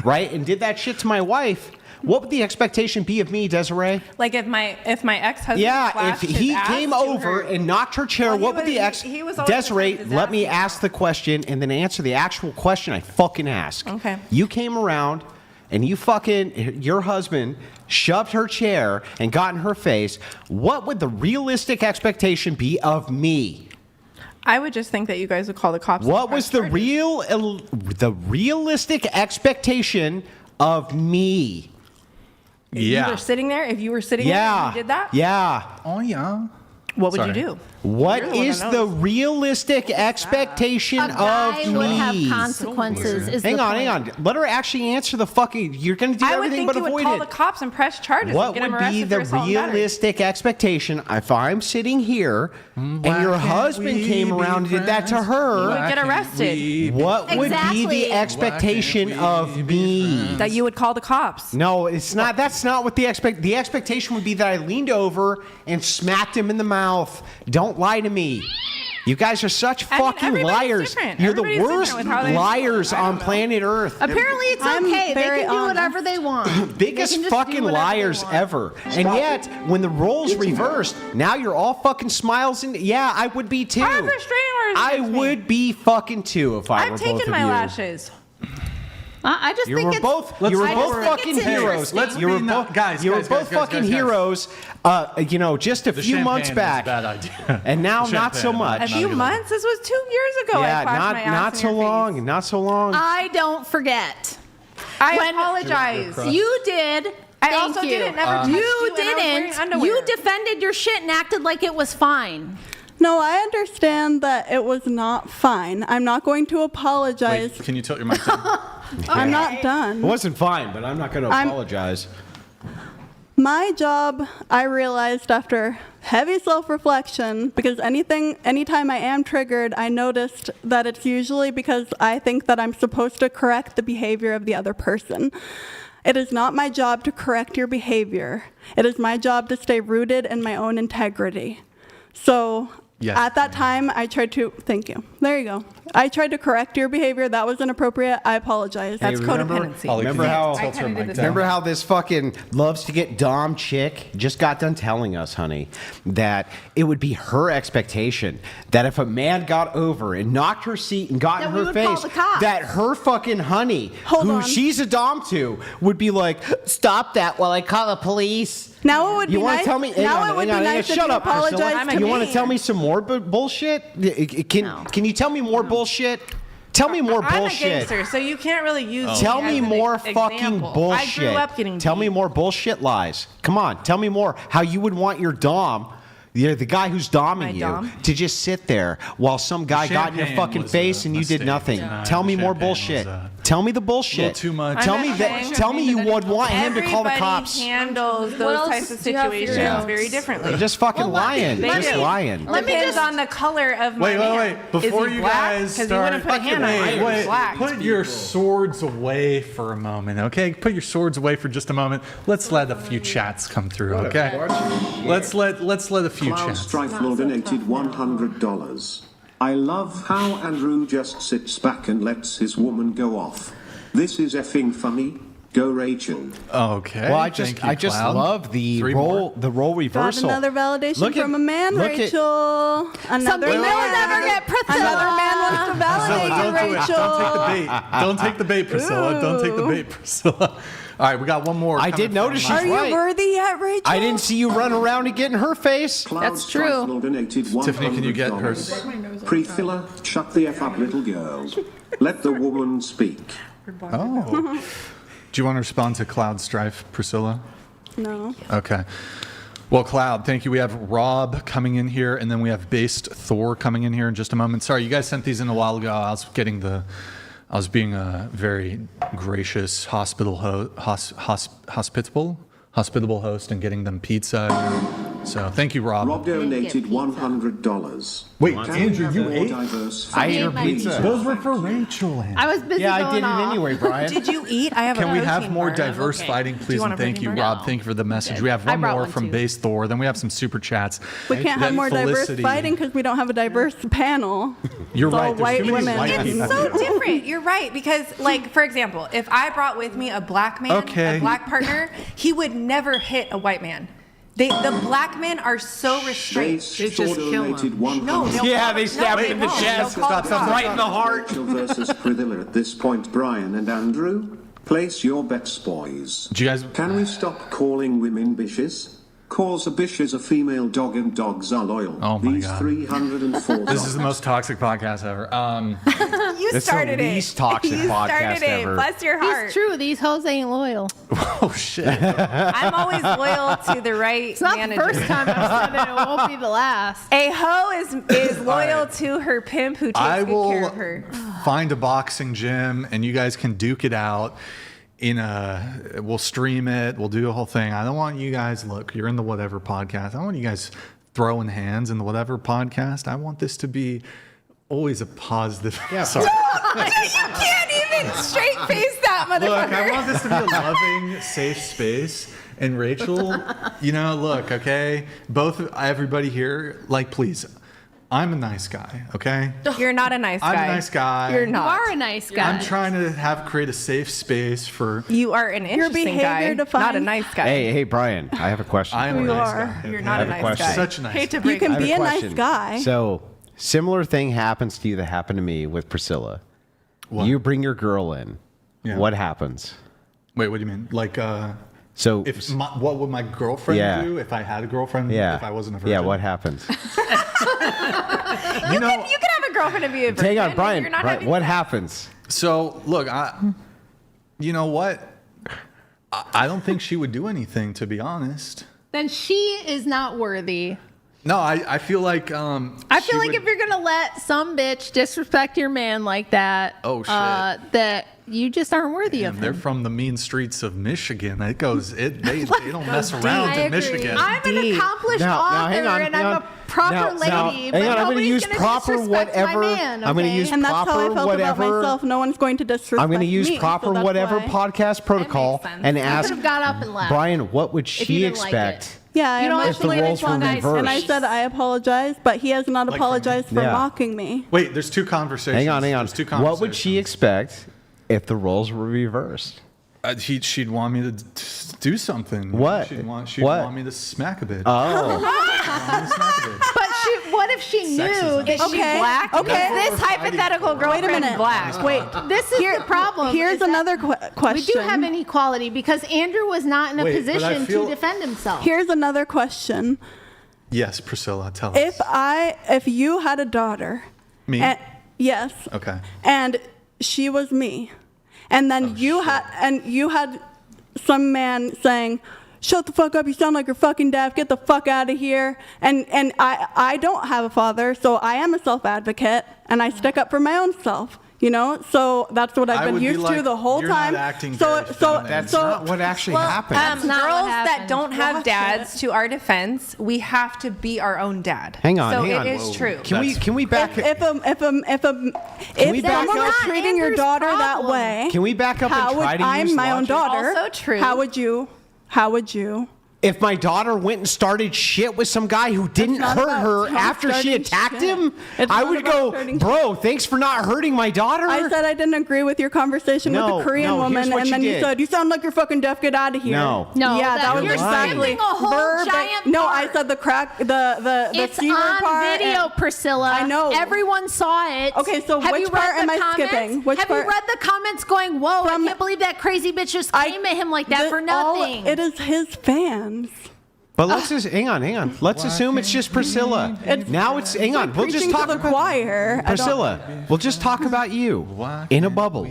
right, and did that shit to my wife, what would the expectation be of me, Desiree? Like if my ex-husband Yeah, flashed if his he ass came to over her- and knocked her chair, Well, he what would was- the ex? he was always Desiree, his let ass me to ask the question and then answer the actual question I fucking asked. Okay. You came around and you fucking, your husband shoved her chair and got in her face. What would the realistic expectation be of me? I would just think that you guys would call the cops. What was the realistic expectation of me? If you were sitting there, if you were sitting there and you did that? Yeah. Oh, yeah. What would you do? What You're the one is that the knows. realistic expectation A guy of me? would have consequences. Is Hang the on, point. hang on. Let her actually answer the fucking. You're going to do I would everything think but you would avoid call it. the cops and press charges. What and get them would be arrested the for assault and battery. realistic expectation if I'm sitting here and your Why husband can't came we around and be did that to friends? her? You would Why get can't arrested. we be What would be Exactly. the expectation Why can't of we be me? friends? That you would call the cops. No, it's not. That's not what the expectation would be. That I leaned over and smacked him in the mouth. Don't lie to me. You guys are such fucking everybody's liars. different. You're the Everybody's worst different with how they liars feel. I on don't know. planet Earth. Apparently, it's I'm okay. They very can do honest. whatever they want. Biggest They can just do fucking whatever they liars want. ever. And yet, when the roles reversed, now you're all fucking smiles and yeah, I would be too. I have restraining orders I against me. would be fucking too if I were I've both taken of my you. lashes. I just You think were it's both. Let's- You were I both just think fucking it's heroes. interesting. Let's You were be both guys, You were guys, both guys, fucking guys. heroes. You know, just a The few months champagne was a back, bad idea. and now The not so champagne, much. A few months? This was 2 years ago. Yeah, I flashed my ass not in so your long. face. Not so long. I don't forget. I apologize. You did. I Thank also you. didn't never touch You you and I was wearing didn't. underwear. You defended your shit and acted like it was fine. No, I understand that it was not fine. I'm not going to apologize. Wait, can you tilt your mic down? I'm not It done. wasn't fine, but I'm not going to I'm- apologize. My job, I realized after heavy self-reflection, because anytime I am triggered, I noticed that it's usually because I think that I'm supposed to correct the behavior of the other person. It is not my job to correct your behavior. It is my job to stay rooted in my own integrity. So Yes. at that time, I tried to, thank you. There you go. I tried to correct your behavior. That was inappropriate. I apologize. Hey, That's codependency. Holly, Remember can you how? tilt her mic down? Remember how this fucking loves to get dom chick just got done telling us, honey, that it would be her expectation that if a man got over and knocked her seat and got That in we her would call face, the cops. that her fucking honey, Hold who on. she's a dom to, would be like, "Stop that while I call the police." Now it would You be want nice. to tell me? Now it would be nice if Shut you up, Priscilla. apologize to You want me. to tell me some more bullshit? Can you tell me more bullshit? Tell me more I'm a bullshit. gangster, so you can't really use me Tell as me an more example. fucking bullshit. I grew up getting Tell me beat. more bullshit lies. Come on, tell me more. How you would want your dom, the guy who's doming My you, dom? to just sit there while some guy got in your Champagne fucking was face a and you did mistake nothing. tonight. Tell me more Champagne was bullshit. a Tell me the bullshit. little too much. Tell I'm me not that. saying- Tell me you would want him to call the Everybody cops. handles What those else types of do you have for your situations notes? very differently. You're just fucking lying. They Just do. lying. Let me Depends just- on the color of my Wait, man. wait. Before Is he you black? guys 'Cause you start, wouldn't put a hand on him. wait, He's black. put your swords away for a moment, okay? Put your swords away for just a moment. Let's let a few chats come through, okay? Let's let a few Cloud chats. Strifle donated $100. I love how Andrew just sits back and lets his woman go off. This is effing funny. Go Rachel. Okay. Well, I thank just, you, I just Cloud. love the Three role, the role Got reversal. another validation Look at- from a man, look at- Rachel. Another Something man. they'll never get, Priscilla. Another man wants to Priscilla, validate you, don't do it. Rachel. Don't take the bait. Don't take the bait, Priscilla. Don't take the bait, Priscilla. All right, we got one more. I coming did notice from, she's Are you right. worthy yet, Rachel? I didn't see you run around and get in her face. Cloud That's true. Strifle donated $100. Tiffany, can you get hers? Priscilla, shut the F up, little girl. Let the woman speak. Oh. Do you want to respond to Cloud Strife, Priscilla? No. Okay. Well, Cloud, thank you. We have Rob coming in here, and then we have Based Thor coming in here in just a moment. Sorry, you guys sent these in a while ago. I was being a very gracious hospitable host and getting them pizza. So thank you, Rob. Rob donated $100. Wait, Can Andrew, we have you more ate? diverse I ate her family, pizza. please? Those were for Rachel. Andrew. I was busy Yeah, I going did it off. anyway, Brian. Did you eat? I have Can a we have protein more bar. diverse Okay. fighting, Do please? want And a thank you, protein bar? Rob. Thank you for the message. Good. We have I one brought more one from too. Base Thor. Then we have some super chats. We can't have Then more diverse Felicity. fighting because we don't have a diverse panel. You're It's all right. There's white too many women. white It's people. So different. You're right. Because, like, for example, if I brought with me a black man, Okay. a black partner, he would never hit a white man. The black men are so restrained. They just donated $100. Yeah, they stabbed him in the Wait, chest, they'll call the cops. right in the heart. Rachel versus Priscilla at this point, Brian and Andrew. Place your bets, boys. Do you guys? Can we stop calling women bitches? cause a bish is a female dog and dogs are loyal. Oh my These God. 304 This is the most toxic podcast ever. You It's started the it. least toxic You podcast started it. ever. Bless your heart. It's true. These hoes ain't loyal. Oh shit. I'm always loyal to the right It's not manager. the first time I've said it. It won't be the last. A hoe is loyal to her pimp who takes I good care will of her. find a boxing gym and you guys can duke it out. We'll stream it. We'll do a whole thing. I don't want you guys, look, you're in the whatever podcast. I don't want you guys throwing hands in the whatever podcast. I want this to be always a positive. Yeah, sorry. You can't even straight face that motherfucker. Look, I want this to be a loving, safe space. And Rachel, look, okay? Everybody here, like, please. I'm a nice guy, okay? You're not a nice guy. I'm a nice guy. You're not. You are a nice guy. I'm trying to create a safe space for. You are an interesting guy, not a nice guy. Hey, Brian, I have a question. I am a nice guy. You're not a nice guy. Such a nice Hate to guy. break You it. can be I a have nice question. guy. So, similar thing happens to you that happened to me with Priscilla. What? You bring your girl in. Yeah. What happens? Wait, what do you mean? Like, So, what would my girlfriend do if I had a girlfriend? Yeah. If I wasn't a virgin? Yeah, what happens? You can have a girlfriend and be a virgin. Hang on, and Brian. you're not having What sex. happens? So, look, you know what? I don't think she would do anything, to be honest. Then she is not worthy. No, I feel like. I feel like if you're gonna let some bitch disrespect your man like that, Oh, shit. that you just aren't worthy of They're him. from the mean streets of Michigan. They don't mess around I in agree. Michigan. I'm an accomplished Now, author, hang on, and hang I'm on. a proper Now, lady. hang but on, I'm going to nobody's use gonna proper disrespect whatever. My man, I'm going to okay? use And that's how I proper felt about whatever. myself. No one's going to disrespect I'm going to use me, proper so that's whatever why. podcast protocol sense. and You ask could've got up and left. Brian, what would If she you didn't like expect? Yeah, You know, I if the roles were reversed? And I said I apologize, but he has not Like apologized for Yeah. mocking me. Wait, there's two conversations. Hang on. There's two What would she expect if the roles were reversed? She'd want me to do something. What? She'd want What? me to smack a bitch. Oh. But what if she knew Sexism. that she black? Okay. This hypothetical girlfriend Wait a minute. black. Wait. This is the problem. Here's is that another question. We do have inequality because Andrew was not in a Wait, but I position feel- to defend himself. Here's another question. Yes, Priscilla, tell us. If you had a daughter, Me? yes, Okay. and she was me, and then you had some man saying, "Shut the fuck up! You sound like you're fucking deaf. Get the fuck out of here!" And I don't have a father, so I am a self advocate, and I stick up for my own self. So that's what I've I been would be used to like, the whole "You're not time. acting So very feminine." That's so not what actually happened. That's not Girls what that happened. don't have Watch dads, to our defense, we have to be our own dad. Hang on, So hang on. it is Whoa. true. Can we back if we back someone up? was treating your Andrew's daughter that problem. way, Can we back up and how would try to I'm use my own logic? daughter? Also true. How would you? If my daughter went and started shit with some guy who didn't not hurt about her not after she starting attacked shit. him, It's I not would about go, starting bro, thanks for not hurting my daughter. I said I didn't agree with your conversation with No, the Korean no, here's woman, what and you then you did. said, "You sound like you're fucking deaf. Get out of here." No. No, yeah, that was you're exactly skipping a whole giant No, part. I said the It's C word on part video, and- Priscilla. I know. Everyone saw it. Okay, so have which you read part the am I comments? skipping? Which have part? you read the comments going, whoa, I can't believe that crazy bitch just came at him like that for nothing. It is his fans. But let's just hang on. Let's assume it's just Priscilla. Now it's hang on. We'll just Preaching talk to the about choir. I don't- Priscilla. We'll just talk about you in a bubble.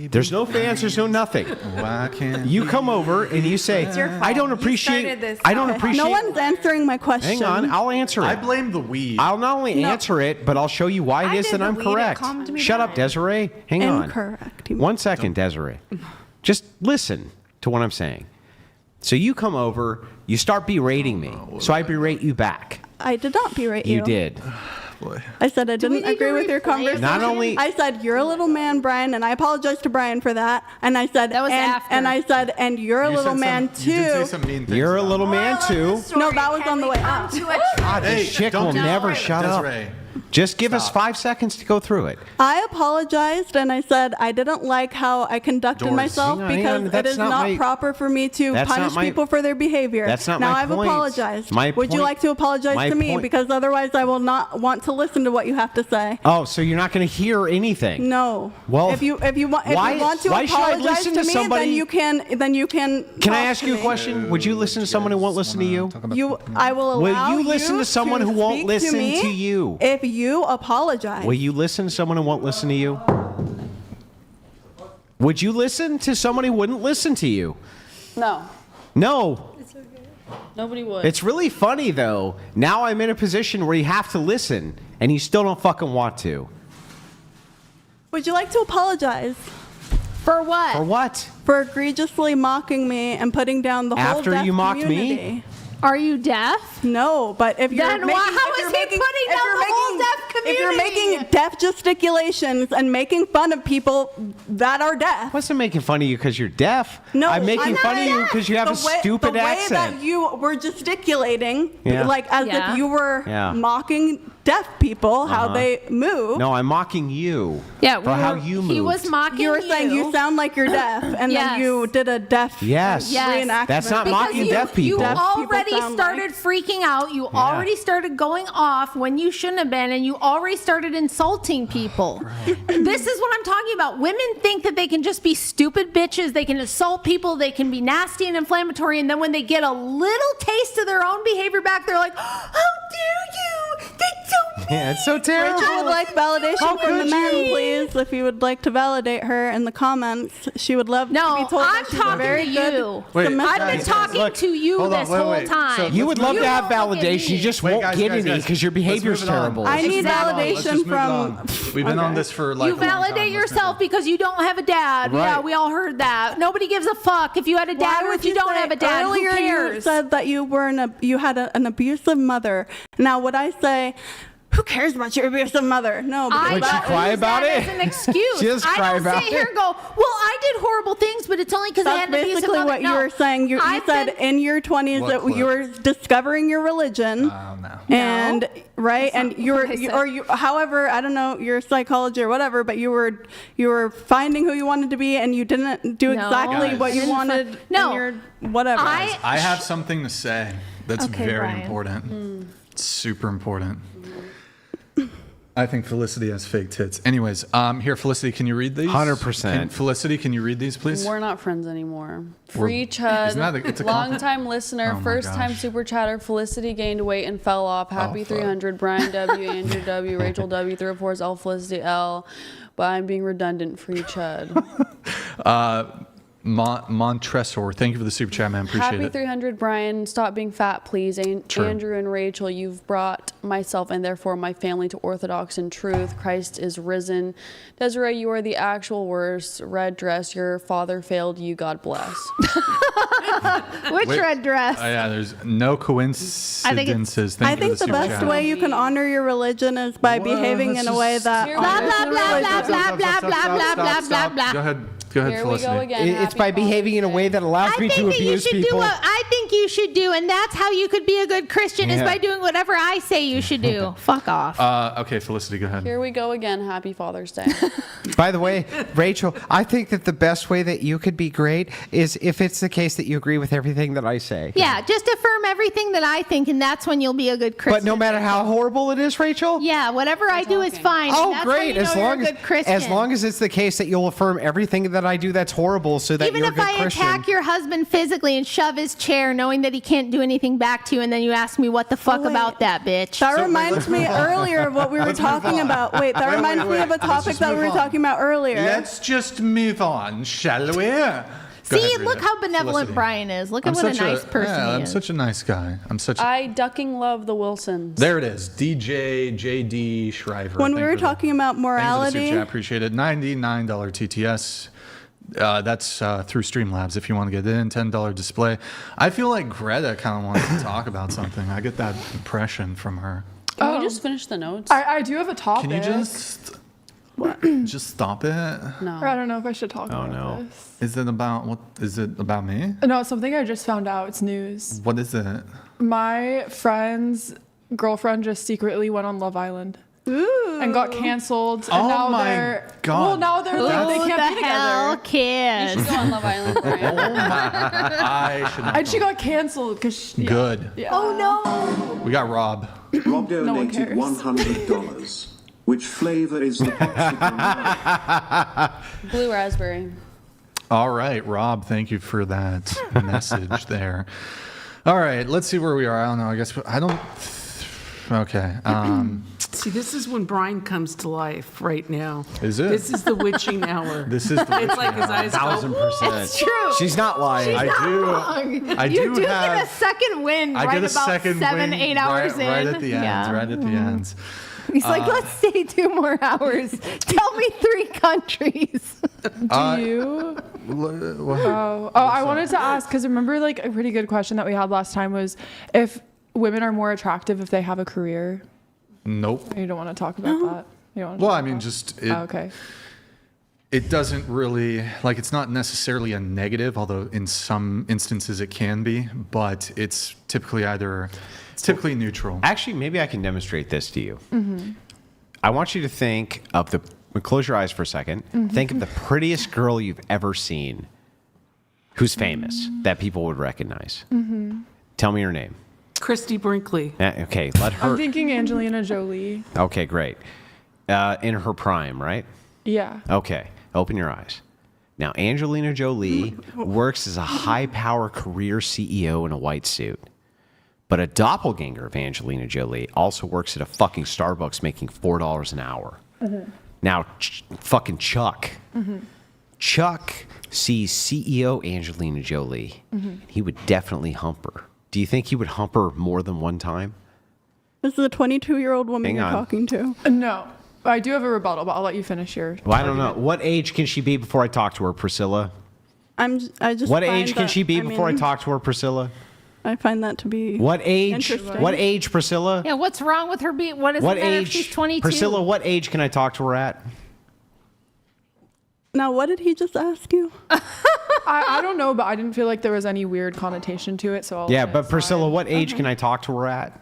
There's no fans. There's no nothing. Why can't You come over and you say, "I don't appreciate. I don't appreciate." No one's answering my question. Hang on, I'll answer it. I blame the weed. I'll not only No. answer it, but I'll show you why it I is did that the I'm weed, it correct. calmed me Shut down. up, Desiree. Hang on. Incorrect. 1 second, Desiree. Just listen to what I'm saying. So you come over, you start berating me. So I berate you back. I did not berate you. You did. I said I we didn't need to agree with your replay it? conversation. Not only- I said you're a little man, Brian, and I apologize to Brian for that. And I said That was after. and I said and you're a You little said man some- You did say too. some mean things. You're a little man too. No, that was on the way up. God, this chick will never shut up. Desiree, Just give us 5 seconds to go through it. I apologized and I said I didn't like how I conducted Doris, myself hang on, because that's it is not not my- proper for me to That's not punish my- people for their behavior. That's not now my I've point. apologized. My Would you point- like to apologize my to me? point- Because otherwise I will not want to listen to what you have to say. Oh, so you're not going to hear anything? No. Well, if you want why to should I apologize listen to to me, somebody? then you can. Can I talk ask to you a me. question? Would you listen to someone who won't listen to you? I will allow Will you listen to someone who won't speak listen me to you? if you apologize. Will you listen to someone who won't listen to you? Would you listen to someone who wouldn't listen to you? No. No. Nobody would. It's really funny, though. Now I'm in a position where you have to listen, and you still don't fucking want to. Would you like to apologize? For what? For what? For egregiously mocking me and putting down the whole After deaf you mocked me? community. Are you deaf? No, but if you're Then making, how if is you're he making, putting if down you're the whole making- deaf If you're community? making deaf gesticulations and making fun of people that are deaf. I wasn't making fun of you because you're deaf. No, I'm making not fun of you deaf. because you have a stupid the way accent. that you were gesticulating, Yeah. like as Yeah. if you were Yeah. mocking deaf people, how they move. No, I'm mocking you. Yeah, for how you moved. He was mocking You were saying you sound like you're deaf, and Yes. then you did a deaf Yes. reenactment. That's not Because mocking you, deaf people. You Deaf people already sound started freaking out. You already started going off when you shouldn't have been, and you already started insulting people. This is what I'm talking about. Women think that they can just be stupid bitches. They can assault people. They can be nasty and inflammatory. And then when they get a little taste of their own behavior back, they're like, "How dare you? That's so mean." Yeah, it's so terrible. Rachel would like validation How from the could men, you? please. If you would like to validate her in the comments, she would love to No, be told I'm that she's a talking very to good you. Wait, submissive. I've been guys, talking look, to you hold on, this wait, whole wait. time. So You would love You to have don't look at validation. You me. just Wait, won't guys, get guys, any guys. because your Let's behavior's move it on. terrible. I need Exactly. validation Let's just move it from. on. We've been on this for like You a long time. validate Let's move yourself it. because you don't have a dad. Yeah, Right. we all heard that. Nobody gives a fuck if you had a Why dad or would if you don't say- have a dad. Earlier Who you cares? said that you were you had an abusive mother. Now would I say, who cares about your abusive mother? No, because Would she that cry is- about that it? as an excuse. She just I cry don't about sit here it. and go, well, I did horrible things, but it's only because I That's had an abusive basically mother. what you No. were saying. You I've said been- in your 20s What that clip? you were discovering your religion. Oh, no. And right, and not you were, what I said. or you, however, I don't know your psychology or whatever, but you were finding who you wanted to be, and you didn't do No. exactly Guys. what you wanted. No. in your whatever. I have something to say that's Okay, very Brian. important. It's super important. I think Felicity has fake tits. Anyways, here, Felicity, can you read these? 100%. Felicity, can you read these, please? We're not friends anymore. Free Chud, Isn't that it's a compliment? long-time listener, Oh my first-time gosh. super chatter. Felicity gained weight and fell off. Happy fuck. 300. Brian W, Andrew W, Rachel W, 304's L, Felicity L. But I'm being redundant. Free Chud. Montresor, thank you for the super chat, man. Appreciate Happy it. 300, Brian. Stop being fat, please. True. Andrew and Rachel, you've brought myself and therefore my family to Orthodox and truth. Christ is risen. Desiree, you are the actual worst. Red dress, your father failed you. God bless. Which Wait. red dress? Yeah, there's no coincidences. I Thank you think for the super best chat. way you can honor your religion is by behaving in a way that Here Blah, we blah, go. blah, blah, Stop, blah, stop, blah, stop, blah, stop, blah, stop, blah, stop. blah, blah. Go ahead, Here we Felicity. go again. It's Happy by behaving in a Father's way Day. that allows I me think to that you abuse should do people. what I think you should do, and that's how you could be a good Christian is Yeah. by doing whatever I say you should do. Fuck off. Okay, Felicity, go ahead. Here we go again. Happy Father's Day. By the way, Rachel, I think that the best way that you could be great is if it's the case that you agree with everything that I say. Yeah, just affirm everything that I think, and that's when you'll be a good Christian. But no matter how horrible it is, Rachel. Yeah, whatever I do is fine. and Oh, that's how great! you know As you're long a good Christian. as it's the case that you'll affirm everything that I do that's horrible, so that Even you're a if good I Christian. attack your husband physically and shove his chair, knowing that he can't do anything back to you, and then you ask me what the fuck wait. about that, bitch. That reminds me earlier of what we were talking about. Wait, that reminds me of a topic that we were talking about earlier. Let's just move on, shall we? Go See, ahead, read look it. how benevolent Felicity. Brian is. Look I'm at what a such nice person yeah, he I'm is. such a nice guy. I'm such. I ducking love the Wilsons. There it is. DJ JD Shriver. When Thank we you were for the- talking about thank you for the super morality, chat. Appreciate it. $99 TTS. That's through Streamlabs if you want to get in. $10 display. I feel like Greta kind of wants to talk about something. I get that impression from her. Can we just finish the notes? I do have a topic. Can you just just stop it? No. Or I don't know if I should talk Oh about no. this. Is it about what? Is it about me? No, it's something I just found out. It's news. What is it? My friend's girlfriend just secretly went on Love Island. and got canceled. And Oh now my they're God. well, now they're like, they Who can't the be hell together. You should cares? go on Love Island. Brian. I should not. And she got canceled because Good. Yeah. Oh no. We got Rob. Rob one donated cares. $100. Which flavor is the popsicle? Blue raspberry. All right, Rob, thank you for that message there. All right, let's see where we are. I don't know. I guess I don't. Okay. See, this is when Brian comes to life right now. Is it? This is the witching hour. This is the It's like his eyes go, 1,000%. It's true. She's not lying. I You do get a have. second win I right get a about second 7-8 win hours in. right at the end. Yeah. Right at the end. He's like, let's stay 2 more hours. Tell me 3 countries. Do you? Oh, I wanted to ask because remember, like a pretty good question that we had last time was if women are more attractive if they have a career. Nope. You don't want to talk about that. You don't want to Well, talk I mean, about just that? Oh, okay. it doesn't really like it's not necessarily a negative, although in some instances it can be. But it's typically neutral. Actually, maybe I can demonstrate this to you. I want you to think of close your eyes for a second. Think of the prettiest girl you've ever seen who's famous that people would recognize. Tell me her name. Christy Brinkley. Okay, let her. I'm thinking Angelina Jolie. Okay, great. In her prime, right? Yeah. Okay, open your eyes. Now, Angelina Jolie works as a high-power career CEO in a white suit. But a doppelganger of Angelina Jolie also works at a fucking Starbucks making $4 an hour. Now, fucking Chuck. Chuck sees CEO Angelina Jolie. He would definitely hump her. Do you think he would hump her more than one time? This is a 22-year-old woman Hang you're on. talking to. No. I do have a rebuttal, but I'll let you finish your. Well, I don't know. What age can she be before I talk to her, Priscilla? I just. What find age can that- she be before I mean, talk to her, Priscilla? I find that to be. What age? Interesting. What age, Priscilla? Yeah, what's wrong with her being, what does What it matter age? if she's 22? Priscilla, what age can I talk to her at? Now, what did he just ask you? I don't know, but I didn't feel like there was any weird connotation to it, so I'll. Yeah, but Priscilla, what age can I talk to her at?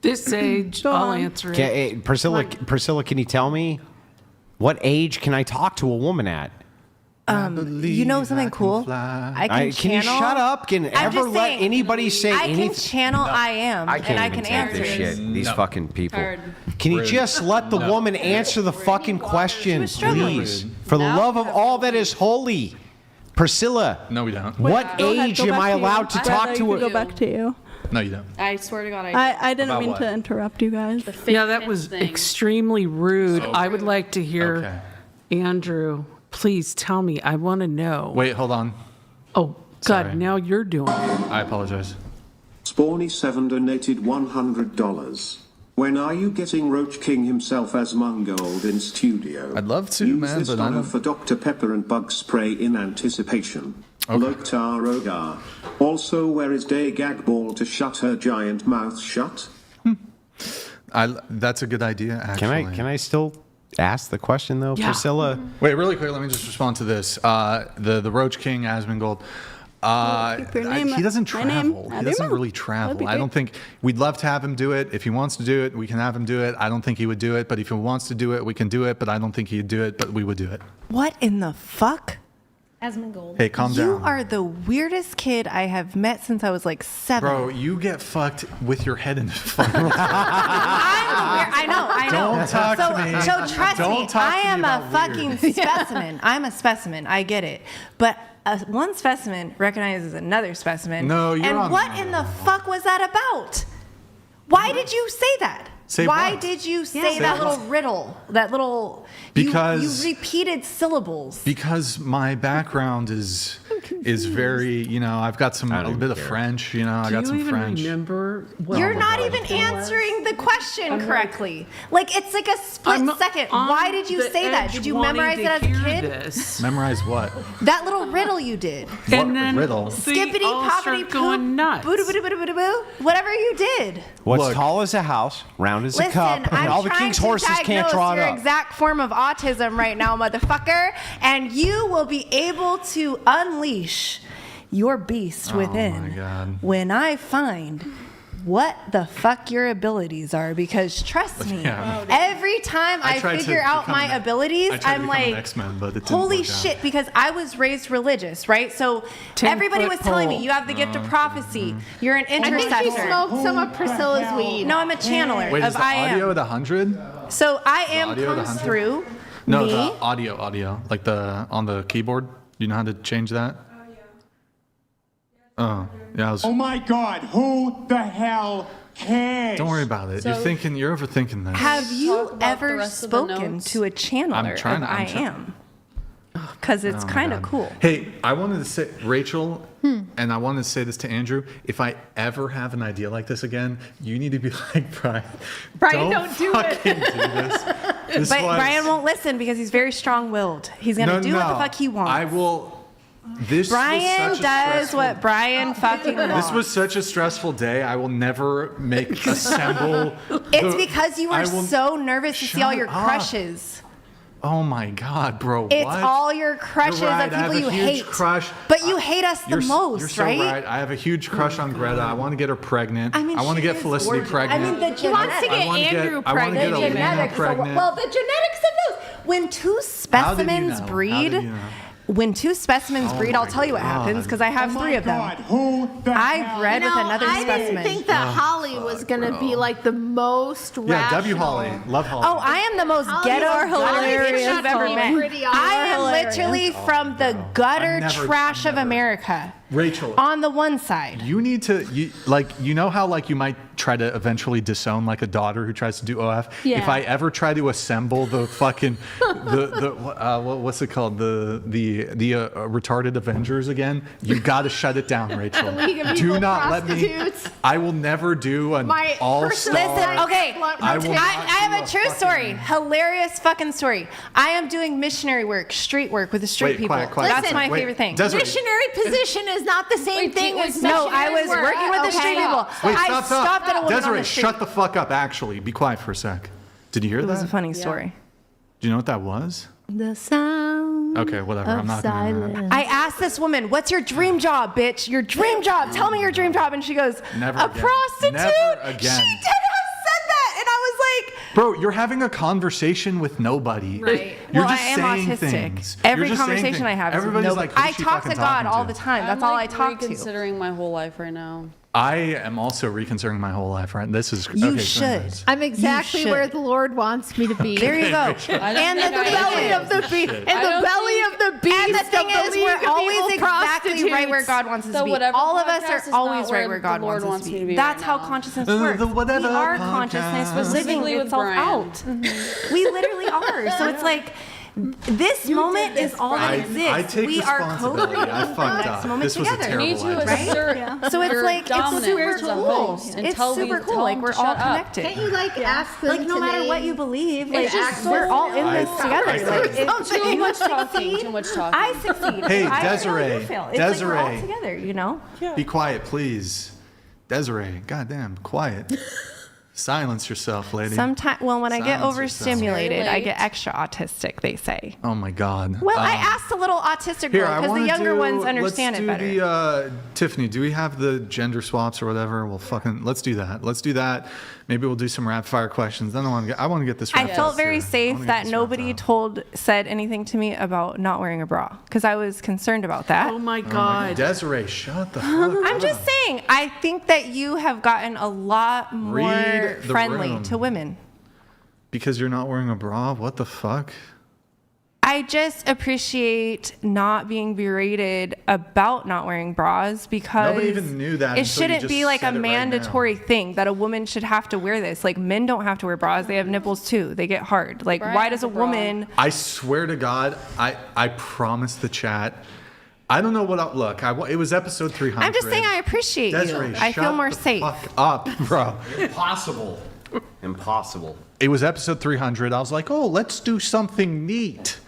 This age, Go I'll on. answer it. Priscilla, can you tell me what age can I talk to a woman at? You know something cool? I can Can you channel. shut up? Can I'm ever just let saying, anybody say I anything? can channel I am, I can't and I even can take answer this shit. These fucking people. Hard. Can you just let the woman answer the fucking question, struggling. please? For the love of all that is holy. Priscilla, No, we don't. what Go ahead, age go am back I to you. allowed to I'd talk rather to you her? Go back to you. No, you don't. I swear to God, I didn't About mean what? to interrupt you guys. Yeah, that was extremely rude. I would like to hear Okay. Andrew. Please tell me. I want to know. Wait, hold on. Oh, God, Sorry. now you're doing it. I apologize. Spawny7 donated $100. When are you getting Roach King himself as Mungold in studio? I'd love to, Use man, this but I dollar don't. for Dr. Pepper and bug spray in anticipation. Okay. Loktar Ogar. Also, where is Day Gag Ball to shut her giant mouth shut? That's a good idea, actually. Can I still ask the question though, Yeah. Priscilla? Wait, really quick. Let me just respond to this. The Roach King, Asmongold. keep your name He doesn't my name travel. out He of your doesn't mouth. really That'd travel. be I don't think we'd love to have him do it. If he wants to do it, we can have him do it. I don't think he would do it, but if he wants to do it, we can do it. But I don't think he'd do it, but we would do it. What in the fuck? Asmongold. Hey, calm You down. are the weirdest kid I have met since I was like 7. Bro, you get fucked with your head in the fucking I know. Don't talk so, to me. So trust Don't me, talk I to me am about a fucking specimen. I'm a specimen. I get it. But one specimen recognizes another specimen. No, you're And on what the- in the fuck was that about? Why did you say that? Say Why what? did you Say say that what? little riddle? That little. Because- you repeated syllables. Because my background is very, I've got a little bit of French, I got some French. Remember? You're not even answering the question correctly. Like it's like a split second. Why did you say that? Did you memorize it as a kid? Memorize what? That little riddle you did. And then riddle? Skippity all poppity start going nuts. boo boo boo boo boo. Whatever you did. What's tall as a house, round as a Listen, cup, and I'm all the trying king's to horses can't diagnose draw it your up. exact form of autism right now, motherfucker, and you will be able to unleash your beast Oh, within my God. when I find what the fuck your abilities are, because trust me, Yeah. every time I tried to figure out become my an- abilities, I tried to I'm become an like, X-Men, but it didn't holy work out. shit, because I was raised religious, right? So 10 everybody was telling me, foot you have the gift of prophecy, you're an I intercessor. think she smoked some of Priscilla's weed. No, I'm a channeler Wait, of is the I audio am. at 100? So I am audio at comes 100? through No, me. the audio, like on the keyboard. Do you know how to change that? Oh, yeah. Oh my God, who the hell cares? Don't worry about it. So- you're overthinking this. Have Talk you about the ever rest of the spoken notes. to a channeler of I am? Because it's Oh my kind of God. cool. Hey, I wanted to say, Rachel, and I wanted to say this to Andrew. If I ever have an idea like this again, you need to be like, Brian. Brian, don't do it." fucking do this. This But was- Brian won't listen because he's very strong-willed. He's gonna do what the fuck he wants. I will. This Brian was such a does stressful- what Brian fucking wants. This was such a stressful day. I will never assemble. It's because you were so nervous to see all Shut your up. crushes. Oh my God, bro! It's what? all your crushes You're right, of I have people a you huge hate. Crush. But you hate us the You're most, so right? I have a huge crush on Greta. I want to get her pregnant. I mean, want to she get is Felicity gorgeous. pregnant. I mean, the He wants to genetics. get I wanna Andrew I want to get pregnant. Elena genetics. pregnant. Well, the genetics of those. When two specimens How breed, did you know? when two specimens Oh breed, my I'll tell you what God. happens because I have Oh my 3 of them. God, who the I hell? bred with another I specimen. didn't think that Holly was gonna be like the most Yeah, rational. W Holly, love Holly. Oh, I am the most Holly ghetto is hilarious. you've ever She's met. pretty I am hilarious. literally from the gutter trash of never- America. Rachel, On the one side. you need to you know how like you might try to eventually disown like a daughter who tries to do OF. Yeah. If I ever try to assemble the fucking what's it called the retarded Avengers again, you got to shut it down, Rachel. League of Do Evil not let me. Prostitutes. I will never do an My all personal star. Listen, okay, I will not I have do a true fucking- story. Hilarious fucking story. I am doing missionary work, street work with the street Wait, people. quiet. That's Listen, my wait, favorite thing. Desiree. Missionary position is not the same thing as No, I was missionary work. working with the street people. Wait, I stop. stopped at a woman Desiree, on the street. shut the fuck up. Actually, be quiet for a sec. Did you hear It that? was a funny story. Do you know what that was? The sound. Okay, whatever. I'm not gonna. I asked this woman, "What's your dream job, bitch? Your dream job. Tell me your dream job." And she goes, Never "A again. prostitute." Never again. She did have said that, and I was like, Bro, you're having a conversation with nobody. Right. You're well, just I am saying autistic. things. Every You're just saying conversation things. I have is with Everybody's nobody. like, who's I she talk to fucking God talking all to? the time. That's I'm all I like talk to. reconsidering my whole life right now. I am also reconsidering my whole life, right? This is You okay, should. anyways. I'm exactly should. where the Lord wants me to be. There you go. I don't And think the I belly am. of the beast. In the belly of the beast. And the thing of is, the League we're of always Evil exactly right where Prostitutes. God wants us So to be. whatever All of us podcast are is always not right where God the Lord wants us to be. right That's how now. consciousness The works. whatever We are podcast. consciousness. We're living Specifically with itself Brian. out. We literally are. So it's like, this moment is all that exists. I take we are responsibility. co-creating I the fucked next up. moment This was a together. terrible You need to idea. assert So it's your like, it's dominance super as a cool. host and It's tell super me- cool. tell Like, them we're to all shut up. connected. Can't you like ask them Like, no to matter what name- you believe, It's like, just we're so- all in this I- together. I- Like, if Too you much talking. succeed, Too much talking. I succeed. Hey, If I fail, Desiree, you fail. It's like we're all Desiree. together, you know? Be quiet, please. Desiree, goddamn, quiet. Silence yourself, lady. Sometimes, well, when I get Silence yourself. overstimulated, Very I late. get extra autistic, they say. Oh my God. Well, I asked a little autistic Here, girl I because the wanna younger do- ones understand it let's better. do the Tiffany. Do we have the gender swaps or whatever? Well, fucking let's do that. Let's do that. Maybe we'll do some rapid fire questions. Then I want to get this. I wrapped felt up very here. I safe wanna get that this nobody wrapped said anything to me about not wearing a bra because I was concerned about that. Oh my up. God. Desiree, shut the fuck up. I'm just saying, I think that you have gotten a lot more Read the friendly room. to women. Because you're not wearing a bra? What the fuck? I just appreciate not being berated about not wearing bras because Nobody even knew that it until you shouldn't just be like a said it right now. mandatory thing that a woman should have to wear this. Like, men don't have to wear bras. They have nipples too. They get hard. Like, Brian why has does a a bra. woman... I swear to God, I promise the chat. I don't know what I'll look. It was episode 300. I'm just saying I appreciate Desiree, you. I feel shut more the safe. Fuck up, bro. Impossible. Impossible. It was episode 300. I was like, oh, let's do something neat.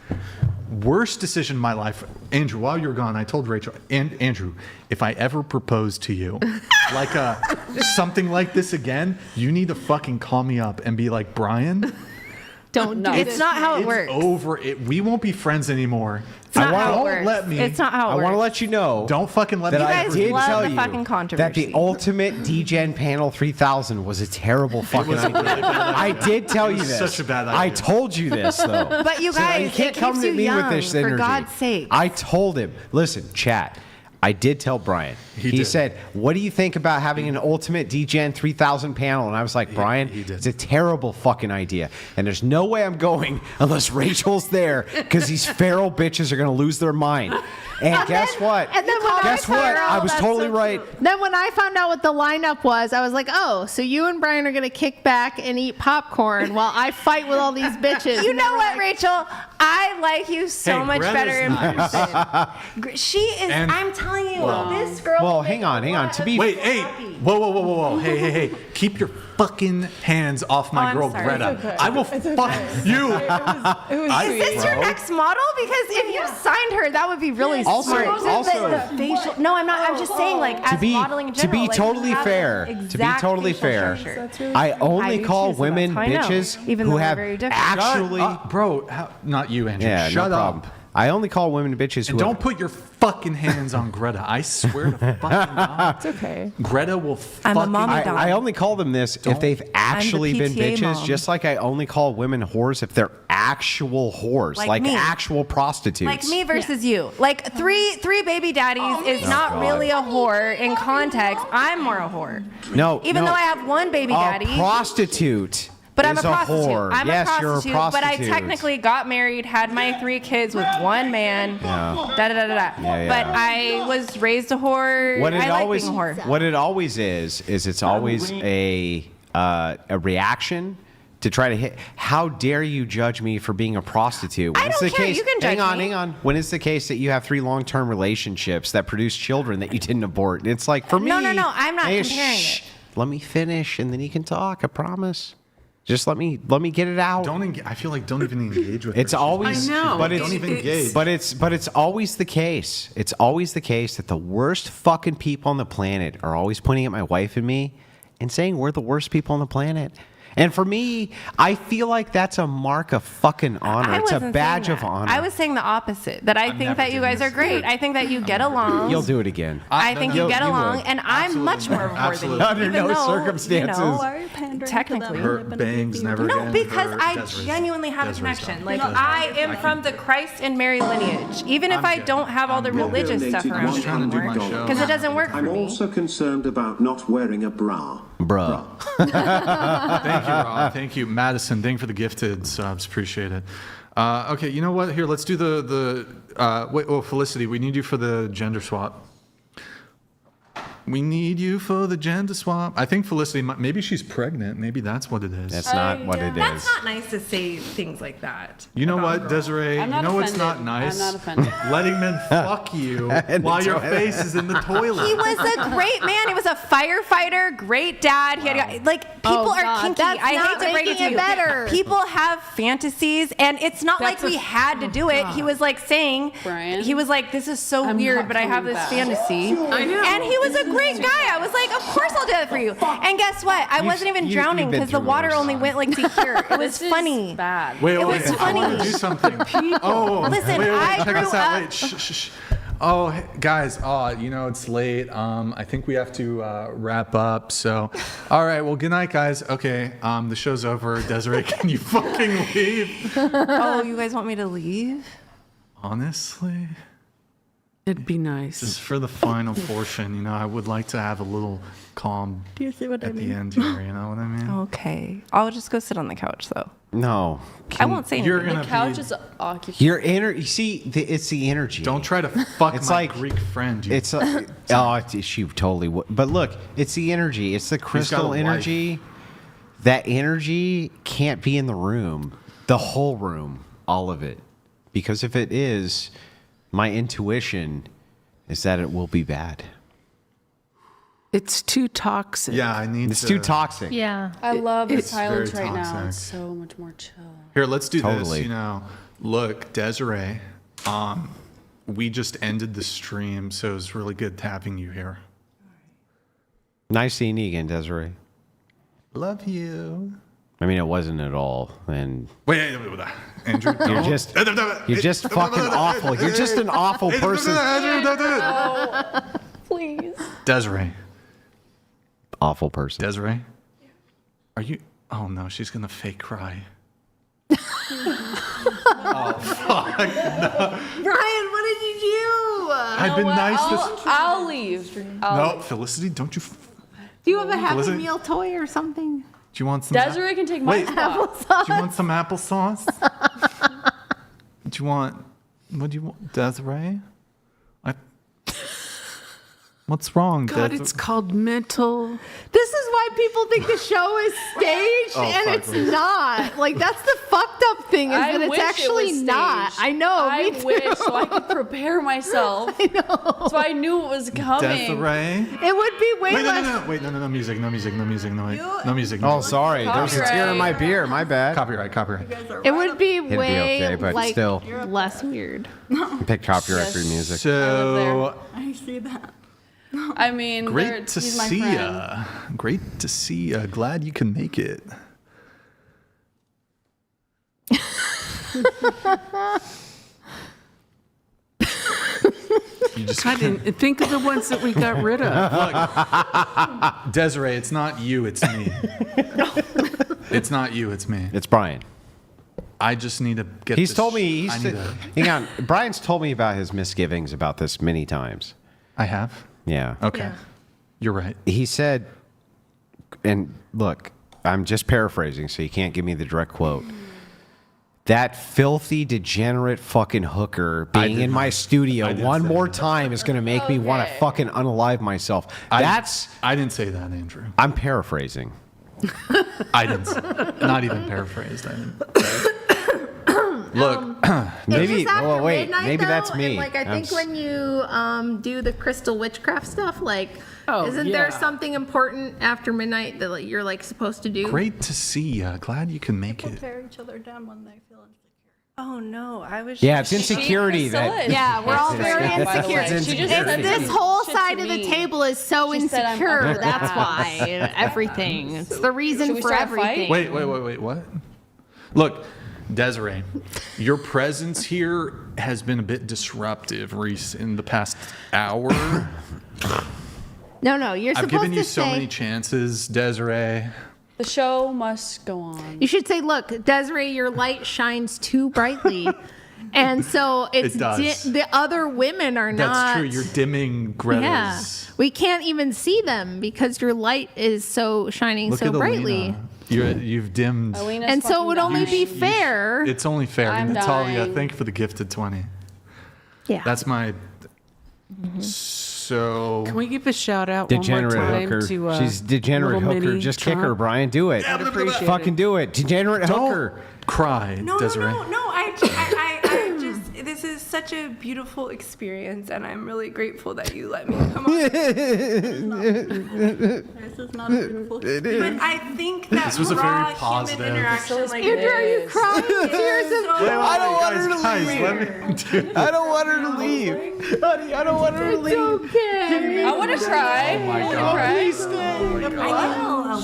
Worst decision in my life. Andrew, while you were gone, I told Rachel, and Andrew, if I ever propose to you, like something like this again, you need to fucking call me up and be like, Brian, Don't do It's this. not how it It's works. over. We won't be friends anymore. It's not how it Don't works. let me. It's not how it I works. want to let you know. Don't fucking let that me. I guys did love tell the you fucking that the controversy. ultimate DGen panel 3000 was a terrible fucking was a idea. really bad I idea. did tell It you was this. such a bad I idea. told you this though. But you So guys, you can't it come keeps to you me young, with this for energy. God's sake. I told him. Listen, chat. I did tell Brian. He did. said, "What do you think about having an ultimate DGen 3000 panel?" And I was like, "Brian, it's a terrible fucking idea. And there's no way I'm going unless Rachel's there because these feral bitches are going to lose their mind." And guess what? And then when Guess what? I was that's totally so right. cute. Then when I found out what the lineup was, I was like, oh, so you and Brian are going to kick back and eat popcorn while I fight with all these bitches. You And know they were what, like, Rachel? I like you so Hey, much Greta's better in nice. person. She is. And- I'm telling you, Well- this girl. Well, will hang make on, hang a on. lot To of be Wait, people hey, happy. whoa, hey, keep your fucking hands off my I'm girl sorry. Greta. It's okay. I will fuck you. It was Is this your next model? Because if you signed her, that would be really Also- smart. also- the facial. No, I'm not. I'm just saying, like, as modeling in to general. be like, totally you have fair, the to be exact totally facial fair, structure. I only I do call too, so women that's how I know, bitches even who though we're have very different. actually. Bro, not you, Andrew. Yeah, Shut no up. problem. I only call women bitches And who don't have, put your fucking hands on Greta. I swear to fucking God. It's okay. Greta will I'm a fucking. mommy dog. I only call them this if they've actually been PTA bitches, mom. just like I only call women whores if they're actual whores, Like like me. actual prostitutes. Like me versus you. Like three baby daddies is not God. really a whore in context. I'm more a whore. No, Even no. though I have one baby daddy. A prostitute. But I'm a is prostitute. whore. I'm yes, a prostitute, you're a but I prostitute. technically got married, had my 3 kids with one man. Yeah. Da da da da da. Yeah, But yeah. I was raised a whore. What it I like always, being a whore. what it always is it's always a reaction to try to hit. How dare you judge me for being a prostitute? When I it's don't the care. case, You can judge hang me. on. When it's the case that you have 3 long-term relationships that produce children that you didn't abort, and it's like for me. No, I'm not hey, comparing shh, it. Let me finish, and then you can talk. I promise. Just let me get it out. I feel like don't even engage with It's her. always, I know. but Don't even engage. but it's always the case. It's always the case that the worst fucking people on the planet are always pointing at my wife and me and saying we're the worst people on the planet. And for me, I feel like that's a mark of fucking honor. I It's a wasn't badge saying of that. honor. I was saying the opposite. That I think that you guys are great. I think that you get along. You'll do it again. I think you get you along, would. and I'm much more of a whore than you. Under even no though, circumstances. You know, Why are you pandering to them? technically. Her They've been bangs abused. never No, again. because Her I Desiree's genuinely have a Desiree's connection. done. Like Desiree's I done. am from the Christ and Mary lineage. Even if I don't have all the religious stuff Donated around me trying to do my anymore, show. because it doesn't work for I'm me. also concerned about not wearing a bra. Bruh. Thank you, Rob. Thank you, Madison. Thank you for the gifted subs. Appreciate it. Okay, you know what? Here, let's do Felicity, we need you for the gender swap. We need you for the gender swap. I think Felicity, maybe she's pregnant. Maybe that's what it is. That's not what it is. That's not nice to say things like that. You know about what, girls. Desiree? I'm You not know what's offended. not nice? I'm not offended. Letting men fuck you while your face is in the toilet. He was a great man. He was a firefighter, great dad. He had like people Oh, are God, kinky. that's I not hate to break it making to it you. better. People have fantasies, and it's not That's like we had to do it. He was like saying, Brian, he was like, "This is so I'm weird, not but I have coming this back." fantasy." I know. And he was a great guy. I was like, "Of course I'll do that for you." And guess what? I wasn't even drowning you've been because the through water worse. only went like to here. It was This is funny. bad. Wait, It was I want to funny. do something. Oh, Listen, wait, I check this grew out. up- Wait, shh. Oh, hey, guys, you know, it's late. I think we have to wrap up. So, all right, well, good night, guys. Okay, the show's over. Desiree, can you fucking leave? Oh, you guys want me to leave? Honestly, It'd be nice. just for the final portion, you know, I would like to have a little calm Do you see what I at mean? the end here. You know what I mean? Okay. I'll just go sit on the couch though. No. I won't say You're anything. gonna The couch be. is occupied. Your energy. You see, it's the energy. Don't try to fuck It's my like- Greek friend. You It's she totally would. But look, it's the energy. It's the crystal wife. energy. That energy can't be in the room, the whole room, all of it, because if it is, my intuition is that it will be bad. It's too toxic. Yeah, I need. It's too toxic. Yeah. I love the it's silence very right now. toxic. It's so much more chill. Here, let's do Totally. this. You know, look, Desiree, we just ended the stream, so it's really good having you here. Nice seeing you again, Desiree. Love you. I mean, it wasn't at all. And wait, Andrew, you're just fucking awful. You're just an awful person. Please. Desiree. Awful person. Desiree. Are you? Oh no, she's gonna fake cry. Oh fuck! No. Brian, what did you do? I've been nice. I'll leave. No, Felicity, don't you? Do you have a Happy Felicity? Meal toy or something? Do you want some? Desiree can take my spot. Do you want some applesauce? Do you want? What do you want, Desiree? What's wrong, God, Desiree? it's called mental. This is why people think the show is staged, Oh, and fuck it's me. not. Like, that's the fucked up thing, is I that it's wish it actually was not. staged. I know. I me too. wish so I could prepare myself. I know. So I knew it was coming. Desiree. It would be way Wait, less. no music, no music. Oh, sorry. There's a tear in my Copyright. beer. My bad. Copyright. It would be It'd be way okay, but like still. less weird. Pick copyright-free music. So I see that. I mean, great to he's my see friend. ya. Great to see ya. Glad you can make it. You just I didn't think of the ones that we got rid of. Look, Desiree, it's not you, it's me. It's not you, it's me. It's Brian. I just need to get. He's this told me. I need to. Hang on. Brian's told me about his misgivings about this many times. I have. Yeah. Okay. Yeah. You're right. He said, and look, I'm just paraphrasing, so you can't give me the direct quote. That filthy, degenerate fucking hooker being in my studio one more time is going to make me want to fucking unalive myself. I didn't say that, Andrew. I'm paraphrasing. I didn't. Not even paraphrased. I didn't. Look, maybe. It's just after Well, wait. midnight, Maybe though, that's me. And like I think when you do the crystal witchcraft stuff, like, Oh, isn't yeah. there something important after midnight that like, you're like supposed to do? great to see ya. Glad you can make it. Tear each other down when they feel insecure. Oh no, I was. Yeah, it's insecurity that. Yeah, we're all very insecure. It's insecurity. This whole Shit side to of the me. table is so She said I'm insecure. under That's that. why everything. It's the reason Should we for start a fight? everything. Wait. What? Look, Desiree, your presence here has been a bit disruptive in the past hour. No, you're I've supposed given you to so say. many chances, Desiree. The show must go on. You should say, "Look, Desiree, your light shines too brightly." And so it's It does. the other women are not. That's true. You're dimming Greta's. Yeah, we can't even see them because your light is so shining Look so at brightly. Alina. You've dimmed. Alina's And so it would fucking only dying. be fair. It's only fair. I'm Natalia, dying. thank you for the gifted 20. Yeah. That's my. So. Can we give a shout out Degenerate one more time hooker. to She's degenerate little hooker. mini Just kick her, Trump? Brian. Do it. I'd appreciate Fucking it. do it. Degenerate hooker. Cry, No, Desiree. no. I just. This is such a beautiful experience, and I'm really grateful that you let me come on. This is not a beautiful But I think that This was a raw very positive- human interaction, like Andrew, are you this crying? is Tears of so- joy. I don't want her to Guys, leave. let me. I don't want her to leave. Honey, I don't want her to leave. Okay. I want to cry. Oh my I wanna God. cry. I feel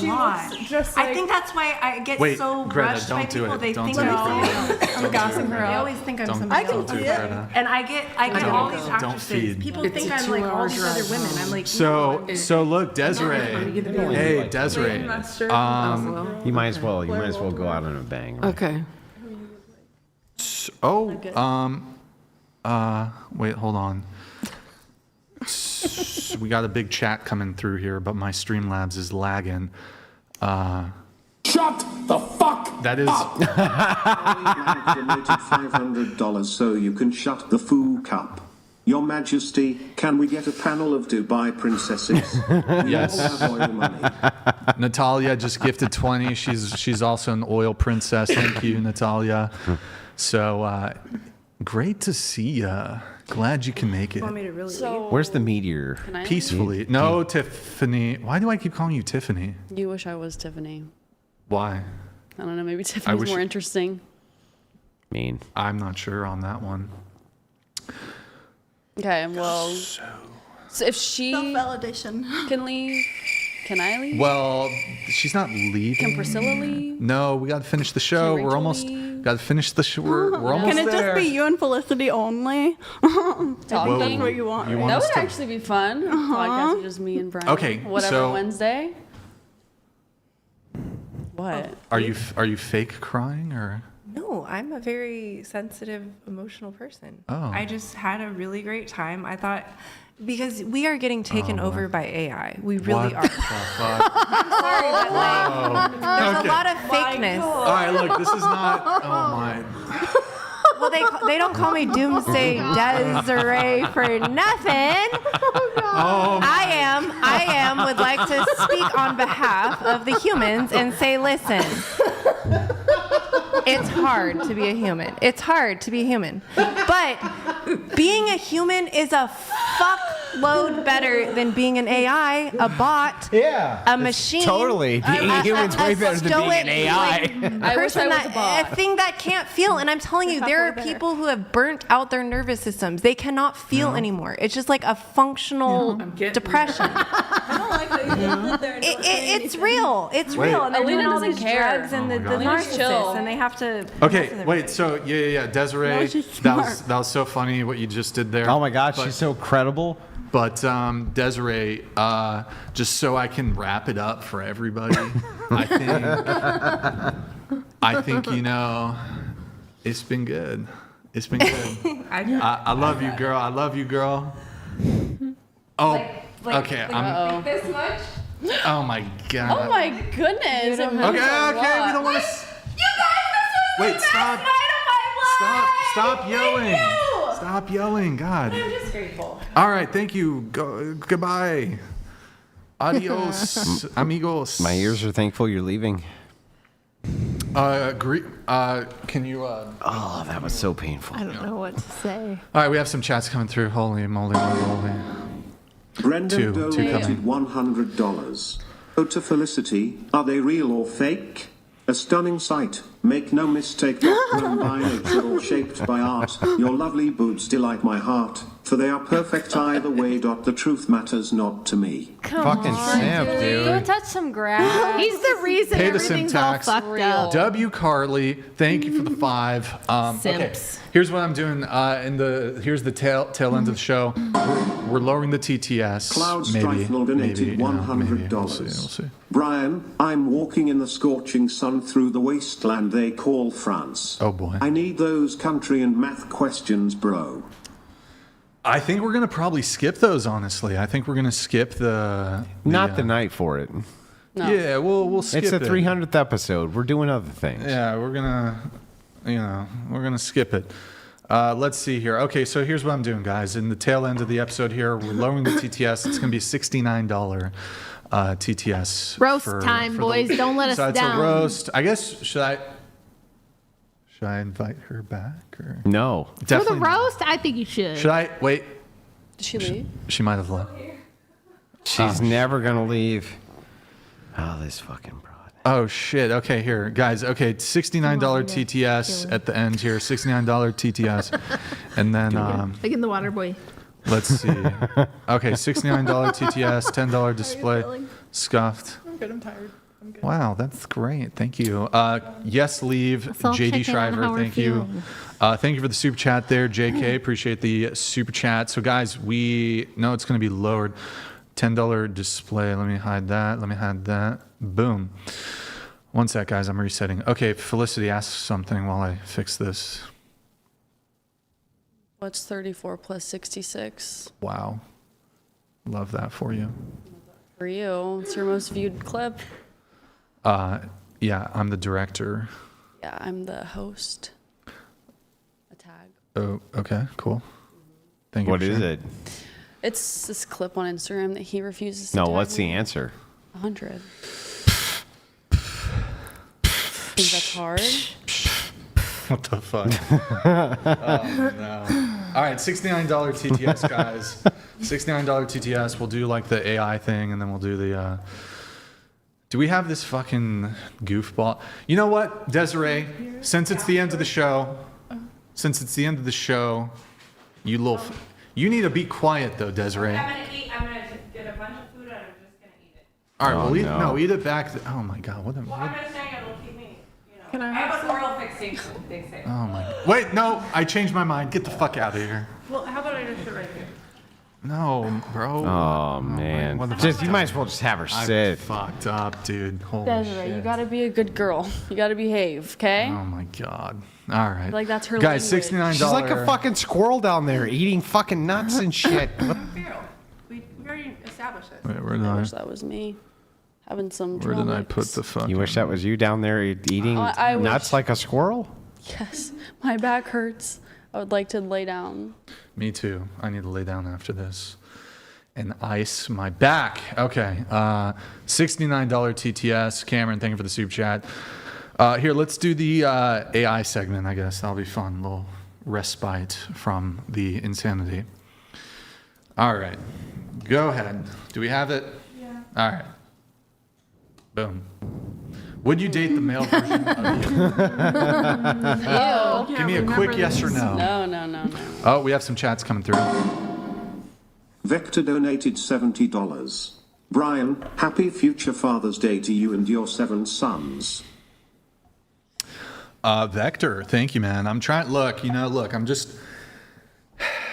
a lot. I think that's why I get Wait, so Greta, rushed by don't do people. it. They Don't think do it, I'm Greta. somebody else. I'm gassing her They up. always think I'm Don't somebody do else. it, Greta. And I get all these Don't actresses. feed. People It's think a I'm like all 2-hour these drive other women. I'm like, So look, Desiree. Hey, Desiree. You might as well. You might as well go out on a bang. Right? Okay. Wait, hold on. We got a big chat coming through here, but my Streamlabs is lagging. Shut the fuck That is. Donated $500 so you can shut the foo cup. Your Majesty, can we get a panel of Dubai princesses? Yes. Have oil money. Natalia just gifted 20. She's also an oil princess. Thank you, Natalia. So great to see ya. Glad you can make it. want me to really So, Where's the meteor? can I Peacefully. No, Tiffany. Why do I keep calling you Tiffany? You wish I was Tiffany. Why? I don't know. Maybe Tiffany's wish- more interesting. Mean. I'm not sure on that one. Okay, well. So if she Self-validation. can leave, Can I leave? Well, she's not leaving. Can Priscilla leave? No, we got to finish the show. We're almost got to finish the show. We're almost Can it there. just be you and Felicity only? I think Talking? that's what you want. You right? want That us would to- actually be fun. Podcast with just me and Brian. Okay, Whatever so- Wednesday. What? Are you fake crying or? No, I'm a very sensitive, emotional person. Oh. I just had a really great time. I thought, because we are getting taken over by AI. We really What are. the fuck? I'm sorry, but like, there's Okay. a lot of fakeness. All right, look, this is not. Oh my. Well, they don't call me Doomsday Desiree for nothing. Oh I am would like to speak on behalf of the humans and say, listen. It's hard to be a human. It's hard to be a human. But being a human is a fuckload better than being an AI, a bot, a machine. Totally. Being a human's way better than being an AI. I wish I was a bot. A thing that can't feel. And I'm telling you, there are people who have burnt out their nervous systems. They cannot feel anymore. It's just like a functional depression. I don't like that you just sit there and don't say It's real. It's real. And they're Alina doing all doesn't these care. drugs and the Alina's chill. narcissists, and they have to. Okay, wait. So yeah. Desiree, No, she's that was so funny what you just did there. Oh my God, But- she's so credible. But Desiree, just so I can wrap it up for everybody, I think it's been good. It's been good. I love you, girl. I love you, girl. Oh, okay. Uh-oh. This much? Oh my God. Oh my goodness. Okay. We don't want to. You guys, this was Wait, the stop. best night of my life. Stop yelling. Thank you. Stop yelling. God. I'm just grateful. All right. Thank you. Goodbye. Adios, amigos. My ears are thankful you're leaving. Can you? Oh, that was so painful. I don't know what to say. All right, we have some chats coming through. Holy moly, moly. Brendan Two donated $100. Oh, to Felicity, are they real or fake? A stunning sight. Make no mistake, not grown by nature or shaped by art. Your lovely boobs delight my heart, for they are perfect either way. The truth matters not to me. Fucking simp, Go dude. touch some grass. He's the reason Pay the sim everything's all tax. fucked up. W. Carly, thank you for the 5. Okay, Simps. here's what I'm doing. Here's the tail end of the show. We're lowering the TTS. Cloud maybe. Strifle donated $100. We'll see. Brian, I'm walking in the scorching sun through the wasteland they call France. Oh boy. I need those country and math questions, bro. I think we're gonna probably skip those. Honestly, I think we're gonna skip the. Not the night for it. No. Yeah, we'll skip It's the it. 300th episode. We're doing other things. Yeah, we're gonna skip it. Let's see here. Okay, so here's what I'm doing, guys. In the tail end of the episode here, we're lowering the TTS. It's gonna be $69 TTS. Roast time, boys. Don't let us so it's down. a roast. I guess should I invite her back or No. For the definitely not. roast, I think you should. Should I wait? Did she leave? She might have left. She's never going to leave. Oh, this fucking broad. Oh shit. Okay, here, guys. Okay, $69 TTS at the end here. $69 TTS, and then Like in the water boy. let's see. Okay, $69 TTS, $10 display, scuffed. I'm good. I'm tired. I'm good. Wow, that's great. Thank you. Yes, leave. Let's all JD check in on Shriver, how we're thank you. feeling. Thank you for the super chat there, JK. Appreciate the super chat. So, guys, we know it's going to be lowered. $10 display. Let me hide that. Boom. One sec, guys. I'm resetting. Okay, Felicity, ask something while I fix this. What's 34 plus 66? Wow. Love that for you. For you, it's your most viewed clip. Yeah, I'm the director. Yeah, I'm the host. A tag. Oh, okay, cool. Thank you. What is it? It's this clip on Instagram that he refuses to No, tag what's the me. answer? 100. Think that's hard? What the fuck? Oh, no. All right, $69 TTS, guys. $69 TTS. We'll do like the AI thing, and then we'll do the. Do we have this fucking goofball? You know what, Desiree? Since it's the end of the show, you you need to be quiet though, Desiree. I'm gonna get a bunch of food and I'm just gonna eat it. All right, Oh, well, no. eat it back. Oh my God, what? Well, I'm just saying it'll keep me. Can I I have an oral fixation, they say. Oh my God. Wait, no, I changed my mind. Get the fuck out of here. Well, how about I just sit right here? No, bro. Oh man, what the just fuck? you might as well just have her I sit. fucked up, dude. Holy Desiree, shit. you gotta be a good girl. You gotta behave, okay? Oh my God. All right. Like that's her Guys, language. $69. She's like a fucking squirrel down there eating fucking nuts and shit. Feral. We already established this. Wait, where I did I? wish that was me. Having some Where did I trail put mix. the fuck? You wish that was you down there eating I nuts wish. like a squirrel? Yes, my back hurts. I would like to lay down. Me too. I need to lay down after this and ice my back. Okay. $69 TTS. Cameron, thank you for the super chat. Here, let's do the AI segment, I guess. That'll be fun. A little respite from the insanity. All right. Go ahead. Do we have it? Yeah. All right. Boom. Would you date the male version of you? Give me a quick yes or no. No. Oh, we have some chats coming through. Vector donated $70. Brian, happy future Father's Day to you and your 7 sons. Vector, thank you, man. I'm trying. Look, I'm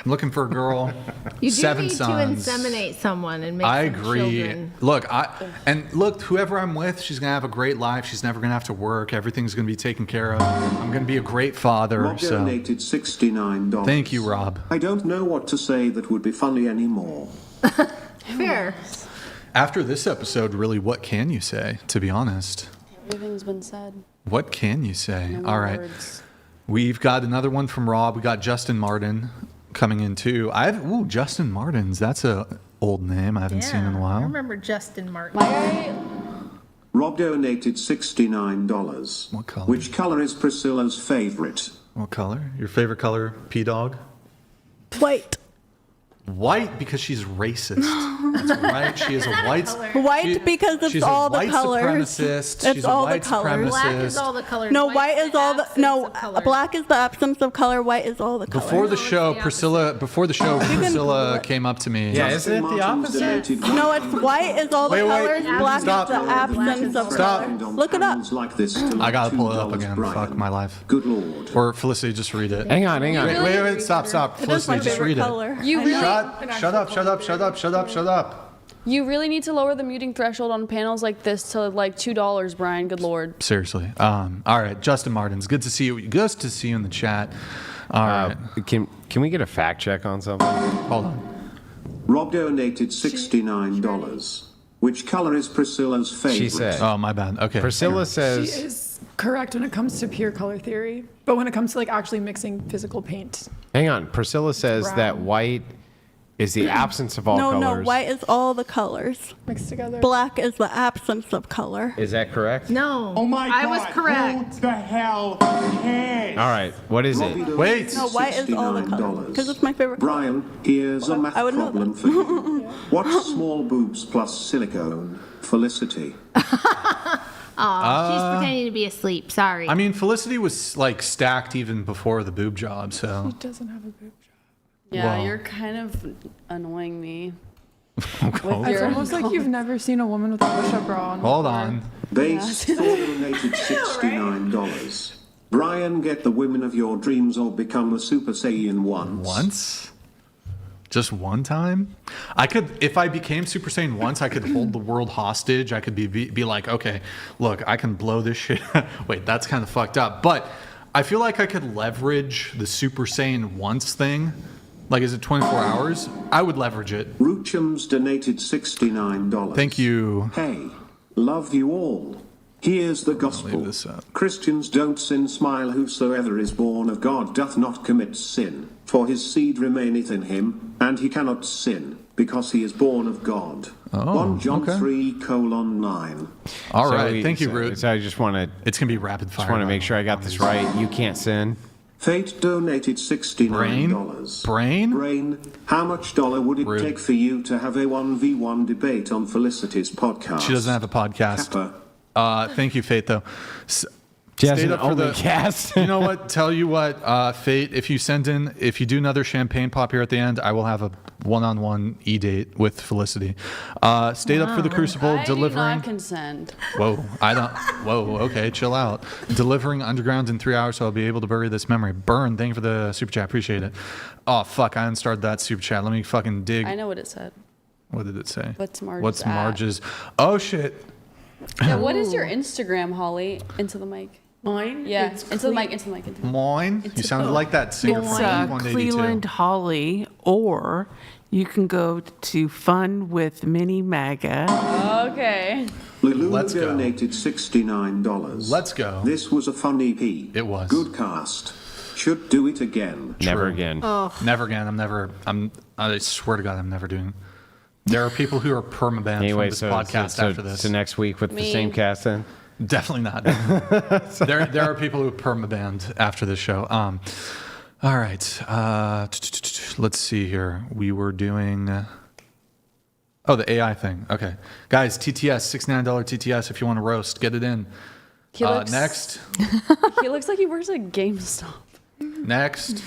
looking for a girl. You do 7 need sons. to inseminate someone and make I some agree. children. Look, whoever I'm with, she's gonna have a great life. She's never gonna have to work. Everything's gonna be taken care of. I'm gonna be a great father. Rob So, donated $69. thank you, Rob. I don't know what to say that would be funny anymore. Fair. After this episode, really, what can you say? To be honest, Everything's been said. what can you say? No All more right, words. we've got another one from Rob. We got Justin Martin coming in too. Justin Martins. That's a old name I haven't seen in a I while. remember Justin Martin. Rob donated $69. What color? Which color is Priscilla's favorite? What color? Your favorite color, P-Dog? White. White because she's racist. That's right. She is a white. White because it's she's all a the white colors. supremacist. It's she's all a white the colors. Black is supremacist. all the colors. No, White's white is all the no. absence of color. Black is the absence of color. White is all the color. Before the show, Priscilla came up to me. Yeah, isn't it the opposite? No, it's white is all the Wait, colors. Black stop. is the absence of Stop. color. Look it up. Like this I gotta pull it up again. Fuck my life. Good lord. Or Felicity, just read it. Hang on. Wait. Stop. It is my Felicity, just favorite read color. it. You really, Shut up. you really need to lower the muting threshold on panels like this to like $2, Brian. Good lord. Seriously. All right, Justin Martins. Good to see you. Good to see you in the chat. All right. Can we get a fact check on something? Hold on. Rob donated $69. Which color is Priscilla's favorite? She said. Oh, my bad. Okay. Priscilla She says. is correct when it comes to pure color theory, but when it comes to like actually mixing physical paint, Hang on. Priscilla says Brown. that white is the absence of all colors. No, white is all the colors. mixed together. Black is the absence of color. Is that correct? No. Oh my God. I was correct. Who the hell cares? All right. What is Robbie it? donated Wait. No, white is all the colors. Because it's my favorite color. Brian, here's a math I would know problem for you. What's small boobs plus silicone? Felicity. Aw, she's pretending to be asleep. Sorry. I mean, Felicity was like stacked even before the boob job, so. She doesn't have a boob job. Yeah, Wow. you're kind of annoying me. Oh, It's almost like you've never seen a woman with a push-up bra on. hold before. on. Base donated $69. Brian, get the women of your dreams or become a Super Saiyan once. Once? Just one time? I could, if I became Super Saiyan once, I could hold the world hostage. I could be like, okay, look, I can blow this shit. Wait, that's kind of fucked up. But I feel like I could leverage the Super Saiyan once thing. Like, is it 24 hours? I would leverage it. Roochums donated $69. Thank you. Hey, love you all. Here's the gospel. leave this up. Christians don't sin. Smile. Whosoever is born of God doth not commit sin. For his seed remaineth in him, and he cannot sin, because he is born of God. Oh, 1 John okay. 3:9. All right. Thank you, so, Root. So I just want to. It's going to be rapid fire. Just want to make sure I got this right. You can't sin. Fate donated $69. Brain? How much dollar would it Rude. take for you to have a 1v1 debate on Felicity's podcast? She doesn't have a podcast. Kappa. Thank you, Faith, though. She has Stayed an up for the OnlyCast. You know what? Tell you what, Fate. If you do another champagne pop here at the end, I will have a one-on-one e-date with Felicity. Stayed up for the Crucible, I delivering. do not consent. Whoa, I don't. Whoa, okay, chill out. Delivering underground in 3 hours, so I'll be able to bury this memory. Burn, thank you for the super chat. Appreciate it. Oh fuck, I unstarted that super chat. Let me fucking dig. I know what it said. What did it say? What's Marge's What's at? Marge's? Oh shit. Yeah, what is your Instagram, Holly? Into the mic. Mine? Yeah, It's into the mic, into the mic, into the mic. Mine? You sounded like that singer It's from 182. Cleveland Holly, or you can go to Fun with Mini Maga. Okay. Lulu Let's go. donated $69. Let's go. This was a fun EP. It was. Good cast. Should do it again. Never again. Never again. I swear to God, I'm never doing. There are people who are permabanned Anyway, from this so podcast after this. So next week with the Me. same cast then? Definitely not. there are people who are permabanned after this show. All right. Let's see here. We were doing. The AI thing. Okay, guys. TTS, $69 TTS. If you want to roast, get it in. He looks, Next. He looks like he works at GameStop. Next.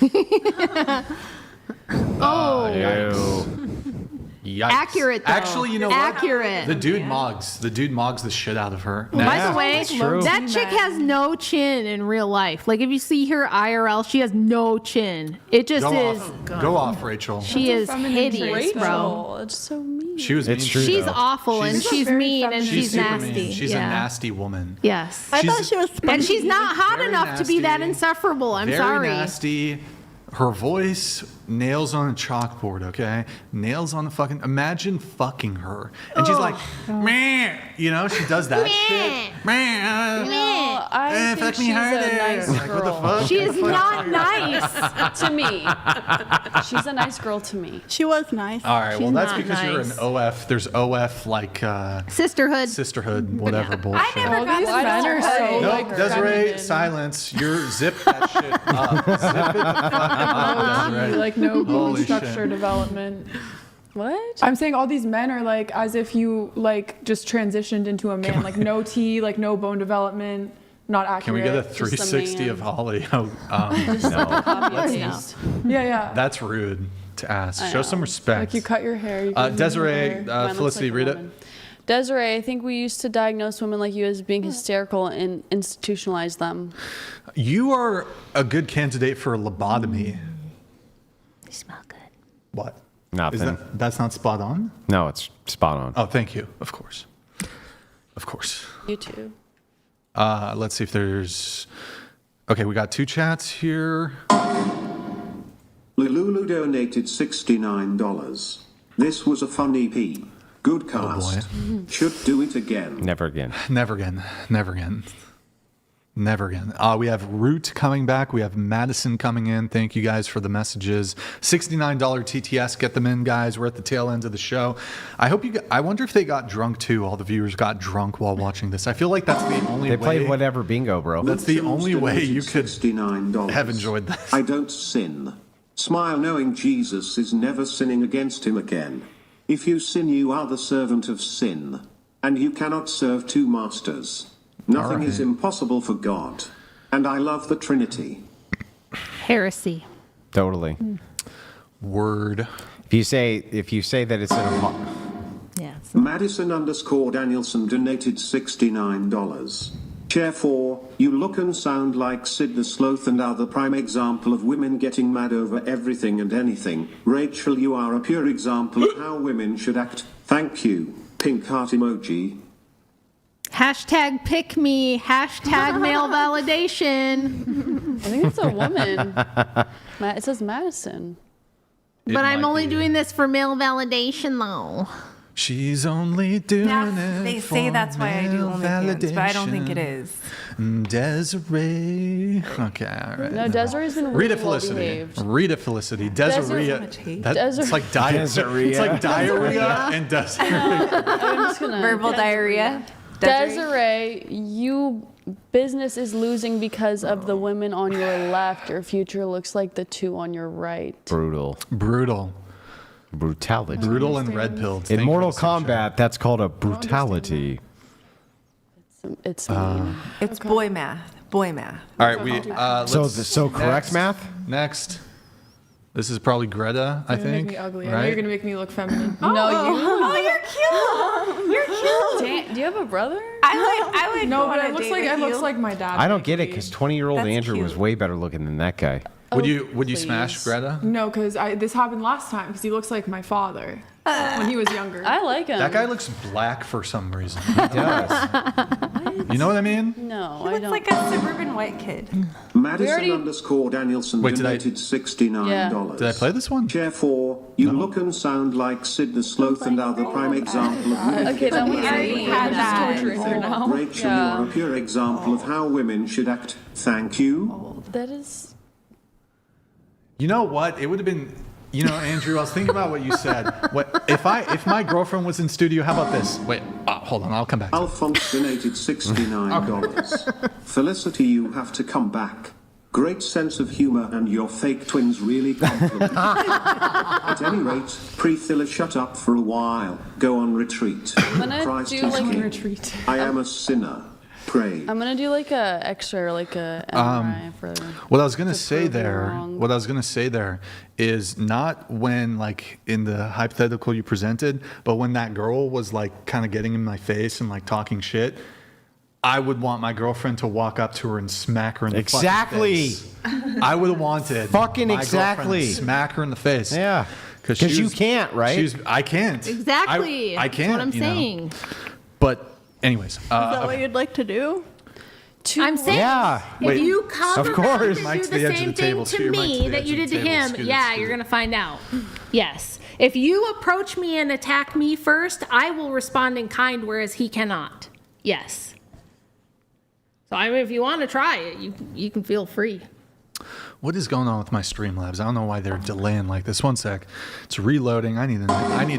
Yikes. Accurate, though. Actually, you know what? Accurate. The dude mogs the shit out of her. By the way, That's true. that chick has no chin in real life. Like, if you see her IRL, she has no chin. It just is. Go off, Rachel. She is hideous, bro. It's so mean. She was mean. She's awful, and she's mean, and she's super nasty. mean. She's a nasty woman. Yes. I thought she was And she's not hot Very enough to be that nasty. insufferable. I'm Very sorry. nasty. Her voice, nails on a chalkboard, okay? Nails on the fucking. Imagine fucking her. And she's like, man, she does that shit. Man, No, I think fuck me she's harder. a nice Like, what the girl. fuck? She is not nice. To me. She's a nice girl to me. She was nice. All right, well, She's that's not because you're an nice. OF. There's OF like Sisterhood. whatever bullshit. never got These men are so Nope, Desiree, silence. You're zip that shit up. Zip it the fuck up, Desiree. Like no Holy structure shit. development. What? I'm saying all these men are like as if you like just transitioned into a man. Like no T, like no bone development, not accurate. Can we get a Just a 360 man. of Holly? Just like a copy and paste. Yeah. That's rude to ask. I Show know. some respect. Like you cut your hair. You give Desiree, me hair. Mine looks Felicity, like a read it. woman. Desiree, I think we used to diagnose women like you as being hysterical and institutionalize them. You are a good candidate for a lobotomy. You smell good. What? Nothing. That's not spot on? No, it's spot on. Oh, thank you. Of course. Of course. You too. Let's see if there's. Okay, we got 2 chats here. Lulu donated $69. This was a fun EP. Good cast. Should do it again. Never again. Never again. Never again. Never again. We have Root coming back. We have Madison coming in. Thank you guys for the messages. $69 TTS. Get them in, guys. We're at the tail end of the show. I wonder if they got drunk too. All the viewers got drunk while watching this. I feel like that's the only They way. played whatever bingo, bro. That's the only way you could $69. have enjoyed this. I don't sin. Smile knowing Jesus is never sinning against him again. If you sin, you are the servant of sin, and you cannot serve 2 masters. Nothing is impossible for God, and I love the Trinity. Heresy. Totally. Word. If you say that it's an Yeah. Madison _ Danielson donated $69. Chair 4, you look and sound like Sid the Sloth and are the prime example of women getting mad over everything and anything. Rachel, you are a pure example of how women should act. Thank you. Pink heart emoji. Hashtag pick me. Hashtag male validation. I think it's a woman. It says Madison. But I'm only doing this for male validation, though. She's only doing it. They say that's why I do male OnlyFans, but I don't think it validation. is. Desiree. Okay, all right. No, Desiree's been Read really it, Felicity. well-behaved. Read it, Felicity. Desiree. It's like Desiree. It's like diarrhea and Desiree. I'm just gonna Verbal diarrhea. Desiree, you business is losing because of the women on your left. Your future looks like the 2 on your right. brutal. Brutality. Brutal and red pilled. In Mortal Kombat, that's called a brutality. It's mean. It's boy math. boy math. All right, so correct math? Next. This is probably Greta, I You're gonna think. make me ugly. I Right? know you're gonna make me look feminine. No, you. Oh, you're cute. You're cute. Do you have a brother? I would. No, go but on it a looks date like with it looks you. like my dad. I don't get it because 20-year-old That's Andrew cute. was way better looking than that guy. Would you smash Greta? No, because this happened last time because he looks like my father when he was younger. I like him. That guy looks black for some reason. He does. You know what I mean? No, He I looks don't. like a suburban white kid. Madison_Danielson Wait, did I- donated $69. Did I play this one? Chair 4, you look and sound like Sid the Sloth and are the prime example of women. Okay, then we already had that. Rachel, you are a pure example of how women should act. Thank you. That is. You know what? It would have been. You know, Andrew, I was thinking about what you said. What if my girlfriend was in studio? How about this? Wait, hold on, I'll come back. Alphonse donated $69. Felicity, you have to come back. Great sense of humor and your fake twins really compliment. At any rate, Priscilla, shut up for a while. Go on retreat. I'm gonna Christ do is like king. retreat. I am a sinner. Pray. I'm gonna do like a extra, like a MRI for. What I was gonna say prove you're there, wrong. what I was gonna say there, is not when like in the hypothetical you presented, but when that girl was like kind of getting in my face and like talking shit. I would want my girlfriend to walk up to her and smack her in the Exactly. fucking face. I would have wanted Fucking my girlfriend exactly. to smack her in the face. Yeah. Because you can't, right? I can't. Exactly. I can't. That's what I'm you know. saying. But anyways, Is that what you'd like to do? I'm saying, Yeah. if Wait, you come of around course. and Mike's do the the edge of same the table. thing Scoot to your mic to me the that edge you of did the to table. him, Scoot it, yeah, scoot you're it. gonna find out. Yes. If you approach me and attack me first, I will respond in kind, whereas he cannot. Yes. So I mean, if you want to try it, you can feel free. What is going on with my Streamlabs? I don't know why they're delaying like this. One sec. It's reloading. I need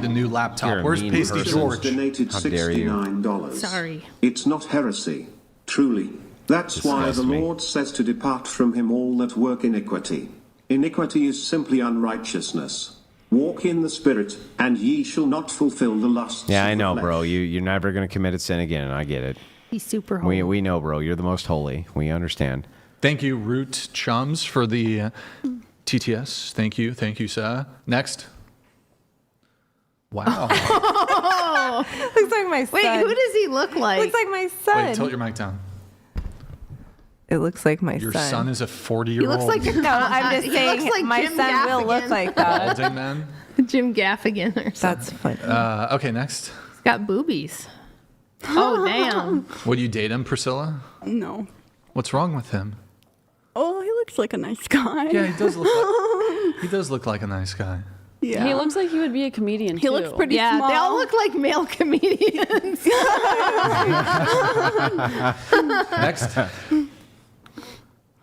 a new laptop. You're a Where's mean Pasty person. George? Donated How dare you. $69. Sorry. It's not heresy. Truly. That's why Disgust the me. Lord says to depart from him all that work iniquity. Iniquity is simply unrighteousness. Walk in the Spirit, and ye shall not fulfill the lusts Yeah, of I the know, flesh. bro. You're never going to commit a sin again. I get it. He's super holy. We know, bro. You're the most holy. We understand. Thank you, Root Chums, for the TTS. Thank you, sir. Next. Wow. Looks like my son. Wait, who does he look like? Looks like my son. Wait, tilt your mic down. It looks like my Your son. son is a 40-year-old. He looks like No, I'm just he saying looks like my Jim son will look Gaffigan. like that. balding man. Jim Gaffigan or something. That's funny. Okay, next. He's got boobies. Oh, damn. Would you date him, Priscilla? No. What's wrong with him? Oh, he looks like a nice guy. Yeah, he does look like a nice guy. Yeah. He looks like he would be a comedian. He looks pretty Yeah, small. they all look like male comedians. Next.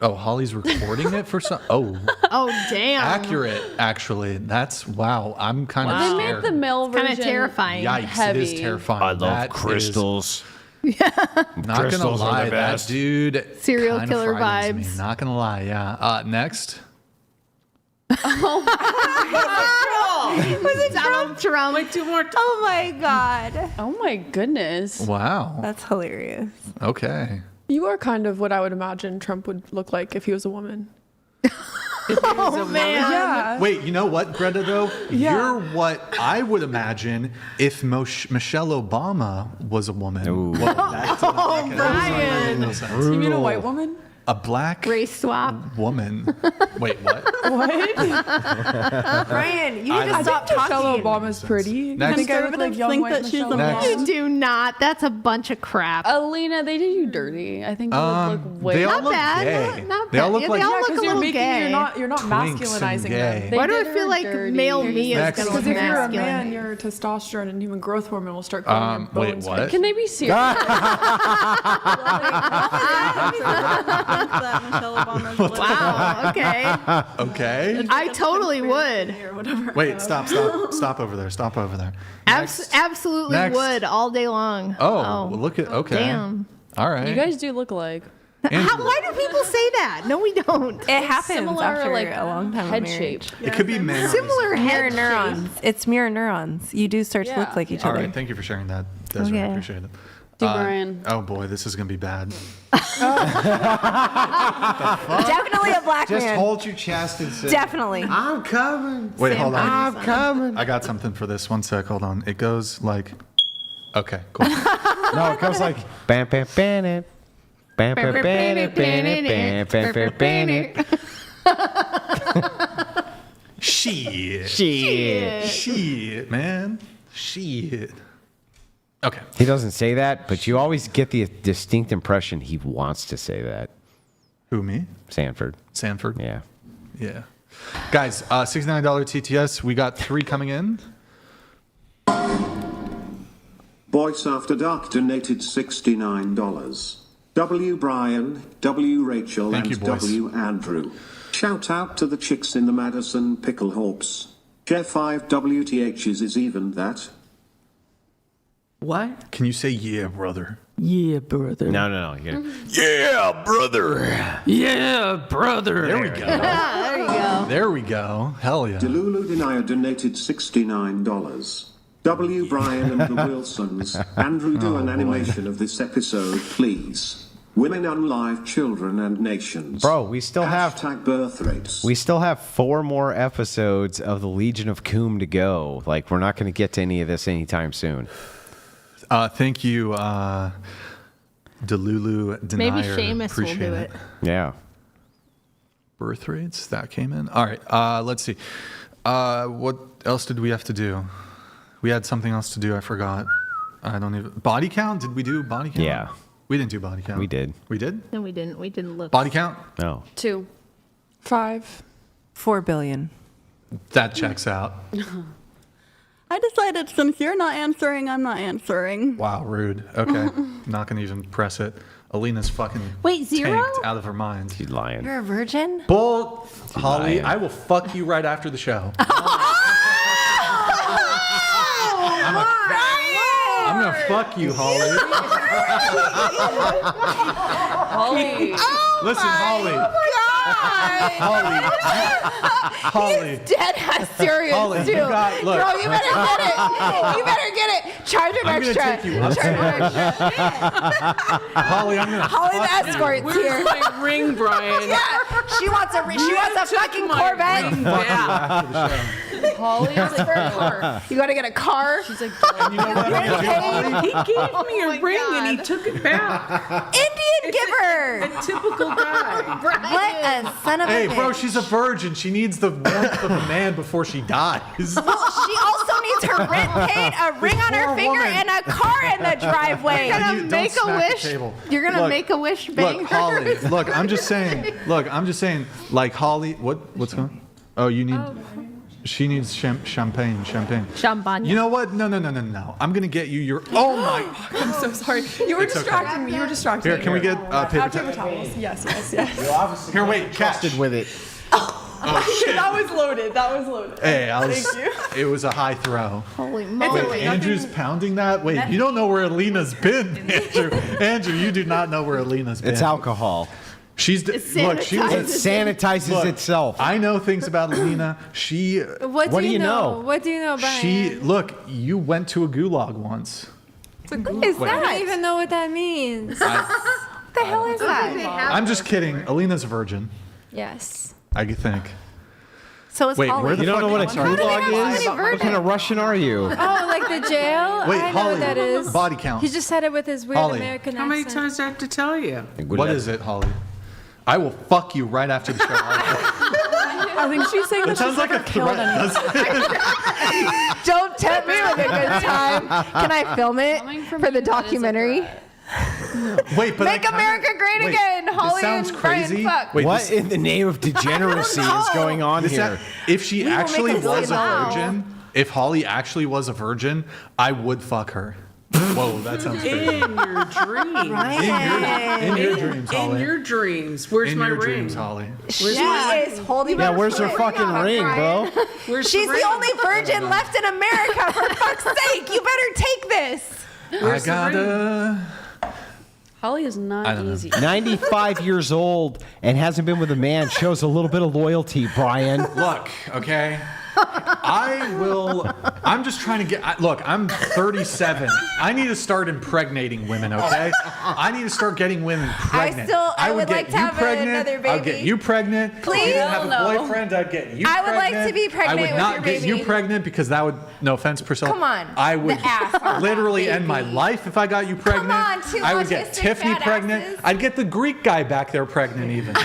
Oh, Holly's recording it for some. Oh, Oh, damn. accurate. Actually, that's wow. I'm kind of They scared. made the male version Kind of terrifying. Yikes! heavy. It is terrifying. I love That is- crystals. Not Crystals gonna are lie, the that best. dude. Serial kinda killer frightens vibes. Me. Not gonna lie, yeah. Next. Was it Donald Trump? Wait, two more. Oh my god. Oh my goodness. Wow. That's hilarious. Okay. You are kind of what I would imagine Trump would look like if he was a woman. Oh, man. Yeah. Wait, you know what, Greta? Though you're what I would imagine if Michelle Obama was a woman. Ooh. Well, that Oh, Brian. no sense. You mean a white woman? A black Race swap. woman. Wait, what? What? Brian, you need I to don't- stop Michelle talking. Obama's pretty. Next. I think I look like young think white that she's Michelle a Obama. You do not. That's a bunch of crap. Alina, they did you dirty. I think you would look way. they all Not look bad. gay. Not They all bad. look Yeah, like they all look a Because little gay. you're not Twinks and masculinizing gay. them. Why do I did feel her like dirty. male me is Next. going to Because look if you're a masculine? man, your testosterone and human growth hormone will start growing your Wait, bones. what? Can they be serious? Wow. Okay. Okay. I totally would. Wait, stop over there. Stop over there. Absolutely Next. would all day long. Oh, well, look at, okay. Damn. All right. You guys do look alike. Why do people say that? No, we don't. It happens Similar, after like, a long time head of marriage. shape. It could be man. Similar Mirror head neurons. It's mirror neurons. You do start to look like each All other. right, thank you for sharing that, Desiree. I Okay. appreciate it. Do Brian. Oh boy, this is gonna be bad. Definitely a black Just man. hold your chest and say, Definitely. I'm coming. Wait, hold on. I'm coming. I got something for this. 1 sec. Hold on. It goes like. Okay, cool. No, it goes like bam bam bam it. Bam bam bam it, bam it, bam bam bam bam it. Shit, man. Shit. Okay. He doesn't say that, but you always get the distinct impression he wants to say that. Who, me? Sanford. Sanford? Yeah. Yeah. Guys, $69 TTS. We got 3 coming in. Voice After Dark donated $69. W. Brian, W. Rachel, Thank and you, boys. W. Andrew. Shout out to the chicks in the Madison Pickle Hawks. Share 5 WTHs is even that. What? Can you say yeah, brother? Yeah, brother. No. Yeah, brother. Yeah, brother. There we go. There you go. There we go. Hell yeah. Delulu Denier donated $69. W. Brian and the Wilsons. Andrew, do an animation of this episode, please. Women unlive children and nations. Bro, we still have Hashtag birth rates. We still have 4 more episodes of the Legion of Coom to go. Like, we're not going to get to any of this anytime soon. Thank you, Delulu Denier. Maybe Seamus will Appreciate do it. Yeah. Birth rates, that came in. All right, let's see. What else did we have to do? We had something else to do. I forgot. I don't even. Body count? Did we do body count? Yeah. We didn't do body count. We did. We did? No, we didn't. We didn't look. Body count? No. 2. 5. 4 billion. That checks out. I decided since you're not answering, I'm not answering. Wow, rude. Okay. Not going to even press it. Alina's fucking Wait, 0? tanked out of her mind. She's lying. You're a virgin? Bull, Holly, lying. I will fuck you right after the show. I'm going to fuck you, Holly. Holly. Listen, Holly. Holly. He's dead ass serious Holly, too. you got- look. Bro, you better get it. You better get it. Charge him I'm gonna extra. take you upstairs. Holly, I'm gonna Holly the fuck you. escort's Where's here. my ring, Brian? Yeah, she wants a fucking Corvette. Fuck you after the show. Holly is For a car. You gotta get a car. She's like, And you know what I'm gonna do, Holly? He gave me a ring and he took it back. Indian giver. A typical guy. What a son of a Hey, bitch. bro, she's a virgin. She needs the warmth of a man before she dies. Well, she also needs her rent paid, a ring on her poor finger, woman. and a car in the driveway. You're gonna You don't make a smack the wish. table. You're gonna Look, make a wish banger. Look, Holly. Look, I'm just saying. Like Holly. What's going? Oh, you need. She needs champagne. Champagne. You know what? No. I'm gonna get you your. Oh my. I'm so sorry. You were It's okay. distracting me. You were distracting Here, me. can we get paper paper towels? towels? Yes. Here, wait. Trusted with it. Oh shit. That was loaded. Hey, Thank you. It was a high throw. Holy moly. Wait, Andrew's pounding that? Wait, you don't know where Alina's been, Andrew. Andrew, you do not know where Alina's been. It's alcohol. She's look. She was. It sanitizes Look, itself. I know things about Alina. She. What do you know? What do you know, Brian? She look. You went to a gulag once. What is that? I don't even know what that means. What the hell is that? I'm just kidding. Alina's a virgin. Yes. I think. So is Wait, Holly. where the You don't fuck know what a How do they gulag have so is? many What kind of Russian are you? Oh, like the jail? Wait, I know Holly, what that is. body count. He just said it with his weird Holly. American How many accent. times do I have to tell you? What is it, Holly? I will fuck you right after the show. I think she's saying That that sounds she's like a never killed threat. anyone. doesn't it? Don't tempt me with a good time. Can I film it for the documentary? Wait, but Make America great again. Holly this sounds and Brian crazy. fuck. Wait, What this- in the name of degeneracy is going on This here? if she We will actually make a was a video. virgin, if Holly actually was a virgin, I would fuck her. Whoa, that sounds crazy. In your dreams. In your dreams, Holly. In your dreams. Where's In my your ring? dreams, Holly. Where's She my is holding Yeah, her where's her ring. fucking ring, bro? Where's She's the the ring? only virgin left in America, for fuck's sake. You better take this. Where's the I ring? gotta. Holly is I not don't know. easy. 95 years old and hasn't been with a man shows a little bit of loyalty, Brian. Look, okay. I'm just trying to look, I'm 37. I need to start impregnating women, okay? I need to start getting women pregnant. I would like to have another baby. I'll get you pregnant. Please. If you didn't have a boyfriend, I'd get you pregnant. I would like to be pregnant I would with not your get baby. you pregnant because that would, no offense, Priscilla. Come on. I would The ass on that literally end my baby. life if I got you pregnant. on, two I would get autistic Tiffany fat pregnant. asses. I'd get the Greek guy back there pregnant even.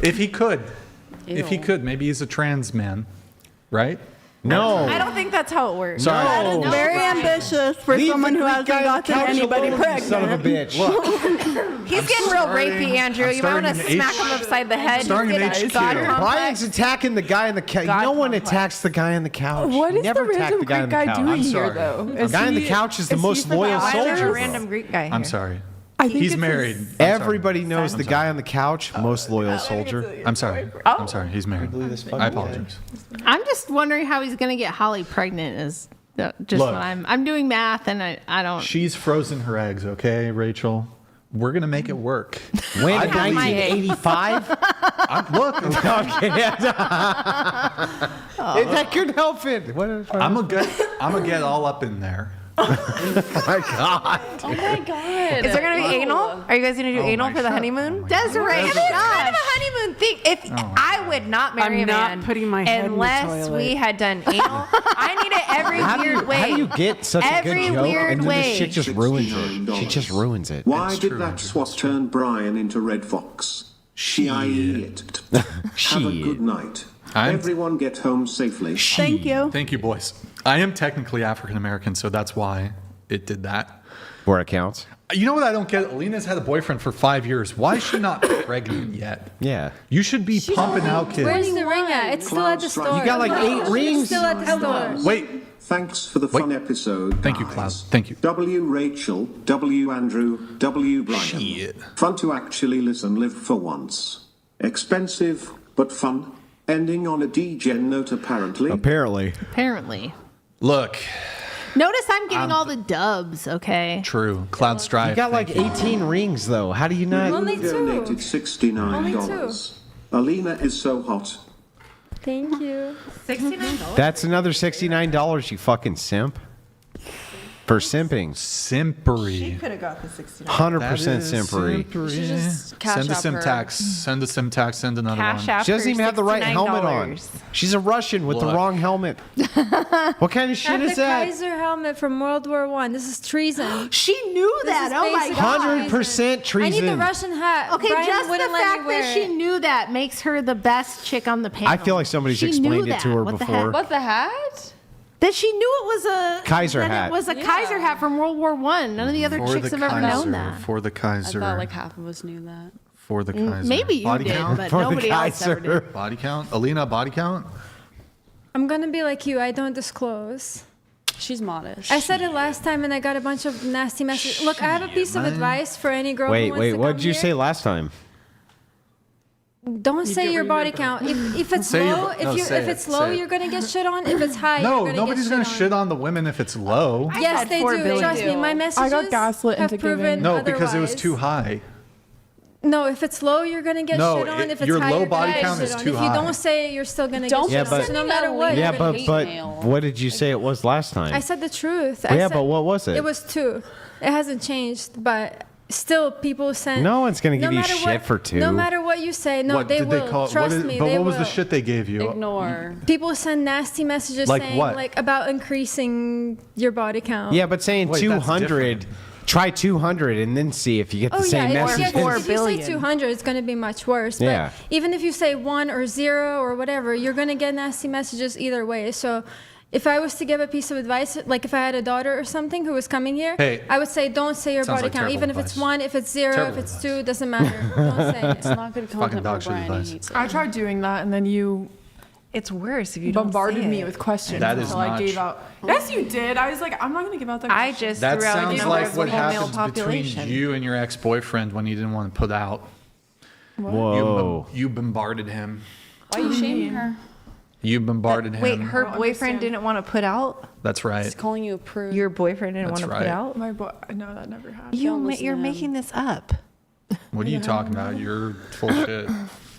If he could. If he could. Maybe he's a trans man, right? No. I don't think that's how it works. Sorry. That is very ambitious for Leave someone the who Greek hasn't guy on the gotten couch anybody alone, you pregnant. son of a bitch. Look. He's getting real rapey, Andrew. You might want to smack him upside the head. Starring in Get a HQ. God complex. Brian's attacking the guy on the couch. God No one complex. attacks the guy on the couch. What You is never the attack random the guy on Greek the guy couch. doing I'm here, sorry. though? The guy on the couch is the most loyal Why is there a soldier. random Greek guy here? I'm sorry. I think He's it's married. his- Everybody knows the guy on the couch, most loyal soldier. I'm sorry. I'm sorry. He's married. I apologize. I'm just wondering how he's gonna get Holly pregnant. Is just Look. what I'm doing math and I don't. She's frozen her eggs, okay, Rachel? We're going to make it work. When? I believe- 1985? Look, Okay. That could help it. I'm gonna get all up in there. Oh my God. Oh my God. Is there going to be anal? Are you guys going to do anal for the honeymoon? Desiree, it's kind of a honeymoon thing. If I would not marry I'm a not man putting my head in the unless toilet. we had done anal. I need it every weird way. How do you get such a Every good joke weird and then way. this shit just ruins it? She just ruins it. Why did that swat turn Brian into Red Fox? I.e. it. Have a good night. Everyone get home safely. Thank you. Thank you, boys. I am technically African American, so that's why it did that. Where it counts. You know what I don't get? Alina's had a boyfriend for 5 years. Why is she not pregnant yet? Yeah. You should be pumping out kids. Where's the ring at? It's still at the store. You got like 8 rings. It's still at the store. Wait. Thanks for the fun episode. Thank you, Cloud. Thank you. W. Rachel, W. Andrew, W. Brian. Fun to actually listen live for once. Expensive, but fun. Ending on a D-gen note, apparently. Apparently. Look. Notice I'm getting all the dubs. Okay. True. Cloud Strife. You got like 18 rings, though. How do you not? Only two. Donated $69. Alina is so hot. Thank you. $69? That's another $69, you fucking simp. For simping. Simpery. Could have got the 69. 100% That is simpery. Just cash Send a app sim her. tax. Send a sim tax. Send another Cash one. app She doesn't her even have the right helmet on. $69. She's a Russian with the Look. wrong helmet. What kind of shit Have is the that? Kaiser helmet from World War I. This is treason. She knew This that. is Oh my basic god. 100% treason. I need the Russian hat. Okay, Brian just the wouldn't let me fact that wear she it. knew that makes her the best chick on the panel. I feel like somebody's She explained knew it to that. her What the before. heck? What, the hat? That she knew it was a Kaiser that hat. It was a Kaiser hat from World War One. None of the other For chicks the have ever known that. For the I Kaiser. thought like half of us knew that. For the Kaiser. Maybe you Body did, count? but For the nobody else ever Kaiser. did. Body count? Alina, body count? I'm gonna be like you. I don't disclose. She's modest. I said it last time and I got a bunch of nasty messages. Look, I have a piece of man. advice for any girl who Wait, wants to what come did you here. say last time? Don't say your body count. If it's Say your- low, no, say if it, it's low, say it. you're gonna get shit on. If it's high, No, you're gonna nobody's get going to shit shit on the women if it's low. Yes, said they 4 do. billion. Trust me, my messages I got gaslit have into proven giving- No, because it was otherwise. too high. No, if it's low, you're gonna get No, shit on. If it's your high, low you're gonna body get count shit is on. too If high. you don't say it, you're still gonna Don't get Yeah, shit on. but- So no matter what. Yeah, Even but hate but mail. what did you say it was last time? I said the truth. Yeah, but what was it? It was 2. It hasn't changed, but still, people send. No one's gonna give you matter shit for 2. No matter what you say, no, What they did will. they call it? Trust me, But they what was will. the shit they gave you? Ignore. People send nasty messages Like saying what? like about increasing your body count. Yeah, but saying Wait, that's 200, try 200 and then see if you get the Oh same yeah, message. if you say 200, it's going to be much worse. But Yeah. even if you say 1 or 0 or whatever, you're going to get nasty messages either way. So if I was to give a piece of advice, like if I had a daughter or something who was coming here, Hey. I would say don't say your Sounds body like count. terrible Even if it's advice. 1, if it's 0, Terrible if it's 2, doesn't matter. Don't say it. It's not good content dog for shit Brian. advice. He hates it. I tried doing that, and then you It's worse if you don't bombarded say me it. with questions That is until I not gave true. out. Yes, you did. I was like, I'm not going to give out that. I question. just That threw out a sounds number like of what the whole male happens between population. you and your ex-boyfriend when he didn't want to put out. Whoa. You bombarded him. Why are you shaming her? You bombarded him. Wait, her boyfriend didn't want to put out? That's right. He's calling you a prude. Your boyfriend didn't That's want to right. put out? My boy. No, that never happened. You're making this up. What are you talking about? You're full shit,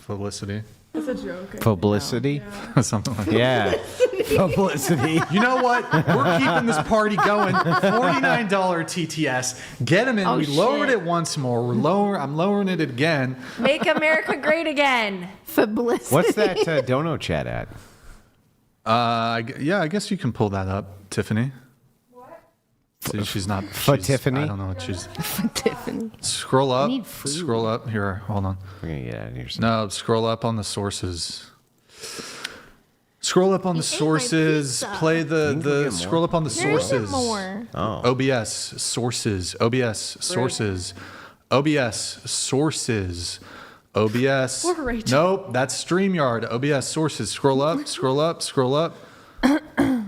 Felicity. It's a joke. Publicity? Something like that. Yeah. Publicity. You know what? We're keeping this party going. $49 TTS. Get them in. Oh, we lowered shit. it once more. I'm lowering it again. Make America great again. Publicity. What's that dono chat at? Yeah, I guess you can pull that up, Tiffany. What? See, she's not. For she's- Tiffany? I don't know what she's. For Tiffany. Scroll up. need food. Scroll up. Here, hold on. We're gonna get out of here. No, scroll up on the sources. Scroll up on the sources. Play the scroll up on the There isn't sources. more. Oh. OBS sources. OBS sources. OBS sources. OBS. Poor Rachel. Nope, that's StreamYard. OBS sources. Scroll up. Scroll up. Scroll up.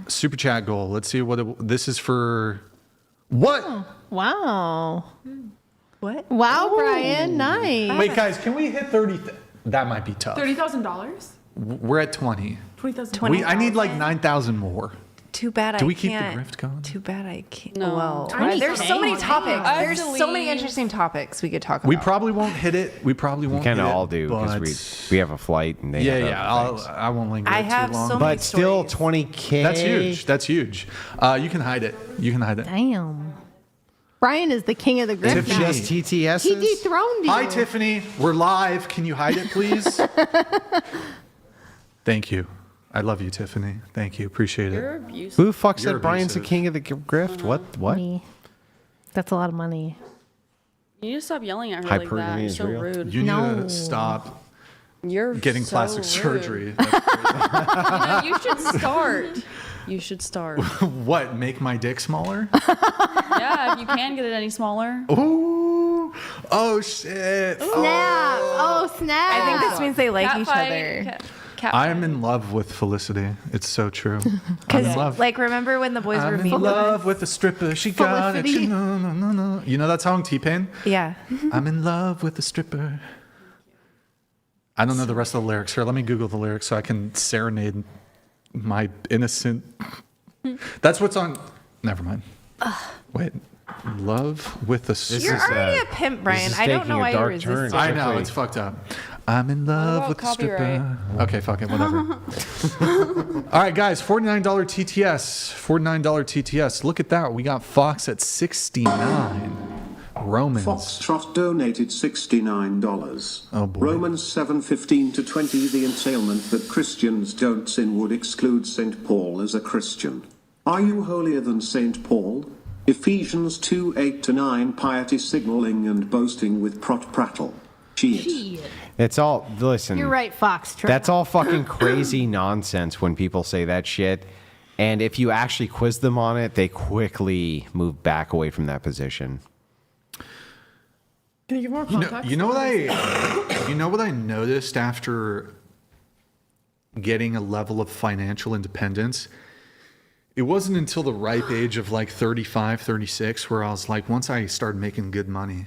Super chat goal. Let's see what this is for. What? Wow. What? Wow, Brian. Nice. Wait, guys, can we hit 30? That might be tough. $30,000? We're at 20. 20,000. I need like 9,000 more. Too bad I can't. Do we keep the grift going? Too bad I can't. No. Well, I need there's so to many hang. topics. I have There's to so many leave. interesting topics we could talk about. We probably won't hit it. We probably We won't. kind of hit all it, do but- because we have a flight and they Yeah, have yeah. other things. I won't linger I too have long. so many But still, stories. 20K. That's huge. That's huge. You can hide it. You can hide it. Damn. Brian is the king of the grift Tiffany. now. Just TTSs. He dethroned you. Hi, Tiffany. We're live. Can you hide it, please? Thank you. I love you, Tiffany. Thank you. Appreciate You're it. abusive. Who the fuck You're said Brian's the abusive. king of the grift? What? Me. That's a lot of money. You need to stop yelling at her like that. Hypergamy You're is so real. rude. You need No. to stop You're getting so plastic rude. surgery. That's You should start. You should start. what? Make my dick smaller? Yeah, if you can get it any smaller. Ooh. Oh shit. Snap. Oh, snap. I think this means they like Cat each fight, other. cat I am fight. in love with Felicity. It's so true. I'm in Because, love. like, remember when the boys were I'm in mean? love with a stripper. She got it. Felicity. No, no, no, no. You know that song, T-Pain? Yeah. I'm in love with a stripper. I don't know the rest of the lyrics. Here, let me Google the lyrics so I can serenade my innocent. That's what's on. Never mind. Wait. Love with a You're already a pimp, Brian. I don't know why you're resisting. I know, it's fucked up. I'm in love with the stripper. Okay, fuck it, whatever. All right, guys, $49 TTS. $49 TTS. Look at that. We got Fox at 69. Romans. Foxtrot donated $69. Oh boy. Romans 7:15 to 20. The entailment that Christians don't sin would exclude St. Paul as a Christian. Are you holier than St. Paul? Ephesians 2:8 to 9. Piety signaling and boasting with prattle. Shit. It's all, listen. You're right, Foxtrot. That's all fucking crazy nonsense when people say that shit. And if you actually quiz them on it, they quickly move back away from that position. Can you give more context? You know what I noticed after getting a level of financial independence? It wasn't until the ripe age of like 35, 36 where I was like, once I started making good money,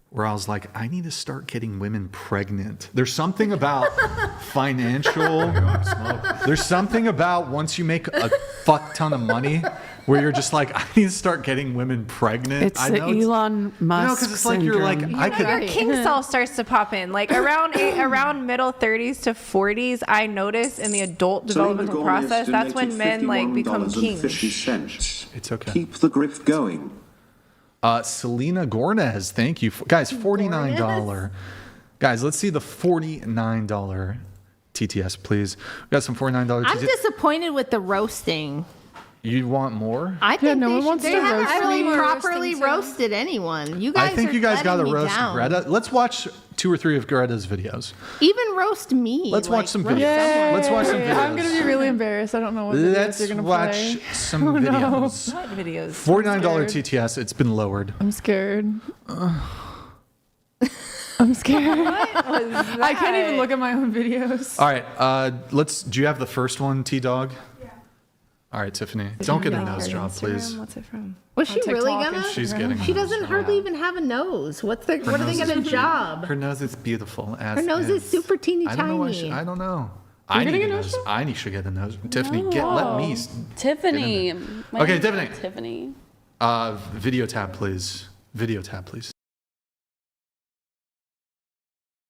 where I was like, I need to start getting women pregnant. There's something about financial. There's something about once you make a fuck ton of money where you're just like, I need to start getting women pregnant. It's the Elon Musk because it's like you're like, syndrome. I could. Your king cell starts to pop in. Like around middle 30s to 40s, I notice in the adult developmental process, that's when men like become kings. It's okay. Keep the grift going. Selena Gornez, thank you. Guys, $49. Guys, let's see the $49 TTS, please. We got some $49 I'm TTS. disappointed with the roasting. You want more? I think no they, one wants they to haven't roast really me. properly roasted anyone. You guys I think are you guys got to letting me roast down. Greta. Let's watch 2 or 3 of Greta's videos. Even roast me. Let's watch some roast videos. someone. Let's watch some videos. I'm going to be really embarrassed. I don't know what videos Let's you're going to watch play. some Oh, no. videos. What videos? $49 TTS. It's been lowered. I'm scared. I'm scared. I can't even look at my own videos. All right. Do you have the first one, T-Dog? Yeah. All right, Tiffany. Don't get a nose job, please. What's it from? Was she TikTok really and gonna? She's getting a She nose doesn't job. hardly even have a nose. What are they gonna job? Her nose is beautiful. Her nose is super teeny I don't know why tiny. I don't know. You're I need getting a a nose nose. job? I should get a nose. Tiffany, let me. Tiffany. My Okay, name's Tiffany. Tiffany. Video tab, please. Video tab, please.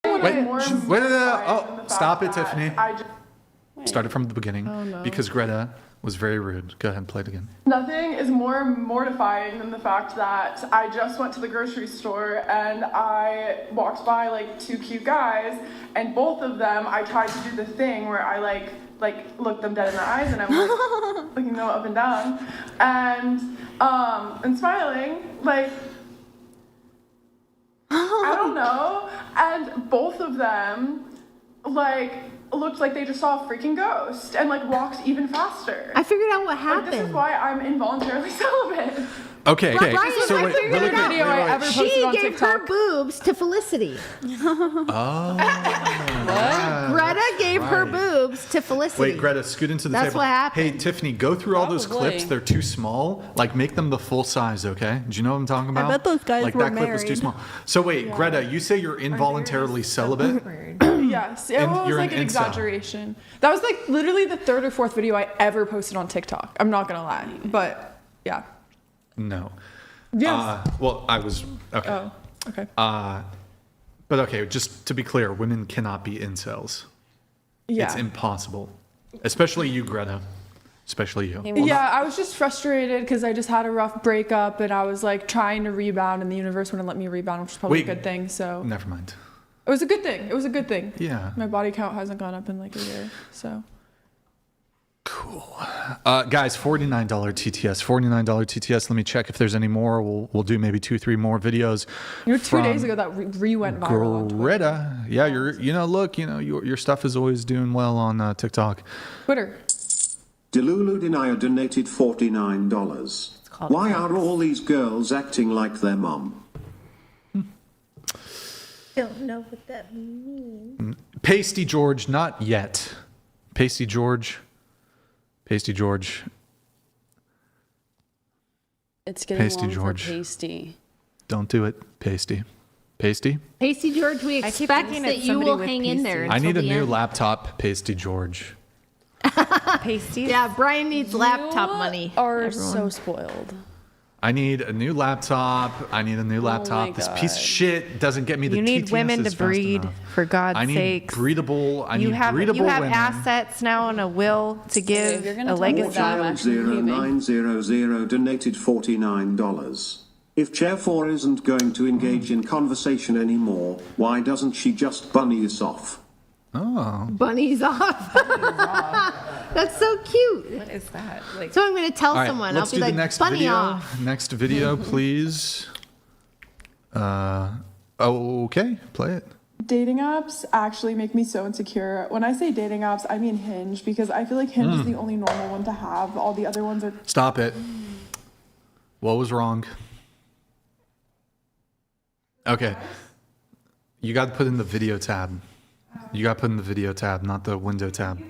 Wait, oh, stop it, Tiffany. Start it from the beginning. Oh, no. Because Greta was very rude. Go ahead and play it again. Nothing is more mortifying than the fact that I just went to the grocery store and I walked by like 2 cute guys, and both of them I tried to do the thing where I like look them dead in the eyes and I'm like looking them up and down and smiling like I don't know, and both of them like looked like they just saw a freaking ghost and like walked even faster. I figured out what happened. Like, this is why I'm involuntarily celibate. Okay. Brian, So I wait, figured really it out. quick. Wait. She gave her boobs to Felicity. Oh. Greta gave her boobs to Felicity. Wait, Greta, scoot into the That's table. what happened. Hey, Tiffany, go through all those clips. They're too small. Like, make them the full size, okay? Do you know what I'm talking about? bet those guys like, were that clip was too married. small. So wait, Greta, you say you're involuntarily celibate? Yes, it And was you're like an an incel. exaggeration. That was like literally the 3rd or 4th video I ever posted on TikTok. I'm not gonna lie, but yeah. No. Yes. Well, I was okay. Oh, okay. But okay, just to be clear, women cannot be incels. Yeah. It's impossible. Especially you, Greta. Especially you. Yeah, I was just frustrated because I just had a rough breakup and I was like trying to rebound and the universe wouldn't let me rebound, which is probably Wait, a good thing. So Never mind. it was a good thing. It was a good thing. Yeah. My body count hasn't gone up in like a year, so. Guys, $49 TTS. $49 TTS. Let me check if there's any more. We'll do maybe 2-3 more videos. You know, 2 from days ago that went viral on Twitter. Greta. Yeah, your stuff is always doing well on TikTok. Twitter. Delulu Denier donated $49. Why are all these girls acting like their mom? Don't know what that means. Pasty George, not yet. Pasty George. It's getting Pasty long George. for pasty. Don't do it. Pasty. Pasty? Pasty George, we expect that you will hang in there. I need a until the new end. laptop, Pasty George. Pasties? Yeah, Brian needs laptop money. Are everyone. so spoiled. I need a new laptop. This piece of shit doesn't get me the You need TTSs women to fast breed, enough. for God's I need sakes. breedable. I you need have breedable you have women. assets now and a will to give a legacy. Child0900 donated $49. If Chair 4 isn't going to engage in conversation anymore, why doesn't she just bunny us off? Oh. Bunnies off. That's so cute. What is that? Like, So I'm going to tell All right, someone. let's I'll be do like, the next bunny video. off. Next video, please. Okay, play it. Dating apps actually make me so insecure. When I say dating apps, I mean Hinge, because I feel like Hinge is the only normal one to have. All the other ones are. Stop it. What was wrong? Okay. You got to put in the video tab. You got to put in the video tab, not the window tab.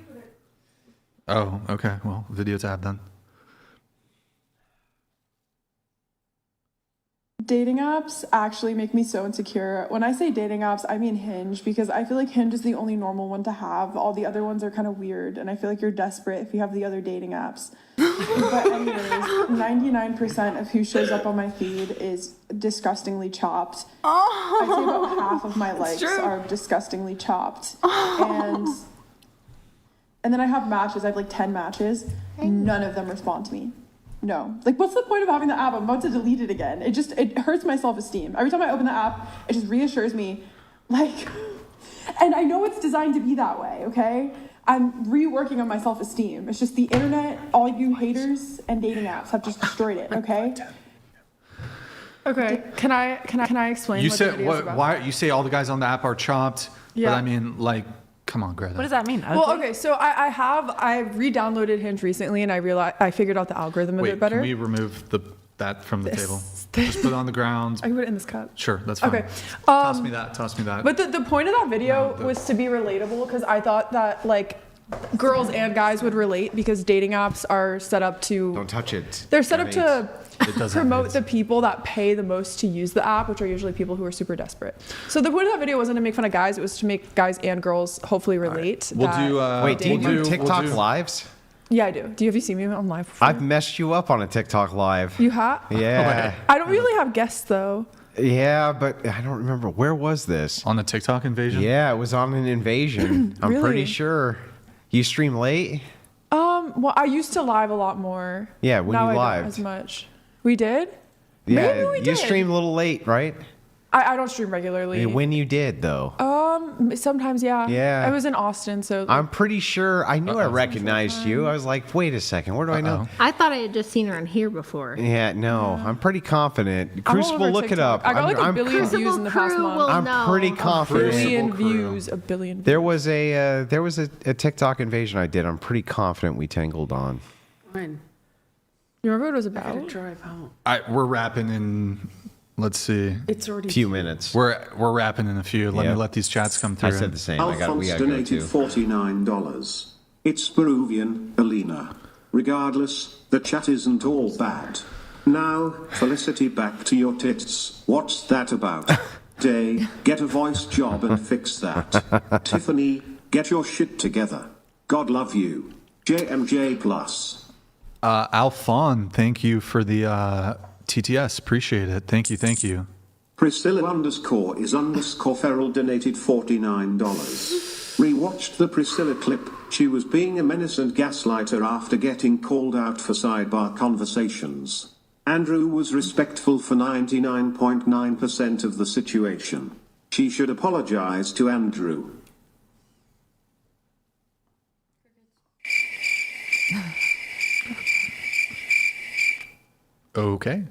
Oh, okay. Well, video tab then. Dating apps actually make me so insecure. When I say dating apps, I mean Hinge, because I feel like Hinge is the only normal one to have. All the other ones are kind of weird, and I feel like you're desperate if you have the other dating apps. But anyways, 99% of who shows up on my feed is disgustingly chopped. I'd say about half of my likes are disgustingly chopped. And then I have matches. I have like 10 matches. None of them respond to me. No. Like, what's the point of having the app? I'm about to delete it again. It hurts my self-esteem. Every time I open the app, it just reassures me, like, and I know it's designed to be that way, okay? I'm reworking on my self-esteem. It's just the internet, all you haters and dating apps have just destroyed it, okay? Okay, can I explain You what the said video is what? about? Why you say all the guys on the app are chopped? Yeah. But I mean, like, come on, Greta. what does that mean? Well, okay, so I re-downloaded Hinge recently, and I figured out the algorithm a Wait, bit better. can we remove that from the table? Just put it on the ground. I can put it in this cup. Sure, that's fine. Okay. Toss me that. But the point of that video was to be relatable, because I thought that like girls and guys would relate, because dating apps are set up to. Don't touch it. They're set up to It doesn't promote hurt. the people that pay the most to use the app, which are usually people who are super desperate. So the point of that video wasn't to make fun of guys; it was to make guys and girls hopefully relate. We'll do. Wait, do you do TikTok we'll do- lives? Yeah, I do. Have you seen me on live before? I've messed you up on a TikTok live. You have? Yeah. I don't really have guests though. Yeah, but I don't remember. Where was this? On the TikTok invasion? Yeah, it was on an invasion. I'm Really? pretty sure. You stream late? Well, I used to live a lot more. Yeah, when now you I lived. don't as much. We did? Yeah, Maybe we you did. streamed a little late, right? I don't stream regularly. When you did, though. Sometimes, yeah. Yeah. I was in Austin, so. I'm pretty sure I knew I recognized you. I was like, wait a second, where do I know? I thought I had just seen her on here before. Yeah, no, I'm pretty confident. I'm all Crucible, over look it TikTok. up. I got like a I'm billion views in the past month. I'm pretty confident. A billion views. There was a TikTok invasion I did. I'm pretty confident we tangled on. Fine. You remember what it was about? I gotta drive out. We're wrapping in. Let's see. It's already few minutes. We're wrapping in a few. Let me let these chats come through. I said the same. Alphonse donated $49. It's Peruvian, Alina. Regardless, the chat isn't all bad. Now, Felicity, back to your tits. What's that about? Day, get a voice job and fix that. Tiffany, get your shit together. God love you. JMJ plus. Alphon, thank you for the TTS. Appreciate it. Thank you. Priscilla _ Feral donated $49. Rewatched the Priscilla clip. She was being a menace and gaslighter after getting called out for sidebar conversations. Andrew was respectful for 99.9% of the situation. She should apologize to Andrew. Okay.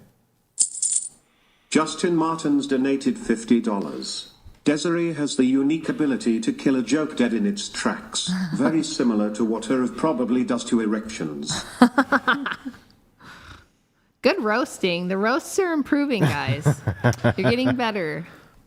Justin Martins donated $50. Desiree has the unique ability to kill a joke dead in its tracks, very similar to what her probably does to erections. Good roasting. The roasts are improving, guys. You're getting better.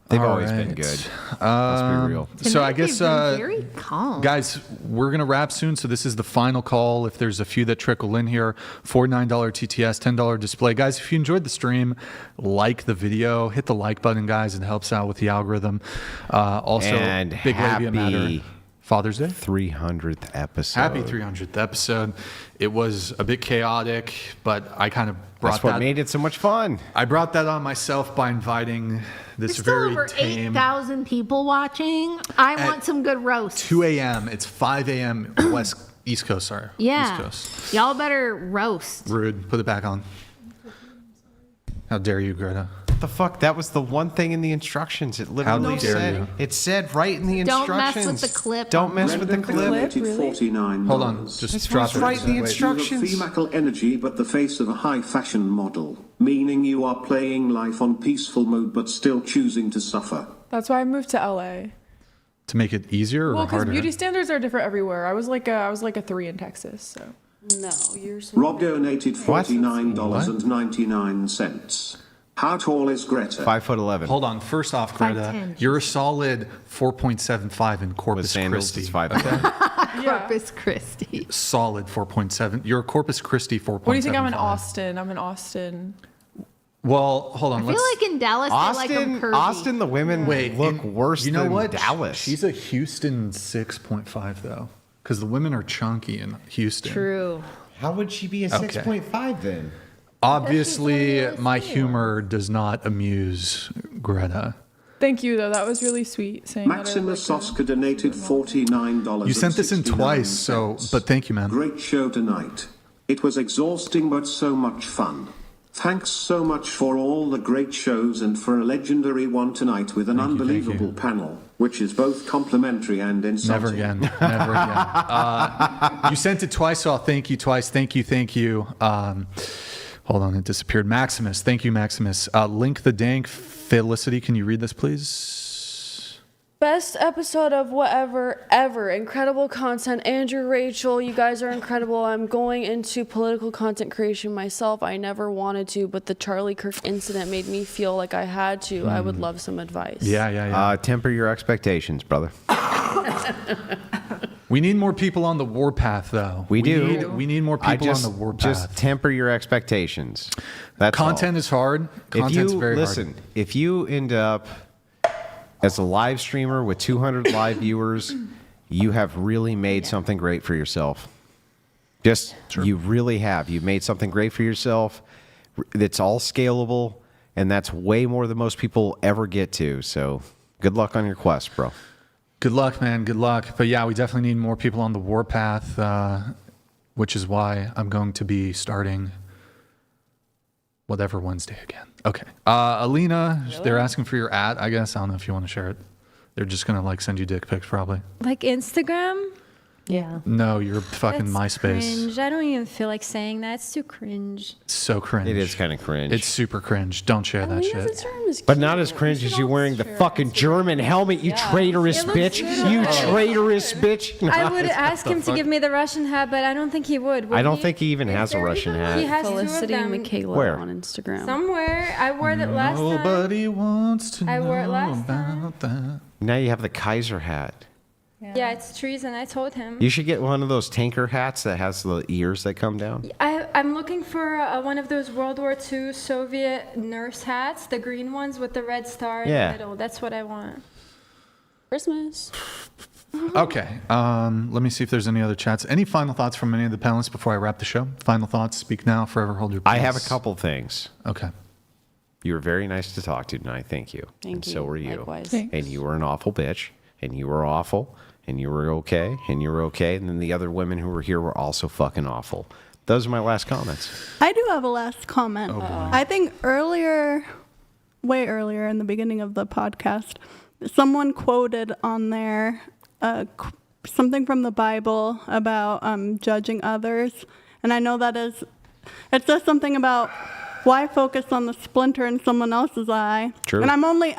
They've All always been right. good. Let's be real. So I guess, very calm. guys, we're going to wrap soon. So this is the final call. If there's a few that trickle in here, $49 TTS, $10 display. Guys, if you enjoyed the stream, like the video, hit the like button, guys. It helps out with the algorithm. Also, And Big Labia Matter. happy Father's Day. 300th episode. Happy 300th episode. It was a bit chaotic, but I kind of brought That's what that. made it so much fun. I brought that on myself by inviting this There's still very over tame. 8,000 people watching. I want some good roasts. 2 a.m. It's 5 a.m. East Coast, sorry. Yeah. East Coast. Y'all better roast. Rude. Put it back on. How dare you, Greta? What the fuck? That was the one thing in the instructions. It literally dare said. you. It said right in the Don't instructions. mess with the clip. Don't mess with the Brendan clip. donated $49. Hold on. Just It's drop it. right in the You instructions. have female energy but the face of a high fashion model, meaning you are playing life on peaceful mode but still choosing to suffer. That's why I moved to LA. To make it easier or Well, because harder? beauty standards are different everywhere. I was like a 3 in Texas, so. No, you're so Rob donated $49.99. How tall is Greta? 5'11". Hold on. First off, Greta, 5'10". you're a solid 4.75 in Corpus With sandals, Christi. it's 5'10". Corpus Christi. Solid 4.7. You're a Corpus Christi 4.75. What do you think? I'm in Austin. I'm in Austin. Well, hold on. I feel like in Dallas they like them curvy. Austin, the women look worse you know than what? Dallas. She's a Houston 6.5 though, because the women are chunky in Houston. True. How would she be a Okay. 6.5 then? Obviously, my humor does not amuse Greta. Thank you, though. That was really sweet saying Maximus Oscar donated $49. You sent this in twice, so but thank you, man. Great show tonight. It was exhausting but so much fun. Thanks so much for all the great shows and for a legendary one tonight with an unbelievable panel, which is both complimentary and insulting. Never again. Never again. You sent it twice, so I'll thank you twice. Thank you. Hold on, it disappeared. Maximus. Thank you, Maximus. Link the dank. Felicity, can you read this, please? Best episode of whatever ever. Incredible content. Andrew, Rachel, you guys are incredible. I'm going into political content creation myself. I never wanted to, but the Charlie Kirk incident made me feel like I had to. I would love some advice. Yeah. Temper your expectations, brother. We need more people on the warpath, though. We do. We need more people on the warpath. Just temper your expectations. That's Content is hard. Content's very hard. If you end up as a live streamer with 200 live viewers, you have really made something great for yourself. You really have. You've made something great for yourself. That's all scalable, and that's way more than most people ever get to. So good luck on your quest, bro. Good luck, man. Good luck. But yeah, we definitely need more people on the warpath, which is why I'm going to be starting whatever Wednesday again. Okay. Alina, they're asking for your @ I guess. I don't know if you want to share it. They're just going to like send you dick pics probably. Like Instagram? Yeah. No, you're fucking That's MySpace. Cringe. I don't even feel like saying that. It's too cringe. So cringe. It is kind of cringe. It's super cringe. Don't share that shit. Instagram is But not as cringe as you wearing the fucking German helmet, you traitorous It looks bitch. good. You Oh. traitorous bitch. I would ask him to give me the Russian hat, but I don't think he would. I don't think he even has a Russian hat. He has Felicity two of them. Michaela Where? on Instagram. Somewhere. I wore it last time. Nobody wants to I wore it know last time. about that. Now you have the Kaiser hat. Yeah, it's treason. I told him. You should get one of those tanker hats that has the ears that come down. I'm looking for one of those World War II Soviet nurse hats, the green ones with the red star in Yeah. the middle. That's what I want. Christmas. Okay. Let me see if there's any other chats. Any final thoughts from any of the panelists before I wrap the show? Final thoughts. Speak now. Forever hold your peace. I have a couple things. Okay. You were very nice to talk to tonight. Thank you. Thank and you. so were you. Likewise. Thanks. And you were an awful bitch. And you were awful. And you were okay. And you were okay. And then the other women who were here were also fucking awful. Those are my last comments. I do have a last comment. I think way earlier in the beginning of the podcast, someone quoted on there something from the Bible about judging others. And I know it says something about why focus on the splinter in someone else's eye. True. And I'm only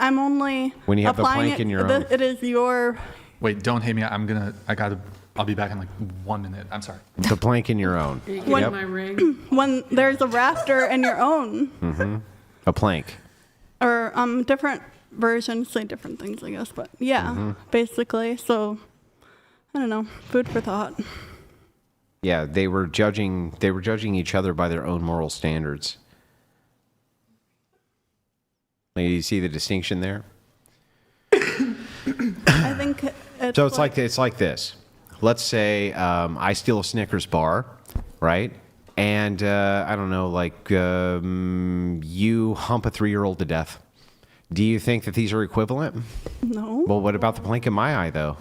when you have the applying plank in your own. It is your. Wait, don't hate me. I'll be back in like 1 minute. I'm sorry. The plank in your own. Are you getting my ring? When there's a rafter in your own. Mm-hmm. A plank. Or different versions say different things, I guess. But yeah, basically. So I don't know. Food for thought. Yeah, they were judging each other by their own moral standards. Like, you see the distinction there? I think So it's like this. Let's say I steal a Snickers bar, right? And I don't know, like you hump a 3-year-old to death. Do you think that these are equivalent? No. Well, what about the plank in my eye, though?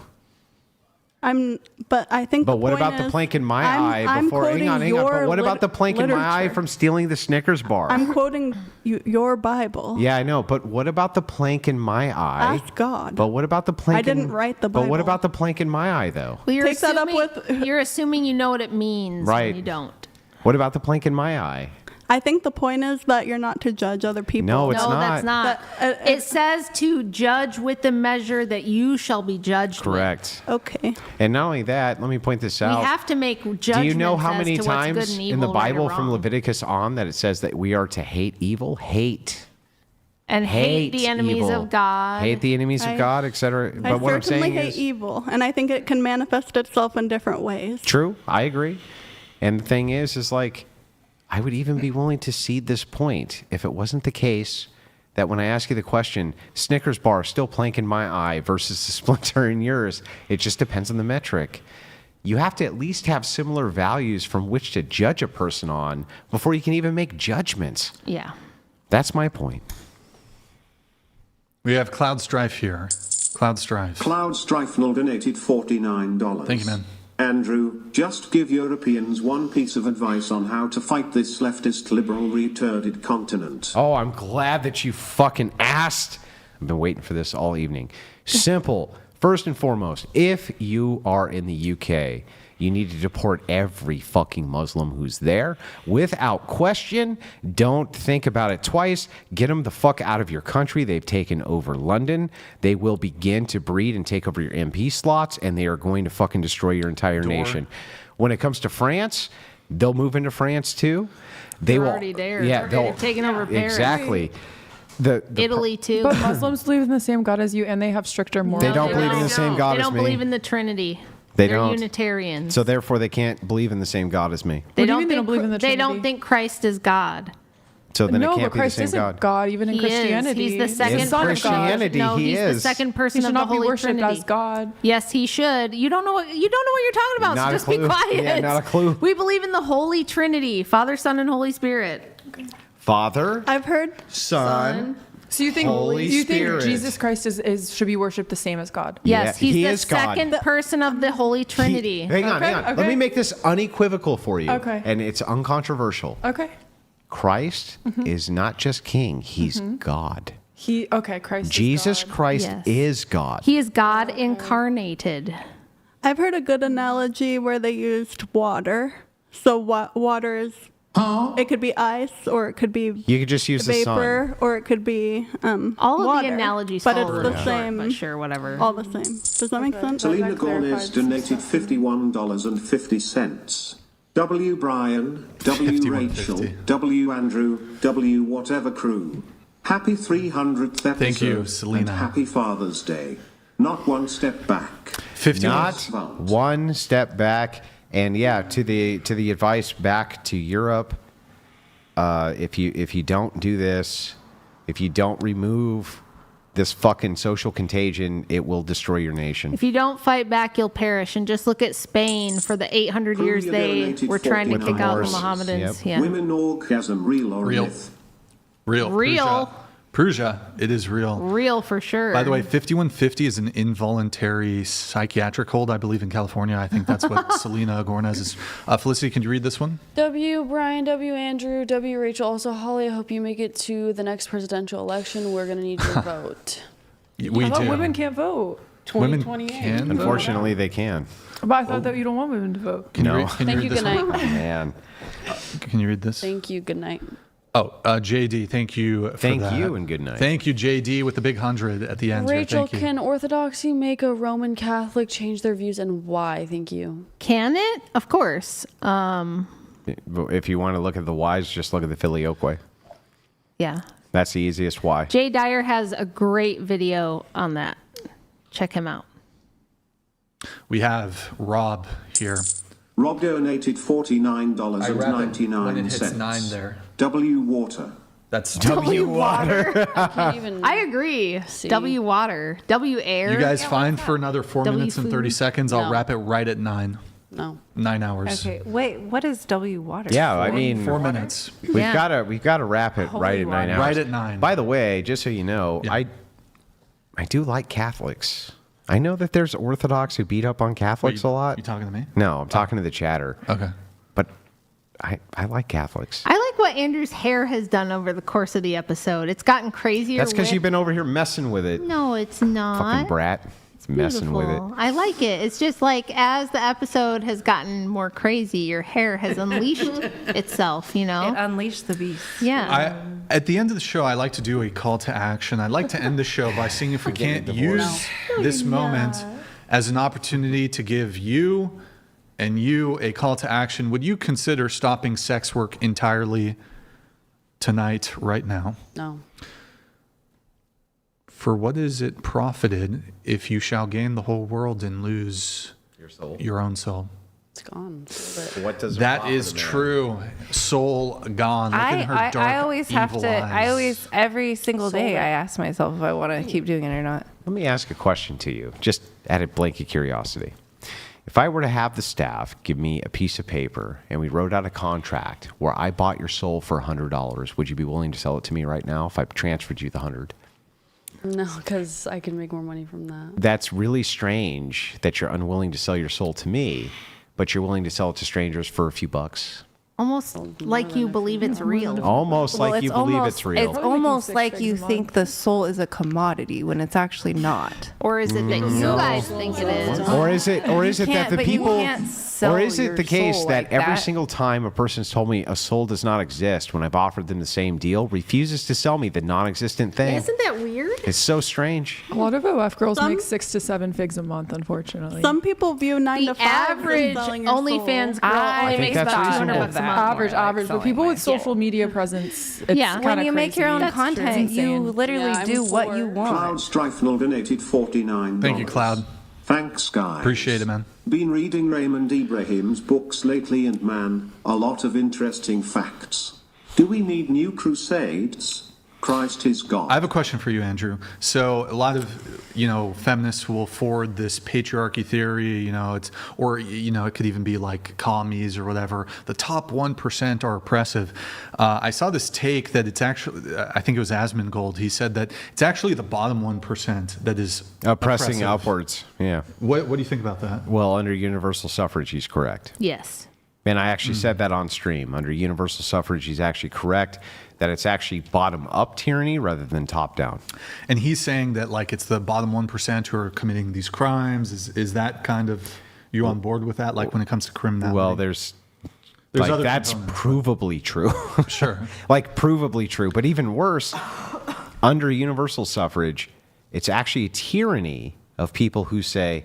But I think. But the what point about the is, plank in my eye I'm before? Hang on. But what about the plank in my eye literature. from stealing the Snickers bar? I'm quoting your Bible. Yeah, I know. But what about the plank in my eye? Ask God. But what about the plank? I didn't write the Bible. But what about the plank in my eye, though? Well, Take that up with. You're assuming you know what it means Right. when you don't. What about the plank in my eye? I think the point is that you're not to judge other people. No, it's no, not. that's not. It says to judge with the measure that you shall be judged Correct. Okay. And not only that, let me point this with. out. We have to make judgments. Do you know how as many to what's good times and in evil, the right or Bible from wrong. Leviticus on that it says that we are to hate evil? Hate. And hate the enemies evil. of God. Hate the enemies of God, etc. I But what I'm certainly saying hate is evil, and I think it can manifest itself in different ways. true. I agree. And the thing is like, I would even be willing to cede this point if it wasn't the case that when I ask you the question, Snickers bar still plank in my eye versus the splinter in yours, it just depends on the metric. You have to at least have similar values from which to judge a person on before you can even make judgments. Yeah. That's my point. We have Cloud Strife here. Cloud Strife. Cloud Strife donated $49. Thank you, man. Andrew, just give Europeans one piece of advice on how to fight this leftist liberal retarded continent. Oh, I'm glad that you fucking asked. I've been waiting for this all evening. Simple. First and foremost, if you are in the UK, you need to deport every fucking Muslim who's there without question. Don't think about it twice. Get them the fuck out of your country. They've taken over London. They will begin to breed and take over your MP slots, and they are going to fucking destroy your entire nation. When it comes to France, they'll move into France too. They're already there. Yeah, They're taking over Paris. Exactly. Italy too. But Muslims believe in the same God as you, and they have stricter morals. They don't believe in the same God They as don't me. believe in the Trinity. They They're don't. Unitarians. So therefore, they can't believe in the same God as me. They What do you don't mean they don't believe in the They don't Trinity? think Christ is God. So then No, it can't but be the Christ same isn't God. Even in He Christianity. is. He's the second In person. Christianity, no, he he's is. the second He person should of the not be Holy worshipped Trinity. as God. Yes, he should. You don't know what you're talking about. Not so a just be clue. quiet. Yeah, not a clue. We believe in the Holy Trinity, Father, Son, and Holy Spirit. Father, I've heard Son, So you think Holy Spirit. Jesus Christ should be worshipped the same as God? Yes, Yeah, he's he the is God. second person of the Holy Trinity. Hang on. Let me make this unequivocal for you. Okay. And it's uncontroversial. Okay. Christ is not just king, he's God. Christ Jesus is God. Christ Yes. is God. He is God incarnated. I've heard a good analogy where they used water. So water is, it could be ice, or it could be You could just use the sun. vapor, or it could be All of water, the analogies but fall it's a the little short, same. but sure, whatever. All the same. Does that make sense? Selena Gomez donated $51.50. W. Brian, W. Rachel, W. Andrew, W. whatever crew. Happy 300th episode. Thank you, Selena. And happy Father's Day. Not one step back. 50 Not one step back. And yeah, to the advice back to Europe, if you don't do this, if you don't remove this fucking social contagion, it will destroy your nation. If you don't fight back, you'll perish. And just look at Spain for the 800 years they were trying to kick out the Mohammedans. Yeah. Women orgasm, real or myth? Real. Prusia, it is real. Real for sure. By the way, 5150 is an involuntary psychiatric hold, I believe, in California. I think that's what Selena Gornez is. Felicity, can you read this one? W. Brian, W. Andrew, W. Rachel. Also, Holly, I hope you make it to the next presidential election. We're going to need your vote. We I thought do. women can't vote. Women 2028. can. Unfortunately, they can. But I thought that you don't want women to vote. Can you No. read, can Thank you you. read Good this one? night. Man. Can you read this? Thank you. Good night. Oh, JD, thank you for Thank that. you and good night. Thank you, JD, with the big 100 at the end. here. Rachel, Thank you. can Orthodoxy make a Roman Catholic change their views, and why? Thank you. Can it? Of course. If you want to look at the whys, just look at the filioque. Yeah. That's the easiest why. Jay Dyer has a great video on that. Check him out. We have Rob here. Rob donated $49.99. when it hits 9 there. W. Water. That's W. Water. I agree. W. Water. W. Air. You guys fine for another 4 W minutes and 30 food? seconds? I'll No. wrap it right at 9. No. 9 hours. Okay, wait, what is W water? Yeah, I mean, 4 minutes. we've got to wrap it right at 9 hours. Right at 9. By the way, just so you know, I do like Catholics. I know that there's Orthodox who beat up on Catholics a lot. You talking to me? No, I'm talking to the chatter. Okay. But I like Catholics. I like what Andrew's hair has done over the course of the episode. It's gotten crazier. That's because with- you've been over here messing with it. No, it's not. Fucking brat. It's messing with it. Beautiful. I like it. It's just like as the episode has gotten more crazy, your hair has unleashed itself, you know? It unleashed the beast. Yeah. At the end of the show, I like to do a call to action. I'd like to end the show by seeing if we can't use this moment as an opportunity to give you and you a call to action. Would you consider stopping sex work entirely tonight, right now? No. For what is it profited if you shall gain the whole world and lose your soul, your own soul? It's gone. What does that is true? Soul gone. Look at her dark, I always have evil to. eyes. I always every single Soul day it. I ask myself if I want to keep doing it or not. Let me ask a question to you, just out of blanket curiosity. If I were to have the staff give me a piece of paper and we wrote out a contract where I bought your soul for $100, would you be willing to sell it to me right now if I transferred you the 100? No, because I can make more money from that. That's really strange that you're unwilling to sell your soul to me, but you're willing to sell it to strangers for a few bucks. Almost like you believe it's real. Almost like you believe it's real. It's almost like you think the soul is a commodity when it's actually not. Or is it that you guys think it is? Or is it that the people or is it the case that every that? single time a person's told me a soul does not exist when I've offered them the same deal, refuses to sell me the non-existent thing? Isn't that weird? It's so strange. A lot of OF girls make 6 to 7 figs a month, unfortunately. Some people view 9 The to 5 average as selling your OnlyFans soul. girl I only think makes that's about reasonable. $200 a month. Average, but people with social media presence, it's Yeah. kinda When you make your own crazy. content, you literally Yeah, I'm do what you for- want. Cloud Strifenal donated $49. Thank you, Cloud. Thanks, guys. Appreciate it, man. Been reading Raymond Ibrahim's books lately, and man, a lot of interesting facts. Do we need new crusades? Christ is God. I have a question for you, Andrew. So a lot of, feminists will forward this patriarchy theory, it could even be like commies or whatever. The top 1% are oppressive. I saw this take that it's actually, I think it was Asmongold. He said that it's actually the bottom 1% that is Oppressing oppressive. upwards. Yeah. What do you think about that? Well, under universal suffrage, he's correct. Yes. And I actually said that on stream. Under universal suffrage, he's actually correct that it's actually bottom-up tyranny rather than top-down. And he's saying that it's the bottom 1% who are committing these crimes. Is that kind of, you on board with that? Like when it comes to criminality? Well, there's other that's components. provably true. Sure. Provably true. But even worse, under universal suffrage, it's actually a tyranny of people who say,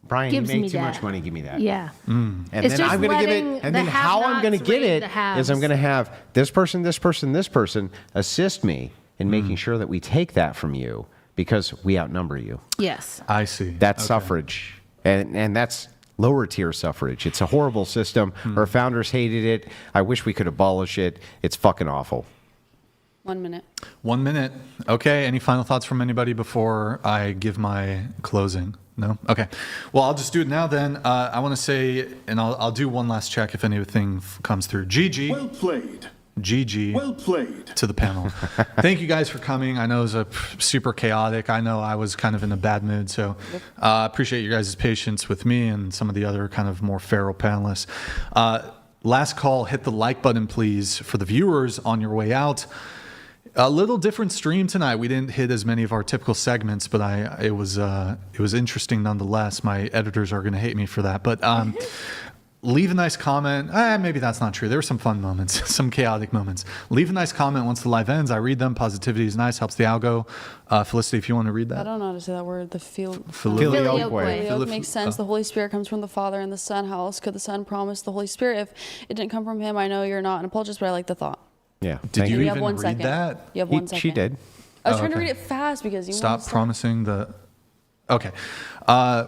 Brian, Gives you me make too that. much money, give me that. Yeah. And It's then just I'm going to give letting it, and the then how I'm going to have-nots get raid it the is haves. I'm going to have this person, this person, this person assist me in making sure that we take that from you because we outnumber you. Yes. I see. That's suffrage. And that's lower tier suffrage. It's a horrible system. Our founders hated it. I wish we could abolish it. It's fucking awful. 1 minute. 1 minute. Okay. Any final thoughts from anybody before I give my closing? No? Okay. Well, I'll just do it now then. I want to say, and I'll do one last check if anything comes through. GG. Well played. GG. Well played. To the panel. Thank you guys for coming. I know it was super chaotic. I know I was kind of in a bad mood. So appreciate you guys' patience with me and some of the other kind of more feral panelists. Last call, hit the like button, please, for the viewers on your way out. A little different stream tonight. We didn't hit as many of our typical segments, but it was interesting nonetheless. My editors are going to hate me for that, but leave a nice comment. Maybe that's not true. There were some fun moments, some chaotic moments. Leave a nice comment once the live ends. I read them. Positivity is nice. Helps the algo. Felicity, if you want to read that. I don't know how to say that word. The Filioque. Filioque makes sense. The Holy Spirit comes from the Father and the Son. How else could the Son promise the Holy Spirit if it didn't come from him? I know you're not an apologist, but I like the thought. Yeah. Did you have even 1 read second. that? You have 1 second. She did. I was trying to read it fast because you Stop wanted to promising the. Okay.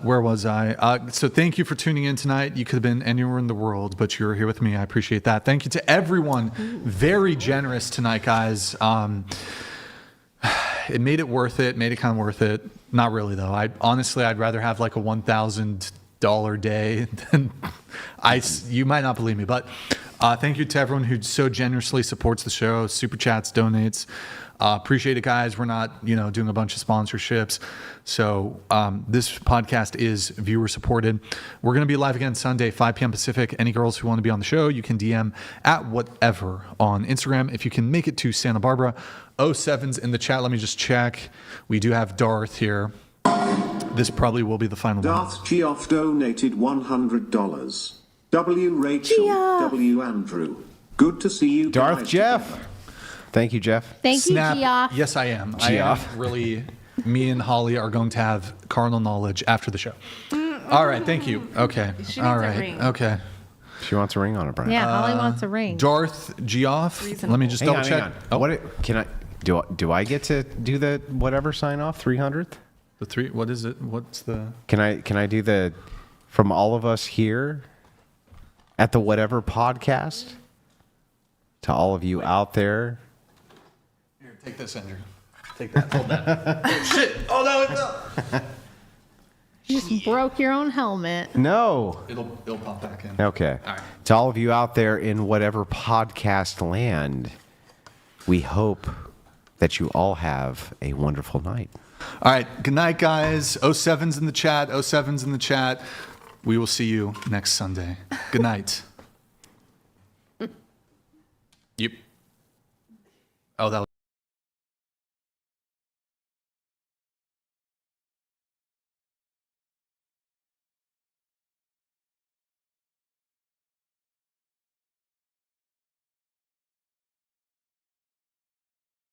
Where was I? So thank you for tuning in tonight. You could have been anywhere in the world, but you're here with me. I appreciate that. Thank you to everyone. Very generous tonight, guys. It made it worth it. Made it kind of worth it. Not really though. I'd rather have like a $1,000 day than you might not believe me, but thank you to everyone who so generously supports the show. Super chats, donates. Appreciate it, guys. We're not, doing a bunch of sponsorships. So this podcast is viewer supported. We're going to be live again Sunday, 5 p.m. Pacific. Any girls who want to be on the show, you can DM at whatever on Instagram. If you can make it to Santa Barbara, 07's in the chat. Let me just check. We do have Darth here. This probably will be the final one. Darth Geoff donated $100. W. Rachel, W. Andrew. Good to see you Darth guys Jeff. together. Thank you, Jeff. Thank you, Snap. Geoff. Yes, I am. Geoff. Really, me and Holly are going to have carnal knowledge after the show. All right, thank you. Okay. She All needs a right. ring. Okay. She wants a ring on her, Brian. Yeah, Holly wants a ring. Darth Geoff. Let me just double check. Hang on. Do I get to do the whatever sign off 300th? The three. What is it? What's the? Can I do the from all of us here at the whatever podcast to all of you out there? Here, take this, Andrew. Take that. Hold that. Shit. Oh no, it fell. You just broke your own helmet. No. It'll pop back in. Okay. All right. To all of you out there in whatever podcast land, we hope that you all have a wonderful night. All right. Good night, guys. 07's in the chat. 07's in the chat. We will see you next Sunday. Good night. Yep. Oh, that was